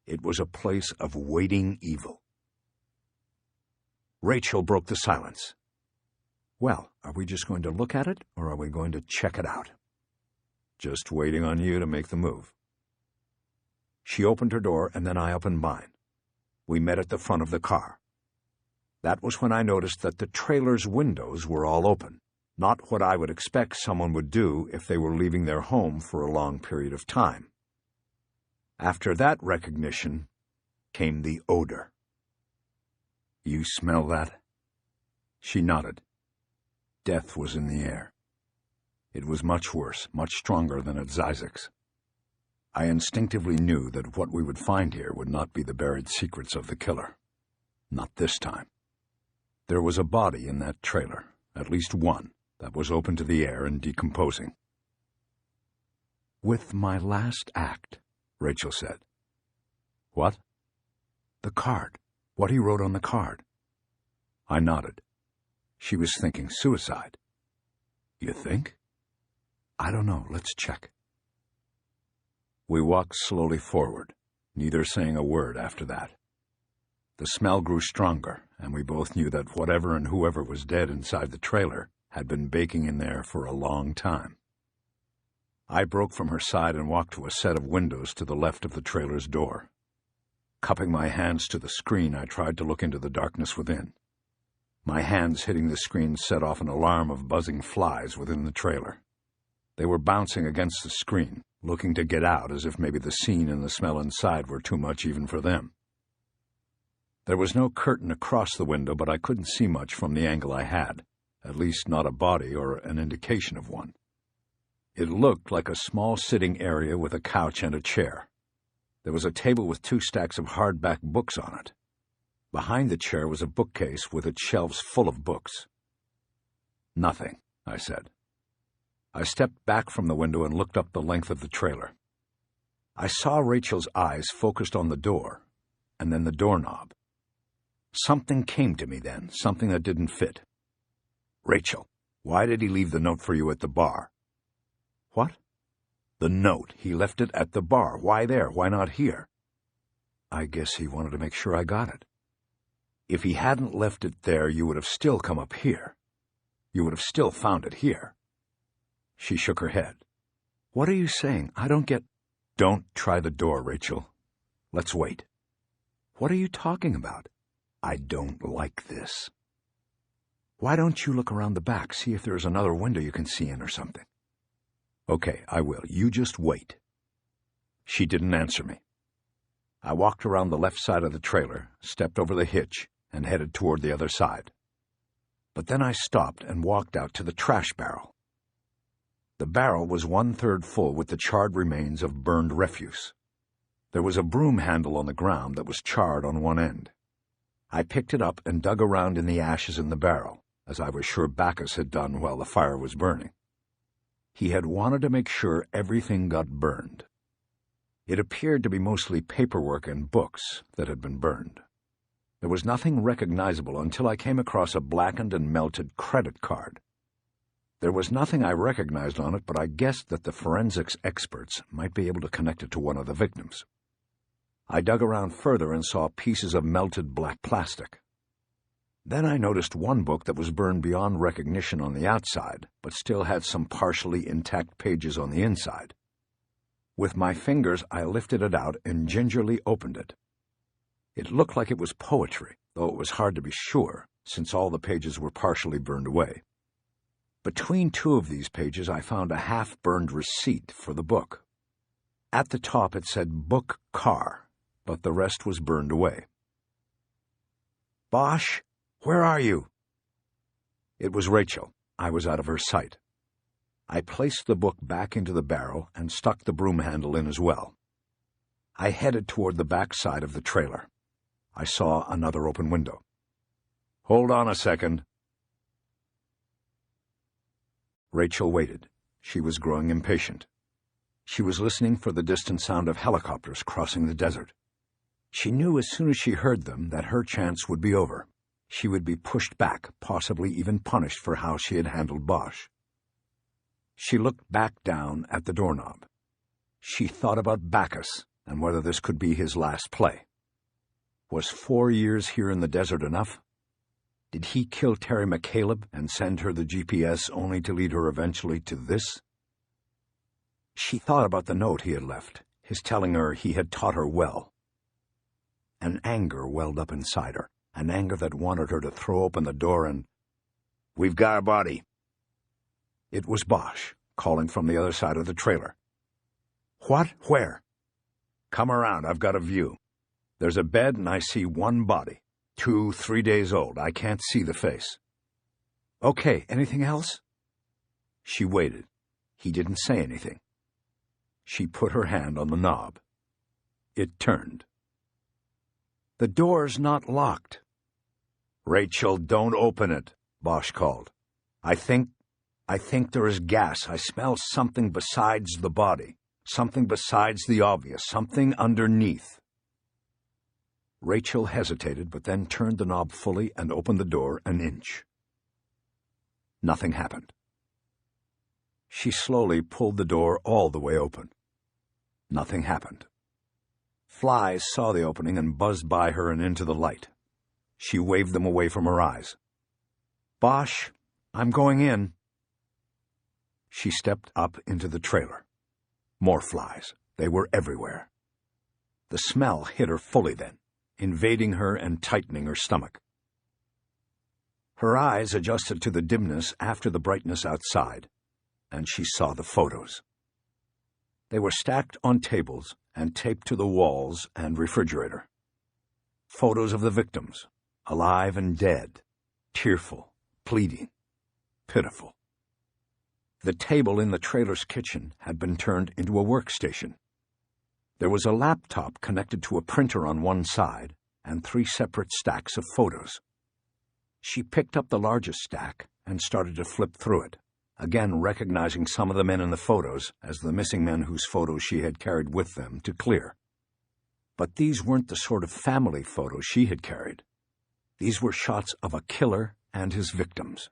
It was a place of waiting evil. Rachel broke the silence. "Well, are we just going to look at it, or are we going to check it out?" "Just waiting on you to make the move." She opened her door, and then I opened mine. We met at the front of the car. That was when I noticed that the trailer's windows were all open, not what I would expect someone would do if they were leaving their home for a long period of time. After that recognition came the odor. "You smell that?" She nodded. Death was in the air. It was much worse, much stronger than at Zizek's. I instinctively knew that what we would find here would not be the buried secrets of the killer. Not this time. There was a body in that trailer, at least one, that was open to the air and decomposing. "With my last act," Rachel said. "What?" "The card. What he wrote on the card." I nodded. She was thinking suicide. "You think?" "I don't know. Let's check." We walked slowly forward, neither saying a word after that. The smell grew stronger, and we both knew that whatever and whoever was dead inside the trailer had been baking in there for a long time. I broke from her side and walked to a set of windows to the left of the trailer's door. Cupping my hands to the screen, I tried to look into the darkness within. My hands hitting the screen set off an alarm of buzzing flies within the trailer. They were bouncing against the screen, looking to get out as if maybe the scene and the smell inside were too much even for them. There was no curtain across the window, but I couldn't see much from the angle I had, at least not a body or an indication of one. It looked like a small sitting area with a couch and a chair. There was a table with 2 stacks of hardback books on it. Behind the chair was a bookcase with its shelves full of books. "Nothing," I said. I stepped back from the window and looked up the length of the trailer. I saw Rachel's eyes focused on the door, and then the doorknob. Something came to me then, something that didn't fit. "Rachel, why did he leave the note for you at the bar?" "What?" "The note. He left it at the bar. Why there? Why not here?" "I guess he wanted to make sure I got it." "If he hadn't left it there, you would have still come up here. You would have still found it here." She shook her head. "What are you saying? I don't get—" "Don't try the door, Rachel. Let's wait." "What are you talking about?" "I don't like this." "Why don't you look around the back, see if there's another window you can see in or something?" "Okay, I will. You just wait." She didn't answer me. I walked around the left side of the trailer, stepped over the hitch, and headed toward the other side. But then I stopped and walked out to the trash barrel. The barrel was 1/3 full with the charred remains of burned refuse. There was a broom handle on the ground that was charred on one end. I picked it up and dug around in the ashes in the barrel, as I was sure Bacchus had done while the fire was burning. He had wanted to make sure everything got burned. It appeared to be mostly paperwork and books that had been burned. There was nothing recognizable until I came across a blackened and melted credit card. There was nothing I recognized on it, but I guessed that the forensics experts might be able to connect it to one of the victims. I dug around further and saw pieces of melted black plastic. Then I noticed one book that was burned beyond recognition on the outside, but still had some partially intact pages on the inside. With my fingers, I lifted it out and gingerly opened it. It looked like it was poetry, though it was hard to be sure, since all the pages were partially burned away. Between 2 of these pages, I found a half-burned receipt for the book. At the top, it said Book Car, but the rest was burned away. "Bosch, where are you?" It was Rachel. I was out of her sight. I placed the book back into the barrel and stuck the broom handle in as well. I headed toward the back side of the trailer. I saw another open window. "Hold on a second." Rachel waited. She was growing impatient. She was listening for the distant sound of helicopters crossing the desert. She knew as soon as she heard them that her chance would be over. She would be pushed back, possibly even punished for how she had handled Bosch. She looked back down at the doorknob. She thought about Bacchus and whether this could be his last play. Was 4 years here in the desert enough? Did he kill Terry McCaleb and send her the GPS only to lead her eventually to this? She thought about the note he had left, his telling her he had taught her well. An anger welled up inside her, an anger that wanted her to throw open the door and... "We've got a body." It was Bosch, calling from the other side of the trailer. "What? Where?" "Come around, I've got a view. There's a bed and I see one body. 2, 3 days old. I can't see the face." "Okay, anything else?" She waited. He didn't say anything. She put her hand on the knob. It turned. "The door's not locked." "Rachel, don't open it," Bosch called. I think there is gas. I smell something besides the body. Something besides the obvious. Something underneath." Rachel hesitated, but then turned the knob fully and opened the door an inch. Nothing happened. She slowly pulled the door all the way open. Nothing happened. Flies saw the opening and buzzed by her and into the light. She waved them away from her eyes. "Bosch, I'm going in." She stepped up into the trailer. More flies. They were everywhere. The smell hit her fully then, invading her and tightening her stomach. Her eyes adjusted to the dimness after the brightness outside, and she saw the photos. They were stacked on tables and taped to the walls and refrigerator. Photos of the victims, alive and dead, tearful, pleading, pitiful. The table in the trailer's kitchen had been turned into a workstation. There was a laptop connected to a printer on one side and 3 separate stacks of photos. She picked up the largest stack and started to flip through it, again recognizing some of the men in the photos as the missing men whose photos she had carried with them to clear. But these weren't the sort of family photos she had carried. These were shots of a killer and his victims.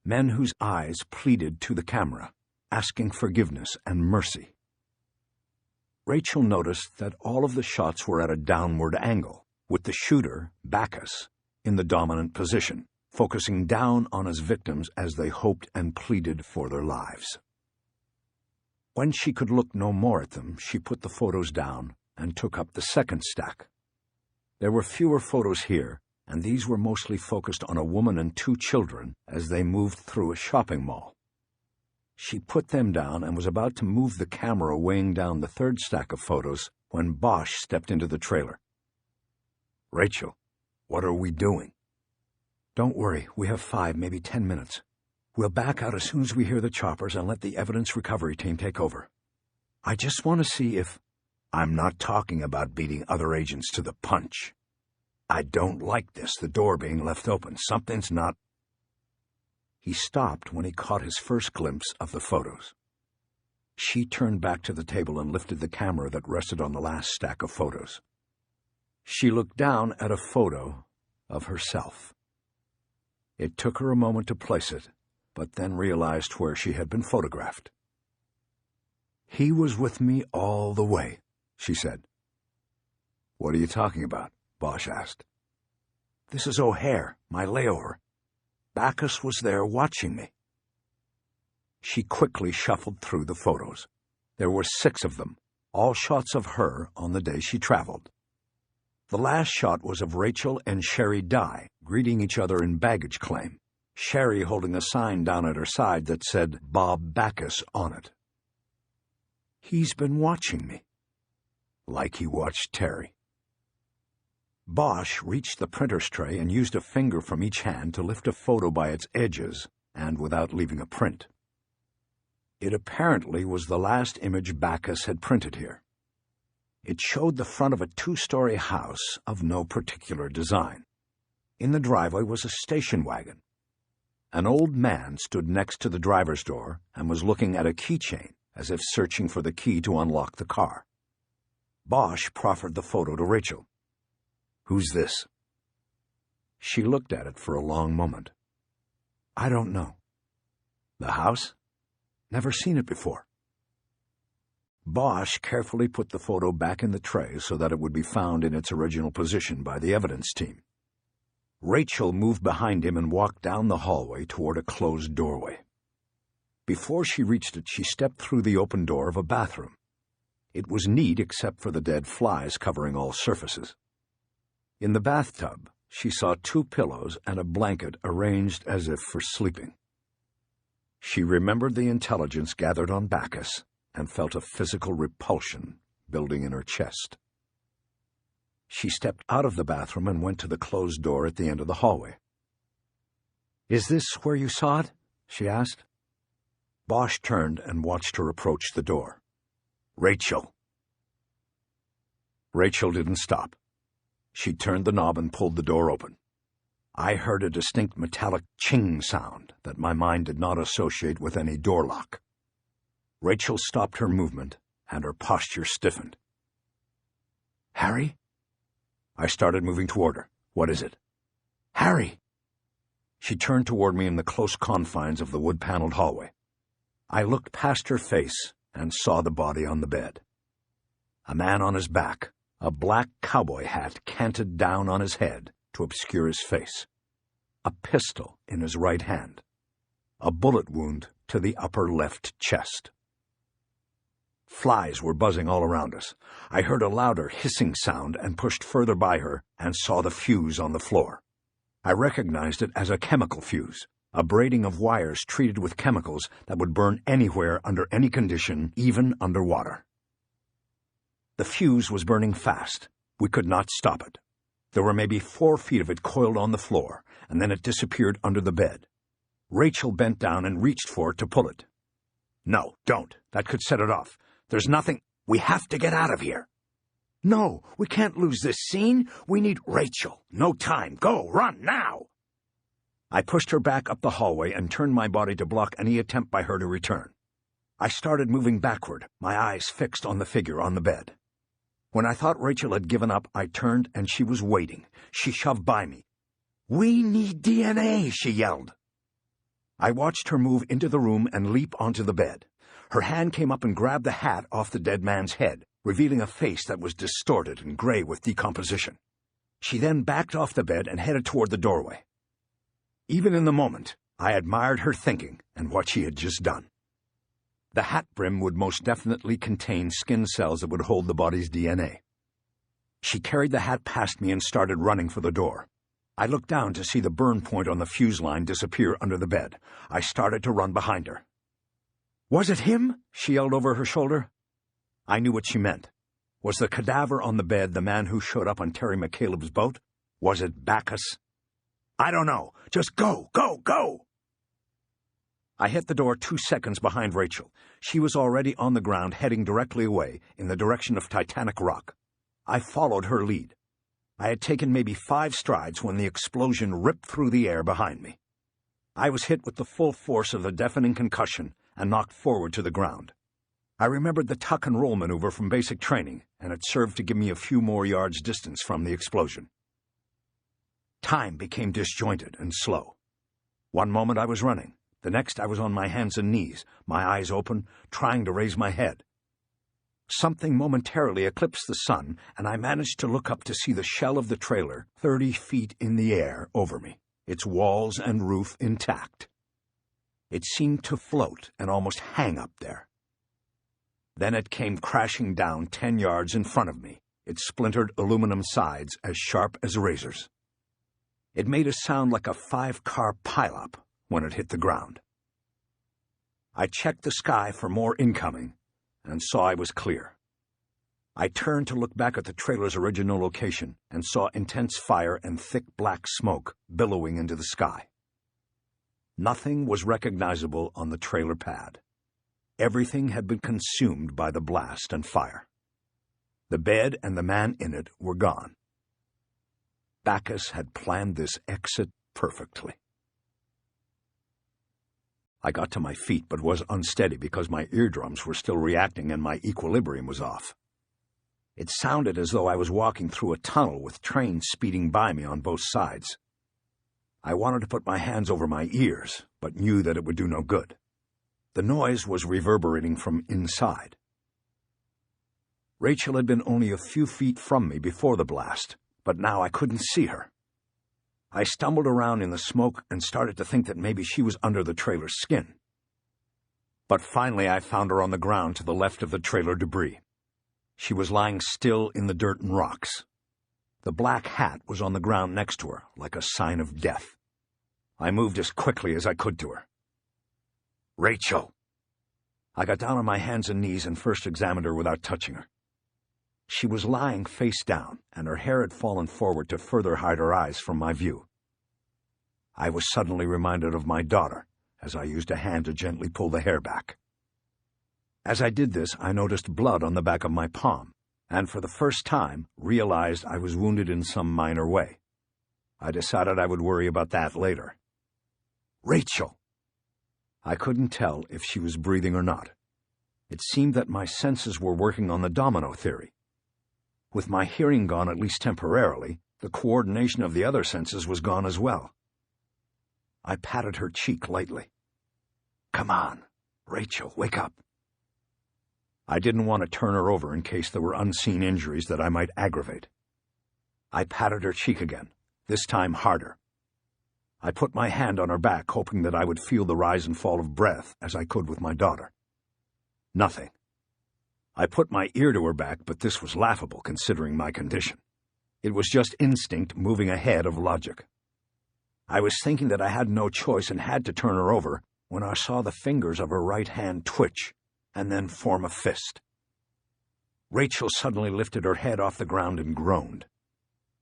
Men whose eyes pleaded to the camera, asking forgiveness and mercy. Rachel noticed that all of the shots were at a downward angle, with the shooter, Bacchus, in the dominant position, focusing down on his victims as they hoped and pleaded for their lives. When she could look no more at them, she put the photos down and took up the second stack. There were fewer photos here, and these were mostly focused on a woman and 2 children as they moved through a shopping mall. She put them down and was about to move the camera weighing down the third stack of photos when Bosch stepped into the trailer. "Rachel, what are we doing?" "Don't worry, we have 5, maybe 10 minutes. We'll back out as soon as we hear the choppers and let the evidence recovery team take over. I just want to see if—" "I'm not talking about beating other agents to the punch. I don't like this, the door being left open. Something's not—" He stopped when he caught his first glimpse of the photos. She turned back to the table and lifted the camera that rested on the last stack of photos. She looked down at a photo of herself. It took her a moment to place it, but then realized where she had been photographed. "He was with me all the way," she said. "What are you talking about?" Bosch asked. "This is O'Hare, my layover. Bacchus was there watching me." She quickly shuffled through the photos. There were 6 of them, all shots of her on the day she traveled. The last shot was of Rachel and Sherry Dye greeting each other in baggage claim, Sherry holding a sign down at her side that said Bob Bacchus on it. "He's been watching me." Like he watched Terry. Bosch reached the printer's tray and used a finger from each hand to lift a photo by its edges and without leaving a print. It apparently was the last image Bacchus had printed here. It showed the front of a 2-story house of no particular design. In the driveway was a station wagon. An old man stood next to the driver's door and was looking at a keychain as if searching for the key to unlock the car. Bosch proffered the photo to Rachel. "Who's this?" She looked at it for a long moment. "I don't know." "The house?" "Never seen it before." Bosch carefully put the photo back in the tray so that it would be found in its original position by the evidence team. Rachel moved behind him and walked down the hallway toward a closed doorway. Before she reached it, she stepped through the open door of a bathroom. It was neat except for the dead flies covering all surfaces. In the bathtub, she saw 2 pillows and a blanket arranged as if for sleeping. She remembered the intelligence gathered on Bacchus and felt a physical repulsion building in her chest. She stepped out of the bathroom and went to the closed door at the end of the hallway. "Is this where you saw it?" she asked. Bosch turned and watched her approach the door. "Rachel." Rachel didn't stop. She turned the knob and pulled the door open. I heard a distinct metallic ching sound that my mind did not associate with any door lock. Rachel stopped her movement, and her posture stiffened. "Harry?" I started moving toward her. "What is it?" "Harry!" She turned toward me in the close confines of the wood-paneled hallway. I looked past her face and saw the body on the bed. A man on his back, A black cowboy hat canted down on his head to obscure his face. A pistol in his right hand. A bullet wound to the upper left chest. Flies were buzzing all around us. I heard a louder hissing sound and pushed further by her and saw the fuse on the floor. I recognized it as a chemical fuse, a braiding of wires treated with chemicals that would burn anywhere under any condition, even underwater. The fuse was burning fast. We could not stop it. There were maybe 4 feet of it coiled on the floor, and then it disappeared under the bed. Rachel bent down and reached for it to pull it. "No, don't. That could set it off. There's nothing. We have to get out of here." "No, we can't lose this scene. We need Rachel. No time. Go, run, now!" I pushed her back up the hallway and turned my body to block any attempt by her to return. I started moving backward, my eyes fixed on the figure on the bed. When I thought Rachel had given up, I turned and she was waiting. She shoved by me. "We need DNA," she yelled. I watched her move into the room and leap onto the bed. Her hand came up and grabbed the hat off the dead man's head, revealing a face that was distorted and gray with decomposition. She then backed off the bed and headed toward the doorway. Even in the moment, I admired her thinking and what she had just done. The hat brim would most definitely contain skin cells that would hold the body's DNA. She carried the hat past me and started running for the door. I looked down to see the burn point on the fuse line disappear under the bed. I started to run behind her. "Was it him?" she yelled over her shoulder. I knew what she meant. Was the cadaver on the bed the man who showed up on Terry McCaleb's boat? Was it Bacchus? "I don't know. Just go, go, go!" I hit the door 2 seconds behind Rachel. She was already on the ground, heading directly away, in the direction of Titanic Rock. I followed her lead. I had taken maybe 5 strides when the explosion ripped through the air behind me. I was hit with the full force of the deafening concussion and knocked forward to the ground. I remembered the tuck and roll maneuver from basic training, and it served to give me a few more yards distance from the explosion. Time became disjointed and slow. One moment I was running. The next I was on my hands and knees, my eyes open, trying to raise my head. Something momentarily eclipsed the sun, and I managed to look up to see the shell of the trailer 30 feet in the air over me, its walls and roof intact. It seemed to float and almost hang up there. Then it came crashing down 10 yards in front of me, its splintered aluminum sides as sharp as razors. It made a sound like a 5-car pileup when it hit the ground. I checked the sky for more incoming and saw I was clear. I turned to look back at the trailer's original location and saw intense fire and thick black smoke billowing into the sky. Nothing was recognizable on the trailer pad. Everything had been consumed by the blast and fire. The bed and the man in it were gone. Bacchus had planned this exit perfectly. I got to my feet but was unsteady because my eardrums were still reacting and my equilibrium was off. It sounded as though I was walking through a tunnel with trains speeding by me on both sides. I wanted to put my hands over my ears, but knew that it would do no good. The noise was reverberating from inside. Rachel had been only a few feet from me before the blast, but now I couldn't see her. I stumbled around in the smoke and started to think that maybe she was under the trailer's skin. But finally I found her on the ground to the left of the trailer debris. She was lying still in the dirt and rocks. The black hat was on the ground next to her, like a sign of death. I moved as quickly as I could to her. "Rachel!" I got down on my hands and knees and first examined her without touching her. She was lying face down, and her hair had fallen forward to further hide her eyes from my view. I was suddenly reminded of my daughter, as I used a hand to gently pull the hair back. As I did this, I noticed blood on the back of my palm, and for the first time realized I was wounded in some minor way. I decided I would worry about that later. "Rachel!" I couldn't tell if she was breathing or not. It seemed that my senses were working on the domino theory. With my hearing gone at least temporarily, the coordination of the other senses was gone as well. I patted her cheek lightly. "Come on, Rachel, wake up." I didn't want to turn her over in case there were unseen injuries that I might aggravate. I patted her cheek again, this time harder. I put my hand on her back, hoping that I would feel the rise and fall of breath as I could with my daughter. Nothing. I put my ear to her back, but this was laughable considering my condition. It was just instinct moving ahead of logic. I was thinking that I had no choice and had to turn her over when I saw the fingers of her right hand twitch and then form a fist. Rachel suddenly lifted her head off the ground and groaned.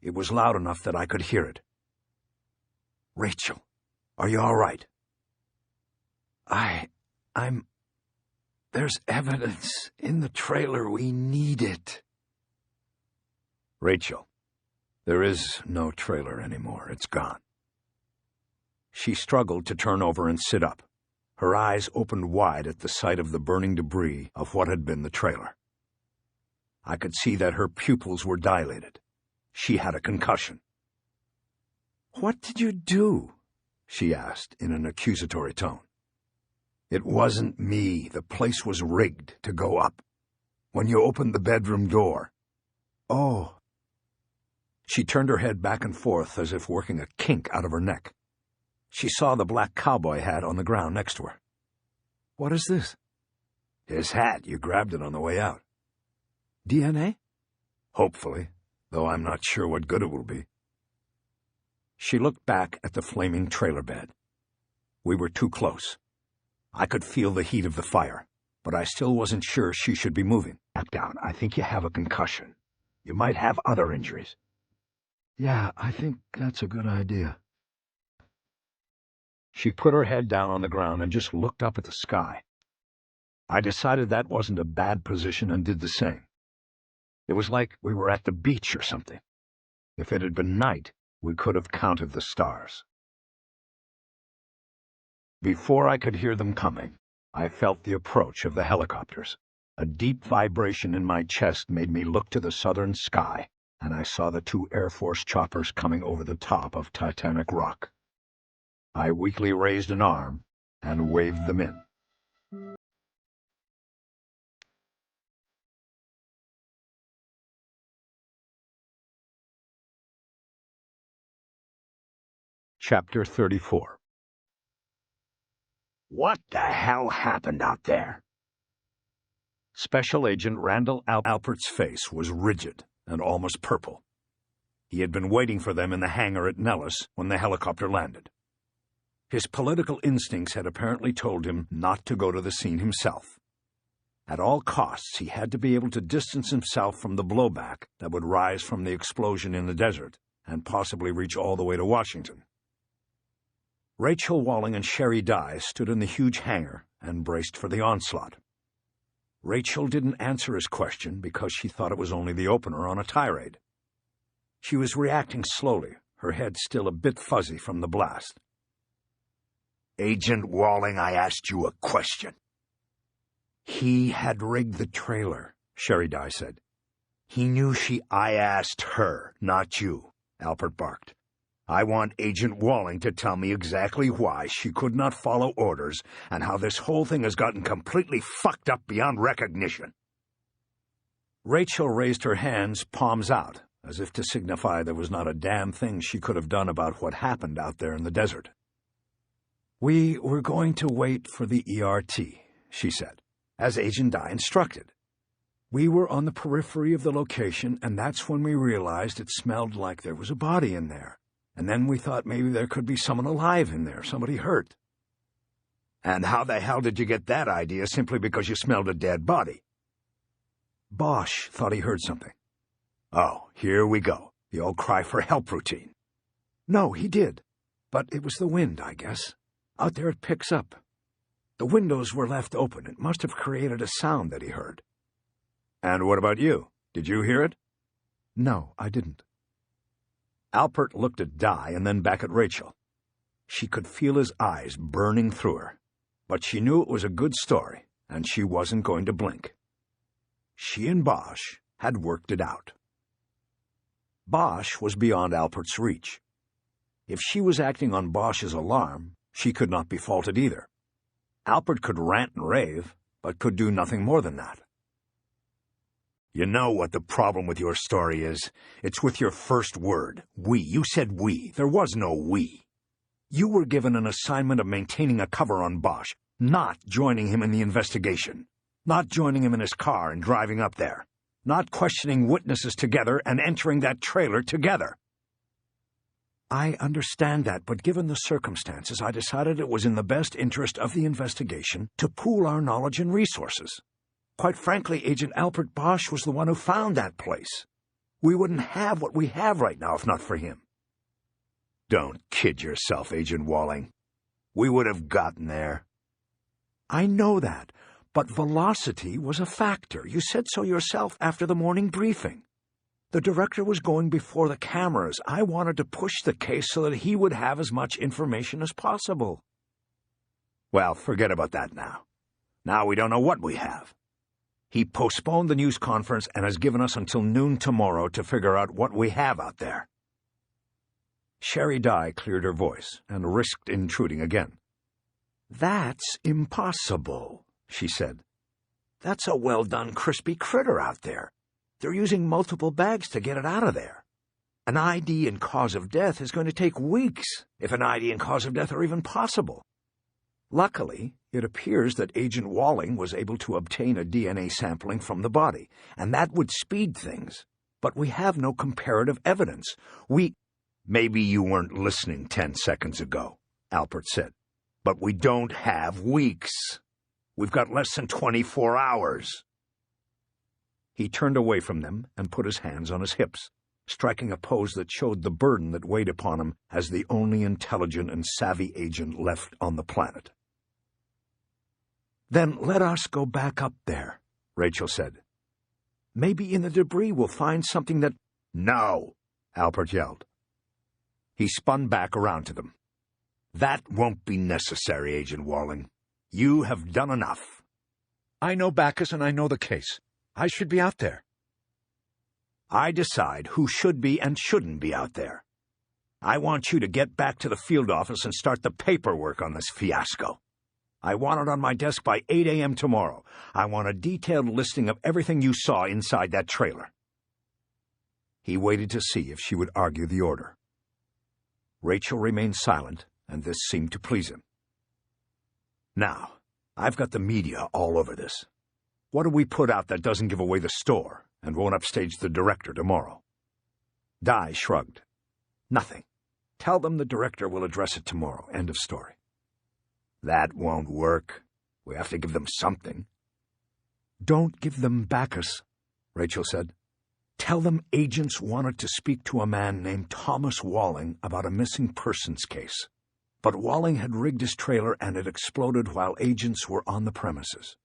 It was loud enough that I could hear it. "Rachel, are you all right?" There's evidence in the trailer. We need it." "Rachel, there is no trailer anymore. It's gone." She struggled to turn over and sit up. Her eyes opened wide at the sight of the burning debris of what had been the trailer. I could see that her pupils were dilated. She had a concussion. "What did you do?" she asked in an accusatory tone. "It wasn't me. The place was rigged to go up. When you opened the bedroom door." "Oh." She turned her head back and forth as if working a kink out of her neck. She saw the black cowboy hat on the ground next to her. "What is this?" "His hat. You grabbed it on the way out." "DNA?" "Hopefully, though I'm not sure what good it will be." She looked back at the flaming trailer bed. We were too close. I could feel the heat of the fire, but I still wasn't sure she should be moving. "Back down. I think you have a concussion. You might have other injuries." "Yeah, I think that's a good idea." She put her head down on the ground and just looked up at the sky. I decided that wasn't a bad position and did the same. It was like we were at the beach or something. If it had been night, we could have counted the stars. Before I could hear them coming, I felt the approach of the helicopters. A deep vibration in my chest made me look to the southern sky, and I saw the 2 Air Force choppers coming over the top of Titanic Rock. I weakly raised an arm and waved them in. Chapter 34. "What the hell happened out there?" Special Agent Randall Alpert's face was rigid and almost purple. He had been waiting for them in the hangar at Nellis when the helicopter landed. His political instincts had apparently told him not to go to the scene himself. At all costs, he had to be able to distance himself from the blowback that would rise from the explosion in the desert and possibly reach all the way to Washington. Rachel Walling and Sherry Dye stood in the huge hangar and braced for the onslaught. Rachel didn't answer his question because she thought it was only the opener on a tirade. She was reacting slowly, her head still a bit fuzzy from the blast. "Agent Walling, I asked you a question." "He had rigged the trailer," Sherry Dye said. "He knew I asked her, not you," Alpert barked. "I want Agent Walling to tell me exactly why she could not follow orders and how this whole thing has gotten completely fucked up beyond recognition." Rachel raised her hands, palms out, as if to signify there was not a damn thing she could have done about what happened out there in the desert. "We were going to wait for the ERT," she said, "as Agent Dye instructed. We were on the periphery of the location, and that's when we realized it smelled like there was a body in there. And then we thought maybe there could be someone alive in there, somebody hurt." "And how the hell did you get that idea simply because you smelled a dead body?" "Bosch thought he heard something." "Oh, here we go. The old cry for help routine." "No, he did. But it was the wind, I guess. Out there it picks up. The windows were left open. It must have created a sound that he heard." "And what about you? Did you hear it?" "No, I didn't." Alpert looked at Dye and then back at Rachel. She could feel his eyes burning through her, but she knew it was a good story, and she wasn't going to blink. She and Bosch had worked it out. Bosch was beyond Alpert's reach. If she was acting on Bosch's alarm, she could not be faulted either. Alpert could rant and rave, but could do nothing more than that. You know what the problem with your story is. It's with your first word, we. You said we. There was no we. You were given an assignment of maintaining a cover on Bosch, not joining him in the investigation, not joining him in his car and driving up there, not questioning witnesses together and entering that trailer together. I understand that, but given the circumstances, I decided it was in the best interest of the investigation to pool our knowledge and resources. Quite frankly, Agent Albert Bosch was the one who found that place. We wouldn't have what we have right now if not for him. Don't kid yourself, Agent Walling. We would have gotten there. I know that, but velocity was a factor. You said so yourself after the morning briefing. The director was going before the cameras. I wanted to push the case so that he would have as much information as possible. Well, forget about that now. Now we don't know what we have. He postponed the news conference and has given us until noon tomorrow to figure out what we have out there. Sherry Dye cleared her voice and risked intruding again. That's impossible, she said. That's a well-done, crispy critter out there. They're using multiple bags to get it out of there. An ID and cause of death is going to take weeks, if an ID and cause of death are even possible. Luckily, it appears that Agent Walling was able to obtain a DNA sampling from the body, and that would speed things. But we have no comparative evidence. Maybe you weren't listening 10 seconds ago, Alpert said. But we don't have weeks. We've got less than 24 hours. He turned away from them and put his hands on his hips, striking a pose that showed the burden that weighed upon him as the only intelligent and savvy agent left on the planet. Then let us go back up there, Rachel said. Maybe in the debris we'll find something that— No, Alpert yelled. He spun back around to them. That won't be necessary, Agent Walling. You have done enough. I know Bacchus and I know the case. I should be out there. I decide who should be and shouldn't be out there. I want you to get back to the field office and start the paperwork on this fiasco. I want it on my desk by 8 a.m. tomorrow. I want a detailed listing of everything you saw inside that trailer. He waited to see if she would argue the order. Rachel remained silent, and this seemed to please him. Now, I've got the media all over this. What do we put out that doesn't give away the store and won't upstage the director tomorrow? Dye shrugged. Nothing. Tell them the director will address it tomorrow. End of story. That won't work. We have to give them something. Don't give them Bacchus, Rachel said. Tell them agents wanted to speak to a man named Thomas Walling about a missing persons case. But Walling had rigged his trailer and it exploded while agents were on the premises.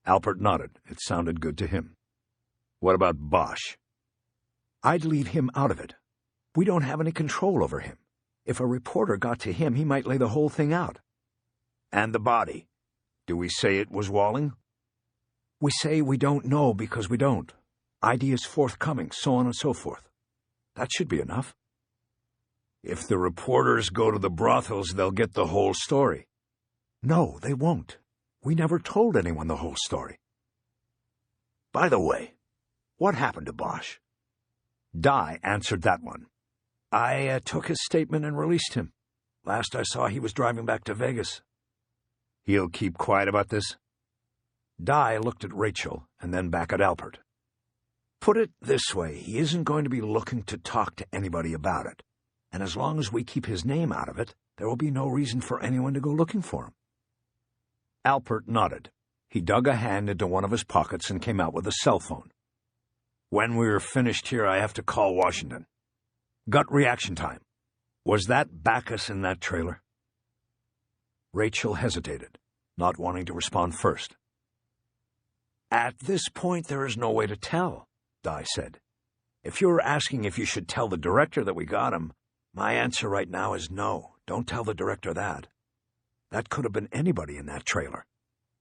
Alpert nodded. It sounded good to him. What about Bosch? I'd leave him out of it. We don't have any control over him. If a reporter got to him, he might lay the whole thing out. And the body? Do we say it was Walling? We say we don't know because we don't. ID is forthcoming, so on and so forth. That should be enough. If the reporters go to the brothels, they'll get the whole story. No, they won't. We never told anyone the whole story. By the way, what happened to Bosch? Dye answered that one. I took his statement and released him. Last I saw, he was driving back to Vegas. He'll keep quiet about this? Dye looked at Rachel and then back at Alpert. Put it this way, he isn't going to be looking to talk to anybody about it. And as long as we keep his name out of it, there will be no reason for anyone to go looking for him. Alpert nodded. He dug a hand into one of his pockets and came out with a cell phone. When we're finished here, I have to call Washington. Gut reaction time. Was that Bacchus in that trailer? Rachel hesitated, not wanting to respond first. At this point, there is no way to tell, Dye said. If you're asking if you should tell the director that we got him, my answer right now is no. Don't tell the director that. That could have been anybody in that trailer.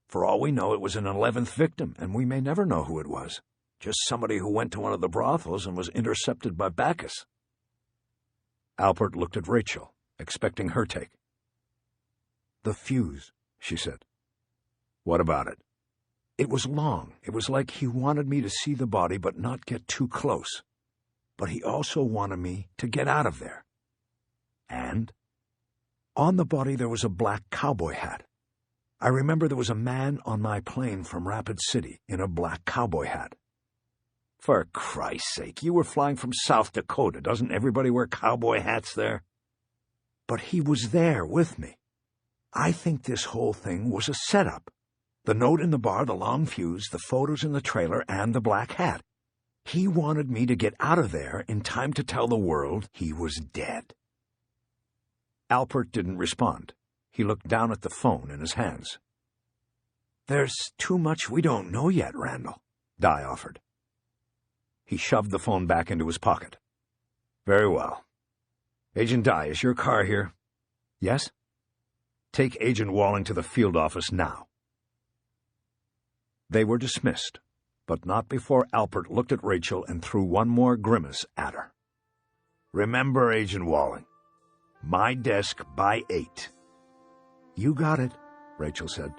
For all we know, it was an 11th victim, and we may never know who it was. Just somebody who went to one of the brothels and was intercepted by Bacchus. Alpert looked at Rachel, expecting her take. The fuse, she said. What about it? It was long. It was like he wanted me to see the body but not get too close. But he also wanted me to get out of there. And on the body there was a black cowboy hat. I remember there was a man on my plane from Rapid City in a black cowboy hat. For Christ's sake, you were flying from South Dakota. Doesn't everybody wear cowboy hats there? But he was there with me. I think this whole thing was a setup. The note in the bar, the long fuse, the photos in the trailer, and the black hat. He wanted me to get out of there in time to tell the world he was dead. Alpert didn't respond. He looked down at the phone in his hands. There's too much we don't know yet, Randall, Di offered. He shoved the phone back into his pocket. Very well. Agent Di, is your car here? Yes? Take Agent Walling to the field office now. They were dismissed, but not before Alpert looked at Rachel and threw one more grimace at her. Remember, Agent Walling, my desk by 8. You got it, Rachel said.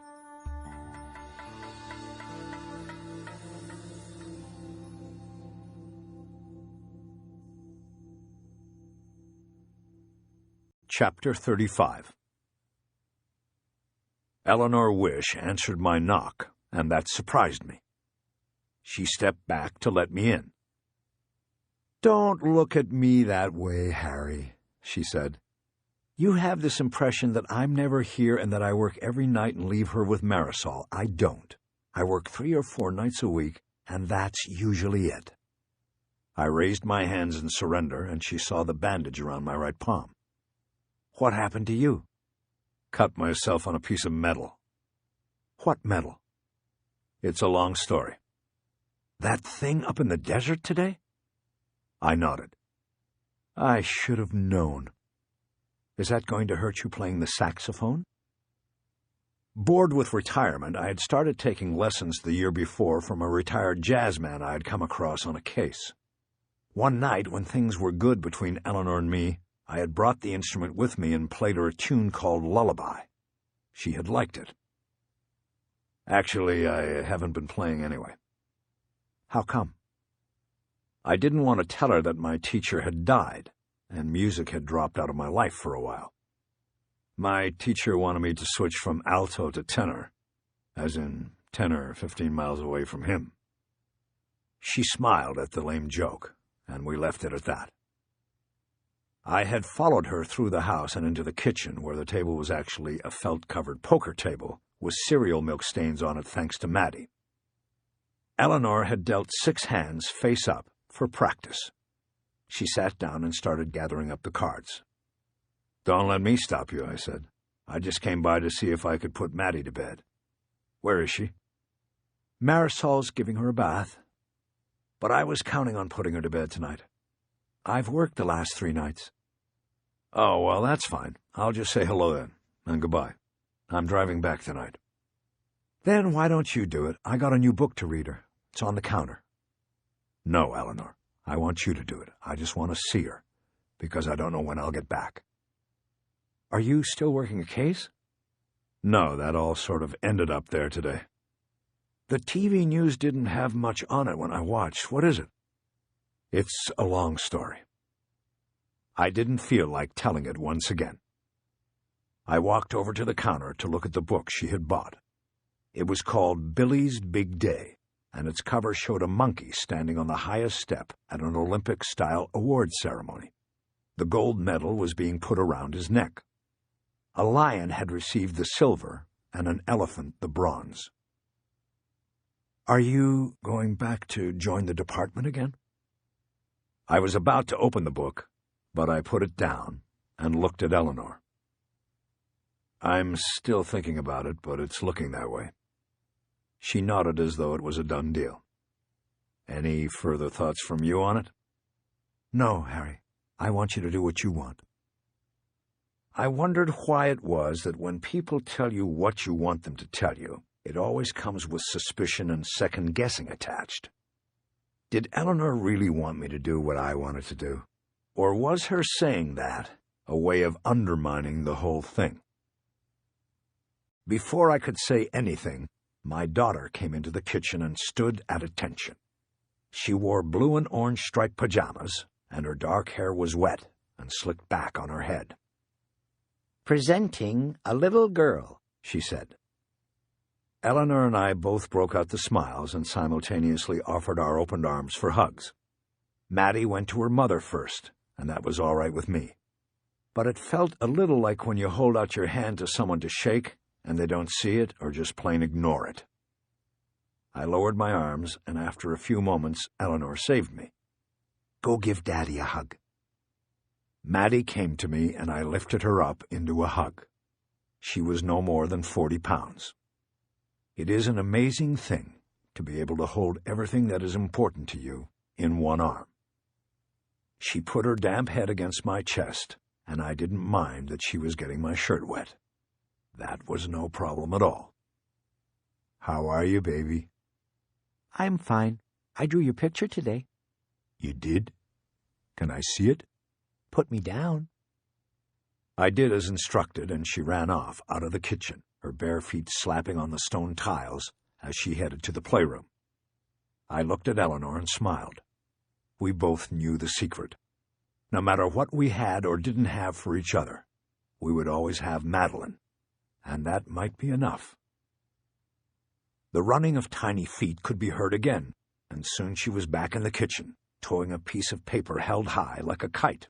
Chapter 35. Eleanor Wish answered my knock, and that surprised me. She stepped back to let me in. Don't look at me that way, Harry, she said. You have this impression that I'm never here and that I work every night and leave her with Marisol. I don't. I work 3 or 4 nights a week, and that's usually it. I raised my hands in surrender, and she saw the bandage around my right palm. What happened to you? Cut myself on a piece of metal. What metal? It's a long story. That thing up in the desert today? I nodded. I should have known. Is that going to hurt you playing the saxophone? Bored with retirement, I had started taking lessons the year before from a retired jazzman I had come across on a case. One night, when things were good between Eleanor and me, I had brought the instrument with me and played her a tune called Lullaby. She had liked it. Actually, I haven't been playing anyway. How come? I didn't want to tell her that my teacher had died, and music had dropped out of my life for a while. My teacher wanted me to switch from alto to tenor, as in 10 or 15 miles away from him. She smiled at the lame joke, and we left it at that. I had followed her through the house and into the kitchen, where the table was actually a felt-covered poker table, with cereal milk stains on it thanks to Maddie. Eleanor had dealt 6 hands face up for practice. She sat down and started gathering up the cards. Don't let me stop you, I said. I just came by to see if I could put Maddie to bed. Where is she? Marisol's giving her a bath. But I was counting on putting her to bed tonight. I've worked the last 3 nights. Oh, well, that's fine. I'll just say hello then, and goodbye. I'm driving back tonight. Then why don't you do it? I got a new book to read her. It's on the counter. No, Eleanor. I want you to do it. I just want to see her, because I don't know when I'll get back. Are you still working a case? No, that all sort of ended up there today. The TV news didn't have much on it when I watched. What is it? It's a long story. I didn't feel like telling it once again. I walked over to the counter to look at the book she had bought. It was called Billy's Big Day, and its cover showed a monkey standing on the highest step at an Olympic-style award ceremony. The gold medal was being put around his neck. A lion had received the silver and an elephant the bronze. Are you going back to join the department again? I was about to open the book, but I put it down and looked at Eleanor. I'm still thinking about it, but it's looking that way. She nodded as though it was a done deal. Any further thoughts from you on it? No, Harry. I want you to do what you want. I wondered why it was that when people tell you what you want them to tell you, it always comes with suspicion and second-guessing attached. Did Eleanor really want me to do what I wanted to do? Or was her saying that a way of undermining the whole thing? Before I could say anything, my daughter came into the kitchen and stood at attention. She wore blue and orange striped pajamas, and her dark hair was wet and slicked back on her head. "Presenting a little girl," she said. Eleanor and I both broke out the smiles and simultaneously offered our opened arms for hugs. Maddie went to her mother first, and that was all right with me. But it felt a little like when you hold out your hand to someone to shake, and they don't see it or just plain ignore it. I lowered my arms, and after a few moments, Eleanor saved me. "Go give Daddy a hug." Maddie came to me, and I lifted her up into a hug. She was no more than 40 pounds. It is an amazing thing to be able to hold everything that is important to you in one arm. She put her damp head against my chest, and I didn't mind that she was getting my shirt wet. That was no problem at all. "How are you, baby?" "I'm fine. I drew your picture today." "You did? Can I see it?" "Put me down." I did as instructed, and she ran off out of the kitchen, her bare feet slapping on the stone tiles as she headed to the playroom. I looked at Eleanor and smiled. We both knew the secret. No matter what we had or didn't have for each other, we would always have Madeline, and that might be enough. The running of tiny feet could be heard again, and soon she was back in the kitchen, towing a piece of paper held high like a kite.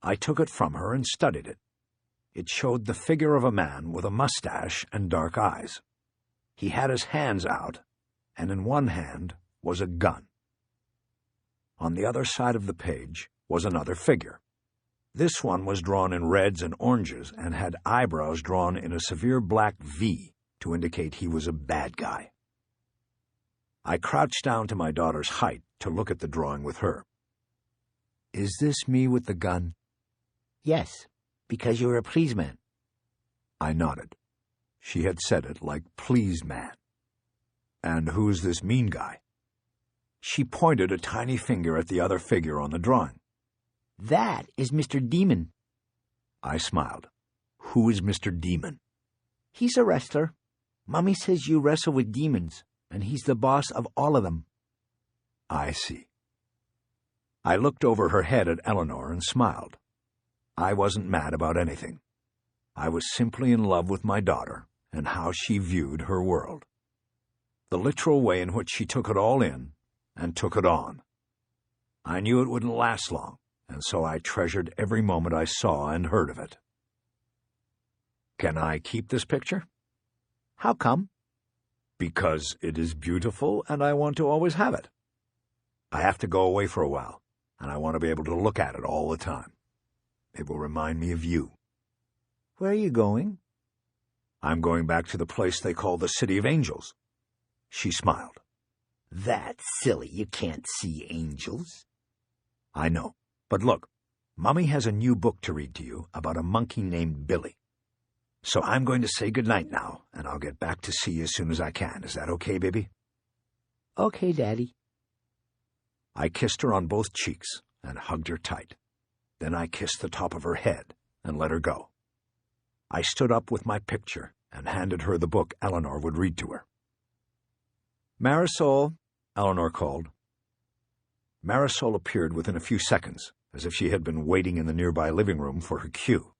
I took it from her and studied it. It showed the figure of a man with a mustache and dark eyes. He had his hands out, and in one hand was a gun. On the other side of the page was another figure. This one was drawn in reds and oranges and had eyebrows drawn in a severe black V to indicate he was a bad guy. I crouched down to my daughter's height to look at the drawing with her. "Is this me with the gun?" "Yes, because you're a please man." I nodded. She had said it like please man. "And who's this mean guy?" She pointed a tiny finger at the other figure on the drawing. "That is Mr. Demon." I smiled. "Who is Mr. Demon?" "He's a wrestler. Mommy says you wrestle with demons, and he's the boss of all of them." I see. I looked over her head at Eleanor and smiled. I wasn't mad about anything. I was simply in love with my daughter and how she viewed her world. The literal way in which she took it all in and took it on. I knew it wouldn't last long, and so I treasured every moment I saw and heard of it. "Can I keep this picture?" "How come?" "Because it is beautiful and I want to always have it. I have to go away for a while, and I want to be able to look at it all the time. It will remind me of you." "Where are you going?" "I'm going back to the place they call the City of Angels." She smiled. "That's silly. You can't see angels." "I know. But look, Mommy has a new book to read to you about a monkey named Billy. So I'm going to say goodnight now, and I'll get back to see you as soon as I can. Is that okay, baby?" "Okay, Daddy." I kissed her on both cheeks and hugged her tight. Then I kissed the top of her head and let her go. I stood up with my picture and handed her the book Eleanor would read to her. "Marisol," Eleanor called. Marisol appeared within a few seconds, as if she had been waiting in the nearby living room for her cue.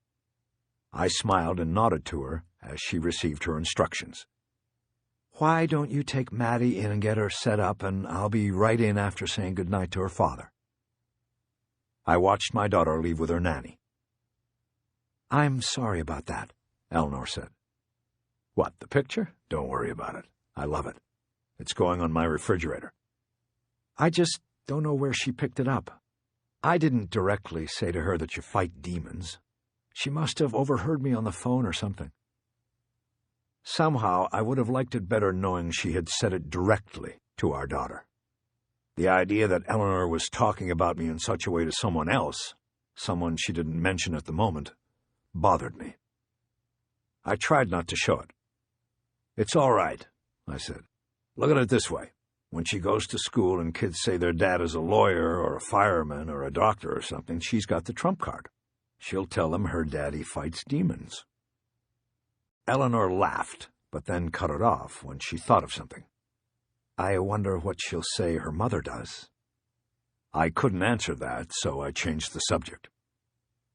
I smiled and nodded to her as she received her instructions. "Why don't you take Maddie in and get her set up, and I'll be right in after saying goodnight to her father." I watched my daughter leave with her nanny. "I'm sorry about that," Eleanor said. "What, the picture? Don't worry about it. I love it. It's going on my refrigerator. I just don't know where she picked it up. I didn't directly say to her that you fight demons. She must have overheard me on the phone or something. Somehow, I would have liked it better knowing she had said it directly to our daughter. The idea that Eleanor was talking about me in such a way to someone else, someone she didn't mention at the moment, bothered me. I tried not to show it. "It's all right," I said. "Look at it this way. When she goes to school and kids say their dad is a lawyer or a fireman or a doctor or something, she's got the trump card. She'll tell them her daddy fights demons." Eleanor laughed, but then cut it off when she thought of something. "I wonder what she'll say her mother does." I couldn't answer that, so I changed the subject.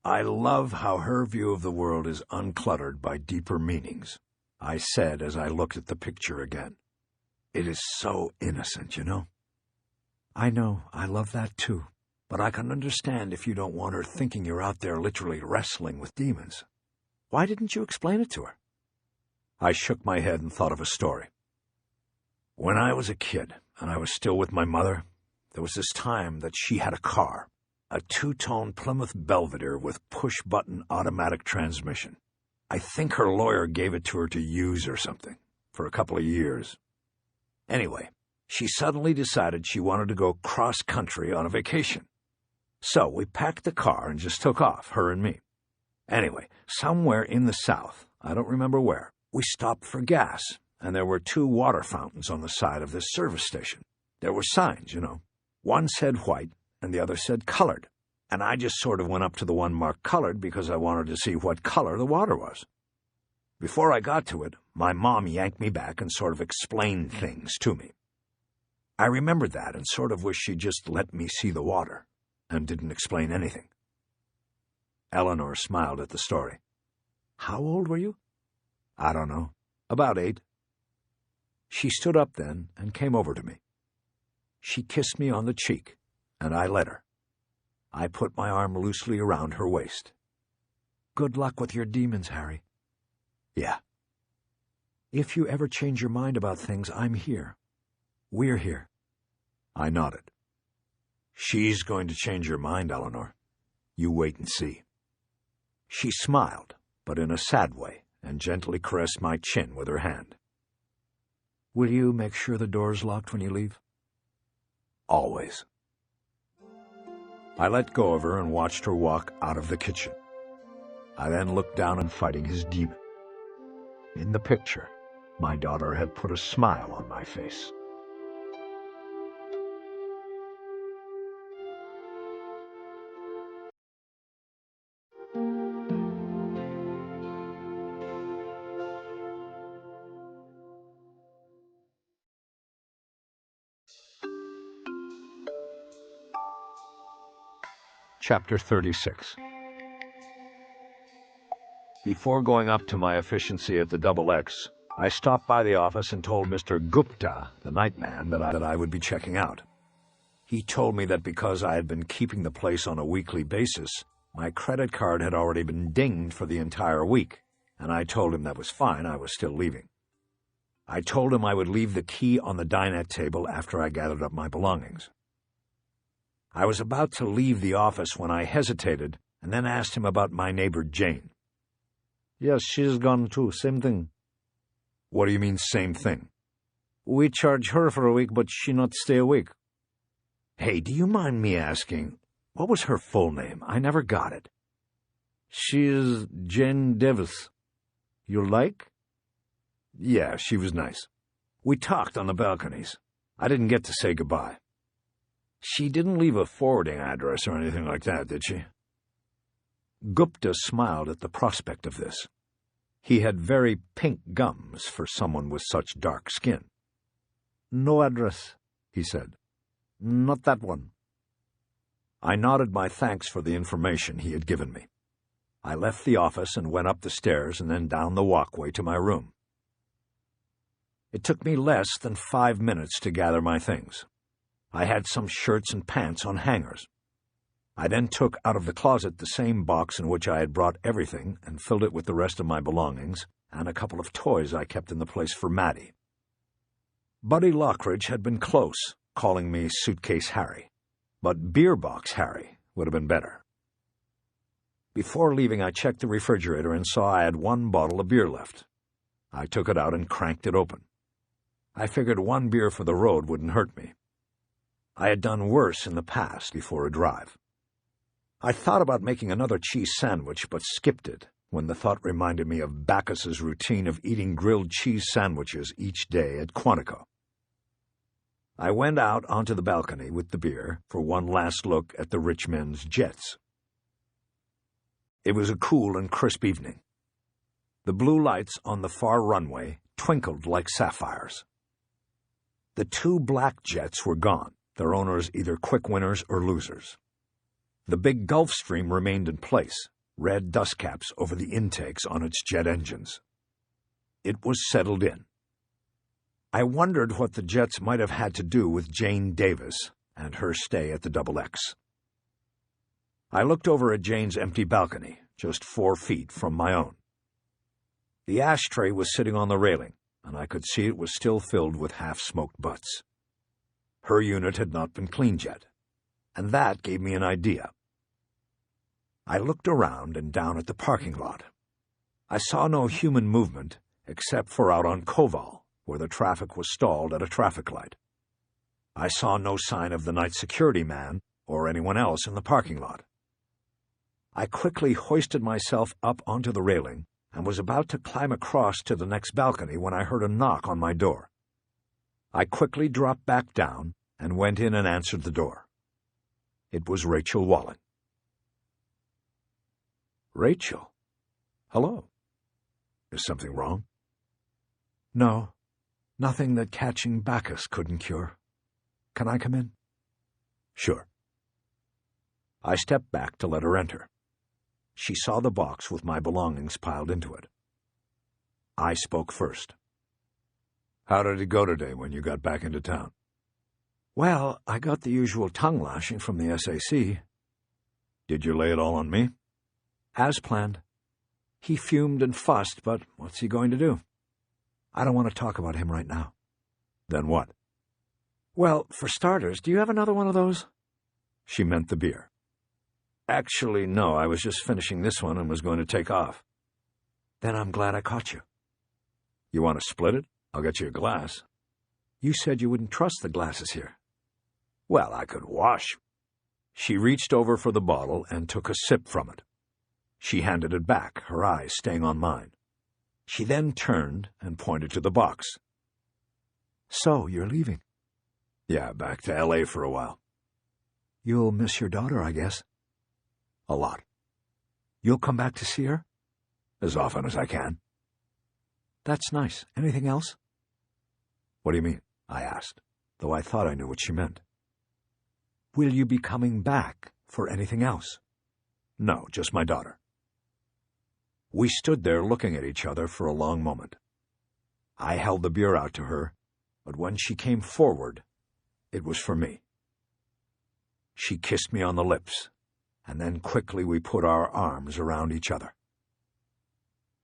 "I love how her view of the world is uncluttered by deeper meanings," I said as I looked at the picture again. "It is so innocent, you know." "I know, I love that too. But I can understand if you don't want her thinking you're out there literally wrestling with demons. Why didn't you explain it to her?" I shook my head and thought of a story. When I was a kid, and I was still with my mother, there was this time that she had a car, a two-tone Plymouth Belvedere with push-button automatic transmission. I think her lawyer gave it to her to use or something, for a couple of years. Anyway, she suddenly decided she wanted to go cross-country on a vacation. So we packed the car and just took off, her and me. Anyway, somewhere in the south, I don't remember where, we stopped for gas, and there were 2 water fountains on the side of this service station. There were signs, you know. One said white, and the other said colored, and I just sort of went up to the one marked colored because I wanted to see what color the water was. Before I got to it, my mom yanked me back and sort of explained things to me. I remembered that and sort of wished she'd just let me see the water, and didn't explain anything. Eleanor smiled at the story. "How old were you?" "I don't know. About 8. She stood up then and came over to me. She kissed me on the cheek, and I let her. I put my arm loosely around her waist. "Good luck with your demons, Harry." "Yeah." "If you ever change your mind about things, I'm here. We're here." I nodded. "She's going to change your mind, Eleanor. You wait and see." She smiled, but in a sad way, and gently caressed my chin with her hand. "Will you make sure the door's locked when you leave?" "Always." I let go of her and watched her walk out of the kitchen. I then looked down and fighting his demon. In the picture, my daughter had put a smile on my face. Chapter 36. Before going up to my efficiency at the XX, I stopped by the office and told Mr. Gupta, the nightman, that I would be checking out. He told me that because I had been keeping the place on a weekly basis, my credit card had already been dinged for the entire week, and I told him that was fine, I was still leaving. I told him I would leave the key on the dinette table after I gathered up my belongings. I was about to leave the office when I hesitated and then asked him about my neighbor Jane. "Yes, she's gone too, same thing." "What do you mean, same thing?" "We charge her for a week, but she not stay a week." "Hey, do you mind me asking, what was her full name? I never got it." "She is Jane Davis. You like?" "Yeah, she was nice. We talked on the balconies. I didn't get to say goodbye." "She didn't leave a forwarding address or anything like that, did she?" Gupta smiled at the prospect of this. He had very pink gums for someone with such dark skin. "No address," he said. "Not that one." I nodded my thanks for the information he had given me. I left the office and went up the stairs and then down the walkway to my room. It took me less than 5 minutes to gather my things. I had some shirts and pants on hangers. I then took out of the closet the same box in which I had brought everything and filled it with the rest of my belongings and a couple of toys I kept in the place for Maddie. Buddy Lockridge had been close, calling me Suitcase Harry, but Beer Box Harry would have been better. Before leaving, I checked the refrigerator and saw I had 1 bottle of beer left. I took it out and cranked it open. I figured 1 beer for the road wouldn't hurt me. I had done worse in the past before a drive. I thought about making another cheese sandwich, but skipped it when the thought reminded me of Bacchus's routine of eating grilled cheese sandwiches each day at Quantico. I went out onto the balcony with the beer for one last look at the rich men's jets. It was a cool and crisp evening. The blue lights on the far runway twinkled like sapphires. The 2 black jets were gone, their owners either quick winners or losers. The big Gulfstream remained in place, red dust caps over the intakes on its jet engines. It was settled in. I wondered what the jets might have had to do with Jane Davis and her stay at the XX. I looked over at Jane's empty balcony, just 4 feet from my own. The ashtray was sitting on the railing, and I could see it was still filled with half-smoked butts. Her unit had not been cleaned yet, and that gave me an idea. I looked around and down at the parking lot. I saw no human movement except for out on Koval, where the traffic was stalled at a traffic light. I saw no sign of the night security man or anyone else in the parking lot. I quickly hoisted myself up onto the railing and was about to climb across to the next balcony when I heard a knock on my door. I quickly dropped back down and went in and answered the door. It was Rachel Wallen. Rachel? Hello. Is something wrong? No, nothing that catching Bacchus couldn't cure. Can I come in? Sure. I stepped back to let her enter. She saw the box with my belongings piled into it. I spoke first. How did it go today when you got back into town? Well, I got the usual tongue lashing from the SAC. Did you lay it all on me? As planned. He fumed and fussed, but what's he going to do? I don't want to talk about him right now. Then what? Well, for starters, do you have another one of those? She meant the beer. Actually, no, I was just finishing this one and was going to take off. Then I'm glad I caught you. You want to split it? I'll get you a glass. You said you wouldn't trust the glasses here. Well, I could wash. She reached over for the bottle and took a sip from it. She handed it back, her eyes staying on mine. She then turned and pointed to the box. So, you're leaving? Yeah, back to L.A. for a while. You'll miss your daughter, I guess. A lot. You'll come back to see her? As often as I can. That's nice. Anything else? What do you mean? I asked, though I thought I knew what she meant. Will you be coming back for anything else? No, just my daughter. We stood there looking at each other for a long moment. I held the beer out to her, but when she came forward, it was for me. She kissed me on the lips, and then quickly we put our arms around each other.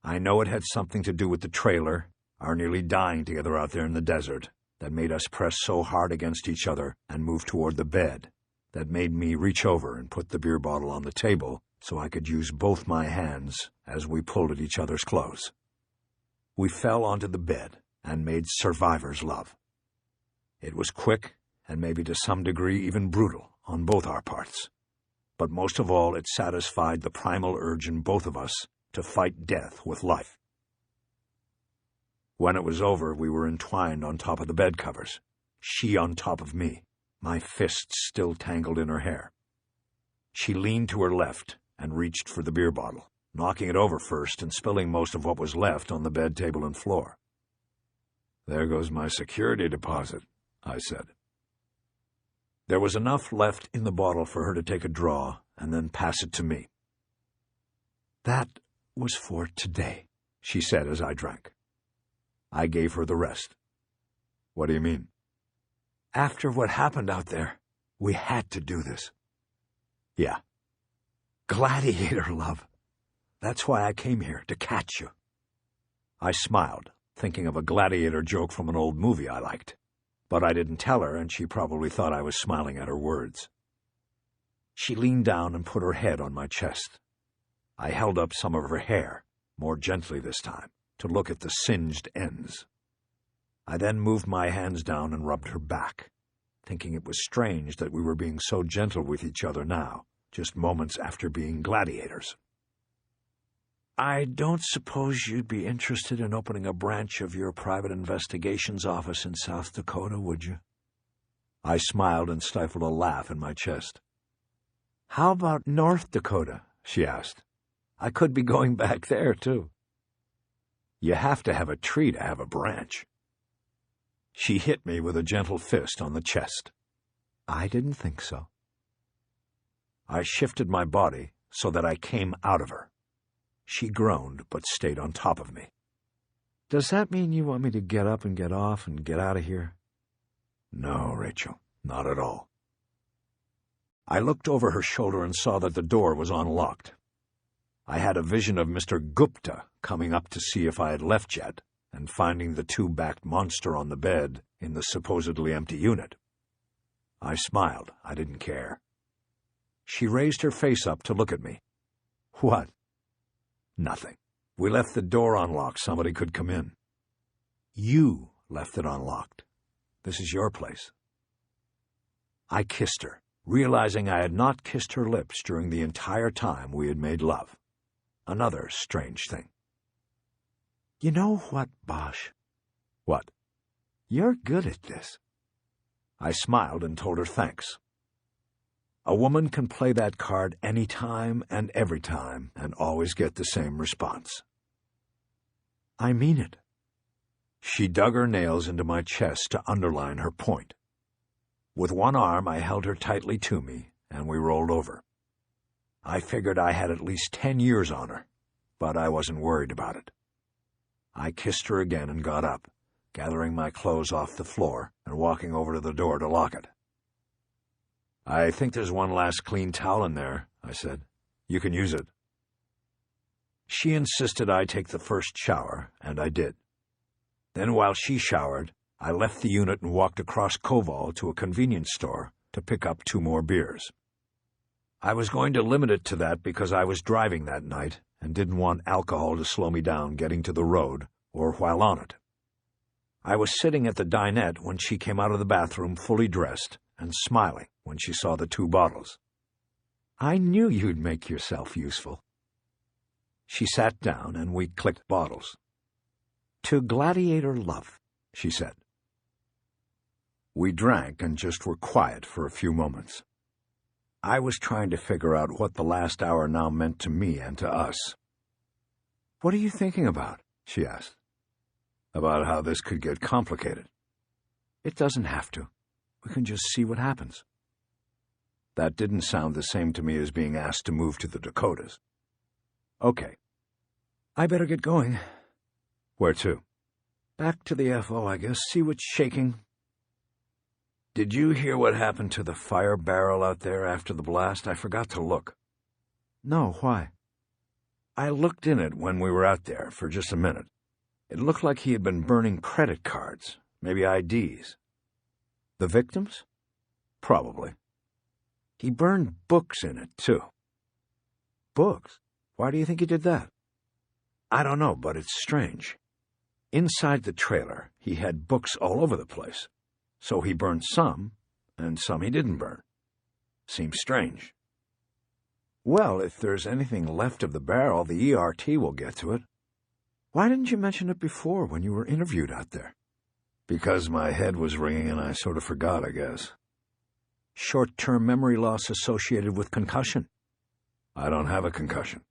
I know it had something to do with the trailer, our nearly dying together out there in the desert, that made us press so hard against each other and move toward the bed, that made me reach over and put the beer bottle on the table so I could use both my hands as we pulled at each other's clothes. We fell onto the bed and made survivor's love. It was quick and maybe to some degree even brutal on both our parts, but most of all it satisfied the primal urge in both of us to fight death with life. When it was over, we were entwined on top of the bed covers, she on top of me, my fists still tangled in her hair. She leaned to her left and reached for the beer bottle, knocking it over first and spilling most of what was left on the bed table and floor. "There goes my security deposit," I said. There was enough left in the bottle for her to take a draw and then pass it to me. "That was for today," she said as I drank. I gave her the rest. "What do you mean?" "After what happened out there, we had to do this." "Yeah." "Gladiator love. That's why I came here, to catch you." I smiled, thinking of a gladiator joke from an old movie I liked. But I didn't tell her, and she probably thought I was smiling at her words. She leaned down and put her head on my chest. I held up some of her hair, more gently this time, to look at the singed ends. I then moved my hands down and rubbed her back, thinking it was strange that we were being so gentle with each other now, just moments after being gladiators. "I don't suppose you'd be interested in opening a branch of your private investigations office in South Dakota, would you?" I smiled and stifled a laugh in my chest. "How about North Dakota?" she asked. "I could be going back there, too." You have to have a tree to have a branch. She hit me with a gentle fist on the chest. I didn't think so. I shifted my body so that I came out of her. She groaned, but stayed on top of me. Does that mean you want me to get up and get off and get out of here? No, Rachel, not at all. I looked over her shoulder and saw that the door was unlocked. I had a vision of Mr. Gupta coming up to see if I had left yet, and finding the two-backed monster on the bed in the supposedly empty unit. I smiled. I didn't care. She raised her face up to look at me. What? Nothing. We left the door unlocked. Somebody could come in. You left it unlocked. This is your place. I kissed her, realizing I had not kissed her lips during the entire time we had made love. Another strange thing. You know what, Bosch? What? You're good at this. I smiled and told her thanks. A woman can play that card any time and every time and always get the same response. I mean it. She dug her nails into my chest to underline her point. With one arm, I held her tightly to me, and we rolled over. I figured I had at least 10 years on her, but I wasn't worried about it. I kissed her again and got up, gathering my clothes off the floor and walking over to the door to lock it. I think there's one last clean towel in there, I said. You can use it. She insisted I take the first shower, and I did. Then while she showered, I left the unit and walked across Koval to a convenience store to pick up 2 more beers. I was going to limit it to that because I was driving that night and didn't want alcohol to slow me down getting to the road or while on it. I was sitting at the dinette when she came out of the bathroom fully dressed and smiling when she saw the 2 bottles. I knew you'd make yourself useful. She sat down and we clicked bottles. To gladiator love, she said. We drank and just were quiet for a few moments. I was trying to figure out what the last hour now meant to me and to us. What are you thinking about? She asked. About how this could get complicated. It doesn't have to. We can just see what happens. That didn't sound the same to me as being asked to move to the Dakotas. Okay. I better get going. Where to? Back to the FO, I guess. See what's shaking. Did you hear what happened to the fire barrel out there after the blast? I forgot to look. No, why? I looked in it when we were out there for just a minute. It looked like he had been burning credit cards, maybe IDs. The victims? Probably. He burned books in it, too. Books? Why do you think he did that? I don't know, but it's strange. Inside the trailer, he had books all over the place. So he burned some, and some he didn't burn. Seems strange. Well, if there's anything left of the barrel, the ERT will get to it. Why didn't you mention it before when you were interviewed out there? Because my head was ringing and I sort of forgot, I guess. Short-term memory loss associated with concussion. I don't have a concussion.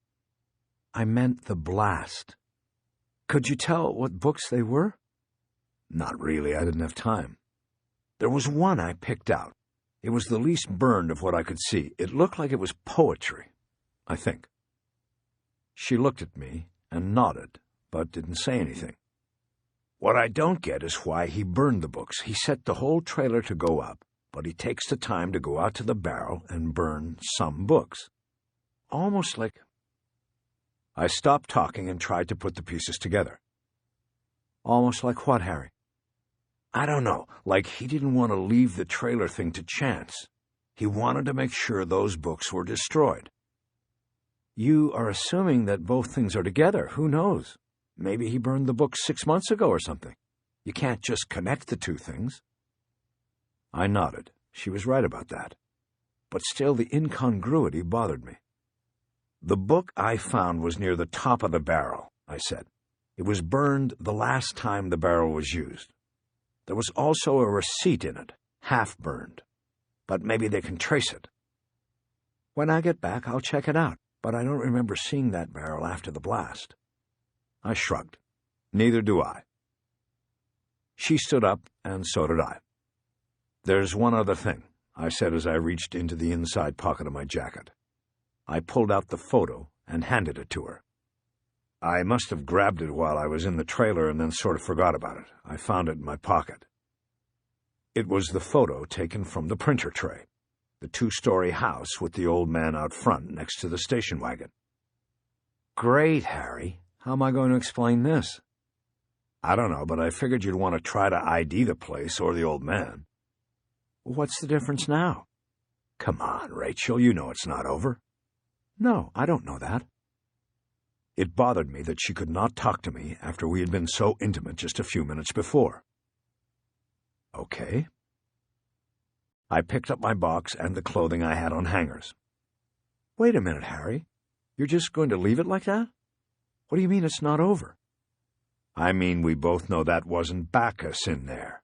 I meant the blast. Could you tell what books they were? Not really. I didn't have time. There was one I picked out. It was the least burned of what I could see. It looked like it was poetry, I think. She looked at me and nodded, but didn't say anything. What I don't get is why he burned the books. He set the whole trailer to go up, but he takes the time to go out to the barrel and burn some books. Almost like... I stopped talking and tried to put the pieces together. Almost like what, Harry? I don't know, like he didn't want to leave the trailer thing to chance. He wanted to make sure those books were destroyed. You are assuming that both things are together. Who knows? Maybe he burned the books 6 months ago or something. You can't just connect the two things. I nodded. She was right about that. But still, the incongruity bothered me. The book I found was near the top of the barrel, I said. It was burned the last time the barrel was used. There was also a receipt in it, half burned. But maybe they can trace it. When I get back, I'll check it out. But I don't remember seeing that barrel after the blast. I shrugged. Neither do I. She stood up, and so did I. There's one other thing, I said as I reached into the inside pocket of my jacket. I pulled out the photo and handed it to her. I must have grabbed it while I was in the trailer and then sort of forgot about it. I found it in my pocket. It was the photo taken from the printer tray, the 2-story house with the old man out front next to the station wagon. Great, Harry. How am I going to explain this? I don't know, but I figured you'd want to try to ID the place or the old man. What's the difference now? Come on, Rachel, you know it's not over. No, I don't know that. It bothered me that she could not talk to me after we had been so intimate just a few minutes before. Okay. I picked up my box and the clothing I had on hangers. Wait a minute, Harry. You're just going to leave it like that? What do you mean it's not over? I mean, we both know that wasn't Bacchus in there.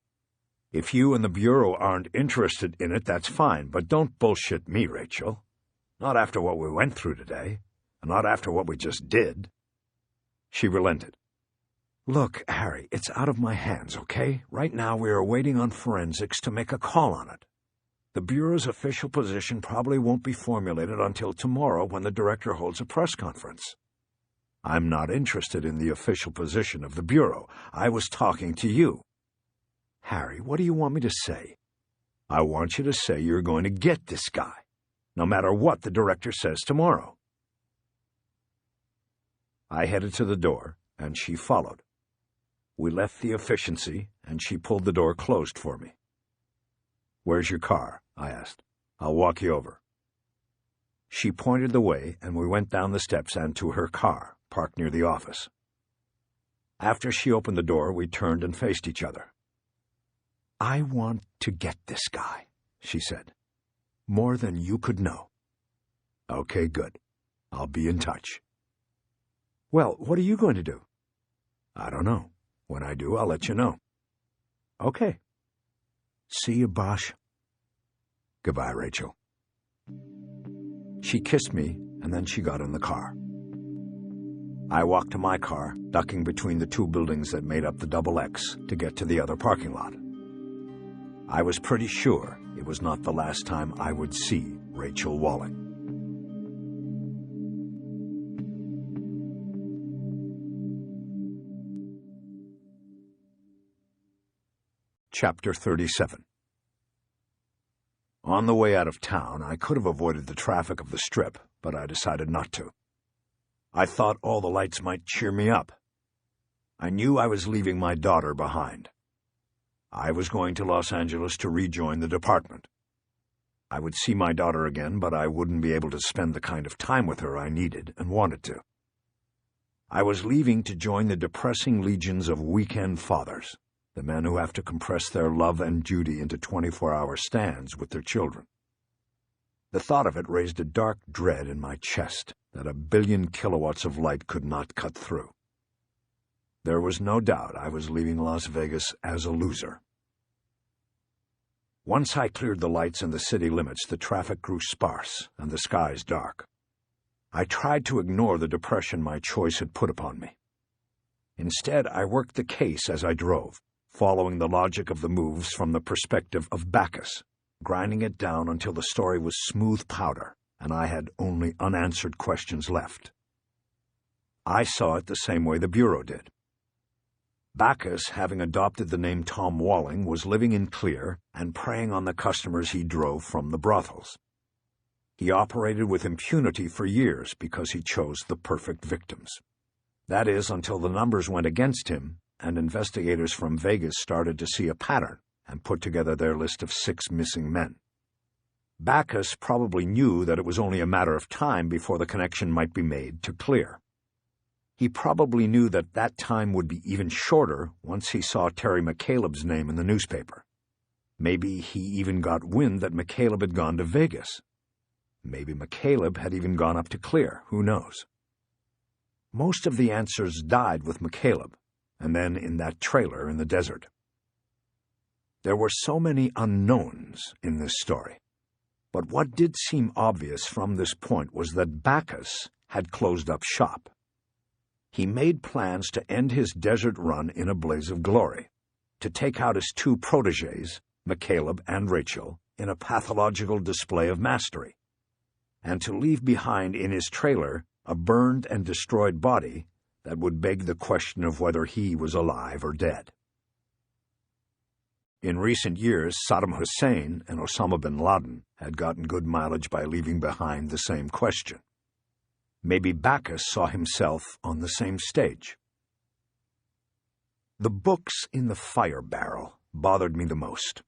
If you and the Bureau aren't interested in it, that's fine, but don't bullshit me, Rachel. Not after what we went through today, and not after what we just did. She relented. Look, Harry, it's out of my hands, okay? Right now we are waiting on forensics to make a call on it. The Bureau's official position probably won't be formulated until tomorrow when the director holds a press conference. I'm not interested in the official position of the Bureau. I was talking to you. Harry, what do you want me to say? I want you to say you're going to get this guy, no matter what the director says tomorrow. I headed to the door, and she followed. We left the efficiency, and she pulled the door closed for me. "Where's your car?" I asked. "I'll walk you over." She pointed the way, and we went down the steps and to her car, parked near the office. After she opened the door, we turned and faced each other. "I want to get this guy," she said. "More than you could know." Okay, good. I'll be in touch. Well, what are you going to do? I don't know. When I do, I'll let you know. Okay. See you, Bosch. Goodbye, Rachel. She kissed me, and then she got in the car. I walked to my car, ducking between the 2 buildings that made up the Double X to get to the other parking lot. I was pretty sure it was not the last time I would see Rachel Walling. Chapter 37. On the way out of town, I could have avoided the traffic of the Strip, but I decided not to. I thought all the lights might cheer me up. I knew I was leaving my daughter behind. I was going to Los Angeles to rejoin the department. I would see my daughter again, but I wouldn't be able to spend the kind of time with her I needed and wanted to. I was leaving to join the depressing legions of weekend fathers, the men who have to compress their love and duty into 24-hour stands with their children. The thought of it raised a dark dread in my chest that 1 billion kilowatts of light could not cut through. There was no doubt I was leaving Las Vegas as a loser. Once I cleared the lights in the city limits, the traffic grew sparse and the skies dark. I tried to ignore the depression my choice had put upon me. Instead, I worked the case as I drove, following the logic of the moves from the perspective of Bacchus, grinding it down until the story was smooth powder and I had only unanswered questions left. I saw it the same way the Bureau did. Bacchus, having adopted the name Tom Walling, was living in Clear and preying on the customers he drove from the brothels. He operated with impunity for years because he chose the perfect victims. That is, until the numbers went against him and investigators from Vegas started to see a pattern and put together their list of 6 missing men. Bacchus probably knew that it was only a matter of time before the connection might be made to Clear. He probably knew that that time would be even shorter once he saw Terry McCaleb's name in the newspaper. Maybe he even got wind that McCaleb had gone to Vegas. Maybe McCaleb had even gone up to Clear, who knows? Most of the answers died with McCaleb, and then in that trailer in the desert. There were so many unknowns in this story, but what did seem obvious from this point was that Bacchus had closed up shop. He made plans to end his desert run in a blaze of glory, to take out his two protégés, McCaleb and Rachel, in a pathological display of mastery, and to leave behind in his trailer a burned and destroyed body that would beg the question of whether he was alive or dead. In recent years, Saddam Hussein and Osama bin Laden had gotten good mileage by leaving behind the same question. Maybe Bacchus saw himself on the same stage. The books in the fire barrel bothered me the most.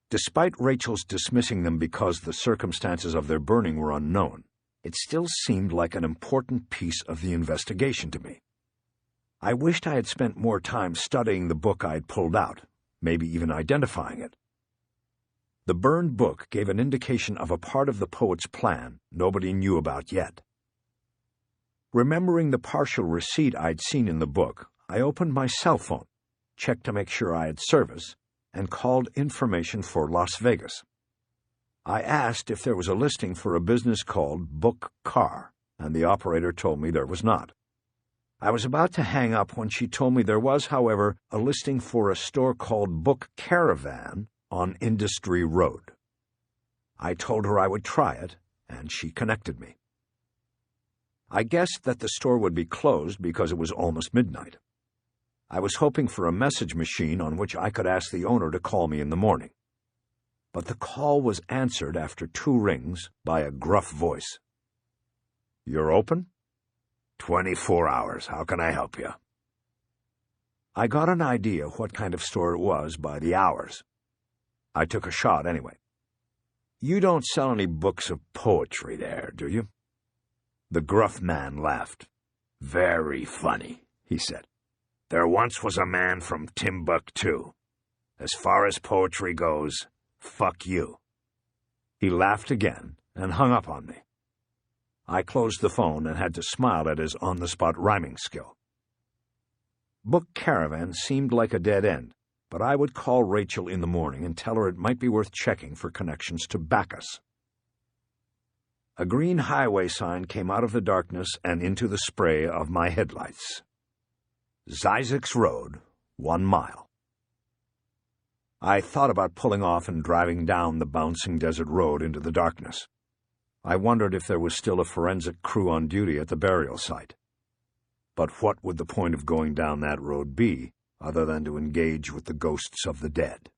Despite Rachel's dismissing them because the circumstances of their burning were unknown, it still seemed like an important piece of the investigation to me. I wished I had spent more time studying the book I had pulled out, maybe even identifying it. The burned book gave an indication of a part of the poet's plan nobody knew about yet. Remembering the partial receipt I'd seen in the book, I opened my cell phone, checked to make sure I had service, and called information for Las Vegas. I asked if there was a listing for a business called Book Car, and the operator told me there was not. I was about to hang up when she told me there was, however, a listing for a store called Book Caravan on Industry Road. I told her I would try it, and she connected me. I guessed that the store would be closed because it was almost midnight. I was hoping for a message machine on which I could ask the owner to call me in the morning. But the call was answered after 2 rings by a gruff voice. "You're open?" 24 hours. How can I help you?" I got an idea what kind of store it was by the hours. I took a shot anyway. "You don't sell any books of poetry there, do you?" The gruff man laughed. "Very funny," he said. "There once was a man from Timbuktu. As far as poetry goes, fuck you." He laughed again and hung up on me. I closed the phone and had to smile at his on-the-spot rhyming skill. Book Caravan seemed like a dead end, but I would call Rachel in the morning and tell her it might be worth checking for connections to Bacchus. A green highway sign came out of the darkness and into the spray of my headlights. Zizek's Road, 1 mile. I thought about pulling off and driving down the bouncing desert road into the darkness. I wondered if there was still a forensic crew on duty at the burial site. But what would the point of going down that road be, other than to engage with the ghosts of the dead?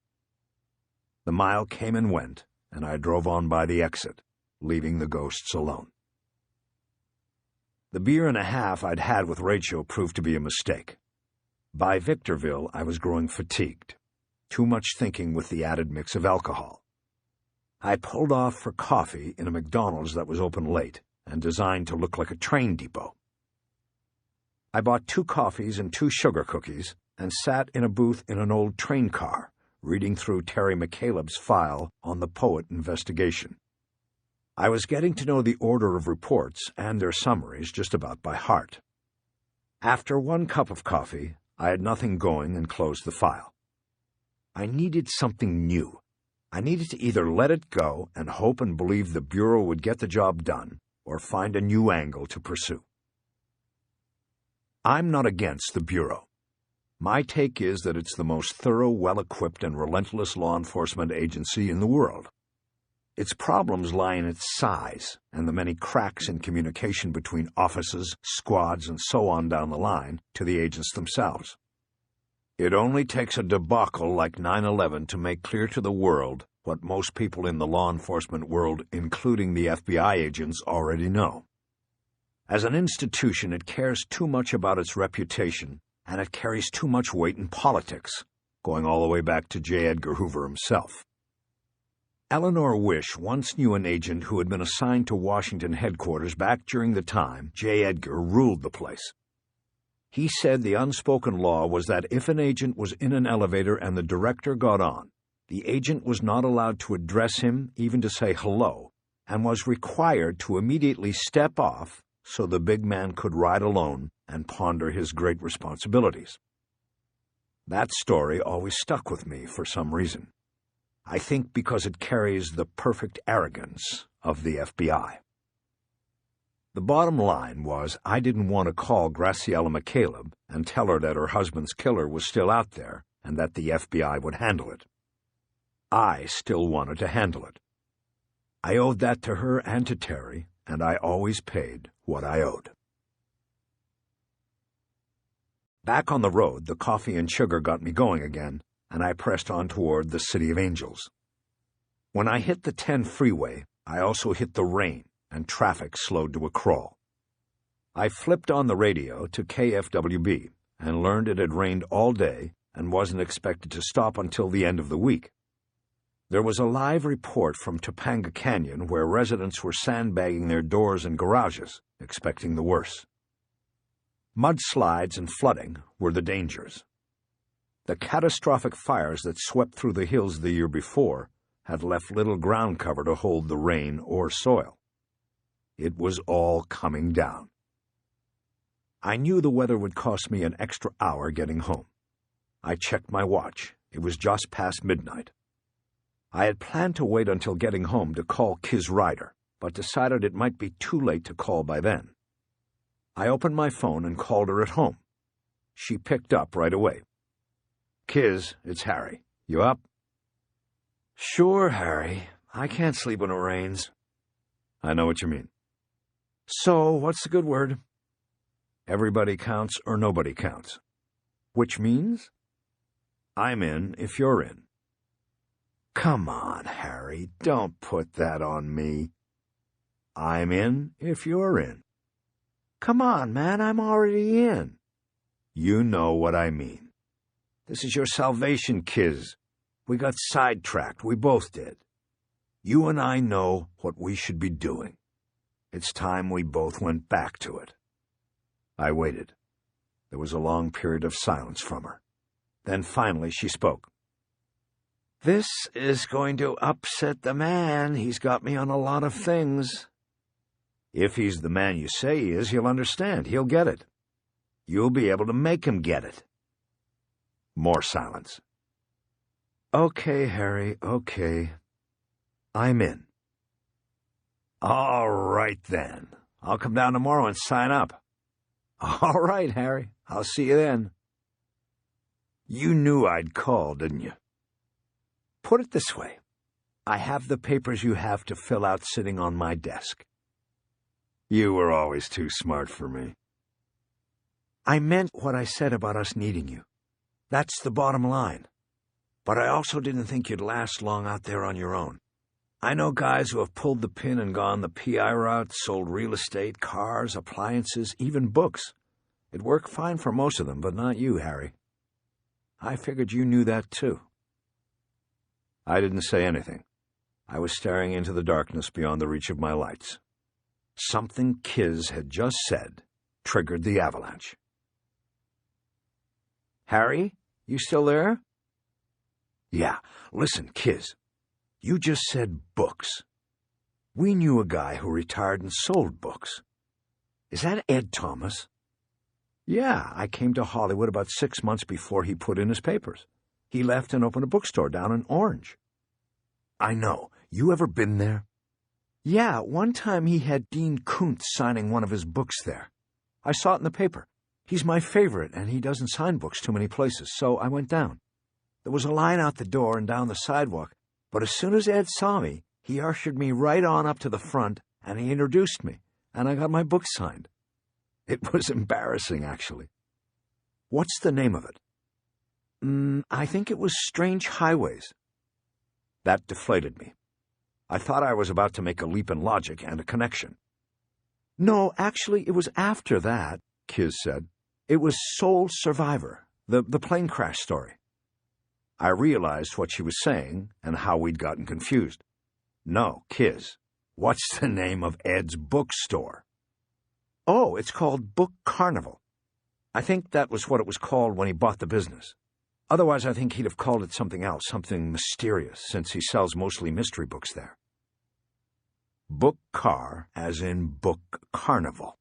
The mile came and went, and I drove on by the exit, leaving the ghosts alone. The beer and a half I'd had with Rachel proved to be a mistake. By Victorville, I was growing fatigued. Too much thinking with the added mix of alcohol. I pulled off for coffee in a McDonald's that was open late and designed to look like a train depot. I bought 2 coffees and 2 sugar cookies and sat in a booth in an old train car, reading through Terry McCaleb's file on the poet investigation. I was getting to know the order of reports and their summaries just about by heart. After 1 cup of coffee, I had nothing going and closed the file. I needed something new. I needed to either let it go and hope and believe the Bureau would get the job done, or find a new angle to pursue. I'm not against the Bureau. My take is that it's the most thorough, well-equipped, and relentless law enforcement agency in the world. Its problems lie in its size and the many cracks in communication between offices, squads, and so on down the line to the agents themselves. It only takes a debacle like 9/11 to make clear to the world what most people in the law enforcement world, including the FBI agents, already know. As an institution, it cares too much about its reputation, and it carries too much weight in politics, going all the way back to J. Edgar Hoover himself. Eleanor Wish once knew an agent who had been assigned to Washington headquarters back during the time J. Edgar ruled the place. He said the unspoken law was that if an agent was in an elevator and the director got on, the agent was not allowed to address him, even to say hello, and was required to immediately step off so the big man could ride alone and ponder his great responsibilities. That story always stuck with me for some reason. I think because it carries the perfect arrogance of the FBI. The bottom line was I didn't want to call Graciela McCaleb and tell her that her husband's killer was still out there and that the FBI would handle it. I still wanted to handle it. I owed that to her and to Terry, and I always paid what I owed. Back on the road, the coffee and sugar got me going again, and I pressed on toward the City of Angels. When I hit the 10 freeway, I also hit the rain, and traffic slowed to a crawl. I flipped on the radio to KFWB and learned it had rained all day and wasn't expected to stop until the end of the week. There was a live report from Topanga Canyon where residents were sandbagging their doors and garages, expecting the worst. Mudslides and flooding were the dangers. The catastrophic fires that swept through the hills the year before had left little ground cover to hold the rain or soil. It was all coming down. I knew the weather would cost me an extra hour getting home. I checked my watch. It was just past midnight. I had planned to wait until getting home to call Kiz Ryder, but decided it might be too late to call by then. I opened my phone and called her at home. She picked up right away. "Kiz, it's Harry. You up?" "Sure, Harry. I can't sleep when it rains." "I know what you mean." "So, what's the good word?" "Everybody counts or nobody counts." "Which means?" "I'm in if you're in." "Come on, Harry, don't put that on me." "I'm in if you're in." "Come on, man, I'm already in." "You know what I mean. This is your salvation, Kiz. We got sidetracked, we both did. You and I know what we should be doing. It's time we both went back to it." I waited. There was a long period of silence from her. Then finally she spoke. "This is going to upset the man. He's got me on a lot of things." "If he's the man you say he is, he'll understand. He'll get it. You'll be able to make him get it." More silence. "Okay, Harry, okay. I'm in." "All right, then. I'll come down tomorrow and sign up." "All right, Harry. I'll see you then." "You knew I'd call, didn't you?" "Put it this way. I have the papers you have to fill out sitting on my desk." "You were always too smart for me." "I meant what I said about us needing you. That's the bottom line. But I also didn't think you'd last long out there on your own. I know guys who have pulled the pin and gone the PI route, sold real estate, cars, appliances, even books. It worked fine for most of them, but not you, Harry. I figured you knew that too." I didn't say anything. I was staring into the darkness beyond the reach of my lights. Something Kiz had just said triggered the avalanche. "Harry, you still there?" "Yeah, listen, Kiz. You just said books. We knew a guy who retired and sold books. Is that Ed Thomas?" "Yeah, I came to Hollywood about 6 months before he put in his papers. He left and opened a bookstore down in Orange." "I know. You ever been there?" "Yeah, one time he had Dean Koontz signing one of his books there. I saw it in the paper. He's my favorite, and he doesn't sign books too many places, so I went down. There was a line out the door and down the sidewalk, but as soon as Ed saw me, he ushered me right on up to the front, and he introduced me, and I got my book signed. It was embarrassing, actually." "What's the name of it?" I think it was Strange Highways." That deflated me. I thought I was about to make a leap in logic and a connection. "No, actually, it was after that," Kiz said. "It was Soul Survivor, the plane crash story." I realized what she was saying and how we'd gotten confused. "No, Kiz, what's the name of Ed's bookstore?" "Oh, it's called Book Carnival. I think that was what it was called when he bought the business. Otherwise, I think he'd have called it something else, something mysterious, since he sells mostly mystery books there." Book Car, as in Book Carnival.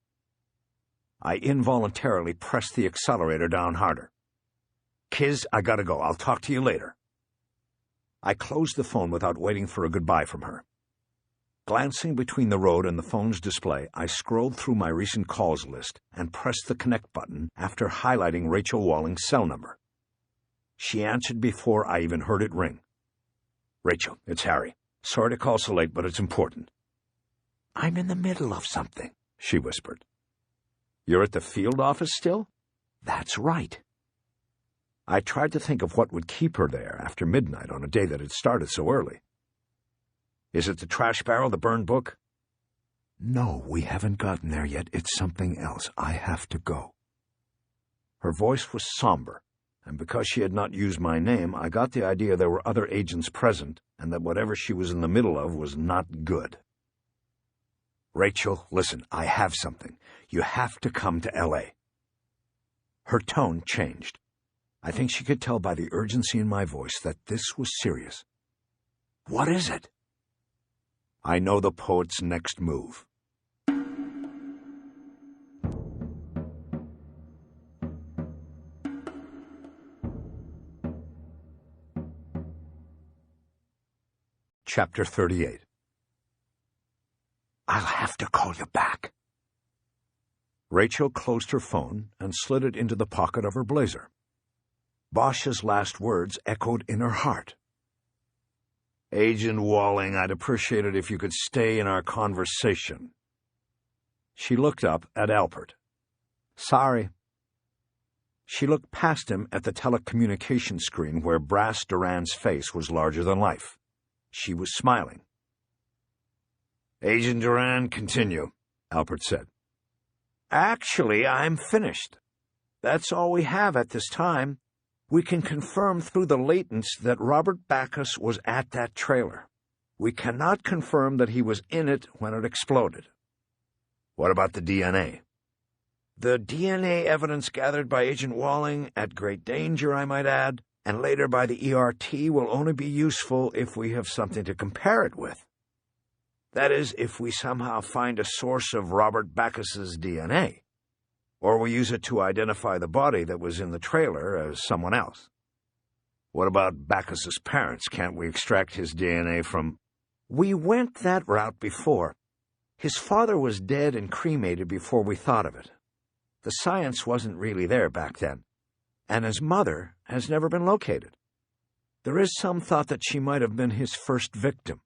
I involuntarily pressed the accelerator down harder. "Kiz, I gotta go. I'll talk to you later." I closed the phone without waiting for a goodbye from her. Glancing between the road and the phone's display, I scrolled through my recent calls list and pressed the connect button after highlighting Rachel Walling's cell number. She answered before I even heard it ring. "Rachel, it's Harry. Sorry to call so late, but it's important." "I'm in the middle of something," she whispered. "You're at the field office still?" "That's right." I tried to think of what would keep her there after midnight on a day that had started so early. "Is it the trash barrel, the burned book?" "No, we haven't gotten there yet. It's something else. I have to go." Her voice was somber, and because she had not used my name, I got the idea there were other agents present and that whatever she was in the middle of was not good. "Rachel, listen, I have something. You have to come to L.A." Her tone changed. I think she could tell by the urgency in my voice that this was serious. "What is it?" "I know the poet's next move." Chapter 38. "I'll have to call you back." Rachel closed her phone and slid it into the pocket of her blazer. Bosch's last words echoed in her heart. "Agent Walling, I'd appreciate it if you could stay in our conversation." She looked up at Alpert. "Sorry." She looked past him at the telecommunication screen where Brass Duran's face was larger than life. She was smiling. "Agent Duran, continue," Alpert said. "Actually, I'm finished. That's all we have at this time. We can confirm through the latents that Robert Backus was at that trailer. We cannot confirm that he was in it when it exploded." "What about the DNA?" "The DNA evidence gathered by Agent Walling, at great danger, I might add, and later by the ERT will only be useful if we have something to compare it with. That is, if we somehow find a source of Robert Backus's DNA. Or we use it to identify the body that was in the trailer as someone else." "What about Backus's parents? Can't we extract his DNA from—" "We went that route before. His father was dead and cremated before we thought of it. The science wasn't really there back then. And his mother has never been located. There is some thought that she might have been his first victim.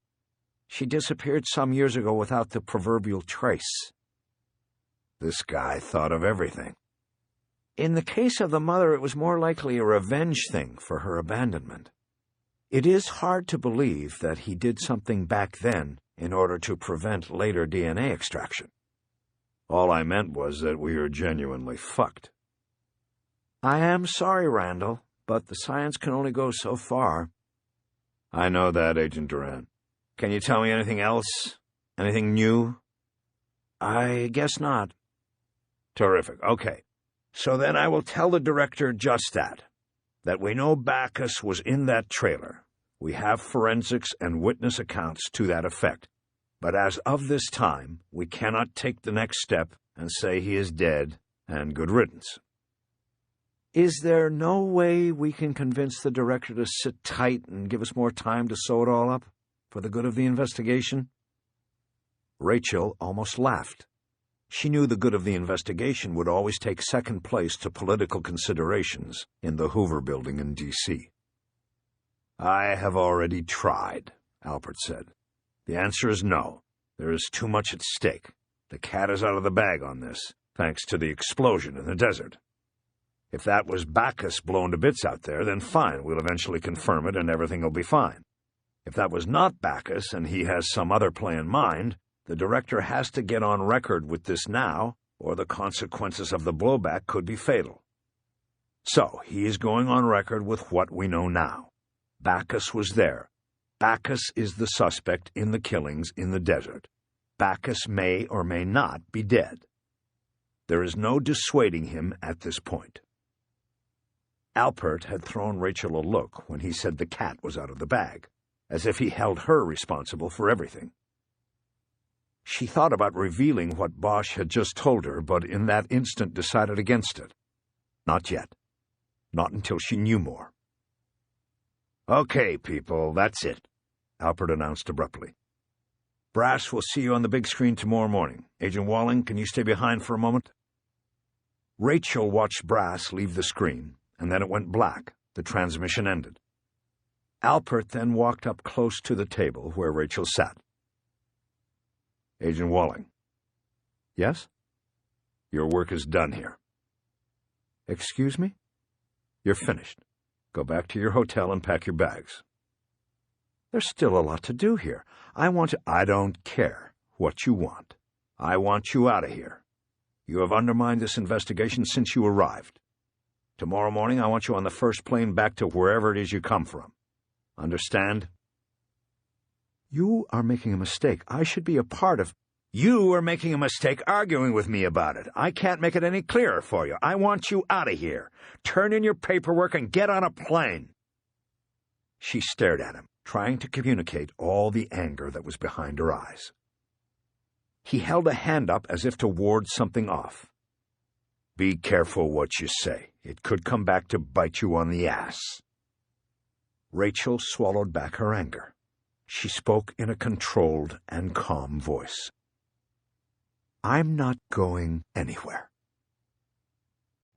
She disappeared some years ago without the proverbial trace." This guy thought of everything. "In the case of the mother, it was more likely a revenge thing for her abandonment. It is hard to believe that he did something back then in order to prevent later DNA extraction." "All I meant was that we are genuinely fucked." "I am sorry, Randall, but the science can only go so far." "I know that, Agent Duran. Can you tell me anything else? Anything new?" "I guess not." "Terrific. Okay. So then I will tell the director just that we know Backus was in that trailer. We have forensics and witness accounts to that effect. But as of this time, we cannot take the next step and say he is dead and good riddance." "Is there no way we can convince the director to sit tight and give us more time to sew it all up, for the good of the investigation?" Rachel almost laughed. She knew the good of the investigation would always take second place to political considerations in the Hoover Building in D.C. "I have already tried," Alpert said. "The answer is no. There is too much at stake. The cat is out of the bag on this, thanks to the explosion in the desert. If that was Backus blown to bits out there, then fine, we'll eventually confirm it and everything will be fine. If that was not Backus and he has some other play in mind, the director has to get on record with this now, or the consequences of the blowback could be fatal. So, he is going on record with what we know now. Backus was there. Backus is the suspect in the killings in the desert. Backus may or may not be dead. There is no dissuading him at this point." Alpert had thrown Rachel a look when he said the cat was out of the bag, as if he held her responsible for everything. She thought about revealing what Bosch had just told her, but in that instant decided against it. Not yet. Not until she knew more. "Okay, people, that's it," Alpert announced abruptly. Brass will see you on the big screen tomorrow morning. Agent Walling, can you stay behind for a moment? Rachel watched Brass leave the screen, and then it went black. The transmission ended. Alpert then walked up close to the table where Rachel sat. Agent Walling. Yes? Your work is done here. Excuse me? You're finished. Go back to your hotel and pack your bags. There's still a lot to do here. I don't care what you want. I want you out of here. You have undermined this investigation since you arrived. Tomorrow morning, I want you on the first plane back to wherever it is you come from. Understand? You are making a mistake. I should be a part of... You are making a mistake arguing with me about it. I can't make it any clearer for you. I want you out of here. Turn in your paperwork and get on a plane. She stared at him, trying to communicate all the anger that was behind her eyes. He held a hand up as if to ward something off. Be careful what you say. It could come back to bite you on the ass. Rachel swallowed back her anger. She spoke in a controlled and calm voice. I'm not going anywhere.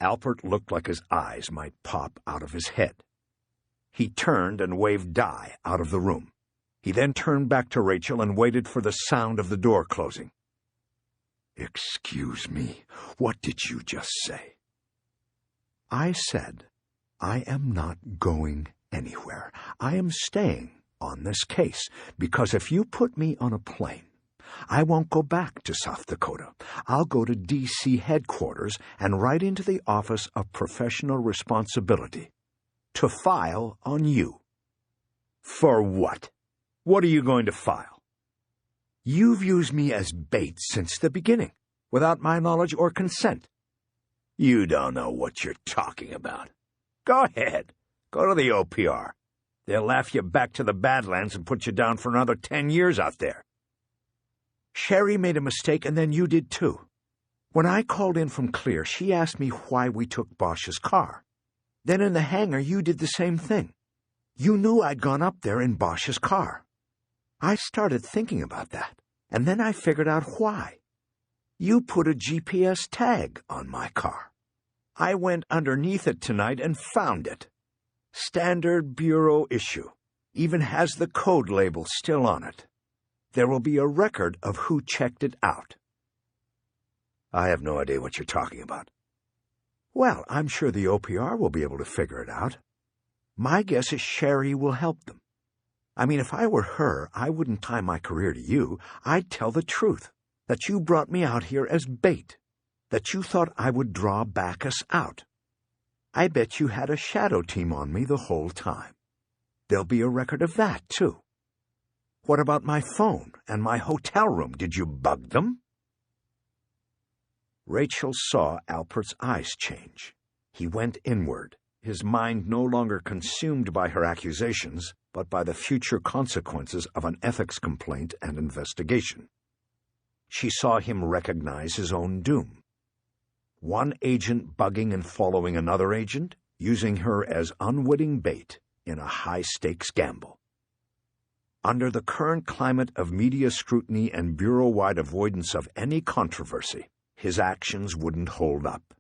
Alpert looked like his eyes might pop out of his head. He turned and waved Di out of the room. He then turned back to Rachel and waited for the sound of the door closing. Excuse me, what did you just say? I said, I am not going anywhere. I am staying on this case, because if you put me on a plane, I won't go back to South Dakota. I'll go to D.C. headquarters and right into the Office of Professional Responsibility to file on you. For what? What are you going to file? You've used me as bait since the beginning, without my knowledge or consent. You don't know what you're talking about. Go ahead. Go to the OPR. They'll laugh you back to the Badlands and put you down for another 10 years out there. Sherry made a mistake, and then you did too. When I called in from Clear, she asked me why we took Bosch's car. Then in the hangar, you did the same thing. You knew I'd gone up there in Bosch's car. I started thinking about that, and then I figured out why. You put a GPS tag on my car. I went underneath it tonight and found it. Standard Bureau issue. Even has the code label still on it. There will be a record of who checked it out. I have no idea what you're talking about. Well, I'm sure the OPR will be able to figure it out. My guess is Sherry will help them. I mean, if I were her, I wouldn't tie my career to you. I'd tell the truth, that you brought me out here as bait, that you thought I would draw Bacchus out. I bet you had a shadow team on me the whole time. There'll be a record of that, too. What about my phone and my hotel room? Did you bug them? Rachel saw Alpert's eyes change. He went inward, his mind no longer consumed by her accusations, but by the future consequences of an ethics complaint and investigation. She saw him recognize his own doom. One agent bugging and following another agent, using her as unwitting bait in a high-stakes gamble. Under the current climate of media scrutiny and bureau-wide avoidance of any controversy, his actions wouldn't hold up.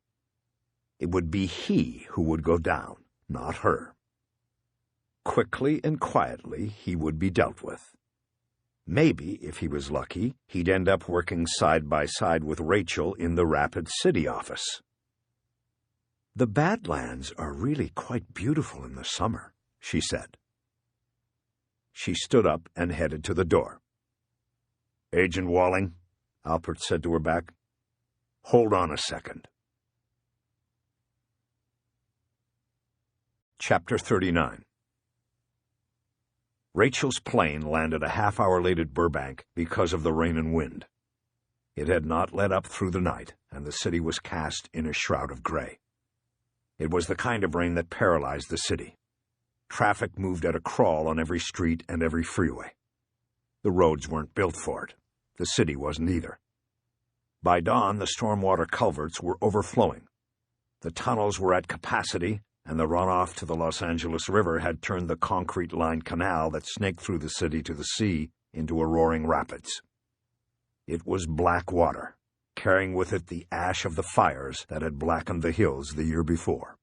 It would be he who would go down, not her. Quickly and quietly, he would be dealt with. Maybe, if he was lucky, he'd end up working side by side with Rachel in the Rapid City office. The Badlands are really quite beautiful in the summer, she said. She stood up and headed to the door. Agent Walling, Alpert said to her back, hold on a second. Chapter 39. Rachel's plane landed a half-hour late at Burbank because of the rain and wind. It had not let up through the night, and the city was cast in a shroud of gray. It was the kind of rain that paralyzed the city. Traffic moved at a crawl on every street and every freeway. The roads weren't built for it. The city wasn't either. By dawn, the stormwater culverts were overflowing. The tunnels were at capacity, and the runoff to the Los Angeles River had turned the concrete-lined canal that snaked through the city to the sea into a roaring rapids. It was black water, carrying with it the ash of the fires that had blackened the hills the year before.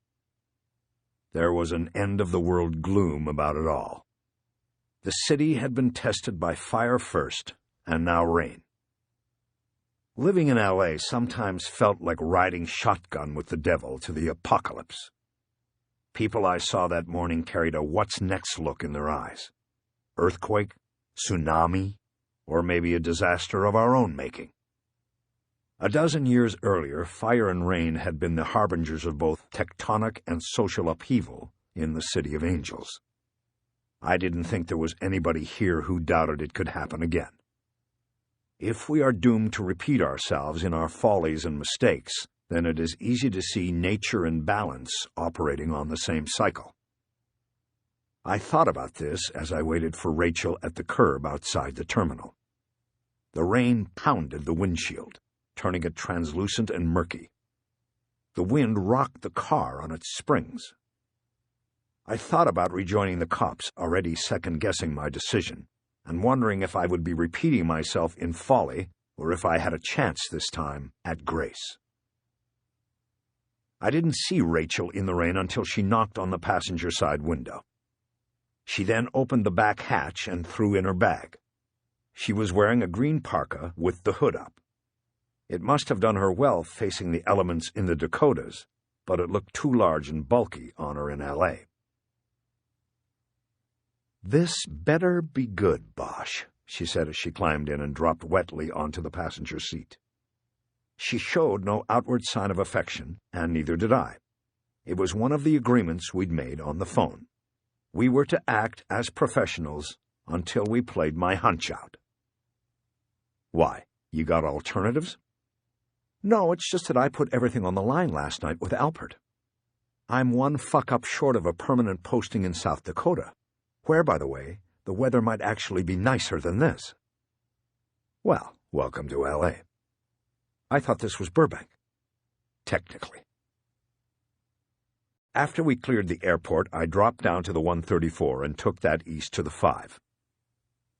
There was an end-of-the-world gloom about it all. The city had been tested by fire first, and now rain. Living in L.A. sometimes felt like riding shotgun with the devil to the apocalypse. People I saw that morning carried a what's-next look in their eyes. Earthquake, tsunami, or maybe a disaster of our own making. A dozen years earlier, fire and rain had been the harbingers of both tectonic and social upheaval in the City of Angels. I didn't think there was anybody here who doubted it could happen again. If we are doomed to repeat ourselves in our follies and mistakes, then it is easy to see nature and balance operating on the same cycle. I thought about this as I waited for Rachel at the curb outside the terminal. The rain pounded the windshield, turning it translucent and murky. The wind rocked the car on its springs. I thought about rejoining the cops, already second-guessing my decision, and wondering if I would be repeating myself in folly or if I had a chance this time at grace. I didn't see Rachel in the rain until she knocked on the passenger side window. She then opened the back hatch and threw in her bag. She was wearing a green parka with the hood up. It must have done her well facing the elements in the Dakotas, but it looked too large and bulky on her in L.A. "This better be good, Bosch," she said as she climbed in and dropped wetly onto the passenger seat. She showed no outward sign of affection, and neither did I. It was one of the agreements we'd made on the phone. We were to act as professionals until we played my hunch out. "Why, you got alternatives?" "No, it's just that I put everything on the line last night with Alpert. I'm one fuck-up short of a permanent posting in South Dakota, where, by the way, the weather might actually be nicer than this." "Well, welcome to L.A. I thought this was Burbank." "Technically." After we cleared the airport, I dropped down to the 134 and took that east to the 5.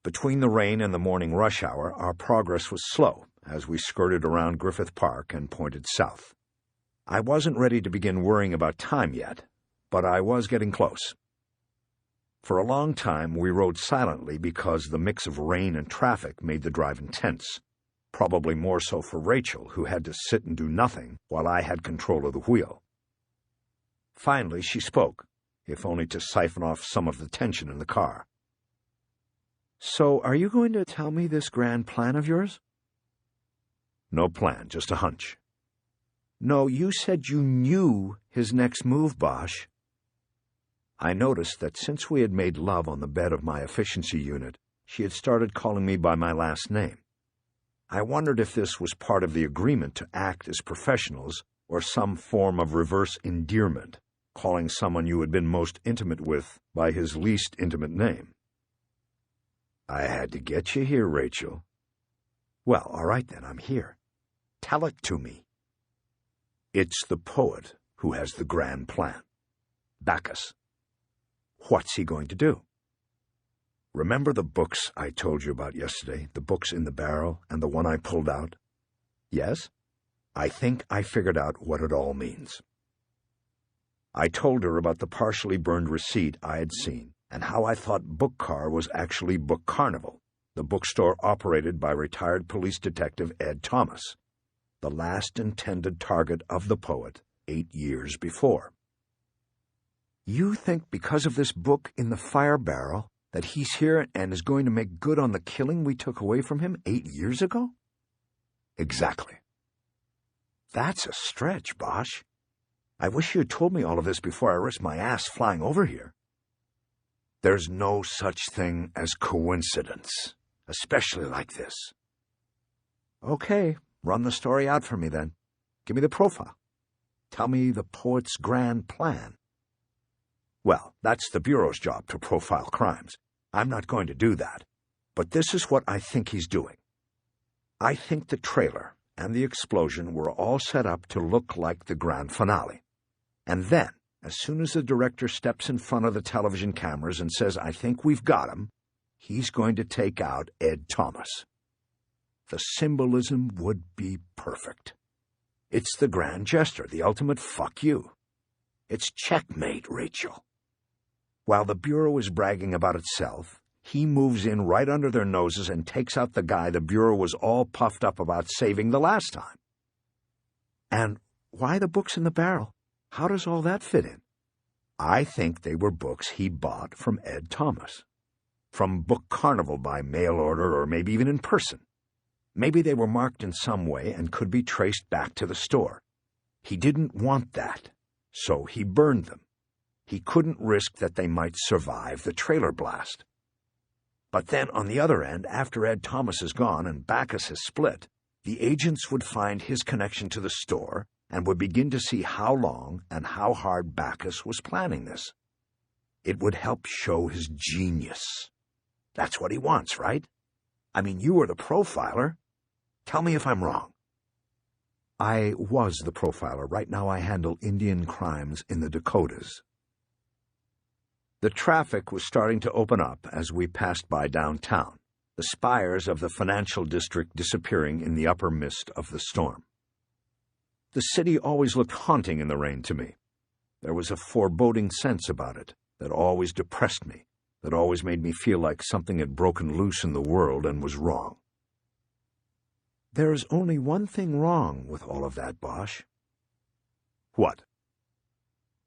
Between the rain and the morning rush hour, our progress was slow as we skirted around Griffith Park and pointed south. I wasn't ready to begin worrying about time yet, but I was getting close. For a long time, we rode silently because the mix of rain and traffic made the drive intense, probably more so for Rachel, who had to sit and do nothing while I had control of the wheel. Finally, she spoke, if only to siphon off some of the tension in the car. "So, are you going to tell me this grand plan of yours?" "No plan, just a hunch." "No, you said you knew his next move, Bosch." I noticed that since we had made love on the bed of my efficiency unit, she had started calling me by my last name. I wondered if this was part of the agreement to act as professionals or some form of reverse endearment, calling someone you had been most intimate with by his least intimate name. "I had to get you here, Rachel." "Well, all right then, I'm here. Tell it to me." "It's the poet who has the grand plan. Bacchus. What's he going to do?" "Remember the books I told you about yesterday, the books in the barrel and the one I pulled out?" "Yes." "I think I figured out what it all means." I told her about the partially burned receipt I had seen and how I thought Book Car was actually Book Carnival, the bookstore operated by retired police detective Ed Thomas, the last intended target of the poet 8 years before. "You think because of this book in the fire barrel that he's here and is going to make good on the killing we took away from him 8 years ago?" "Exactly." "That's a stretch, Bosch. I wish you had told me all of this before I risked my ass flying over here." "There's no such thing as coincidence, especially like this." "Okay, run the story out for me then. Give me the profile. Tell me the poet's grand plan." "Well, that's the Bureau's job to profile crimes. I'm not going to do that. But this is what I think he's doing. I think the trailer and the explosion were all set up to look like the grand finale. And then, as soon as the director steps in front of the television cameras and says, 'I think we've got him,' he's going to take out Ed Thomas. The symbolism would be perfect. It's the grand gesture, the ultimate fuck you. It's checkmate, Rachel. While the Bureau is bragging about itself, he moves in right under their noses and takes out the guy the Bureau was all puffed up about saving the last time. And why the books in the barrel? How does all that fit in? I think they were books he bought from Ed Thomas. From Book Carnival by mail order or maybe even in person. Maybe they were marked in some way and could be traced back to the store. He didn't want that, so he burned them. He couldn't risk that they might survive the trailer blast. But then, on the other end, after Ed Thomas is gone and Bacchus has split, the agents would find his connection to the store and would begin to see how long and how hard Bacchus was planning this. It would help show his genius. That's what he wants, right? I mean, you were the profiler. Tell me if I'm wrong. I was the profiler. Right now I handle Indian crimes in the Dakotas. The traffic was starting to open up as we passed by downtown, the spires of the financial district disappearing in the upper mist of the storm. The city always looked haunting in the rain to me. There was a foreboding sense about it that always depressed me, that always made me feel like something had broken loose in the world and was wrong. There is only one thing wrong with all of that, Bosch. What?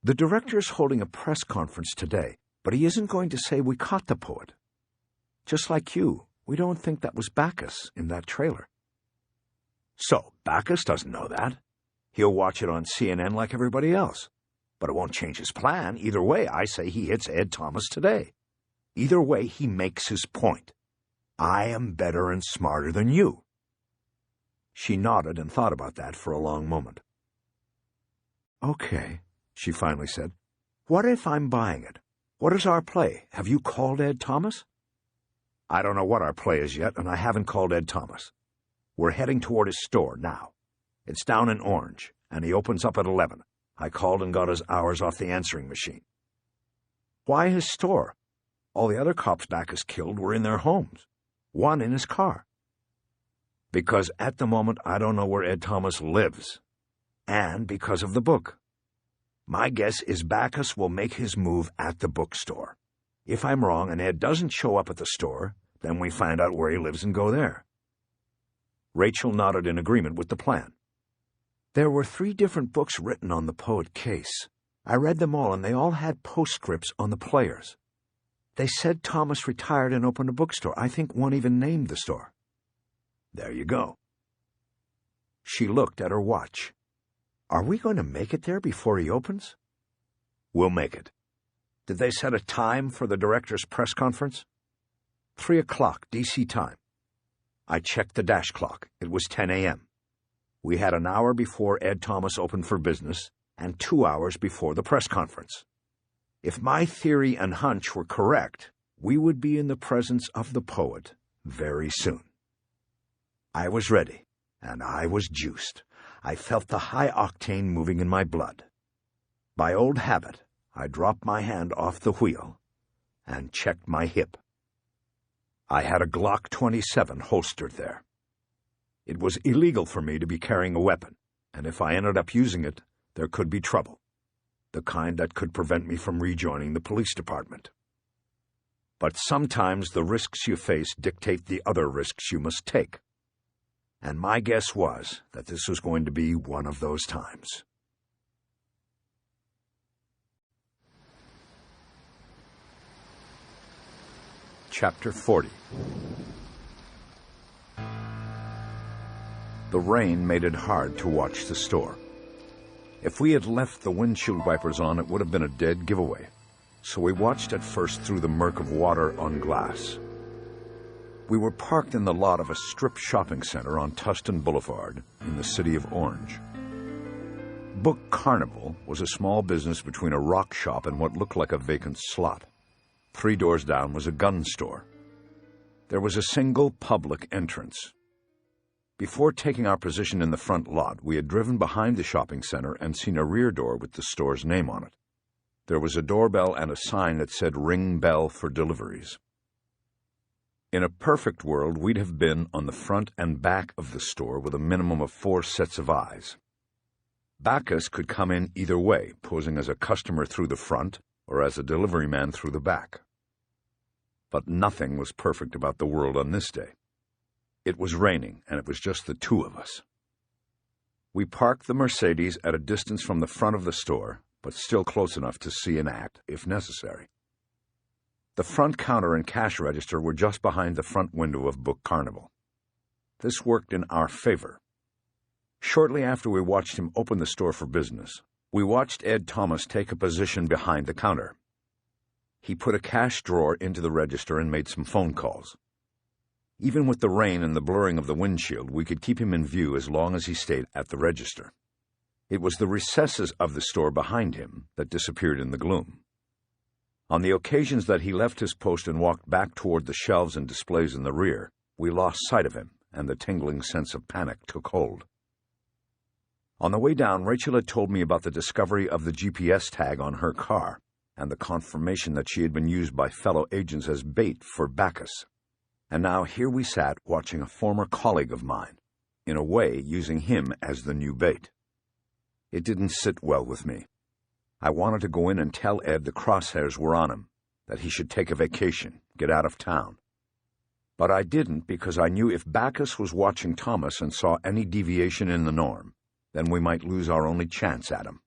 The director's holding a press conference today, but he isn't going to say we caught the poet. Just like you, we don't think that was Bacchus in that trailer. So, Bacchus doesn't know that. He'll watch it on CNN like everybody else. But it won't change his plan. Either way, I say he hits Ed Thomas today. Either way, he makes his point. I am better and smarter than you. She nodded and thought about that for a long moment. Okay, she finally said. What if I'm buying it? What is our play? Have you called Ed Thomas? I don't know what our play is yet, and I haven't called Ed Thomas. We're heading toward his store now. It's down in Orange, and he opens up at 11. I called and got his hours off the answering machine. Why his store? All the other cops Bacchus killed were in their homes. One in his car. Because at the moment I don't know where Ed Thomas lives. And because of the book. My guess is Bacchus will make his move at the bookstore. If I'm wrong and Ed doesn't show up at the store, then we find out where he lives and go there. Rachel nodded in agreement with the plan. There were 3 different books written on the poet case. I read them all, and they all had postscripts on the players. They said Thomas retired and opened a bookstore. I think one even named the store. There you go. She looked at her watch. Are we going to make it there before he opens? We'll make it. Did they set a time for the director's press conference? 3 o'clock, D.C. time. I checked the dash clock. It was 10 a.m. We had an hour before Ed Thomas opened for business and 2 hours before the press conference. If my theory and hunch were correct, we would be in the presence of the poet very soon. I was ready, and I was juiced. I felt the high octane moving in my blood. By old habit, I dropped my hand off the wheel and checked my hip. I had a Glock 27 holstered there. It was illegal for me to be carrying a weapon, and if I ended up using it, there could be trouble. The kind that could prevent me from rejoining the police department. But sometimes the risks you face dictate the other risks you must take. And my guess was that this was going to be one of those times. Chapter 40. The rain made it hard to watch the store. If we had left the windshield wipers on, it would have been a dead giveaway. So we watched at first through the murk of water on glass. We were parked in the lot of a strip shopping center on Tustin Boulevard in the city of Orange. Book Carnival was a small business between a rock shop and what looked like a vacant slot. 3 doors down was a gun store. There was a single public entrance. Before taking our position in the front lot, we had driven behind the shopping center and seen a rear door with the store's name on it. There was a doorbell and a sign that said "Ring Bell for Deliveries." In a perfect world, we'd have been on the front and back of the store with a minimum of 4 sets of eyes. Bacchus could come in either way, posing as a customer through the front or as a delivery man through the back. But nothing was perfect about the world on this day. It was raining, and it was just the two of us. We parked the Mercedes at a distance from the front of the store, but still close enough to see an act, if necessary. The front counter and cash register were just behind the front window of Book Carnival. This worked in our favor. Shortly after we watched him open the store for business, we watched Ed Thomas take a position behind the counter. He put a cash drawer into the register and made some phone calls. Even with the rain and the blurring of the windshield, we could keep him in view as long as he stayed at the register. It was the recesses of the store behind him that disappeared in the gloom. On the occasions that he left his post and walked back toward the shelves and displays in the rear, we lost sight of him, and the tingling sense of panic took hold. On the way down, Rachel had told me about the discovery of the GPS tag on her car and the confirmation that she had been used by fellow agents as bait for Bacchus. And now here we sat watching a former colleague of mine, in a way using him as the new bait. It didn't sit well with me. I wanted to go in and tell Ed the crosshairs were on him, that he should take a vacation, get out of town. But I didn't because I knew if Bacchus was watching Thomas and saw any deviation in the norm, then we might lose our only chance at him.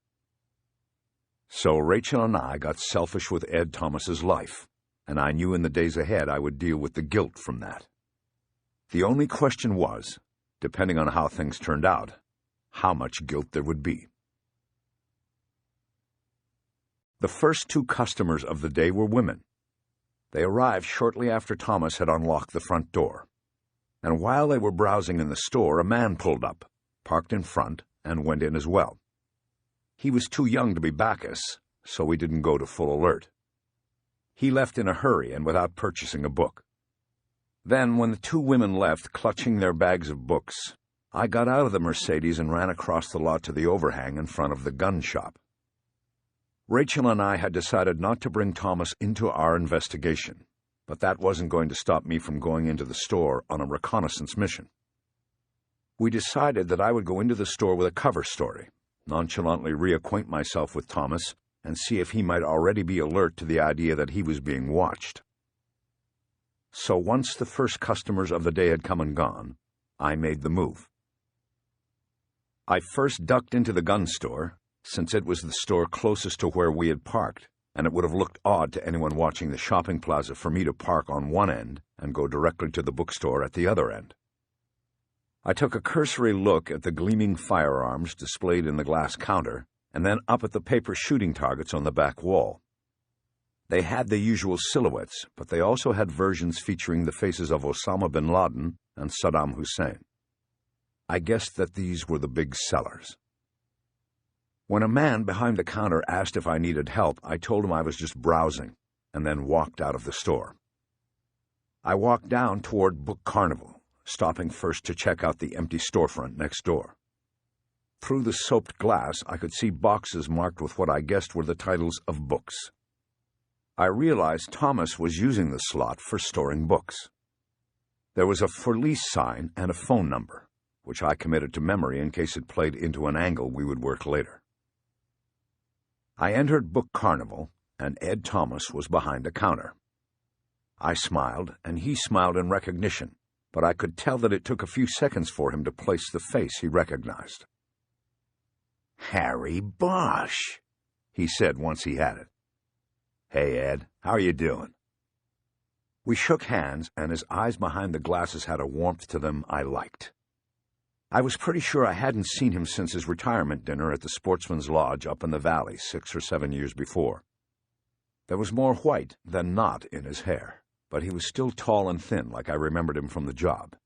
So Rachel and I got selfish with Ed Thomas's life, and I knew in the days ahead I would deal with the guilt from that. The only question was, depending on how things turned out, how much guilt there would be. The first 2 customers of the day were women. They arrived shortly after Thomas had unlocked the front door. And while they were browsing in the store, a man pulled up, parked in front, and went in as well. He was too young to be Bacchus, so we didn't go to full alert. He left in a hurry and without purchasing a book. Then, when the 2 women left, clutching their bags of books, I got out of the Mercedes and ran across the lot to the overhang in front of the gun shop. Rachel and I had decided not to bring Thomas into our investigation, but that wasn't going to stop me from going into the store on a reconnaissance mission. We decided that I would go into the store with a cover story, nonchalantly reacquaint myself with Thomas, and see if he might already be alert to the idea that he was being watched. So once the first customers of the day had come and gone, I made the move. I first ducked into the gun store, since it was the store closest to where we had parked, and it would have looked odd to anyone watching the shopping plaza for me to park on one end and go directly to the bookstore at the other end. I took a cursory look at the gleaming firearms displayed in the glass counter, and then up at the paper shooting targets on the back wall. They had the usual silhouettes, but they also had versions featuring the faces of Osama bin Laden and Saddam Hussein. I guessed that these were the big sellers. When a man behind the counter asked if I needed help, I told him I was just browsing, and then walked out of the store. I walked down toward Book Carnival, stopping first to check out the empty storefront next door. Through the soaped glass, I could see boxes marked with what I guessed were the titles of books. I realized Thomas was using the slot for storing books. There was a for lease sign and a phone number, which I committed to memory in case it played into an angle we would work later. I entered Book Carnival, and Ed Thomas was behind the counter. I smiled, and he smiled in recognition, but I could tell that it took a few seconds for him to place the face he recognized. "Harry Bosch," he said once he had it. "Hey, Ed, how are you doing?" We shook hands, and his eyes behind the glasses had a warmth to them I liked. I was pretty sure I hadn't seen him since his retirement dinner at the Sportsman's Lodge up in the valley 6 or 7 years before. There was more white than not in his hair, but he was still tall and thin like I remembered him from the job.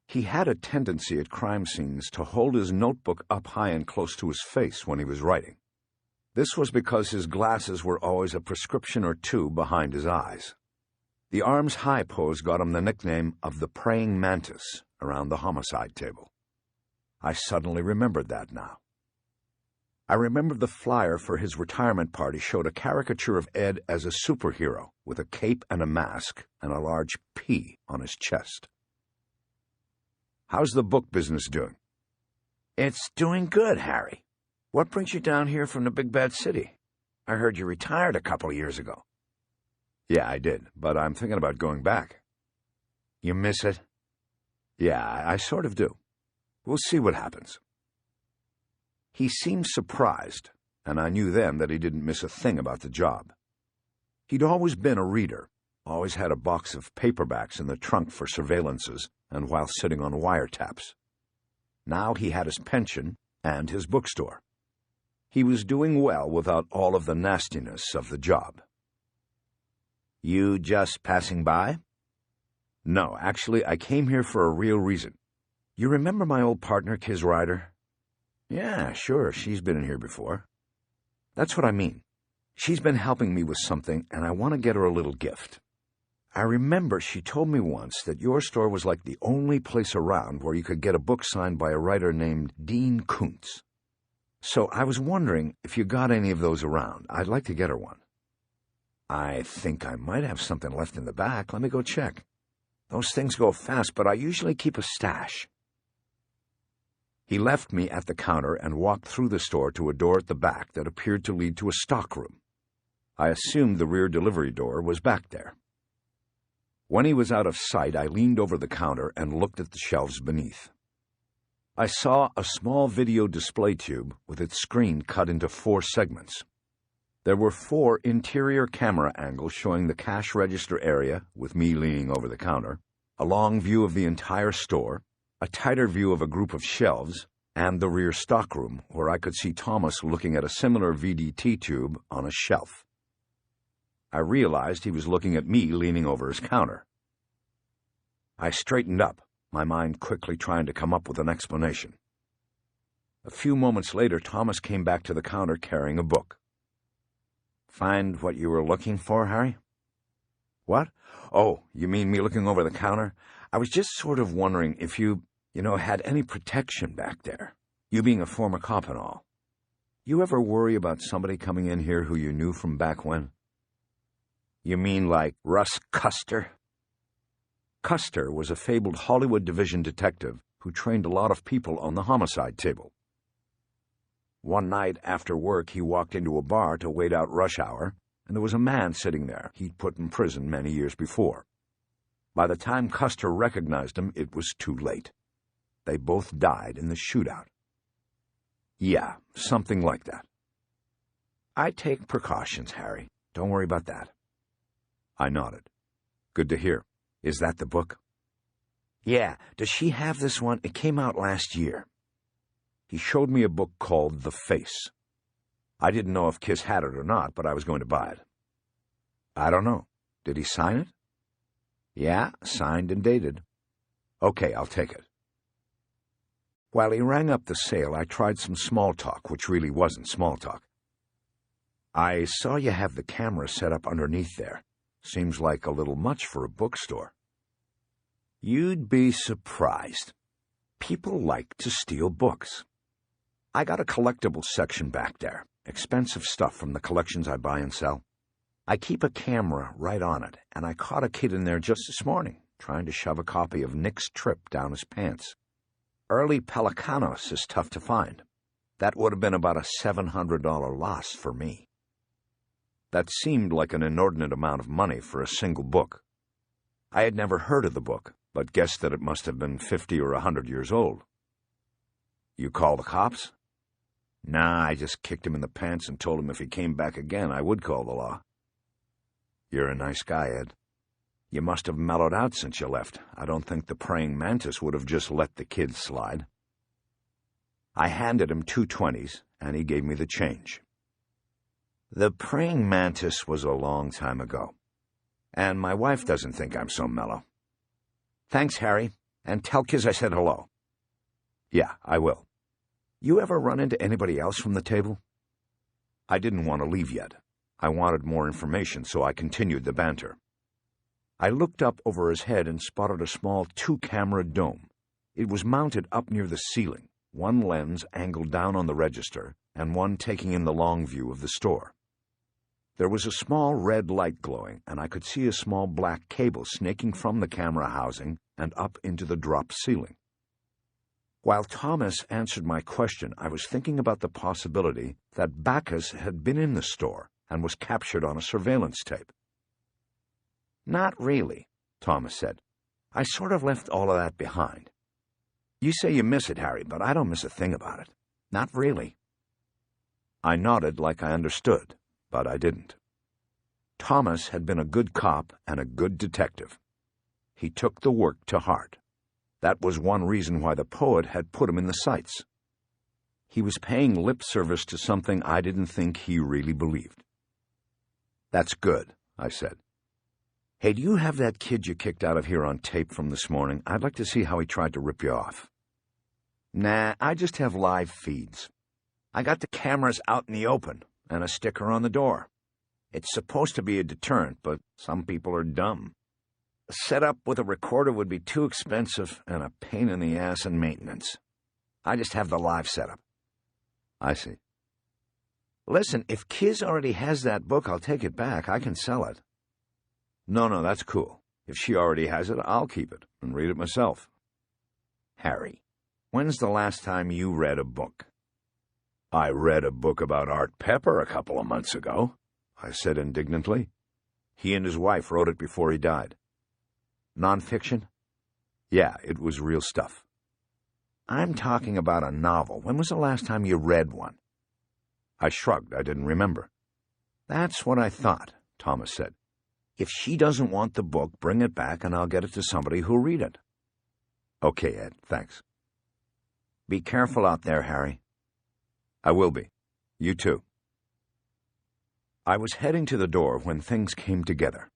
He had a tendency at crime scenes to hold his notebook up high and close to his face when he was writing. This was because his glasses were always a prescription or two behind his eyes. The arms-high pose got him the nickname of the praying mantis around the homicide table. I suddenly remembered that now. I remembered the flyer for his retirement party showed a caricature of Ed as a superhero with a cape and a mask and a large P on his chest. "How's the book business doing?" "It's doing good, Harry. What brings you down here from the big bad city? I heard you retired a couple of years ago." "Yeah, I did, but I'm thinking about going back." "You miss it?" "Yeah, I sort of do. We'll see what happens." He seemed surprised, and I knew then that he didn't miss a thing about the job. He'd always been a reader, always had a box of paperbacks in the trunk for surveillances and while sitting on wiretaps. Now he had his pension and his bookstore. He was doing well without all of the nastiness of the job. "You just passing by?" "No, actually, I came here for a real reason. You remember my old partner, Kiz Ryder?" "Yeah, sure, she's been in here before." "That's what I mean. She's been helping me with something, and I want to get her a little gift. I remember she told me once that your store was like the only place around where you could get a book signed by a writer named Dean Koontz. So I was wondering if you got any of those around. I'd like to get her one." "I think I might have something left in the back. Let me go check. Those things go fast, but I usually keep a stash." He left me at the counter and walked through the store to a door at the back that appeared to lead to a stockroom. I assumed the rear delivery door was back there. When he was out of sight, I leaned over the counter and looked at the shelves beneath. I saw a small video display tube with its screen cut into 4 segments. There were 4 interior camera angles showing the cash register area, with me leaning over the counter, a long view of the entire store, a tighter view of a group of shelves, and the rear stockroom, where I could see Thomas looking at a similar VDT tube on a shelf. I realized he was looking at me leaning over his counter. I straightened up, my mind quickly trying to come up with an explanation. A few moments later, Thomas came back to the counter carrying a book. "Find what you were looking for, Harry?" "What? Oh, you mean me looking over the counter? I was just sort of wondering if you had any protection back there. You being a former cop and all. You ever worry about somebody coming in here who you knew from back when?" "You mean like Russ Custer?" Custer was a fabled Hollywood division detective who trained a lot of people on the homicide table. One night after work, he walked into a bar to wait out rush hour, and there was a man sitting there he'd put in prison many years before. By the time Custer recognized him, it was too late. They both died in the shootout. Yeah, something like that. "I take precautions, Harry. Don't worry about that." I nodded. "Good to hear. Is that the book?" "Yeah. Does she have this one? It came out last year." He showed me a book called The Face. I didn't know if Kiss had it or not, but I was going to buy it. "I don't know. Did he sign it?" "Yeah, signed and dated." "Okay, I'll take it." While he rang up the sale, I tried some small talk, which really wasn't small talk. "I saw you have the camera set up underneath there. Seems like a little much for a bookstore." "You'd be surprised. People like to steal books. I got a collectibles section back there, expensive stuff from the collections I buy and sell. I keep a camera right on it, and I caught a kid in there just this morning, trying to shove a copy of Nick's Trip down his pants. Early Pelicanos is tough to find. That would have been about a $700 loss for me." That seemed like an inordinate amount of money for a single book. I had never heard of the book, but guessed that it must have been 50 or 100 years old. "You call the cops?" "Nah, I just kicked him in the pants and told him if he came back again, I would call the law." "You're a nice guy, Ed. You must have mellowed out since you left. I don't think the praying mantis would have just let the kid slide." I handed him 2 20s, and he gave me the change. "The praying mantis was a long time ago. And my wife doesn't think I'm so mellow. Thanks, Harry, and tell Kiz I said hello." "Yeah, I will. You ever run into anybody else from the table?" I didn't want to leave yet. I wanted more information, so I continued the banter. I looked up over his head and spotted a small 2-camera dome. It was mounted up near the ceiling, one lens angled down on the register, and one taking in the long view of the store. There was a small red light glowing, and I could see a small black cable snaking from the camera housing and up into the drop ceiling. While Thomas answered my question, I was thinking about the possibility that Bacchus had been in the store and was captured on a surveillance tape. "Not really," Thomas said. "I sort of left all of that behind. You say you miss it, Harry, but I don't miss a thing about it. Not really." I nodded like I understood, but I didn't. Thomas had been a good cop and a good detective. He took the work to heart. That was one reason why the poet had put him in the sights. He was paying lip service to something I didn't think he really believed. "That's good," I said. "Hey, do you have that kid you kicked out of here on tape from this morning? I'd like to see how he tried to rip you off." "Nah, I just have live feeds. I got the cameras out in the open and a sticker on the door. It's supposed to be a deterrent, but some people are dumb. A setup with a recorder would be too expensive and a pain in the ass in maintenance. I just have the live setup." "I see." "Listen, if Kiz already has that book, I'll take it back. I can sell it." No, that's cool. If she already has it, I'll keep it and read it myself." "Harry, when's the last time you read a book?" "I read a book about Art Pepper a couple of months ago," I said indignantly. "He and his wife wrote it before he died." "Nonfiction?" "Yeah, it was real stuff." "I'm talking about a novel. When was the last time you read one?" I shrugged. I didn't remember. "That's what I thought," Thomas said. "If she doesn't want the book, bring it back and I'll get it to somebody who'll read it." "Okay, Ed, thanks." "Be careful out there, Harry." "I will be. You too." I was heading to the door when things came together.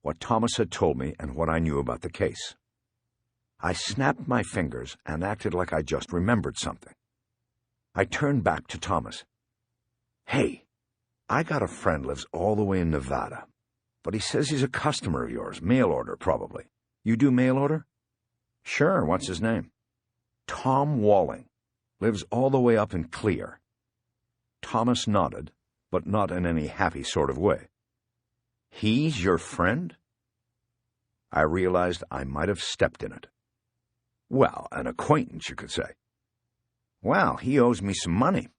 What Thomas had told me and what I knew about the case. I snapped my fingers and acted like I just remembered something. I turned back to Thomas. "Hey, I got a friend lives all the way in Nevada. But he says he's a customer of yours. Mail order, probably. You do mail order?" "Sure. What's his name?" "Tom Walling. Lives all the way up in Clear." Thomas nodded, but not in any happy sort of way. "He's your friend?" I realized I might have stepped in it. "Well, an acquaintance, you could say." "Well, he owes me some money."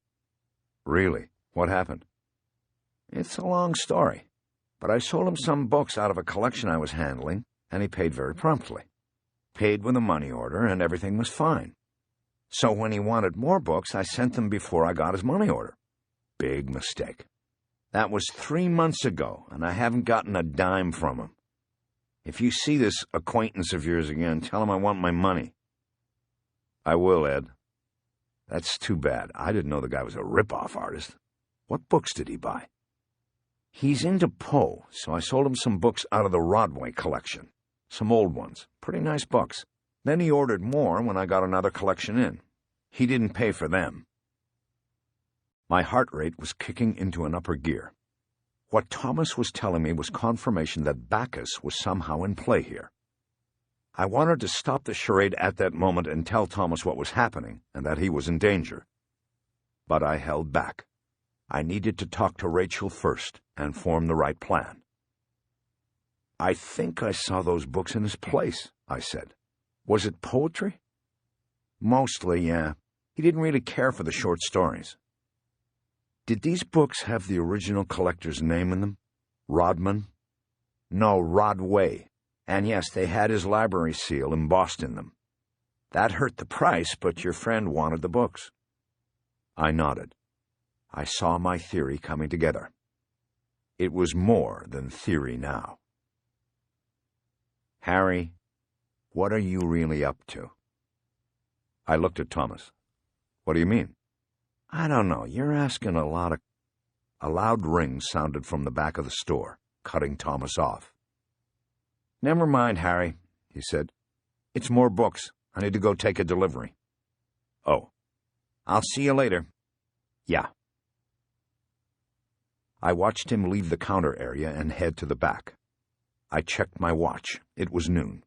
"Really? What happened?" "It's a long story. But I sold him some books out of a collection I was handling, and he paid very promptly. Paid with a money order, and everything was fine. So when he wanted more books, I sent them before I got his money order. Big mistake. That was 3 months ago, and I haven't gotten a dime from him. If you see this acquaintance of yours again, tell him I want my money." "I will, Ed." "That's too bad. I didn't know the guy was a rip-off artist. What books did he buy?" "He's into Poe, so I sold him some books out of the Rodway collection. Some old ones. Pretty nice books. Then he ordered more when I got another collection in. He didn't pay for them." My heart rate was kicking into an upper gear. What Thomas was telling me was confirmation that Bacchus was somehow in play here. I wanted to stop the charade at that moment and tell Thomas what was happening and that he was in danger. But I held back. I needed to talk to Rachel first and form the right plan. "I think I saw those books in his place," I said. "Was it poetry?" "Mostly, yeah. He didn't really care for the short stories." "Did these books have the original collector's name in them? Rodman?" "No, Rodway. And yes, they had his library seal embossed in them. That hurt the price, but your friend wanted the books." I nodded. I saw my theory coming together. It was more than theory now. "Harry, what are you really up to?" I looked at Thomas. "What do you mean?" "I don't know. You're asking a lot of—" A loud ring sounded from the back of the store, cutting Thomas off. "Never mind, Harry," he said. "It's more books. I need to go take a delivery." "Oh. I'll see you later." "Yeah." I watched him leave the counter area and head to the back. I checked my watch. It was noon.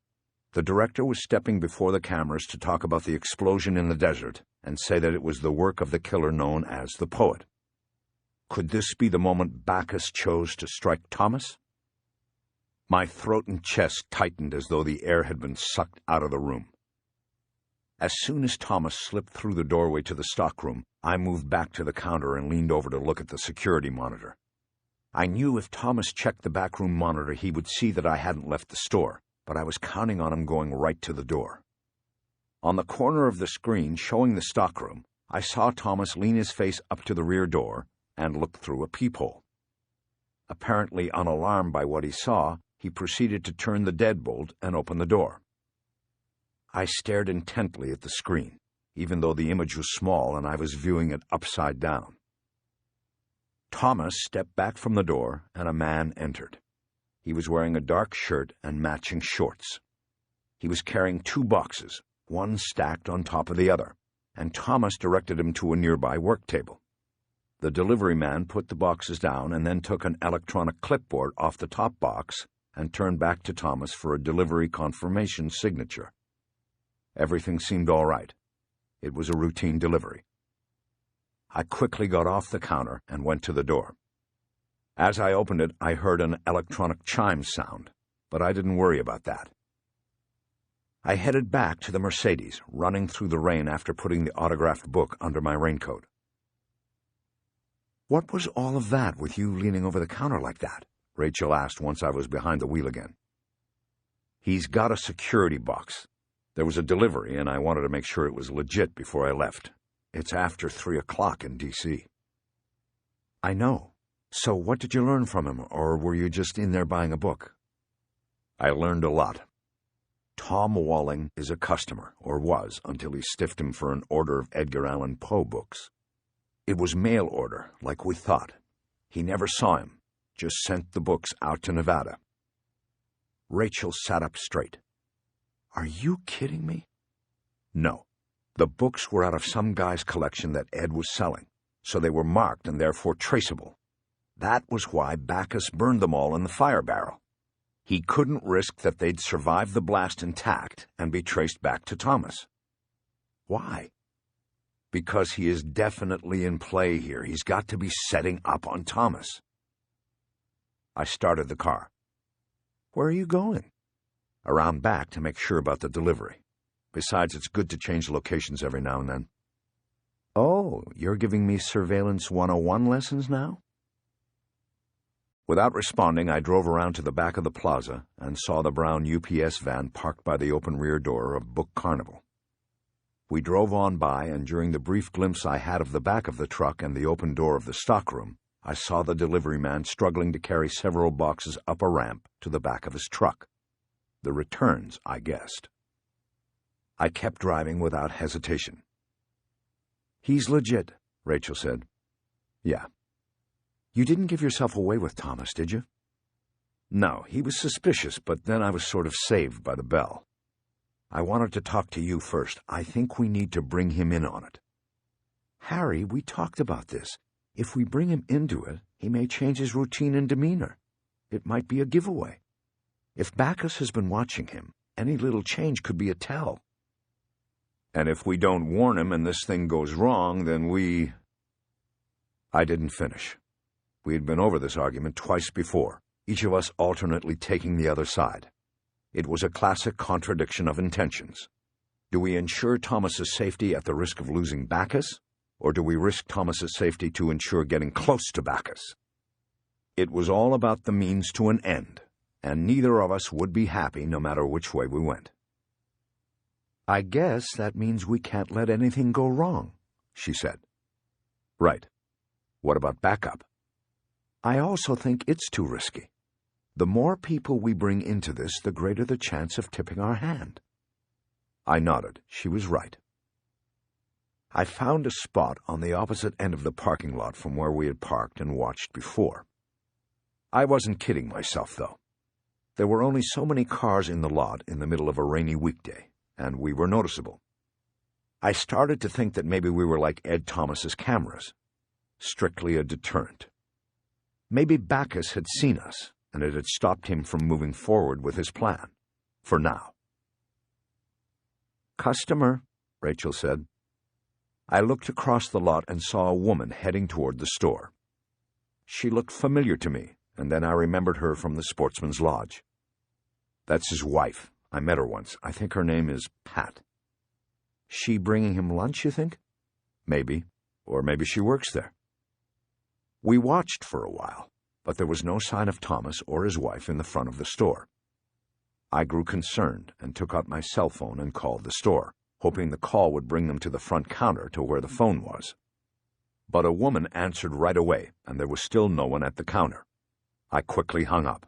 The director was stepping before the cameras to talk about the explosion in the desert and say that it was the work of the killer known as the poet. Could this be the moment Bacchus chose to strike Thomas? My throat and chest tightened as though the air had been sucked out of the room. As soon as Thomas slipped through the doorway to the stockroom, I moved back to the counter and leaned over to look at the security monitor. I knew if Thomas checked the backroom monitor, he would see that I hadn't left the store, but I was counting on him going right to the door. On the corner of the screen showing the stockroom, I saw Thomas lean his face up to the rear door and look through a peephole. Apparently unalarmed by what he saw, he proceeded to turn the deadbolt and open the door. I stared intently at the screen, even though the image was small and I was viewing it upside down. Thomas stepped back from the door and a man entered. He was wearing a dark shirt and matching shorts. He was carrying 2 boxes, one stacked on top of the other, and Thomas directed him to a nearby work table. The delivery man put the boxes down and then took an electronic clipboard off the top box and turned back to Thomas for a delivery confirmation signature. Everything seemed all right. It was a routine delivery. I quickly got off the counter and went to the door. As I opened it, I heard an electronic chime sound, but I didn't worry about that. I headed back to the Mercedes, running through the rain after putting the autographed book under my raincoat. "What was all of that with you leaning over the counter like that?" Rachel asked once I was behind the wheel again. "He's got a security box. There was a delivery, and I wanted to make sure it was legit before I left. It's after 3 o'clock in D.C. "I know. So what did you learn from him, or were you just in there buying a book?" "I learned a lot. Tom Walling is a customer, or was, until he stiffed him for an order of Edgar Allan Poe books. It was mail order, like we thought. He never saw him, just sent the books out to Nevada." Rachel sat up straight. "Are you kidding me?" "No. The books were out of some guy's collection that Ed was selling, so they were marked and therefore traceable. That was why Bacchus burned them all in the fire barrel. He couldn't risk that they'd survive the blast intact and be traced back to Thomas." "Why?" "Because he is definitely in play here. He's got to be setting up on Thomas." I started the car. "Where are you going?" "Around back to make sure about the delivery. Besides, it's good to change locations every now and then." "Oh, you're giving me Surveillance 101 lessons now?" Without responding, I drove around to the back of the plaza and saw the brown UPS van parked by the open rear door of Book Carnival. We drove on by, and during the brief glimpse I had of the back of the truck and the open door of the stockroom, I saw the delivery man struggling to carry several boxes up a ramp to the back of his truck. The returns, I guessed. I kept driving without hesitation. "He's legit," Rachel said. "Yeah." "You didn't give yourself away with Thomas, did you?" "No, he was suspicious, but then I was sort of saved by the bell. I wanted to talk to you first. I think we need to bring him in on it." "Harry, we talked about this. If we bring him into it, he may change his routine and demeanor. It might be a giveaway. If Bacchus has been watching him, any little change could be a tell." "And if we don't warn him and this thing goes wrong, then we—" I didn't finish. We had been over this argument twice before, each of us alternately taking the other side. It was a classic contradiction of intentions. Do we ensure Thomas's safety at the risk of losing Bacchus, or do we risk Thomas's safety to ensure getting close to Bacchus? It was all about the means to an end, and neither of us would be happy no matter which way we went. "I guess that means we can't let anything go wrong," she said. "Right. What about backup?" "I also think it's too risky. The more people we bring into this, the greater the chance of tipping our hand." I nodded. She was right. I found a spot on the opposite end of the parking lot from where we had parked and watched before. I wasn't kidding myself, though. There were only so many cars in the lot in the middle of a rainy weekday, and we were noticeable. I started to think that maybe we were like Ed Thomas's cameras, strictly a deterrent. Maybe Bacchus had seen us, and it had stopped him from moving forward with his plan, for now. "Customer," Rachel said. I looked across the lot and saw a woman heading toward the store. She looked familiar to me, and then I remembered her from the Sportsman's Lodge. That's his wife. I met her once. I think her name is Pat. She bringing him lunch, you think? Maybe. Or maybe she works there. We watched for a while, but there was no sign of Thomas or his wife in the front of the store. I grew concerned and took out my cell phone and called the store, hoping the call would bring them to the front counter to where the phone was. But a woman answered right away, and there was still no one at the counter. I quickly hung up.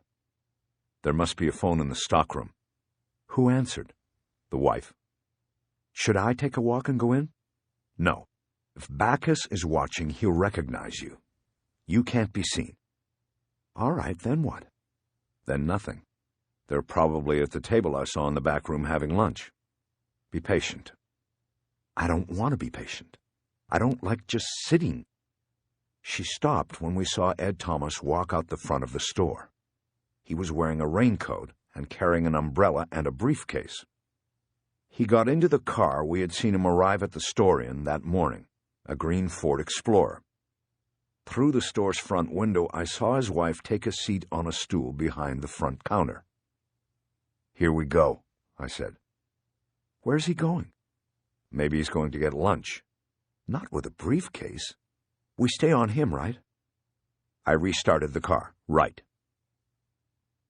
There must be a phone in the stockroom. Who answered? The wife. Should I take a walk and go in? No. If Bacchus is watching, he'll recognize you. You can't be seen. All right, then what? Then nothing. They're probably at the table I saw in the back room having lunch. Be patient. I don't want to be patient. I don't like just sitting. She stopped when we saw Ed Thomas walk out the front of the store. He was wearing a raincoat and carrying an umbrella and a briefcase. He got into the car we had seen him arrive at the store in that morning, a green Ford Explorer. Through the store's front window, I saw his wife take a seat on a stool behind the front counter. Here we go, I said. Where's he going? Maybe he's going to get lunch. Not with a briefcase. We stay on him, right? I restarted the car. Right.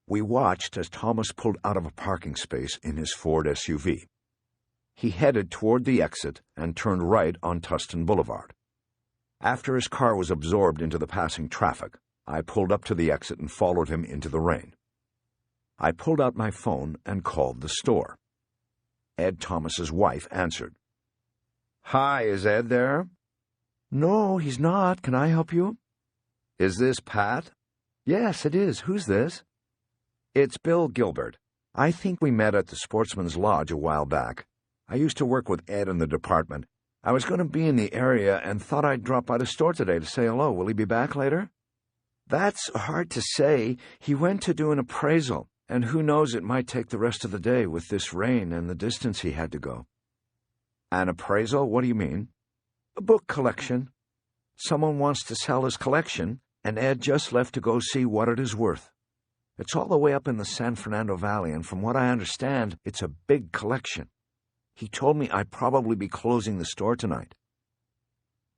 We watched as Thomas pulled out of a parking space in his Ford SUV. He headed toward the exit and turned right on Tustin Boulevard. After his car was absorbed into the passing traffic, I pulled up to the exit and followed him into the rain. I pulled out my phone and called the store. Ed Thomas's wife answered. Hi, is Ed there? No, he's not. Can I help you? Is this Pat? Yes, it is. Who's this? It's Bill Gilbert. I think we met at the Sportsman's Lodge a while back. I used to work with Ed in the department. I was going to be in the area and thought I'd drop by the store today to say hello. Will he be back later? That's hard to say. He went to do an appraisal, and who knows, it might take the rest of the day with this rain and the distance he had to go. An appraisal? What do you mean? A book collection. Someone wants to sell his collection, and Ed just left to go see what it is worth. It's all the way up in the San Fernando Valley, and from what I understand, it's a big collection. He told me I'd probably be closing the store tonight.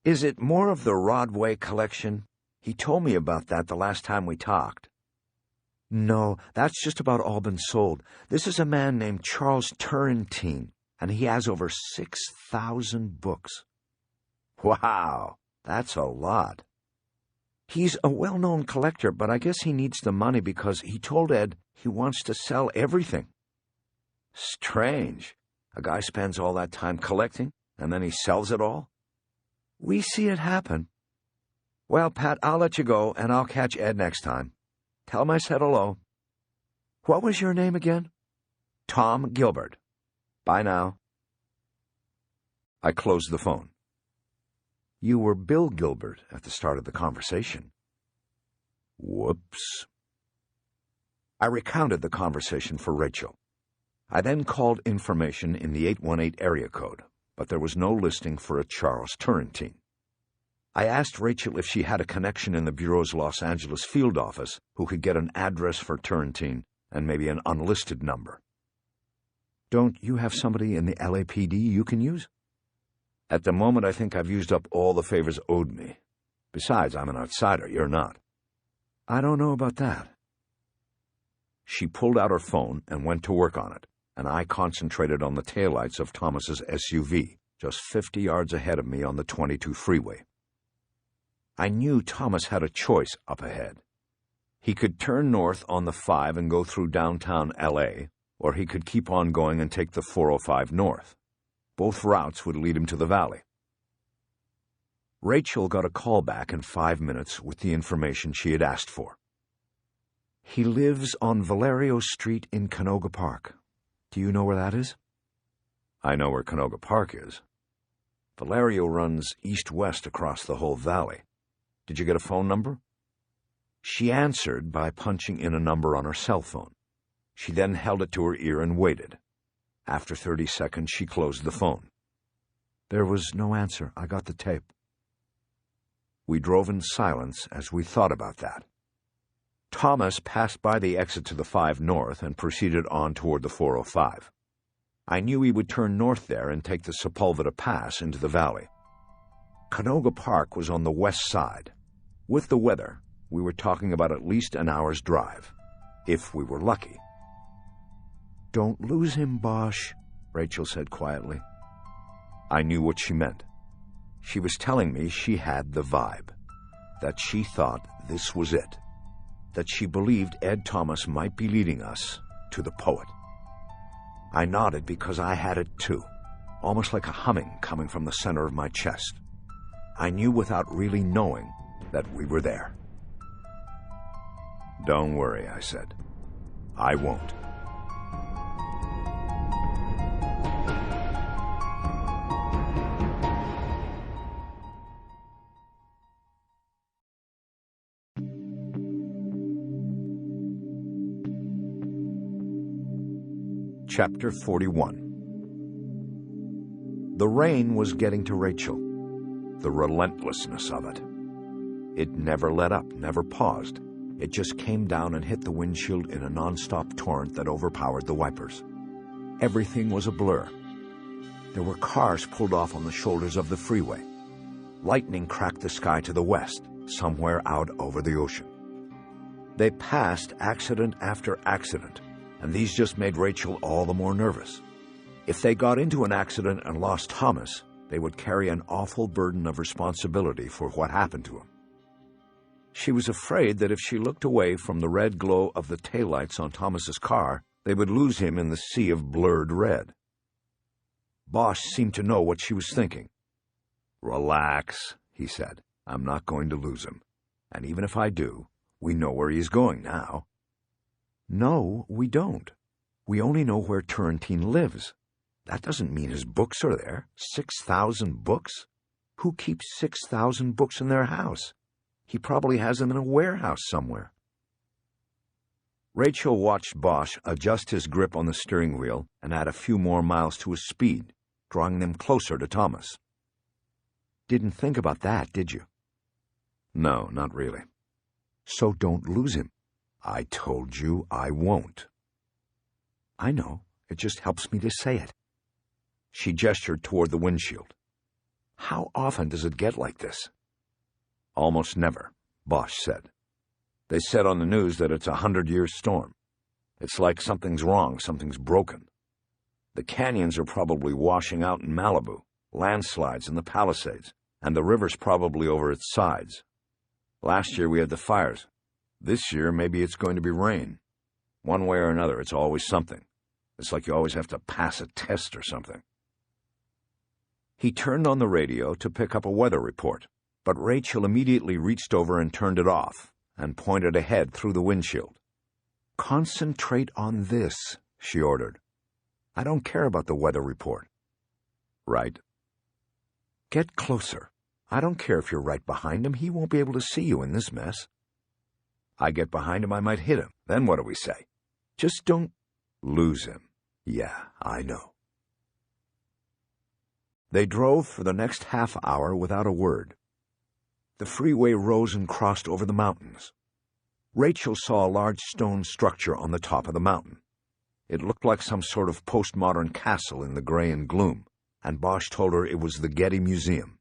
Is it more of the Rodway collection? He told me about that the last time we talked. No, that's just about all been sold. This is a man named Charles Turrentine, and he has over 6,000 books. Wow, that's a lot. He's a well-known collector, but I guess he needs the money because he told Ed he wants to sell everything. Strange. A guy spends all that time collecting, and then he sells it all? We see it happen. Well, Pat, I'll let you go, and I'll catch Ed next time. Tell him I said hello. What was your name again? Tom Gilbert. Bye now. I closed the phone. You were Bill Gilbert at the start of the conversation. Whoops. I recounted the conversation for Rachel. I then called information in the 818 area code, but there was no listing for a Charles Turrentine. I asked Rachel if she had a connection in the Bureau's Los Angeles field office who could get an address for Turrentine and maybe an unlisted number. Don't you have somebody in the LAPD you can use? At the moment, I think I've used up all the favors owed me. Besides, I'm an outsider. You're not. I don't know about that. She pulled out her phone and went to work on it, and I concentrated on the taillights of Thomas's SUV, just 50 yards ahead of me on the 22 freeway. I knew Thomas had a choice up ahead. He could turn north on the 5 and go through downtown L.A., or he could keep on going and take the 405 north. Both routes would lead him to the valley. Rachel got a call back in 5 minutes with the information she had asked for. He lives on Valerio Street in Canoga Park. Do you know where that is? I know where Canoga Park is. Valerio runs east-west across the whole valley. Did you get a phone number? She answered by punching in a number on her cell phone. She then held it to her ear and waited. After 30 seconds, she closed the phone. There was no answer. I got the tape. We drove in silence as we thought about that. Thomas passed by the exit to the 5 North and proceeded on toward the 405. I knew he would turn north there and take the Sepulveda Pass into the valley. Canoga Park was on the west side. With the weather, we were talking about at least an hour's drive, if we were lucky. "Don't lose him, Bosch," Rachel said quietly. I knew what she meant. She was telling me she had the vibe, that she thought this was it, that she believed Ed Thomas might be leading us to the poet. I nodded because I had it too, almost like a humming coming from the center of my chest. I knew without really knowing that we were there. "Don't worry," I said. "I won't." Chapter 41. The rain was getting to Rachel, the relentlessness of it. It never let up, never paused. It just came down and hit the windshield in a non-stop torrent that overpowered the wipers. Everything was a blur. There were cars pulled off on the shoulders of the freeway. Lightning cracked the sky to the west, somewhere out over the ocean. They passed accident after accident, and these just made Rachel all the more nervous. If they got into an accident and lost Thomas, they would carry an awful burden of responsibility for what happened to him. She was afraid that if she looked away from the red glow of the taillights on Thomas's car, they would lose him in the sea of blurred red. Bosch seemed to know what she was thinking. "Relax," he said. "I'm not going to lose him. And even if I do, we know where he's going now." "No, we don't. We only know where Turrentine lives. That doesn't mean his books are there. 6,000 books? Who keeps 6,000 books in their house? He probably has them in a warehouse somewhere." Rachel watched Bosch adjust his grip on the steering wheel and add a few more miles to his speed, drawing them closer to Thomas. "Didn't think about that, did you?" "No, not really." "So don't lose him." "I told you I won't." "I know. It just helps me to say it." She gestured toward the windshield. "How often does it get like this?" "Almost never," Bosch said. "They said on the news that it's a 100-year storm. It's like something's wrong, something's broken. The canyons are probably washing out in Malibu, landslides in the Palisades, and the river's probably over its sides. Last year we had the fires. This year maybe it's going to be rain. One way or another, it's always something. It's like you always have to pass a test or something." He turned on the radio to pick up a weather report, but Rachel immediately reached over and turned it off and pointed ahead through the windshield. "Concentrate on this," she ordered. "I don't care about the weather report." "Right." "Get closer. I don't care if you're right behind him. He won't be able to see you in this mess." "I get behind him, I might hit him. Then what do we say?" "Just don't lose him." "Yeah, I know." They drove for the next half hour without a word. The freeway rose and crossed over the mountains. Rachel saw a large stone structure on the top of the mountain. It looked like some sort of postmodern castle in the gray and gloom, and Bosch told her it was the Getty Museum.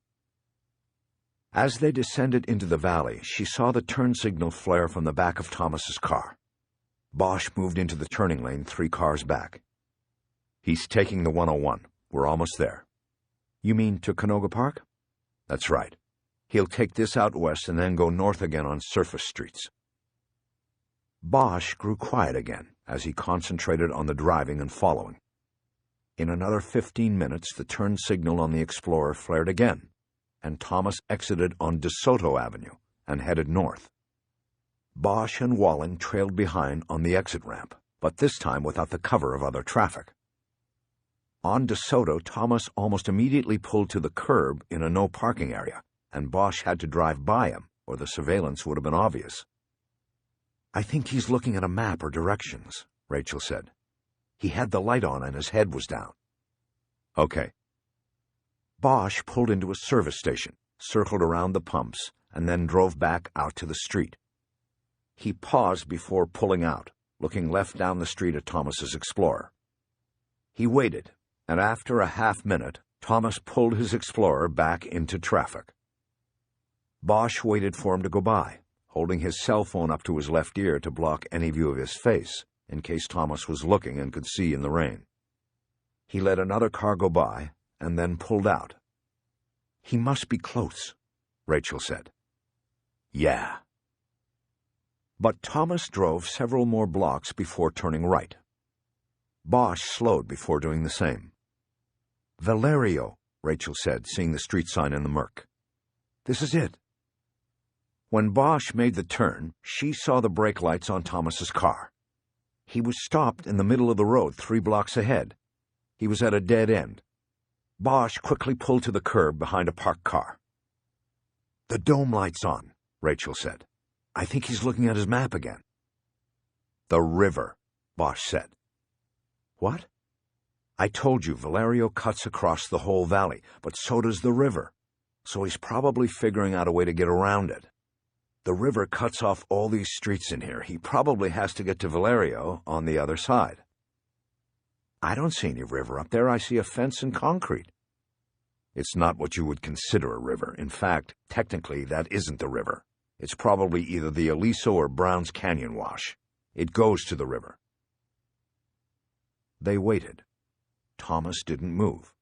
As they descended into the valley, she saw the turn signal flare from the back of Thomas's car. Bosch moved into the turning lane 3 cars back. "He's taking the 101. We're almost there." "You mean to Canoga Park?" "That's right. He'll take this out west and then go north again on surface streets." Bosch grew quiet again as he concentrated on the driving and following. In another 15 minutes, the turn signal on the Explorer flared again, and Thomas exited on DeSoto Avenue and headed north. Bosch and Walling trailed behind on the exit ramp, but this time without the cover of other traffic. On DeSoto, Thomas almost immediately pulled to the curb in a no-parking area, and Bosch had to drive by him, or the surveillance would have been obvious. "I think he's looking at a map or directions," Rachel said. "He had the light on and his head was down." "Okay." Bosch pulled into a service station, circled around the pumps, and then drove back out to the street. He paused before pulling out, looking left down the street at Thomas's Explorer. He waited, and after a half-minute, Thomas pulled his Explorer back into traffic. Bosch waited for him to go by, holding his cell phone up to his left ear to block any view of his face, in case Thomas was looking and could see in the rain. He let another car go by, and then pulled out. "He must be close," Rachel said. "Yeah." But Thomas drove several more blocks before turning right. Bosch slowed before doing the same. "Valerio," Rachel said, seeing the street sign in the murk. "This is it." When Bosch made the turn, she saw the brake lights on Thomas's car. He was stopped in the middle of the road 3 blocks ahead. He was at a dead end. Bosch quickly pulled to the curb behind a parked car. "The dome light's on," Rachel said. "I think he's looking at his map again." "The river," Bosch said. "What?" "I told you Valerio cuts across the whole valley, but so does the river. So he's probably figuring out a way to get around it. The river cuts off all these streets in here. He probably has to get to Valerio on the other side." "I don't see any river up there. I see a fence and concrete." "It's not what you would consider a river. In fact, technically, that isn't the river. It's probably either the Aliso or Browns Canyon wash. It goes to the river." They waited. Thomas didn't move.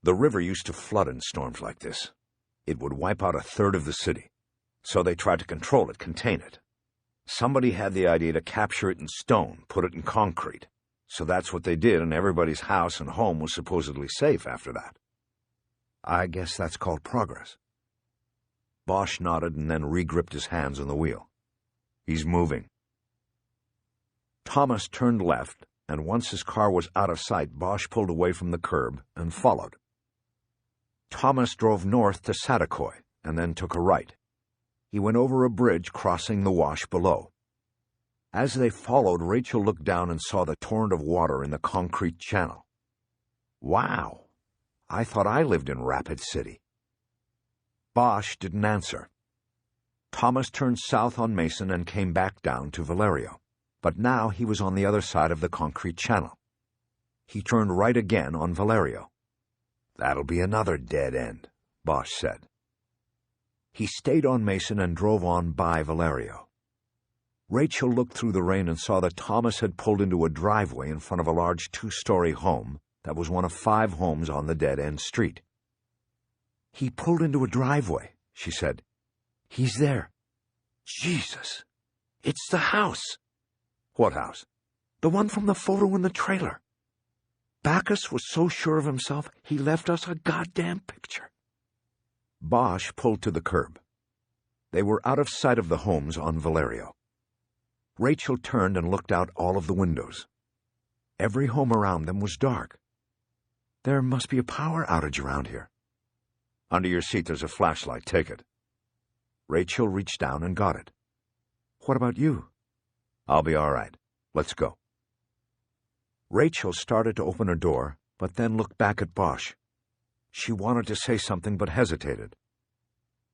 The river used to flood in storms like this. It would wipe out a third of the city. So they tried to control it, contain it. Somebody had the idea to capture it in stone, put it in concrete. So that's what they did, and everybody's house and home was supposedly safe after that. I guess that's called progress. Bosch nodded and then re-gripped his hands on the wheel. "He's moving." Thomas turned left, and once his car was out of sight, Bosch pulled away from the curb and followed. Thomas drove north to Satakoy and then took a right. He went over a bridge crossing the wash below. As they followed, Rachel looked down and saw the torrent of water in the concrete channel. "Wow! I thought I lived in Rapid City." Bosch didn't answer. Thomas turned south on Mason and came back down to Valerio, but now he was on the other side of the concrete channel. He turned right again on Valerio. "That'll be another dead end," Bosch said. He stayed on Mason and drove on by Valerio. Rachel looked through the rain and saw that Thomas had pulled into a driveway in front of a large 2-story home that was one of 5 homes on the dead-end street. "He pulled into a driveway," she said. "He's there. Jesus! It's the house." "What house?" "The one from the photo in the trailer. Bacchus was so sure of himself, he left us a goddamn picture." Bosch pulled to the curb. They were out of sight of the homes on Valerio. Rachel turned and looked out all of the windows. Every home around them was dark. "There must be a power outage around here." "Under your seat there's a flashlight. Take it." Rachel reached down and got it. "What about you?" "I'll be all right. Let's go." Rachel started to open a door, but then looked back at Bosch. She wanted to say something but hesitated.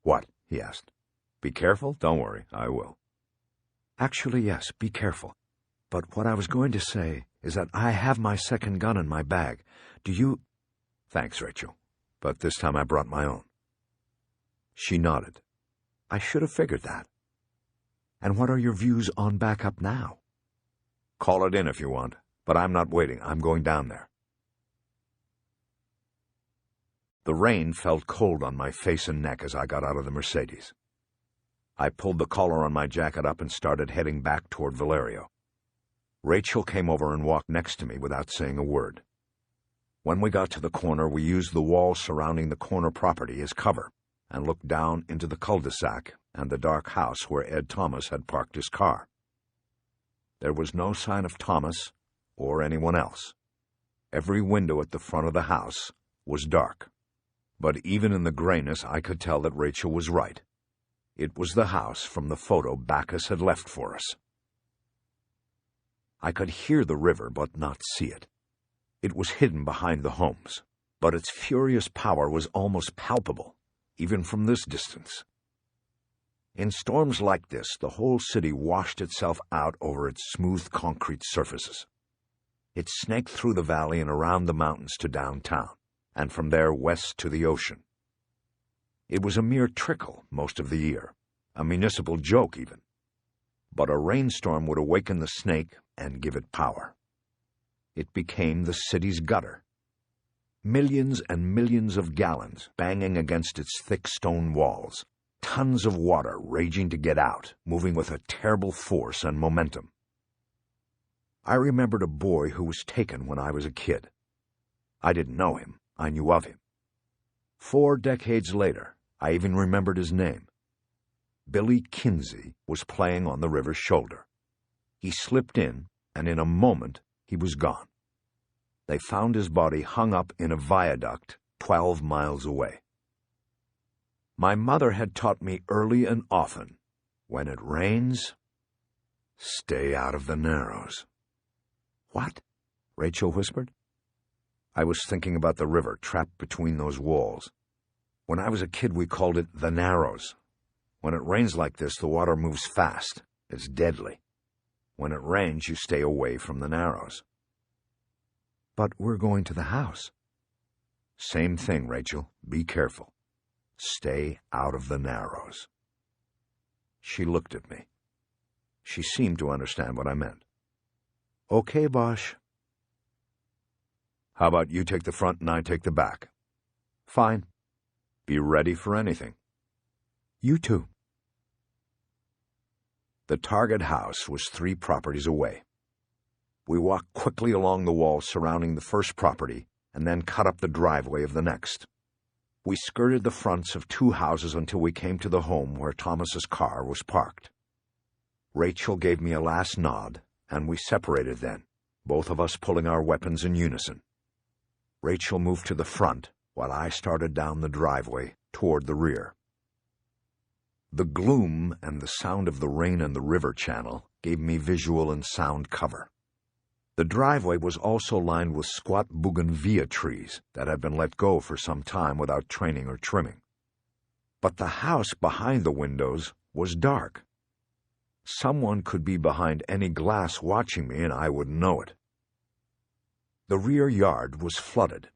"What?" he asked. "Be careful? Don't worry, I will." "Actually, yes, be careful. But what I was going to say is that I have my second gun in my bag. Do you—" "Thanks, Rachel, but this time I brought my own." She nodded. "I should have figured that. And what are your views on backup now?" "Call it in if you want, but I'm not waiting. I'm going down there." The rain felt cold on my face and neck as I got out of the Mercedes. I pulled the collar on my jacket up and started heading back toward Valerio. Rachel came over and walked next to me without saying a word. When we got to the corner, we used the wall surrounding the corner property as cover and looked down into the cul-de-sac and the dark house where Ed Thomas had parked his car. There was no sign of Thomas or anyone else. Every window at the front of the house was dark. But even in the grayness, I could tell that Rachel was right. It was the house from the photo Bacchus had left for us. I could hear the river but not see it. It was hidden behind the homes, but its furious power was almost palpable, even from this distance. In storms like this, the whole city washed itself out over its smooth concrete surfaces. It snaked through the valley and around the mountains to downtown, and from there west to the ocean. It was a mere trickle most of the year, a municipal joke even. But a rainstorm would awaken the snake and give it power. It became the city's gutter. Millions and millions of gallons banging against its thick stone walls, tons of water raging to get out, moving with a terrible force and momentum. I remembered a boy who was taken when I was a kid. I didn't know him. I knew of him. 4 decades later, I even remembered his name. Billy Kinsey was playing on the river's shoulder. He slipped in, and in a moment, he was gone. They found his body hung up in a viaduct 12 miles away. My mother had taught me early and often, when it rains, stay out of the Narrows. What? Rachel whispered. I was thinking about the river trapped between those walls. When I was a kid, we called it the Narrows. When it rains like this, the water moves fast. It's deadly. When it rains, you stay away from the Narrows. But we're going to the house. Same thing, Rachel. Be careful. Stay out of the Narrows. She looked at me. She seemed to understand what I meant. Okay, Bosch. How about you take the front and I take the back? Fine. Be ready for anything. You too. The target house was 3 properties away. We walked quickly along the wall surrounding the first property and then cut up the driveway of the next. We skirted the fronts of 2 houses until we came to the home where Thomas's car was parked. Rachel gave me a last nod, and we separated then, both of us pulling our weapons in unison. Rachel moved to the front, while I started down the driveway toward the rear. The gloom and the sound of the rain and the river channel gave me visual and sound cover. The driveway was also lined with squat bougainvillea trees that had been let go for some time without training or trimming. But the house behind the windows was dark. Someone could be behind any glass watching me and I wouldn't know it. The rear yard was flooded.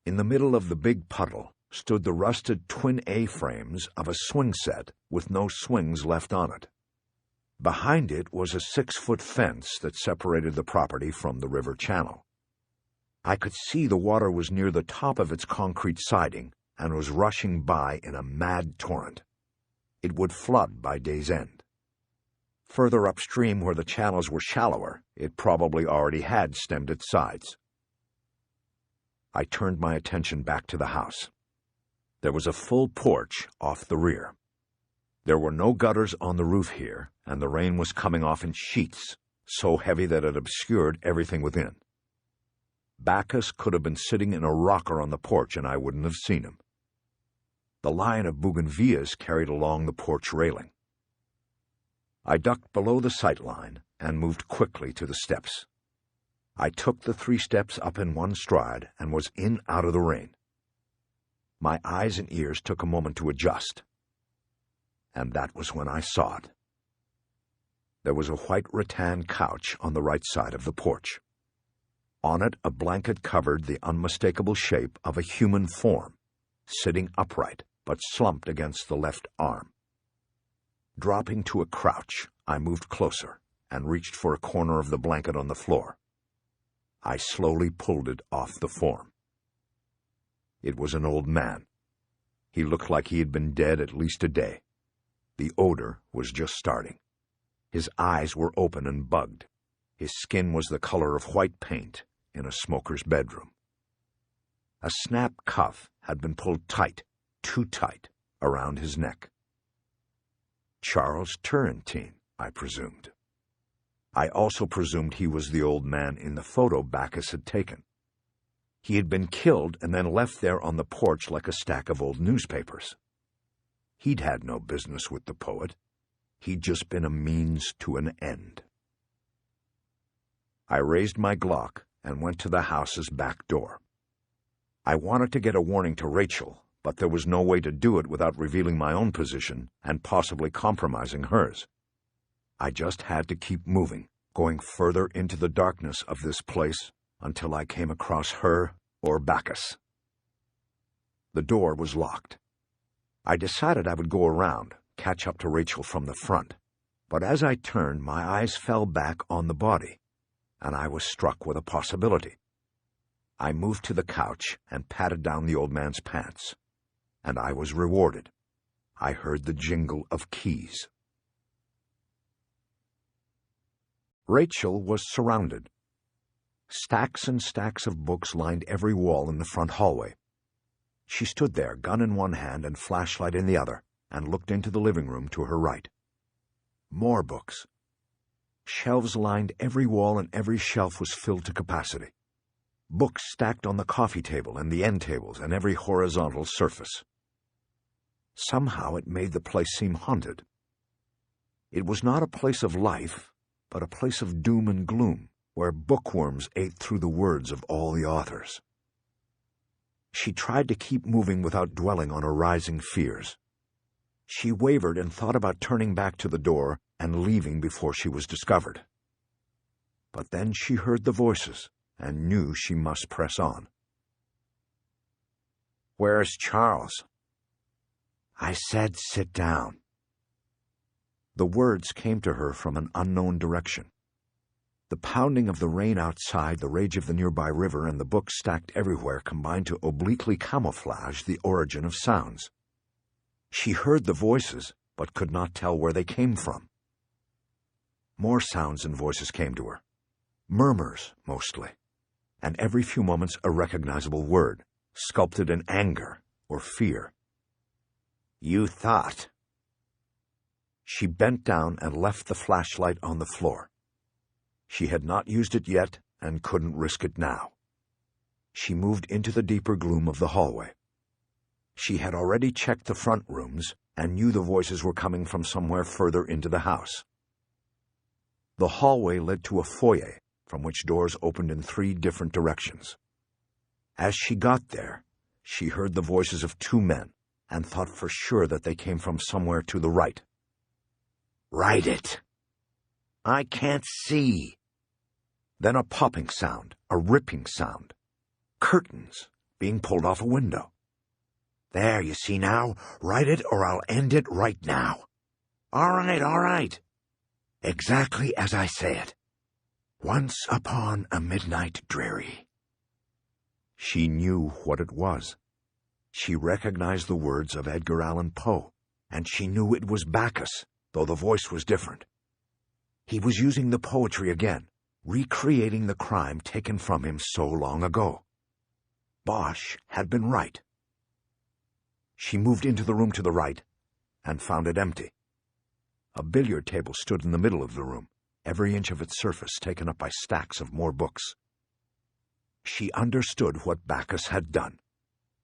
In the middle of the big puddle stood the rusted twin A-frames of a swing set with no swings left on it. Behind it was a 6-foot fence that separated the property from the river channel. I could see the water was near the top of its concrete siding and was rushing by in a mad torrent. It would flood by day's end. Further upstream, where the channels were shallower, it probably already had stemmed its sides. I turned my attention back to the house. There was a full porch off the rear. There were no gutters on the roof here, and the rain was coming off in sheets, so heavy that it obscured everything within. Bacchus could have been sitting in a rocker on the porch, and I wouldn't have seen him. The line of bougainvilleas carried along the porch railing. I ducked below the sight line and moved quickly to the steps. I took the 3 steps up in one stride and was in out of the rain. My eyes and ears took a moment to adjust. And that was when I saw it. There was a white rattan couch on the right side of the porch. On it, a blanket covered the unmistakable shape of a human form, sitting upright but slumped against the left arm. Dropping to a crouch, I moved closer and reached for a corner of the blanket on the floor. I slowly pulled it off the form. It was an old man. He looked like he had been dead at least a day. The odor was just starting. His eyes were open and bugged. His skin was the color of white paint in a smoker's bedroom. A snap cuff had been pulled tight, too tight, around his neck. Charles Turrentine, I presumed. I also presumed he was the old man in the photo Bacchus had taken. He had been killed and then left there on the porch like a stack of old newspapers. He'd had no business with the poet. He'd just been a means to an end. I raised my Glock and went to the house's back door. I wanted to get a warning to Rachel, but there was no way to do it without revealing my own position and possibly compromising hers. I just had to keep moving, going further into the darkness of this place until I came across her or Bacchus. The door was locked. I decided I would go around, catch up to Rachel from the front, but as I turned, my eyes fell back on the body, and I was struck with a possibility. I moved to the couch and patted down the old man's pants, and I was rewarded. I heard the jingle of keys. Rachel was surrounded. Stacks and stacks of books lined every wall in the front hallway. She stood there, gun in one hand and flashlight in the other, and looked into the living room to her right. More books. Shelves lined every wall and every shelf was filled to capacity. Books stacked on the coffee table and the end tables and every horizontal surface. Somehow it made the place seem haunted. It was not a place of life, but a place of doom and gloom, where bookworms ate through the words of all the authors. She tried to keep moving without dwelling on her rising fears. She wavered and thought about turning back to the door and leaving before she was discovered. But then she heard the voices and knew she must press on. "Where's Charles?" "I said sit down." The words came to her from an unknown direction. The pounding of the rain outside, the rage of the nearby river, and the books stacked everywhere combined to obliquely camouflage the origin of sounds. She heard the voices, but could not tell where they came from. More sounds and voices came to her. Murmurs, mostly, and every few moments a recognizable word, sculpted in anger or fear. "You thought." She bent down and left the flashlight on the floor. She had not used it yet and couldn't risk it now. She moved into the deeper gloom of the hallway. She had already checked the front rooms and knew the voices were coming from somewhere further into the house. The hallway led to a foyer from which doors opened in 3 different directions. As she got there, she heard the voices of 2 men and thought for sure that they came from somewhere to the right. "Write it." "I can't see." Then a popping sound, a ripping sound. Curtains being pulled off a window. "There, you see now? Write it or I'll end it right now." All right. Exactly as I say it. Once upon a midnight dreary." She knew what it was. She recognized the words of Edgar Allan Poe, and she knew it was Bacchus, though the voice was different. He was using the poetry again, recreating the crime taken from him so long ago. Bosch had been right. She moved into the room to the right and found it empty. A billiard table stood in the middle of the room, every inch of its surface taken up by stacks of more books. She understood what Bacchus had done.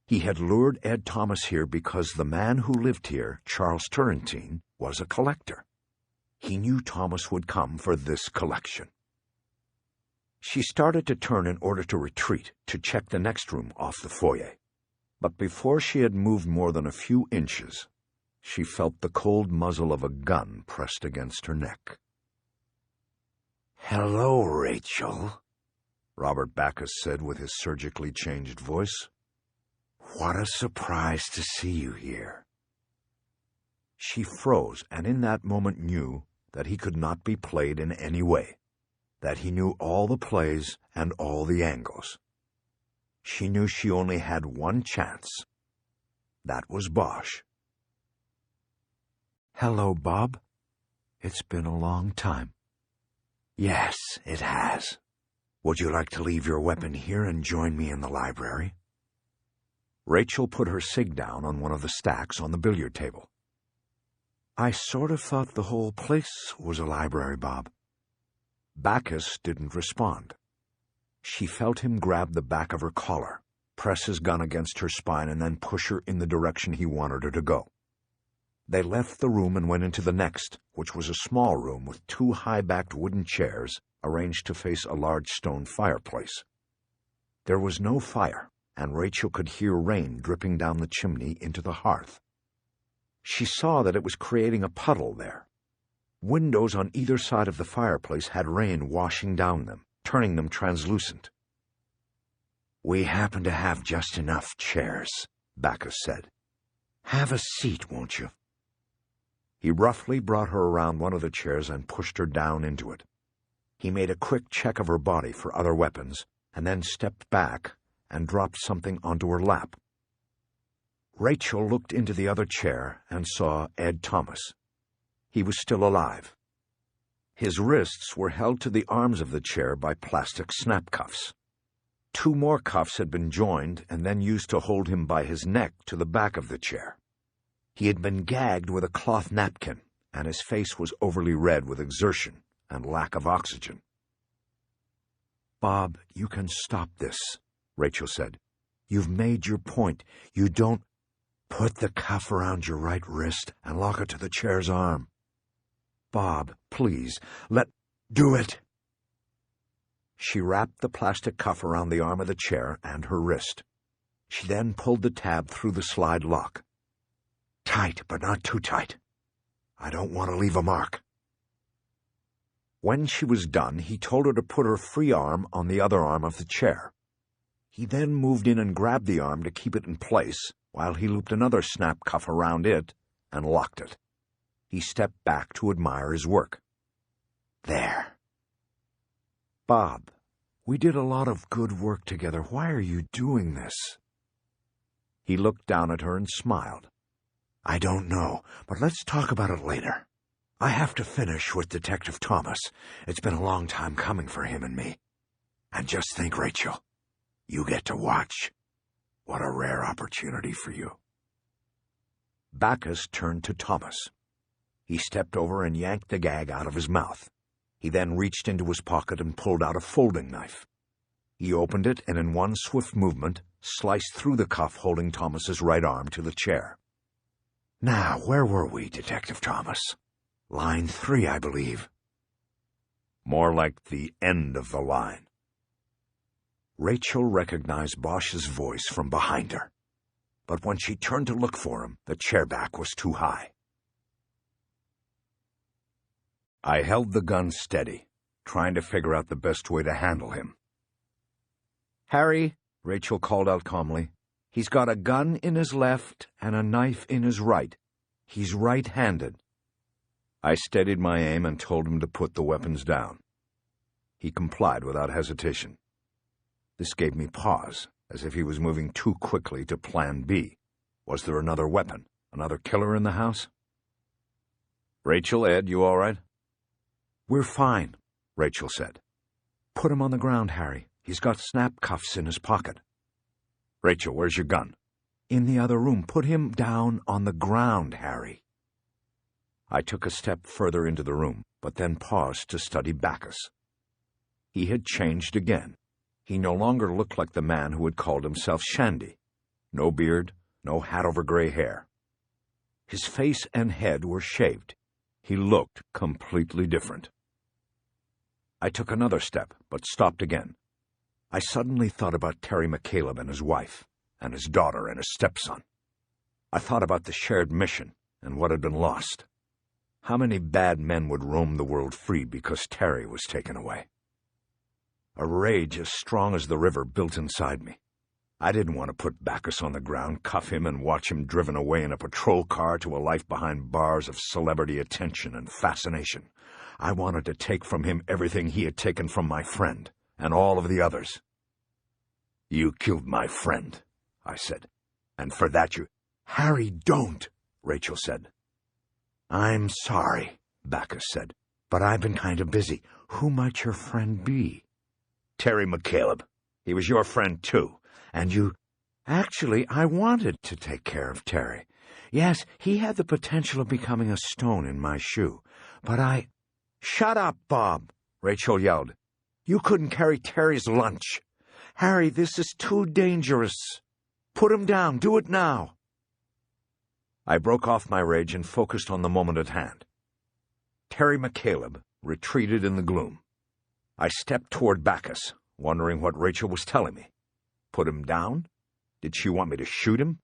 He had lured Ed Thomas here because the man who lived here, Charles Turrentine, was a collector. He knew Thomas would come for this collection. She started to turn in order to retreat, to check the next room off the foyer. But before she had moved more than a few inches, she felt the cold muzzle of a gun pressed against her neck. "Hello, Rachel," Robert Bacchus said with his surgically changed voice. "What a surprise to see you here." She froze, and in that moment knew that he could not be played in any way, that he knew all the plays and all the angles. She knew she only had one chance. That was Bosch. "Hello, Bob. It's been a long time." "Yes, it has. Would you like to leave your weapon here and join me in the library?" Rachel put her cig down on one of the stacks on the billiard table. "I sort of thought the whole place was a library, Bob." Bacchus didn't respond. She felt him grab the back of her collar, press his gun against her spine, and then push her in the direction he wanted her to go. They left the room and went into the next, which was a small room with 2 high-backed wooden chairs arranged to face a large stone fireplace. There was no fire, and Rachel could hear rain dripping down the chimney into the hearth. She saw that it was creating a puddle there. Windows on either side of the fireplace had rain washing down them, turning them translucent. "We happen to have just enough chairs," Bacchus said. "Have a seat, won't you?" He roughly brought her around one of the chairs and pushed her down into it. He made a quick check of her body for other weapons, and then stepped back and dropped something onto her lap. Rachel looked into the other chair and saw Ed Thomas. He was still alive. His wrists were held to the arms of the chair by plastic snap cuffs. 2 more cuffs had been joined and then used to hold him by his neck to the back of the chair. He had been gagged with a cloth napkin, and his face was overly red with exertion and lack of oxygen. "Bob, you can stop this," Rachel said. "You've made your point. You don't—" "Put the cuff around your right wrist and lock it to the chair's arm." "Bob, please, do it." She wrapped the plastic cuff around the arm of the chair and her wrist. She then pulled the tab through the slide lock. "Tight, but not too tight. I don't want to leave a mark." When she was done, he told her to put her free arm on the other arm of the chair. He then moved in and grabbed the arm to keep it in place, while he looped another snap cuff around it and locked it. He stepped back to admire his work. "There." "Bob, we did a lot of good work together. Why are you doing this?" He looked down at her and smiled. "I don't know, but let's talk about it later. I have to finish with Detective Thomas. It's been a long time coming for him and me. And just think, Rachel, you get to watch. What a rare opportunity for you." Bacchus turned to Thomas. He stepped over and yanked the gag out of his mouth. He then reached into his pocket and pulled out a folding knife. He opened it and in one swift movement sliced through the cuff holding Thomas's right arm to the chair. "Now, where were we, Detective Thomas? Line 3, I believe." "More like the end of the line." Rachel recognized Bosch's voice from behind her, but when she turned to look for him, the chair back was too high. I held the gun steady, trying to figure out the best way to handle him. "Harry," Rachel called out calmly, "he's got a gun in his left and a knife in his right. He's right-handed." I steadied my aim and told him to put the weapons down. He complied without hesitation. This gave me pause, as if he was moving too quickly to Plan B. Was there another weapon, another killer in the house? "Rachel, Ed, you all right?" "We're fine," Rachel said. "Put him on the ground, Harry. He's got snap cuffs in his pocket." "Rachel, where's your gun?" "In the other room. Put him down on the ground, Harry." I took a step further into the room, but then paused to study Bacchus. He had changed again. He no longer looked like the man who had called himself Shandy. No beard, no hat over gray hair. His face and head were shaved. He looked completely different. I took another step, but stopped again. I suddenly thought about Terry McCaleb and his wife, and his daughter and his stepson. I thought about the shared mission and what had been lost. How many bad men would roam the world free because Terry was taken away? A rage as strong as the river built inside me. I didn't want to put Bacchus on the ground, cuff him, and watch him driven away in a patrol car to a life behind bars of celebrity attention and fascination. I wanted to take from him everything he had taken from my friend, and all of the others. "You killed my friend," I said, "and for that you—" "Harry, don't," Rachel said. "I'm sorry," Bacchus said, "but I've been kind of busy. Who might your friend be?" "Terry McCaleb. He was your friend, too. And you—" "Actually, I wanted to take care of Terry. Yes, he had the potential of becoming a stone in my shoe, but I—" "Shut up, Bob," Rachel yelled. "You couldn't carry Terry's lunch. Harry, this is too dangerous. Put him down. Do it now." I broke off my rage and focused on the moment at hand. Terry McCaleb retreated in the gloom. I stepped toward Bacchus, wondering what Rachel was telling me. Put him down? Did she want me to shoot him?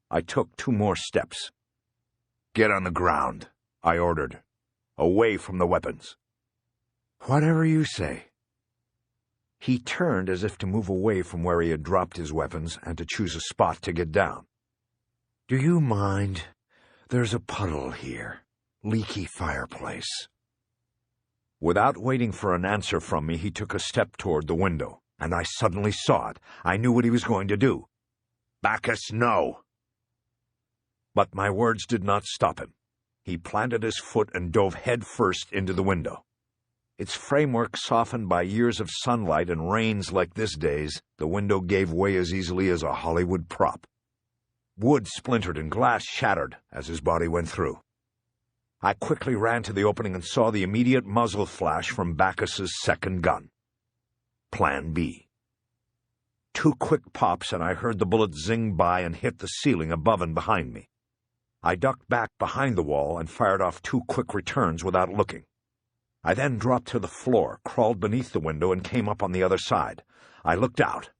I took 2 more steps. "Get on the ground," I ordered. "Away from the weapons." "Whatever you say." He turned as if to move away from where he had dropped his weapons and to choose a spot to get down. "Do you mind? There's a puddle here. Leaky fireplace." Without waiting for an answer from me, he took a step toward the window, and I suddenly saw it. I knew what he was going to do. "Bacchus, no!" But my words did not stop him. He planted his foot and dove head first into the window. Its framework softened by years of sunlight and rains like this day's, the window gave way as easily as a Hollywood prop. Wood splintered and glass shattered as his body went through. I quickly ran to the opening and saw the immediate muzzle flash from Bacchus's second gun. Plan B. 2 quick pops and I heard the bullet zing by and hit the ceiling above and behind me. I ducked back behind the wall and fired off 2 quick returns without looking. I then dropped to the floor, crawled beneath the window, and came up on the other side. I looked out,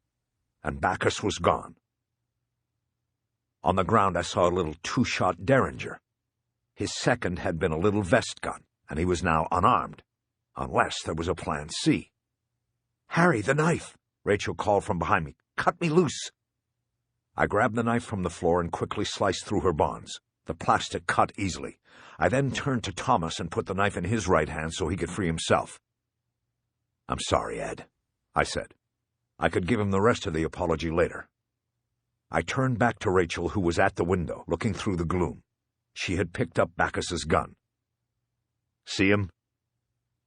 and Bacchus was gone. On the ground I saw a little 2-shot Derringer. His second had been a little vest gun, and he was now unarmed, unless there was a plan C. "Harry, the knife!" Rachel called from behind me. "Cut me loose!" I grabbed the knife from the floor and quickly sliced through her bonds. The plastic cut easily. I then turned to Thomas and put the knife in his right hand so he could free himself. "I'm sorry, Ed," I said. I could give him the rest of the apology later. I turned back to Rachel, who was at the window, looking through the gloom. She had picked up Bacchus's gun. "See him?"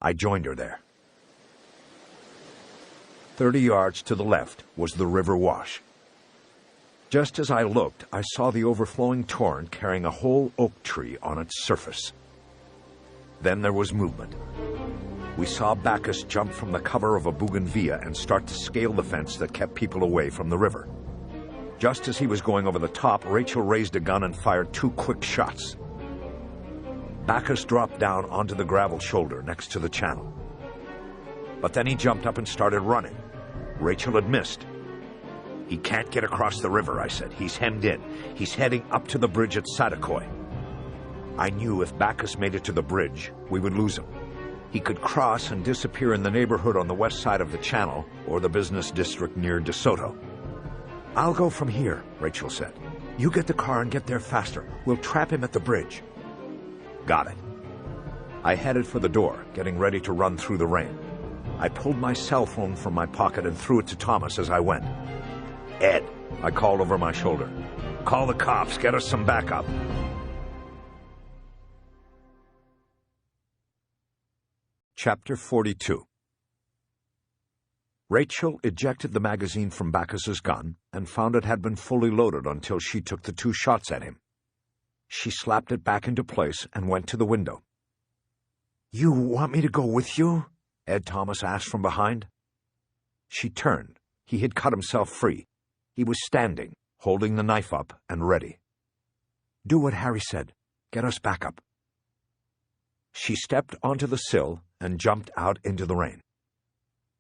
I joined her there. 30 yards to the left was the river wash. Just as I looked, I saw the overflowing torrent carrying a whole oak tree on its surface. Then there was movement. We saw Bacchus jump from the cover of a bougainvillea and start to scale the fence that kept people away from the river. Just as he was going over the top, Rachel raised a gun and fired 2 quick shots. Bacchus dropped down onto the gravel shoulder next to the channel. But then he jumped up and started running. Rachel had missed. "He can't get across the river," I said. "He's hemmed in. He's heading up to the bridge at Satakoy." I knew if Bacchus made it to the bridge, we would lose him. He could cross and disappear in the neighborhood on the west side of the channel or the business district near DeSoto. "I'll go from here," Rachel said. "You get the car and get there faster. We'll trap him at the bridge." Got it. I headed for the door, getting ready to run through the rain. I pulled my cell phone from my pocket and threw it to Thomas as I went. "Ed," I called over my shoulder. "Call the cops. Get us some backup." Chapter 42. Rachel ejected the magazine from Bacchus's gun and found it had been fully loaded until she took the 2 shots at him. She slapped it back into place and went to the window. "You want me to go with you?" Ed Thomas asked from behind. She turned. He had cut himself free. He was standing, holding the knife up and ready. "Do what Harry said. Get us back up." She stepped onto the sill and jumped out into the rain.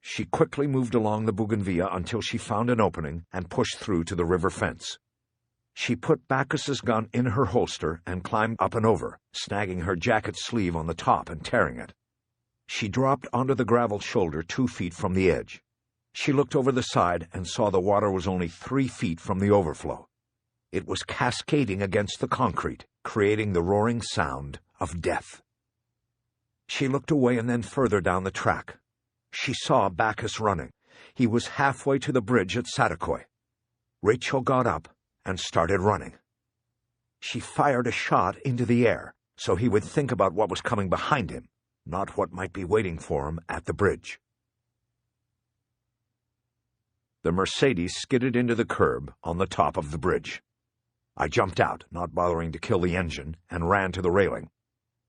She quickly moved along the bougainvillea until she found an opening and pushed through to the river fence. She put Bacchus's gun in her holster and climbed up and over, snagging her jacket sleeve on the top and tearing it. She dropped onto the gravel shoulder 2 feet from the edge. She looked over the side and saw the water was only 3 feet from the overflow. It was cascading against the concrete, creating the roaring sound of death. She looked away and then further down the track. She saw Bacchus running. He was halfway to the bridge at Satakoy. Rachel got up and started running. She fired a shot into the air so he would think about what was coming behind him, not what might be waiting for him at the bridge. The Mercedes skidded into the curb on the top of the bridge. I jumped out, not bothering to kill the engine, and ran to the railing.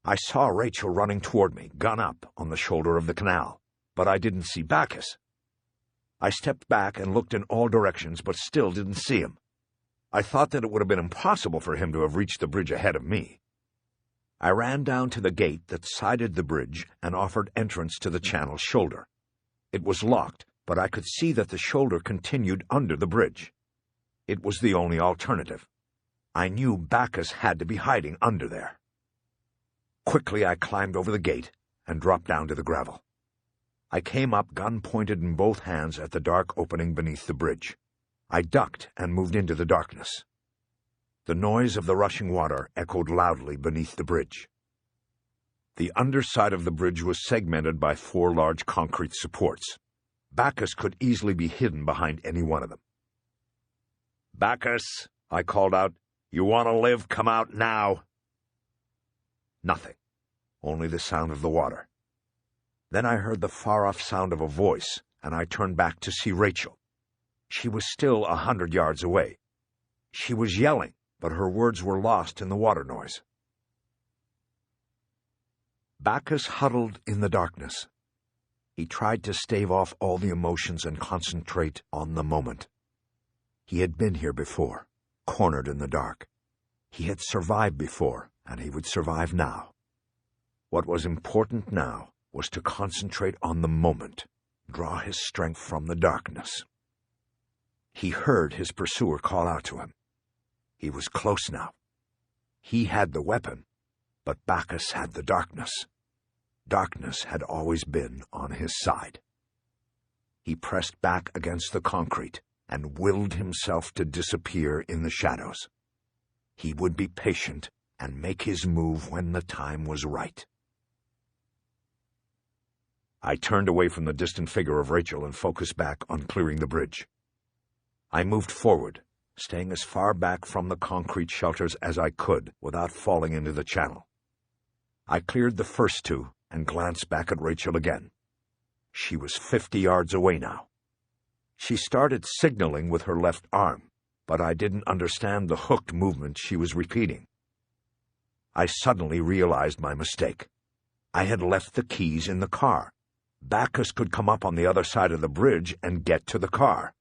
I saw Rachel running toward me, gun up, on the shoulder of the canal, but I didn't see Bacchus. I stepped back and looked in all directions, but still didn't see him. I thought that it would have been impossible for him to have reached the bridge ahead of me. I ran down to the gate that sided the bridge and offered entrance to the channel's shoulder. It was locked, but I could see that the shoulder continued under the bridge. It was the only alternative. I knew Bacchus had to be hiding under there. Quickly I climbed over the gate and dropped down to the gravel. I came up, gun pointed in both hands, at the dark opening beneath the bridge. I ducked and moved into the darkness. The noise of the rushing water echoed loudly beneath the bridge. The underside of the bridge was segmented by 4 large concrete supports. Bacchus could easily be hidden behind any one of them. "Bacchus," I called out, "you want to live? Come out now." Nothing. Only the sound of the water. Then I heard the far-off sound of a voice, and I turned back to see Rachel. She was still 100 yards away. She was yelling, but her words were lost in the water noise. Bacchus huddled in the darkness. He tried to stave off all the emotions and concentrate on the moment. He had been here before, cornered in the dark. He had survived before, and he would survive now. What was important now was to concentrate on the moment, draw his strength from the darkness. He heard his pursuer call out to him. He was close now. He had the weapon, but Bacchus had the darkness. Darkness had always been on his side. He pressed back against the concrete and willed himself to disappear in the shadows. He would be patient and make his move when the time was right. I turned away from the distant figure of Rachel and focused back on clearing the bridge. I moved forward, staying as far back from the concrete shelters as I could without falling into the channel. I cleared the first 2 and glanced back at Rachel again. She was 50 yards away now. She started signaling with her left arm, but I didn't understand the hooked movement she was repeating. I suddenly realized my mistake. I had left the keys in the car. Bacchus could come up on the other side of the bridge and get to the car.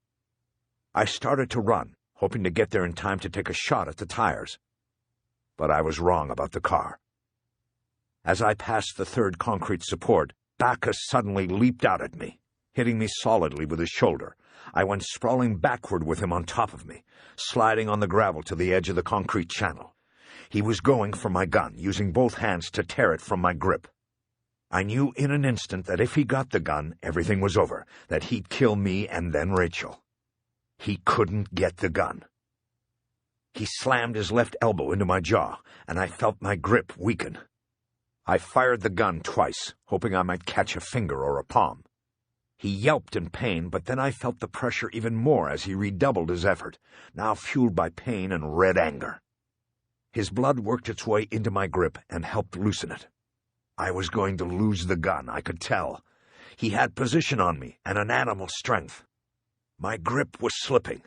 I started to run, hoping to get there in time to take a shot at the tires. But I was wrong about the car. As I passed the 3rd concrete support, Bacchus suddenly leaped out at me, hitting me solidly with his shoulder. I went sprawling backward with him on top of me, sliding on the gravel to the edge of the concrete channel. He was going for my gun, using both hands to tear it from my grip. I knew in an instant that if he got the gun, everything was over, that he'd kill me and then Rachel. He couldn't get the gun. He slammed his left elbow into my jaw, and I felt my grip weaken. I fired the gun twice, hoping I might catch a finger or a palm. He yelped in pain, but then I felt the pressure even more as he redoubled his effort, now fueled by pain and red anger. His blood worked its way into my grip and helped loosen it. I was going to lose the gun, I could tell. He had position on me and an animal strength. My grip was slipping.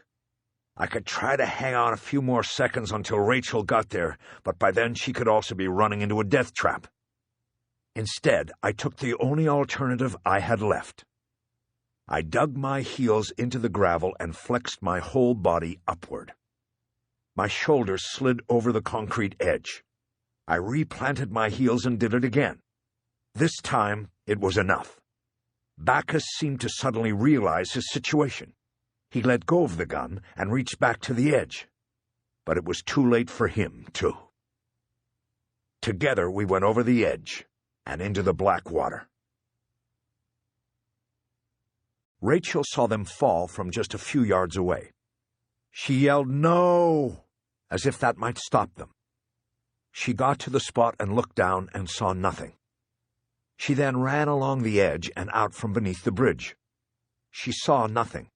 I could try to hang on a few more seconds until Rachel got there, but by then she could also be running into a death trap. Instead, I took the only alternative I had left. I dug my heels into the gravel and flexed my whole body upward. My shoulders slid over the concrete edge. I replanted my heels and did it again. This time, it was enough. Bacchus seemed to suddenly realize his situation. He let go of the gun and reached back to the edge. But it was too late for him, too. Together we went over the edge and into the black water. Rachel saw them fall from just a few yards away. She yelled, "No!" as if that might stop them. She got to the spot and looked down and saw nothing. She then ran along the edge and out from beneath the bridge. She saw nothing.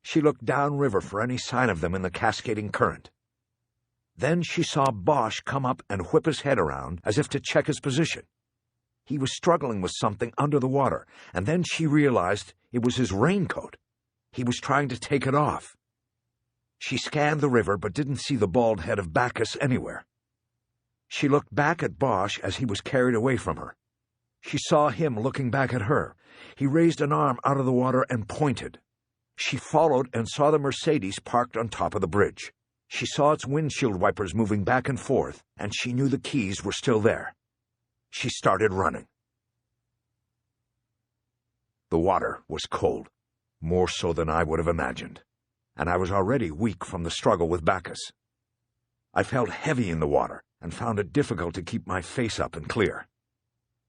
She looked downriver for any sign of them in the cascading current. Then she saw Bosch come up and whip his head around as if to check his position. He was struggling with something under the water, and then she realized it was his raincoat. He was trying to take it off. She scanned the river but didn't see the bald head of Bacchus anywhere. She looked back at Bosch as he was carried away from her. She saw him looking back at her. He raised an arm out of the water and pointed. She followed and saw the Mercedes parked on top of the bridge. She saw its windshield wipers moving back and forth, and she knew the keys were still there. She started running. The water was cold. more so than I would have imagined, and I was already weak from the struggle with Bacchus. I felt heavy in the water and found it difficult to keep my face up and clear.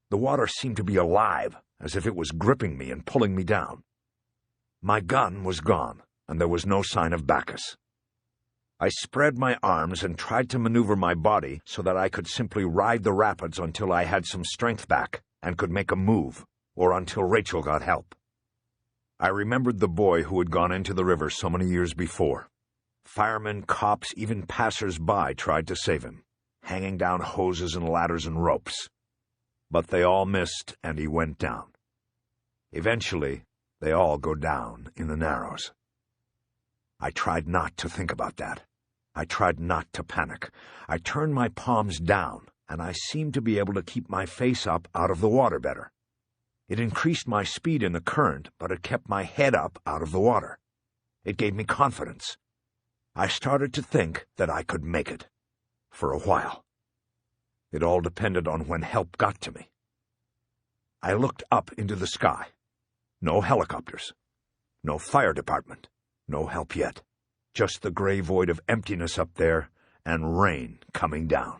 The water seemed to be alive, as if it was gripping me and pulling me down. My gun was gone, and there was no sign of Bacchus. I spread my arms and tried to maneuver my body so that I could simply ride the rapids until I had some strength back and could make a move, or until Rachel got help. I remembered the boy who had gone into the river so many years before. Firemen, cops, even passers-by tried to save him, hanging down hoses and ladders and ropes. But they all missed, and he went down. Eventually, they all go down in the Narrows. I tried not to think about that. I tried not to panic. I turned my palms down, and I seemed to be able to keep my face up out of the water better. It increased my speed in the current, but it kept my head up out of the water. It gave me confidence. I started to think that I could make it. For a while. It all depended on when help got to me. I looked up into the sky. No helicopters. No fire department. No help yet. Just the gray void of emptiness up there, and rain coming down.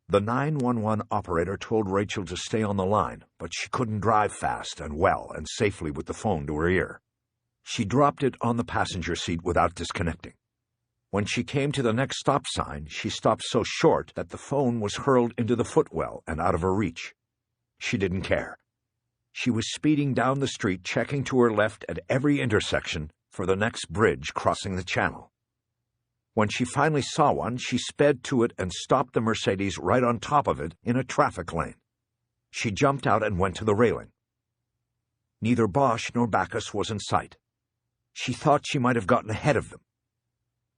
The 911 operator told Rachel to stay on the line, but she couldn't drive fast and well and safely with the phone to her ear. She dropped it on the passenger seat without disconnecting. When she came to the next stop sign, she stopped so short that the phone was hurled into the footwell and out of her reach. She didn't care. She was speeding down the street, checking to her left at every intersection for the next bridge crossing the channel. When she finally saw one, she sped to it and stopped the Mercedes right on top of it in a traffic lane. She jumped out and went to the railing. Neither Bosch nor Bacchus was in sight. She thought she might have gotten ahead of them.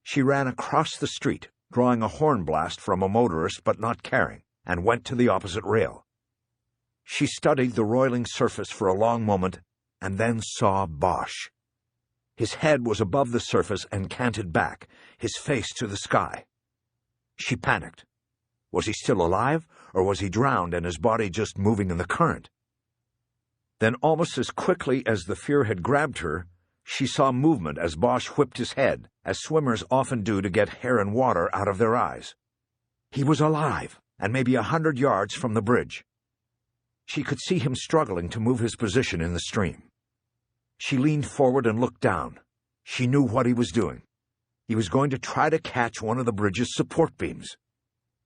She ran across the street, drawing a horn blast from a motorist but not caring, and went to the opposite rail. She studied the roiling surface for a long moment, and then saw Bosch. His head was above the surface and canted back, his face to the sky. She panicked. Was he still alive, or was he drowned and his body just moving in the current? Then, almost as quickly as the fear had grabbed her, she saw movement as Bosch whipped his head, as swimmers often do to get hair and water out of their eyes. He was alive, and maybe 100 yards from the bridge. She could see him struggling to move his position in the stream. She leaned forward and looked down. She knew what he was doing. He was going to try to catch one of the bridge's support beams.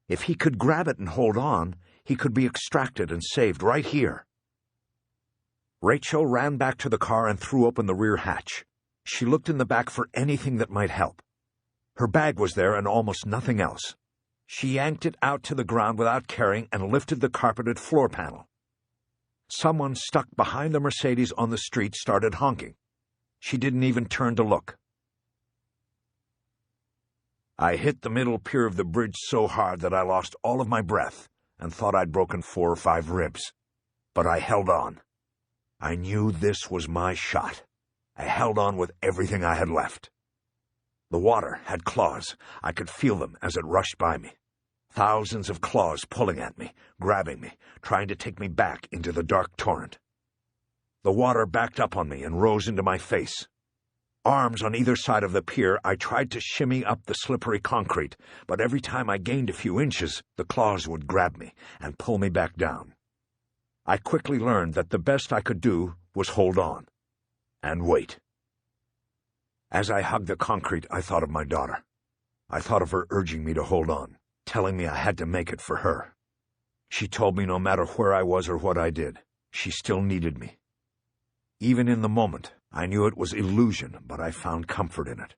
If he could grab it and hold on, he could be extracted and saved right here. Rachel ran back to the car and threw open the rear hatch. She looked in the back for anything that might help. Her bag was there and almost nothing else. She yanked it out to the ground without caring and lifted the carpeted floor panel. Someone stuck behind the Mercedes on the street started honking. She didn't even turn to look. I hit the middle pier of the bridge so hard that I lost all of my breath and thought I'd broken 4 or 5 ribs. But I held on. I knew this was my shot. I held on with everything I had left. The water had claws. I could feel them as it rushed by me. Thousands of claws pulling at me, grabbing me, trying to take me back into the dark torrent. The water backed up on me and rose into my face. Arms on either side of the pier, I tried to shimmy up the slippery concrete, but every time I gained a few inches, the claws would grab me and pull me back down. I quickly learned that the best I could do was hold on and wait. As I hugged the concrete, I thought of my daughter. I thought of her urging me to hold on, telling me I had to make it for her. She told me no matter where I was or what I did, she still needed me. Even in the moment, I knew it was illusion, but I found comfort in it.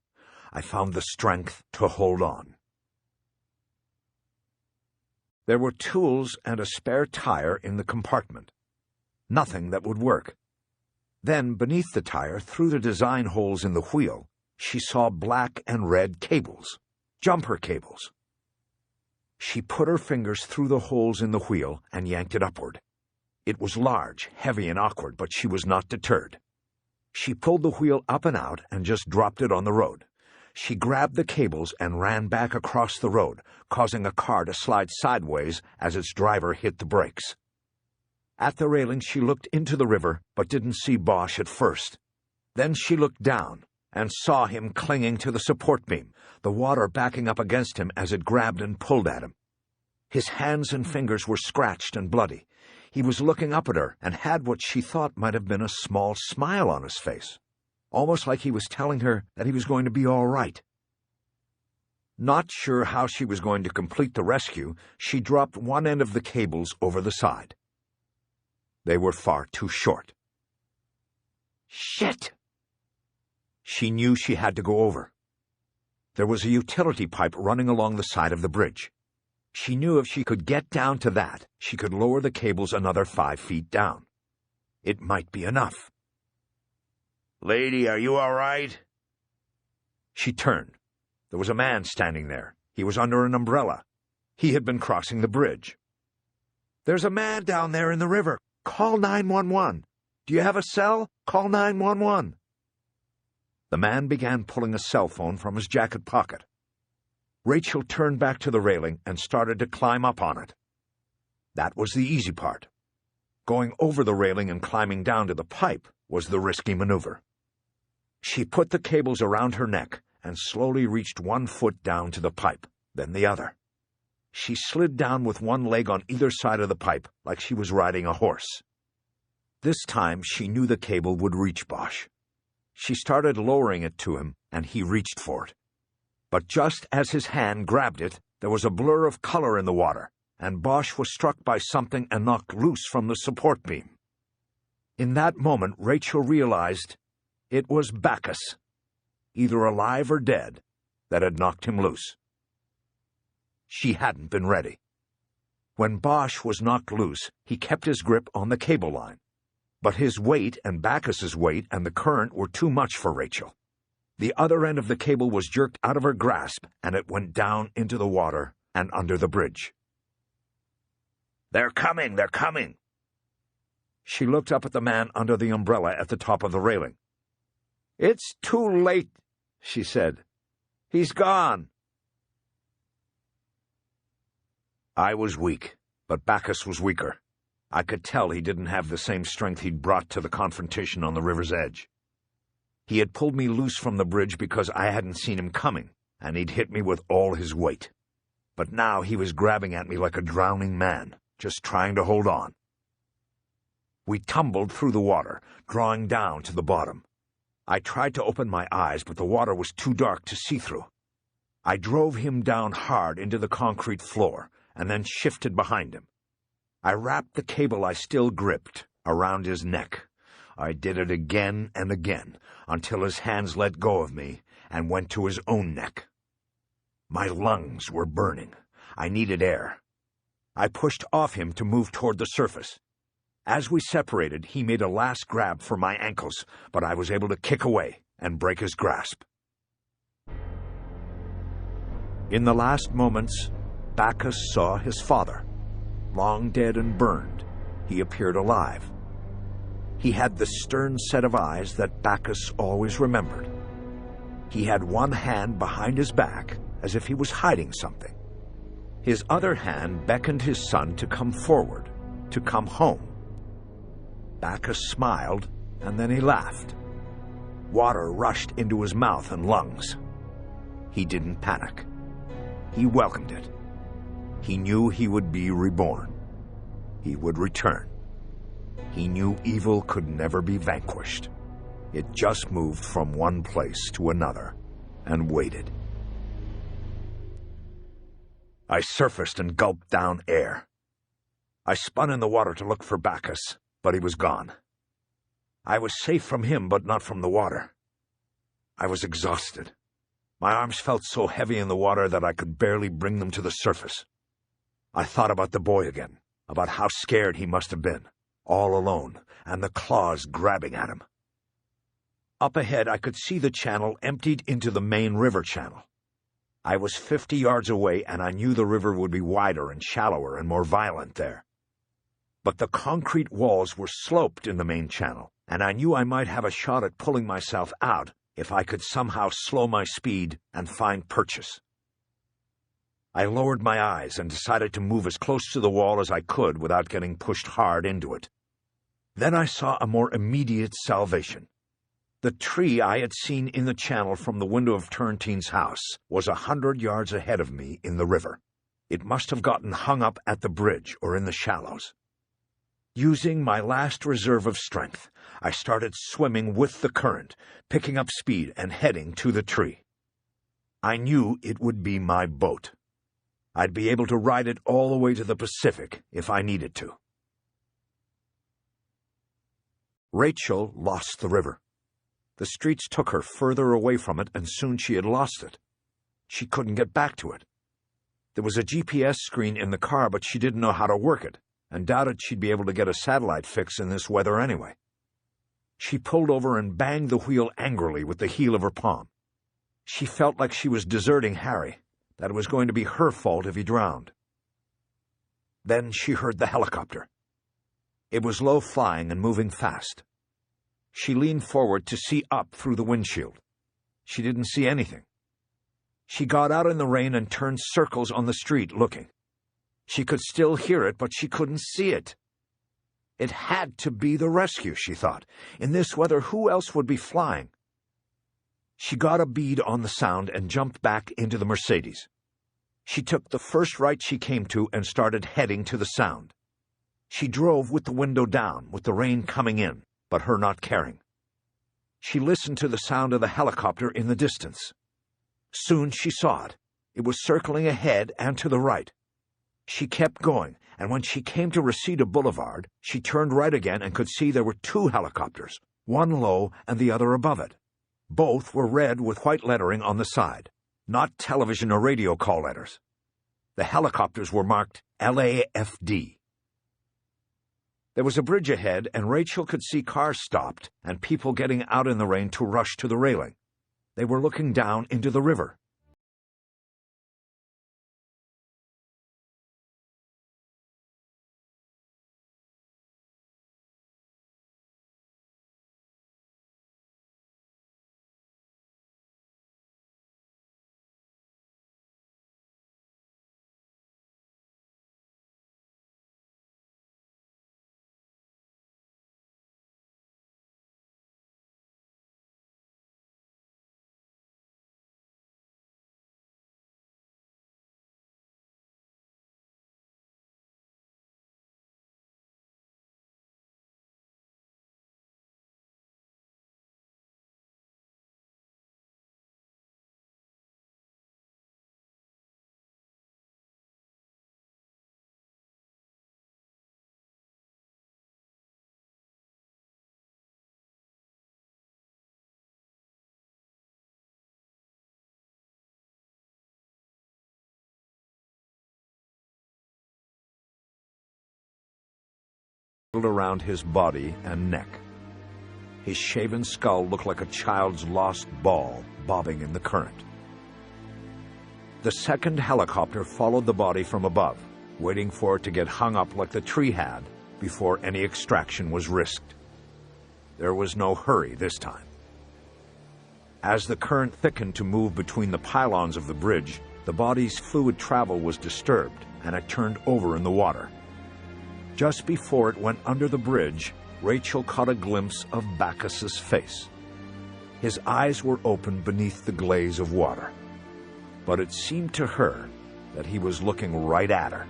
I found the strength to hold on. There were tools and a spare tire in the compartment. Nothing that would work. Then, beneath the tire, through the design holes in the wheel, she saw black and red cables. Jumper cables. She put her fingers through the holes in the wheel and yanked it upward. It was large, heavy, and awkward, but she was not deterred. She pulled the wheel up and out and just dropped it on the road. She grabbed the cables and ran back across the road, causing a car to slide sideways as its driver hit the brakes. At the railing, she looked into the river, but didn't see Bosch at first. Then she looked down and saw him clinging to the support beam, the water backing up against him as it grabbed and pulled at him. His hands and fingers were scratched and bloody. He was looking up at her and had what she thought might have been a small smile on his face, almost like he was telling her that he was going to be all right. Not sure how she was going to complete the rescue, she dropped one end of the cables over the side. They were far too short. Shit! She knew she had to go over. There was a utility pipe running along the side of the bridge. She knew if she could get down to that, she could lower the cables another 5 feet down. It might be enough. "Lady, are you all right?" She turned. There was a man standing there. He was under an umbrella. He had been crossing the bridge. "There's a man down there in the river. Call 911. Do you have a cell? Call 911. The man began pulling a cell phone from his jacket pocket. Rachel turned back to the railing and started to climb up on it. That was the easy part. Going over the railing and climbing down to the pipe was the risky maneuver. She put the cables around her neck and slowly reached 1 foot down to the pipe, then the other. She slid down with one leg on either side of the pipe, like she was riding a horse. This time she knew the cable would reach Bosch. She started lowering it to him, and he reached for it. But just as his hand grabbed it, there was a blur of color in the water, and Bosch was struck by something and knocked loose from the support beam. In that moment, Rachel realized it was Bacchus, either alive or dead, that had knocked him loose. She hadn't been ready. When Bosch was knocked loose, he kept his grip on the cable line. But his weight and Bacchus's weight and the current were too much for Rachel. The other end of the cable was jerked out of her grasp, and it went down into the water and under the bridge. "They're coming! They're coming!" She looked up at the man under the umbrella at the top of the railing. "It's too late," she said. "He's gone." I was weak, but Bacchus was weaker. I could tell he didn't have the same strength he'd brought to the confrontation on the river's edge. He had pulled me loose from the bridge because I hadn't seen him coming, and he'd hit me with all his weight. But now he was grabbing at me like a drowning man, just trying to hold on. We tumbled through the water, drawing down to the bottom. I tried to open my eyes, but the water was too dark to see through. I drove him down hard into the concrete floor, and then shifted behind him. I wrapped the cable I still gripped around his neck. I did it again and again, until his hands let go of me and went to his own neck. My lungs were burning. I needed air. I pushed off him to move toward the surface. As we separated, he made a last grab for my ankles, but I was able to kick away and break his grasp. In the last moments, Bacchus saw his father. Long dead and burned, he appeared alive. He had the stern set of eyes that Bacchus always remembered. He had one hand behind his back, as if he was hiding something. His other hand beckoned his son to come forward, to come home. Bacchus smiled, and then he laughed. Water rushed into his mouth and lungs. He didn't panic. He welcomed it. He knew he would be reborn. He would return. He knew evil could never be vanquished. It just moved from one place to another and waited. I surfaced and gulped down air. I spun in the water to look for Bacchus, but he was gone. I was safe from him, but not from the water. I was exhausted. My arms felt so heavy in the water that I could barely bring them to the surface. I thought about the boy again, about how scared he must have been, all alone, and the claws grabbing at him. Up ahead, I could see the channel emptied into the main river channel. I was 50 yards away, and I knew the river would be wider and shallower and more violent there. But the concrete walls were sloped in the main channel, and I knew I might have a shot at pulling myself out if I could somehow slow my speed and find purchase. I lowered my eyes and decided to move as close to the wall as I could without getting pushed hard into it. Then I saw a more immediate salvation. The tree I had seen in the channel from the window of Turrentine's house was 100 yards ahead of me in the river. It must have gotten hung up at the bridge or in the shallows. Using my last reserve of strength, I started swimming with the current, picking up speed and heading to the tree. I knew it would be my boat. I'd be able to ride it all the way to the Pacific if I needed to. Rachel lost the river. The streets took her further away from it, and soon she had lost it. She couldn't get back to it. There was a GPS screen in the car, but she didn't know how to work it, and doubted she'd be able to get a satellite fix in this weather anyway. She pulled over and banged the wheel angrily with the heel of her palm. She felt like she was deserting Harry, that it was going to be her fault if he drowned. Then she heard the helicopter. It was low-flying and moving fast. She leaned forward to see up through the windshield. She didn't see anything. She got out in the rain and turned circles on the street looking. She could still hear it, but she couldn't see it. It had to be the rescue, she thought. In this weather, who else would be flying? She got a bead on the sound and jumped back into the Mercedes. She took the first right she came to and started heading to the sound. She drove with the window down, with the rain coming in, but her not caring. She listened to the sound of the helicopter in the distance. Soon she saw it. It was circling ahead and to the right. She kept going, and when she came to Reseda Boulevard, she turned right again and could see there were 2 helicopters, one low and the other above it. Both were red with white lettering on the side, not television or radio call letters. The helicopters were marked LAFD. There was a bridge ahead, and Rachel could see cars stopped and people getting out in the rain to rush to the railing. They were looking down into the river. Around his body and neck. His shaven skull looked like a child's lost ball bobbing in the current. The second helicopter followed the body from above, waiting for it to get hung up like the tree had before any extraction was risked. There was no hurry this time. As the current thickened to move between the pylons of the bridge, the body's fluid travel was disturbed, and it turned over in the water. Just before it went under the bridge, Rachel caught a glimpse of Bacchus's face. His eyes were open beneath the glaze of water, but it seemed to her that he was looking right at her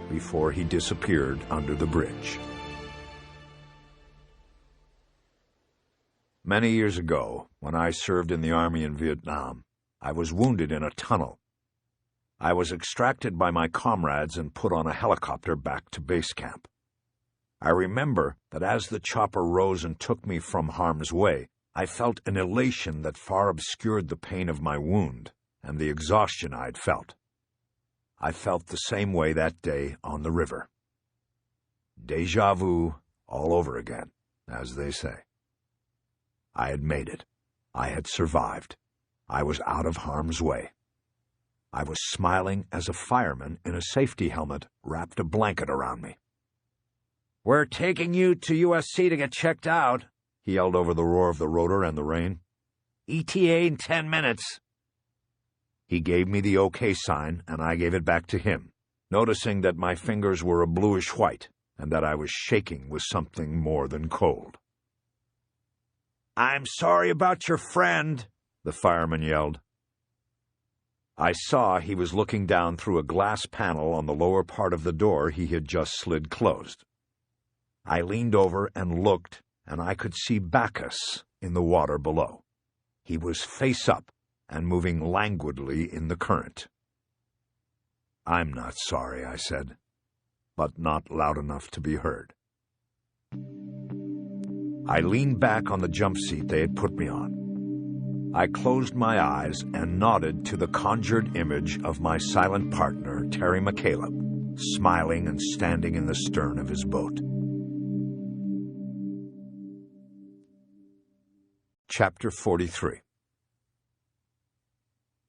before he disappeared under the bridge. Many years ago, when I served in the Army in Vietnam, I was wounded in a tunnel. I was extracted by my comrades and put on a helicopter back to base camp. I remember that as the chopper rose and took me from harm's way, I felt an elation that far obscured the pain of my wound and the exhaustion I'd felt. I felt the same way that day on the river. Déjà vu all over again, as they say. I had made it. I had survived. I was out of harm's way. I was smiling as a fireman in a safety helmet wrapped a blanket around me. "We're taking you to USC to get checked out," he yelled over the roar of the rotor and the rain. "ETA in 10 minutes. He gave me the OK sign, and I gave it back to him, noticing that my fingers were a bluish white and that I was shaking with something more than cold. "I'm sorry about your friend," the fireman yelled. I saw he was looking down through a glass panel on the lower part of the door he had just slid closed. I leaned over and looked, and I could see Bacchus in the water below. He was face up and moving languidly in the current. "I'm not sorry," I said, but not loud enough to be heard. I leaned back on the jump seat they had put me on. I closed my eyes and nodded to the conjured image of my silent partner, Terry McCaleb, smiling and standing in the stern of his boat. Chapter 43.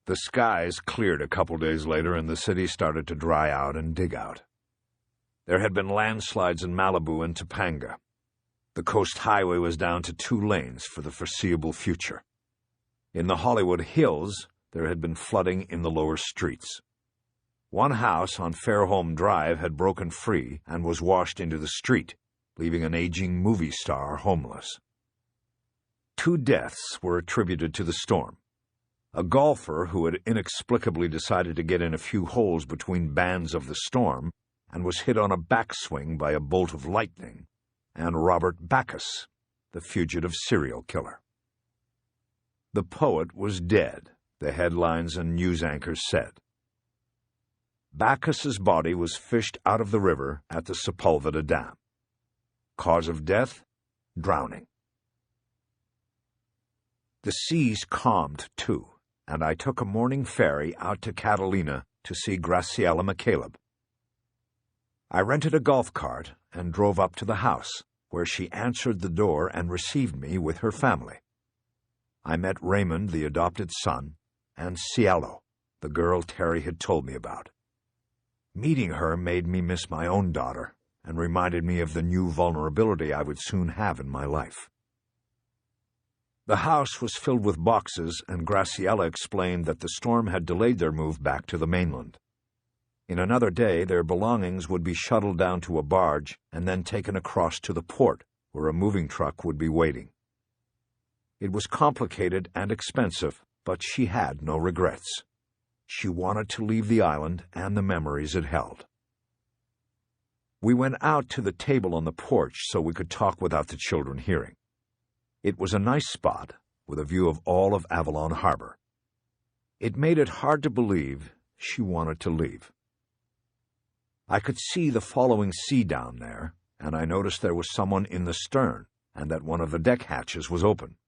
The skies cleared a couple days later and the city started to dry out and dig out. There had been landslides in Malibu and Topanga. The coast highway was down to 2 lanes for the foreseeable future. In the Hollywood Hills, there had been flooding in the lower streets. One house on Fairholme Drive had broken free and was washed into the street, leaving an aging movie star homeless. 2 deaths were attributed to the storm. A golfer who had inexplicably decided to get in a few holes between bands of the storm and was hit on a backswing by a bolt of lightning, and Robert Bacchus, the fugitive serial killer. The poet was dead, the headlines and news anchors said. Bacchus's body was fished out of the river at the Sepulveda Dam. Cause of death? Drowning. The seas calmed, too, and I took a morning ferry out to Catalina to see Graciela McCaleb. I rented a golf cart and drove up to the house, where she answered the door and received me with her family. I met Raymond, the adopted son, and Cielo, the girl Terry had told me about. Meeting her made me miss my own daughter and reminded me of the new vulnerability I would soon have in my life. The house was filled with boxes, and Graciela explained that the storm had delayed their move back to the mainland. In another day, their belongings would be shuttled down to a barge and then taken across to the port, where a moving truck would be waiting. It was complicated and expensive, but she had no regrets. She wanted to leave the island and the memories it held. We went out to the table on the porch so we could talk without the children hearing. It was a nice spot, with a view of all of Avalon Harbor. It made it hard to believe she wanted to leave. I could see the following sea down there, and I noticed there was someone in the stern, and that one of the deck hatches was open.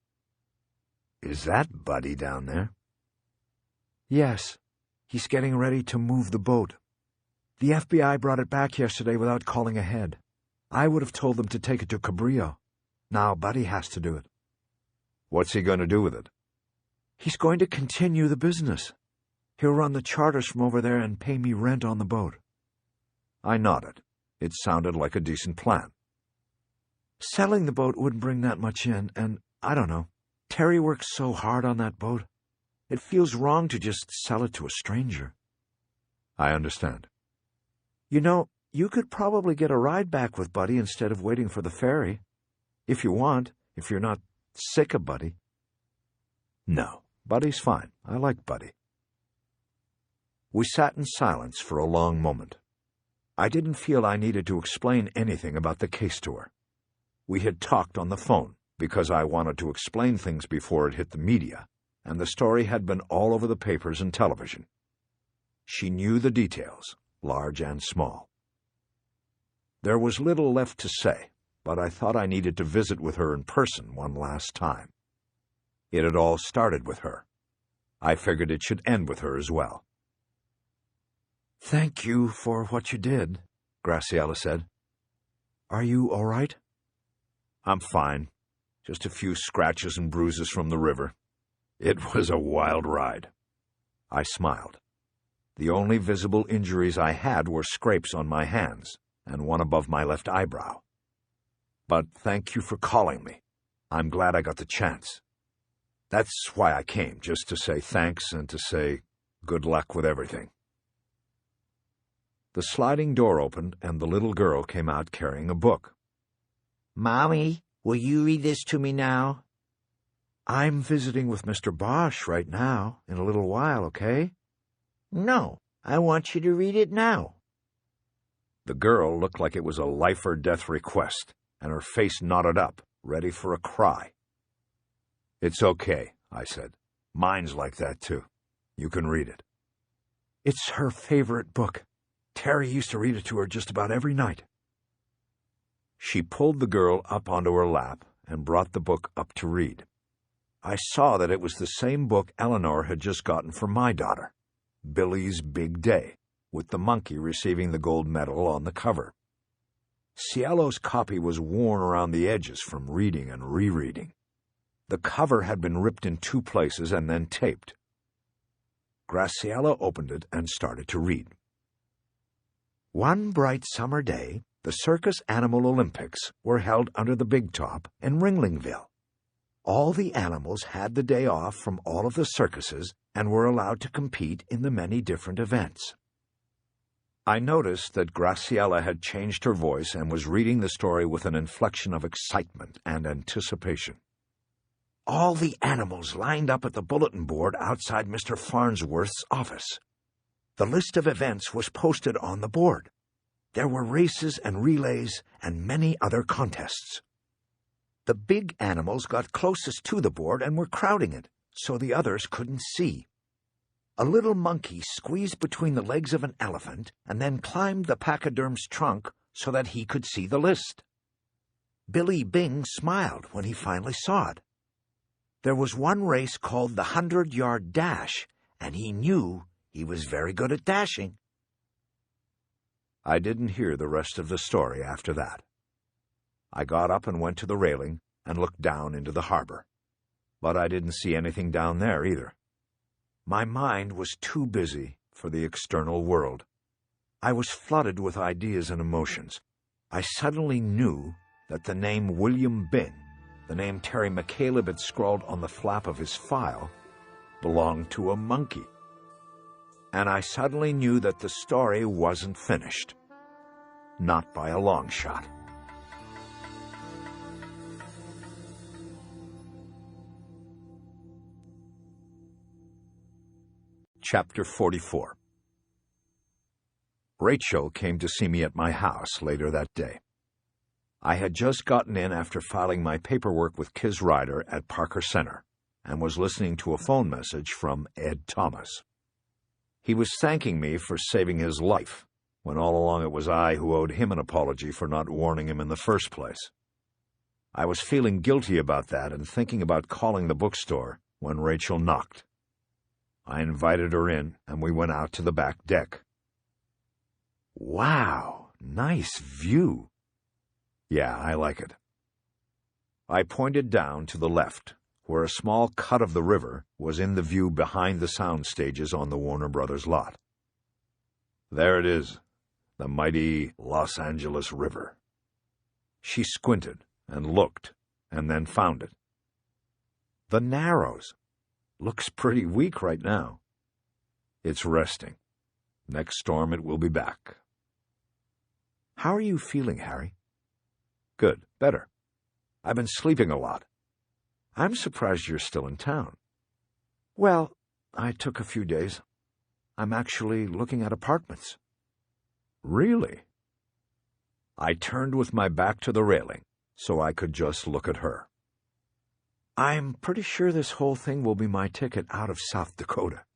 "Is that Buddy down there?" "Yes. He's getting ready to move the boat. The FBI brought it back yesterday without calling ahead. I would have told them to take it to Cabrillo. Now Buddy has to do it." "What's he going to do with it?" "He's going to continue the business. He'll run the charters from over there and pay me rent on the boat." I nodded. It sounded like a decent plan. "Selling the boat wouldn't bring that much in, and I don't know. Terry works so hard on that boat. It feels wrong to just sell it to a stranger." "I understand." "You know, you could probably get a ride back with Buddy instead of waiting for the ferry. If you want, if you're not sick of Buddy." "No, Buddy's fine. I like Buddy." We sat in silence for a long moment. I didn't feel I needed to explain anything about the case to her. We had talked on the phone, because I wanted to explain things before it hit the media, and the story had been all over the papers and television. She knew the details, large and small. There was little left to say, but I thought I needed to visit with her in person one last time. It had all started with her. I figured it should end with her as well. "Thank you for what you did," Graciela said. "Are you all right?" "I'm fine. Just a few scratches and bruises from the river. It was a wild ride." I smiled. The only visible injuries I had were scrapes on my hands and one above my left eyebrow. "But thank you for calling me. I'm glad I got the chance. That's why I came, just to say thanks and to say Good luck with everything." The sliding door opened, and the little girl came out carrying a book. "Mommy, will you read this to me now?" "I'm visiting with Mr. Bosch right now, in a little while, okay?" "No, I want you to read it now." The girl looked like it was a life-or-death request, and her face knotted up, ready for a cry. "It's okay," I said. "Mine's like that, too. You can read it." "It's her favorite book. Terry used to read it to her just about every night." She pulled the girl up onto her lap and brought the book up to read. I saw that it was the same book Eleanor had just gotten for my daughter, Billy's Big Day, with the monkey receiving the gold medal on the cover. Ciello's copy was worn around the edges from reading and rereading. The cover had been ripped in 2 places and then taped. Graciela opened it and started to read. "One bright summer day, the Circus Animal Olympics were held under the Big Top in Ringlingville. All the animals had the day off from all of the circuses and were allowed to compete in the many different events." I noticed that Graciela had changed her voice and was reading the story with an inflection of excitement and anticipation. "All the animals lined up at the bulletin board outside Mr. Farnsworth's office. The list of events was posted on the board. There were races and relays and many other contests. The big animals got closest to the board and were crowding it, so the others couldn't see. A little monkey squeezed between the legs of an elephant and then climbed the pachyderm's trunk so that he could see the list. Billy Bing smiled when he finally saw it. There was one race called the 100-yard dash, and he knew he was very good at dashing." I didn't hear the rest of the story after that. I got up and went to the railing and looked down into the harbor. But I didn't see anything down there either. My mind was too busy for the external world. I was flooded with ideas and emotions. I suddenly knew that the name William Bing, the name Terry McCaleb had scrawled on the flap of his file, belonged to a monkey. And I suddenly knew that the story wasn't finished. Not by a long shot. Chapter 44. Rachel came to see me at my house later that day. I had just gotten in after filing my paperwork with Kiz Ryder at Parker Center and was listening to a phone message from Ed Thomas. He was thanking me for saving his life, when all along it was I who owed him an apology for not warning him in the first place. I was feeling guilty about that and thinking about calling the bookstore when Rachel knocked. I invited her in, and we went out to the back deck. "Wow, nice view." "Yeah, I like it." I pointed down to the left, where a small cut of the river was in the view behind the sound stages on the Warner Brothers lot. "There it is, the mighty Los Angeles River." She squinted and looked, and then found it. "The Narrows. Looks pretty weak right now." "It's resting. Next storm it will be back." "How are you feeling, Harry?" "Good, better. I've been sleeping a lot." "I'm surprised you're still in town." "Well, I took a few days. I'm actually looking at apartments." "Really?" I turned with my back to the railing, so I could just look at her. "I'm pretty sure this whole thing will be my ticket out of South Dakota.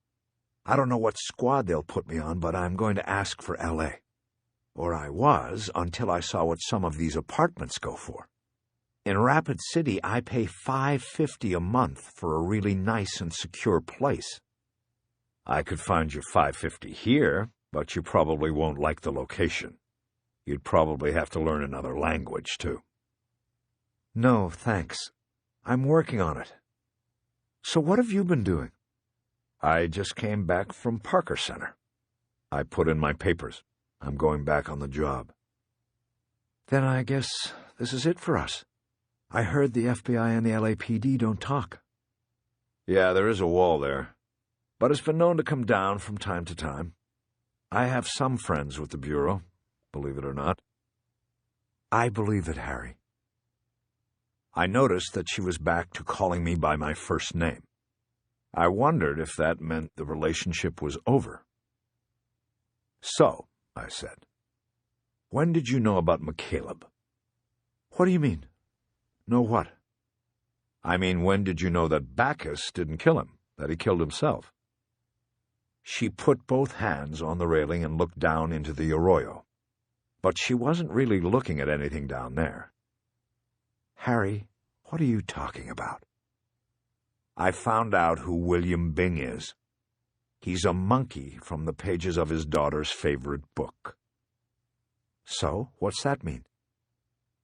I don't know what squad they'll put me on, but I'm going to ask for L.A. Or I was, until I saw what some of these apartments go for. In Rapid City, I pay $550 a month for a really nice and secure place." "I could find you $550 here, but you probably won't like the location. You'd probably have to learn another language, too." "No, thanks. I'm working on it. So what have you been doing?" "I just came back from Parker Center. I put in my papers. I'm going back on the job." "Then I guess this is it for us. I heard the FBI and the LAPD don't talk." "Yeah, there is a wall there. but has been known to come down from time to time. I have some friends with the Bureau, believe it or not." "I believe it, Harry." I noticed that she was back to calling me by my first name. I wondered if that meant the relationship was over. "So," I said, "when did you know about McCaleb?" "What do you mean? Know what?" "I mean, when did you know that Bacchus didn't kill him, that he killed himself?" She put both hands on the railing and looked down into the arroyo. But she wasn't really looking at anything down there. "Harry, what are you talking about?" "I found out who William Byng is. He's a monkey from the pages of his daughter's favorite book." "So, what's that mean?"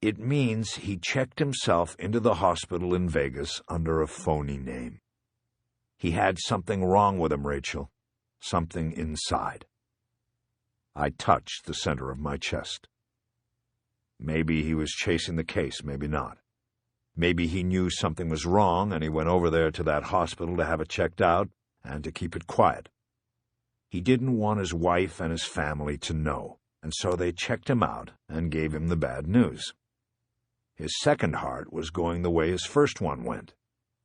"It means he checked himself into the hospital in Vegas under a phony name. He had something wrong with him, Rachel. Something inside." I touched the center of my chest. Maybe he was chasing the case, maybe not. Maybe he knew something was wrong and he went over there to that hospital to have it checked out and to keep it quiet. He didn't want his wife and his family to know, and so they checked him out and gave him the bad news. His second heart was going the way his first one went.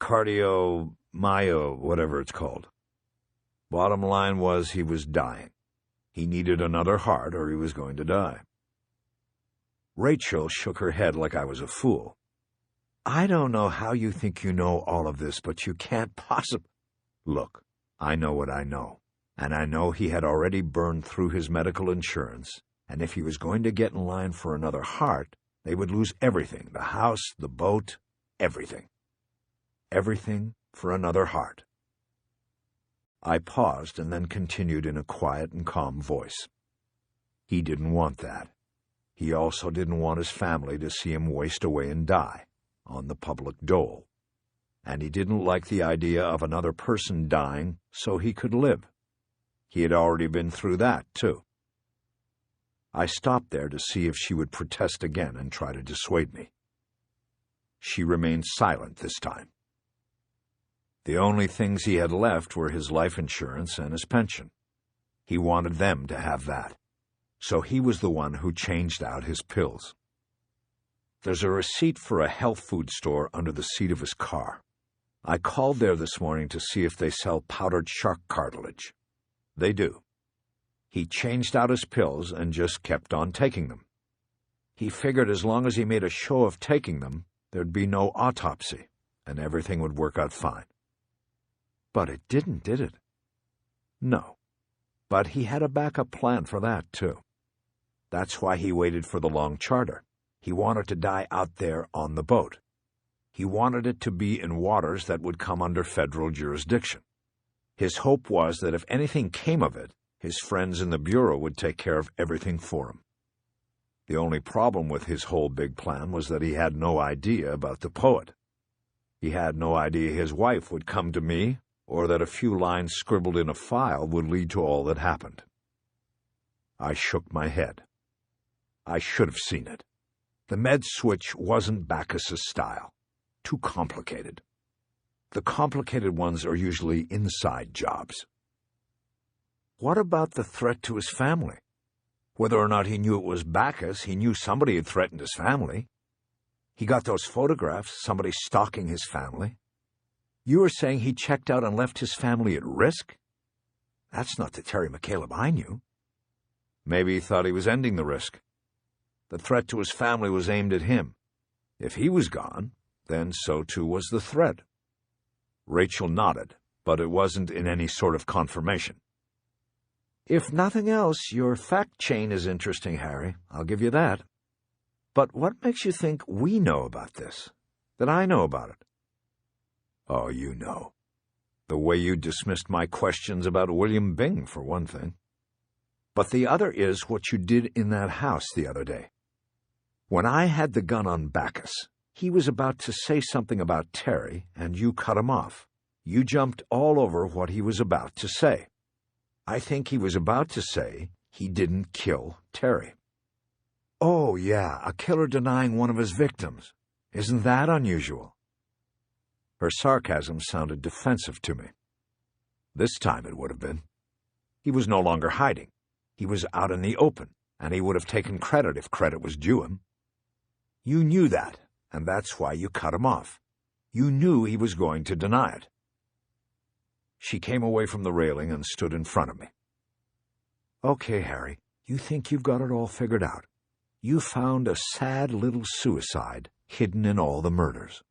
Whatever it's called. Bottom line was he was dying. He needed another heart or he was going to die. Rachel shook her head like I was a fool. "I don't know how you think you know all of this, but you can't possibly—" "Look, I know what I know, and I know he had already burned through his medical insurance, and if he was going to get in line for another heart, they would lose everything, the house, the boat, everything. Everything for another heart." I paused and then continued in a quiet and calm voice. He didn't want that. He also didn't want his family to see him waste away and die on the public dole. And he didn't like the idea of another person dying so he could live. He had already been through that, too. I stopped there to see if she would protest again and try to dissuade me. She remained silent this time. The only things he had left were his life insurance and his pension. He wanted them to have that. So he was the one who changed out his pills. There's a receipt for a health food store under the seat of his car. I called there this morning to see if they sell powdered shark cartilage. They do. He changed out his pills and just kept on taking them. He figured as long as he made a show of taking them, there'd be no autopsy, and everything would work out fine. But it didn't, did it? No. But he had a backup plan for that, too. That's why he waited for the long charter. He wanted to die out there on the boat. He wanted it to be in waters that would come under federal jurisdiction. His hope was that if anything came of it, his friends in the Bureau would take care of everything for him. The only problem with his whole big plan was that he had no idea about the poet. He had no idea his wife would come to me, or that a few lines scribbled in a file would lead to all that happened. I shook my head. I should have seen it. The med switch wasn't Bacchus's style. Too complicated. The complicated ones are usually inside jobs. What about the threat to his family? Whether or not he knew it was Bacchus, he knew somebody had threatened his family. He got those photographs, somebody stalking his family. You were saying he checked out and left his family at risk? That's not the Terry McCaleb I knew. Maybe he thought he was ending the risk. The threat to his family was aimed at him. If he was gone, then so too was the threat. Rachel nodded, but it wasn't in any sort of confirmation. If nothing else, your fact chain is interesting, Harry. I'll give you that. But what makes you think we know about this? That I know about it? Oh, you know. The way you dismissed my questions about William Byng, for one thing. But the other is what you did in that house the other day. When I had the gun on Bacchus, he was about to say something about Terry, and you cut him off. You jumped all over what he was about to say. I think he was about to say he didn't kill Terry. Oh, yeah, a killer denying one of his victims. Isn't that unusual? Her sarcasm sounded defensive to me. This time it would have been. He was no longer hiding. He was out in the open, and he would have taken credit if credit was due him. You knew that, and that's why you cut him off. You knew he was going to deny it. She came away from the railing and stood in front of me. Okay, Harry, you think you've got it all figured out. You found a sad little suicide hidden in all the murders.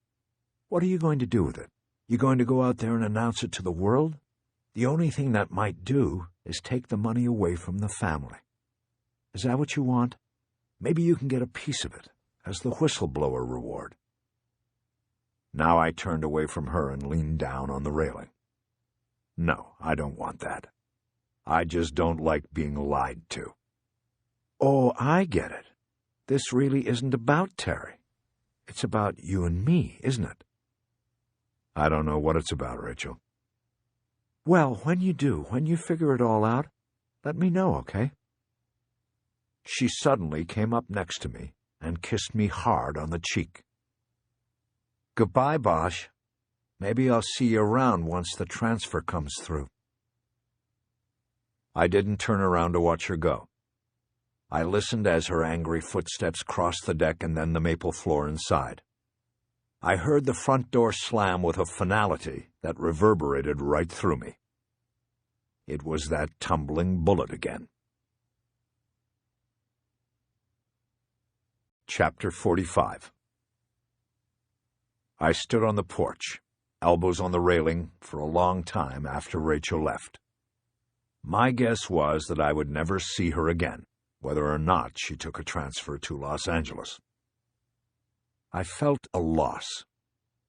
What are you going to do with it? You going to go out there and announce it to the world? The only thing that might do is take the money away from the family. Is that what you want? Maybe you can get a piece of it as the whistleblower reward. Now I turned away from her and leaned down on the railing. No, I don't want that. I just don't like being lied to. Oh, I get it. This really isn't about Terry. It's about you and me, isn't it? I don't know what it's about, Rachel. Well, when you do, when you figure it all out, let me know, okay? She suddenly came up next to me and kissed me hard on the cheek. Goodbye, Bosch. Maybe I'll see you around once the transfer comes through. I didn't turn around to watch her go. I listened as her angry footsteps crossed the deck and then the maple floor inside. I heard the front door slam with a finality that reverberated right through me. It was that tumbling bullet again. Chapter 45. I stood on the porch, elbows on the railing, for a long time after Rachel left. My guess was that I would never see her again, whether or not she took a transfer to Los Angeles. I felt a loss.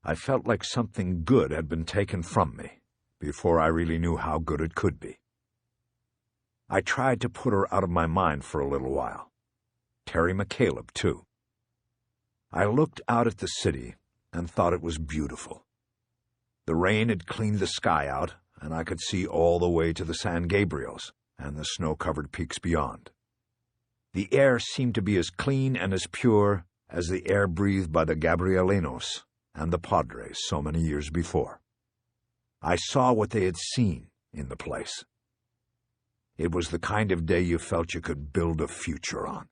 I felt like something good had been taken from me, before I really knew how good it could be. I tried to put her out of my mind for a little while. Terry McCaleb, too. I looked out at the city and thought it was beautiful. The rain had cleaned the sky out, and I could see all the way to the San Gabriels and the snow-covered peaks beyond. The air seemed to be as clean and as pure as the air breathed by the Gabrielinos and the Padres so many years before. I saw what they had seen in the place. It was the kind of day you felt you could build a future on.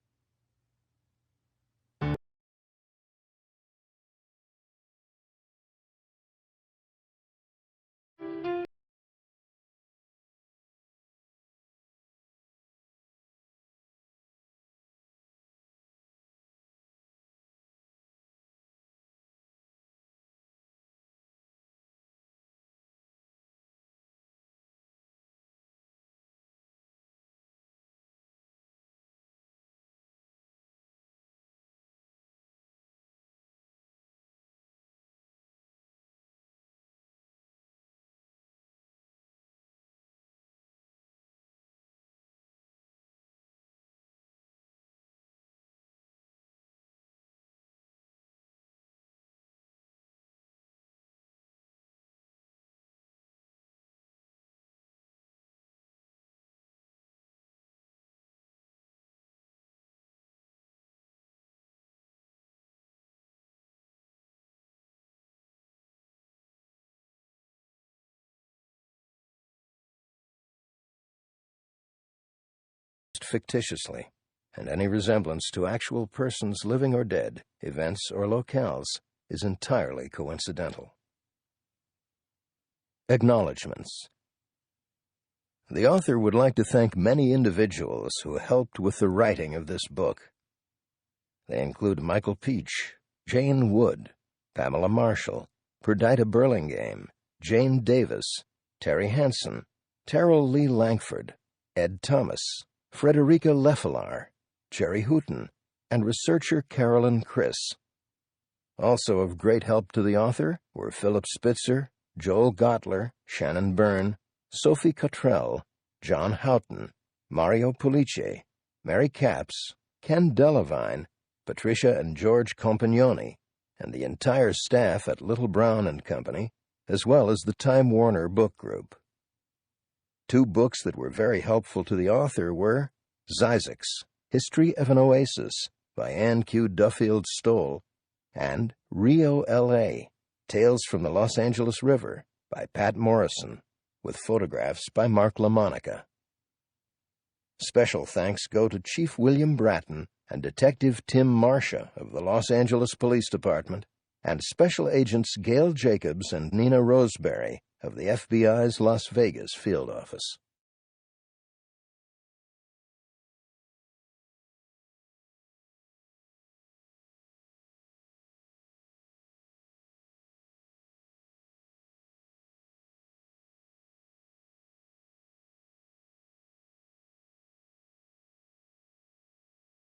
Fictitiously, and any resemblance to actual persons living or dead, events or locales, is entirely coincidental. Acknowledgements. The author would like to thank many individuals who helped with the writing of this book. They include Michael Peach, Jane Wood, Pamela Marshall, Perdita Burlingame, Jane Davis, Terry Hansen, Terrell Lee Langford, Ed Thomas, Frederica Leffelar, Jerry Hooton, and researcher Carolyn Criss. Also of great help to the author were Philip Spitzer, Joel Gottler, Shannon Byrne, Sophie Cottrell, John Houghton, Mario Pulice, Mary Capps, Ken Delavine, Patricia and George Compagnoni, and the entire staff at Little Brown and Company, as well as the Time Warner Book Group. Two books that were very helpful to the author were Zizek's History of an Oasis by Anne Q. Duffield Stoll and Rio, L.A., Tales from the Los Angeles River by Pat Morrison, with photographs by Mark LaMonica. Special thanks go to Chief William Bratton and Detective Tim Marcia of the Los Angeles Police Department, and Special Agents Gail Jacobs and Nina Roseberry of the FBI's Las Vegas Field Office.